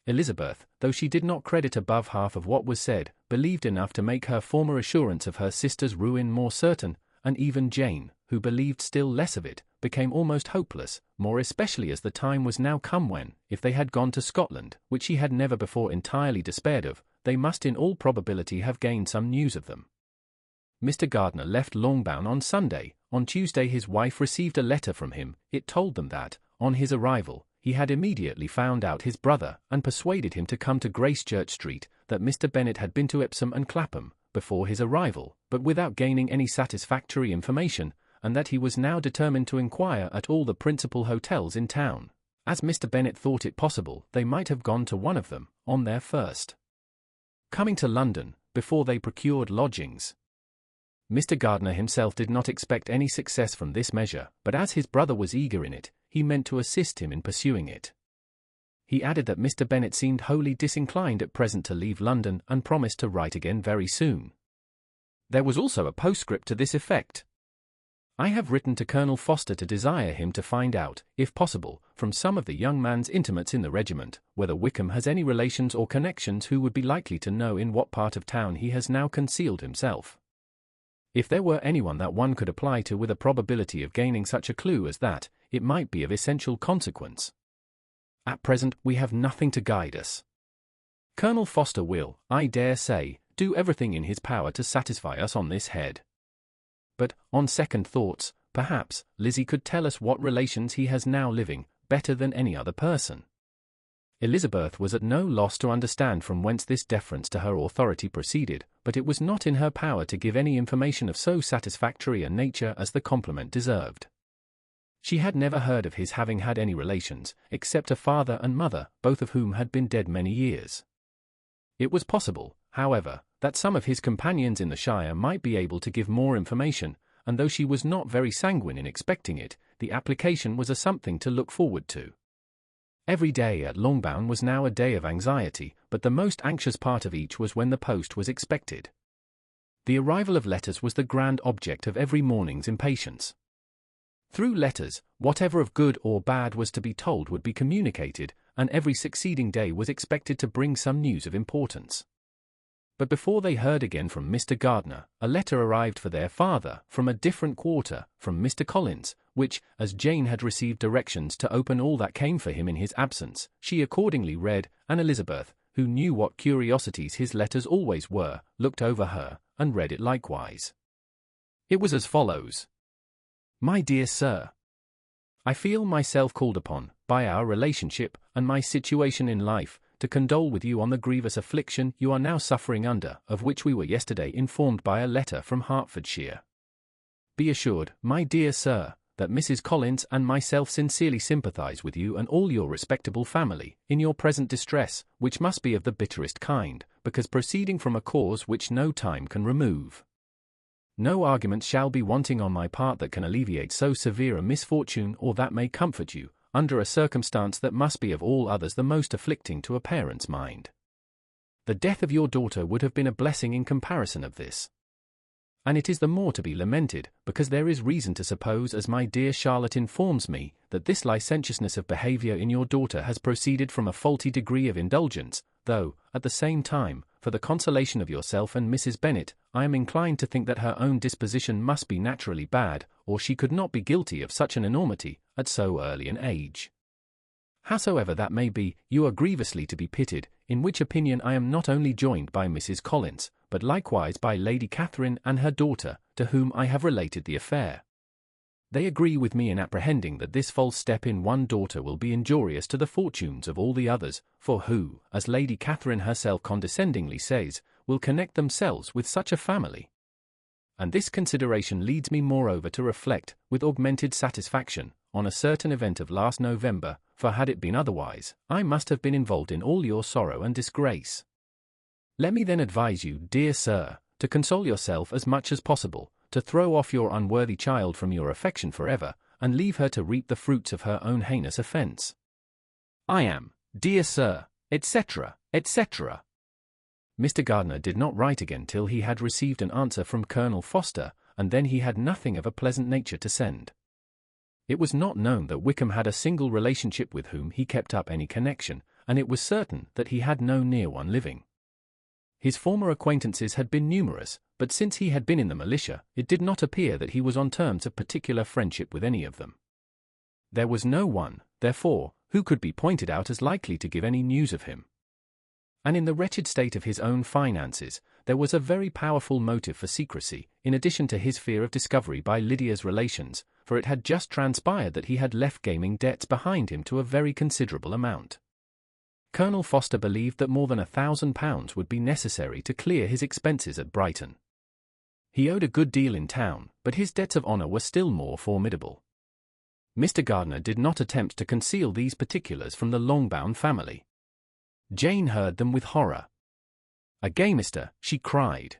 Elizabeth, though she did not credit above half of what was said, believed enough to make her former assurance of her sister's ruin more certain, and even Jane, who believed still less of it, became almost hopeless, more especially as the time was now come when, if they had gone to Scotland, which she had never before entirely despaired of, they must in all probability have gained some news of them. Mr. Gardiner left Longbourn on Sunday. On Tuesday his wife received a letter from him. It told them that, on his arrival, he had immediately found out his brother, and persuaded him to come to Gracechurch Street, that Mr. Bennet had been to Epsom and Clapham, before his arrival, but without gaining any satisfactory information, and that he was now determined to inquire at all the principal hotels in town. As Mr. Bennet thought it possible, they might have gone to one of them, on their first coming to London, before they procured lodgings. Mr. Gardiner himself did not expect any success from this measure, but as his brother was eager in it, he meant to assist him in pursuing it. He added that Mr. Bennet seemed wholly disinclined at present to leave London and promised to write again very soon. There was also a postscript to this effect. I have written to Colonel Foster to desire him to find out, if possible, from some of the young man's intimates in the regiment, whether Wickham has any relations or connections who would be likely to know in what part of town he has now concealed himself. If there were anyone that one could apply to with a probability of gaining such a clue as that, it might be of essential consequence. At present, we have nothing to guide us. Colonel Foster will, I dare say, do everything in his power to satisfy us on this head. But, on second thoughts, perhaps, Lizzie could tell us what relations he has now living, better than any other person. Elizabeth was at no loss to understand from whence this deference to her authority proceeded, but it was not in her power to give any information of so satisfactory a nature as the compliment deserved. She had never heard of his having had any relations, except a father and mother, both of whom had been dead many years. It was possible, however, that some of his companions in the Shire might be able to give more information, and though she was not very sanguine in expecting it, the application was a something to look forward to. Every day at Longbourn was now a day of anxiety, but the most anxious part of each was when the post was expected. The arrival of letters was the grand object of every morning's impatience. Through letters, whatever of good or bad was to be told would be communicated, and every succeeding day was expected to bring some news of importance. But before they heard again from Mr. Gardiner, a letter arrived for their father, from a different quarter, from Mr. Collins, which, as Jane had received directions to open all that came for him in his absence, she accordingly read, and Elizabeth, who knew what curiosities his letters always were, looked over her, and read it likewise. It was as follows. My dear Sir, I feel myself called upon, by our relationship, and my situation in life, to condole with you on the grievous affliction you are now suffering under, of which we were yesterday informed by a letter from Hertfordshire. Be assured, my dear Sir, that Mrs. Collins and myself sincerely sympathize with you and all your respectable family, in your present distress, which must be of the bitterest kind, because proceeding from a cause which no time can remove. No argument shall be wanting on my part that can alleviate so severe a misfortune or that may comfort you, under a circumstance that must be of all others the most afflicting to a parent's mind. The death of your daughter would have been a blessing in comparison of this. And it is the more to be lamented, because there is reason to suppose, as my dear Charlotte informs me, that this licentiousness of behaviour in your daughter has proceeded from a faulty degree of indulgence, though, at the same time, for the consolation of yourself and Mrs. Bennet, I am inclined to think that her own disposition must be naturally bad, or she could not be guilty of such an enormity, at so early an age. Howsoever that may be, you are grievously to be pitied, in which opinion I am not only joined by Mrs. Collins, but likewise by Lady Catherine and her daughter, to whom I have related the affair. They agree with me in apprehending that this false step in one daughter will be injurious to the fortunes of all the others, for who, as Lady Catherine herself condescendingly says, will connect themselves with such a family? And this consideration leads me moreover to reflect, with augmented satisfaction, on a certain event of last November, for had it been otherwise, I must have been involved in all your sorrow and disgrace. Let me then advise you, dear Sir, to console yourself as much as possible, to throw off your unworthy child from your affection forever, and leave her to reap the fruits of her own heinous offence. I am, dear Sir, etc., etc. Mr. Gardiner did not write again till he had received an answer from Colonel Foster, and then he had nothing of a pleasant nature to send. It was not known that Wickham had a single relationship with whom he kept up any connection, and it was certain that he had no near one living. His former acquaintances had been numerous, but since he had been in the militia, it did not appear that he was on terms of particular friendship with any of them. There was no one, therefore, who could be pointed out as likely to give any news of him. And in the wretched state of his own finances, there was a very powerful motive for secrecy, in addition to his fear of discovery by Lydia's relations, for it had just transpired that he had left gaming debts behind him to a very considerable amount. Colonel Foster believed that more than £1,000 would be necessary to clear his expenses at Brighton. He owed a good deal in town, but his debts of honour were still more formidable. Mr. Gardiner did not attempt to conceal these particulars from the Longbourn family. Jane heard them with horror. "A gamester," she cried.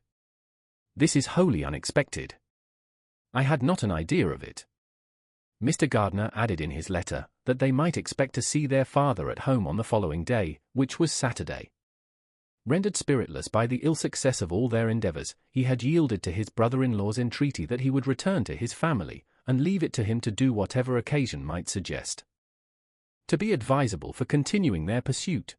"This is wholly unexpected. I had not an idea of it." Mr. Gardiner added in his letter that they might expect to see their father at home on the following day, which was Saturday. Rendered spiritless by the ill success of all their endeavours, he had yielded to his brother-in-law's entreaty that he would return to his family, and leave it to him to do whatever occasion might suggest to be advisable for continuing their pursuit.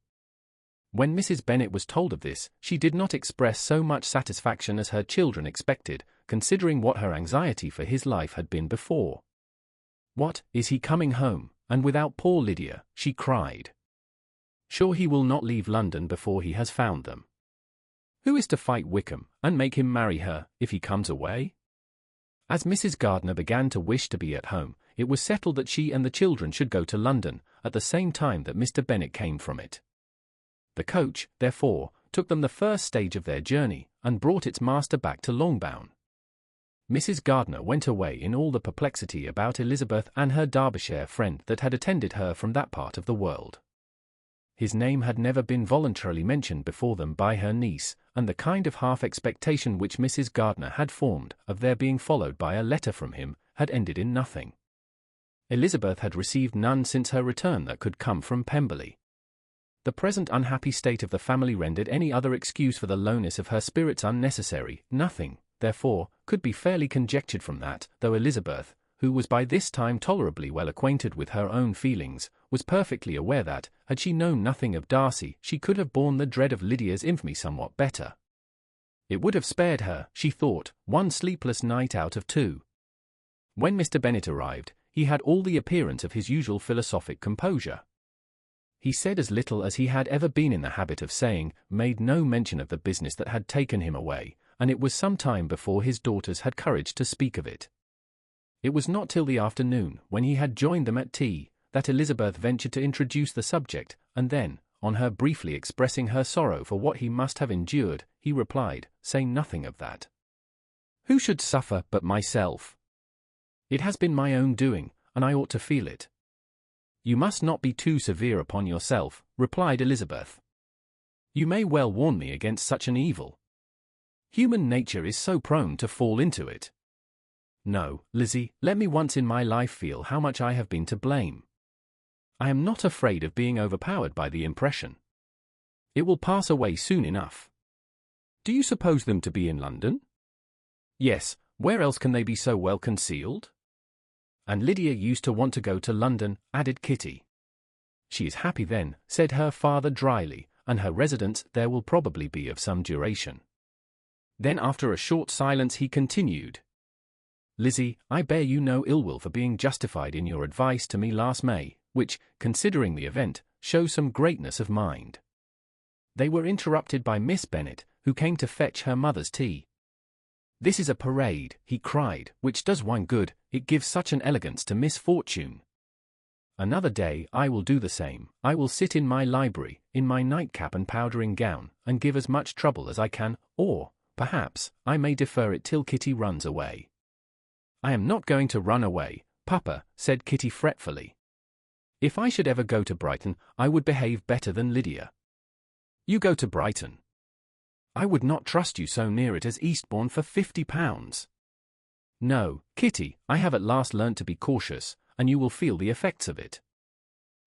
When Mrs. Bennet was told of this, she did not express so much satisfaction as her children expected, considering what her anxiety for his life had been before. "What, is he coming home, and without poor Lydia?" she cried. "Sure he will not leave London before he has found them. Who is to fight Wickham, and make him marry her, if he comes away?" As Mrs. Gardiner began to wish to be at home, it was settled that she and the children should go to London, at the same time that Mr. Bennet came from it. The coach, therefore, took them the first stage of their journey, and brought its master back to Longbourn. Mrs. Gardiner went away in all the perplexity about Elizabeth and her Derbyshire friend that had attended her from that part of the world. His name had never been voluntarily mentioned before them by her niece, and the kind of half-expectation which Mrs. Gardiner had formed of their being followed by a letter from him had ended in nothing. Elizabeth had received none since her return that could come from Pemberley. The present unhappy state of the family rendered any other excuse for the lowness of her spirits unnecessary. Nothing, therefore, could be fairly conjectured from that, though Elizabeth, who was by this time tolerably well acquainted with her own feelings, was perfectly aware that, had she known nothing of Darcy, she could have borne the dread of Lydia's infamy somewhat better. It would have spared her, she thought, one sleepless night out of 2. When Mr. Bennet arrived, he had all the appearance of his usual philosophic composure. He said as little as he had ever been in the habit of saying, made no mention of the business that had taken him away, and it was some time before his daughters had courage to speak of it. It was not till the afternoon, when he had joined them at tea, that Elizabeth ventured to introduce the subject, and then, on her briefly expressing her sorrow for what he must have endured, he replied, "Say nothing of that. Who should suffer but myself? It has been my own doing, and I ought to feel it." "You must not be too severe upon yourself," replied Elizabeth. "You may well warn me against such an evil. Human nature is so prone to fall into it. No, Lizzie, let me once in my life feel how much I have been to blame. I am not afraid of being overpowered by the impression. It will pass away soon enough." "Do you suppose them to be in London?" "Yes, where else can they be so well concealed?" "And Lydia used to want to go to London," added Kitty. "She is happy then," said her father dryly, "and her residence there will probably be of some duration." Then after a short silence he continued, "Lizzie, I bear you no ill will for being justified in your advice to me last May, which, considering the event, shows some greatness of mind." They were interrupted by Miss Bennet, who came to fetch her mother's tea. "This is a parade," he cried, "which does one good, it gives such an elegance to misfortune. Another day I will do the same. I will sit in my library, in my nightcap and powdering gown, and give as much trouble as I can, or, perhaps, I may defer it till Kitty runs away." "I am not going to run away, Papa," said Kitty fretfully. "If I should ever go to Brighton, I would behave better than Lydia." "You go to Brighton? I would not trust you so near it as Eastbourne for £50. No, Kitty, I have at last learnt to be cautious, and you will feel the effects of it.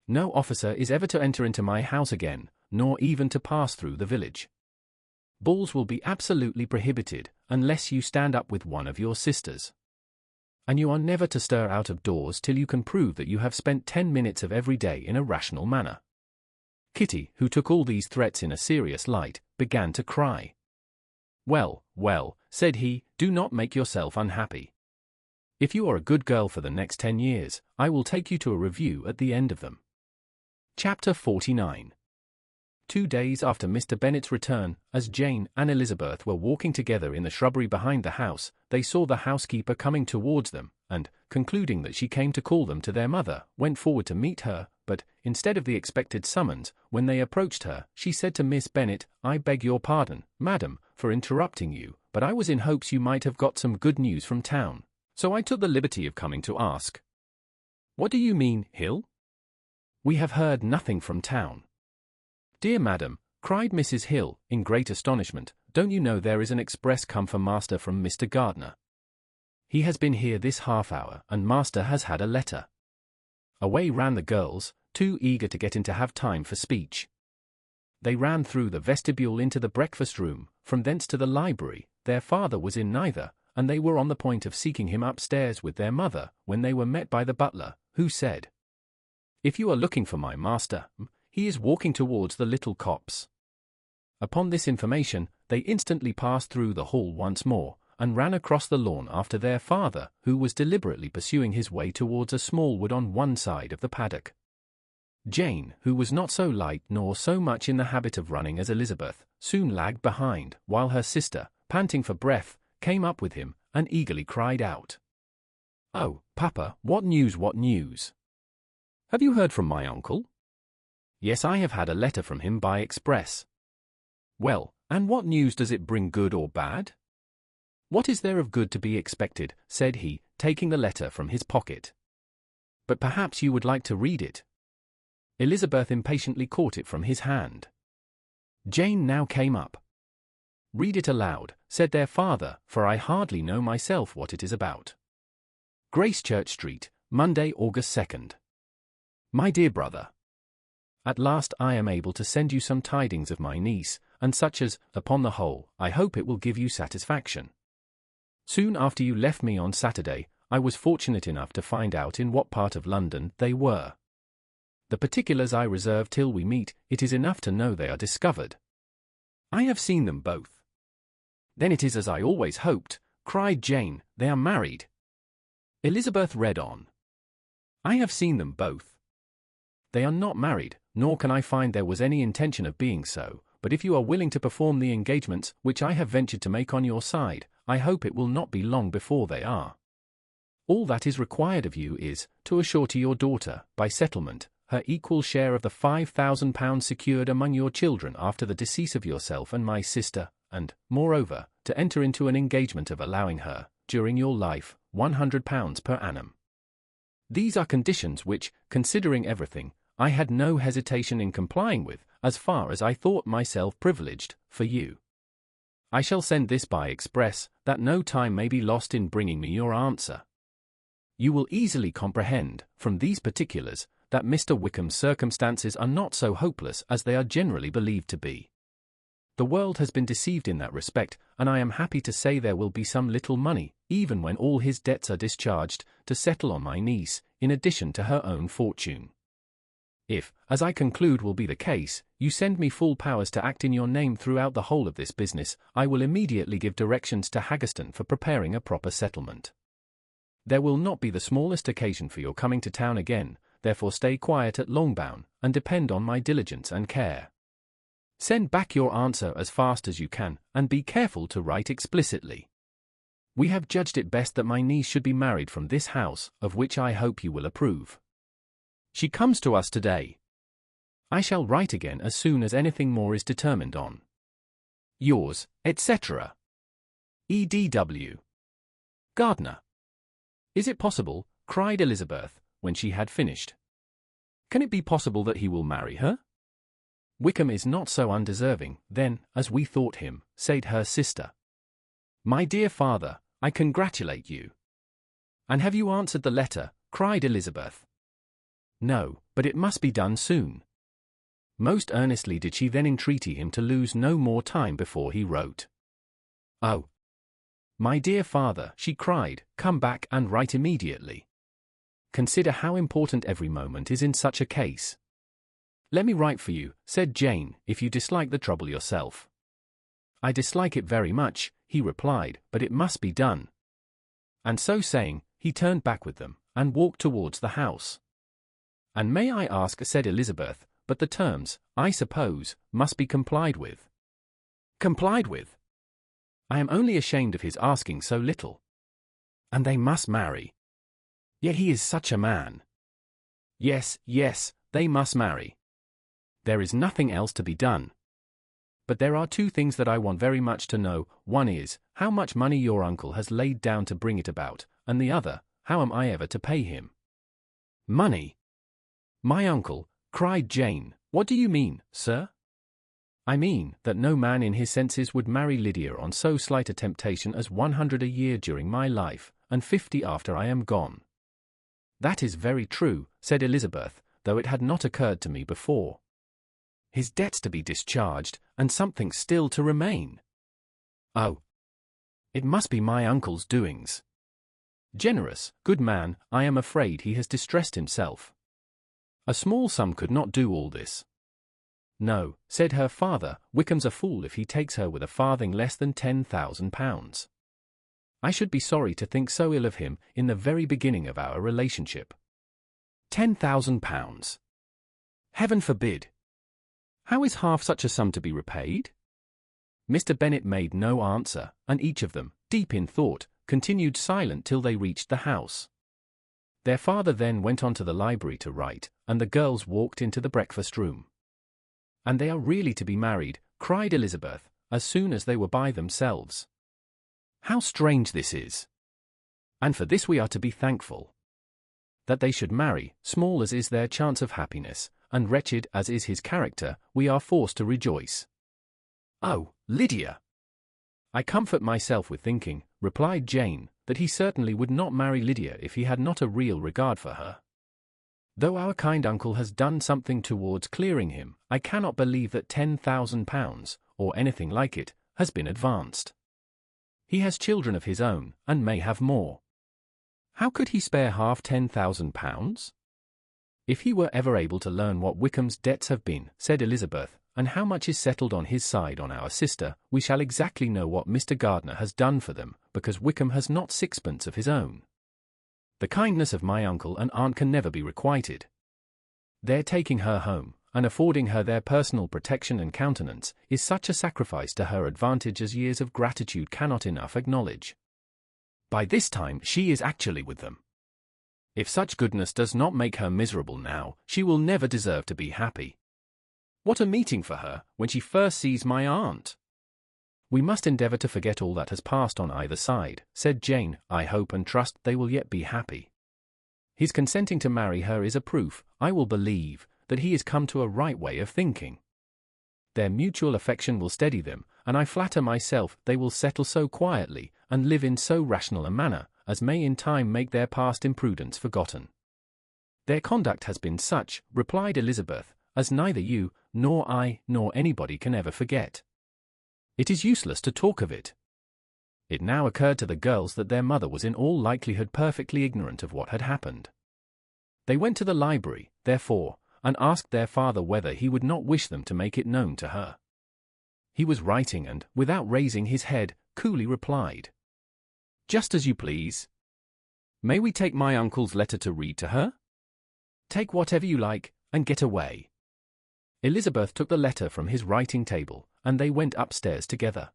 No officer is ever to enter into my house again, nor even to pass through the village. Balls will be absolutely prohibited, unless you stand up with one of your sisters. And you are never to stir out of doors till you can prove that you have spent 10 minutes of every day in a rational manner." Kitty, who took all these threats in a serious light, began to cry. "Well, well," said he, "do not make yourself unhappy. If you are a good girl for the next 10 years, I will take you to a review at the end of them." Chapter 49. 2 days after Mr. Bennet's return, as Jane and Elizabeth were walking together in the shrubbery behind the house, they saw the housekeeper coming towards them, and, concluding that she came to call them to their mother, went forward to meet her, but, instead of the expected summons, when they approached her, she said to Miss Bennet, "I beg your pardon, madam, for interrupting you, but I was in hopes you might have got some good news from town, so I took the liberty of coming to ask." "What do you mean, Hill?" "We have heard nothing from town." "Dear madam," cried Mrs. Hill, in great astonishment, "don't you know there is an express come for master from Mr. Gardiner? He has been here this half-hour, and master has had a letter." Away ran the girls, too eager to get in to have time for speech. They ran through the vestibule into the breakfast room, from thence to the library. Their father was in neither, and they were on the point of seeking him upstairs with their mother, when they were met by the butler, who said, "If you are looking for my master, he is walking towards the little copse." Upon this information, they instantly passed through the hall once more, and ran across the lawn after their father, who was deliberately pursuing his way towards a small wood on one side of the paddock. Jane, who was not so light nor so much in the habit of running as Elizabeth, soon lagged behind, while her sister, panting for breath, came up with him, and eagerly cried out, "Oh, Papa, what news, what news? Have you heard from my uncle?" "Yes, I have had a letter from him by express." "Well, and what news does it bring, good or bad?" "What is there of good to be expected?" said he, taking the letter from his pocket. "But perhaps you would like to read it." Elizabeth impatiently caught it from his hand. Jane now came up. "Read it aloud," said their father, "for I hardly know myself what it is about." Gracechurch Street, Monday, August 2nd. My dear brother, at last I am able to send you some tidings of my niece, and such as, upon the whole, I hope it will give you satisfaction. Soon after you left me on Saturday, I was fortunate enough to find out in what part of London they were. The particulars I reserve till we meet. It is enough to know they are discovered. I have seen them both. Then it is as I always hoped, cried Jane, they are married. Elizabeth read on. I have seen them both. They are not married, nor can I find there was any intention of being so, but if you are willing to perform the engagements which I have ventured to make on your side, I hope it will not be long before they are. All that is required of you is, to assure to your daughter, by settlement, her equal share of the £5,000 secured among your children after the decease of yourself and my sister, and, moreover, to enter into an engagement of allowing her, during your life, £100 per annum. These are conditions which, considering everything, I had no hesitation in complying with, as far as I thought myself privileged, for you. I shall send this by express, that no time may be lost in bringing me your answer. You will easily comprehend, from these particulars, that Mr. Wickham's circumstances are not so hopeless as they are generally believed to be. The world has been deceived in that respect, and I am happy to say there will be some little money, even when all his debts are discharged, to settle on my niece, in addition to her own fortune. If, as I conclude will be the case, you send me full powers to act in your name throughout the whole of this business, I will immediately give directions to Haggerston for preparing a proper settlement. There will not be the smallest occasion for your coming to town again, therefore stay quiet at Longbourn, and depend on my diligence and care. Send back your answer as fast as you can, and be careful to write explicitly. We have judged it best that my niece should be married from this house, of which I hope you will approve. She comes to us today. I shall write again as soon as anything more is determined on. Yours, etc. E.D.W. Gardner. Is it possible, cried Elizabeth, when she had finished. Can it be possible that he will marry her? Wickham is not so undeserving, then, as we thought him, said her sister. My dear father, I congratulate you. And have you answered the letter? Cried Elizabeth. No, but it must be done soon. Most earnestly did she then entreat him to lose no more time before he wrote. Oh, my dear father, she cried, come back and write immediately. Consider how important every moment is in such a case. Let me write for you, said Jane, if you dislike the trouble yourself. I dislike it very much, he replied, but it must be done. And so saying, he turned back with them, and walked towards the house. And may I ask, said Elizabeth, but the terms, I suppose, must be complied with. Complied with? I am only ashamed of his asking so little. And they must marry. Yet he is such a man. Yes, yes, they must marry. There is nothing else to be done. But there are two things that I want very much to know. One is, how much money your uncle has laid down to bring it about, and the other, how am I ever to pay him? Money? My uncle, cried Jane, what do you mean, sir? I mean, that no man in his senses would marry Lydia on so slight a temptation as 100 a year during my life, and 50 after I am gone." "That is very true," said Elizabeth, "though it had not occurred to me before. His debts to be discharged, and something still to remain. Oh, it must be my uncle's doings. Generous, good man, I am afraid he has distressed himself. A small sum could not do all this." "No," said her father, "Wickham's a fool if he takes her with a farthing less than £10,000. I should be sorry to think so ill of him in the very beginning of our relationship. £10,000! Heaven forbid! How is half such a sum to be repaid?" Mr. Bennet made no answer, and each of them, deep in thought, continued silent till they reached the house. Their father then went on to the library to write, and the girls walked into the breakfast-room. "And they are really to be married," cried Elizabeth, as soon as they were by themselves. "How strange this is! And for this we are to be thankful. That they should marry, small as is their chance of happiness, and wretched as is his character, we are forced to rejoice." "Oh, Lydia!" "I comfort myself with thinking," replied Jane, "that he certainly would not marry Lydia if he had not a real regard for her. Though our kind uncle has done something towards clearing him, I cannot believe that £10,000, or anything like it, has been advanced. He has children of his own, and may have more. How could he spare half £10,000? If he were ever able to learn what Wickham's debts have been," said Elizabeth, "and how much is settled on his side on our sister, we shall exactly know what Mr. Gardiner has done for them, because Wickham has not sixpence of his own. The kindness of my uncle and aunt can never be requited. Their taking her home, and affording her their personal protection and countenance, is such a sacrifice to her advantage as years of gratitude cannot enough acknowledge. By this time she is actually with them. If such goodness does not make her miserable now, she will never deserve to be happy. What a meeting for her, when she first sees my aunt!" "We must endeavour to forget all that has passed on either side," said Jane. "I hope and trust they will yet be happy. His consenting to marry her is a proof, I will believe, that he is come to a right way of thinking. Their mutual affection will steady them, and I flatter myself they will settle so quietly, and live in so rational a manner, as may in time make their past imprudence forgotten." "Their conduct has been such," replied Elizabeth, "as neither you, nor I, nor anybody can ever forget. It is useless to talk of it." It now occurred to the girls that their mother was in all likelihood perfectly ignorant of what had happened. They went to the library, therefore, and asked their father whether he would not wish them to make it known to her. He was writing and, without raising his head, coolly replied, "Just as you please. May we take my uncle's letter to read to her?" "Take whatever you like, and get away." Elizabeth took the letter from his writing table, and they went upstairs together.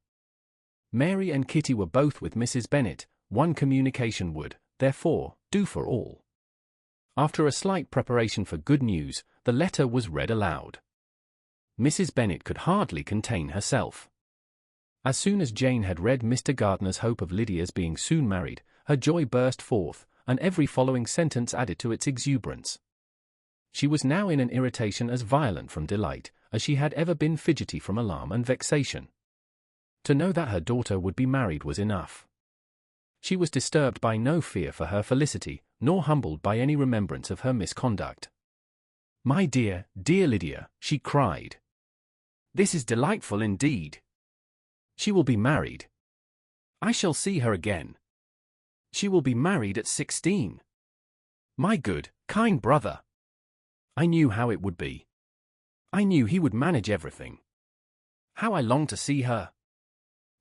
Mary and Kitty were both with Mrs. Bennet. One communication would, therefore, do for all. After a slight preparation for good news, the letter was read aloud. Mrs. Bennet could hardly contain herself. As soon as Jane had read Mr. Gardiner's hope of Lydia's being soon married, her joy burst forth, and every following sentence added to its exuberance. She was now in an irritation as violent from delight as she had ever been fidgety from alarm and vexation. To know that her daughter would be married was enough. She was disturbed by no fear for her felicity, nor humbled by any remembrance of her misconduct. "My dear, dear Lydia," she cried, "this is delightful indeed. She will be married. I shall see her again. She will be married at 16. My good, kind brother. I knew how it would be. I knew he would manage everything. How I long to see her.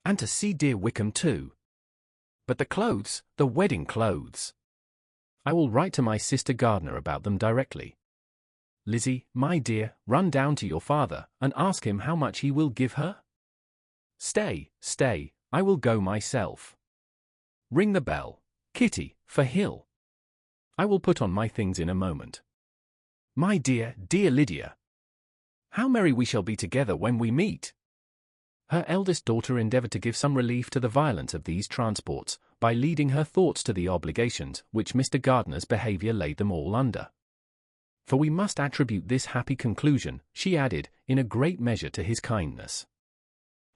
And to see dear Wickham too. But the clothes, the wedding clothes. I will write to my sister Gardiner about them directly. Lizzie, my dear, run down to your father, and ask him how much he will give her. Stay, I will go myself. Ring the bell, Kitty, for Hill. I will put on my things in a moment. My dear, dear Lydia. How merry we shall be together when we meet." Her eldest daughter endeavoured to give some relief to the violence of these transports, by leading her thoughts to the obligations which Mr. Gardiner's behaviour laid them all under. "For we must attribute this happy conclusion," she added, "in a great measure to his kindness.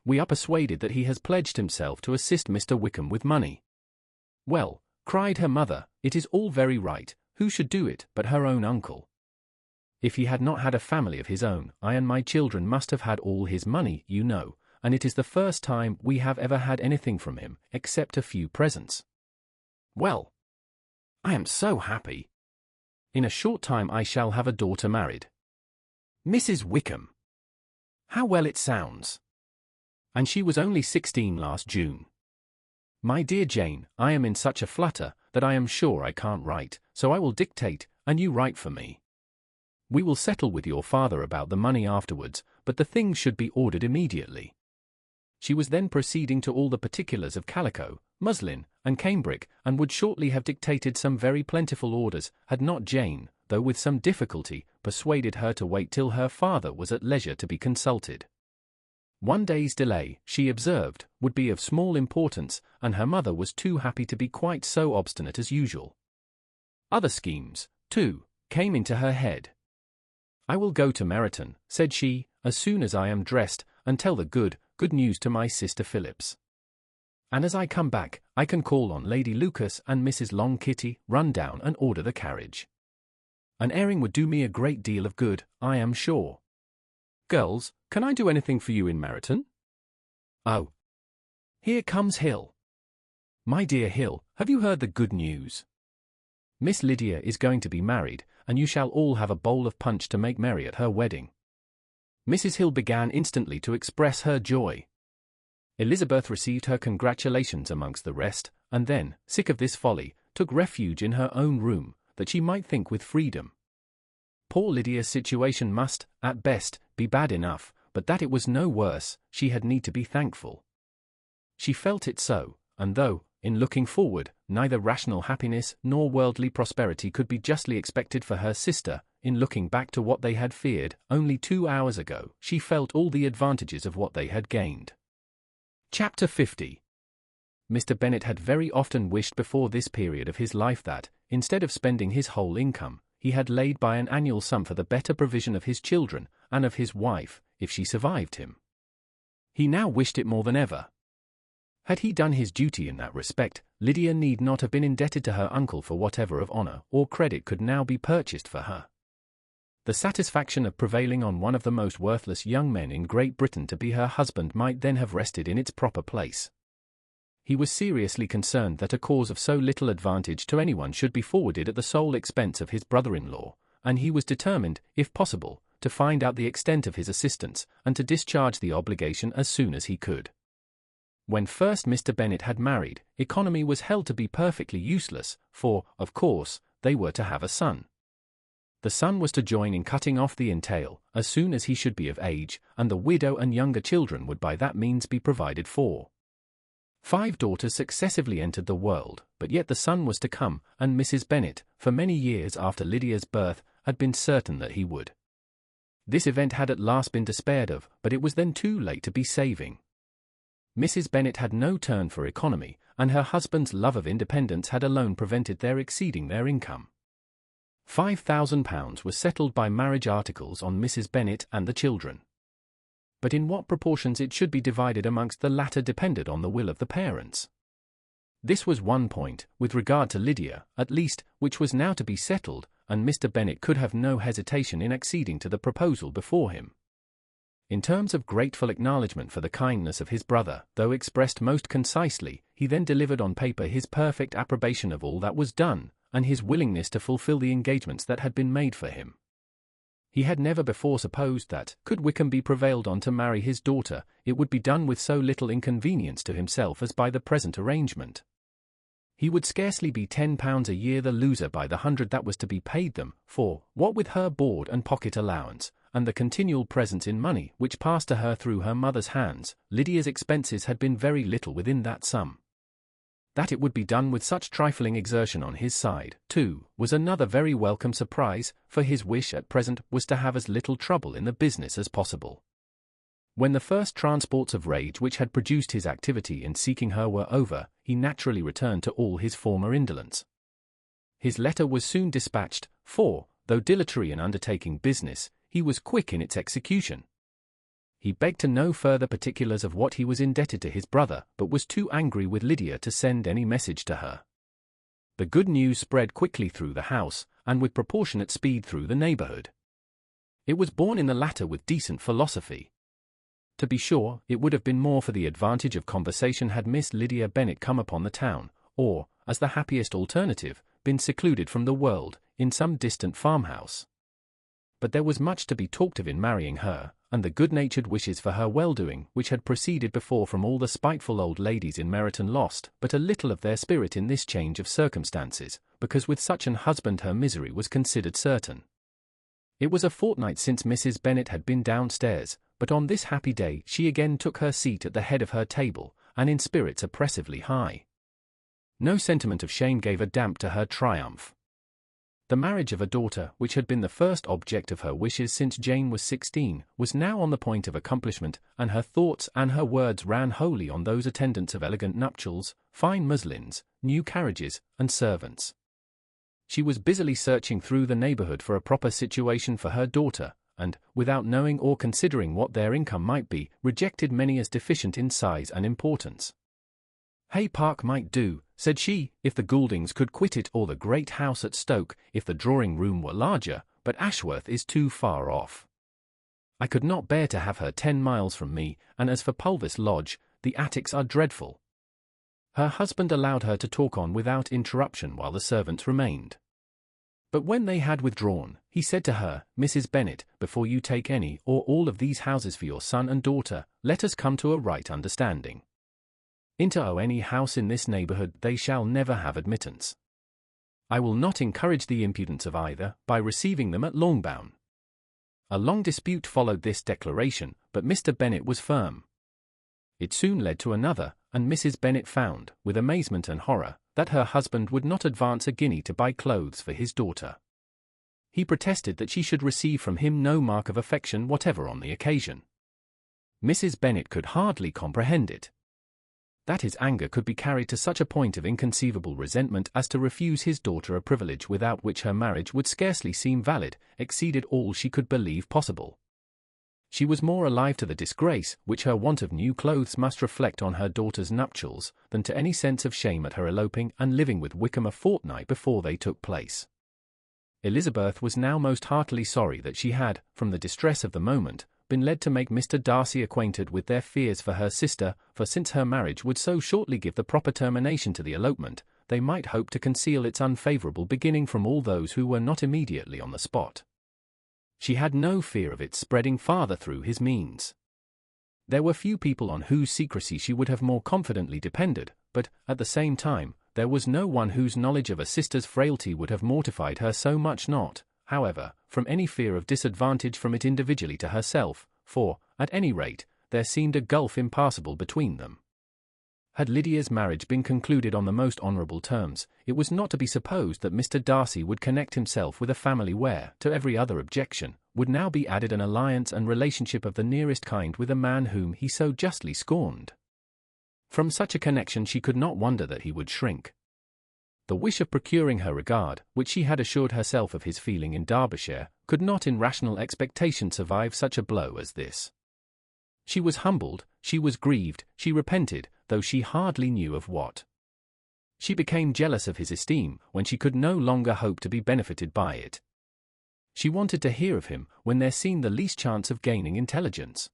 We are persuaded that he has pledged himself to assist Mr. Wickham with money. Well, cried her mother, "it is all very right, who should do it but her own uncle? If he had not had a family of his own, I and my children must have had all his money, you know, and it is the first time we have ever had anything from him, except a few presents. Well, I am so happy. In a short time I shall have a daughter married. Mrs. Wickham. How well it sounds. And she was only 16 last June. My dear Jane, I am in such a flutter that I am sure I can't write, so I will dictate, and you write for me. We will settle with your father about the money afterwards, but the things should be ordered immediately." She was then proceeding to all the particulars of calico, muslin, and cambric, and would shortly have dictated some very plentiful orders, had not Jane, though with some difficulty, persuaded her to wait till her father was at leisure to be consulted. One day's delay, she observed, would be of small importance, and her mother was too happy to be quite so obstinate as usual. Other schemes, too, came into her head. "I will go to Meryton," said she, "as soon as I am dressed, and tell the good news to my sister Phillips. And as I come back, I can call on Lady Lucas and Mrs. Long Kitty, run down and order the carriage. An airing would do me a great deal of good, I am sure. Girls, can I do anything for you in Meryton? Oh, here comes Hill. My dear Hill, have you heard the good news? Miss Lydia is going to be married, and you shall all have a bowl of punch to make merry at her wedding." Mrs. Hill began instantly to express her joy. Elizabeth received her congratulations amongst the rest, and then, sick of this folly, took refuge in her own room, that she might think with freedom. Poor Lydia's situation must, at best, be bad enough, but that it was no worse, she had need to be thankful. She felt it so, and though, in looking forward, neither rational happiness nor worldly prosperity could be justly expected for her sister, in looking back to what they had feared only 2 hours ago, she felt all the advantages of what they had gained. Chapter 50. Mr. Bennet had very often wished before this period of his life that, instead of spending his whole income, he had laid by an annual sum for the better provision of his children, and of his wife, if she survived him. He now wished it more than ever. Had he done his duty in that respect, Lydia need not have been indebted to her uncle for whatever of honour or credit could now be purchased for her. The satisfaction of prevailing on one of the most worthless young men in Great Britain to be her husband might then have rested in its proper place. He was seriously concerned that a cause of so little advantage to anyone should be forwarded at the sole expense of his brother-in-law, and he was determined, if possible, to find out the extent of his assistance, and to discharge the obligation as soon as he could. When first Mr. Bennet had married, economy was held to be perfectly useless, for, of course, they were to have a son. The son was to join in cutting off the entail, as soon as he should be of age, and the widow and younger children would by that means be provided for. 5 daughters successively entered the world, but yet the son was to come, and Mrs. Bennet, for many years after Lydia's birth, had been certain that he would. This event had at last been despaired of, but it was then too late to be saving. Mrs. Bennet had no turn for economy, and her husband's love of independence had alone prevented their exceeding their income. £5,000 was settled by marriage articles on Mrs. Bennet and the children. But in what proportions it should be divided amongst the latter depended on the will of the parents. This was one point, with regard to Lydia, at least, which was now to be settled, and Mr. Bennet could have no hesitation in acceding to the proposal before him. In terms of grateful acknowledgment for the kindness of his brother, though expressed most concisely, he then delivered on paper his perfect approbation of all that was done, and his willingness to fulfil the engagements that had been made for him. He had never before supposed that, could Wickham be prevailed on to marry his daughter, it would be done with so little inconvenience to himself as by the present arrangement. He would scarcely be £10 a year the loser by the 100 that was to be paid them, for, what with her board and pocket allowance, and the continual presents in money which passed to her through her mother's hands, Lydia's expenses had been very little within that sum. That it would be done with such trifling exertion on his side, too, was another very welcome surprise, for his wish at present was to have as little trouble in the business as possible. When the first transports of rage which had produced his activity in seeking her were over, he naturally returned to all his former indolence. His letter was soon dispatched, for, though dilatory in undertaking business, he was quick in its execution. He begged to know further particulars of what he was indebted to his brother, but was too angry with Lydia to send any message to her. The good news spread quickly through the house, and with proportionate speed through the neighborhood. It was borne in the latter with decent philosophy. To be sure, it would have been more for the advantage of conversation had Miss Lydia Bennet come upon the town, or, as the happiest alternative, been secluded from the world, in some distant farmhouse. But there was much to be talked of in marrying her, and the good-natured wishes for her well-doing which had proceeded before from all the spiteful old ladies in Meryton lost but a little of their spirit in this change of circumstances, because with such an husband her misery was considered certain. It was a fortnight since Mrs. Bennet had been downstairs, but on this happy day she again took her seat at the head of her table, and in spirits oppressively high. No sentiment of shame gave a damp to her triumph. The marriage of a daughter, which had been the first object of her wishes since Jane was 16, was now on the point of accomplishment, and her thoughts and her words ran wholly on those attendants of elegant nuptials, fine muslins, new carriages, and servants. She was busily searching through the neighborhood for a proper situation for her daughter, and, without knowing or considering what their income might be, rejected many as deficient in size and importance. Hay Park might do, said she, if the Gouldings could quit it, or the great house at Stoke, if the drawing-room were larger, but Ashworth is too far off. I could not bear to have her 10 miles from me, and as for Pulvis Lodge, the attics are dreadful. Her husband allowed her to talk on without interruption while the servants remained. But when they had withdrawn, he said to her, Mrs. Bennet, before you take any or all of these houses for your son and daughter, let us come to a right understanding. Into any house in this neighborhood they shall never have admittance. I will not encourage the impudence of either by receiving them at Longbourn. A long dispute followed this declaration, but Mr. Bennet was firm. It soon led to another, and Mrs. Bennet found, with amazement and horror, that her husband would not advance a guinea to buy clothes for his daughter. He protested that she should receive from him no mark of affection whatever on the occasion. Mrs. Bennet could hardly comprehend it. That his anger could be carried to such a point of inconceivable resentment as to refuse his daughter a privilege without which her marriage would scarcely seem valid, exceeded all she could believe possible. She was more alive to the disgrace which her want of new clothes must reflect on her daughter's nuptials than to any sense of shame at her eloping and living with Wickham a fortnight before they took place. Elizabeth was now most heartily sorry that she had, from the distress of the moment, been led to make Mr. Darcy acquainted with their fears for her sister, for since her marriage would so shortly give the proper termination to the elopement, they might hope to conceal its unfavourable beginning from all those who were not immediately on the spot. She had no fear of its spreading farther through his means. There were few people on whose secrecy she would have more confidently depended, but, at the same time, there was no one whose knowledge of a sister's frailty would have mortified her so much, not, however, from any fear of disadvantage from it individually to herself, for, at any rate, there seemed a gulf impassable between them. Had Lydia's marriage been concluded on the most honourable terms, it was not to be supposed that Mr. Darcy would connect himself with a family where, to every other objection, would now be added an alliance and relationship of the nearest kind with a man whom he so justly scorned. From such a connection she could not wonder that he would shrink. The wish of procuring her regard, which she had assured herself of his feeling in Derbyshire, could not in rational expectation survive such a blow as this. She was humbled, she was grieved, she repented, though she hardly knew of what. She became jealous of his esteem when she could no longer hope to be benefited by it. She wanted to hear of him when there seemed the least chance of gaining intelligence.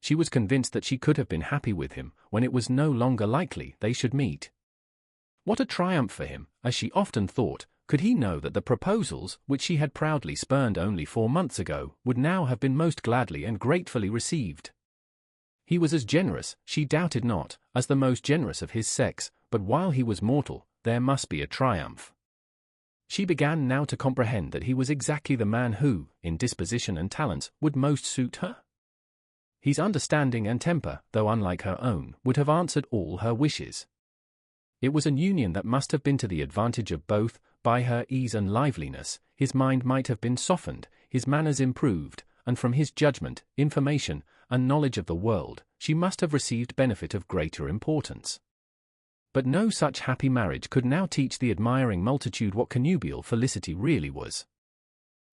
She was convinced that she could have been happy with him when it was no longer likely they should meet. What a triumph for him, as she often thought, could he know that the proposals, which she had proudly spurned only 4 months ago, would now have been most gladly and gratefully received. He was as generous, she doubted not, as the most generous of his sex, but while he was mortal, there must be a triumph. She began now to comprehend that he was exactly the man who, in disposition and talents, would most suit her. His understanding and temper, though unlike her own, would have answered all her wishes. It was an union that must have been to the advantage of both. By her ease and liveliness, his mind might have been softened, his manners improved, and from his judgment, information, and knowledge of the world, she must have received benefit of greater importance. But no such happy marriage could now teach the admiring multitude what connubial felicity really was.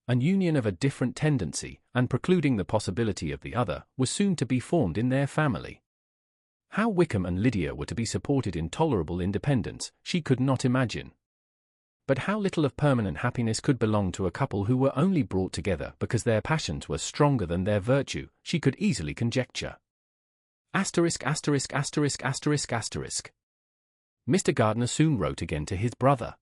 An union of a different tendency, and precluding the possibility of the other, was soon to be formed in their family. How Wickham and Lydia were to be supported in tolerable independence, she could not imagine. But how little of permanent happiness could belong to a couple who were only brought together because their passions were stronger than their virtue, she could easily conjecture. Mr. Gardner soon wrote again to his brother.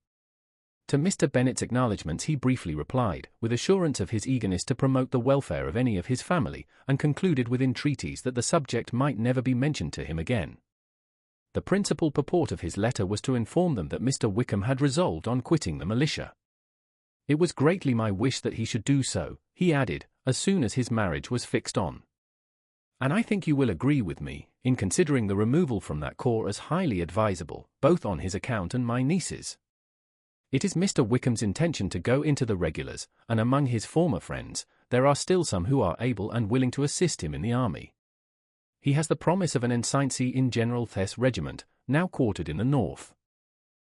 To Mr. Bennet's acknowledgments he briefly replied, with assurance of his eagerness to promote the welfare of any of his family, and concluded with entreaties that the subject might never be mentioned to him again. The principal purport of his letter was to inform them that Mr. Wickham had resolved on quitting the militia. It was greatly my wish that he should do so, he added, as soon as his marriage was fixed on. And I think you will agree with me, in considering the removal from that corps as highly advisable, both on his account and my niece's. It is Mr. Wickham's intention to go into the regulars, and among his former friends, there are still some who are able and willing to assist him in the army. He has the promise of an ensigncy in General Thess' regiment, now quartered in the north.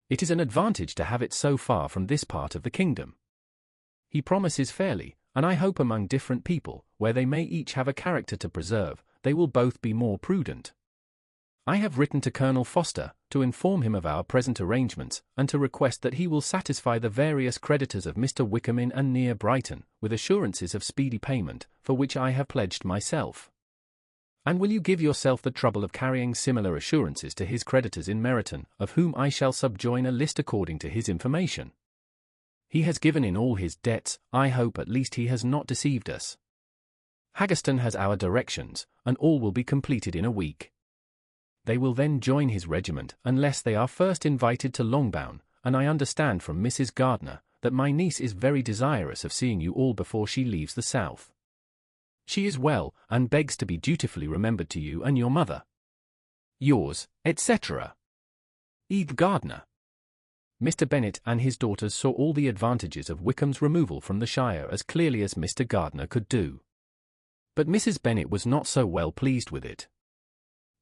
It is an advantage to have it so far from this part of the kingdom. He promises fairly, and I hope among different people, where they may each have a character to preserve, they will both be more prudent. I have written to Colonel Foster, to inform him of our present arrangements, and to request that he will satisfy the various creditors of Mr. Wickham in and near Brighton, with assurances of speedy payment, for which I have pledged myself. And will you give yourself the trouble of carrying similar assurances to his creditors in Meryton, of whom I shall subjoin a list according to his information? He has given in all his debts, I hope at least he has not deceived us. Haggerston has our directions, and all will be completed in a week. They will then join his regiment unless they are first invited to Longbourn, and I understand from Mrs. Gardner that my niece is very desirous of seeing you all before she leaves the south. She is well, and begs to be dutifully remembered to you and your mother. Yours, etc. Eve Gardner. Mr. Bennet and his daughters saw all the advantages of Wickham's removal from the shire as clearly as Mr. Gardner could do. But Mrs. Bennet was not so well pleased with it.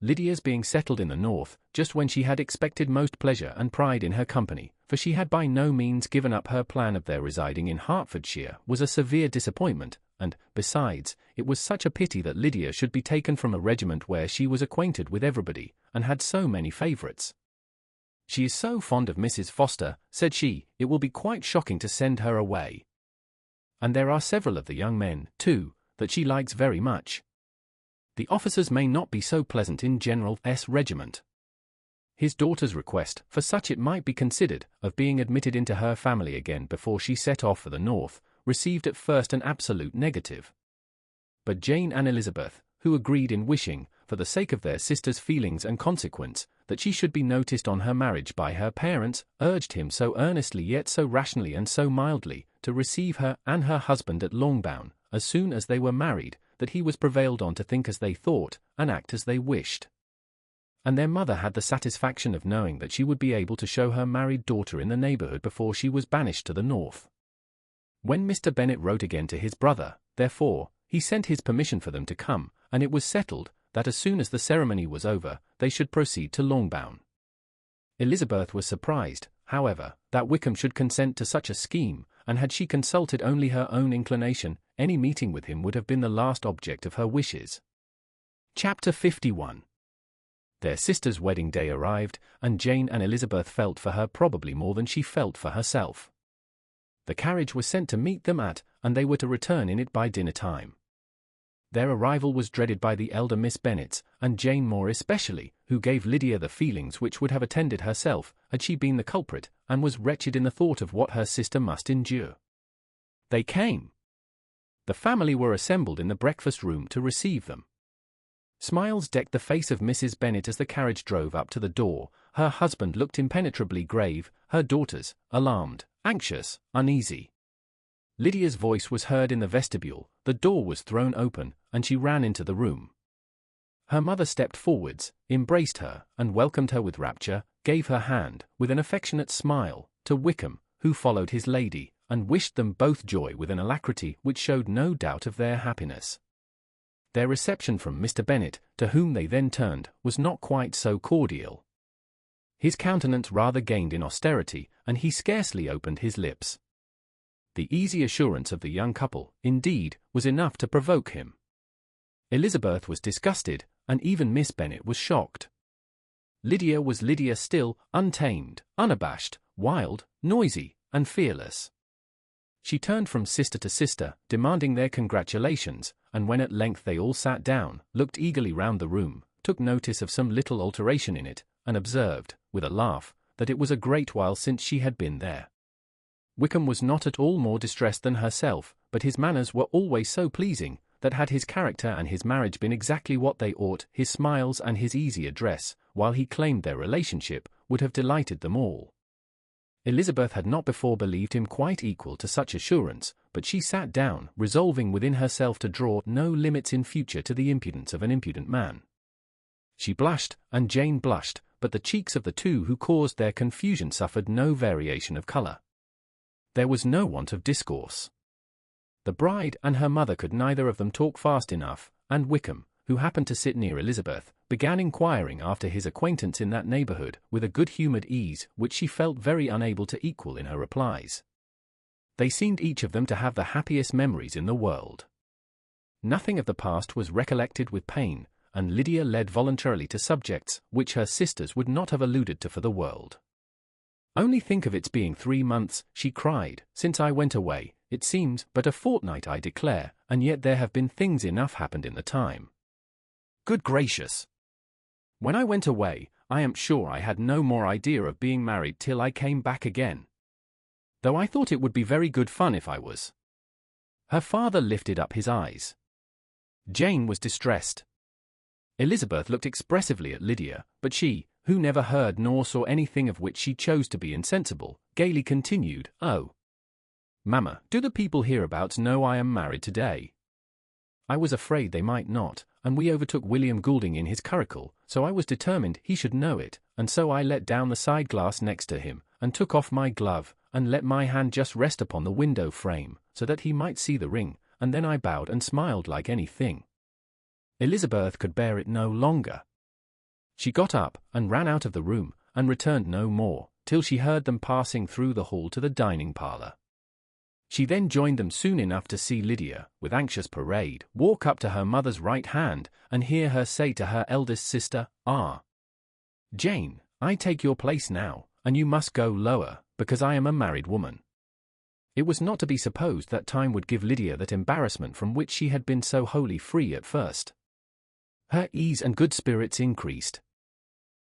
Lydia's being settled in the north, just when she had expected most pleasure and pride in her company, for she had by no means given up her plan of their residing in Hertfordshire, was a severe disappointment, and, besides, it was such a pity that Lydia should be taken from a regiment where she was acquainted with everybody, and had so many favourites. She is so fond of Mrs. Foster, said she, it will be quite shocking to send her away. And there are several of the young men, too, that she likes very much. The officers may not be so pleasant in General S. regiment. His daughter's request, for such it might be considered, of being admitted into her family again before she set off for the north, received at first an absolute negative. But Jane and Elizabeth, who agreed in wishing, for the sake of their sister's feelings and consequence, that she should be noticed on her marriage by her parents, urged him so earnestly yet so rationally and so mildly, to receive her and her husband at Longbourn, as soon as they were married, that he was prevailed on to think as they thought, and act as they wished. And their mother had the satisfaction of knowing that she would be able to show her married daughter in the neighbourhood before she was banished to the north. When Mr. Bennet wrote again to his brother, therefore, he sent his permission for them to come, and it was settled that as soon as the ceremony was over, they should proceed to Longbourn. Elizabeth was surprised, however, that Wickham should consent to such a scheme, and had she consulted only her own inclination, any meeting with him would have been the last object of her wishes. Chapter 51. Their sister's wedding day arrived, and Jane and Elizabeth felt for her probably more than she felt for herself. The carriage was sent to meet them and they were to return in it by dinner time. Their arrival was dreaded by the elder Miss Bennets, and Jane more especially, who gave Lydia the feelings which would have attended herself, had she been the culprit, and was wretched in the thought of what her sister must endure. They came. The family were assembled in the breakfast-room to receive them. Smiles decked the face of Mrs. Bennet as the carriage drove up to the door. Her husband looked impenetrably grave, her daughters, alarmed, anxious, uneasy. Lydia's voice was heard in the vestibule, the door was thrown open, and she ran into the room. Her mother stepped forwards, embraced her, and welcomed her with rapture, gave her hand, with an affectionate smile, to Wickham, who followed his lady, and wished them both joy with an alacrity which showed no doubt of their happiness. Their reception from Mr. Bennet, to whom they then turned, was not quite so cordial. His countenance rather gained in austerity, and he scarcely opened his lips. The easy assurance of the young couple, indeed, was enough to provoke him. Elizabeth was disgusted, and even Miss Bennet was shocked. Lydia was Lydia still, untamed, unabashed, wild, noisy, and fearless. She turned from sister to sister, demanding their congratulations, and when at length they all sat down, looked eagerly round the room, took notice of some little alteration in it, and observed, with a laugh, that it was a great while since she had been there. Wickham was not at all more distressed than herself, but his manners were always so pleasing, that had his character and his marriage been exactly what they ought, his smiles and his easy address, while he claimed their relationship, would have delighted them all. Elizabeth had not before believed him quite equal to such assurance, but she sat down, resolving within herself to draw no limits in future to the impudence of an impudent man. She blushed, and Jane blushed, but the cheeks of the two who caused their confusion suffered no variation of colour. There was no want of discourse. The bride and her mother could neither of them talk fast enough, and Wickham, who happened to sit near Elizabeth, began inquiring after his acquaintance in that neighbourhood with a good-humoured ease which she felt very unable to equal in her replies. They seemed each of them to have the happiest memories in the world. Nothing of the past was recollected with pain, and Lydia led voluntarily to subjects which her sisters would not have alluded to for the world. "Only think of its being 3 months," she cried, "since I went away. It seems but a fortnight, I declare, and yet there have been things enough happened in the time. Good gracious! When I went away, I am sure I had no more idea of being married till I came back again. Though I thought it would be very good fun if I was." Her father lifted up his eyes. Jane was distressed. Elizabeth looked expressively at Lydia, but she, who never heard nor saw anything of which she chose to be insensible, gaily continued, "Oh, Mamma, do the people hereabouts know I am married today?" I was afraid they might not, and we overtook William Goulding in his curricle, so I was determined he should know it, and so I let down the side glass next to him, and took off my glove, and let my hand just rest upon the window frame, so that he might see the ring, and then I bowed and smiled like anything. Elizabeth could bear it no longer. She got up, and ran out of the room, and returned no more, till she heard them passing through the hall to the dining-parlour. She then joined them soon enough to see Lydia, with anxious parade, walk up to her mother's right hand, and hear her say to her eldest sister, "Jane, I take your place now, and you must go lower, because I am a married woman." It was not to be supposed that time would give Lydia that embarrassment from which she had been so wholly free at first. Her ease and good spirits increased.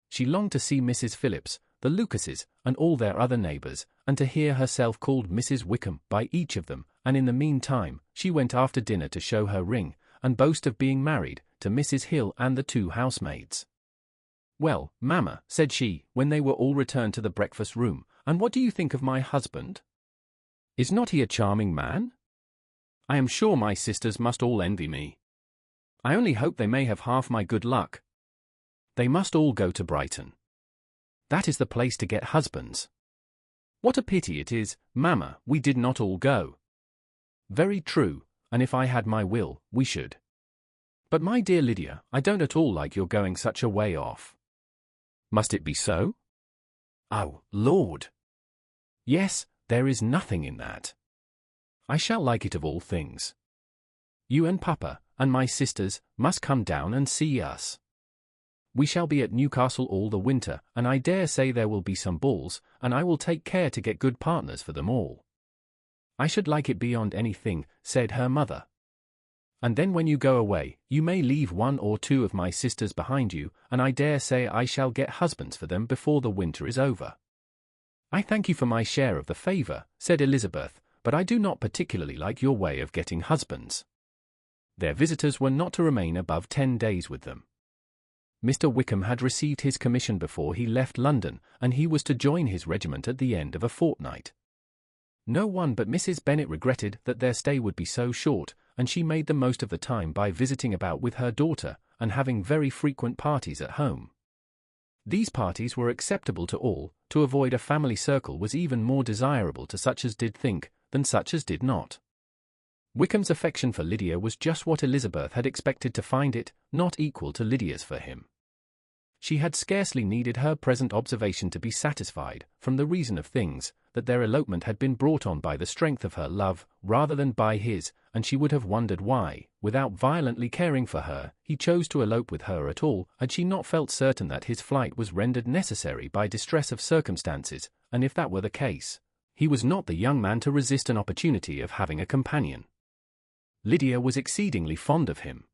She longed to see Mrs. Phillips, the Lucases, and all their other neighbours, and to hear herself called Mrs. Wickham by each of them, and in the meantime, she went after dinner to show her ring, and boast of being married, to Mrs. Hill and the 2 housemaids. "Well, Mamma," said she, when they were all returned to the breakfast-room, "and what do you think of my husband? Is not he a charming man? I am sure my sisters must all envy me. I only hope they may have half my good luck. They must all go to Brighton. That is the place to get husbands. What a pity it is, Mamma, we did not all go." "Very true, and if I had my will, we should. But my dear Lydia, I don't at all like your going such a way off." "Must it be so?" "Oh, Lord! Yes, there is nothing in that. I shall like it of all things. You and Papa, and my sisters, must come down and see us. We shall be at Newcastle all the winter, and I dare say there will be some balls, and I will take care to get good partners for them all." "I should like it beyond anything," said her mother. "And then when you go away, you may leave 1 or 2 of my sisters behind you, and I dare say I shall get husbands for them before the winter is over." "I thank you for my share of the favour," said Elizabeth, "but I do not particularly like your way of getting husbands." Their visitors were not to remain above 10 days with them. Mr. Wickham had received his commission before he left London, and he was to join his regiment at the end of a fortnight. No one but Mrs. Bennet regretted that their stay would be so short, and she made the most of the time by visiting about with her daughter, and having very frequent parties at home. These parties were acceptable to all. To avoid a family circle was even more desirable to such as did think, than such as did not. Wickham's affection for Lydia was just what Elizabeth had expected to find it, not equal to Lydia's for him. She had scarcely needed her present observation to be satisfied, from the reason of things, that their elopement had been brought on by the strength of her love, rather than by his, and she would have wondered why, without violently caring for her, he chose to elope with her at all, had she not felt certain that his flight was rendered necessary by distress of circumstances, and if that were the case, he was not the young man to resist an opportunity of having a companion. Lydia was exceedingly fond of him.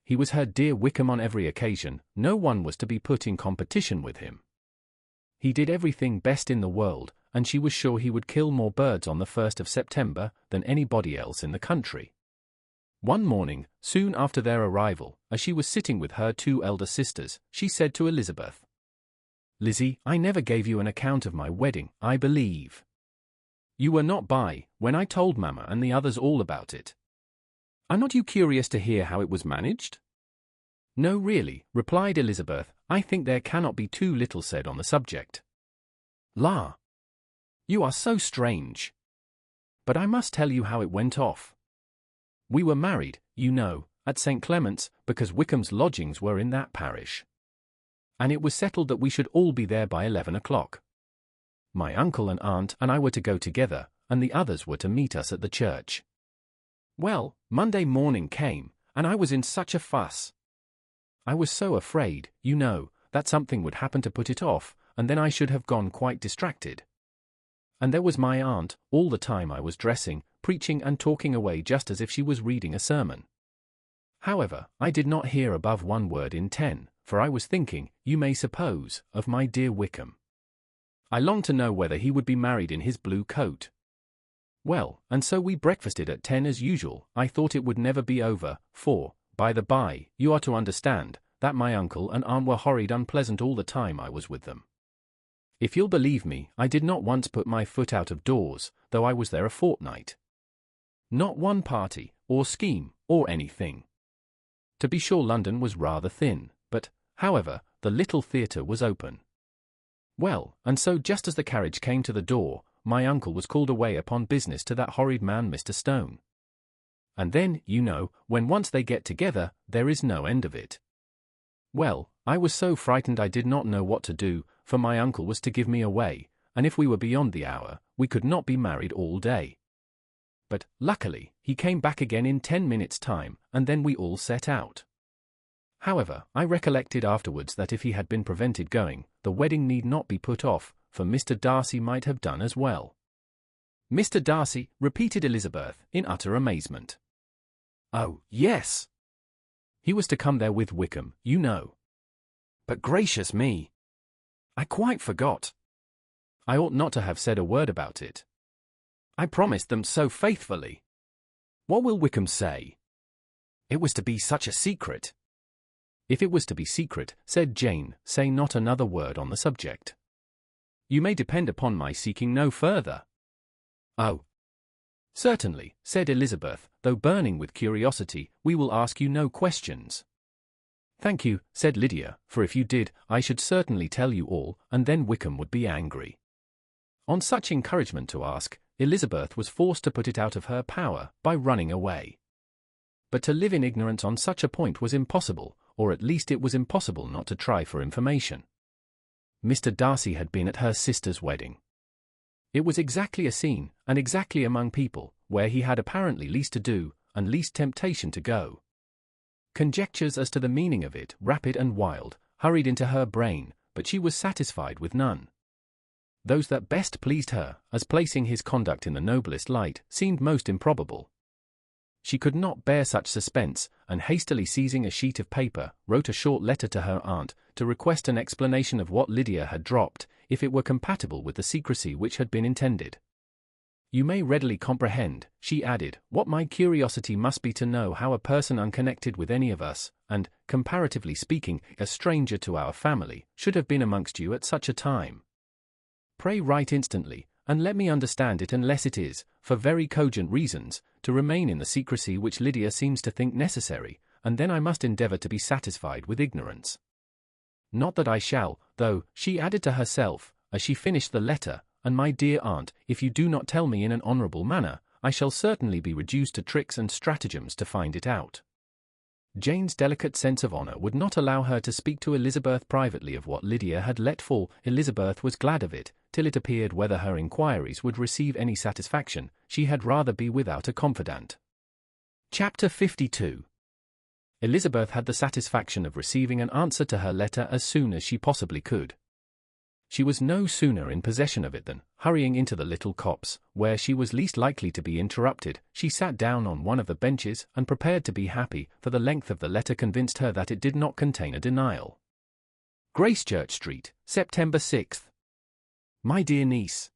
He was her dear Wickham on every occasion, no one was to be put in competition with him. He did everything best in the world, and she was sure he would kill more birds on the 1st of September than anybody else in the country. One morning, soon after their arrival, as she was sitting with her 2 elder sisters, she said to Elizabeth, "Lizzie, I never gave you an account of my wedding, I believe. You were not by when I told Mamma and the others all about it. Are not you curious to hear how it was managed?" "No, really," replied Elizabeth, "I think there cannot be too little said on the subject." "La! You are so strange. But I must tell you how it went off. We were married, you know, at St. Clement's, because Wickham's lodgings were in that parish. And it was settled that we should all be there by 11 o'clock. My uncle and aunt and I were to go together, and the others were to meet us at the church. Well, Monday morning came, and I was in such a fuss. I was so afraid, you know, that something would happen to put it off, and then I should have gone quite distracted. And there was my aunt, all the time I was dressing, preaching and talking away just as if she was reading a sermon. However, I did not hear above 1 word in 10, for I was thinking, you may suppose, of my dear Wickham. I longed to know whether he would be married in his blue coat. Well, and so we breakfasted at 10 as usual. I thought it would never be over, for, by the by, you are to understand, that my uncle and aunt were horrid unpleasant all the time I was with them. If you'll believe me, I did not once put my foot out of doors, though I was there a fortnight. Not one party, or scheme, or anything. To be sure London was rather thin, but, however, the little theatre was open. Well, and so just as the carriage came to the door, my uncle was called away upon business to that horrid man Mr. Stone. And then, you know, when once they get together, there is no end of it. Well, I was so frightened I did not know what to do, for my uncle was to give me away, and if we were beyond the hour, we could not be married all day. But, luckily, he came back again in 10 minutes' time, and then we all set out. However, I recollected afterwards that if he had been prevented going, the wedding need not be put off, for Mr. Darcy might have done as well. "Mr. Darcy," repeated Elizabeth, in utter amazement. "Oh, yes. He was to come there with Wickham, you know. But gracious me! I quite forgot. I ought not to have said a word about it. I promised them so faithfully. What will Wickham say? It was to be such a secret." "If it was to be secret," said Jane, "say not another word on the subject. You may depend upon my seeking no further." "Oh, certainly," said Elizabeth, though burning with curiosity, "we will ask you no questions." "Thank you," said Lydia, "for if you did, I should certainly tell you all, and then Wickham would be angry." On such encouragement to ask, Elizabeth was forced to put it out of her power by running away. But to live in ignorance on such a point was impossible, or at least it was impossible not to try for information. Mr. Darcy had been at her sister's wedding. It was exactly a scene, and exactly among people, where he had apparently least to do, and least temptation to go. Conjectures as to the meaning of it, rapid and wild, hurried into her brain, but she was satisfied with none. Those that best pleased her, as placing his conduct in the noblest light, seemed most improbable. She could not bear such suspense, and hastily seizing a sheet of paper, wrote a short letter to her aunt, to request an explanation of what Lydia had dropped, if it were compatible with the secrecy which had been intended. "You may readily comprehend," she added, "what my curiosity must be to know how a person unconnected with any of us, and, comparatively speaking, a stranger to our family, should have been amongst you at such a time. Pray write instantly, and let me understand it unless it is, for very cogent reasons, to remain in the secrecy which Lydia seems to think necessary, and then I must endeavour to be satisfied with ignorance. Not that I shall, though," she added to herself, as she finished the letter, "and my dear aunt, if you do not tell me in an honourable manner, I shall certainly be reduced to tricks and stratagems to find it out." Jane's delicate sense of honour would not allow her to speak to Elizabeth privately of what Lydia had let fall. Elizabeth was glad of it, till it appeared whether her inquiries would receive any satisfaction. She had rather be without a confidant. Chapter 52. Elizabeth had the satisfaction of receiving an answer to her letter as soon as she possibly could. she was no sooner in possession of it than, hurrying into the little copse, where she was least likely to be interrupted, she sat down on one of the benches and prepared to be happy, for the length of the letter convinced her that it did not contain a denial. Gracechurch Street, September 6th. My dear niece,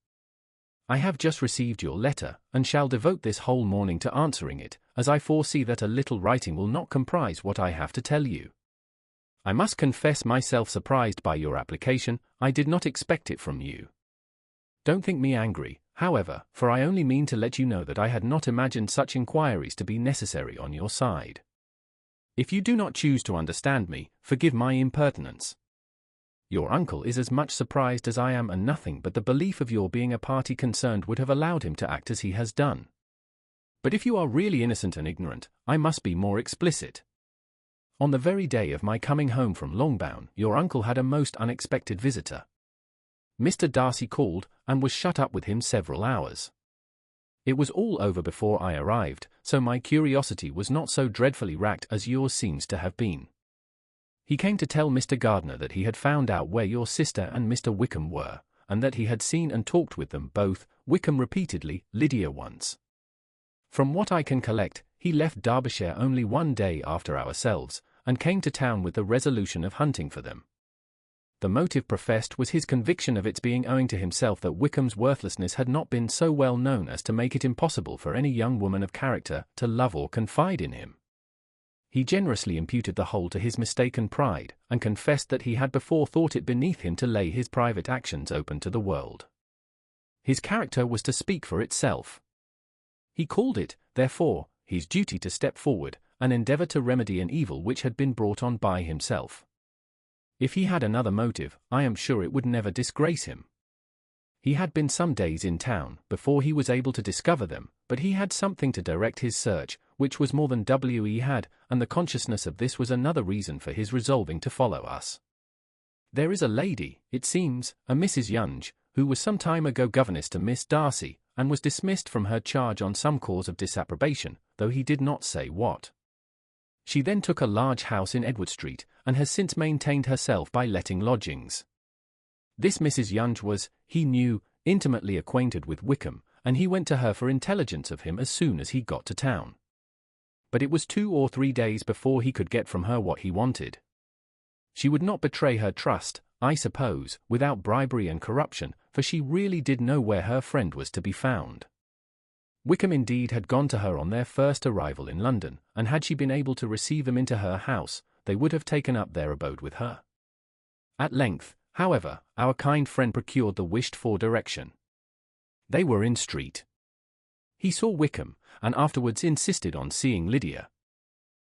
I have just received your letter, and shall devote this whole morning to answering it, as I foresee that a little writing will not comprise what I have to tell you. I must confess myself surprised by your application. I did not expect it from you. Don't think me angry, however, for I only mean to let you know that I had not imagined such inquiries to be necessary on your side. If you do not choose to understand me, forgive my impertinence. Your uncle is as much surprised as I am, and nothing but the belief of your being a party concerned would have allowed him to act as he has done. But if you are really innocent and ignorant, I must be more explicit. On the very day of my coming home from Longbourn, your uncle had a most unexpected visitor. Mr. Darcy called, and was shut up with him several hours. It was all over before I arrived, so my curiosity was not so dreadfully racked as yours seems to have been. He came to tell Mr. Gardiner that he had found out where your sister and Mr. Wickham were, and that he had seen and talked with them both, Wickham repeatedly, Lydia once. From what I can collect, he left Derbyshire only one day after ourselves, and came to town with the resolution of hunting for them. The motive professed was his conviction of its being owing to himself that Wickham's worthlessness had not been so well known as to make it impossible for any young woman of character to love or confide in him. He generously imputed the whole to his mistaken pride, and confessed that he had before thought it beneath him to lay his private actions open to the world. His character was to speak for itself. He called it, therefore, his duty to step forward, and endeavour to remedy an evil which had been brought on by himself. If he had another motive, I am sure it would never disgrace him. He had been some days in town, before he was able to discover them, but he had something to direct his search, which was more than we had, and the consciousness of this was another reason for his resolving to follow us. There is a lady, it seems, a Mrs. Yonge, who was some time ago governess to Miss Darcy, and was dismissed from her charge on some cause of disapprobation, though he did not say what. She then took a large house in Edward Street, and has since maintained herself by letting lodgings. This Mrs. Yonge was, he knew, intimately acquainted with Wickham, and he went to her for intelligence of him as soon as he got to town. But it was 2 or 3 days before he could get from her what he wanted. She would not betray her trust, I suppose, without bribery and corruption, for she really did know where her friend was to be found. Wickham indeed had gone to her on their first arrival in London, and had she been able to receive them into her house, they would have taken up their abode with her. At length, however, our kind friend procured the wished-for direction. They were in street. He saw Wickham, and afterwards insisted on seeing Lydia.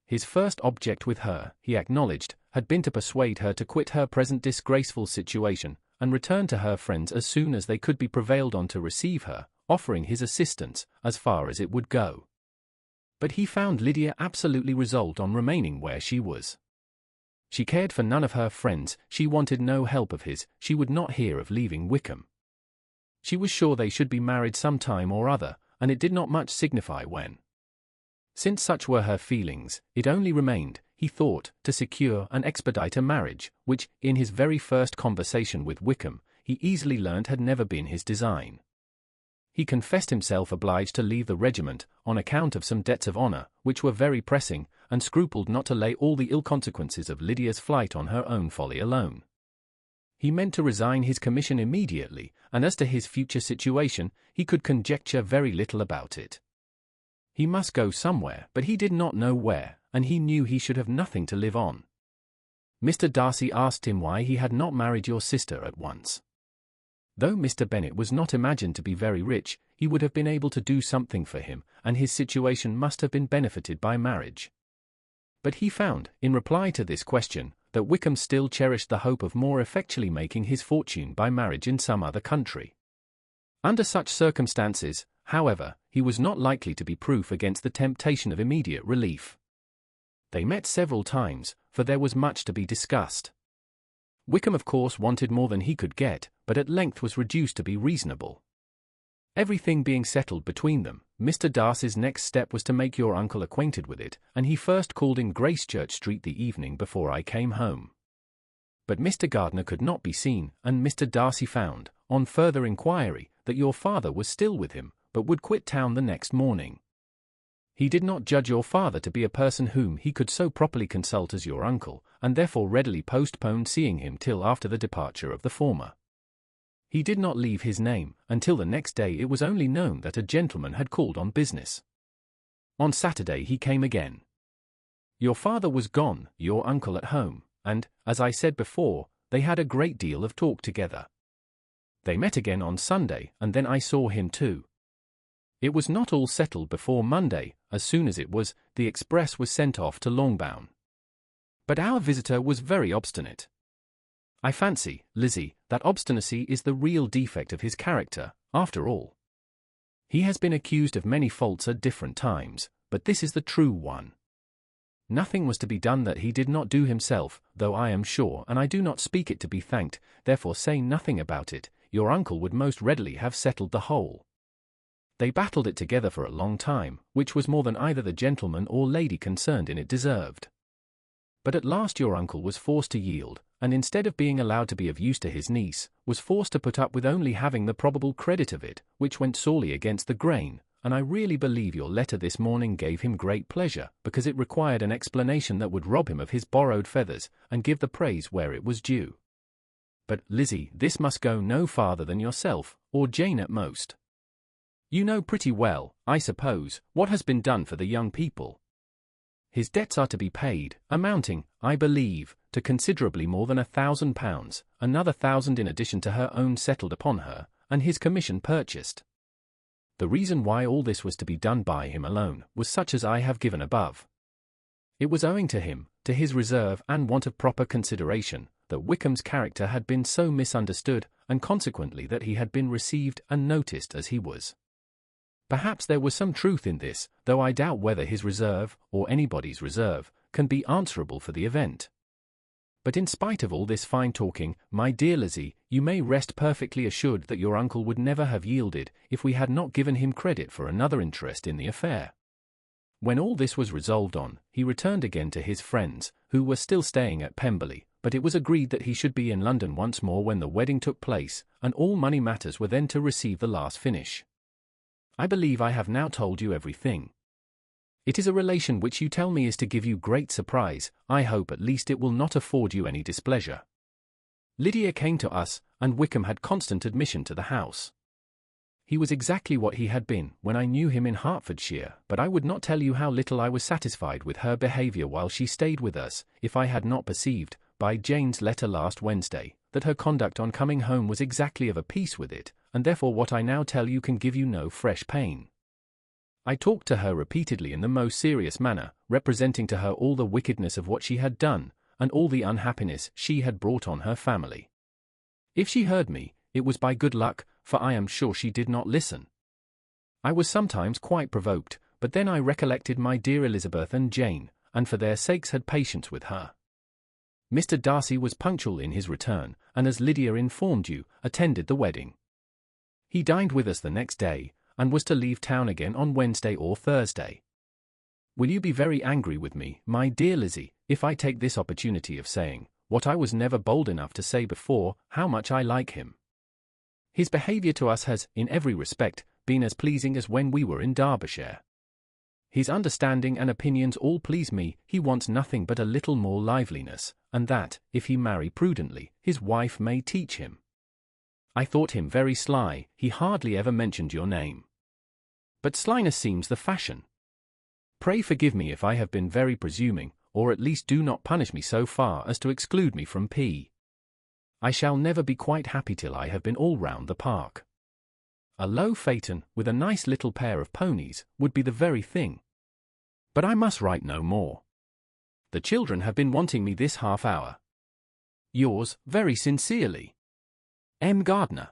His first object with her, he acknowledged, had been to persuade her to quit her present disgraceful situation, and return to her friends as soon as they could be prevailed on to receive her, offering his assistance, as far as it would go. But he found Lydia absolutely resolved on remaining where she was. She cared for none of her friends, she wanted no help of his, she would not hear of leaving Wickham. She was sure they should be married some time or other, and it did not much signify when. Since such were her feelings, it only remained, he thought, to secure and expedite a marriage, which, in his very first conversation with Wickham, he easily learnt had never been his design. He confessed himself obliged to leave the regiment, on account of some debts of honour, which were very pressing, and scrupled not to lay all the ill consequences of Lydia's flight on her own folly alone. He meant to resign his commission immediately, and as to his future situation, he could conjecture very little about it. He must go somewhere, but he did not know where, and he knew he should have nothing to live on. Mr. Darcy asked him why he had not married your sister at once. Though Mr. Bennet was not imagined to be very rich, he would have been able to do something for him, and his situation must have been benefited by marriage. But he found, in reply to this question, that Wickham still cherished the hope of more effectually making his fortune by marriage in some other country. Under such circumstances, however, he was not likely to be proof against the temptation of immediate relief. They met several times, for there was much to be discussed. Wickham of course wanted more than he could get, but at length was reduced to be reasonable. Everything being settled between them, Mr. Darcy's next step was to make your uncle acquainted with it, and he first called in Gracechurch Street the evening before I came home. But Mr. Gardiner could not be seen, and Mr. Darcy found, on further inquiry, that your father was still with him, but would quit town the next morning. He did not judge your father to be a person whom he could so properly consult as your uncle, and therefore readily postponed seeing him till after the departure of the former. He did not leave his name, until the next day it was only known that a gentleman had called on business. On Saturday he came again. Your father was gone, your uncle at home, and, as I said before, they had a great deal of talk together. They met again on Sunday, and then I saw him too. It was not all settled before Monday. As soon as it was, the express was sent off to Longbourn. But our visitor was very obstinate. I fancy, Lizzie, that obstinacy is the real defect of his character, after all. He has been accused of many faults at different times, but this is the true one. Nothing was to be done that he did not do himself, though I am sure, and I do not speak it to be thanked, therefore say nothing about it, your uncle would most readily have settled the whole. They battled it together for a long time, which was more than either the gentleman or lady concerned in it deserved. But at last your uncle was forced to yield, and instead of being allowed to be of use to his niece, was forced to put up with only having the probable credit of it, which went sorely against the grain, and I really believe your letter this morning gave him great pleasure, because it required an explanation that would rob him of his borrowed feathers, and give the praise where it was due. But, Lizzie, this must go no farther than yourself, or Jane at most. You know pretty well, I suppose, what has been done for the young people. His debts are to be paid, amounting, I believe, to considerably more than £1,000, another 1,000 in addition to her own settled upon her, and his commission purchased. The reason why all this was to be done by him alone was such as I have given above. It was owing to him, to his reserve and want of proper consideration, that Wickham's character had been so misunderstood, and consequently that he had been received and noticed as he was. Perhaps there was some truth in this, though I doubt whether his reserve, or anybody's reserve, can be answerable for the event. But in spite of all this fine talking, my dear Lizzie, you may rest perfectly assured that your uncle would never have yielded if we had not given him credit for another interest in the affair. When all this was resolved on, he returned again to his friends, who were still staying at Pemberley, but it was agreed that he should be in London once more when the wedding took place, and all money matters were then to receive the last finish. I believe I have now told you everything. It is a relation which you tell me is to give you great surprise. I hope at least it will not afford you any displeasure. Lydia came to us, and Wickham had constant admission to the house. He was exactly what he had been when I knew him in Hertfordshire, but I would not tell you how little I was satisfied with her behaviour while she stayed with us, if I had not perceived, by Jane's letter last Wednesday, that her conduct on coming home was exactly of a piece with it, and therefore what I now tell you can give you no fresh pain. I talked to her repeatedly in the most serious manner, representing to her all the wickedness of what she had done, and all the unhappiness she had brought on her family. If she heard me, it was by good luck, for I am sure she did not listen. I was sometimes quite provoked, but then I recollected my dear Elizabeth and Jane, and for their sakes had patience with her. Mr. Darcy was punctual in his return, and as Lydia informed you, attended the wedding. He dined with us the next day, and was to leave town again on Wednesday or Thursday. Will you be very angry with me, my dear Lizzie, if I take this opportunity of saying, what I was never bold enough to say before, how much I like him? His behaviour to us has, in every respect, been as pleasing as when we were in Derbyshire. His understanding and opinions all please me. He wants nothing but a little more liveliness, and that, if he marry prudently, his wife may teach him. I thought him very sly. He hardly ever mentioned your name. But slyness seems the fashion. Pray forgive me if I have been very presuming, or at least do not punish me so far as to exclude me from P. I shall never be quite happy till I have been all round the park. A low phaeton, with a nice little pair of ponies, would be the very thing. But I must write no more. The children have been wanting me this half hour. Yours, very sincerely, M. Gardiner.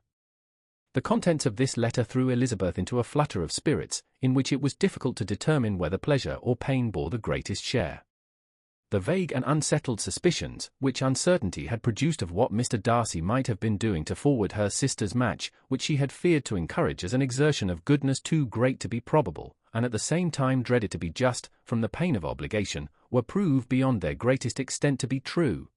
The contents of this letter threw Elizabeth into a flutter of spirits, in which it was difficult to determine whether pleasure or pain bore the greatest share. The vague and unsettled suspicions, which uncertainty had produced of what Mr. Darcy might have been doing to forward her sister's match, which she had feared to encourage as an exertion of goodness too great to be probable, and at the same time dreaded to be just, from the pain of obligation, were proved beyond their greatest extent to be true.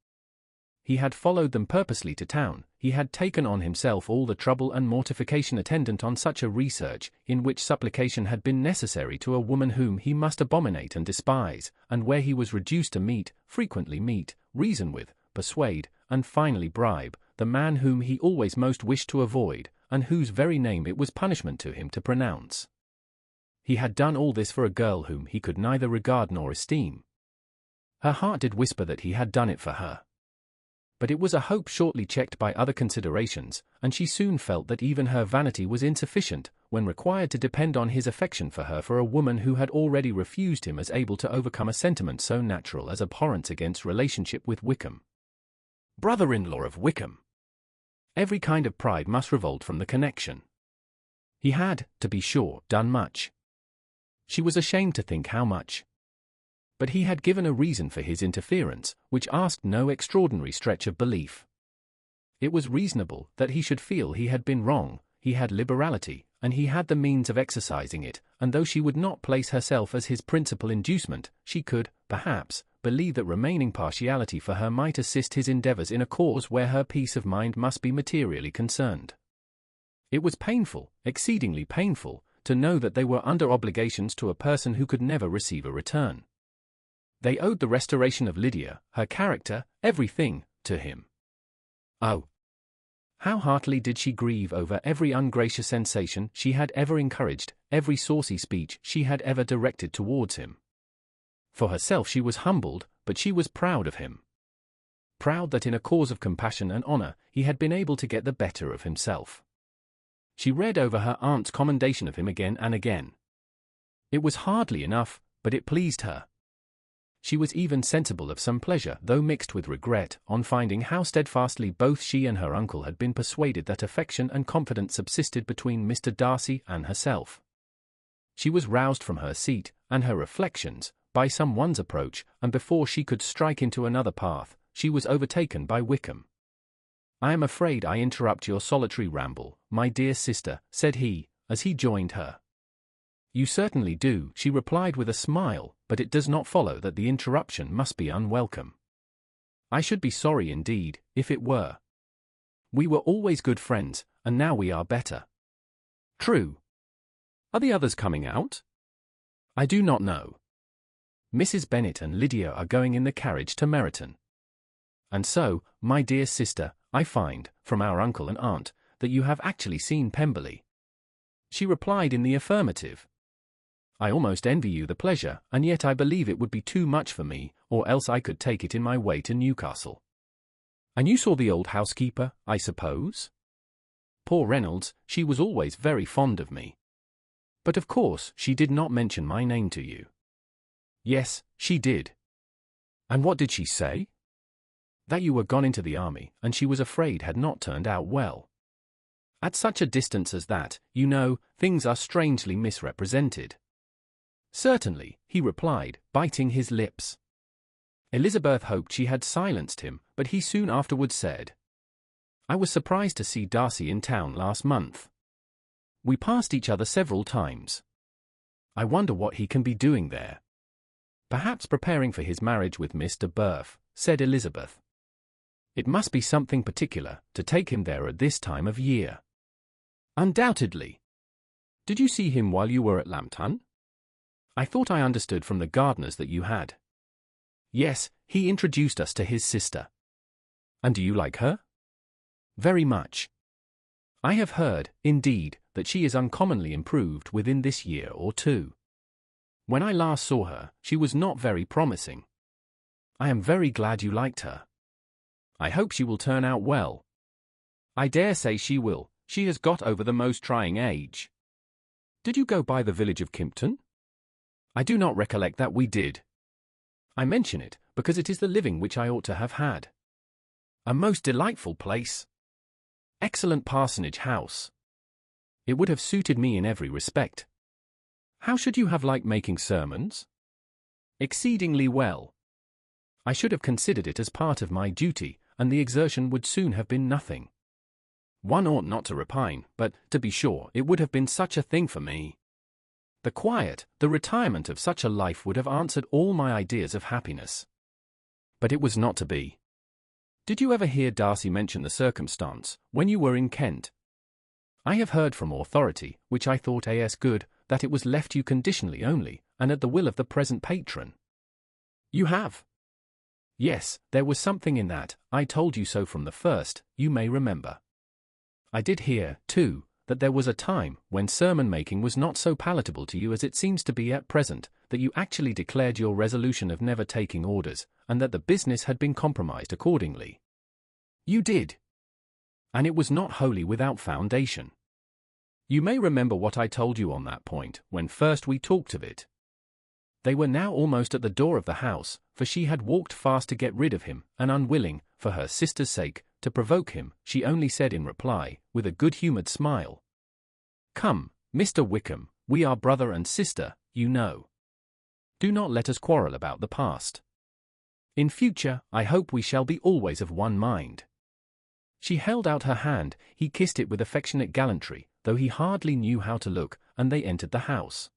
he had followed them purposely to town, he had taken on himself all the trouble and mortification attendant on such a research, in which supplication had been necessary to a woman whom he must abominate and despise, and where he was reduced to meet, frequently meet, reason with, persuade, and finally bribe, the man whom he always most wished to avoid, and whose very name it was punishment to him to pronounce. He had done all this for a girl whom he could neither regard nor esteem. Her heart did whisper that he had done it for her. But it was a hope shortly checked by other considerations, and she soon felt that even her vanity was insufficient, when required to depend on his affection for her, for a woman who had already refused him as able to overcome a sentiment so natural as abhorrence against relationship with Wickham. Brother-in-law of Wickham. Every kind of pride must revolt from the connection. He had, to be sure, done much. She was ashamed to think how much. But he had given a reason for his interference, which asked no extraordinary stretch of belief. It was reasonable that he should feel he had been wrong, he had liberality, and he had the means of exercising it, and though she would not place herself as his principal inducement, she could, perhaps, believe that remaining partiality for her might assist his endeavours in a cause where her peace of mind must be materially concerned. It was painful, exceedingly painful, to know that they were under obligations to a person who could never receive a return. They owed the restoration of Lydia, her character, everything, to him. Oh, how heartily did she grieve over every ungracious sensation she had ever encouraged, every saucy speech she had ever directed towards him. For herself she was humbled, but she was proud of him. Proud that in a cause of compassion and honour he had been able to get the better of himself. She read over her aunt's commendation of him again and again. It was hardly enough, but it pleased her. She was even sensible of some pleasure, though mixed with regret, on finding how steadfastly both she and her uncle had been persuaded that affection and confidence subsisted between Mr. Darcy and herself. She was roused from her seat, and her reflections, by some one's approach, and before she could strike into another path, she was overtaken by Wickham. "I am afraid I interrupt your solitary ramble, my dear sister," said he, as he joined her. "You certainly do," she replied with a smile, "but it does not follow that the interruption must be unwelcome. I should be sorry indeed, if it were. We were always good friends, and now we are better." "True. Are the others coming out?" "I do not know. Mrs. Bennet and Lydia are going in the carriage to Meryton. And so, my dear sister, I find, from our uncle and aunt, that you have actually seen Pemberley." She replied in the affirmative. "I almost envy you the pleasure, and yet I believe it would be too much for me, or else I could take it in my way to Newcastle." "And you saw the old housekeeper, I suppose?" "Poor Reynolds, she was always very fond of me." "But of course she did not mention my name to you." "Yes, she did." "And what did she say?" "That you were gone into the army, and she was afraid had not turned out well. At such a distance as that, you know, things are strangely misrepresented." "Certainly," he replied, biting his lips. Elizabeth hoped she had silenced him, but he soon afterwards said, "I was surprised to see Darcy in town last month. We passed each other several times. I wonder what he can be doing there." "Perhaps preparing for his marriage with Miss de Bourgh," said Elizabeth. "It must be something particular to take him there at this time of year." "Undoubtedly. Did you see him while you were at Lambton? I thought I understood from the gardeners that you had." "Yes, he introduced us to his sister." "And do you like her?" "Very much. I have heard, indeed, that she is uncommonly improved within this year or two. When I last saw her, she was not very promising. I am very glad you liked her. I hope she will turn out well." "I dare say she will. She has got over the most trying age." "Did you go by the village of Kimpton?" "I do not recollect that we did. I mention it, because it is the living which I ought to have had. A most delightful place. Excellent parsonage house. It would have suited me in every respect." "How should you have liked making sermons?" "Exceedingly well. I should have considered it as part of my duty, and the exertion would soon have been nothing. One ought not to repine, but, to be sure, it would have been such a thing for me. The quiet, the retirement of such a life would have answered all my ideas of happiness. But it was not to be. Did you ever hear Darcy mention the circumstance, when you were in Kent? I have heard from authority, which I thought as good, that it was left you conditionally only, and at the will of the present patron. You have? Yes, there was something in that, I told you so from the first, you may remember. I did hear, too, that there was a time when sermon-making was not so palatable to you as it seems to be at present, that you actually declared your resolution of never taking orders, and that the business had been compromised accordingly. You did. And it was not wholly without foundation. You may remember what I told you on that point, when first we talked of it. They were now almost at the door of the house, for she had walked fast to get rid of him, and unwilling, for her sister's sake, to provoke him, she only said in reply, with a good-humoured smile, "Come, Mr. Wickham, we are brother and sister, you know. Do not let us quarrel about the past. In future, I hope we shall be always of one mind." She held out her hand, he kissed it with affectionate gallantry, though he hardly knew how to look, and they entered the house.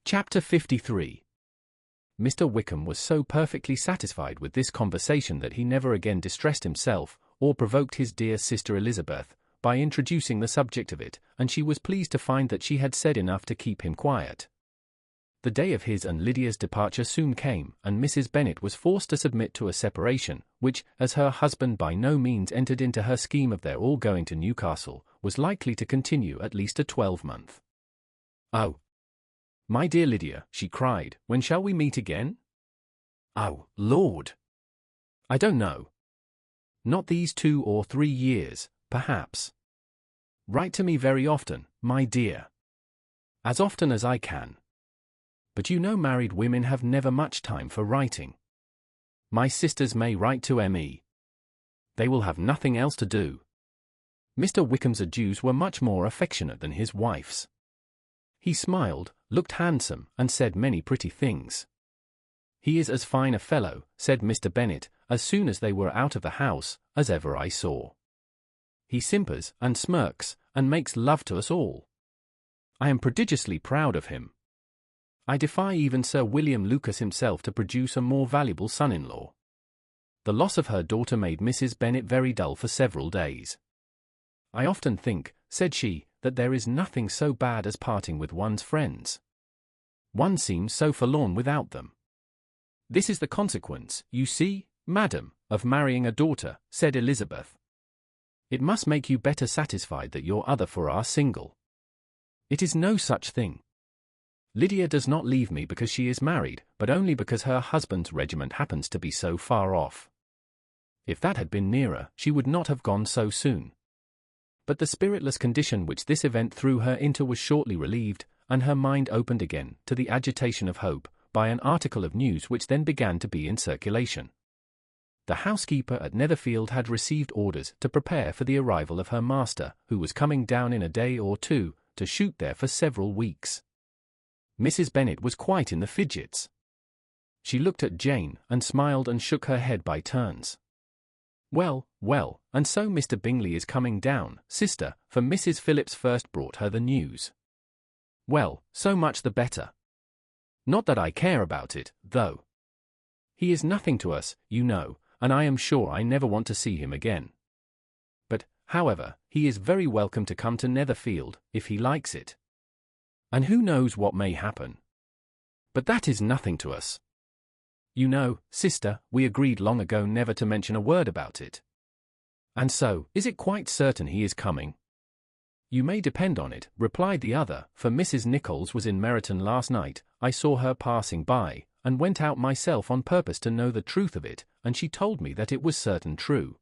Chapter 53. Mr. Wickham was so perfectly satisfied with this conversation that he never again distressed himself, or provoked his dear sister Elizabeth, by introducing the subject of it, and she was pleased to find that she had said enough to keep him quiet. The day of his and Lydia's departure soon came, and Mrs. Bennet was forced to submit to a separation, which, as her husband by no means entered into her scheme of their all going to Newcastle, was likely to continue at least a 12-month. "Oh, my dear Lydia," she cried, "when shall we meet again?" "Oh, Lord! I don't know. Not these 2 or 3 years, perhaps. Write to me very often, my dear. As often as I can. But you know married women have never much time for writing. My sisters may write to me. They will have nothing else to do." Mr. Wickham's adieus were much more affectionate than his wife's. He smiled, looked handsome, and said many pretty things. "He is as fine a fellow," said Mr. Bennet, as soon as they were out of the house, "as ever I saw. He simpers, and smirks, and makes love to us all. I am prodigiously proud of him. I defy even Sir William Lucas himself to produce a more valuable son-in-law." The loss of her daughter made Mrs. Bennet very dull for several days. "I often think," said she, "that there is nothing so bad as parting with one's friends. One seems so forlorn without them." "This is the consequence, you see, madam, of marrying a daughter," said Elizabeth. "It must make you better satisfied that your other 4 are single. It is no such thing. Lydia does not leave me because she is married, but only because her husband's regiment happens to be so far off. If that had been nearer, she would not have gone so soon." But the spiritless condition which this event threw her into was shortly relieved, and her mind opened again to the agitation of hope, by an article of news which then began to be in circulation. The housekeeper at Netherfield had received orders to prepare for the arrival of her master, who was coming down in a day or 2, to shoot there for several weeks. Mrs. Bennet was quite in the fidgets. She looked at Jane, and smiled and shook her head by turns. "Well, well, and so Mr. Bingley is coming down, sister," for Mrs. Phillips first brought her the news. "Well, so much the better. Not that I care about it, though. He is nothing to us, you know, and I am sure I never want to see him again. But, however, he is very welcome to come to Netherfield, if he likes it. And who knows what may happen? But that is nothing to us. You know, sister, we agreed long ago never to mention a word about it. And so, is it quite certain he is coming?" "You may depend on it," replied the other, "for Mrs. Nichols was in Meryton last night. I saw her passing by, and went out myself on purpose to know the truth of it, and she told me that it was certain true.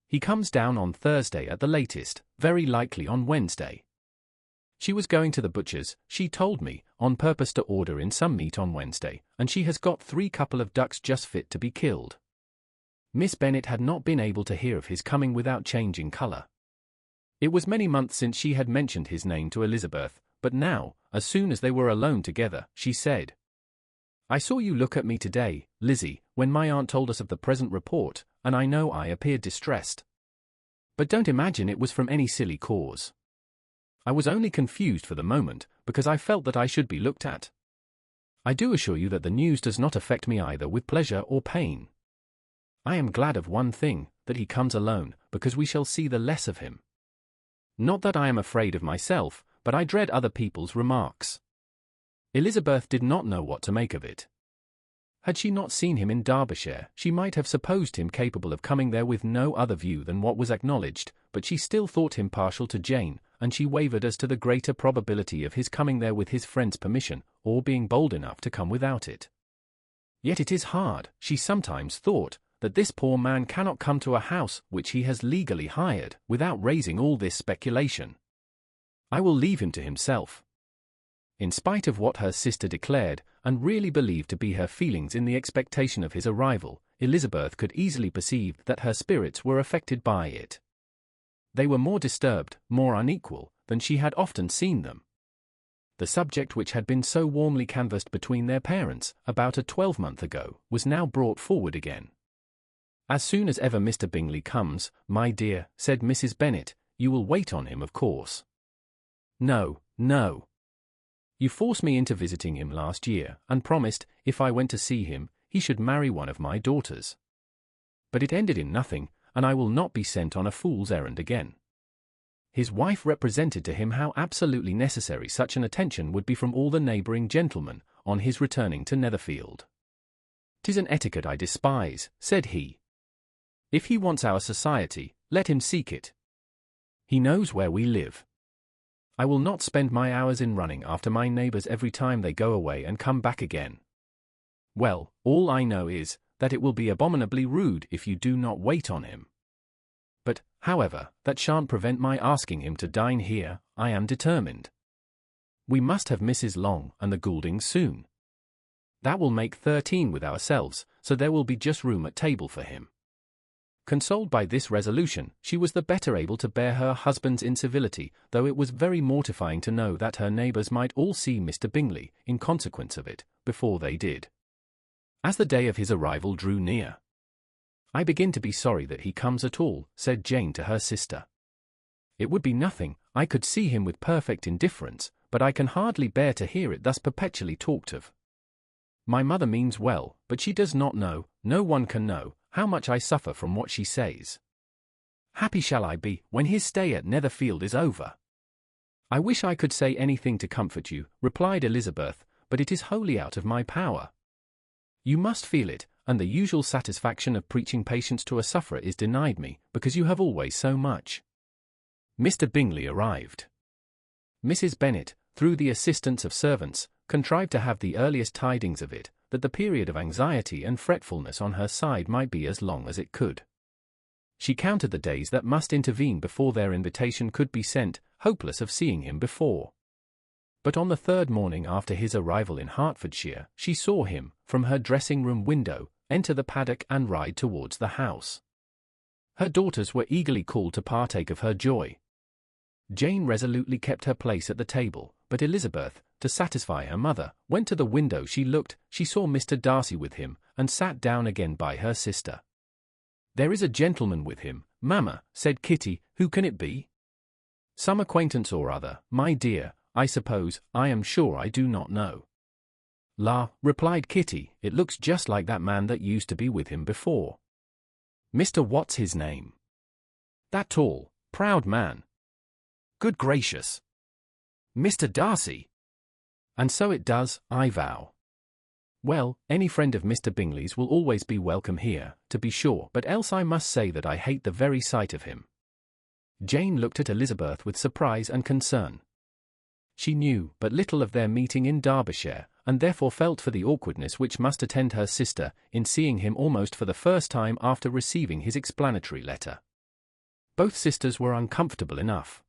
He comes down on Thursday at the latest, very likely on Wednesday. She was going to the butcher's, she told me, on purpose to order in some meat on Wednesday, and she has got 3 couple of ducks just fit to be killed." Miss Bennet had not been able to hear of his coming without changing colour. It was many months since she had mentioned his name to Elizabeth, but now, as soon as they were alone together, she said, "I saw you look at me today, Lizzie, when my aunt told us of the present report, and I know I appeared distressed. But don't imagine it was from any silly cause. I was only confused for the moment, because I felt that I should be looked at. I do assure you that the news does not affect me either with pleasure or pain. I am glad of one thing, that he comes alone, because we shall see the less of him. Not that I am afraid of myself, but I dread other people's remarks." Elizabeth did not know what to make of it. Had she not seen him in Derbyshire, she might have supposed him capable of coming there with no other view than what was acknowledged, but she still thought him partial to Jane, and she wavered as to the greater probability of his coming there with his friend's permission, or being bold enough to come without it. Yet it is hard, she sometimes thought, that this poor man cannot come to a house which he has legally hired, without raising all this speculation. I will leave him to himself. In spite of what her sister declared, and really believed to be her feelings in the expectation of his arrival, Elizabeth could easily perceive that her spirits were affected by it. They were more disturbed, more unequal, than she had often seen them. The subject which had been so warmly canvassed between their parents, about a 12-month ago, was now brought forward again. "As soon as ever Mr. Bingley comes, my dear," said Mrs. Bennet, "you will wait on him, of course." "No, no. You forced me into visiting him last year, and promised, if I went to see him, he should marry one of my daughters. But it ended in nothing, and I will not be sent on a fool's errand again." His wife represented to him how absolutely necessary such an attention would be from all the neighbouring gentlemen, on his returning to Netherfield. "'Tis an etiquette I despise," said he. "If he wants our society, let him seek it. He knows where we live. I will not spend my hours in running after my neighbours every time they go away and come back again. Well, all I know is, that it will be abominably rude if you do not wait on him. But, however, that shan't prevent my asking him to dine here. I am determined. We must have Mrs. Long and the Gouldings soon. That will make 13 with ourselves, so there will be just room at table for him." Consoled by this resolution, she was the better able to bear her husband's incivility, though it was very mortifying to know that her neighbours might all see Mr. Bingley, in consequence of it, before they did. As the day of his arrival drew near, "I begin to be sorry that he comes at all," said Jane to her sister. "It would be nothing, I could see him with perfect indifference, but I can hardly bear to hear it thus perpetually talked of. My mother means well, but she does not know, no one can know, how much I suffer from what she says. Happy shall I be, when his stay at Netherfield is over." "I wish I could say anything to comfort you," replied Elizabeth, "but it is wholly out of my power. You must feel it, and the usual satisfaction of preaching patience to a sufferer is denied me, because you have always so much." Mr. Bingley arrived. Mrs. Bennet, through the assistance of servants, contrived to have the earliest tidings of it, that the period of anxiety and fretfulness on her side might be as long as it could. She counted the days that must intervene before their invitation could be sent, hopeless of seeing him before. But on the third morning after his arrival in Hertfordshire, she saw him, from her dressing-room window, enter the paddock and ride towards the house. Her daughters were eagerly called to partake of her joy. Jane resolutely kept her place at the table, but Elizabeth, to satisfy her mother, went to the window. She saw Mr. Darcy with him, and sat down again by her sister. "There is a gentleman with him, mamma," said Kitty. "Who can it be?" "Some acquaintance or other, my dear, I suppose. I am sure I do not know." "La," replied Kitty, "it looks just like that man that used to be with him before." "Mr. What's his name? That tall, proud man. Good gracious! Mr. Darcy! And so it does, I vow. Well, any friend of Mr. Bingley's will always be welcome here, to be sure, but else I must say that I hate the very sight of him." Jane looked at Elizabeth with surprise and concern. She knew but little of their meeting in Derbyshire, and therefore felt for the awkwardness which must attend her sister in seeing him almost for the first time after receiving his explanatory letter. Both sisters were uncomfortable enough.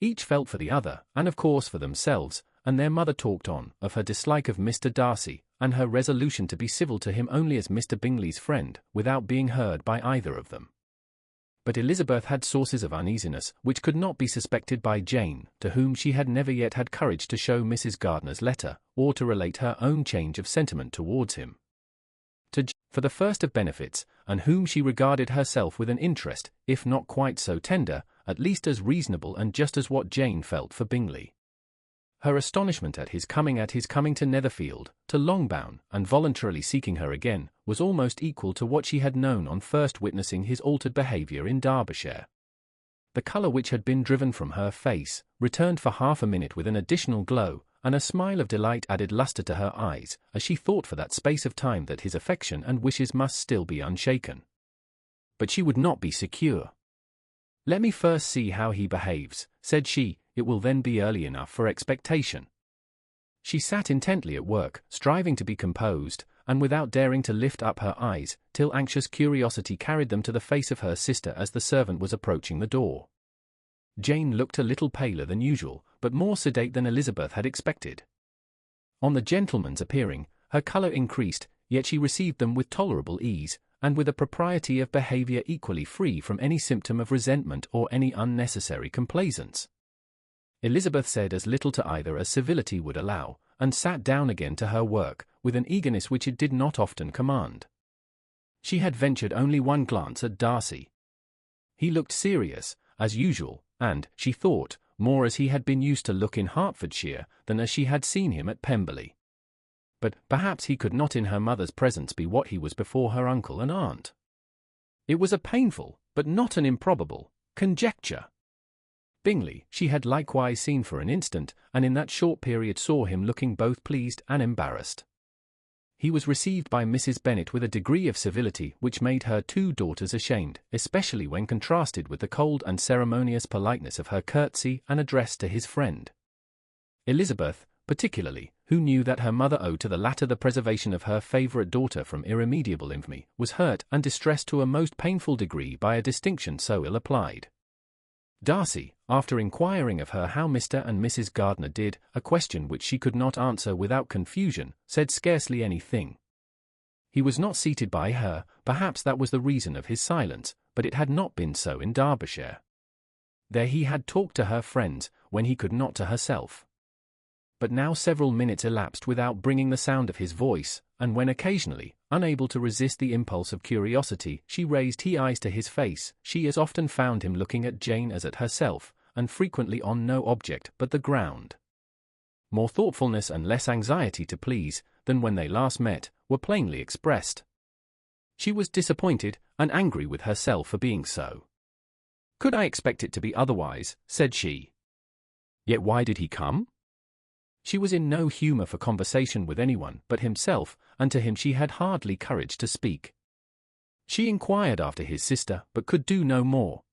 Each felt for the other, and of course for themselves, and their mother talked on, of her dislike of Mr. Darcy, and her resolution to be civil to him only as Mr. Bingley's friend, without being heard by either of them. But Elizabeth had sources of uneasiness which could not be suspected by Jane, to whom she had never yet had courage to show Mrs. Gardiner's letter, or to relate her own change of sentiment towards him. To Jane, for the first of benefits, and whom she regarded herself with an interest, if not quite so tender, at least as reasonable and just as what Jane felt for Bingley. Her astonishment at his coming to Netherfield, to Longbourn, and voluntarily seeking her again, was almost equal to what she had known on first witnessing his altered behaviour in Derbyshire. The colour which had been driven from her face returned for half a minute with an additional glow, and a smile of delight added lustre to her eyes, as she thought for that space of time that his affection and wishes must still be unshaken. But she would not be secure. "Let me first see how he behaves," said she, "it will then be early enough for expectation." She sat intently at work, striving to be composed, and without daring to lift up her eyes, till anxious curiosity carried them to the face of her sister as the servant was approaching the door. Jane looked a little paler than usual, but more sedate than Elizabeth had expected. On the gentleman's appearing, her colour increased, yet she received them with tolerable ease, and with a propriety of behaviour equally free from any symptom of resentment or any unnecessary complaisance. Elizabeth said as little to either as civility would allow, and sat down again to her work, with an eagerness which it did not often command. She had ventured only one glance at Darcy. He looked serious, as usual, and, she thought, more as he had been used to look in Hertfordshire than as she had seen him at Pemberley. But perhaps he could not in her mother's presence be what he was before her uncle and aunt. It was a painful, but not an improbable, conjecture. Bingley she had likewise seen for an instant, and in that short period saw him looking both pleased and embarrassed. He was received by Mrs. Bennet with a degree of civility which made her two daughters ashamed, especially when contrasted with the cold and ceremonious politeness of her curtsy and address to his friend. Elizabeth, particularly, who knew that her mother owed to the latter the preservation of her favourite daughter from irremediable infamy, was hurt and distressed to a most painful degree by a distinction so ill applied. Darcy, after inquiring of her how Mr. and Mrs. Gardiner did, a question which she could not answer without confusion, said scarcely anything. He was not seated by her, perhaps that was the reason of his silence, but it had not been so in Derbyshire. There he had talked to her friends, when he could not to herself. But now several minutes elapsed without bringing the sound of his voice, and when occasionally, unable to resist the impulse of curiosity, she raised her eyes to his face, she as often found him looking at Jane as at herself, and frequently on no object but the ground. More thoughtfulness and less anxiety to please, than when they last met, were plainly expressed. She was disappointed and angry with herself for being so. "Could I expect it to be otherwise?" said she. "Yet why did he come?" She was in no humour for conversation with anyone but himself, and to him she had hardly courage to speak. She inquired after his sister, but could do no more.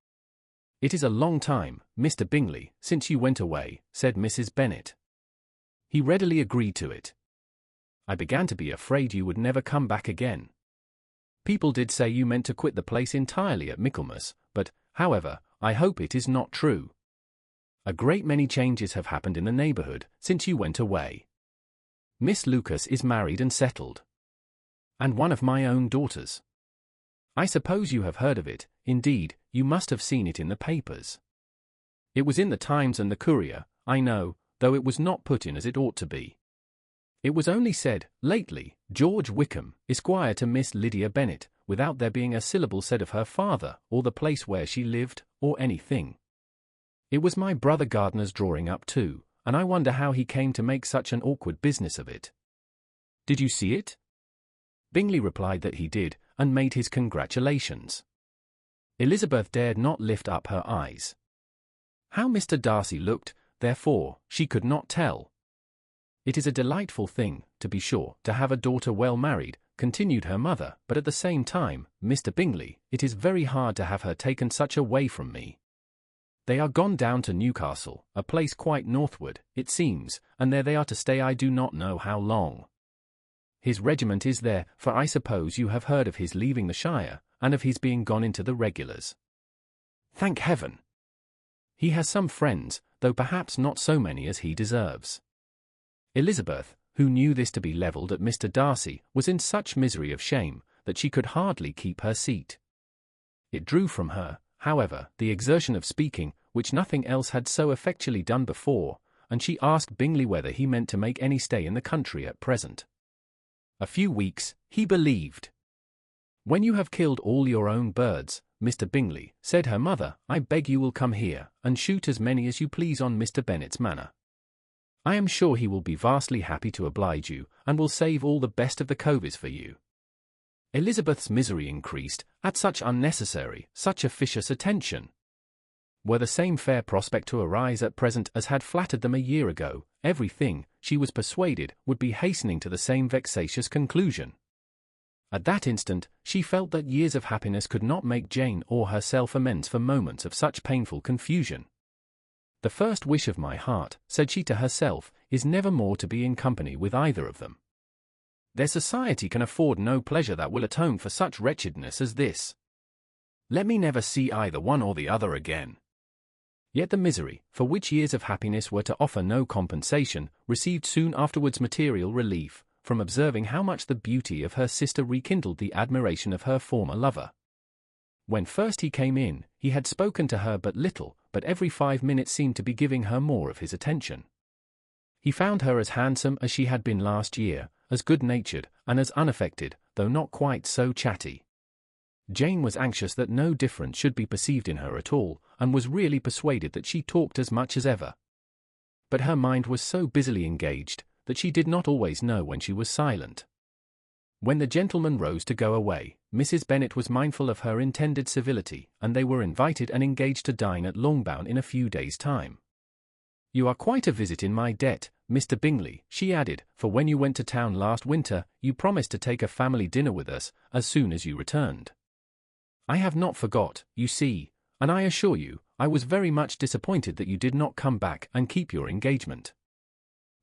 "It is a long time, Mr. Bingley, since you went away," said Mrs. Bennet. He readily agreed to it. "I began to be afraid you would never come back again. People did say you meant to quit the place entirely at Michaelmas, but, however, I hope it is not true. A great many changes have happened in the neighbourhood since you went away. Miss Lucas is married and settled. And one of my own daughters. I suppose you have heard of it, indeed, you must have seen it in the papers. It was in the Times and the Courier, I know, though it was not put in as it ought to be. It was only said, lately, George Wickham, Esquire to Miss Lydia Bennet, without there being a syllable said of her father, or the place where she lived, or anything. It was my brother Gardiner's drawing up too, and I wonder how he came to make such an awkward business of it." "Did you see it?" Bingley replied that he did, and made his congratulations. Elizabeth dared not lift up her eyes. How Mr. Darcy looked, therefore, she could not tell. "It is a delightful thing, to be sure, to have a daughter well married," continued her mother, "but at the same time, Mr. Bingley, it is very hard to have her taken such a way from me. They are gone down to Newcastle, a place quite northward, it seems, and there they are to stay I do not know how long. His regiment is there, for I suppose you have heard of his leaving the shire, and of his being gone into the regulars. Thank heaven! He has some friends, though perhaps not so many as he deserves." Elizabeth, who knew this to be levelled at Mr. Darcy, was in such misery of shame, that she could hardly keep her seat. It drew from her, however, the exertion of speaking, which nothing else had so effectually done before, and she asked Bingley whether he meant to make any stay in the country at present. "A few weeks, he believed." "When you have killed all your own birds, Mr. Bingley," said her mother, "I beg you will come here, and shoot as many as you please on Mr. Bennet's manor. I am sure he will be vastly happy to oblige you, and will save all the best of the coveys for you. Elizabeth's misery increased at such unnecessary, such officious attention. Were the same fair prospect to arise at present as had flattered them a year ago, everything, she was persuaded, would be hastening to the same vexatious conclusion. At that instant, she felt that years of happiness could not make Jane or herself amends for moments of such painful confusion. The first wish of my heart, said she to herself, is never more to be in company with either of them. Their society can afford no pleasure that will atone for such wretchedness as this. Let me never see either one or the other again. Yet the misery, for which years of happiness were to offer no compensation, received soon afterwards material relief, from observing how much the beauty of her sister rekindled the admiration of her former lover. When first he came in, he had spoken to her but little, but every 5 minutes seemed to be giving her more of his attention. He found her as handsome as she had been last year, as good-natured, and as unaffected, though not quite so chatty. Jane was anxious that no difference should be perceived in her at all, and was really persuaded that she talked as much as ever. But her mind was so busily engaged that she did not always know when she was silent. When the gentlemen rose to go away, Mrs. Bennet was mindful of her intended civility, and they were invited and engaged to dine at Longbourn in a few days' time. You are quite a visit in my debt, Mr. Bingley, she added, for when you went to town last winter, you promised to take a family dinner with us, as soon as you returned. I have not forgot, you see, and I assure you, I was very much disappointed that you did not come back and keep your engagement.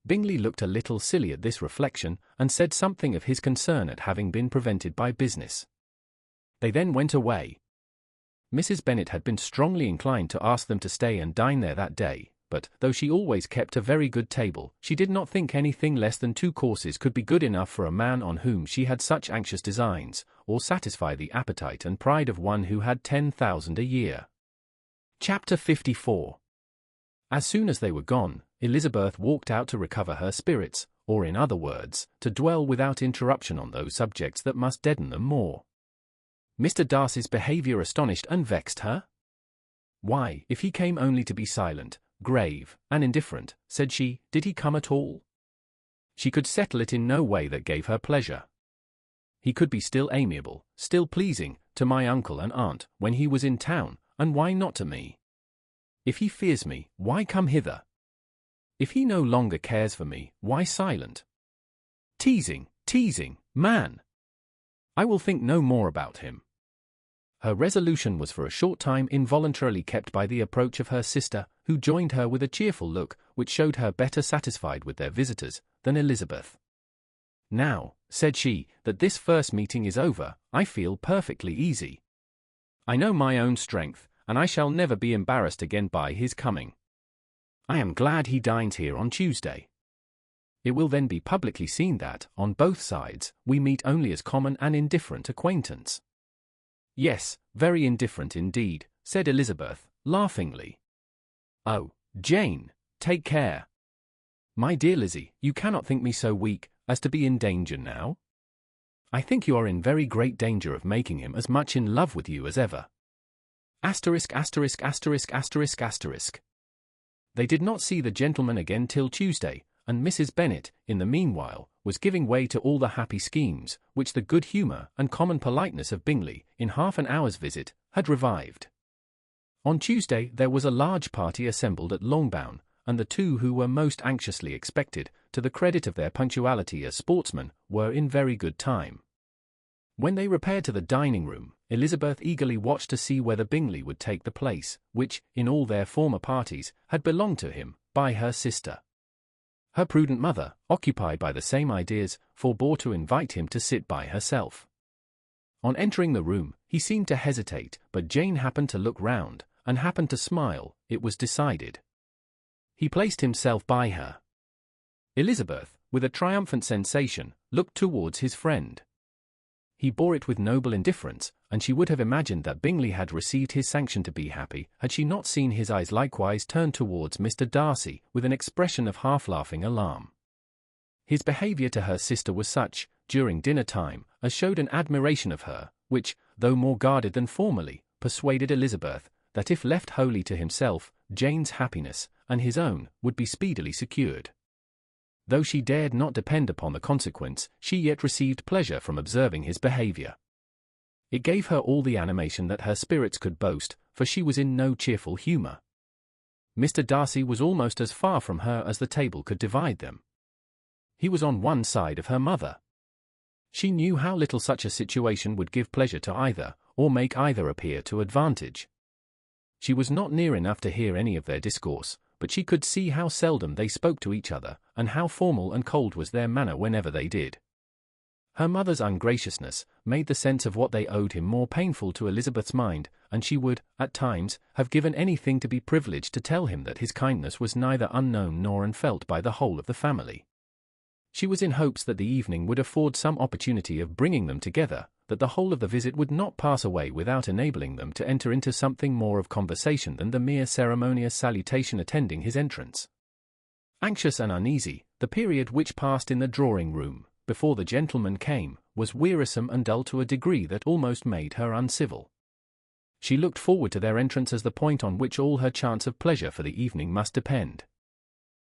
Bingley looked a little silly at this reflection, and said something of his concern at having been prevented by business. They then went away. Mrs. Bennet had been strongly inclined to ask them to stay and dine there that day, but, though she always kept a very good table, she did not think anything less than 2 courses could be good enough for a man on whom she had such anxious designs, or satisfy the appetite and pride of one who had 10,000 a year. Chapter 54. As soon as they were gone, Elizabeth walked out to recover her spirits, or in other words, to dwell without interruption on those subjects that must deaden them more. Mr. Darcy's behaviour astonished and vexed her. Why, if he came only to be silent, grave, and indifferent, said she, did he come at all? She could settle it in no way that gave her pleasure. He could be still amiable, still pleasing, to my uncle and aunt, when he was in town, and why not to me? If he fears me, why come hither? If he no longer cares for me, why silent? Teasing, man! I will think no more about him. Her resolution was for a short time involuntarily kept by the approach of her sister, who joined her with a cheerful look, which showed her better satisfied with their visitors than Elizabeth. Now, said she, that this first meeting is over, I feel perfectly easy. I know my own strength, and I shall never be embarrassed again by his coming. I am glad he dines here on Tuesday. It will then be publicly seen that, on both sides, we meet only as common and indifferent acquaintance. Yes, very indifferent indeed, said Elizabeth, laughingly. Oh, Jane, take care. My dear Lizzie, you cannot think me so weak as to be in danger now? I think you are in very great danger of making him as much in love with you as ever. Asterisk, asterisk, asterisk, asterisk, asterisk. They did not see the gentleman again till Tuesday, and Mrs. Bennet, in the meanwhile, was giving way to all the happy schemes, which the good humour and common politeness of Bingley, in half an hour's visit, had revived. On Tuesday there was a large party assembled at Longbourn, and the 2 who were most anxiously expected, to the credit of their punctuality as sportsmen, were in very good time. When they repaired to the dining-room, Elizabeth eagerly watched to see whether Bingley would take the place, which, in all their former parties, had belonged to him, by her sister. Her prudent mother, occupied by the same ideas, forbore to invite him to sit by herself. On entering the room, he seemed to hesitate, but Jane happened to look round, and happened to smile. It was decided. He placed himself by her. Elizabeth, with a triumphant sensation, looked towards his friend. He bore it with noble indifference, and she would have imagined that Bingley had received his sanction to be happy, had she not seen his eyes likewise turned towards Mr. Darcy, with an expression of half-laughing alarm. His behaviour to her sister was such, during dinner-time, as showed an admiration of her, which, though more guarded than formerly, persuaded Elizabeth, that if left wholly to himself, Jane's happiness, and his own, would be speedily secured. Though she dared not depend upon the consequence, she yet received pleasure from observing his behavior. It gave her all the animation that her spirits could boast, for she was in no cheerful humor. Mr. Darcy was almost as far from her as the table could divide them. He was on one side of her mother. She knew how little such a situation would give pleasure to either, or make either appear to advantage. She was not near enough to hear any of their discourse, but she could see how seldom they spoke to each other, and how formal and cold was their manner whenever they did. Her mother's ungraciousness made the sense of what they owed him more painful to Elizabeth's mind, and she would, at times, have given anything to be privileged to tell him that his kindness was neither unknown nor unfelt by the whole of the family. She was in hopes that the evening would afford some opportunity of bringing them together, that the whole of the visit would not pass away without enabling them to enter into something more of conversation than the mere ceremonious salutation attending his entrance. Anxious and uneasy, the period which passed in the drawing-room, before the gentleman came, was wearisome and dull to a degree that almost made her uncivil. She looked forward to their entrance as the point on which all her chance of pleasure for the evening must depend.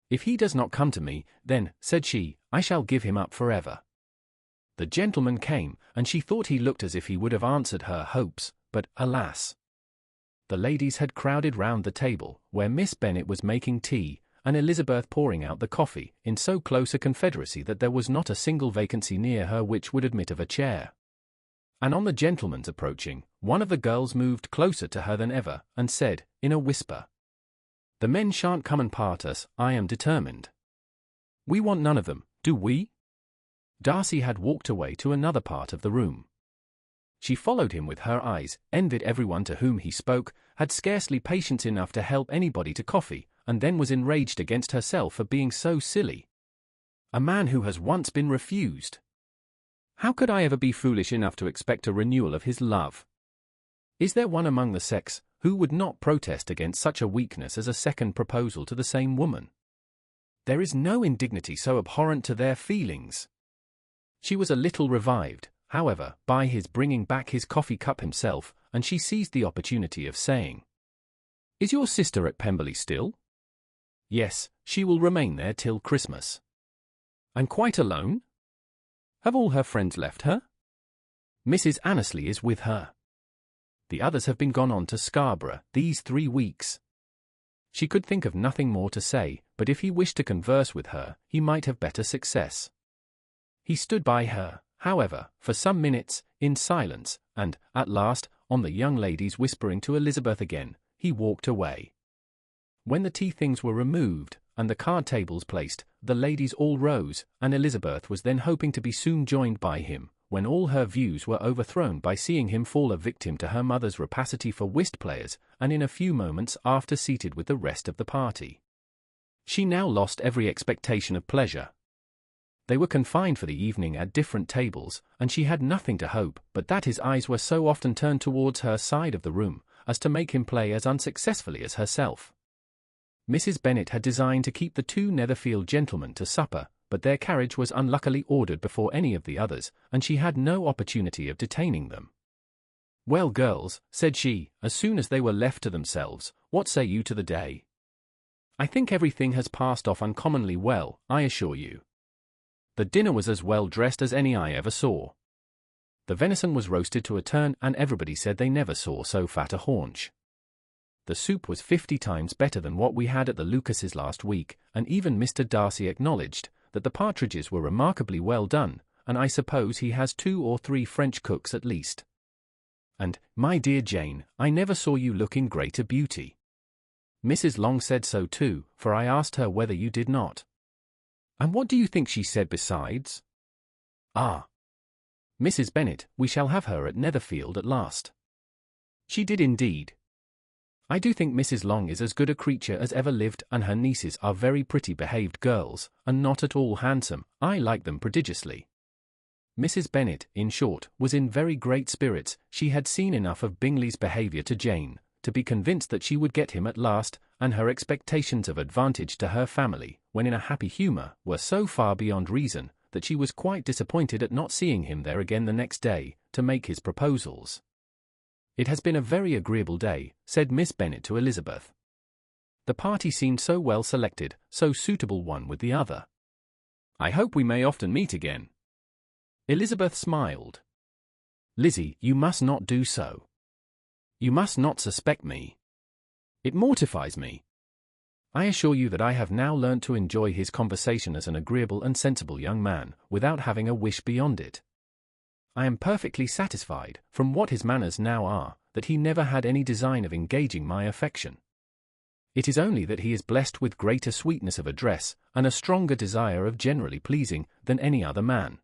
"If he does not come to me, then," said she, "I shall give him up forever." The gentleman came, and she thought he looked as if he would have answered her hopes, but, alas! The ladies had crowded round the table, where Miss Bennet was making tea, and Elizabeth pouring out the coffee, in so close a confederacy that there was not a single vacancy near her which would admit of a chair. And on the gentleman's approaching, one of the girls moved closer to her than ever, and said, in a whisper, "The men shan't come and part us, I am determined. We want none of them, do we?" Darcy had walked away to another part of the room. She followed him with her eyes, envied everyone to whom he spoke, had scarcely patience enough to help anybody to coffee, and then was enraged against herself for being so silly. A man who has once been refused. How could I ever be foolish enough to expect a renewal of his love? Is there one among the sex who would not protest against such a weakness as a second proposal to the same woman? There is no indignity so abhorrent to their feelings. She was a little revived, however, by his bringing back his coffee cup himself, and she seized the opportunity of saying, "Is your sister at Pemberley still?" "Yes, she will remain there till Christmas." "And quite alone? Have all her friends left her?" "Mrs. Annesley is with her. The others have been gone on to Scarborough these 3 weeks." She could think of nothing more to say, but if he wished to converse with her, he might have better success. He stood by her, however, for some minutes, in silence, and, at last, on the young lady's whispering to Elizabeth again, he walked away. When the tea things were removed, and the card tables placed, the ladies all rose, and Elizabeth was then hoping to be soon joined by him, when all her views were overthrown by seeing him fall a victim to her mother's rapacity for whist players, and in a few moments after seated with the rest of the party. She now lost every expectation of pleasure. They were confined for the evening at different tables, and she had nothing to hope but that his eyes were so often turned towards her side of the room, as to make him play as unsuccessfully as herself. Mrs. Bennet had designed to keep the 2 Netherfield gentlemen to supper, but their carriage was unluckily ordered before any of the others, and she had no opportunity of detaining them. "Well, girls," said she, as soon as they were left to themselves, "what say you to the day? I think everything has passed off uncommonly well, I assure you. The dinner was as well dressed as any I ever saw. The venison was roasted to a turn, and everybody said they never saw so fat a haunch. The soup was 50 times better than what we had at the Lucases last week, and even Mr. Darcy acknowledged that the partridges were remarkably well done, and I suppose he has 2 or 3 French cooks at least. And, my dear Jane, I never saw you look in greater beauty. Mrs. Long said so too, for I asked her whether you did not. And what do you think she said besides? Ah! Mrs. Bennet, we shall have her at Netherfield at last. She did indeed. I do think Mrs. Long is as good a creature as ever lived, and her nieces are very pretty behaved girls, and not at all handsome. I like them prodigiously. Mrs. Bennet, in short, was in very great spirits. She had seen enough of Bingley's behaviour to Jane, to be convinced that she would get him at last, and her expectations of advantage to her family, when in a happy humour, were so far beyond reason, that she was quite disappointed at not seeing him there again the next day, to make his proposals. "It has been a very agreeable day," said Miss Bennet to Elizabeth. "The party seemed so well selected, so suitable one with the other. I hope we may often meet again. Elizabeth smiled. Lizzie, you must not do so. You must not suspect me. It mortifies me. I assure you that I have now learnt to enjoy his conversation as an agreeable and sensible young man, without having a wish beyond it. I am perfectly satisfied, from what his manners now are, that he never had any design of engaging my affection. It is only that he is blessed with greater sweetness of address, and a stronger desire of generally pleasing, than any other man.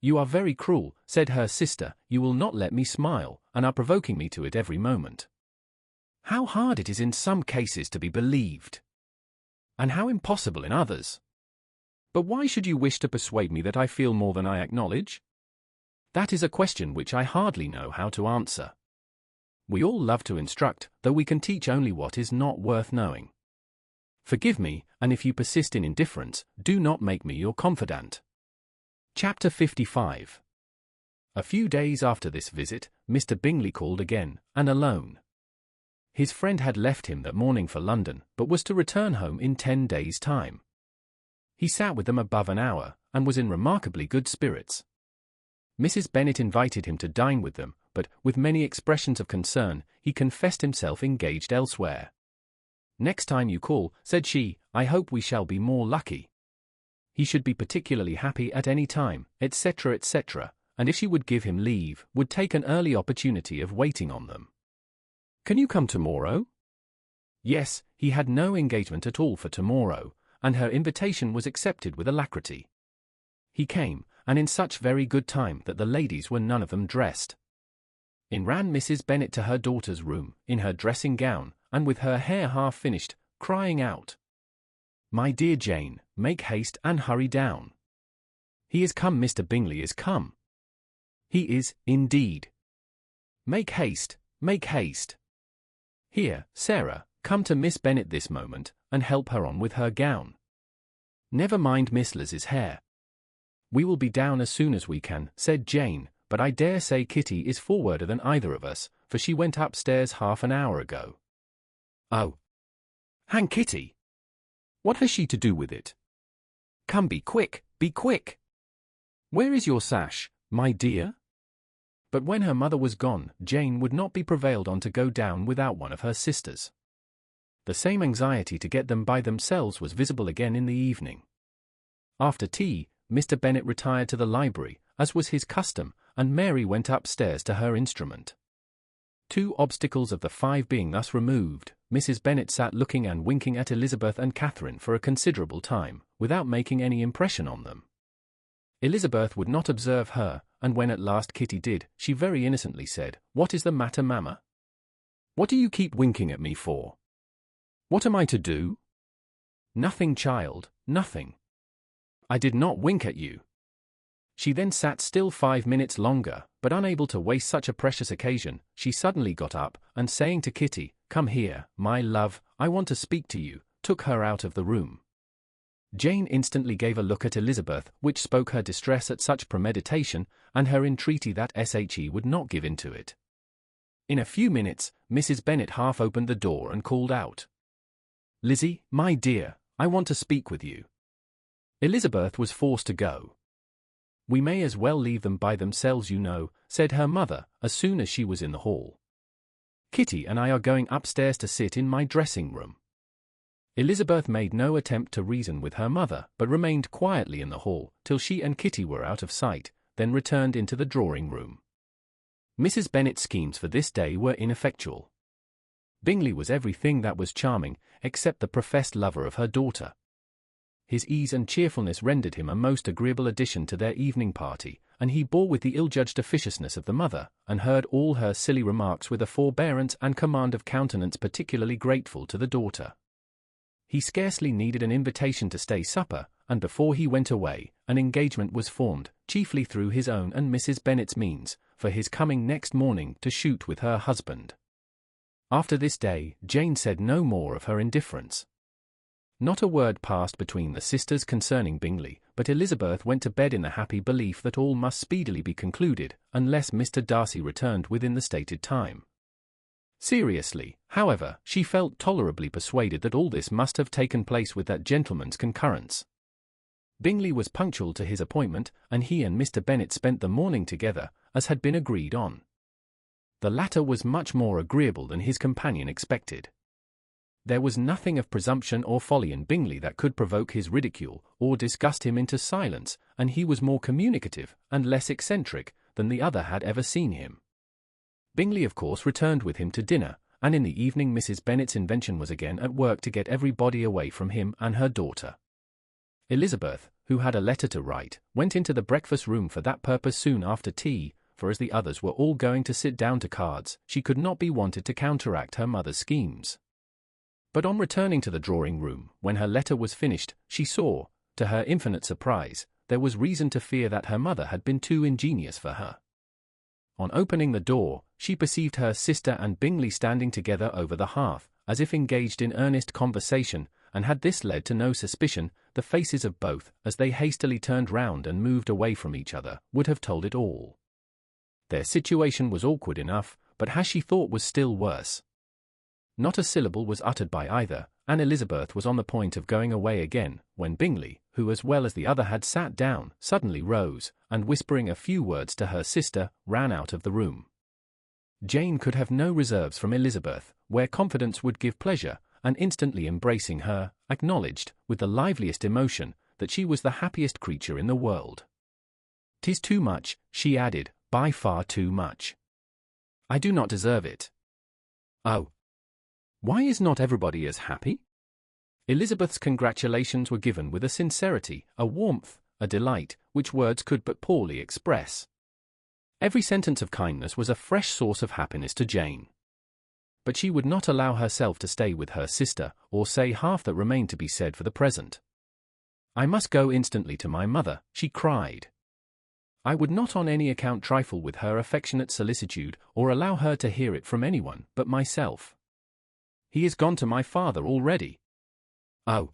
You are very cruel, said her sister, you will not let me smile, and are provoking me to it every moment. How hard it is in some cases to be believed! And how impossible in others! But why should you wish to persuade me that I feel more than I acknowledge? That is a question which I hardly know how to answer. We all love to instruct, though we can teach only what is not worth knowing. Forgive me, and if you persist in indifference, do not make me your confidant. Chapter 55. A few days after this visit, Mr. Bingley called again, and alone. His friend had left him that morning for London, but was to return home in 10 days' time. He sat with them above an hour, and was in remarkably good spirits. Mrs. Bennet invited him to dine with them, but, with many expressions of concern, he confessed himself engaged elsewhere. Next time you call, said she, I hope we shall be more lucky. He should be particularly happy at any time, etc., etc., and if she would give him leave, would take an early opportunity of waiting on them. Can you come tomorrow? Yes, he had no engagement at all for tomorrow, and her invitation was accepted with alacrity. He came, and in such very good time that the ladies were none of them dressed. In ran Mrs. Bennet to her daughter's room, in her dressing gown, and with her hair half finished, crying out, My dear Jane, make haste and hurry down. He is come, Mr. Bingley is come. He is, indeed. Make haste, make haste. Here, Sarah, come to Miss Bennet this moment, and help her on with her gown. Never mind Miss Liz's hair. We will be down as soon as we can, said Jane, but I dare say Kitty is forwarder than either of us, for she went upstairs half an hour ago. Oh! Hang Kitty! What has she to do with it? Come, be quick, be quick! Where is your sash, my dear? But when her mother was gone, Jane would not be prevailed on to go down without one of her sisters. The same anxiety to get them by themselves was visible again in the evening. After tea, Mr. Bennet retired to the library, as was his custom, and Mary went upstairs to her instrument. 2 obstacles of the 5 being thus removed, Mrs. Bennet sat looking and winking at Elizabeth and Catherine for a considerable time, without making any impression on them. Elizabeth would not observe her, and when at last Kitty did, she very innocently said, What is the matter, mamma? What do you keep winking at me for? What am I to do? Nothing, child, nothing. I did not wink at you. She then sat still 5 minutes longer, but unable to waste such a precious occasion, she suddenly got up, and saying to Kitty, Come here, my love, I want to speak to you, took her out of the room. Jane instantly gave a look at Elizabeth, which spoke her distress at such premeditation, and her entreaty that she would not give in to it. In a few minutes, Mrs. Bennet half opened the door and called out, Lizzie, my dear, I want to speak with you. Elizabeth was forced to go. We may as well leave them by themselves, you know, said her mother, as soon as she was in the hall. Kitty and I are going upstairs to sit in my dressing-room. Elizabeth made no attempt to reason with her mother, but remained quietly in the hall, till she and Kitty were out of sight, then returned into the drawing-room. Mrs. Bennet's schemes for this day were ineffectual. Bingley was everything that was charming, except the professed lover of her daughter. His ease and cheerfulness rendered him a most agreeable addition to their evening party, and he bore with the ill-judged officiousness of the mother, and heard all her silly remarks with a forbearance and command of countenance particularly grateful to the daughter. He scarcely needed an invitation to stay supper, and before he went away, an engagement was formed, chiefly through his own and Mrs. Bennet's means, for his coming next morning to shoot with her husband. After this day, Jane said no more of her indifference. Not a word passed between the sisters concerning Bingley, but Elizabeth went to bed in the happy belief that all must speedily be concluded, unless Mr. Darcy returned within the stated time. Seriously, however, she felt tolerably persuaded that all this must have taken place with that gentleman's concurrence. Bingley was punctual to his appointment, and he and Mr. Bennet spent the morning together, as had been agreed on. The latter was much more agreeable than his companion expected. There was nothing of presumption or folly in Bingley that could provoke his ridicule or disgust him into silence, and he was more communicative and less eccentric than the other had ever seen him. Bingley of course returned with him to dinner, and in the evening Mrs. Bennet's invention was again at work to get everybody away from him and her daughter. Elizabeth, who had a letter to write, went into the breakfast-room for that purpose soon after tea, for as the others were all going to sit down to cards, she could not be wanted to counteract her mother's schemes. But on returning to the drawing-room, when her letter was finished, she saw, to her infinite surprise, there was reason to fear that her mother had been too ingenious for her. On opening the door, she perceived her sister and Bingley standing together over the hearth, as if engaged in earnest conversation, and had this led to no suspicion, the faces of both, as they hastily turned round and moved away from each other, would have told it all. Their situation was awkward enough, but as she thought was still worse. Not a syllable was uttered by either, and Elizabeth was on the point of going away again, when Bingley, who as well as the other had sat down, suddenly rose, and whispering a few words to her sister, ran out of the room. Jane could have no reserves from Elizabeth, where confidence would give pleasure, and instantly embracing her, acknowledged, with the liveliest emotion, that she was the happiest creature in the world. "'Tis too much," she added, "by far too much. I do not deserve it." "Oh! Why is not everybody as happy?" Elizabeth's congratulations were given with a sincerity, a warmth, a delight, which words could but poorly express. Every sentence of kindness was a fresh source of happiness to Jane. But she would not allow herself to stay with her sister, or say half that remained to be said for the present. "I must go instantly to my mother," she cried. "I would not on any account trifle with her affectionate solicitude, or allow her to hear it from anyone but myself. He is gone to my father already. Oh,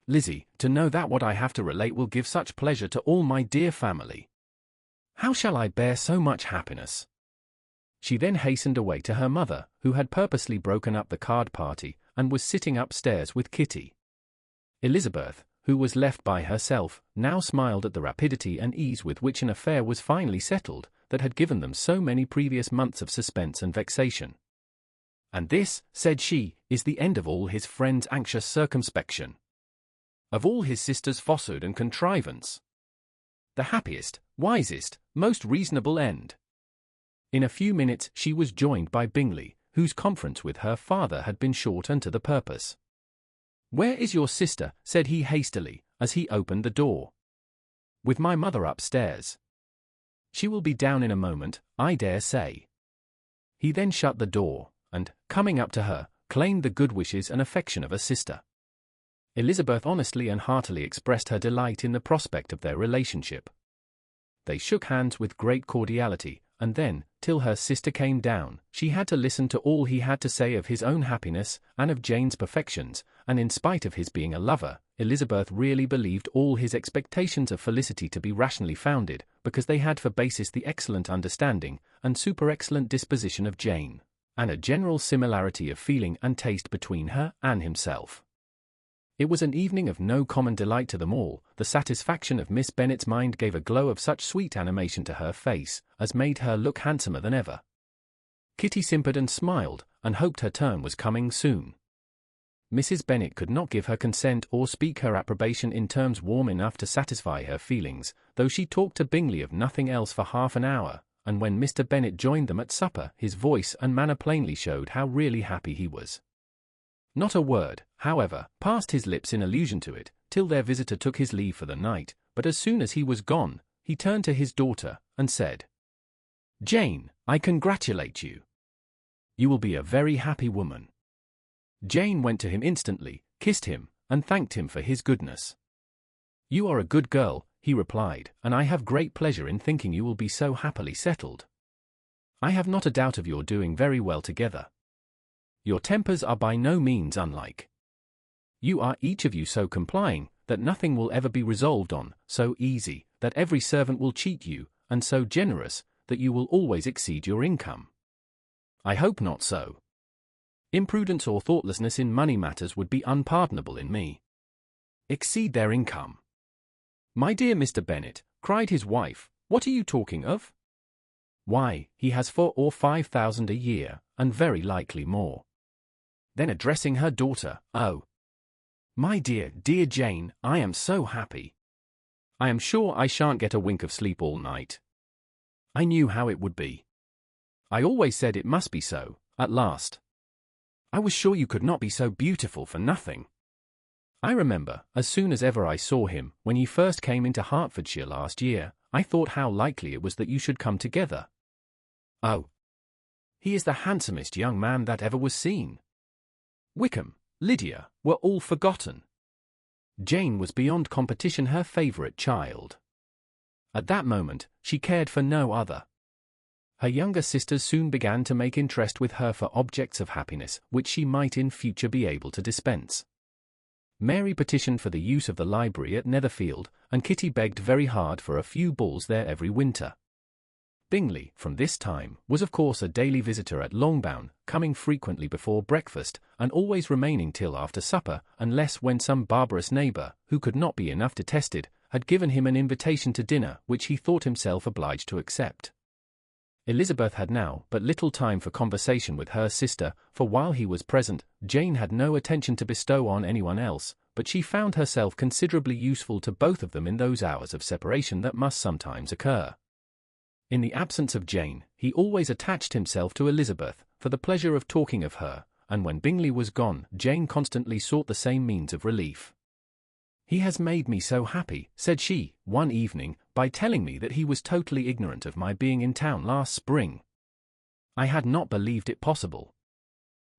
Lizzie, to know that what I have to relate will give such pleasure to all my dear family. How shall I bear so much happiness?" She then hastened away to her mother, who had purposely broken up the card party, and was sitting upstairs with Kitty. Elizabeth, who was left by herself, now smiled at the rapidity and ease with which an affair was finally settled, that had given them so many previous months of suspense and vexation. "And this," said she, "is the end of all his friend's anxious circumspection. Of all his sister's falsehood and contrivance. The happiest, wisest, most reasonable end." In a few minutes she was joined by Bingley, whose conference with her father had been short and to the purpose. "Where is your sister?" said he hastily, as he opened the door. "With my mother upstairs. She will be down in a moment, I dare say." He then shut the door, and, coming up to her, claimed the good wishes and affection of a sister. Elizabeth honestly and heartily expressed her delight in the prospect of their relationship. They shook hands with great cordiality, and then, till her sister came down, she had to listen to all he had to say of his own happiness, and of Jane's perfections, and in spite of his being a lover, Elizabeth really believed all his expectations of felicity to be rationally founded, because they had for basis the excellent understanding, and super-excellent disposition of Jane, and a general similarity of feeling and taste between her and himself. It was an evening of no common delight to them all. The satisfaction of Miss Bennet's mind gave a glow of such sweet animation to her face, as made her look handsomer than ever. Kitty simpered and smiled, and hoped her turn was coming soon. Mrs. Bennet could not give her consent or speak her approbation in terms warm enough to satisfy her feelings, though she talked to Bingley of nothing else for half an hour, and when Mr. Bennet joined them at supper, his voice and manner plainly showed how really happy he was. Not a word, however, passed his lips in allusion to it, till their visitor took his leave for the night, but as soon as he was gone, he turned to his daughter, and said, "Jane, I congratulate you. You will be a very happy woman." Jane went to him instantly, kissed him, and thanked him for his goodness. "You are a good girl," he replied, "and I have great pleasure in thinking you will be so happily settled. I have not a doubt of your doing very well together. Your tempers are by no means unlike. You are each of you so complying, that nothing will ever be resolved on, so easy, that every servant will cheat you, and so generous, that you will always exceed your income. I hope not so. Imprudence or thoughtlessness in money matters would be unpardonable in me. Exceed their income. "My dear Mr. Bennet," cried his wife, "what are you talking of? Why, he has 4,000 or 5,000 a year, and very likely more." Then addressing her daughter, "Oh, my dear, dear Jane, I am so happy. I am sure I shan't get a wink of sleep all night. I knew how it would be. I always said it must be so, at last. I was sure you could not be so beautiful for nothing. I remember, as soon as ever I saw him, when he first came into Hertfordshire last year, I thought how likely it was that you should come together. Oh, he is the handsomest young man that ever was seen. Wickham, Lydia, were all forgotten. Jane was beyond competition her favourite child. At that moment, she cared for no other. Her younger sisters soon began to make interest with her for objects of happiness which she might in future be able to dispense. Mary petitioned for the use of the library at Netherfield, and Kitty begged very hard for a few balls there every winter. Bingley, from this time, was of course a daily visitor at Longbourn, coming frequently before breakfast, and always remaining till after supper, unless when some barbarous neighbour, who could not be enough detested, had given him an invitation to dinner which he thought himself obliged to accept. Elizabeth had now but little time for conversation with her sister, for while he was present, Jane had no attention to bestow on anyone else, but she found herself considerably useful to both of them in those hours of separation that must sometimes occur. In the absence of Jane, he always attached himself to Elizabeth, for the pleasure of talking of her, and when Bingley was gone, Jane constantly sought the same means of relief. "He has made me so happy," said she, one evening, "by telling me that he was totally ignorant of my being in town last spring. I had not believed it possible."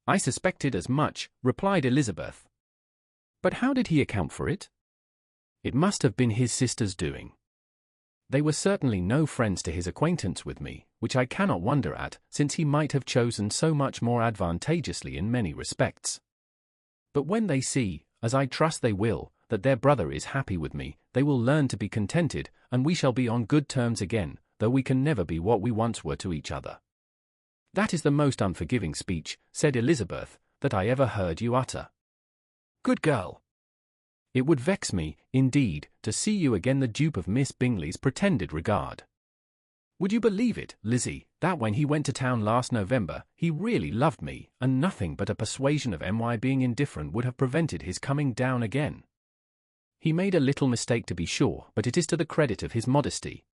"I suspected as much," replied Elizabeth. "But how did he account for it?" "It must have been his sister's doing. They were certainly no friends to his acquaintance with me, which I cannot wonder at, since he might have chosen so much more advantageously in many respects. But when they see, as I trust they will, that their brother is happy with me, they will learn to be contented, and we shall be on good terms again, though we can never be what we once were to each other." "That is the most unforgiving speech," said Elizabeth, "that I ever heard you utter. Good girl! It would vex me, indeed, to see you again the dupe of Miss Bingley's pretended regard. Would you believe it, Lizzie, that when he went to town last November, he really loved me, and nothing but a persuasion of my being indifferent would have prevented his coming down again? He made a little mistake to be sure, but it is to the credit of his modesty."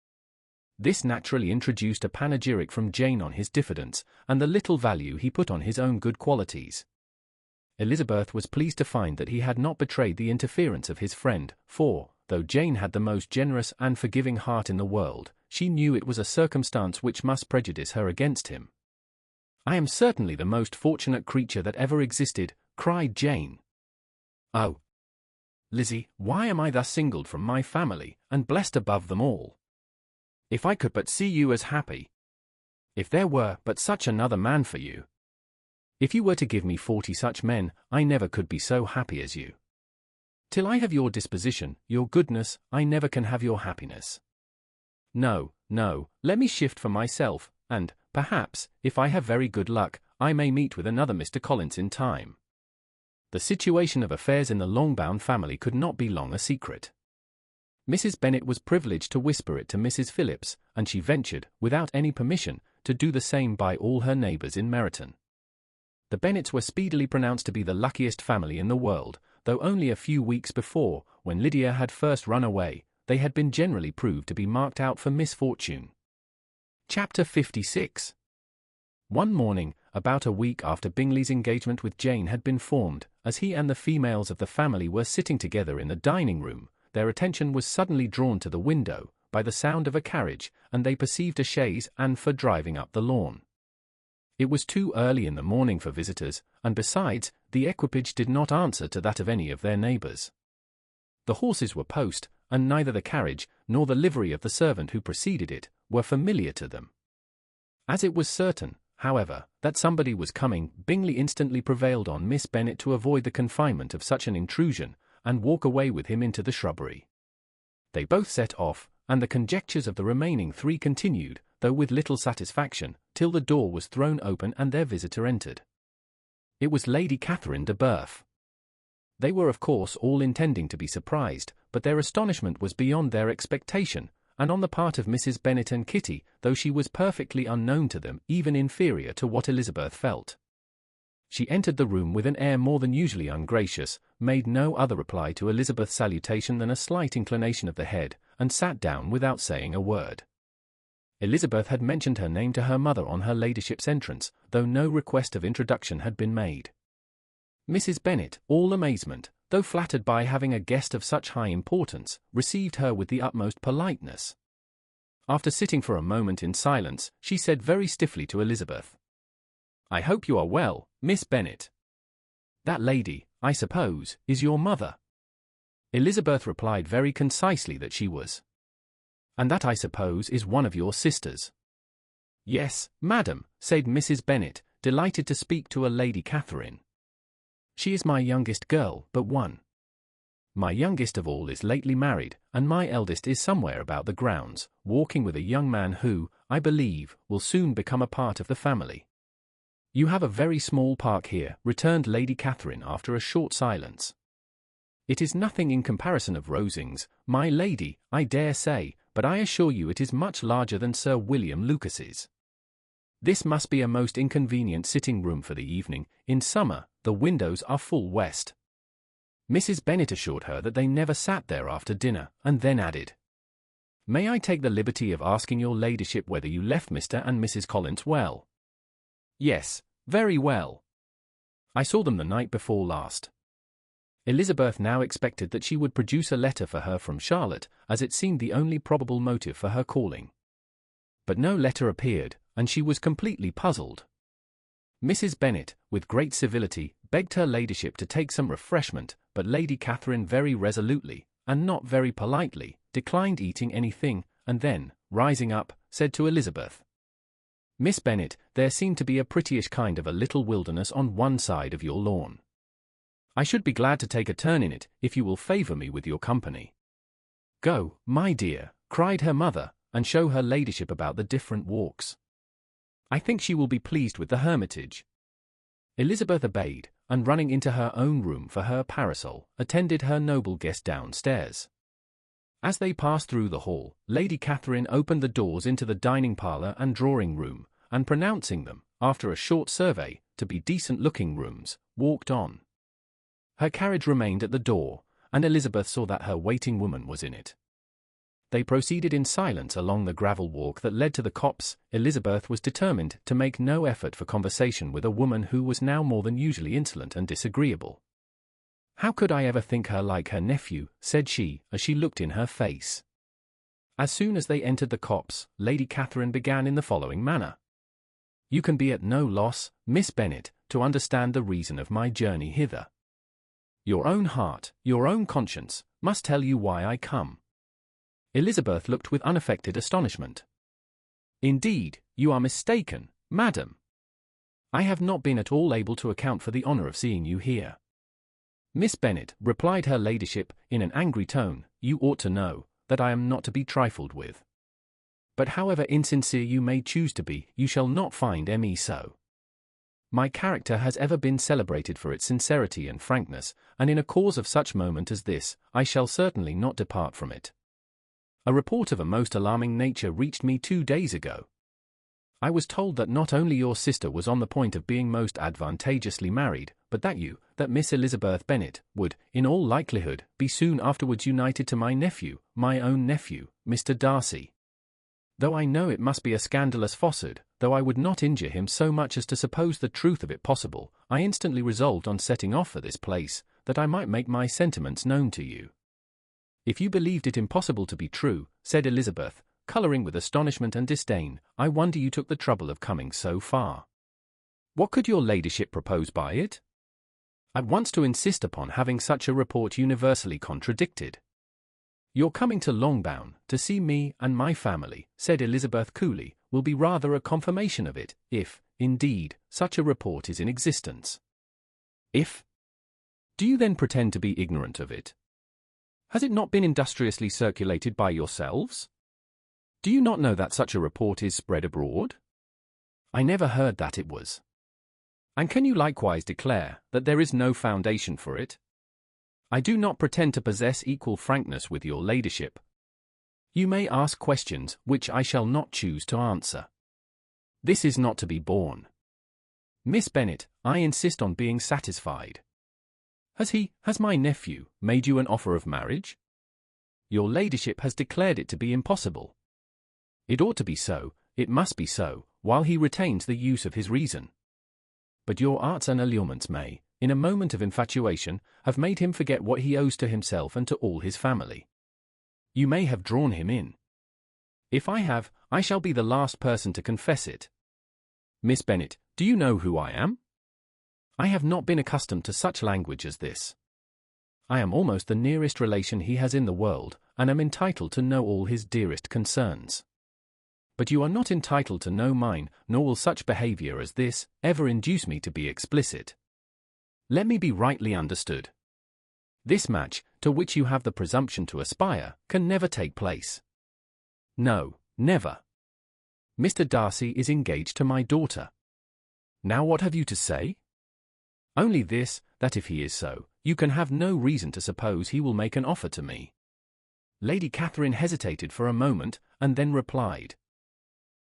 This naturally introduced a panegyric from Jane on his diffidence, and the little value he put on his own good qualities. Elizabeth was pleased to find that he had not betrayed the interference of his friend, for, though Jane had the most generous and forgiving heart in the world, she knew it was a circumstance which must prejudice her against him. "I am certainly the most fortunate creature that ever existed," cried Jane. "Oh, Lizzie, why am I thus singled from my family, and blessed above them all? If I could but see you as happy! If there were but such another man for you! If you were to give me 40 such men, I never could be so happy as you. Till I have your disposition, your goodness, I never can have your happiness. No, no, let me shift for myself, and, perhaps, if I have very good luck, I may meet with another Mr. Collins in time." The situation of affairs in the Longbourn family could not be long a secret. Mrs. Bennet was privileged to whisper it to Mrs. Phillips, and she ventured, without any permission, to do the same by all her neighbours in Meryton. The Bennets were speedily pronounced to be the luckiest family in the world, though only a few weeks before, when Lydia had first run away, they had been generally proved to be marked out for misfortune. Chapter 56. One morning, about a week after Bingley's engagement with Jane had been formed, as he and the females of the family were sitting together in the dining-room, their attention was suddenly drawn to the window, by the sound of a carriage, and they perceived a chaise and four driving up the lawn. It was too early in the morning for visitors, and besides, the equipage did not answer to that of any of their neighbours. The horses were post, and neither the carriage, nor the livery of the servant who preceded it, were familiar to them. As it was certain, however, that somebody was coming, Bingley instantly prevailed on Miss Bennet to avoid the confinement of such an intrusion, and walk away with him into the shrubbery. They both set off, and the conjectures of the remaining 3 continued, though with little satisfaction, till the door was thrown open and their visitor entered. It was Lady Catherine de Bourgh. They were of course all intending to be surprised, but their astonishment was beyond their expectation, and on the part of Mrs. Bennet and Kitty, though she was perfectly unknown to them, even inferior to what Elizabeth felt. She entered the room with an air more than usually ungracious, made no other reply to Elizabeth's salutation than a slight inclination of the head, and sat down without saying a word. Elizabeth had mentioned her name to her mother on her ladyship's entrance, though no request of introduction had been made. Mrs. Bennet, all amazement, though flattered by having a guest of such high importance, received her with the utmost politeness. After sitting for a moment in silence, she said very stiffly to Elizabeth, "I hope you are well, Miss Bennet. That lady, I suppose, is your mother?" Elizabeth replied very concisely that she was. "And that, I suppose, is one of your sisters?" "Yes, madam," said Mrs. Bennet, delighted to speak to a Lady Catherine. "She is my youngest girl, but one. My youngest of all is lately married, and my eldest is somewhere about the grounds, walking with a young man who, I believe, will soon become a part of the family." "You have a very small park here," returned Lady Catherine after a short silence. "It is nothing in comparison of Rosings, my lady, I dare say, but I assure you it is much larger than Sir William Lucas's. This must be a most inconvenient sitting room for the evening. In summer, the windows are full west." Mrs. Bennet assured her that they never sat there after dinner, and then added, "May I take the liberty of asking your ladyship whether you left Mr. and Mrs. Collins well?" "Yes, very well. I saw them the night before last." Elizabeth now expected that she would produce a letter for her from Charlotte, as it seemed the only probable motive for her calling. But no letter appeared, and she was completely puzzled. Mrs. Bennet, with great civility, begged her ladyship to take some refreshment, but Lady Catherine very resolutely, and not very politely, declined eating anything, and then, rising up, said to Elizabeth, "Miss Bennet, there seemed to be a prettyish kind of a little wilderness on one side of your lawn. I should be glad to take a turn in it, if you will favour me with your company." "Go, my dear," cried her mother, "and show her ladyship about the different walks. I think she will be pleased with the hermitage." Elizabeth obeyed, and running into her own room for her parasol, attended her noble guest downstairs. As they passed through the hall, Lady Catherine opened the doors into the dining parlour and drawing room, and pronouncing them, after a short survey, to be decent-looking rooms, walked on. Her carriage remained at the door, and Elizabeth saw that her waiting woman was in it. They proceeded in silence along the gravel walk that led to the copse. Elizabeth was determined to make no effort for conversation with a woman who was now more than usually insolent and disagreeable. "How could I ever think her like her nephew?" said she, as she looked in her face. As soon as they entered the copse, Lady Catherine began in the following manner. "You can be at no loss, Miss Bennet, to understand the reason of my journey hither. Your own heart, your own conscience, must tell you why I come." Elizabeth looked with unaffected astonishment. "Indeed, you are mistaken, madam. I have not been at all able to account for the honour of seeing you here." "Miss Bennet," replied her ladyship, in an angry tone, "you ought to know that I am not to be trifled with. But however insincere you may choose to be, you shall not find me so. My character has ever been celebrated for its sincerity and frankness, and in a cause of such moment as this, I shall certainly not depart from it. A report of a most alarming nature reached me 2 days ago. I was told that not only your sister was on the point of being most advantageously married, but that Miss Elizabeth Bennet, would, in all likelihood, be soon afterwards united to my nephew, my own nephew, Mr. Darcy. Though I know it must be a scandalous falsehood, though I would not injure him so much as to suppose the truth of it possible, I instantly resolved on setting off for this place, that I might make my sentiments known to you." "If you believed it impossible to be true," said Elizabeth, colouring with astonishment and disdain, "I wonder you took the trouble of coming so far. What could your ladyship propose by it?" "At once to insist upon having such a report universally contradicted." "Your coming to Longbourn, to see me and my family," said Elizabeth coolly, "will be rather a confirmation of it, if, indeed, such a report is in existence." "If? Do you then pretend to be ignorant of it? Has it not been industriously circulated by yourselves? Do you not know that such a report is spread abroad?" "I never heard that it was." "And can you likewise declare that there is no foundation for it?" I do not pretend to possess equal frankness with your ladyship. You may ask questions which I shall not choose to answer. This is not to be borne. Miss Bennet, I insist on being satisfied. Has my nephew made you an offer of marriage? Your ladyship has declared it to be impossible. It ought to be so, it must be so, while he retains the use of his reason. But your arts and allurements may, in a moment of infatuation, have made him forget what he owes to himself and to all his family. You may have drawn him in. If I have, I shall be the last person to confess it. Miss Bennet, do you know who I am? I have not been accustomed to such language as this. I am almost the nearest relation he has in the world, and am entitled to know all his dearest concerns. But you are not entitled to know mine, nor will such behavior as this ever induce me to be explicit. Let me be rightly understood. This match, to which you have the presumption to aspire, can never take place. No, never. Mr. Darcy is engaged to my daughter. Now what have you to say? Only this, that if he is so, you can have no reason to suppose he will make an offer to me. Lady Catherine hesitated for a moment, and then replied.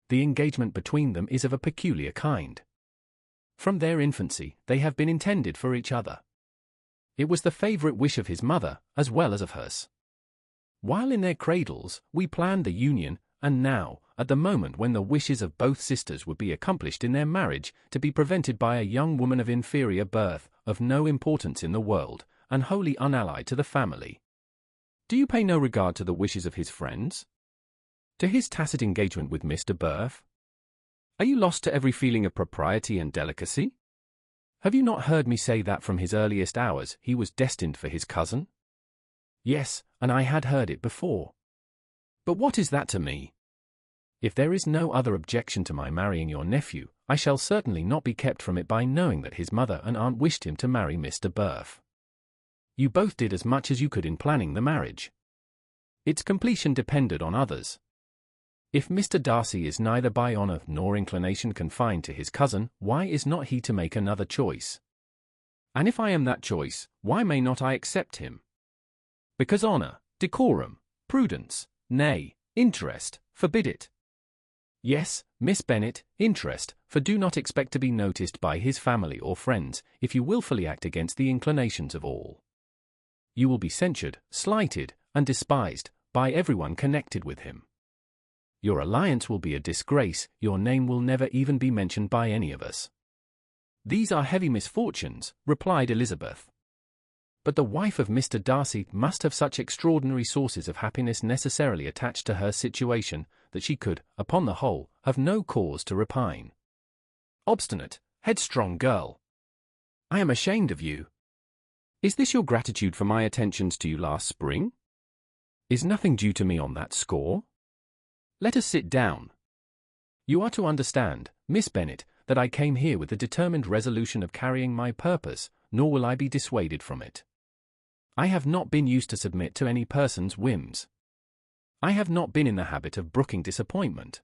The engagement between them is of a peculiar kind. From their infancy, they have been intended for each other. It was the favourite wish of his mother, as well as of hers. While in their cradles, we planned the union, and now, at the moment when the wishes of both sisters would be accomplished in their marriage, to be prevented by a young woman of inferior birth, of no importance in the world, and wholly unallied to the family. Do you pay no regard to the wishes of his friends? To his tacit engagement with Mr. Burf? Are you lost to every feeling of propriety and delicacy? Have you not heard me say that from his earliest hours he was destined for his cousin? Yes, and I had heard it before. But what is that to me? If there is no other objection to my marrying your nephew, I shall certainly not be kept from it by knowing that his mother and aunt wished him to marry Mr. Burf. You both did as much as you could in planning the marriage. Its completion depended on others. If Mr. Darcy is neither by honour nor inclination confined to his cousin, why is not he to make another choice? And if I am that choice, why may not I accept him? Because honour, decorum, prudence, nay, interest, forbid it. Yes, Miss Bennet, interest, for do not expect to be noticed by his family or friends, if you wilfully act against the inclinations of all. You will be censured, slighted, and despised, by everyone connected with him. Your alliance will be a disgrace, your name will never even be mentioned by any of us. These are heavy misfortunes, replied Elizabeth. But the wife of Mr. Darcy must have such extraordinary sources of happiness necessarily attached to her situation, that she could, upon the whole, have no cause to repine. Obstinate, headstrong girl! I am ashamed of you. Is this your gratitude for my attentions to you last spring? Is nothing due to me on that score? Let us sit down. You are to understand, Miss Bennet, that I came here with the determined resolution of carrying my purpose, nor will I be dissuaded from it. I have not been used to submit to any person's whims. I have not been in the habit of brooking disappointment.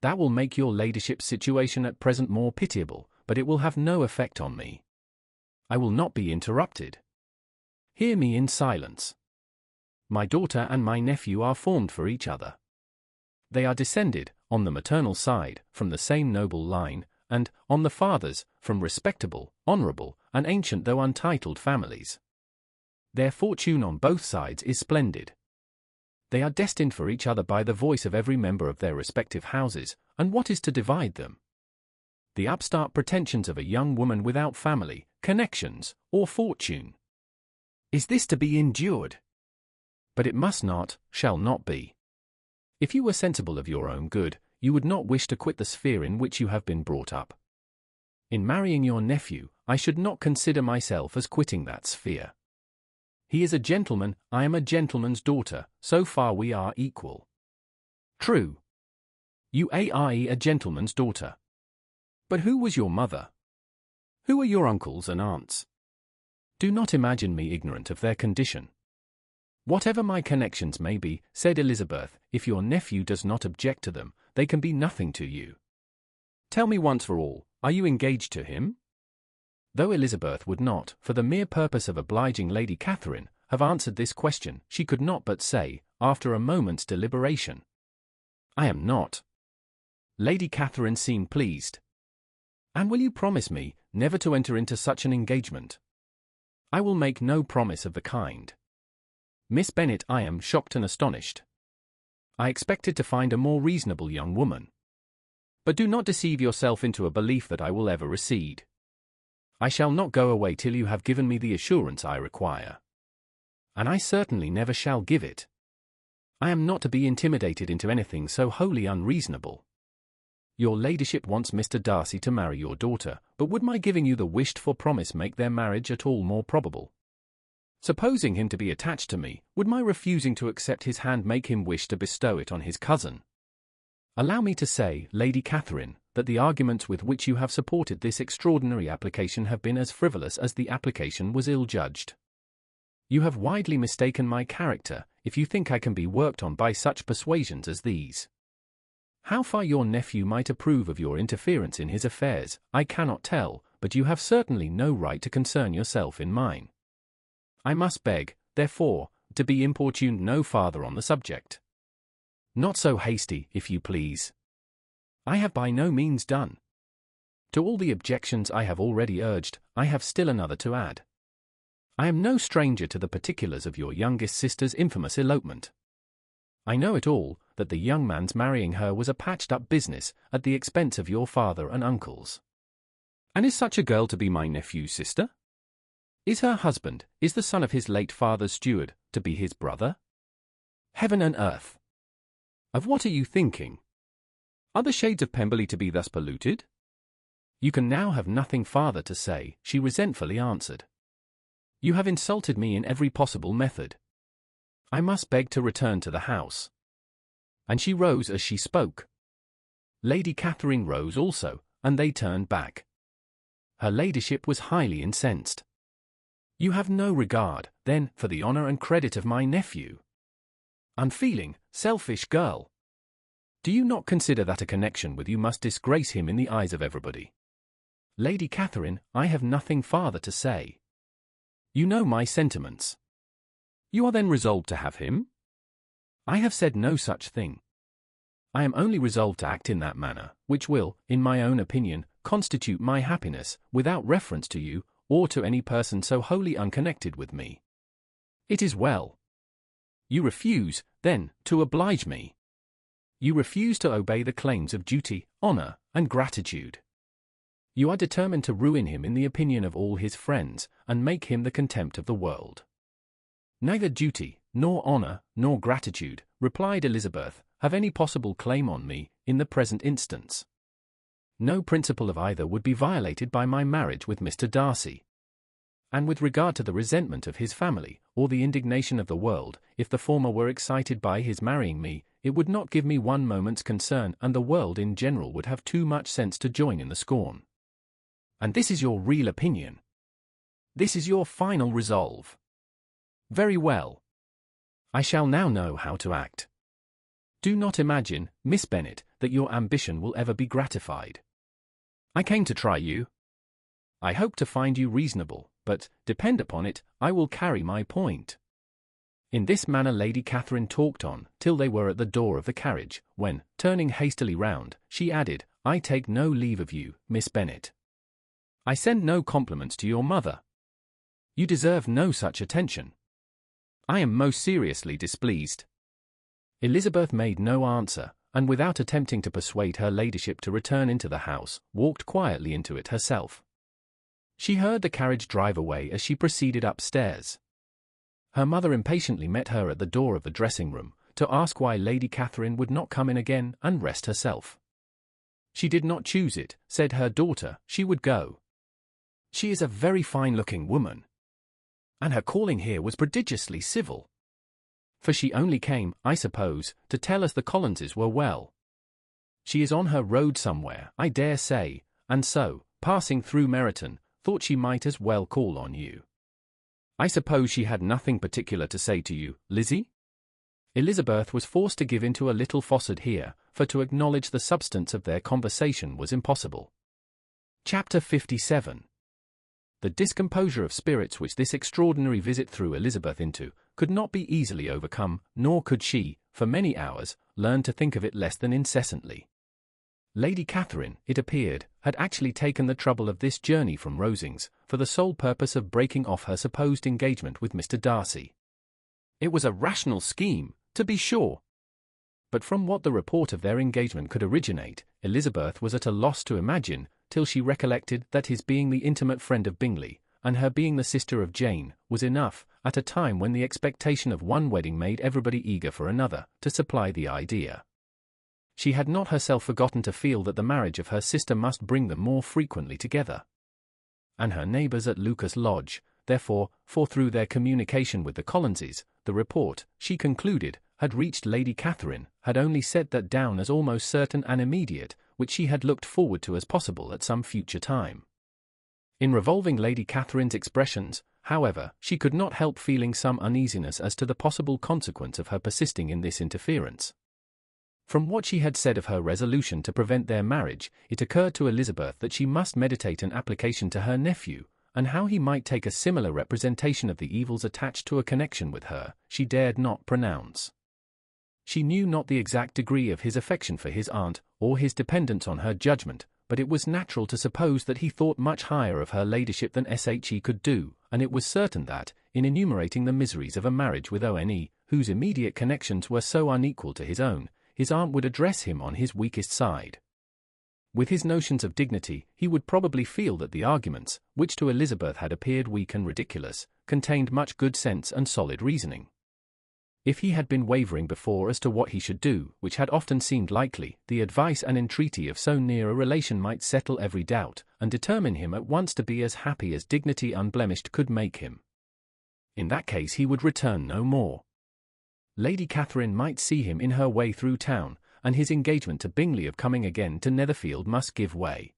That will make your ladyship's situation at present more pitiable, but it will have no effect on me. I will not be interrupted. Hear me in silence. My daughter and my nephew are formed for each other. They are descended, on the maternal side, from the same noble line, and, on the father's, from respectable, honourable, and ancient though untitled families. Their fortune on both sides is splendid. They are destined for each other by the voice of every member of their respective houses, and what is to divide them? The upstart pretensions of a young woman without family, connections, or fortune. Is this to be endured? But it must not, shall not be. If you were sensible of your own good, you would not wish to quit the sphere in which you have been brought up. In marrying your nephew, I should not consider myself as quitting that sphere. He is a gentleman, I am a gentleman's daughter, so far we are equal. True. You are a gentleman's daughter. But who was your mother? Who are your uncles and aunts? Do not imagine me ignorant of their condition. Whatever my connections may be, said Elizabeth, if your nephew does not object to them, they can be nothing to you. Tell me once for all, are you engaged to him? Though Elizabeth would not, for the mere purpose of obliging Lady Catherine, have answered this question, she could not but say, after a moment's deliberation, "I am not." Lady Catherine seemed pleased. "And will you promise me never to enter into such an engagement?" "I will make no promise of the kind." "Miss Bennet, I am shocked and astonished. I expected to find a more reasonable young woman. But do not deceive yourself into a belief that I will ever recede. I shall not go away till you have given me the assurance I require. And I certainly never shall give it. I am not to be intimidated into anything so wholly unreasonable. Your ladyship wants Mr. Darcy to marry your daughter, but would my giving you the wished-for promise make their marriage at all more probable? Supposing him to be attached to me, would my refusing to accept his hand make him wish to bestow it on his cousin? Allow me to say, Lady Catherine, that the arguments with which you have supported this extraordinary application have been as frivolous as the application was ill-judged. You have widely mistaken my character, if you think I can be worked on by such persuasions as these. How far your nephew might approve of your interference in his affairs, I cannot tell, but you have certainly no right to concern yourself in mine. I must beg, therefore, to be importuned no farther on the subject. Not so hasty, if you please. I have by no means done. To all the objections I have already urged, I have still another to add. I am no stranger to the particulars of your youngest sister's infamous elopement. I know it all, that the young man's marrying her was a patched-up business, at the expense of your father and uncles. And is such a girl to be my nephew's sister? Is her husband, is the son of his late father's steward, to be his brother? Heaven and earth! Of what are you thinking? Are the shades of Pemberley to be thus polluted? You can now have nothing farther to say, she resentfully answered. You have insulted me in every possible method. I must beg to return to the house. And she rose as she spoke. Lady Catherine rose also, and they turned back. Her ladyship was highly incensed. You have no regard, then, for the honour and credit of my nephew. Unfeeling, selfish girl. Do you not consider that a connection with you must disgrace him in the eyes of everybody? Lady Catherine, I have nothing farther to say. You know my sentiments. You are then resolved to have him? I have said no such thing. I am only resolved to act in that manner, which will, in my own opinion, constitute my happiness, without reference to you, or to any person so wholly unconnected with me. It is well. You refuse, then, to oblige me. You refuse to obey the claims of duty, honour, and gratitude. You are determined to ruin him in the opinion of all his friends, and make him the contempt of the world. Neither duty, nor honour, nor gratitude, replied Elizabeth, have any possible claim on me, in the present instance. No principle of either would be violated by my marriage with Mr. Darcy. And with regard to the resentment of his family, or the indignation of the world, if the former were excited by his marrying me, it would not give me one moment's concern, and the world in general would have too much sense to join in the scorn. And this is your real opinion? This is your final resolve? Very well. I shall now know how to act. Do not imagine, Miss Bennet, that your ambition will ever be gratified. I came to try you. I hope to find you reasonable, but, depend upon it, I will carry my point. In this manner Lady Catherine talked on, till they were at the door of the carriage, when, turning hastily round, she added, I take no leave of you, Miss Bennet. I send no compliments to your mother. You deserve no such attention. I am most seriously displeased. Elizabeth made no answer, and without attempting to persuade her ladyship to return into the house, walked quietly into it herself. She heard the carriage drive away as she proceeded upstairs. Her mother impatiently met her at the door of the dressing-room, to ask why Lady Catherine would not come in again and rest herself. She did not choose it, said her daughter, she would go. She is a very fine-looking woman. And her calling here was prodigiously civil. For she only came, I suppose, to tell us the Collinses were well. She is on her road somewhere, I dare say, and so, passing through Meryton, thought she might as well call on you. I suppose she had nothing particular to say to you, Lizzie? Elizabeth was forced to give into a little falsehood here, for to acknowledge the substance of their conversation was impossible. Chapter 57. The discomposure of spirits which this extraordinary visit threw Elizabeth into could not be easily overcome, nor could she, for many hours, learn to think of it less than incessantly. Lady Catherine, it appeared, had actually taken the trouble of this journey from Rosings, for the sole purpose of breaking off her supposed engagement with Mr. Darcy. It was a rational scheme, to be sure. But from what the report of their engagement could originate, Elizabeth was at a loss to imagine, till she recollected that his being the intimate friend of Bingley, and her being the sister of Jane, was enough, at a time when the expectation of one wedding made everybody eager for another, to supply the idea. She had not herself forgotten to feel that the marriage of her sister must bring them more frequently together. And her neighbours at Lucas Lodge, therefore, for through their communication with the Collinses, the report, she concluded, had reached Lady Catherine, had only set that down as almost certain and immediate, which she had looked forward to as possible at some future time. In revolving Lady Catherine's expressions, however, she could not help feeling some uneasiness as to the possible consequence of her persisting in this interference. From what she had said of her resolution to prevent their marriage, it occurred to Elizabeth that she must meditate an application to her nephew, and how he might take a similar representation of the evils attached to a connection with her, she dared not pronounce. She knew not the exact degree of his affection for his aunt, or his dependence on her judgment, but it was natural to suppose that he thought much higher of her ladyship than she could do, and it was certain that, in enumerating the miseries of a marriage with One, whose immediate connections were so unequal to his own, his aunt would address him on his weakest side. With his notions of dignity, he would probably feel that the arguments, which to Elizabeth had appeared weak and ridiculous, contained much good sense and solid reasoning. If he had been wavering before as to what he should do, which had often seemed likely, the advice and entreaty of so near a relation might settle every doubt, and determine him at once to be as happy as dignity unblemished could make him. In that case he would return no more. Lady Catherine might see him in her way through town, and his engagement to Bingley of coming again to Netherfield must give way.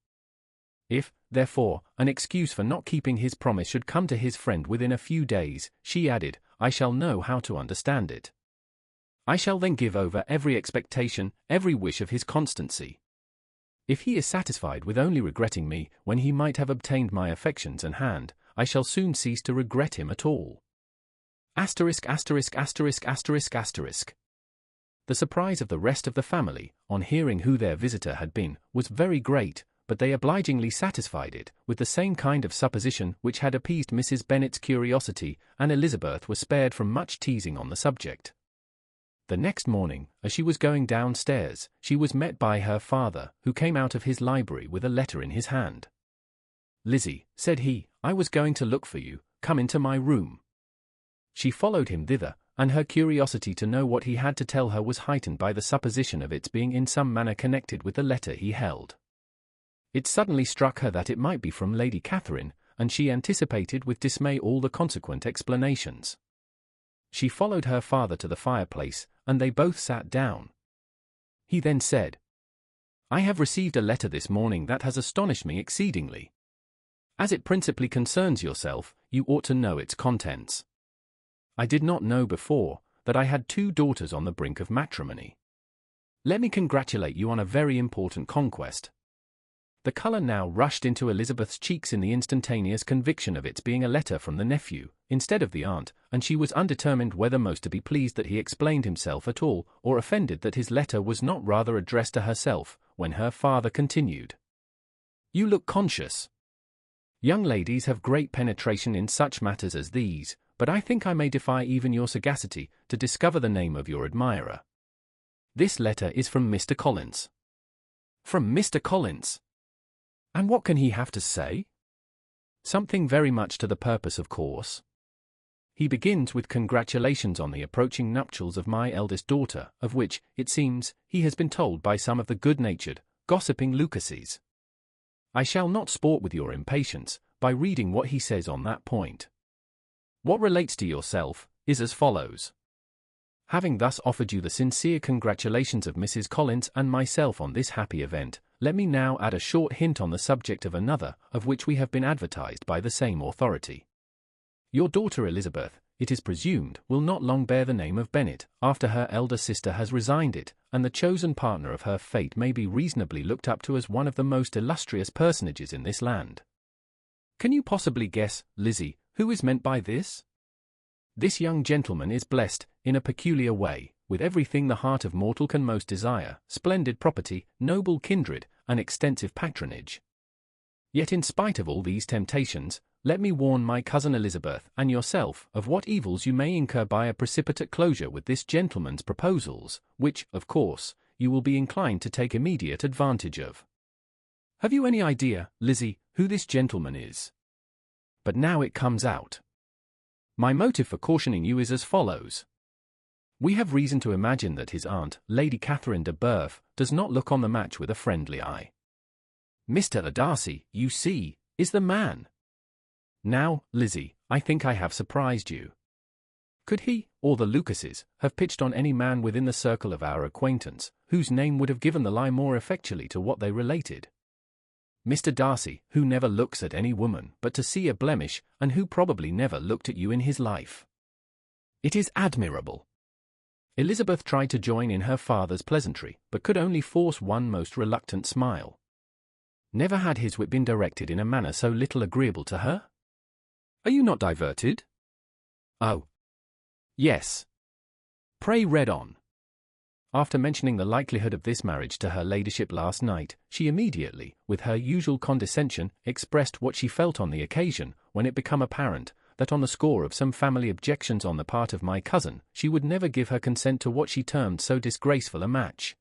If, therefore, an excuse for not keeping his promise should come to his friend within a few days, she added, I shall know how to understand it. I shall then give over every expectation, every wish of his constancy. If he is satisfied with only regretting me, when he might have obtained my affections and hand, I shall soon cease to regret him at all. The surprise of the rest of the family, on hearing who their visitor had been, was very great, but they obligingly satisfied it, with the same kind of supposition which had appeased Mrs. Bennet's curiosity, and Elizabeth was spared from much teasing on the subject. The next morning, as she was going downstairs, she was met by her father, who came out of his library with a letter in his hand. "Lizzie," said he, "I was going to look for you, come into my room." She followed him thither, and her curiosity to know what he had to tell her was heightened by the supposition of its being in some manner connected with the letter he held. It suddenly struck her that it might be from Lady Catherine, and she anticipated with dismay all the consequent explanations. She followed her father to the fireplace, and they both sat down. He then said, "I have received a letter this morning that has astonished me exceedingly. As it principally concerns yourself, you ought to know its contents. I did not know before that I had 2 daughters on the brink of matrimony. Let me congratulate you on a very important conquest." The colour now rushed into Elizabeth's cheeks in the instantaneous conviction of its being a letter from the nephew, instead of the aunt, and she was undetermined whether most to be pleased that he explained himself at all, or offended that his letter was not rather addressed to herself, when her father continued, "You look conscious. Young ladies have great penetration in such matters as these, but I think I may defy even your sagacity to discover the name of your admirer. This letter is from Mr. Collins." "From Mr. Collins? And what can he have to say?" "Something very much to the purpose, of course. He begins with congratulations on the approaching nuptials of my eldest daughter, of which, it seems, he has been told by some of the good-natured, gossiping Lucases. I shall not sport with your impatience by reading what he says on that point. What relates to yourself is as follows. Having thus offered you the sincere congratulations of Mrs. Collins and myself on this happy event, let me now add a short hint on the subject of another, of which we have been advertised by the same authority. Your daughter Elizabeth, it is presumed, will not long bear the name of Bennet, after her elder sister has resigned it, and the chosen partner of her fate may be reasonably looked up to as one of the most illustrious personages in this land. Can you possibly guess, Lizzie, who is meant by this? This young gentleman is blessed, in a peculiar way, with everything the heart of mortal can most desire: splendid property, noble kindred, and extensive patronage. Yet in spite of all these temptations, let me warn my cousin Elizabeth and yourself of what evils you may incur by a precipitate closure with this gentleman's proposals, which, of course, you will be inclined to take immediate advantage of. Have you any idea, Lizzie, who this gentleman is? But now it comes out. My motive for cautioning you is as follows. We have reason to imagine that his aunt, Lady Catherine de Bourgh, does not look on the match with a friendly eye. Mr. Darcy, you see, is the man. Now, Lizzie, I think I have surprised you. Could he, or the Lucases, have pitched on any man within the circle of our acquaintance, whose name would have given the lie more effectually to what they related? Mr. Darcy, who never looks at any woman but to see a blemish, and who probably never looked at you in his life. It is admirable. Elizabeth tried to join in her father's pleasantry, but could only force one most reluctant smile. Never had his wit been directed in a manner so little agreeable to her? Are you not diverted? Oh. Yes. Pray read on. After mentioning the likelihood of this marriage to her ladyship last night, she immediately, with her usual condescension, expressed what she felt on the occasion, when it became apparent that on the score of some family objections on the part of my cousin, she would never give her consent to what she termed so disgraceful a match.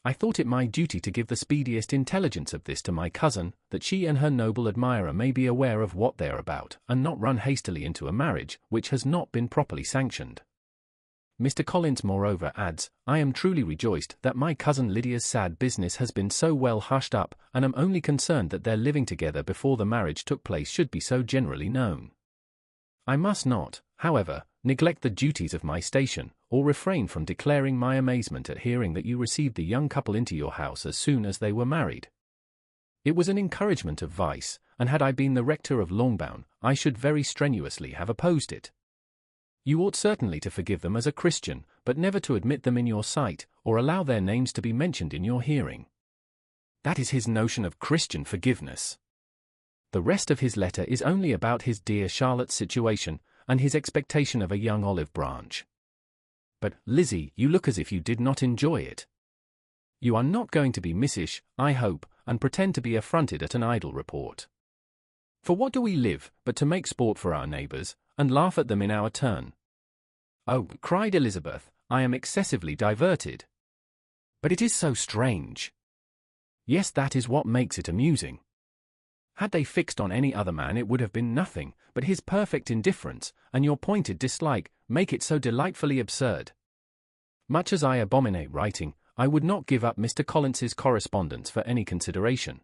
I thought it my duty to give the speediest intelligence of this to my cousin, that she and her noble admirer may be aware of what they are about, and not run hastily into a marriage which has not been properly sanctioned. Mr. Collins moreover adds, I am truly rejoiced that my cousin Lydia's sad business has been so well hushed up, and am only concerned that their living together before the marriage took place should be so generally known. I must not, however, neglect the duties of my station, or refrain from declaring my amazement at hearing that you received the young couple into your house as soon as they were married. It was an encouragement of vice, and had I been the rector of Longbourn, I should very strenuously have opposed it. You ought certainly to forgive them as a Christian, but never to admit them in your sight, or allow their names to be mentioned in your hearing. That is his notion of Christian forgiveness. The rest of his letter is only about his dear Charlotte's situation, and his expectation of a young olive branch. But, Lizzie, you look as if you did not enjoy it. You are not going to be missish, I hope, and pretend to be affronted at an idle report. For what do we live, but to make sport for our neighbours, and laugh at them in our turn? Oh, cried Elizabeth, I am excessively diverted. But it is so strange. Yes, that is what makes it amusing. Had they fixed on any other man it would have been nothing, but his perfect indifference, and your pointed dislike, make it so delightfully absurd. Much as I abominate writing, I would not give up Mr. Collins's correspondence for any consideration.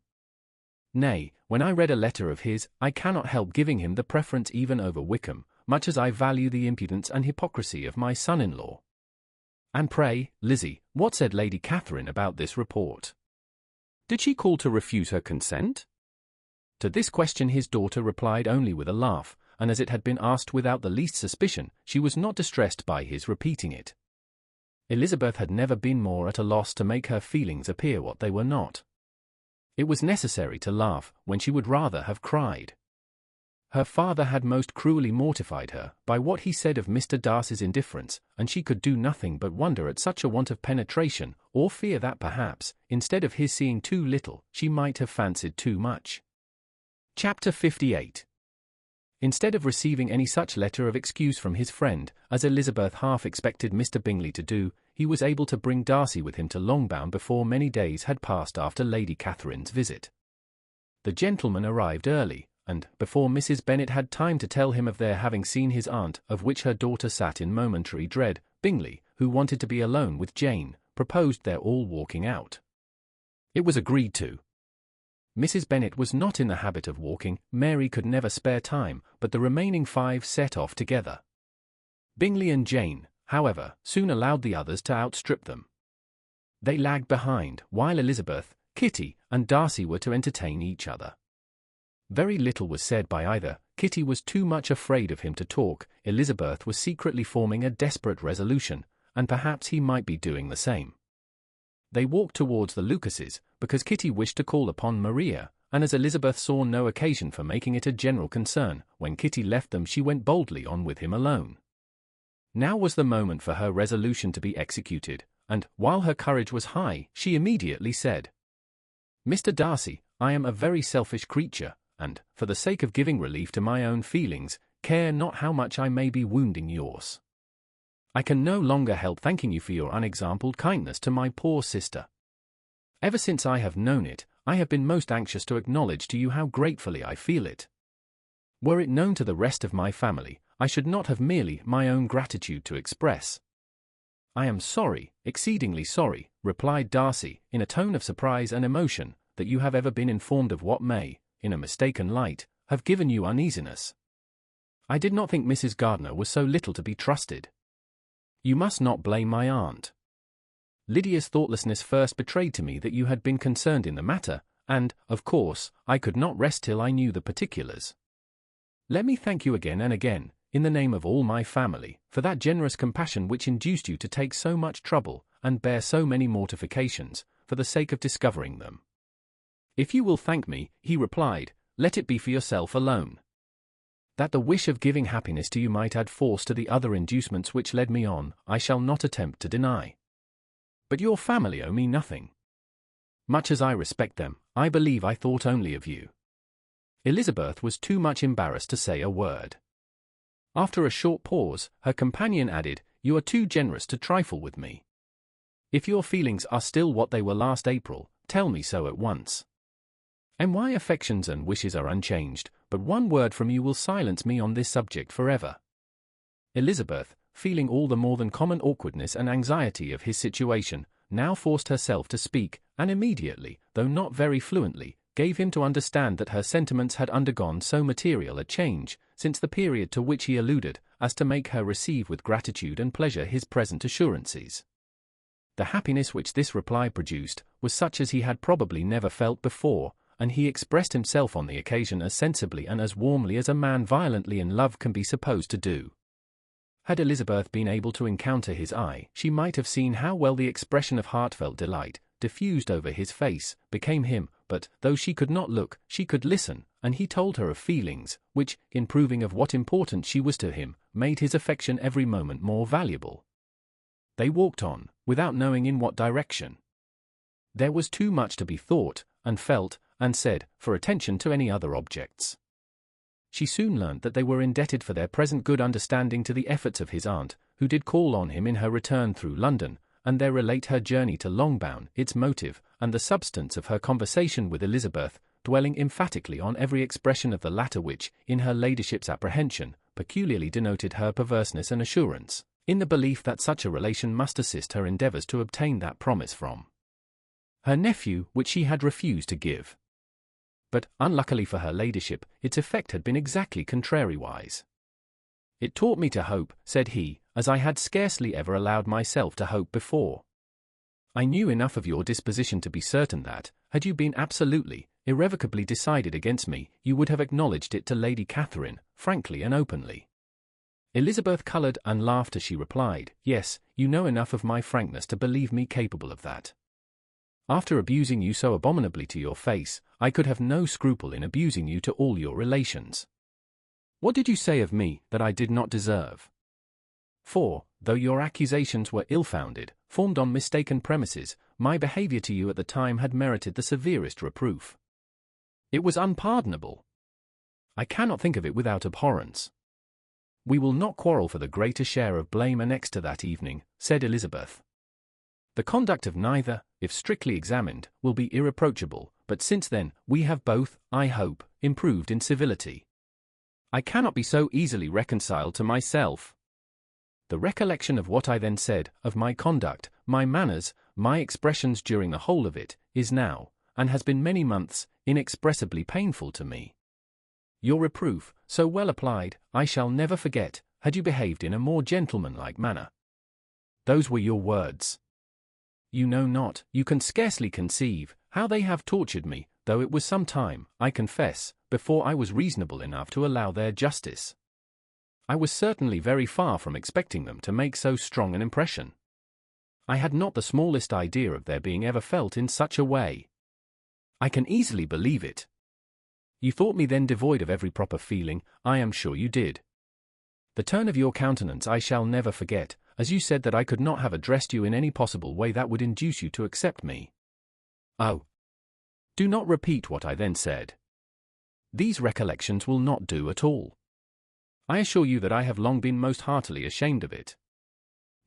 Nay, when I read a letter of his, I cannot help giving him the preference even over Wickham, much as I value the impudence and hypocrisy of my son-in-law. And pray, Lizzie, what said Lady Catherine about this report? Did she call to refuse her consent? To this question his daughter replied only with a laugh, and as it had been asked without the least suspicion, she was not distressed by his repeating it. Elizabeth had never been more at a loss to make her feelings appear what they were not. It was necessary to laugh when she would rather have cried. Her father had most cruelly mortified her by what he said of Mr. Darcy's indifference, and she could do nothing but wonder at such a want of penetration, or fear that perhaps, instead of his seeing too little, she might have fancied too much. Chapter 58. Instead of receiving any such letter of excuse from his friend, as Elizabeth half expected Mr. Bingley to do, he was able to bring Darcy with him to Longbourn before many days had passed after Lady Catherine's visit. The gentleman arrived early, and, before Mrs. Bennet had time to tell him of their having seen his aunt, of which her daughter sat in momentary dread, Bingley, who wanted to be alone with Jane, proposed their all walking out. It was agreed to. Mrs. Bennet was not in the habit of walking, Mary could never spare time, but the remaining 5 set off together. Bingley and Jane, however, soon allowed the others to outstrip them. They lagged behind, while Elizabeth, Kitty, and Darcy were to entertain each other. Very little was said by either. Kitty was too much afraid of him to talk, Elizabeth was secretly forming a desperate resolution, and perhaps he might be doing the same. They walked towards the Lucases, because Kitty wished to call upon Maria, and as Elizabeth saw no occasion for making it a general concern, when Kitty left them she went boldly on with him alone. Now was the moment for her resolution to be executed, and, while her courage was high, she immediately said, "Mr. Darcy, I am a very selfish creature, and, for the sake of giving relief to my own feelings, care not how much I may be wounding yours. I can no longer help thanking you for your unexampled kindness to my poor sister. Ever since I have known it, I have been most anxious to acknowledge to you how gratefully I feel it. Were it known to the rest of my family, I should not have merely my own gratitude to express." "I am sorry, exceedingly sorry," replied Darcy, in a tone of surprise and emotion, "that you have ever been informed of what may, in a mistaken light, have given you uneasiness. I did not think Mrs. Gardiner was so little to be trusted. You must not blame my aunt. Lydia's thoughtlessness first betrayed to me that you had been concerned in the matter, and, of course, I could not rest till I knew the particulars. Let me thank you again and again, in the name of all my family, for that generous compassion which induced you to take so much trouble, and bear so many mortifications, for the sake of discovering them." "If you will thank me," he replied, "let it be for yourself alone. That the wish of giving happiness to you might add force to the other inducements which led me on, I shall not attempt to deny. But your family owe me nothing. Much as I respect them, I believe I thought only of you." Elizabeth was too much embarrassed to say a word. After a short pause, her companion added, "You are too generous to trifle with me. If your feelings are still what they were last April, tell me so at once. And my affections and wishes are unchanged, but one word from you will silence me on this subject forever." Elizabeth, feeling all the more than common awkwardness and anxiety of his situation, now forced herself to speak, and immediately, though not very fluently, gave him to understand that her sentiments had undergone so material a change, since the period to which he alluded, as to make her receive with gratitude and pleasure his present assurances. The happiness which this reply produced was such as he had probably never felt before, and he expressed himself on the occasion as sensibly and as warmly as a man violently in love can be supposed to do. Had Elizabeth been able to encounter his eye, she might have seen how well the expression of heartfelt delight, diffused over his face, became him, but, though she could not look, she could listen, and he told her of feelings, which, in proving of what importance she was to him, made his affection every moment more valuable. They walked on, without knowing in what direction. There was too much to be thought, and felt, and said, for attention to any other objects. She soon learnt that they were indebted for their present good understanding to the efforts of his aunt, who did call on him in her return through London, and there relate her journey to Longbourn, its motive, and the substance of her conversation with Elizabeth, dwelling emphatically on every expression of the latter which, in her ladyship's apprehension, peculiarly denoted her perverseness and assurance, in the belief that such a relation must assist her endeavours to obtain that promise from her nephew which she had refused to give. But, unluckily for her ladyship, its effect had been exactly contrariwise. "It taught me to hope," said he, "as I had scarcely ever allowed myself to hope before. I knew enough of your disposition to be certain that, had you been absolutely, irrevocably decided against me, you would have acknowledged it to Lady Catherine, frankly and openly." Elizabeth coloured and laughed as she replied, "Yes, you know enough of my frankness to believe me capable of that. After abusing you so abominably to your face, I could have no scruple in abusing you to all your relations. What did you say of me that I did not deserve? For, though your accusations were ill-founded, formed on mistaken premises, my behaviour to you at the time had merited the severest reproof. It was unpardonable. I cannot think of it without abhorrence. We will not quarrel for the greater share of blame annexed to that evening," said Elizabeth. "The conduct of neither, if strictly examined, will be irreproachable, but since then, we have both, I hope, improved in civility. I cannot be so easily reconciled to myself. The recollection of what I then said, of my conduct, my manners, my expressions during the whole of it, is now, and has been many months, inexpressibly painful to me. Your reproof, so well applied, I shall never forget, had you behaved in a more gentlemanlike manner. Those were your words. You know not, you can scarcely conceive, how they have tortured me, though it was some time, I confess, before I was reasonable enough to allow their justice. I was certainly very far from expecting them to make so strong an impression. I had not the smallest idea of their being ever felt in such a way. I can easily believe it, You thought me then devoid of every proper feeling, I am sure you did. The turn of your countenance I shall never forget, as you said that I could not have addressed you in any possible way that would induce you to accept me. Oh! Do not repeat what I then said. These recollections will not do at all. I assure you that I have long been most heartily ashamed of it.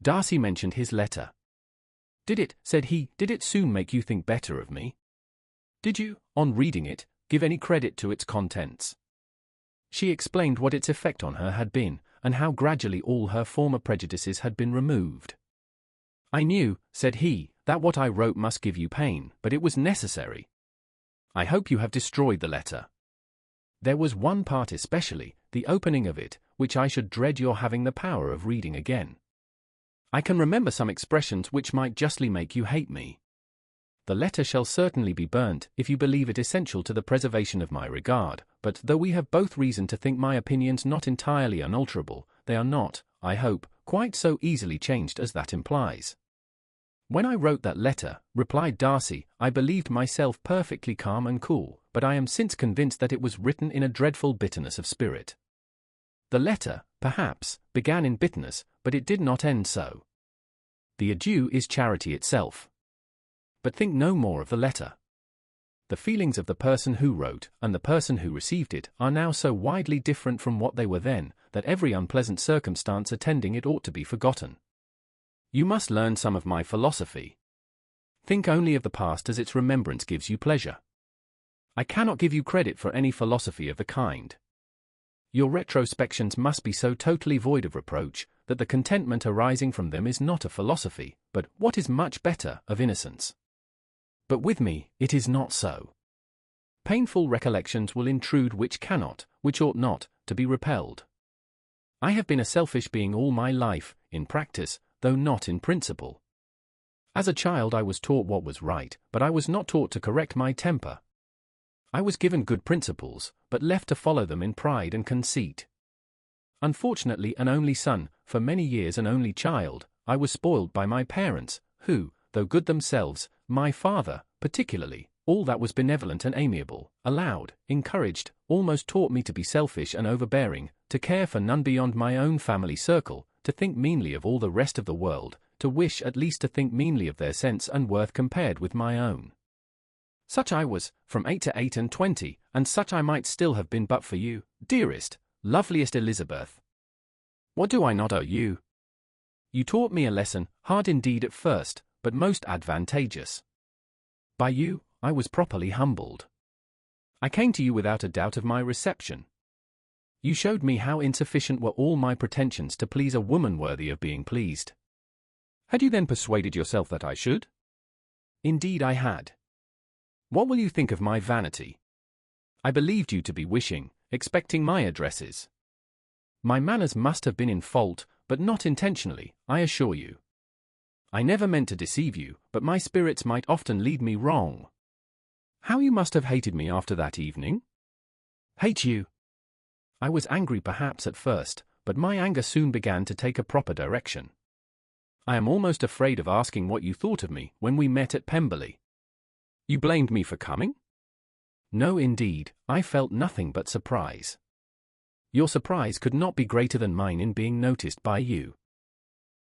Darcy mentioned his letter. Did it, said he, did it soon make you think better of me? Did you, on reading it, give any credit to its contents? She explained what its effect on her had been, and how gradually all her former prejudices had been removed. I knew, said he, that what I wrote must give you pain, but it was necessary. I hope you have destroyed the letter. There was one part especially, the opening of it, which I should dread your having the power of reading again. I can remember some expressions which might justly make you hate me. The letter shall certainly be burnt, if you believe it essential to the preservation of my regard, but though we have both reason to think my opinions not entirely unalterable, they are not, I hope, quite so easily changed as that implies. When I wrote that letter, replied Darcy, I believed myself perfectly calm and cool, but I am since convinced that it was written in a dreadful bitterness of spirit. The letter, perhaps, began in bitterness, but it did not end so. The adieu is charity itself. But think no more of the letter. The feelings of the person who wrote, and the person who received it, are now so widely different from what they were then, that every unpleasant circumstance attending it ought to be forgotten. You must learn some of my philosophy. Think only of the past as its remembrance gives you pleasure. I cannot give you credit for any philosophy of the kind. Your retrospections must be so totally void of reproach, that the contentment arising from them is not a philosophy, but, what is much better, of innocence. But with me, it is not so. Painful recollections will intrude which cannot, which ought not, to be repelled. I have been a selfish being all my life, in practice, though not in principle. As a child I was taught what was right, but I was not taught to correct my temper. I was given good principles, but left to follow them in pride and conceit. Unfortunately an only son, for many years an only child, I was spoiled by my parents, who, though good themselves, my father, particularly, all that was benevolent and amiable, allowed, encouraged, almost taught me to be selfish and overbearing, to care for none beyond my own family circle, to think meanly of all the rest of the world, to wish at least to think meanly of their sense and worth compared with my own. Such I was, from 8 to 28, and such I might still have been but for you, dearest, loveliest Elizabeth. What do I not owe you? You taught me a lesson, hard indeed at first, but most advantageous. By you, I was properly humbled. I came to you without a doubt of my reception. You showed me how insufficient were all my pretensions to please a woman worthy of being pleased. Had you then persuaded yourself that I should? Indeed I had. What will you think of my vanity? I believed you to be wishing, expecting my addresses. My manners must have been in fault, but not intentionally, I assure you. I never meant to deceive you, but my spirits might often lead me wrong. How you must have hated me after that evening? Hate you? I was angry perhaps at first, but my anger soon began to take a proper direction. I am almost afraid of asking what you thought of me when we met at Pemberley. You blamed me for coming? No, indeed, I felt nothing but surprise. Your surprise could not be greater than mine in being noticed by you.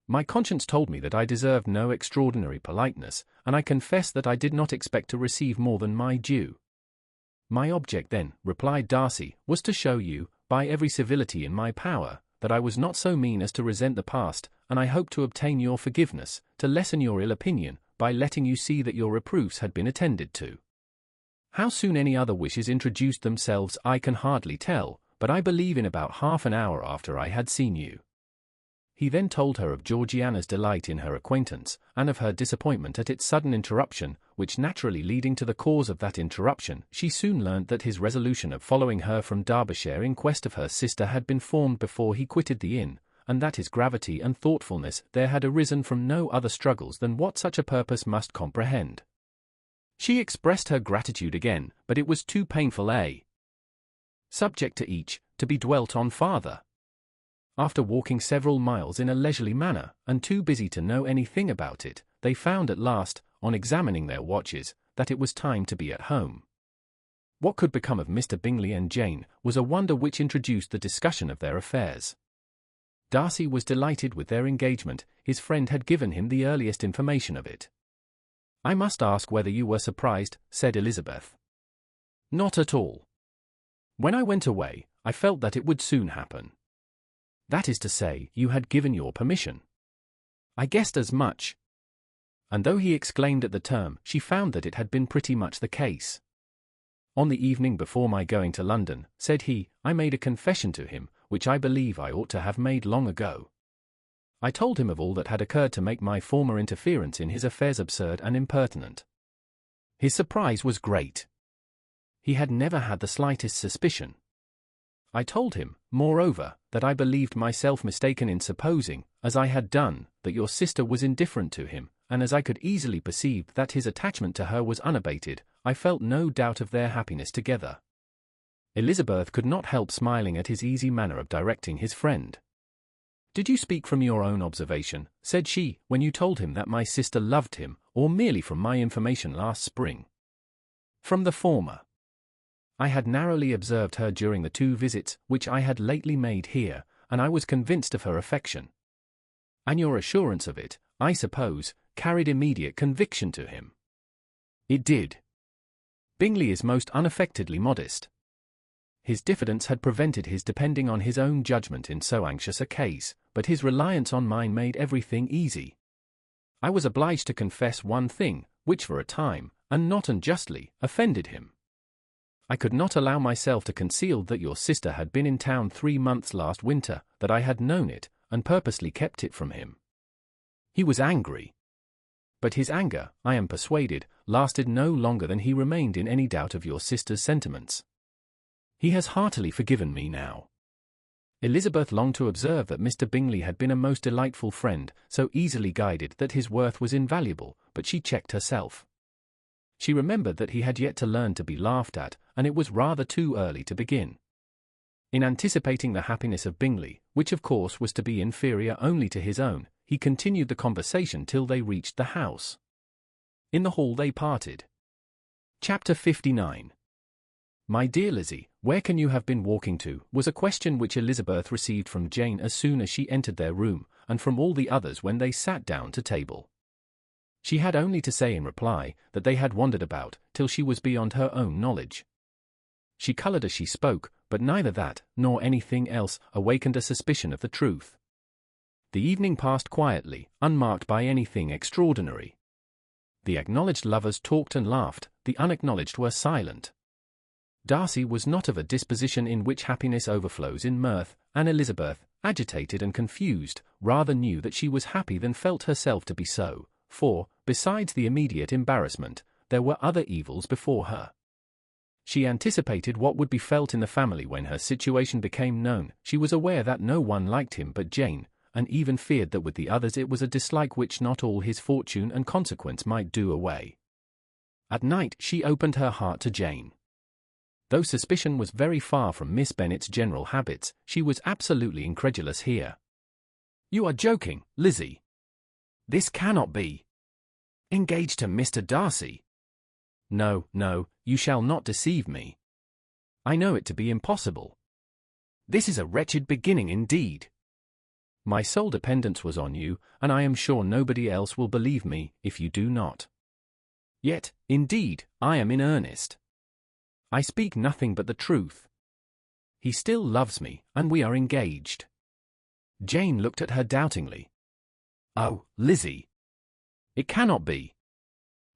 My conscience told me that I deserved no extraordinary politeness, and I confess that I did not expect to receive more than my due. My object then, replied Darcy, was to show you, by every civility in my power, that I was not so mean as to resent the past, and I hoped to obtain your forgiveness, to lessen your ill opinion, by letting you see that your reproofs had been attended to. How soon any other wishes introduced themselves I can hardly tell, but I believe in about half an hour after I had seen you. He then told her of Georgiana's delight in her acquaintance, and of her disappointment at its sudden interruption, which naturally leading to the cause of that interruption, she soon learnt that his resolution of following her from Derbyshire in quest of her sister had been formed before he quitted the inn, and that his gravity and thoughtfulness there had arisen from no other struggles than what such a purpose must comprehend. She expressed her gratitude again, but it was too painful a subject to each, to be dwelt on farther. After walking several miles in a leisurely manner, and too busy to know anything about it, they found at last, on examining their watches, that it was time to be at home. What could become of Mr. Bingley and Jane was a wonder which introduced the discussion of their affairs. Darcy was delighted with their engagement. His friend had given him the earliest information of it. "I must ask whether you were surprised," said Elizabeth. "Not at all. When I went away, I felt that it would soon happen. That is to say, you had given your permission. I guessed as much." And though he exclaimed at the term, she found that it had been pretty much the case. "On the evening before my going to London," said he, "I made a confession to him, which I believe I ought to have made long ago. I told him of all that had occurred to make my former interference in his affairs absurd and impertinent. His surprise was great. He had never had the slightest suspicion. I told him, moreover, that I believed myself mistaken in supposing, as I had done, that your sister was indifferent to him, and as I could easily perceive that his attachment to her was unabated, I felt no doubt of their happiness together." Elizabeth could not help smiling at his easy manner of directing his friend. "Did you speak from your own observation," said she, "when you told him that my sister loved him, or merely from my information last spring?" "From the former. I had narrowly observed her during the 2 visits which I had lately made here, and I was convinced of her affection." "And your assurance of it, I suppose, carried immediate conviction to him?" "It did. Bingley is most unaffectedly modest. His diffidence had prevented his depending on his own judgment in so anxious a case, but his reliance on mine made everything easy. I was obliged to confess one thing, which for a time, and not unjustly, offended him. I could not allow myself to conceal that your sister had been in town 3 months last winter, that I had known it, and purposely kept it from him. He was angry. But his anger, I am persuaded, lasted no longer than he remained in any doubt of your sister's sentiments. He has heartily forgiven me now." Elizabeth longed to observe that Mr. Bingley had been a most delightful friend, so easily guided that his worth was invaluable, but she checked herself. She remembered that he had yet to learn to be laughed at, and it was rather too early to begin. In anticipating the happiness of Bingley, which of course was to be inferior only to his own, he continued the conversation till they reached the house. In the hall they parted. Chapter 59. "My dear Lizzie, where can you have been walking to?" was a question which Elizabeth received from Jane as soon as she entered their room, and from all the others when they sat down to table. She had only to say in reply that they had wandered about till she was beyond her own knowledge. She coloured as she spoke, but neither that, nor anything else, awakened a suspicion of the truth. The evening passed quietly, unmarked by anything extraordinary. The acknowledged lovers talked and laughed, the unacknowledged were silent. Darcy was not of a disposition in which happiness overflows in mirth, and Elizabeth, agitated and confused, rather knew that she was happy than felt herself to be so, for, besides the immediate embarrassment, there were other evils before her. She anticipated what would be felt in the family when her situation became known. She was aware that no one liked him but Jane, and even feared that with the others it was a dislike which not all his fortune and consequence might do away. At night she opened her heart to Jane. Though suspicion was very far from Miss Bennet's general habits, she was absolutely incredulous here. "You are joking, Lizzie. This cannot be. Engaged to Mr. Darcy? No, no, you shall not deceive me. I know it to be impossible. This is a wretched beginning indeed. My sole dependence was on you, and I am sure nobody else will believe me if you do not. Yet, indeed, I am in earnest. I speak nothing but the truth. He still loves me, and we are engaged." Jane looked at her doubtingly. "Oh, Lizzie! It cannot be.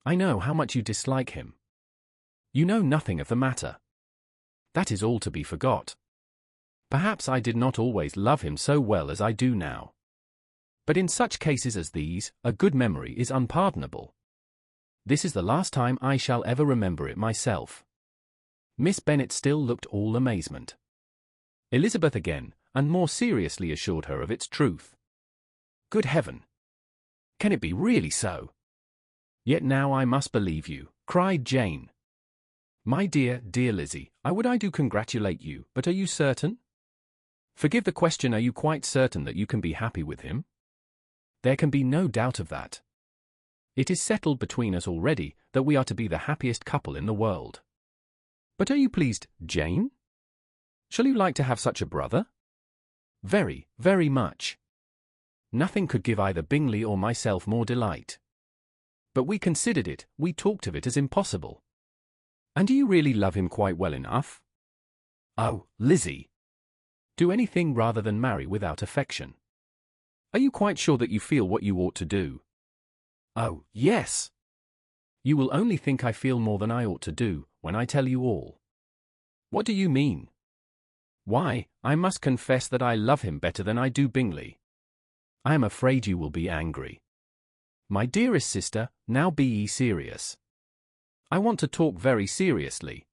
I know how much you dislike him. You know nothing of the matter. That is all to be forgot. Perhaps I did not always love him so well as I do now. But in such cases as these, a good memory is unpardonable. This is the last time I shall ever remember it myself." Miss Bennet still looked all amazement. Elizabeth again, and more seriously assured her of its truth. "Good heaven! Can it be really so? Yet now I must believe you," cried Jane. "My dear, dear Lizzie, I do congratulate you, but are you certain? Forgive the question, are you quite certain that you can be happy with him? There can be no doubt of that. It is settled between us already that we are to be the happiest couple in the world." But are you pleased, Jane? Shall you like to have such a brother? Very, very much. Nothing could give either Bingley or myself more delight. But we considered it, we talked of it as impossible. And do you really love him quite well enough? Oh, Lizzie! Do anything rather than marry without affection. Are you quite sure that you feel what you ought to do? Oh, yes! You will only think I feel more than I ought to do, when I tell you all. What do you mean? Why, I must confess that I love him better than I do Bingley. I am afraid you will be angry. My dearest sister, now be ye serious. I want to talk very seriously.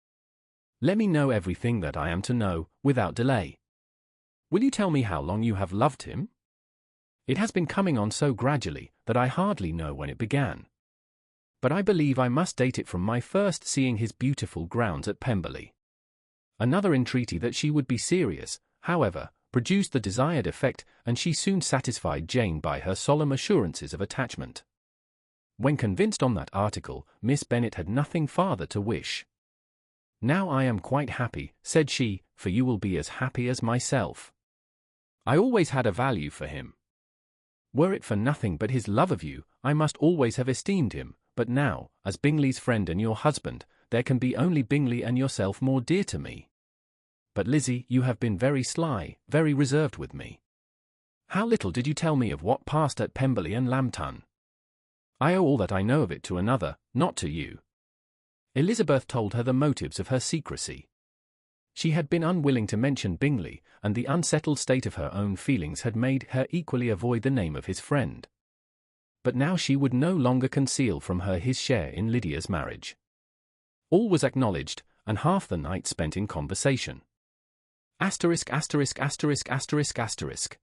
Let me know everything that I am to know, without delay. Will you tell me how long you have loved him? It has been coming on so gradually that I hardly know when it began. But I believe I must date it from my first seeing his beautiful grounds at Pemberley. Another entreaty that she would be serious, however, produced the desired effect, and she soon satisfied Jane by her solemn assurances of attachment. When convinced on that article, Miss Bennet had nothing farther to wish. Now I am quite happy, said she, for you will be as happy as myself. I always had a value for him. Were it for nothing but his love of you, I must always have esteemed him, but now, as Bingley's friend and your husband, there can be only Bingley and yourself more dear to me. But Lizzie, you have been very sly, very reserved with me. How little did you tell me of what passed at Pemberley and Lambton? I owe all that I know of it to another, not to you. Elizabeth told her the motives of her secrecy. She had been unwilling to mention Bingley, and the unsettled state of her own feelings had made her equally avoid the name of his friend. But now she would no longer conceal from her his share in Lydia's marriage. All was acknowledged, and half the night spent in conversation. Asterisk, asterisk, asterisk, asterisk, asterisk.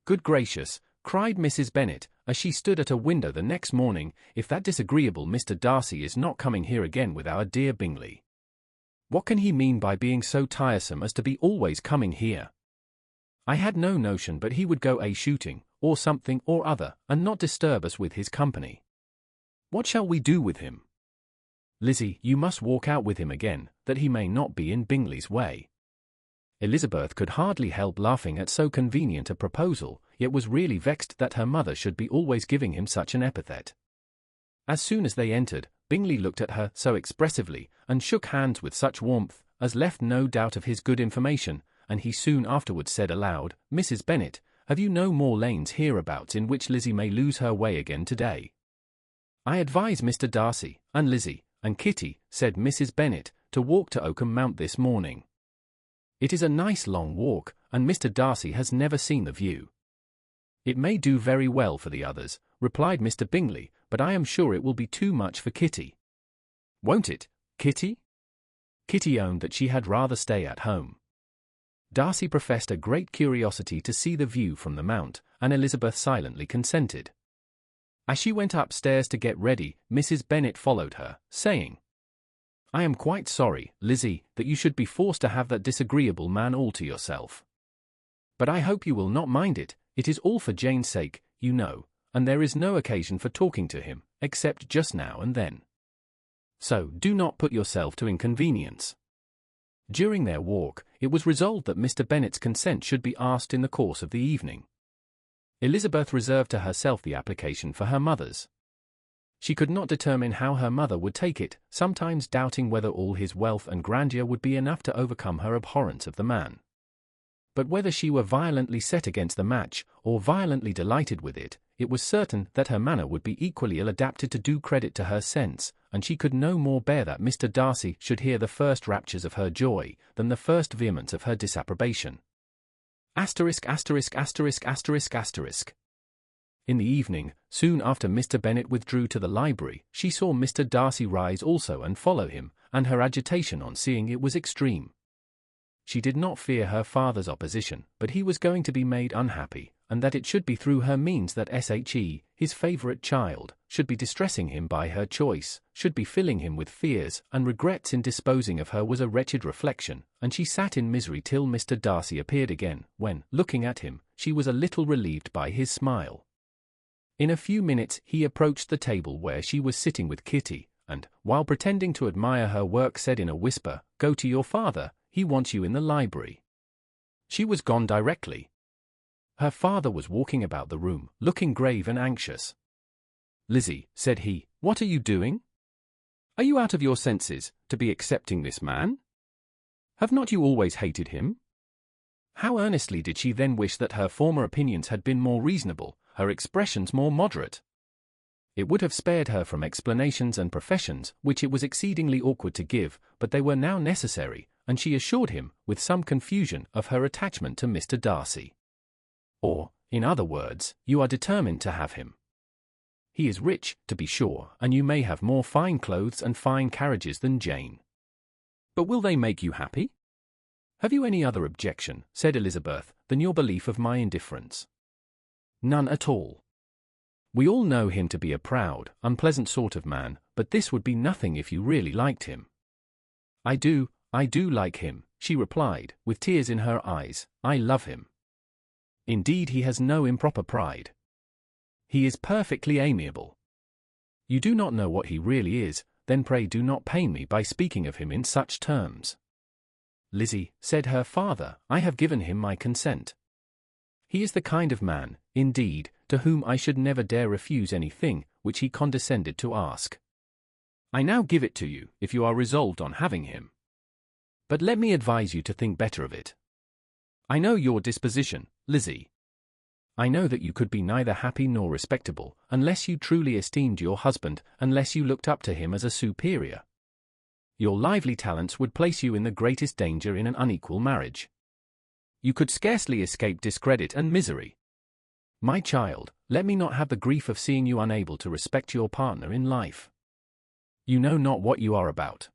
Good gracious, cried Mrs. Bennet, as she stood at a window the next morning, if that disagreeable Mr. Darcy is not coming here again with our dear Bingley. What can he mean by being so tiresome as to be always coming here? I had no notion but he would go a-shooting, or something or other, and not disturb us with his company. What shall we do with him? Lizzie, you must walk out with him again, that he may not be in Bingley's way. Elizabeth could hardly help laughing at so convenient a proposal, yet was really vexed that her mother should be always giving him such an epithet. As soon as they entered, Bingley looked at her so expressively, and shook hands with such warmth, as left no doubt of his good information, and he soon afterwards said aloud, Mrs. Bennet, have you no more lanes hereabouts in which Lizzie may lose her way again today? I advise Mr. Darcy, and Lizzie, and Kitty, said Mrs. Bennet, to walk to Oakham Mount this morning. It is a nice long walk, and Mr. Darcy has never seen the view. It may do very well for the others, replied Mr. Bingley, but I am sure it will be too much for Kitty. Won't it, Kitty? Kitty owned that she had rather stay at home. Darcy professed a great curiosity to see the view from the mount, and Elizabeth silently consented. As she went upstairs to get ready, Mrs. Bennet followed her, saying, I am quite sorry, Lizzie, that you should be forced to have that disagreeable man all to yourself. But I hope you will not mind it, it is all for Jane's sake, you know, and there is no occasion for talking to him, except just now and then. So, do not put yourself to inconvenience. During their walk, it was resolved that Mr. Bennet's consent should be asked in the course of the evening. Elizabeth reserved to herself the application for her mother's. She could not determine how her mother would take it, sometimes doubting whether all his wealth and grandeur would be enough to overcome her abhorrence of the man. But whether she were violently set against the match, or violently delighted with it, it was certain that her manner would be equally ill adapted to do credit to her sense, and she could no more bear that Mr. Darcy should hear the first raptures of her joy, than the first vehemence of her disapprobation. Asterisk, asterisk, asterisk, asterisk, asterisk. In the evening, soon after Mr. Bennet withdrew to the library, she saw Mr. Darcy rise also and follow him, and her agitation on seeing it was extreme. She did not fear her father's opposition, but he was going to be made unhappy, and that it should be through her means that she, his favourite child, should be distressing him by her choice, should be filling him with fears and regrets in disposing of her was a wretched reflection, and she sat in misery till Mr. Darcy appeared again, when, looking at him, she was a little relieved by his smile. In a few minutes he approached the table where she was sitting with Kitty, and, while pretending to admire her work, said in a whisper, "Go to your father, he wants you in the library." She was gone directly. Her father was walking about the room, looking grave and anxious. "Lizzie," said he, "what are you doing? Are you out of your senses, to be accepting this man? Have not you always hated him?" How earnestly did she then wish that her former opinions had been more reasonable, her expressions more moderate. It would have spared her from explanations and professions which it was exceedingly awkward to give, but they were now necessary, and she assured him, with some confusion, of her attachment to Mr. Darcy. Or, in other words, you are determined to have him. He is rich, to be sure, and you may have more fine clothes and fine carriages than Jane. But will they make you happy? Have you any other objection, said Elizabeth, than your belief of my indifference? None at all. We all know him to be a proud, unpleasant sort of man, but this would be nothing if you really liked him. I do like him, she replied, with tears in her eyes. I love him. Indeed, he has no improper pride. He is perfectly amiable. You do not know what he really is, then pray do not pain me by speaking of him in such terms. Lizzie, said her father, I have given him my consent. He is the kind of man, indeed, to whom I should never dare refuse anything which he condescended to ask. I now give it to you, if you are resolved on having him. But let me advise you to think better of it. I know your disposition, Lizzie. I know that you could be neither happy nor respectable, unless you truly esteemed your husband, unless you looked up to him as a superior. Your lively talents would place you in the greatest danger in an unequal marriage. You could scarcely escape discredit and misery. My child, let me not have the grief of seeing you unable to respect your partner in life. You know not what you are about.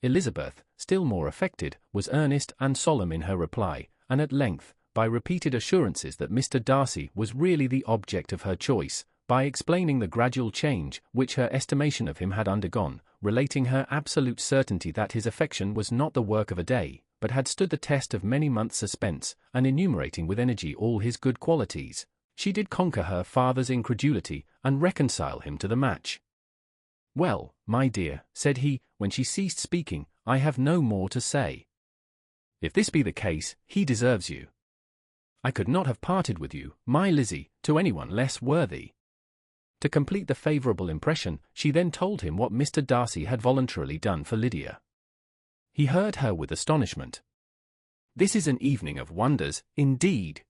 Elizabeth, still more affected, was earnest and solemn in her reply, and at length, by repeated assurances that Mr. Darcy was really the object of her choice, by explaining the gradual change which her estimation of him had undergone, relating her absolute certainty that his affection was not the work of a day, but had stood the test of many months' suspense, and enumerating with energy all his good qualities, she did conquer her father's incredulity and reconcile him to the match. Well, my dear, said he, when she ceased speaking, I have no more to say. If this be the case, he deserves you. I could not have parted with you, my Lizzie, to anyone less worthy. To complete the favourable impression, she then told him what Mr. Darcy had voluntarily done for Lydia. He heard her with astonishment. This is an evening of wonders, indeed.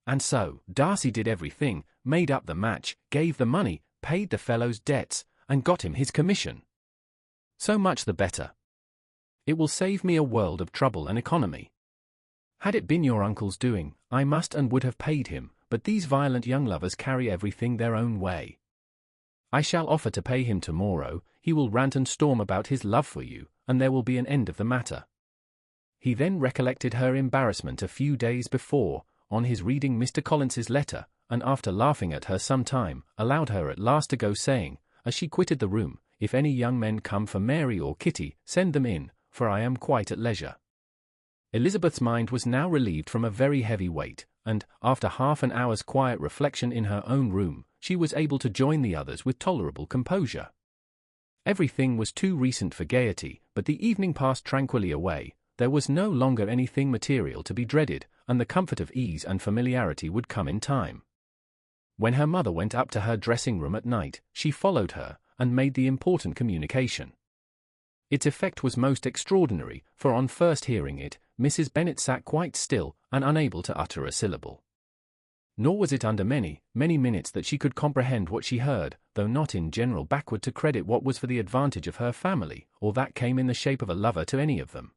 And so, Darcy did everything, made up the match, gave the money, paid the fellow's debts, and got him his commission. So much the better. It will save me a world of trouble and economy. Had it been your uncle's doing, I must and would have paid him, but these violent young lovers carry everything their own way. I shall offer to pay him tomorrow, he will rant and storm about his love for you, and there will be an end of the matter. He then recollected her embarrassment a few days before, on his reading Mr. Collins's letter, and after laughing at her some time, allowed her at last to go, saying, as she quitted the room, if any young men come for Mary or Kitty, send them in, for I am quite at leisure. Elizabeth's mind was now relieved from a very heavy weight, and, after half an hour's quiet reflection in her own room, she was able to join the others with tolerable composure. Everything was too recent for gaiety, but the evening passed tranquilly away. There was no longer anything material to be dreaded, and the comfort of ease and familiarity would come in time. When her mother went up to her dressing-room at night, she followed her, and made the important communication. Its effect was most extraordinary, for on first hearing it, Mrs. Bennet sat quite still, and unable to utter a syllable. Nor was it under many, many minutes that she could comprehend what she heard, though not in general backward to credit what was for the advantage of her family, or that came in the shape of a lover to any of them.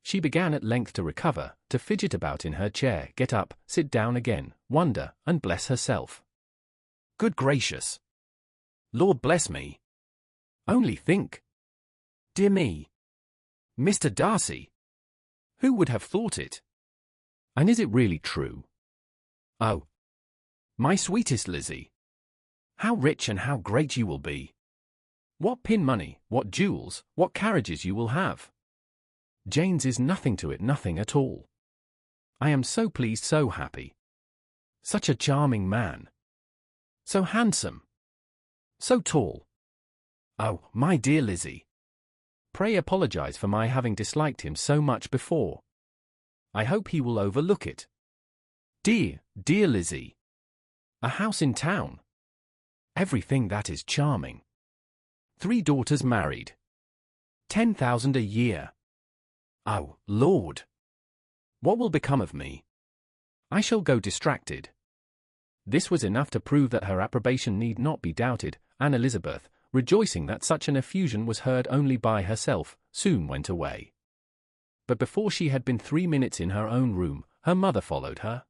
She began at length to recover, to fidget about in her chair, get up, sit down again, wonder, and bless herself. Good gracious! Lord bless me! Only think! Dear me! Mr. Darcy! Who would have thought it? And is it really true? Oh, my sweetest Lizzie! How rich and how great you will be! What pin money, what jewels, what carriages you will have! Jane's is nothing to it, nothing at all. I am so pleased, so happy. Such a charming man. So handsome. So tall. Oh, my dear Lizzie. Pray apologize for my having disliked him so much before. I hope he will overlook it. Dear, dear Lizzie. A house in town. Everything that is charming. 3 daughters married. 10,000 a year. Oh, Lord. What will become of me? I shall go distracted. This was enough to prove that her approbation need not be doubted, and Elizabeth, rejoicing that such an effusion was heard only by herself, soon went away. But before she had been 3 minutes in her own room, her mother followed her.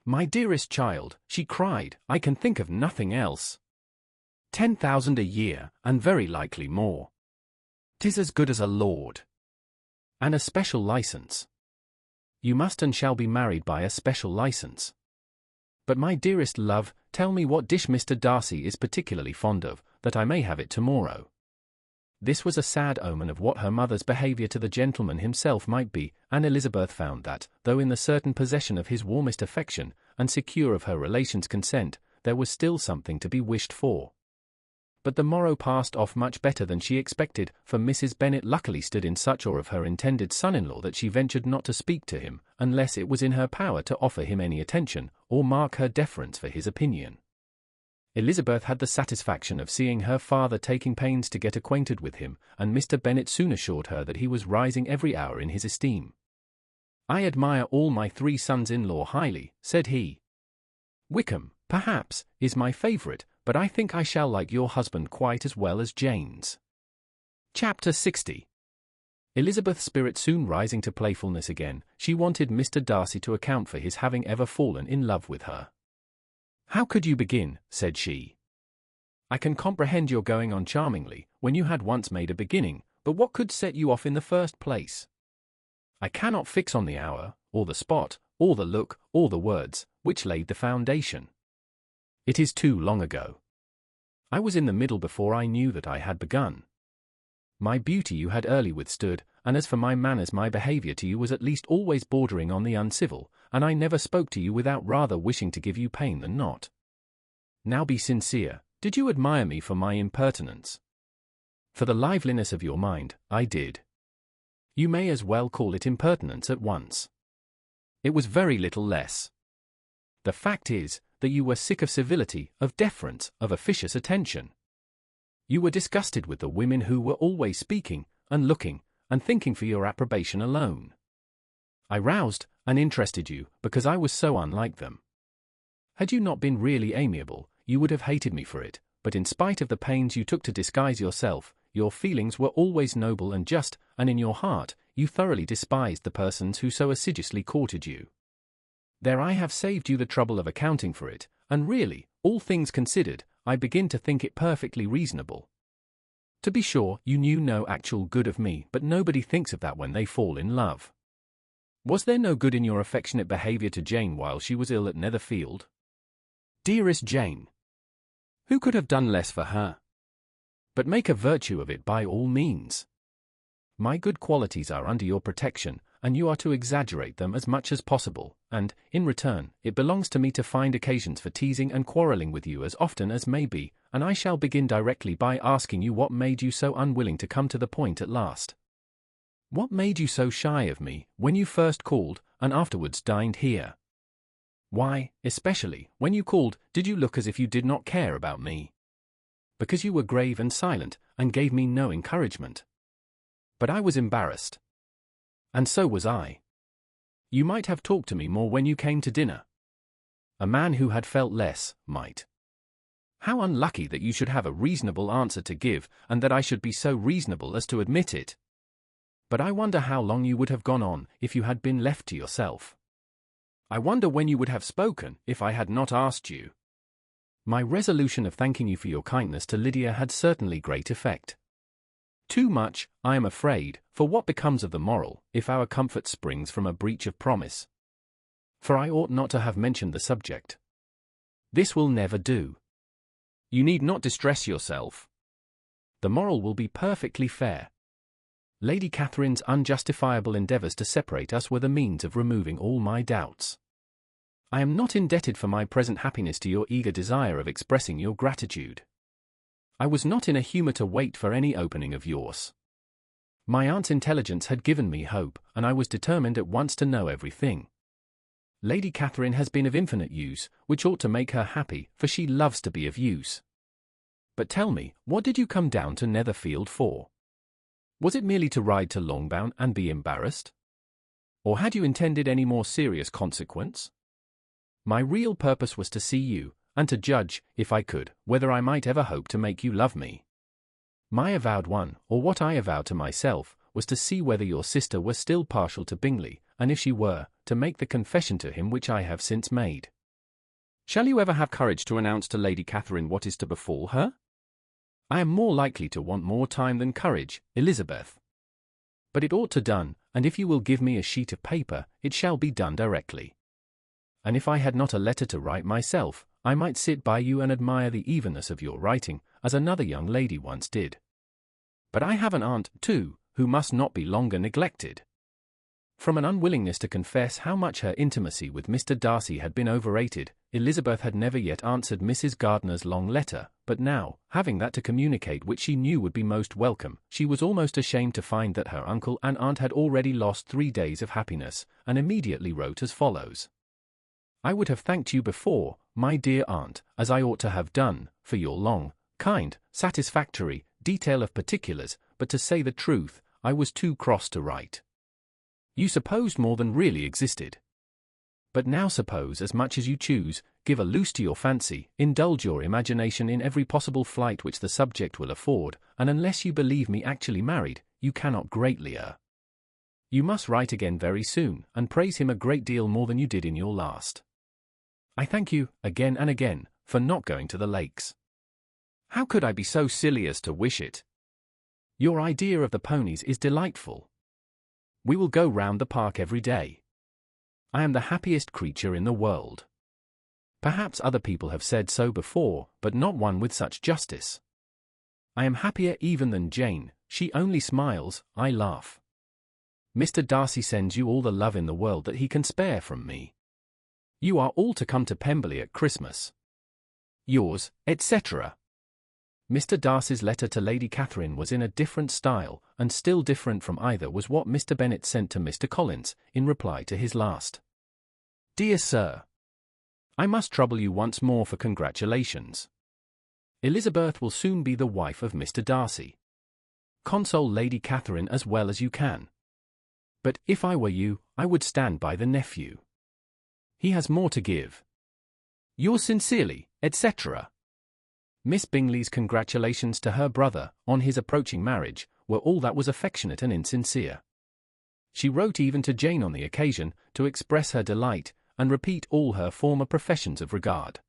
My dearest child, she cried, I can think of nothing else. 10,000 a year, and very likely more. 'Tis as good as a lord. And a special license. You must and shall be married by a special license. But my dearest love, tell me what dish Mr. Darcy is particularly fond of, that I may have it tomorrow. This was a sad omen of what her mother's behaviour to the gentleman himself might be, and Elizabeth found that, though in the certain possession of his warmest affection, and secure of her relations' consent, there was still something to be wished for. But the morrow passed off much better than she expected, for Mrs. Bennet luckily stood in such awe of her intended son-in-law that she ventured not to speak to him, unless it was in her power to offer him any attention, or mark her deference for his opinion. Elizabeth had the satisfaction of seeing her father taking pains to get acquainted with him, and Mr. Bennet soon assured her that he was rising every hour in his esteem. I admire all my 3 sons-in-law highly, said he. Wickham, perhaps, is my favourite, but I think I shall like your husband quite as well as Jane's. Chapter 60. Elizabeth's spirit soon rising to playfulness again, she wanted Mr. Darcy to account for his having ever fallen in love with her. How could you begin, said she. I can comprehend your going on charmingly, when you had once made a beginning, but what could set you off in the first place? I cannot fix on the hour, or the spot, or the look, or the words, which laid the foundation. It is too long ago. I was in the middle before I knew that I had begun. My beauty you had early withstood, and as for my manners, my behaviour to you was at least always bordering on the uncivil, and I never spoke to you without rather wishing to give you pain than not. Now be sincere, did you admire me for my impertinence? For the liveliness of your mind, I did. You may as well call it impertinence at once. It was very little less. The fact is, that you were sick of civility, of deference, of officious attention. You were disgusted with the women who were always speaking, and looking, and thinking for your approbation alone. I roused and interested you, because I was so unlike them. Had you not been really amiable, you would have hated me for it, but in spite of the pains you took to disguise yourself, your feelings were always noble and just, and in your heart, you thoroughly despised the persons who so assiduously courted you. There I have saved you the trouble of accounting for it, and really, all things considered, I begin to think it perfectly reasonable. To be sure, you knew no actual good of me, but nobody thinks of that when they fall in love. Was there no good in your affectionate behaviour to Jane while she was ill at Netherfield? Dearest Jane! Who could have done less for her? But make a virtue of it by all means. My good qualities are under your protection, and you are to exaggerate them as much as possible, and, in return, it belongs to me to find occasions for teasing and quarrelling with you as often as may be, and I shall begin directly by asking you what made you so unwilling to come to the point at last. What made you so shy of me, when you first called, and afterwards dined here? Why, especially, when you called, did you look as if you did not care about me? Because you were grave and silent, and gave me no encouragement. But I was embarrassed. And so was I. You might have talked to me more when you came to dinner. A man who had felt less, might. How unlucky that you should have a reasonable answer to give, and that I should be so reasonable as to admit it. But I wonder how long you would have gone on, if you had been left to yourself. I wonder when you would have spoken, if I had not asked you. My resolution of thanking you for your kindness to Lydia had certainly great effect. Too much, I am afraid, for what becomes of the moral, if our comfort springs from a breach of promise? For I ought not to have mentioned the subject. This will never do. You need not distress yourself. The moral will be perfectly fair. Lady Catherine's unjustifiable endeavours to separate us were the means of removing all my doubts. I am not indebted for my present happiness to your eager desire of expressing your gratitude. I was not in a humour to wait for any opening of yours. My aunt's intelligence had given me hope, and I was determined at once to know everything. Lady Catherine has been of infinite use, which ought to make her happy, for she loves to be of use. But tell me, what did you come down to Netherfield for? Was it merely to ride to Longbourn and be embarrassed? Or had you intended any more serious consequence? My real purpose was to see you, and to judge, if I could, whether I might ever hope to make you love me. My avowed one, or what I avowed to myself, was to see whether your sister were still partial to Bingley, and if she were, to make the confession to him which I have since made. Shall you ever have courage to announce to Lady Catherine what is to befall her? I am more likely to want more time than courage, Elizabeth. But it ought to done, and if you will give me a sheet of paper, it shall be done directly. And if I had not a letter to write myself, I might sit by you and admire the evenness of your writing, as another young lady once did. But I have an aunt, too, who must not be longer neglected. From an unwillingness to confess how much her intimacy with Mr. Darcy had been overrated, Elizabeth had never yet answered Mrs. Gardiner's long letter, but now, having that to communicate which she knew would be most welcome, she was almost ashamed to find that her uncle and aunt had already lost 3 days of happiness, and immediately wrote as follows. I would have thanked you before, my dear aunt, as I ought to have done, for your long, kind, satisfactory detail of particulars, but to say the truth, I was too cross to write. You supposed more than really existed. But now suppose as much as you choose, give a loose to your fancy, indulge your imagination in every possible flight which the subject will afford, and unless you believe me actually married, you cannot greatly err. You must write again very soon, and praise him a great deal more than you did in your last. I thank you, again and again, for not going to the Lakes. How could I be so silly as to wish it? Your idea of the ponies is delightful. We will go round the park every day. I am the happiest creature in the world. Perhaps other people have said so before, but not one with such justice. I am happier even than Jane, she only smiles, I laugh. Mr. Darcy sends you all the love in the world that he can spare from me. You are all to come to Pemberley at Christmas. Yours, etc. Mr. Darcy's letter to Lady Catherine was in a different style, and still different from either was what Mr. Bennet sent to Mr. Collins, in reply to his last. Dear Sir, I must trouble you once more for congratulations. Elizabeth will soon be the wife of Mr. Darcy. Console Lady Catherine as well as you can. But if I were you, I would stand by the nephew. He has more to give. Yours sincerely, etc. Miss Bingley's congratulations to her brother, on his approaching marriage, were all that was affectionate and insincere. She wrote even to Jane on the occasion, to express her delight, and repeat all her former professions of regard.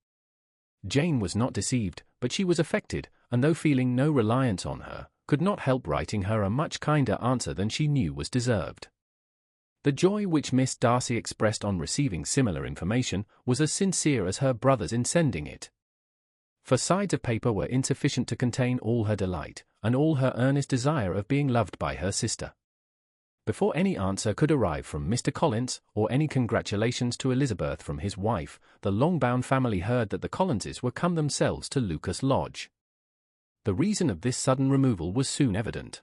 Jane was not deceived, but she was affected, and though feeling no reliance on her, could not help writing her a much kinder answer than she knew was deserved. The joy which Miss Darcy expressed on receiving similar information was as sincere as her brother's in sending it. For sides of paper were insufficient to contain all her delight, and all her earnest desire of being loved by her sister. Before any answer could arrive from Mr. Collins, or any congratulations to Elizabeth from his wife, the long-bound family heard that the Collinses were come themselves to Lucas Lodge. The reason of this sudden removal was soon evident.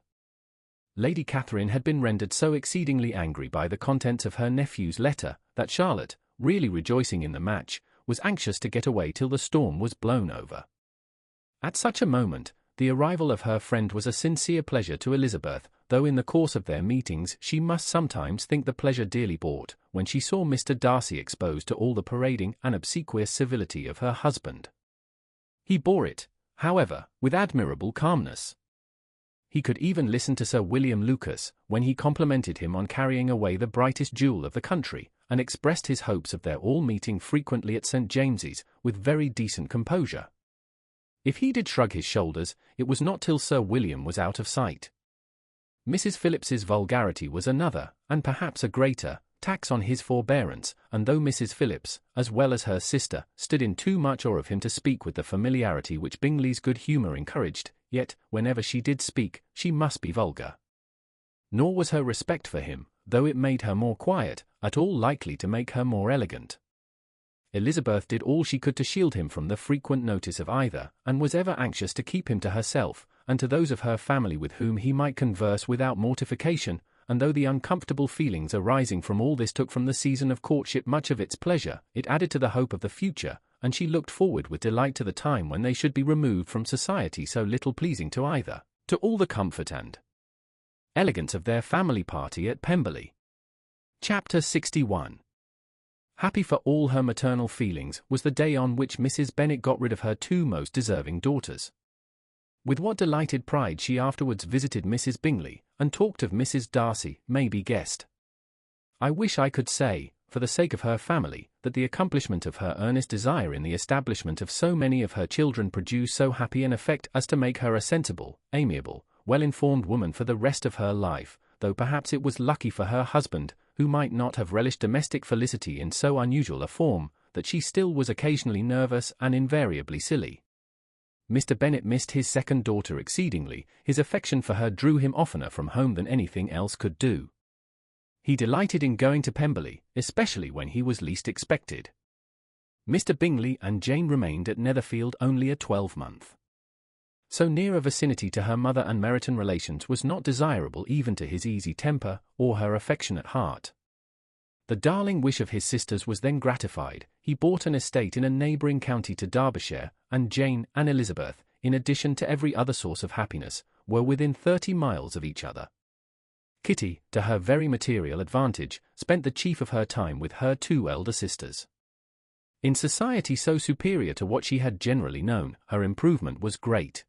Lady Catherine had been rendered so exceedingly angry by the contents of her nephew's letter, that Charlotte, really rejoicing in the match, was anxious to get away till the storm was blown over. At such a moment, the arrival of her friend was a sincere pleasure to Elizabeth, though in the course of their meetings she must sometimes think the pleasure dearly bought, when she saw Mr. Darcy exposed to all the parading and obsequious civility of her husband. He bore it, however, with admirable calmness. He could even listen to Sir William Lucas, when he complimented him on carrying away the brightest jewel of the country, and expressed his hopes of their all meeting frequently at St. James's, with very decent composure. If he did shrug his shoulders, it was not till Sir William was out of sight. Mrs. Phillips's vulgarity was another, and perhaps a greater, tax on his forbearance, and though Mrs. Phillips, as well as her sister, stood in too much awe of him to speak with the familiarity which Bingley's good humour encouraged, yet, whenever she did speak, she must be vulgar. Nor was her respect for him, though it made her more quiet, at all likely to make her more elegant. Elizabeth did all she could to shield him from the frequent notice of either, and was ever anxious to keep him to herself, and to those of her family with whom he might converse without mortification, and though the uncomfortable feelings arising from all this took from the season of courtship much of its pleasure, it added to the hope of the future, and she looked forward with delight to the time when they should be removed from society so little pleasing to either, to all the comfort and elegance of their family party at Pemberley. Chapter 61. Happy for all her maternal feelings was the day on which Mrs. Bennet got rid of her two most deserving daughters. With what delighted pride she afterwards visited Mrs. Bingley, and talked of Mrs. Darcy, may be guessed. I wish I could say, for the sake of her family, that the accomplishment of her earnest desire in the establishment of so many of her children produced so happy an effect as to make her a sensible, amiable, well-informed woman for the rest of her life, though perhaps it was lucky for her husband, who might not have relished domestic felicity in so unusual a form, that she still was occasionally nervous and invariably silly. Mr. Bennet missed his second daughter exceedingly. His affection for her drew him oftener from home than anything else could do. He delighted in going to Pemberley, especially when he was least expected. Mr. Bingley and Jane remained at Netherfield only a 12-month. So near a vicinity to her mother and Meryton relations was not desirable even to his easy temper or her affectionate heart. The darling wish of his sisters was then gratified. He bought an estate in a neighbouring county to Derbyshire, and Jane and Elizabeth, in addition to every other source of happiness, were within 30 miles of each other. Kitty, to her very material advantage, spent the chief of her time with her two elder sisters. In society so superior to what she had generally known, her improvement was great.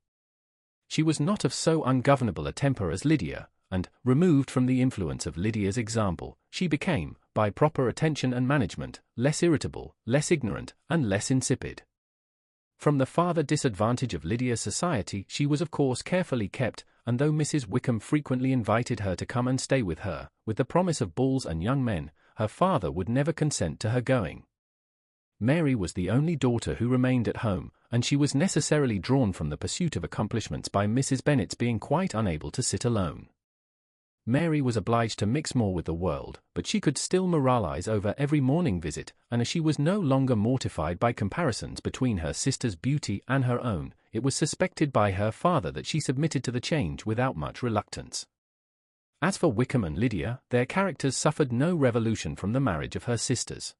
She was not of so ungovernable a temper as Lydia, and, removed from the influence of Lydia's example, she became, by proper attention and management, less irritable, less ignorant, and less insipid. From the farther disadvantage of Lydia's society she was of course carefully kept, and though Mrs. Wickham frequently invited her to come and stay with her, with the promise of balls and young men, her father would never consent to her going. Mary was the only daughter who remained at home, and she was necessarily drawn from the pursuit of accomplishments by Mrs. Bennet's being quite unable to sit alone. Mary was obliged to mix more with the world, but she could still moralize over every morning visit, and as she was no longer mortified by comparisons between her sister's beauty and her own, it was suspected by her father that she submitted to the change without much reluctance. As for Wickham and Lydia, their characters suffered no revolution from the marriage of her sisters.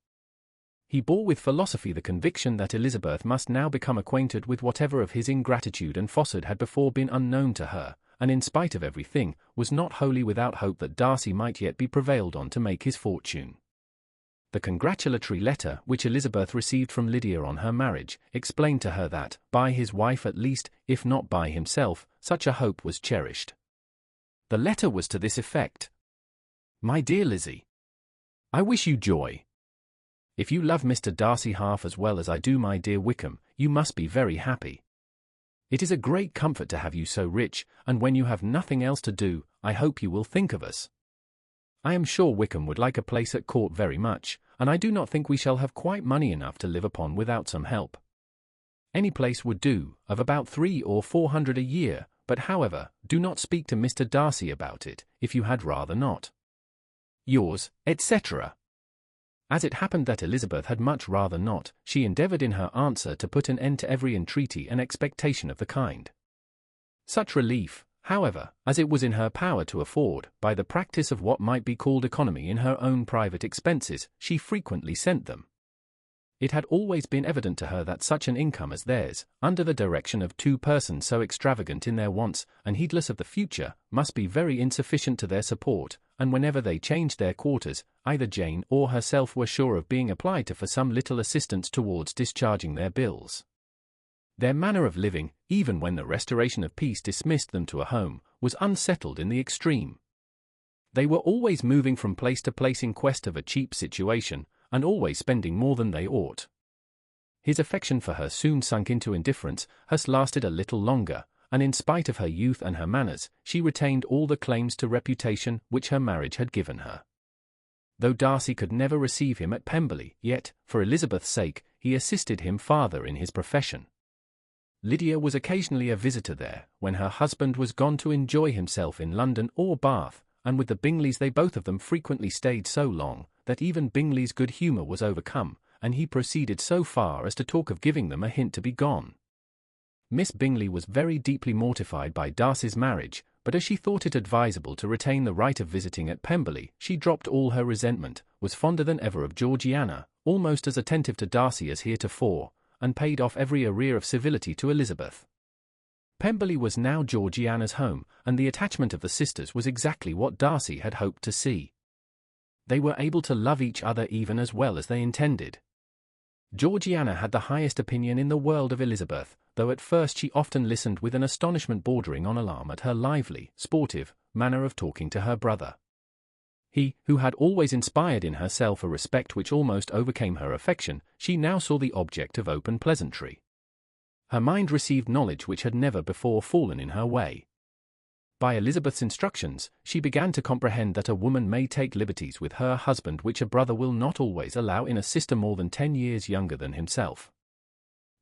He bore with philosophy the conviction that Elizabeth must now become acquainted with whatever of his ingratitude and falsehood had before been unknown to her, and in spite of everything, was not wholly without hope that Darcy might yet be prevailed on to make his fortune. The congratulatory letter which Elizabeth received from Lydia on her marriage explained to her that, by his wife at least, if not by himself, such a hope was cherished. The letter was to this effect: "My dear Lizzie, I wish you joy. If you love Mr. Darcy half as well as I do my dear Wickham, you must be very happy. It is a great comfort to have you so rich, and when you have nothing else to do, I hope you will think of us. I am sure Wickham would like a place at court very much, and I do not think we shall have quite money enough to live upon without some help. Any place would do, of about 300 or 400 a year, but however, do not speak to Mr. Darcy about it, if you had rather not. Yours, etc." As it happened that Elizabeth had much rather not, she endeavoured in her answer to put an end to every entreaty and expectation of the kind. Such relief, however, as it was in her power to afford, by the practice of what might be called economy in her own private expenses, she frequently sent them. It had always been evident to her that such an income as theirs, under the direction of two persons so extravagant in their wants, and heedless of the future, must be very insufficient to their support, and whenever they changed their quarters, either Jane or herself were sure of being applied to for some little assistance towards discharging their bills. Their manner of living, even when the restoration of peace dismissed them to a home, was unsettled in the extreme. They were always moving from place to place in quest of a cheap situation, and always spending more than they ought. His affection for her soon sunk into indifference. Hers lasted a little longer, and in spite of her youth and her manners, she retained all the claims to reputation which her marriage had given her. Though Darcy could never receive him at Pemberley, yet, for Elizabeth's sake, he assisted him farther in his profession. Lydia was occasionally a visitor there, when her husband was gone to enjoy himself in London or Bath, and with the Bingleys they both of them frequently stayed so long, that even Bingley's good humour was overcome, and he proceeded so far as to talk of giving them a hint to be gone. Miss Bingley was very deeply mortified by Darcy's marriage, but as she thought it advisable to retain the right of visiting at Pemberley, she dropped all her resentment, was fonder than ever of Georgiana, almost as attentive to Darcy as heretofore, and paid off every arrear of civility to Elizabeth. Pemberley was now Georgiana's home, and the attachment of the sisters was exactly what Darcy had hoped to see. They were able to love each other even as well as they intended. Georgiana had the highest opinion in the world of Elizabeth, though at first she often listened with an astonishment bordering on alarm at her lively, sportive manner of talking to her brother. He, who had always inspired in herself a respect which almost overcame her affection, she now saw the object of open pleasantry. Her mind received knowledge which had never before fallen in her way. By Elizabeth's instructions, she began to comprehend that a woman may take liberties with her husband which a brother will not always allow in a sister more than 10 years younger than himself.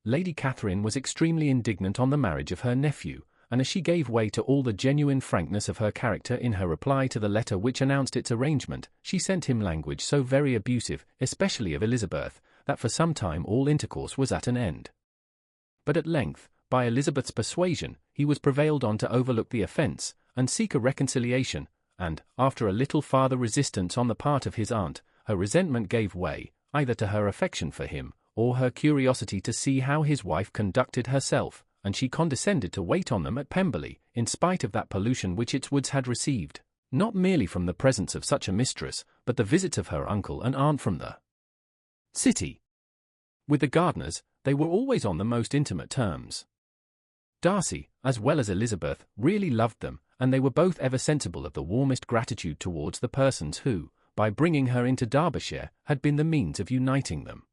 Lady Catherine was extremely indignant on the marriage of her nephew, and as she gave way to all the genuine frankness of her character in her reply to the letter which announced its arrangement, she sent him language so very abusive, especially of Elizabeth, that for some time all intercourse was at an end. But at length, by Elizabeth's persuasion, he was prevailed on to overlook the offence, and seek a reconciliation, and, after a little farther resistance on the part of his aunt, her resentment gave way, either to her affection for him, or her curiosity to see how his wife conducted herself, and she condescended to wait on them at Pemberley, in spite of that pollution which its woods had received, not merely from the presence of such a mistress, but the visits of her uncle and aunt from the city. With the Gardiners, they were always on the most intimate terms. Darcy, as well as Elizabeth, really loved them, and they were both ever sensible of the warmest gratitude towards the persons who, by bringing her into Derbyshire, had been the means of uniting them.